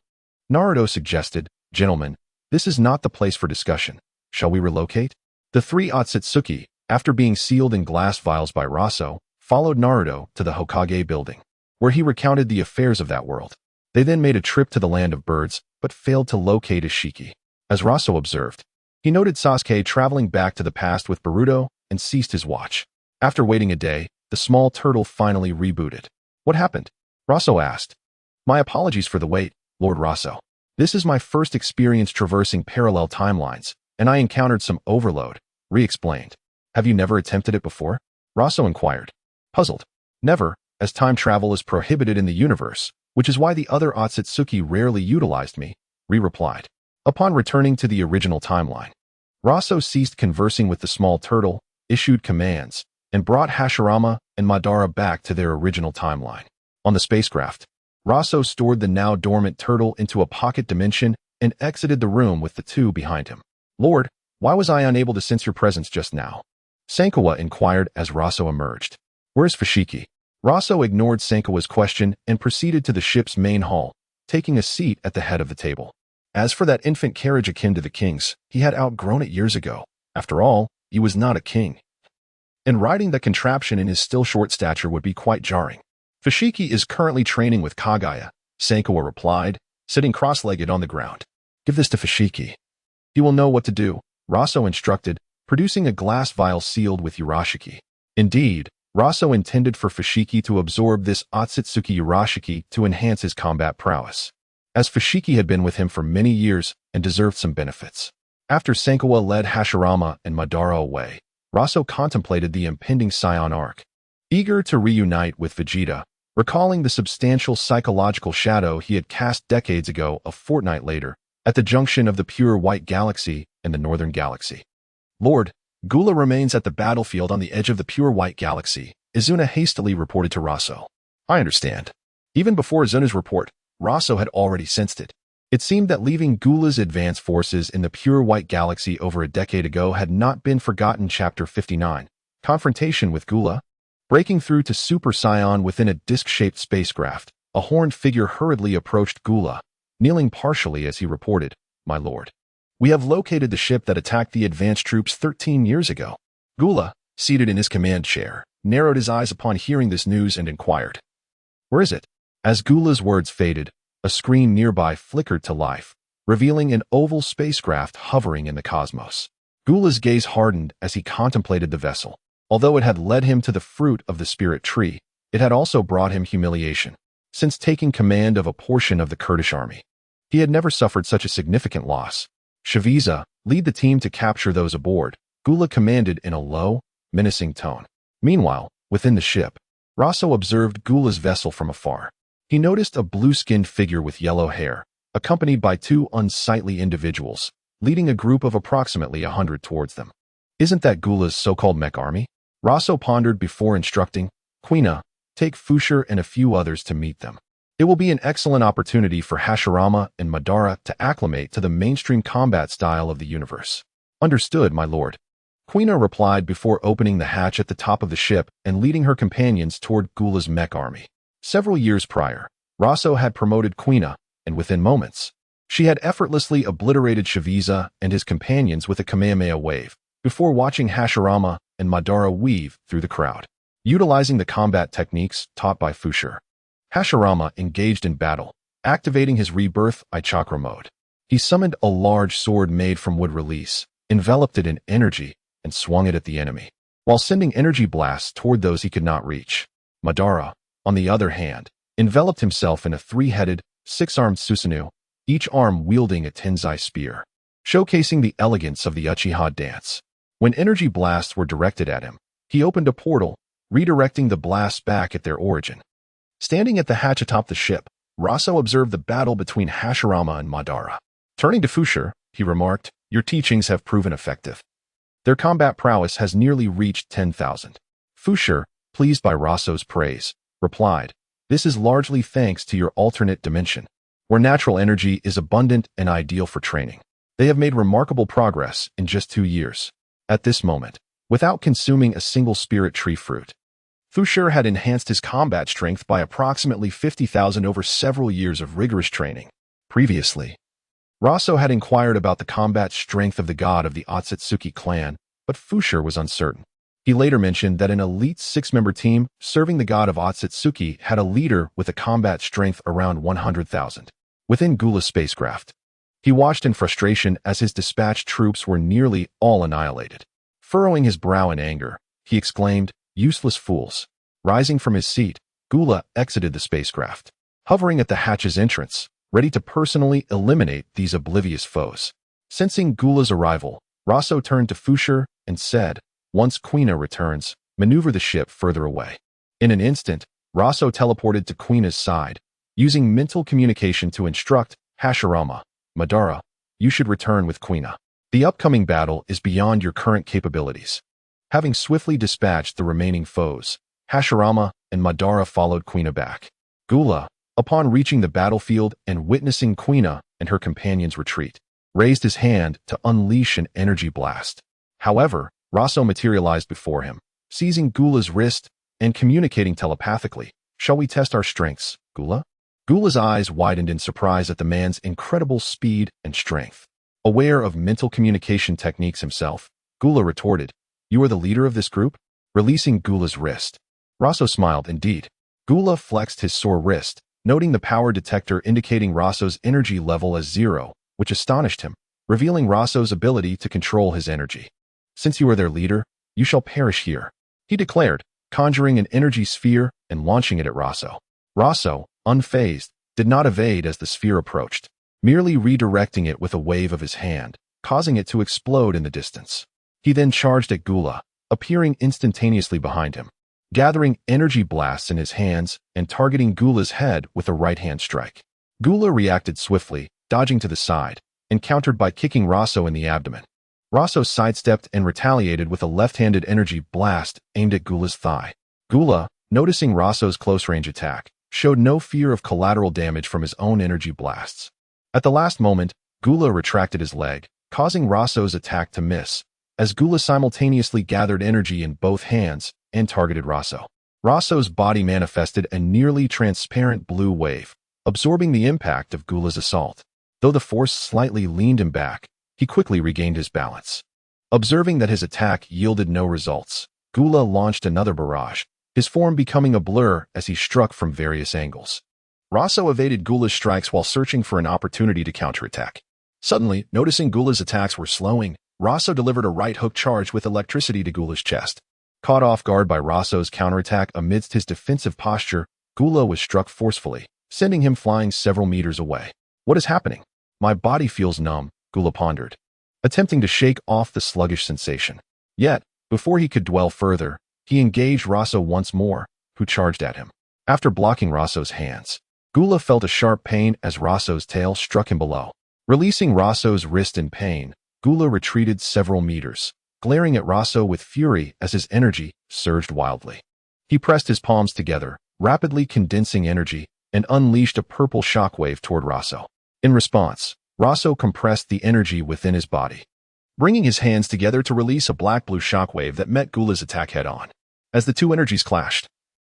Naruto suggested, gentlemen, this is not the place for discussion. Shall we relocate? The three Otsutsuki, after being sealed in glass vials by Roso, followed Naruto to the Hokage building, where he recounted the affairs of that world. They then made a trip to the land of birds, but failed to locate Ishiki. As Roso observed, he noted Sasuke traveling back to the past with Boruto and ceased his watch. After waiting a day, the small turtle finally rebooted. What happened? Roso asked. My apologies for the wait, Lord Roso. This is my first experience traversing parallel timelines, and I encountered some overload, re-explained. Have you never attempted it before? Roso inquired. Puzzled. Never, as time travel is prohibited in the universe, which is why the other Otsutsuki rarely utilized me, re-replied. Upon returning to the original timeline, Roso ceased conversing with the small turtle, issued commands, and brought Hashirama and Madara back to their original timeline. On the spacecraft, Roso stored the now dormant turtle into a pocket dimension and exited the room with the two behind him. Lord, why was I unable to sense your presence just now? Sankawa inquired as Roso emerged. Where's Fushigi? Roso ignored Sankawa's question and proceeded to the ship's main hall, taking a seat at the head of the table. As for that infant carriage akin to the king's, he had outgrown it years ago. After all, he was not a king. And riding the contraption in his still short stature would be quite jarring. Fushigi is currently training with Kagaya, Sankawa replied, sitting cross-legged on the ground. Give this to Fushigi. He will know what to do, Roso instructed, producing a glass vial sealed with Urashiki. Indeed, Roso intended for Fushigi to absorb this Otsutsuki Urashiki to enhance his combat prowess, as Fushigi had been with him for many years and deserved some benefits. After Sankawa led Hashirama and Madara away, Roso contemplated the impending Saiyan arc. Eager to reunite with Vegeta, recalling the substantial psychological shadow he had cast decades ago a fortnight later, at the junction of the pure white galaxy and the northern galaxy. Lord, Gula remains at the battlefield on the edge of the pure white galaxy, Izuna hastily reported to Roso. I understand. Even before Izuna's report, Roso had already sensed it. It seemed that leaving Gula's advance forces in the pure white galaxy over a decade ago had not been forgotten. Chapter 59, Confrontation with Gula. Breaking through to Super Saiyan within a disc-shaped spacecraft, a horned figure hurriedly approached Gula, kneeling partially as he reported, "My lord, we have located the ship that attacked the advanced troops 13 years ago." Gula, seated in his command chair, narrowed his eyes upon hearing this news and inquired, "Where is it?" As Gula's words faded, a screen nearby flickered to life, revealing an oval spacecraft hovering in the cosmos. Gula's gaze hardened as he contemplated the vessel. Although it had led him to the fruit of the spirit tree, it had also brought him humiliation. Since taking command of a portion of the Kurdish army, he had never suffered such a significant loss. "Shaviza, lead the team to capture those aboard," Gula commanded in a low, menacing tone. Meanwhile, within the ship, Roso observed Gula's vessel from afar. He noticed a blue-skinned figure with yellow hair, accompanied by two unsightly individuals, leading a group of approximately 100 towards them. "Isn't that Gula's so-called mech army?" Roso pondered before instructing, "Quina, take Fushar and a few others to meet them. It will be an excellent opportunity for Hashirama and Madara to acclimate to the mainstream combat style of the universe." "Understood, my lord." Quina replied before opening the hatch at the top of the ship and leading her companions toward Gula's mech army. Several years prior, Roso had promoted Quina, and within moments, she had effortlessly obliterated Shaviza and his companions with a Kamehameha wave, before watching Hashirama and Madara weave through the crowd. Utilizing the combat techniques taught by Fushar, Hashirama engaged in battle, activating his rebirth Eye Chakra mode. He summoned a large sword made from wood release, enveloped it in energy, and swung it at the enemy, while sending energy blasts toward those he could not reach. Madara, on the other hand, enveloped himself in a three-headed, six-armed Susanoo, each arm wielding a Tensei spear, showcasing the elegance of the Uchiha dance. When energy blasts were directed at him, he opened a portal, redirecting the blasts back at their origin. Standing at the hatch atop the ship, Roso observed the battle between Hashirama and Madara. Turning to Fushar, he remarked, "Your teachings have proven effective. Their combat prowess has nearly reached 10,000. Fushar, pleased by Roso's praise, replied, "This is largely thanks to your alternate dimension, where natural energy is abundant and ideal for training. They have made remarkable progress in just 2 years." At this moment, without consuming a single spirit tree fruit, Fushar had enhanced his combat strength by approximately 50,000 over several years of rigorous training. Previously, Roso had inquired about the combat strength of the god of the Otsutsuki clan, but Fushar was uncertain. He later mentioned that an elite 6-member team serving the god of Otsutsuki had a leader with a combat strength around 100,000. Within Gula's spacecraft, he watched in frustration as his dispatched troops were nearly all annihilated. Furrowing his brow in anger, he exclaimed, "Useless fools." Rising from his seat, Gula exited the spacecraft, hovering at the hatch's entrance, ready to personally eliminate these oblivious foes. Sensing Gula's arrival, Roso turned to Fushar and said, "Once Quina returns, maneuver the ship further away." In an instant, Roso teleported to Quina's side, using mental communication to instruct Hashirama, "Madara, you should return with Quina. The upcoming battle is beyond your current capabilities." Having swiftly dispatched the remaining foes, Hashirama and Madara followed Quina back. Gula, upon reaching the battlefield and witnessing Quina and her companions retreat, raised his hand to unleash an energy blast. However, Roso materialized before him, seizing Gula's wrist and communicating telepathically. "Shall we test our strengths, Gula?" Gula's eyes widened in surprise at the man's incredible speed and strength. Aware of mental communication techniques himself, Gula retorted, "You are the leader of this group?" Releasing Gula's wrist, Roso smiled. Indeed. Gula flexed his sore wrist, noting the power detector indicating Roso's energy level as 0, which astonished him, revealing Roso's ability to control his energy. "Since you are their leader, you shall perish here," he declared, conjuring an energy sphere and launching it at Roso. Roso, unfazed, did not evade as the sphere approached, merely redirecting it with a wave of his hand, causing it to explode in the distance. He then charged at Gula, appearing instantaneously behind him, gathering energy blasts in his hands and targeting Gula's head with a right-hand strike. Gula reacted swiftly, dodging to the side, and countered by kicking Roso in the abdomen. Roso sidestepped and retaliated with a left-handed energy blast aimed at Gula's thigh. Gula, noticing Roso's close-range attack, showed no fear of collateral damage from his own energy blasts. At the last moment, Gula retracted his leg, causing Roso's attack to miss, as Gula simultaneously gathered energy in both hands and targeted Roso. Roso's body manifested a nearly transparent blue wave, absorbing the impact of Gula's assault. Though the force slightly leaned him back, he quickly regained his balance. Observing that his attack yielded no results, Gula launched another barrage, his form becoming a blur as he struck from various angles. Roso evaded Gula's strikes while searching for an opportunity to counterattack. Suddenly, noticing Gula's attacks were slowing, Roso delivered a right hook charge with electricity to Gula's chest. Caught off guard by Roso's counterattack amidst his defensive posture, Gula was struck forcefully, sending him flying several meters away. What is happening? My body feels numb, Gula pondered, attempting to shake off the sluggish sensation. Yet, before he could dwell further, he engaged Roso once more, who charged at him. After blocking Roso's hands, Gula felt a sharp pain as Roso's tail struck him below. Releasing Roso's wrist in pain, Gula retreated several meters, glaring at Roso with fury as his energy surged wildly. He pressed his palms together, rapidly condensing energy, and unleashed a purple shockwave toward Roso. In response, Roso compressed the energy within his body, bringing his hands together to release a black-blue shockwave that met Gula's attack head-on. As the two energies clashed,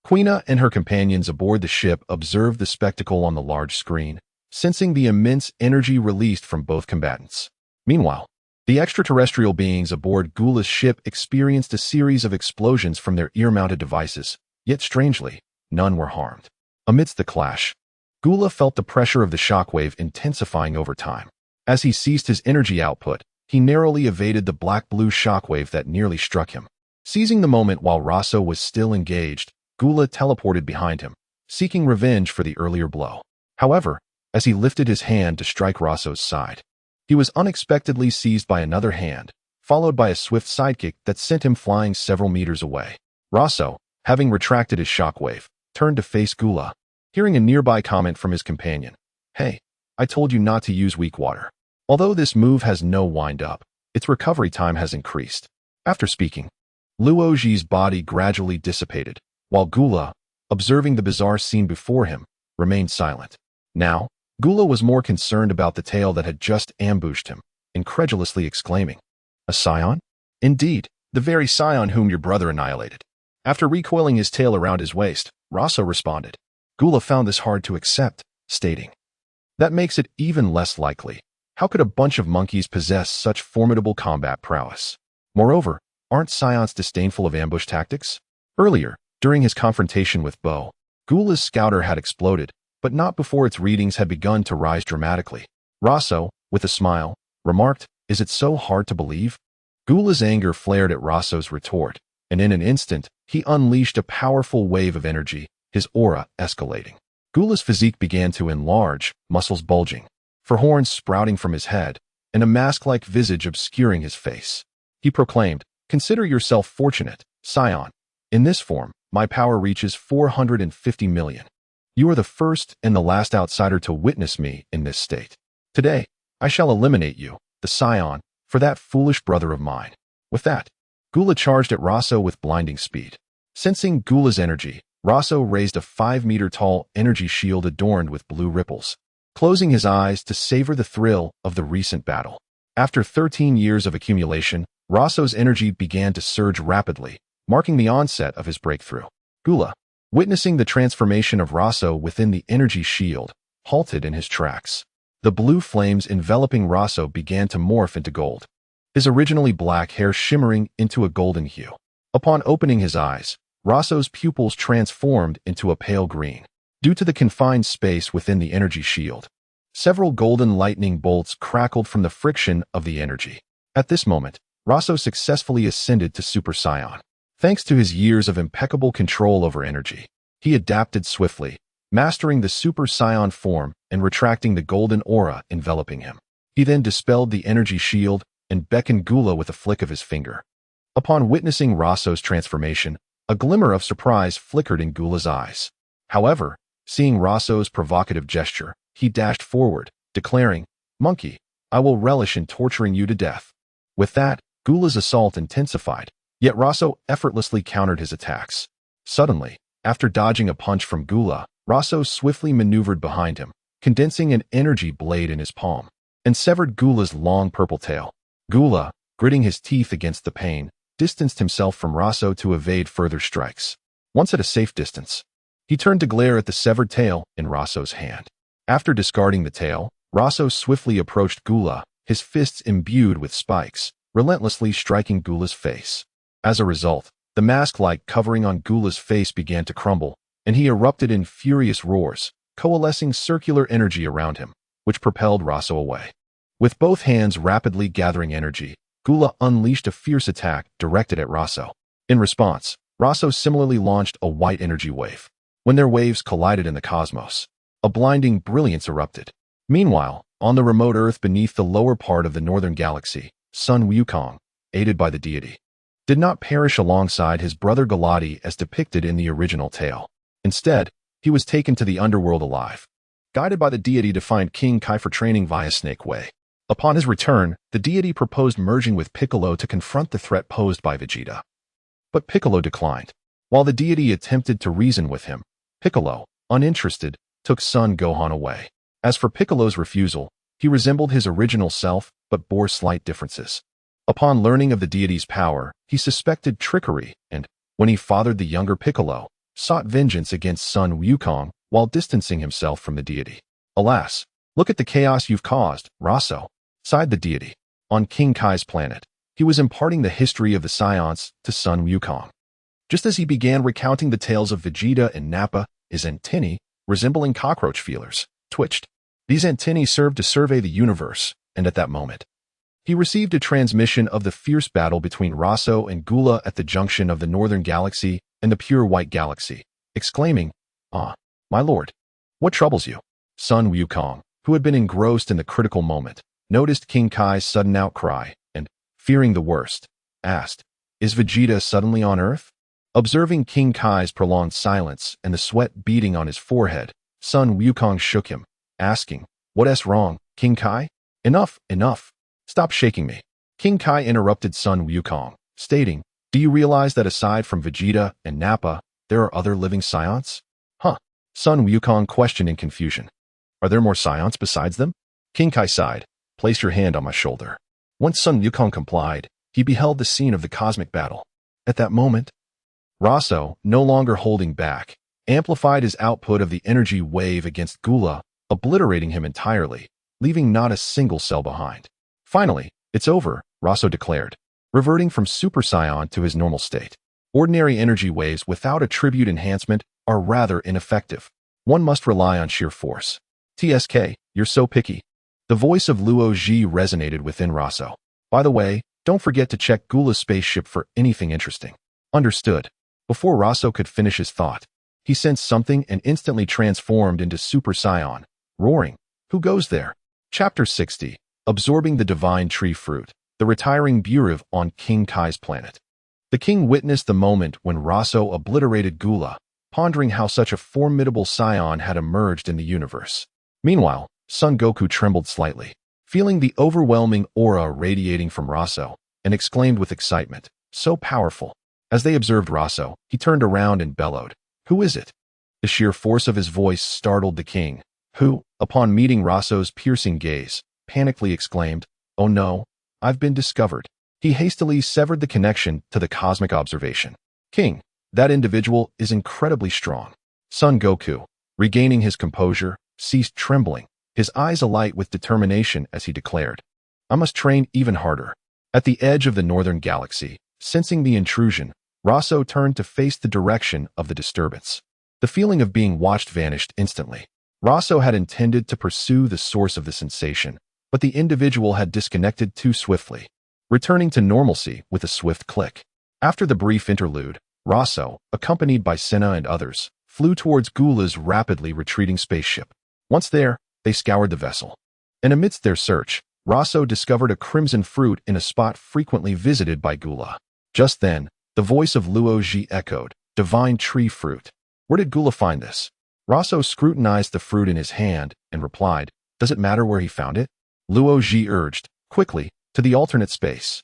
Quina and her companions aboard the ship observed the spectacle on the large screen, sensing the immense energy released from both combatants. Meanwhile, the extraterrestrial beings aboard Gula's ship experienced a series of explosions from their ear-mounted devices, yet strangely, none were harmed. Amidst the clash, Gula felt the pressure of the shockwave intensifying over time. As he ceased his energy output, he narrowly evaded the black-blue shockwave that nearly struck him. Seizing the moment while Roso was still engaged, Gula teleported behind him, seeking revenge for the earlier blow. However, as he lifted his hand to strike Roso's side, he was unexpectedly seized by another hand, followed by a swift sidekick that sent him flying several meters away. Roso, having retracted his shockwave, turned to face Gula, hearing a nearby comment from his companion. "Hey, I told you not to use weak water." Although this move has no wind-up, its recovery time has increased. After speaking, Luoji's body gradually dissipated, while Gula, observing the bizarre scene before him, remained silent. Now, Gula was more concerned about the tail that had just ambushed him, incredulously exclaiming, "A Saiyan? Indeed, the very Saiyan whom your brother annihilated." After recoiling his tail around his waist, Roso responded. Gula found this hard to accept, stating, "That makes it even less likely. How could a bunch of monkeys possess such formidable combat prowess? Moreover, aren't Saiyans disdainful of ambush tactics?" Earlier, during his confrontation with Bo, Gula's scouter had exploded, but not before its readings had begun to rise dramatically. Roso, with a smile, remarked, "Is it so hard to believe?" Gula's anger flared at Roso's retort, and in an instant, he unleashed a powerful wave of energy, his aura escalating. Gula's physique began to enlarge, muscles bulging, fur horns sprouting from his head, and a mask-like visage obscuring his face. He proclaimed, "Consider yourself fortunate, Saiyan. In this form, my power reaches 450 million. You are the first and the last outsider to witness me in this state. Today, I shall eliminate you, the Saiyan, for that foolish brother of mine." With that, Gula charged at Roso with blinding speed. Sensing Gula's energy, Roso raised a 5-meter-tall energy shield adorned with blue ripples, closing his eyes to savor the thrill of the recent battle. After 13 years of accumulation, Roso's energy began to surge rapidly, marking the onset of his breakthrough. Gula, witnessing the transformation of Roso within the energy shield, halted in his tracks. The blue flames enveloping Roso began to morph into gold, his originally black hair shimmering into a golden hue. Upon opening his eyes, Roso's pupils transformed into a pale green. Due to the confined space within the energy shield, several golden lightning bolts crackled from the friction of the energy. At this moment, Roso successfully ascended to Super Saiyan. Thanks to his years of impeccable control over energy, he adapted swiftly, mastering the Super Saiyan form and retracting the golden aura enveloping him. He then dispelled the energy shield and beckoned Gula with a flick of his finger. Upon witnessing Roso's transformation, a glimmer of surprise flickered in Gula's eyes. However, seeing Roso's provocative gesture, he dashed forward, declaring, "Monkey, I will relish in torturing you to death." With that, Gula's assault intensified, yet Roso effortlessly countered his attacks. Suddenly, after dodging a punch from Gula, Roso swiftly maneuvered behind him, condensing an energy blade in his palm, and severed Gula's long purple tail. Gula, gritting his teeth against the pain, distanced himself from Roso to evade further strikes. Once at a safe distance, he turned to glare at the severed tail in Roso's hand. After discarding the tail, Roso swiftly approached Gula, his fists imbued with spikes, relentlessly striking Gula's face. As a result, the mask-like covering on Gula's face began to crumble, and he erupted in furious roars, coalescing circular energy around him, which propelled Roso away. With both hands rapidly gathering energy, Gula unleashed a fierce attack directed at Roso. In response, Roso similarly launched a white energy wave. When their waves collided in the cosmos, a blinding brilliance erupted. Meanwhile, on the remote Earth beneath the lower part of the northern galaxy, Sun Wukong, aided by the deity, did not perish alongside his brother Galati as depicted in the original tale. Instead, he was taken to the underworld alive, guided by the deity to find King Kai for training via Snake Way. Upon his return, the deity proposed merging with Piccolo to confront the threat posed by Vegeta. But Piccolo declined. While the deity attempted to reason with him, Piccolo, uninterested, took Son Gohan away. As for Piccolo's refusal, he resembled his original self but bore slight differences. Upon learning of the deity's power, he suspected trickery and, when he fathered the younger Piccolo, sought vengeance against Sun Wukong while distancing himself from the deity. Alas, look at the chaos you've caused, Roso, sighed the deity. On King Kai's planet, he was imparting the history of the Saiyans to Sun Wukong. Just as he began recounting the tales of Vegeta and Nappa, his antennae, resembling cockroach feelers, twitched. These antennae served to survey the universe, and at that moment, he received a transmission of the fierce battle between Roso and Gula at the junction of the northern galaxy and the pure white galaxy, exclaiming, "Ah, my lord, what troubles you?" Sun Wukong, who had been engrossed in the critical moment, noticed King Kai's sudden outcry and, fearing the worst, asked, "Is Vegeta suddenly on Earth?" Observing King Kai's prolonged silence and the sweat beading on his forehead, Sun Wukong shook him, asking, "What's wrong, King Kai?" Enough. Stop shaking me." King Kai interrupted Sun Wukong, stating, "Do you realize that aside from Vegeta and Nappa, there are other living Saiyans?" "Huh?" Sun Wukong questioned in confusion. "Are there more Saiyans besides them?" King Kai sighed. "Place your hand on my shoulder." Once Sun Wukong complied, he beheld the scene of the cosmic battle. At that moment, Roso, no longer holding back, amplified his output of the energy wave against Gula, obliterating him entirely, leaving not a single cell behind. Finally, "It's over," Roso declared, reverting from Super Saiyan to his normal state. Ordinary energy waves without attribute enhancement are rather ineffective. One must rely on sheer force. "TSK, you're so picky." The voice of Luo Ji resonated within Roso. "By the way, don't forget to check Gula's spaceship for anything interesting." Understood. Before Roso could finish his thought, he sensed something and instantly transformed into Super Saiyan, roaring, "Who goes there?" Chapter 60. Absorbing the Divine Tree Fruit, the retiring Buriv on King Kai's planet. The king witnessed the moment when Roso obliterated Gula, pondering how such a formidable Saiyan had emerged in the universe. Meanwhile, Son Goku trembled slightly, feeling the overwhelming aura radiating from Roso, and exclaimed with excitement, "So powerful." As they observed Roso, he turned around and bellowed, "Who is it?" The sheer force of his voice startled the king, who, upon meeting Roso's piercing gaze, panically exclaimed, "Oh no, I've been discovered." He hastily severed the connection to the cosmic observation. "King, that individual is incredibly strong." Son Goku, regaining his composure, ceased trembling, his eyes alight with determination as he declared, "I must train even harder." At the edge of the northern galaxy, sensing the intrusion, Roso turned to face the direction of the disturbance. The feeling of being watched vanished instantly. Roso had intended to pursue the source of the sensation, but the individual had disconnected too swiftly, returning to normalcy with a swift click. After the brief interlude, Roso, accompanied by Senna and others, flew towards Gula's rapidly retreating spaceship. Once there, they scoured the vessel. And amidst their search, Roso discovered a crimson fruit in a spot frequently visited by Gula. Just then, the voice of Luo Ji echoed, "Divine tree fruit. Where did Gula find this?" Roso scrutinized the fruit in his hand and replied, "Does it matter where he found it?" Luo Ji urged, quickly, "To the alternate space.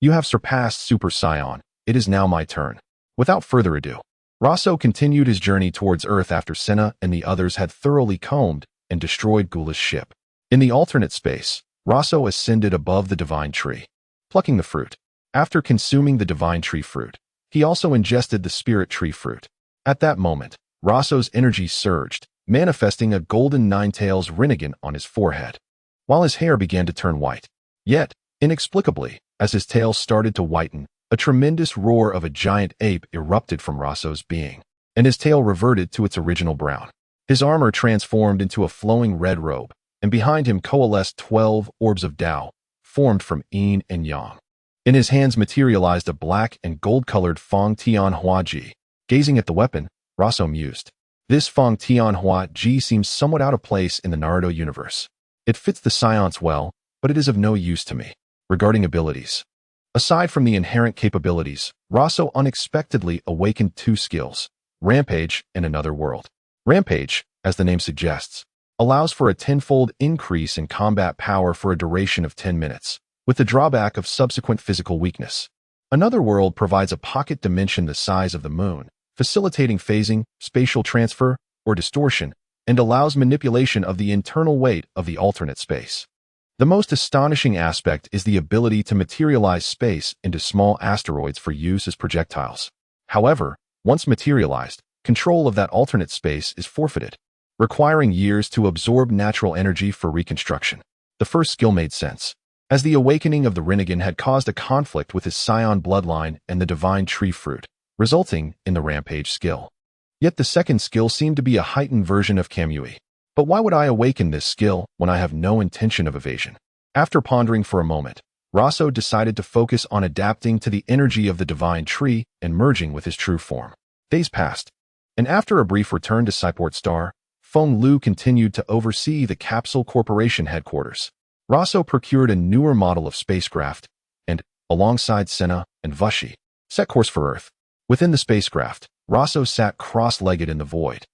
You have surpassed Super Saiyan. It is now my turn." Without further ado, Roso continued his journey towards Earth after Senna and the others had thoroughly combed and destroyed Gula's ship. In the alternate space, Roso ascended above the divine tree, plucking the fruit. After consuming the divine tree fruit, he also ingested the spirit tree fruit. At that moment, Roso's energy surged, manifesting a golden nine-tails Rinnegan on his forehead, while his hair began to turn white. Yet, inexplicably, as his tail started to whiten, a tremendous roar of a giant ape erupted from Roso's being, and his tail reverted to its original brown. His armor transformed into a flowing red robe, and behind him coalesced 12 orbs of Tao, formed from yin and yang. In his hands materialized a black and gold-colored Feng Tian Hua Ji. Gazing at the weapon, Roso mused. This Feng Tian Hua Ji seems somewhat out of place in the Naruto universe. It fits the Saiyans well, but it is of no use to me. Regarding abilities. Aside from the inherent capabilities, Roso unexpectedly awakened two skills, Rampage and Another World. Rampage, as the name suggests, allows for a tenfold increase in combat power for a duration of 10 minutes, with the drawback of subsequent physical weakness. Another World provides a pocket dimension the size of the moon, facilitating phasing, spatial transfer, or distortion, and allows manipulation of the internal weight of the alternate space. The most astonishing aspect is the ability to materialize space into small asteroids for use as projectiles. However, once materialized, control of that alternate space is forfeited, requiring years to absorb natural energy for reconstruction. The first skill made sense, as the awakening of the Rinnegan had caused a conflict with his Saiyan bloodline and the divine tree fruit, resulting in the Rampage skill. Yet the second skill seemed to be a heightened version of Kamui. But why would I awaken this skill when I have no intention of evasion? After pondering for a moment, Roso decided to focus on adapting to the energy of the divine tree and merging with his true form. Days passed, and after a brief return to Saiyan Star, Feng Lu continued to oversee the Capsule Corporation headquarters. Roso procured a newer model of spacecraft and, alongside Senna and Vushi, set course for Earth. Within the spacecraft, Roso sat cross-legged in the void,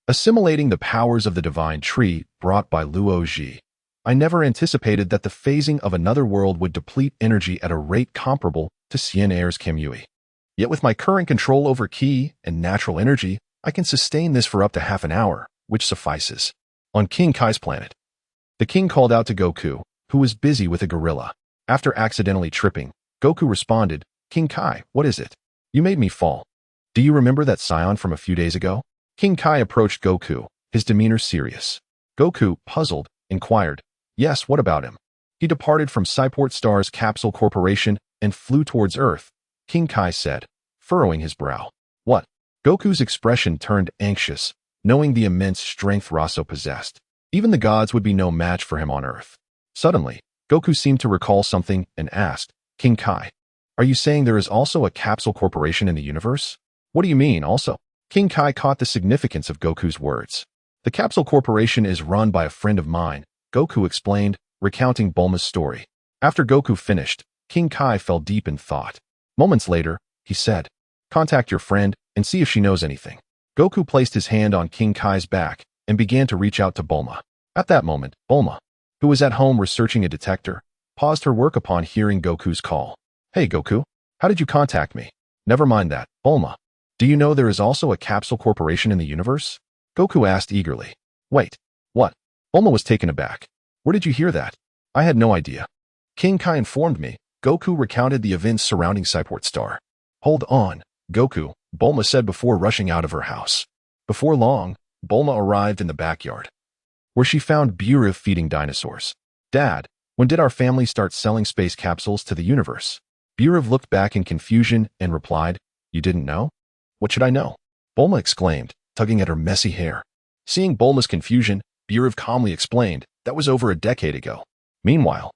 assimilating the powers of the divine tree brought by Luo Ji. I never anticipated that the phasing of Another World would deplete energy at a rate comparable to Sien Air's Kamui. Yet with my current control over ki and natural energy, I can sustain this for up to half an hour, which suffices. On King Kai's planet, the king called out to Goku, who was busy with a gorilla. After accidentally tripping, Goku responded, "King Kai, what is it? You made me fall. Do you remember that Saiyan from a few days ago?" King Kai approached Goku, his demeanor serious. Goku, puzzled, inquired, "Yes, what about him?" "He departed from Saiyan Star's Capsule Corporation and flew towards Earth," King Kai said, furrowing his brow. "What?" Goku's expression turned anxious, knowing the immense strength Roso possessed. Even the gods would be no match for him on Earth. Suddenly, Goku seemed to recall something and asked, "King Kai, are you saying there is also a Capsule Corporation in the universe?" "What do you mean, also?" King Kai caught the significance of Goku's words. "The Capsule Corporation is run by a friend of mine," Goku explained, recounting Bulma's story. After Goku finished, King Kai fell deep in thought. Moments later, he said, "Contact your friend and see if she knows anything." Goku placed his hand on King Kai's back and began to reach out to Bulma. At that moment, Bulma, who was at home researching a detector, paused her work upon hearing Goku's call. "Hey Goku, how did you contact me?" "Never mind that, Bulma. Do you know there is also a Capsule Corporation in the universe?" Goku asked eagerly. "Wait, what?" Bulma was taken aback. "Where did you hear that?" "I had no idea. King Kai informed me." Goku recounted the events surrounding Saiyan Star. "Hold on, Goku," Bulma said before rushing out of her house. Before long, Bulma arrived in the backyard, where she found Burif feeding dinosaurs. "Dad, when did our family start selling space capsules to the universe?" Burif looked back in confusion and replied, "You didn't know?" "What should I know?" Bulma exclaimed, tugging at her messy hair. Seeing Bulma's confusion, Burif calmly explained, "That was over a decade ago." Meanwhile,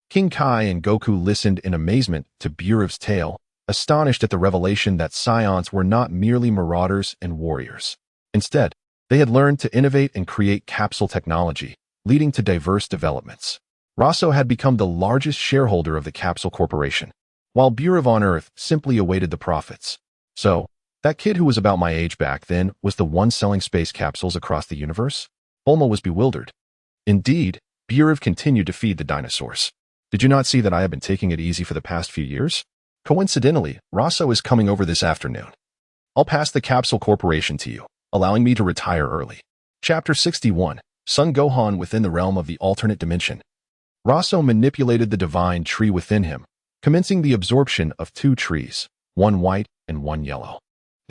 King Kai and Goku listened in amazement to Burif's tale, astonished at the revelation that Saiyans were not merely marauders and warriors. Instead, they had learned to innovate and create capsule technology, leading to diverse developments. Roso had become the largest shareholder of the Capsule Corporation, while Burif on Earth simply awaited the profits. So, that kid who was about my age back then was the one selling space capsules across the universe? Bulma was bewildered. Indeed, Burif continued to feed the dinosaurs. "Did you not see that I have been taking it easy for the past few years? Coincidentally, Roso is coming over this afternoon. I'll pass the Capsule Corporation to you, allowing me to retire early." Chapter 61, Son Gohan within the realm of the alternate dimension. Roso manipulated the divine tree within him, commencing the absorption of two trees, one white and one yellow.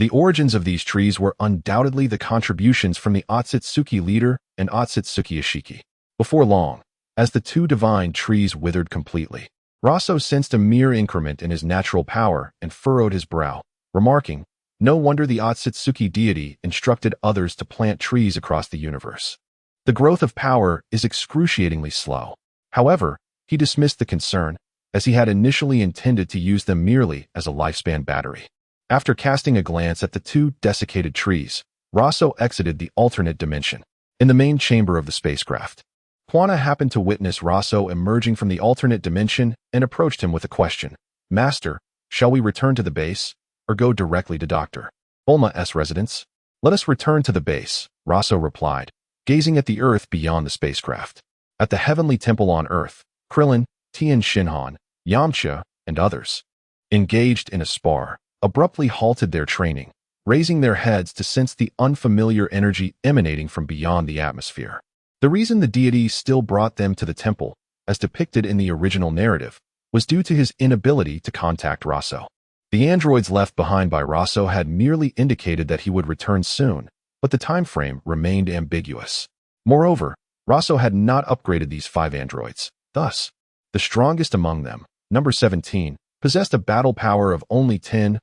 The origins of these trees were undoubtedly the contributions from the Otsutsuki leader and Otsutsuki Ashiki. Before long, as the two divine trees withered completely, Roso sensed a mere increment in his natural power and furrowed his brow, remarking, "No wonder the Otsutsuki deity instructed others to plant trees across the universe. The growth of power is excruciatingly slow." However, he dismissed the concern, as he had initially intended to use them merely as a lifespan battery. After casting a glance at the two desiccated trees, Roso exited the alternate dimension. In the main chamber of the spacecraft, Kwana happened to witness Roso emerging from the alternate dimension and approached him with a question. "Master, shall we return to the base, or go directly to Dr. Bulma's residence?" "Let us return to the base," Roso replied, gazing at the Earth beyond the spacecraft. At the heavenly temple on Earth, Krillin, Tien Shinhan, Yamcha, and others, engaged in a spar, abruptly halted their training, raising their heads to sense the unfamiliar energy emanating from beyond the atmosphere. The reason the deity still brought them to the temple, as depicted in the original narrative, was due to his inability to contact Roso. The androids left behind by Roso had merely indicated that he would return soon, but the time frame remained ambiguous. Moreover, Roso had not upgraded these 5 androids. Thus, the strongest among them, number 17, possessed a battle power of only 10,000,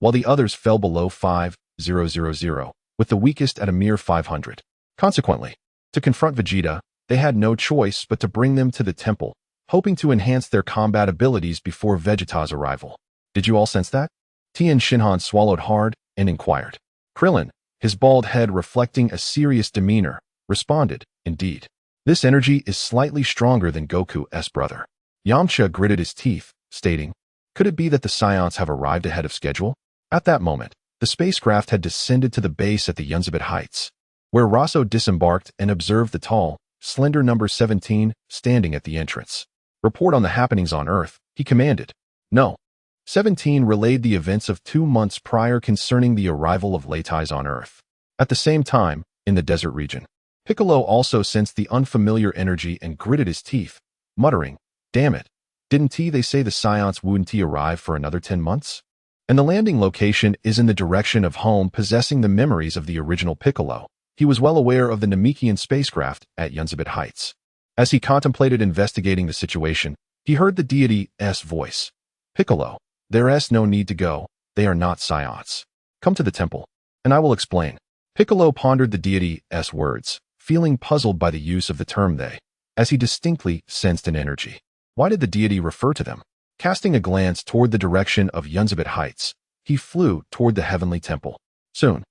while the others fell below 5,000, with the weakest at a mere 500. Consequently, to confront Vegeta, they had no choice but to bring them to the temple, hoping to enhance their combat abilities before Vegeta's arrival. "Did you all sense that?" Tien Shinhan swallowed hard and inquired. Krillin, his bald head reflecting a serious demeanor, responded, "Indeed. This energy is slightly stronger than Goku's brother." Yamcha gritted his teeth, stating, "Could it be that the Saiyans have arrived ahead of schedule?" At that moment, the spacecraft had descended to the base at the Unanimous heights, where Roso disembarked and observed the tall, slender number 17 standing at the entrance. "Report on the happenings on Earth," he commanded. "No." 17 relayed the events of 2 months prior concerning the arrival of Leitais on Earth. At the same time, in the desert region, Piccolo also sensed the unfamiliar energy and gritted his teeth, muttering, "Damn it, didn't they say the Saiyans wouldn't arrive for another 10 months? And the landing location is in the direction of home, possessing the memories of the original Piccolo. He was well aware of the Namekian spacecraft at Unanimous heights. As he contemplated investigating the situation, he heard the deity's voice. "Piccolo, there's no need to go, they are not Saiyans. Come to the temple, and I will explain." Piccolo pondered the deity's words, feeling puzzled by the use of the term they, as he distinctly sensed an energy. Why did the deity refer to them? Casting a glance toward the direction of Unanimous heights, he flew toward the heavenly temple. Soon,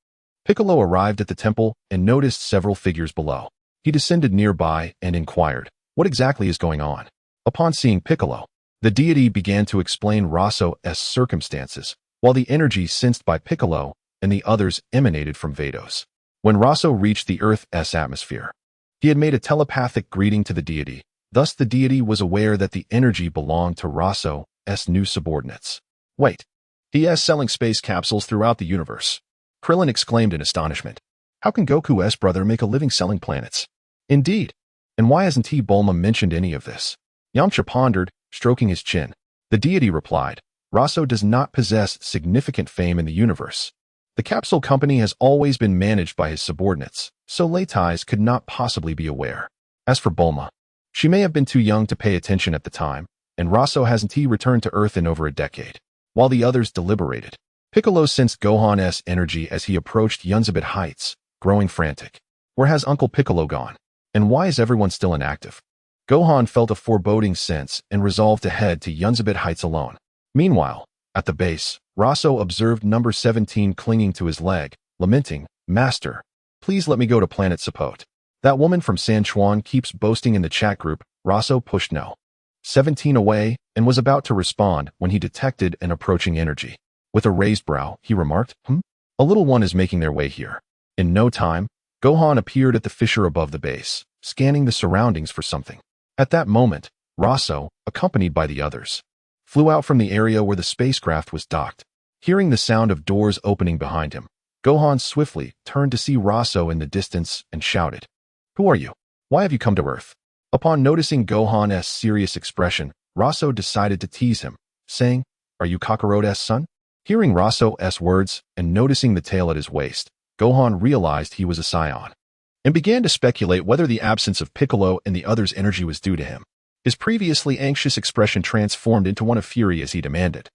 Piccolo arrived at the temple and noticed several figures below. He descended nearby and inquired, "What exactly is going on?" Upon seeing Piccolo, the deity began to explain Roso's circumstances, while the energy sensed by Piccolo and the others emanated from Vados. When Roso reached the Earth's atmosphere, he had made a telepathic greeting to the deity. Thus the deity was aware that the energy belonged to Roso's new subordinates. "Wait, he is selling space capsules throughout the universe," Krillin exclaimed in astonishment. "How can Goku's brother make a living selling planets?" "Indeed. And why hasn't Bulma mentioned any of this?" Yamcha pondered, stroking his chin. The deity replied, "Roso does not possess significant fame in the universe. The capsule company has always been managed by his subordinates, so Leitais could not possibly be aware. As for Bulma, she may have been too young to pay attention at the time, and Roso hasn't returned to Earth in over a decade." While the others deliberated, Piccolo sensed Gohan's energy as he approached Unanimous heights, growing frantic. Where has Uncle Piccolo gone? And why is everyone still inactive? Gohan felt a foreboding sense and resolved to head to Unanimous heights alone. Meanwhile, at the base, Roso observed number 17 clinging to his leg, lamenting, "Master, please let me go to planet Sapot. That woman from San Chuan keeps boasting in the chat group." Roso pushed no. 17 away and was about to respond when he detected an approaching energy. With a raised brow, he remarked, "A little one is making their way here." In no time, Gohan appeared at the fissure above the base, scanning the surroundings for something. At that moment, Roso, accompanied by the others, flew out from the area where the spacecraft was docked. Hearing the sound of doors opening behind him, Gohan swiftly turned to see Roso in the distance and shouted, "Who are you? Why have you come to Earth?" Upon noticing Gohan's serious expression, Roso decided to tease him, saying, "Are you Kakaro's son?" Hearing Roso's words and noticing the tail at his waist, Gohan realized he was a Saiyan, and began to speculate whether the absence of Piccolo and the other's energy was due to him. His previously anxious expression transformed into one of fury as he demanded,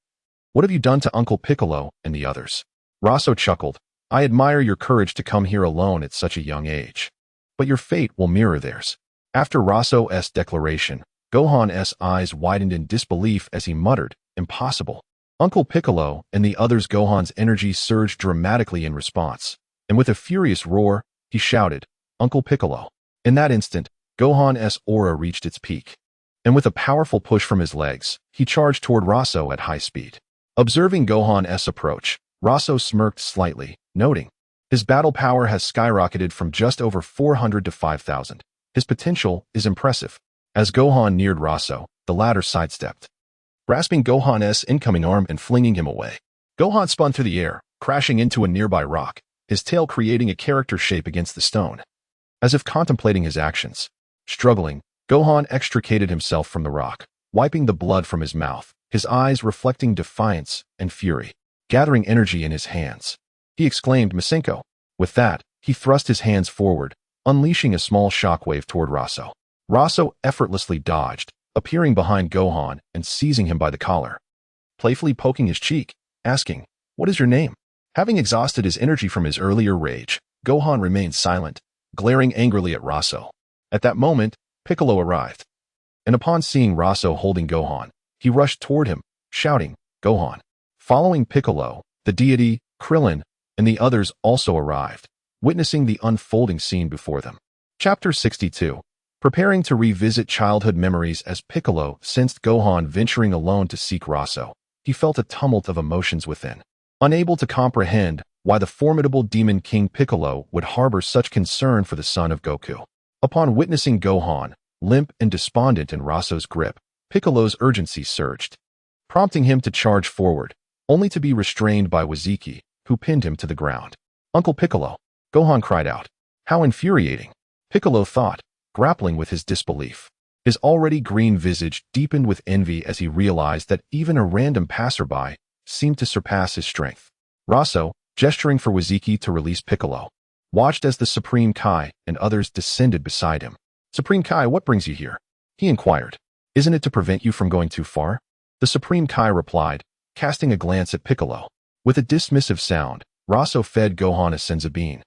"What have you done to Uncle Piccolo and the others?" Roso chuckled, "I admire your courage to come here alone at such a young age. But your fate will mirror theirs." After Roso's declaration, Gohan's eyes widened in disbelief as he muttered, "Impossible." Uncle Piccolo and the others. Gohan's energy surged dramatically in response, and with a furious roar, he shouted, "Uncle Piccolo." In that instant, Gohan's aura reached its peak, and with a powerful push from his legs, he charged toward Roso at high speed. Observing Gohan's approach, Roso smirked slightly, noting, "His battle power has skyrocketed from just over 400 to 5,000. His potential is impressive." As Gohan neared Roso, the latter sidestepped, grasping Gohan's incoming arm and flinging him away. Gohan spun through the air, crashing into a nearby rock, his tail creating a character shape against the stone. As if contemplating his actions, struggling, Gohan extricated himself from the rock, wiping the blood from his mouth, his eyes reflecting defiance and fury. Gathering energy in his hands, he exclaimed, "Masenko." With that, he thrust his hands forward, unleashing a small shockwave toward Roso. Roso effortlessly dodged, appearing behind Gohan and seizing him by the collar, playfully poking his cheek, asking, "What is your name?" Having exhausted his energy from his earlier rage, Gohan remained silent, glaring angrily at Roso. At that moment, Piccolo arrived, and upon seeing Roso holding Gohan, he rushed toward him, shouting, "Gohan." Following Piccolo, the deity, Krillin, and the others also arrived, witnessing the unfolding scene before them. Chapter 62. Preparing to revisit childhood memories. As Piccolo sensed Gohan venturing alone to seek Roso, he felt a tumult of emotions within. Unable to comprehend why the formidable demon King Piccolo would harbor such concern for the son of Goku. Upon witnessing Gohan, limp and despondent in Roso's grip, Piccolo's urgency surged, prompting him to charge forward, only to be restrained by Waziki, who pinned him to the ground. "Uncle Piccolo!" Gohan cried out. How infuriating, Piccolo thought, grappling with his disbelief. His already green visage deepened with envy as he realized that even a random passerby seemed to surpass his strength. Roso, gesturing for Waziki to release Piccolo, watched as the Supreme Kai and others descended beside him. "Supreme Kai, what brings you here?" he inquired. "Isn't it to prevent you from going too far?" The Supreme Kai replied, casting a glance at Piccolo. With a dismissive sound, Roso fed Gohan a Senzabine,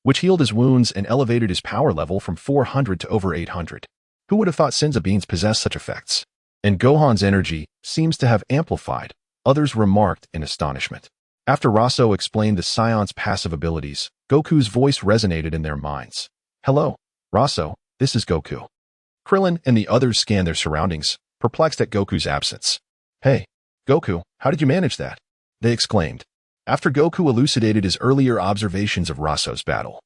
which healed his wounds and elevated his power level from 400 to over 800. Who would have thought Senzabines possessed such effects? And Gohan's energy seems to have amplified, others remarked in astonishment. After Roso explained the Saiyan's passive abilities, Goku's voice resonated in their minds. "Hello, Roso, this is Goku." Krillin and the others scanned their surroundings, perplexed at Goku's absence. "Hey, Goku, how did you manage that?" they exclaimed. After Goku elucidated his earlier observations of Roso's battle,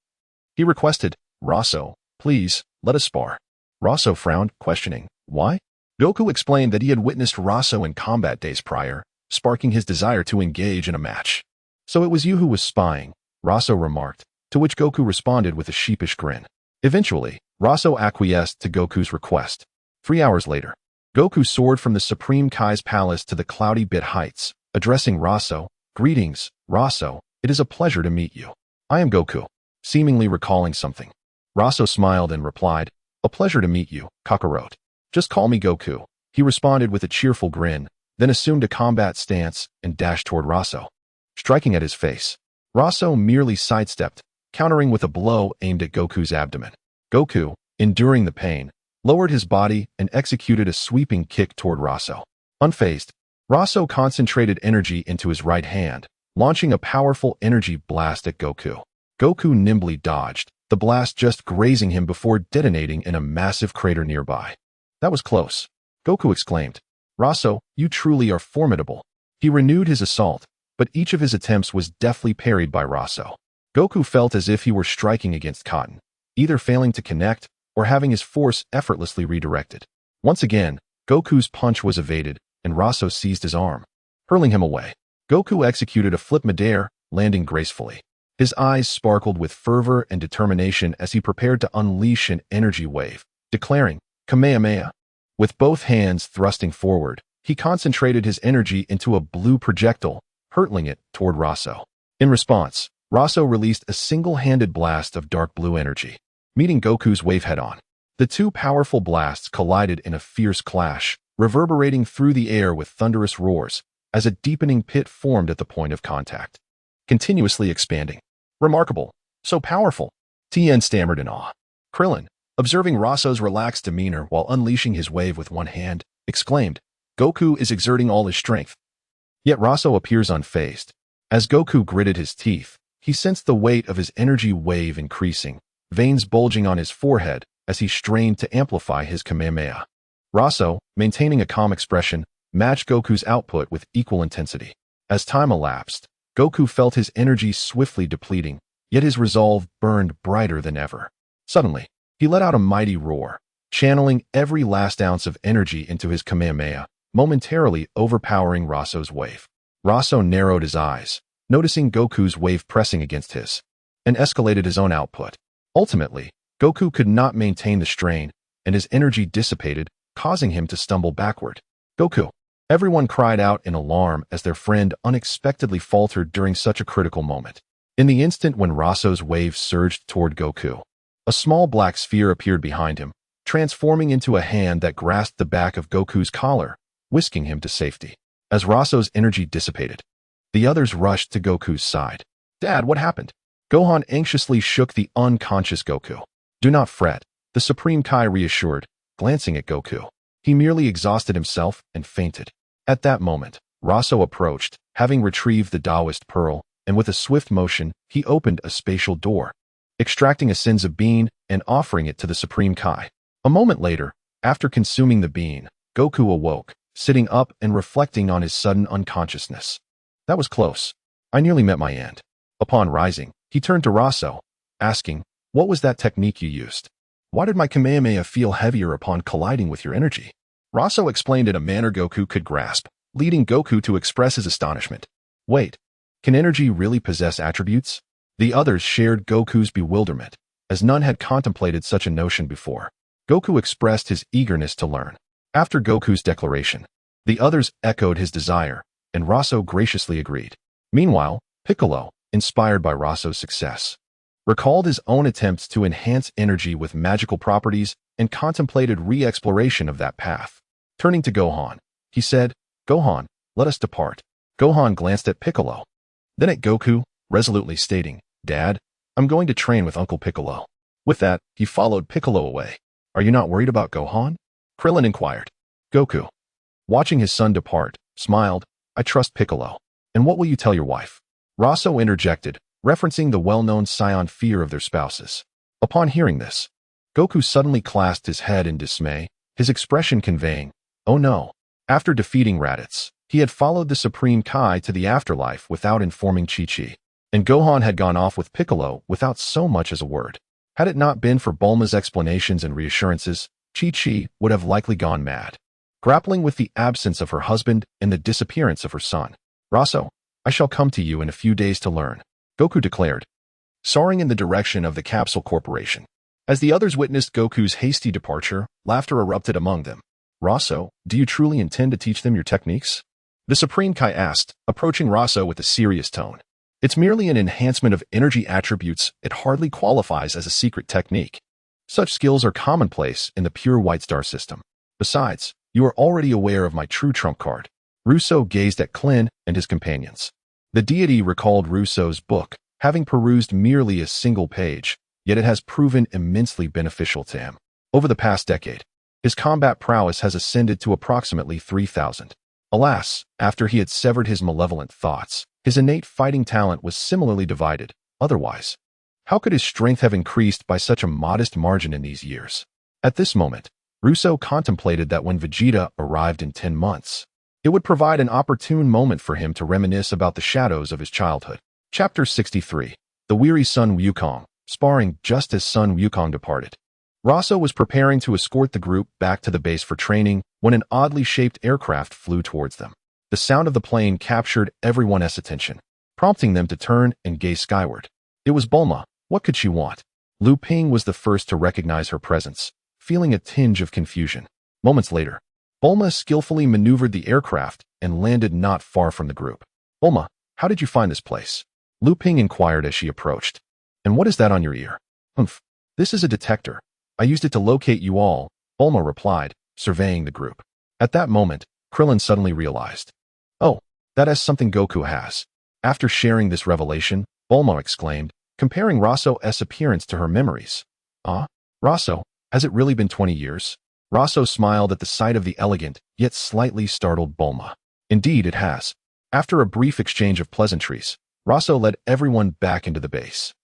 he requested, "Roso, please, let us spar." Roso frowned, questioning, "Why?" Goku explained that he had witnessed Roso in combat days prior, sparking his desire to engage in a match. "So it was you who was spying," Roso remarked, to which Goku responded with a sheepish grin. Eventually, Roso acquiesced to Goku's request. 3 hours later, Goku soared from the Supreme Kai's palace to the cloudy Bit Heights, addressing Roso. "Greetings, Roso, it is a pleasure to meet you. I am Goku." Seemingly recalling something, Roso smiled and replied, "A pleasure to meet you, Kakarot. Just call me Goku." He responded with a cheerful grin, then assumed a combat stance and dashed toward Roso, striking at his face. Roso merely sidestepped, countering with a blow aimed at Goku's abdomen. Goku, enduring the pain, lowered his body and executed a sweeping kick toward Roso. Unfazed, Roso concentrated energy into his right hand, launching a powerful energy blast at Goku. Goku nimbly dodged, the blast just grazing him before detonating in a massive crater nearby. "That was close," Goku exclaimed. "Roso, you truly are formidable." He renewed his assault, but each of his attempts was deftly parried by Roso. Goku felt as if he were striking against cotton, either failing to connect or having his force effortlessly redirected. Once again, Goku's punch was evaded, and Roso seized his arm, hurling him away. Goku executed a flip midair, landing gracefully. His eyes sparkled with fervor and determination as he prepared to unleash an energy wave, declaring, "Kamehameha." With both hands thrusting forward, he concentrated his energy into a blue projectile, hurtling it toward Roso. In response, Roso released a single-handed blast of dark blue energy, meeting Goku's wave head-on. The two powerful blasts collided in a fierce clash, reverberating through the air with thunderous roars, as a deepening pit formed at the point of contact, continuously expanding. Remarkable. So powerful. Tien stammered in awe. Krillin, observing Roso's relaxed demeanor while unleashing his wave with one hand, exclaimed, Goku is exerting all his strength. Yet Roso appears unfazed. As Goku gritted his teeth, he sensed the weight of his energy wave increasing, veins bulging on his forehead as he strained to amplify his Kamehameha. Roso, maintaining a calm expression, matched Goku's output with equal intensity. As time elapsed, Goku felt his energy swiftly depleting, yet his resolve burned brighter than ever. Suddenly, he let out a mighty roar, channeling every last ounce of energy into his Kamehameha, momentarily overpowering Roso's wave. Roso narrowed his eyes, noticing Goku's wave pressing against his, and escalated his own output. Ultimately, Goku could not maintain the strain, and his energy dissipated, causing him to stumble backward. Goku! Everyone cried out in alarm as their friend unexpectedly faltered during such a critical moment. In the instant when Roso's wave surged toward Goku, a small black sphere appeared behind him, transforming into a hand that grasped the back of Goku's collar, whisking him to safety. As Roso's energy dissipated, the others rushed to Goku's side. Dad, what happened? Gohan anxiously shook the unconscious Goku. Do not fret, the Supreme Kai reassured, glancing at Goku. He merely exhausted himself and fainted. At that moment, Roso approached, having retrieved the Taoist pearl, and with a swift motion, he opened a spatial door, extracting a Senzu bean and offering it to the Supreme Kai. A moment later, after consuming the bean, Goku awoke, sitting up and reflecting on his sudden unconsciousness. That was close. I nearly met my end. Upon rising, he turned to Roso, asking, what was that technique you used? Why did my Kamehameha feel heavier upon colliding with your energy? Roso explained in a manner Goku could grasp, leading Goku to express his astonishment. Wait, can energy really possess attributes? The others shared Goku's bewilderment, as none had contemplated such a notion before. Goku expressed his eagerness to learn. After Goku's declaration, the others echoed his desire, and Roso graciously agreed. Meanwhile, Piccolo, inspired by Roso's success, recalled his own attempts to enhance energy with magical properties and contemplated re-exploration of that path. Turning to Gohan, he said, Gohan, let us depart. Gohan glanced at Piccolo, then at Goku, resolutely stating, Dad, I'm going to train with Uncle Piccolo. With that, he followed Piccolo away. Are you not worried about Gohan? Krillin inquired. Goku, watching his son depart, smiled, I trust Piccolo. And what will you tell your wife? Roso interjected, referencing the well-known Saiyan fear of their spouses. Upon hearing this, Goku suddenly clasped his head in dismay, his expression conveying, oh no. After defeating Raditz, he had followed the Supreme Kai to the afterlife without informing Chi-Chi, and Gohan had gone off with Piccolo without so much as a word. Had it not been for Bulma's explanations and reassurances, Chi-Chi would have likely gone mad, grappling with the absence of her husband and the disappearance of her son. Roso, I shall come to you in a few days to learn, Goku declared, soaring in the direction of the Capsule Corporation. As the others witnessed Goku's hasty departure, laughter erupted among them. Roso, do you truly intend to teach them your techniques? The Supreme Kai asked, approaching Roso with a serious tone. It's merely an enhancement of energy attributes. It hardly qualifies as a secret technique. Such skills are commonplace in the pure White Star system. Besides, you are already aware of my true trump card. Roso gazed at Klin and his companions. The deity recalled Roso's book, having perused merely a single page, yet it has proven immensely beneficial to him. Over the past decade, his combat prowess has ascended to approximately 3,000. Alas, after he had severed his malevolent thoughts, his innate fighting talent was similarly divided. Otherwise, how could his strength have increased by such a modest margin in these years? At this moment, Roso contemplated that when Vegeta arrived in 10 months, it would provide an opportune moment for him to reminisce about the shadows of his childhood. Chapter 63. The weary Sun Wukong, sparring just as Sun Wukong departed. Roso was preparing to escort the group back to the base for training when an oddly shaped aircraft flew towards them. The sound of the plane captured everyone's attention, prompting them to turn and gaze skyward. It was Bulma. What could she want? Lu Ping was the first to recognize her presence, feeling a tinge of confusion. Moments later, Bulma skillfully maneuvered the aircraft and landed not far from the group. Bulma, How did you find this place? Lu Ping inquired as she approached. And what is that on your ear? Humph. This is a detector. I used it to locate you all, Bulma replied, surveying the group. At that moment, Krillin suddenly realized. Oh, that is something Goku has. After sharing this revelation, Bulma exclaimed, comparing Roso's appearance to her memories. Ah, Roso, has it really been 20 years? Roso smiled at the sight of the elegant, yet slightly startled Bulma. Indeed, it has. After a brief exchange of pleasantries, Roso led everyone back into the base.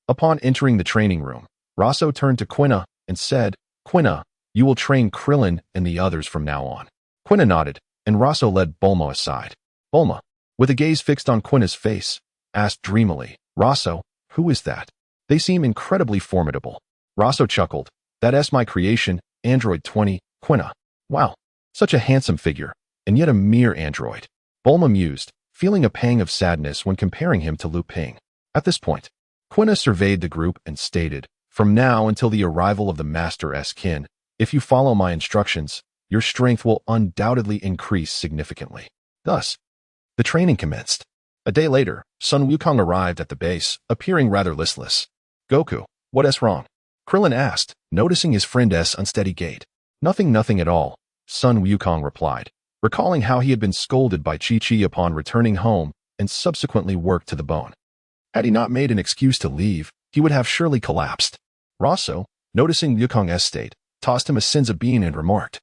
Upon entering the training room, Roso turned to Quina and said, Quina, you will train Krillin and the others from now on. Quina nodded, and Roso led Bulma aside. Bulma, with a gaze fixed on Quina's face, asked dreamily, Roso, who is that? They seem incredibly formidable. Roso chuckled, that's my creation, Android 20, Quina. Wow, such a handsome figure, and yet a mere android. Bulma mused, feeling a pang of sadness when comparing him to Lu Ping. At this point, Quina surveyed the group and stated, from now until the arrival of the Master's kin, if you follow my instructions, your strength will undoubtedly increase significantly. Thus, the training commenced. A day later, Sun Wukong arrived at the base, appearing rather listless. Goku, what is wrong? Krillin asked, noticing his friend's unsteady gait. Nothing at all, Sun Wukong replied, recalling how he had been scolded by Chi-Chi upon returning home and subsequently worked to the bone. Had he not made an excuse to leave, he would have surely collapsed. Roso, noticing Wukong's state, tossed him a senzu bean and remarked,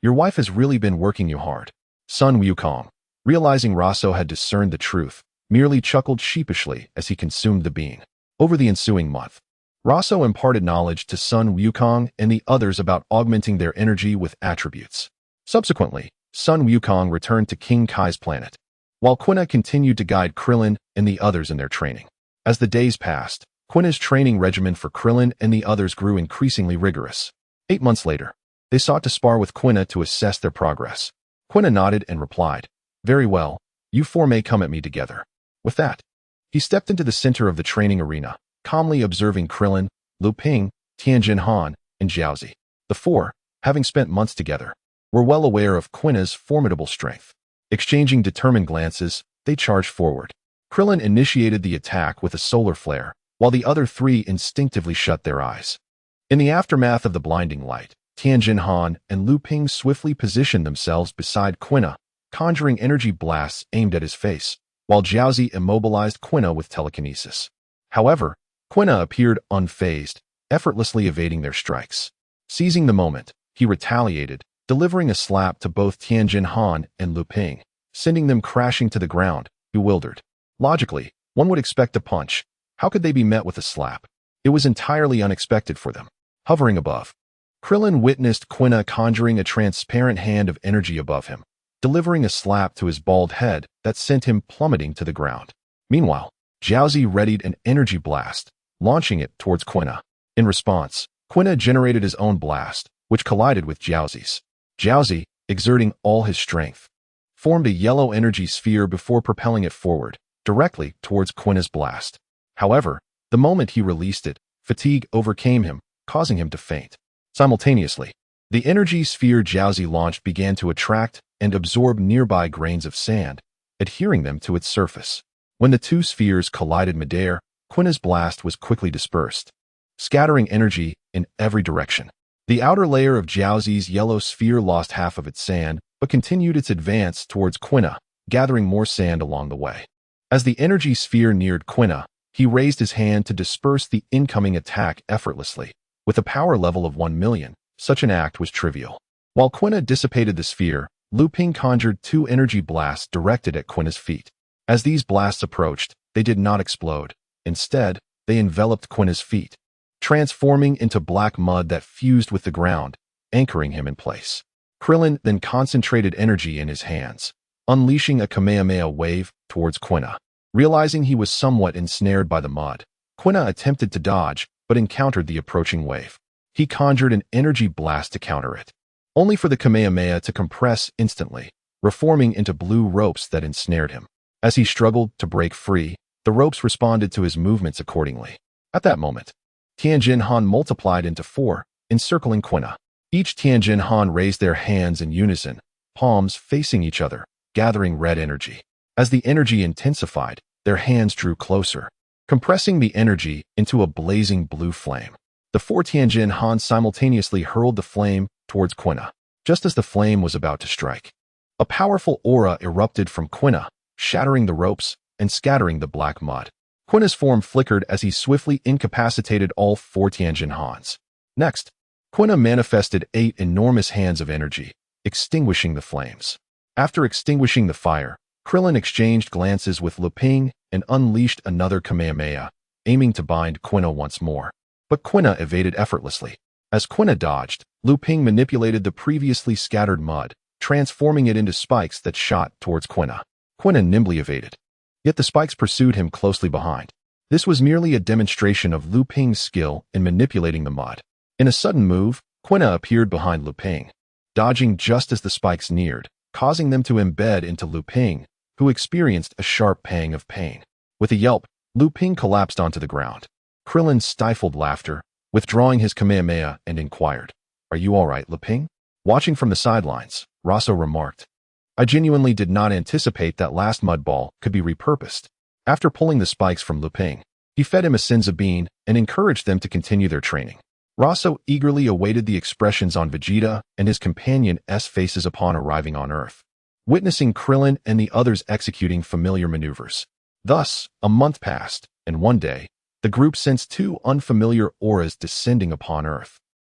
your wife has really been working you hard. Sun Wukong, realizing Roso had discerned the truth, merely chuckled sheepishly as he consumed the bean. Over the ensuing month, Roso imparted knowledge to Sun Wukong and the others about augmenting their energy with attributes. Subsequently, Sun Wukong returned to King Kai's planet, while Quina continued to guide Krillin and the others in their training. As the days passed, Quina's training regimen for Krillin and the others grew increasingly rigorous. 8 months later, they sought to spar with Quina to assess their progress. Quina nodded and replied, very well, you four may come at me together. With that, he stepped into the center of the training arena, calmly observing Krillin, Lu Ping, Tianjin Han, and Jiaozi. The four, having spent months together, were well aware of Quina's formidable strength. Exchanging determined glances, they charged forward. Krillin initiated the attack with a solar flare, while the other three instinctively shut their eyes. In the aftermath of the blinding light, Tianjin Han and Lu Ping swiftly positioned themselves beside Quina, conjuring energy blasts aimed at his face, while Jiaozi immobilized Quina with telekinesis. However, Quina appeared unfazed, effortlessly evading their strikes. Seizing the moment, he retaliated, delivering a slap to both Tianjin Han and Lu Ping, sending them crashing to the ground, bewildered. Logically, one would expect a punch. How could they be met with a slap? It was entirely unexpected for them. Hovering above, Krillin witnessed Quina conjuring a transparent hand of energy above him, delivering a slap to his bald head that sent him plummeting to the ground. Meanwhile, Jiaozi readied an energy blast, launching it towards Quina. In response, Quina generated his own blast, which collided with Jiaozi's. Jiaozi, exerting all his strength, formed a yellow energy sphere before propelling it forward, directly towards Quina's blast. However, the moment he released it, fatigue overcame him, causing him to faint. Simultaneously, the energy sphere Jiaozi launched began to attract and absorb nearby grains of sand, adhering them to its surface. When the two spheres collided midair, Quina's blast was quickly dispersed, scattering energy in every direction. The outer layer of Jiaozi's yellow sphere lost half of its sand, but continued its advance towards Quina, gathering more sand along the way. As the energy sphere neared Quina, he raised his hand to disperse the incoming attack effortlessly. With a power level of 1 million, such an act was trivial. While Quina dissipated the sphere, Lu Ping conjured 2 energy blasts directed at Quina's feet. As these blasts approached, they did not explode. Instead, they enveloped Quina's feet, transforming into black mud that fused with the ground, anchoring him in place. Krillin then concentrated energy in his hands, unleashing a Kamehameha wave towards Quina. Realizing he was somewhat ensnared by the mud, Quina attempted to dodge, but encountered the approaching wave. He conjured an energy blast to counter it, only for the Kamehameha to compress instantly, reforming into blue ropes that ensnared him. As he struggled to break free, the ropes responded to his movements accordingly. At that moment, Tianjin Han multiplied into 4, encircling Quina. Each Tianjin Han raised their hands in unison, palms facing each other, gathering red energy. As the energy intensified, their hands drew closer, compressing the energy into a blazing blue flame. The four Tianjin Han simultaneously hurled the flame towards Quina, just as the flame was about to strike. A powerful aura erupted from Quina, shattering the ropes and scattering the black mud. Quina's form flickered as he swiftly incapacitated all four Tianjin Hans. Next, Quina manifested 8 enormous hands of energy, extinguishing the flames. After extinguishing the fire, Krillin exchanged glances with Lu Ping and unleashed another Kamehameha, aiming to bind Quina once more. But Quina evaded effortlessly. As Quina dodged, Lu Ping manipulated the previously scattered mud, transforming it into spikes that shot towards Quina. Quina nimbly evaded. Yet the spikes pursued him closely behind. This was merely a demonstration of Lu Ping's skill in manipulating the mud. In a sudden move, Quina appeared behind Lu Ping, dodging just as the spikes neared, causing them to embed into Lu Ping, who experienced a sharp pang of pain. With a yelp, Lu Ping collapsed onto the ground. Krillin stifled laughter, withdrawing his Kamehameha, and inquired, "Are you all right, Lu Ping?" Watching from the sidelines, Roso remarked, "I genuinely did not anticipate that last mud ball could be repurposed." After pulling the spikes from Lu Ping, he fed him a Senza bean and encouraged them to continue their training. Roso eagerly awaited the expressions on Vegeta and his companion's faces upon arriving on Earth, witnessing Krillin and the others executing familiar maneuvers. Thus, a month passed, and one day, the group sensed 2 unfamiliar auras descending upon Earth.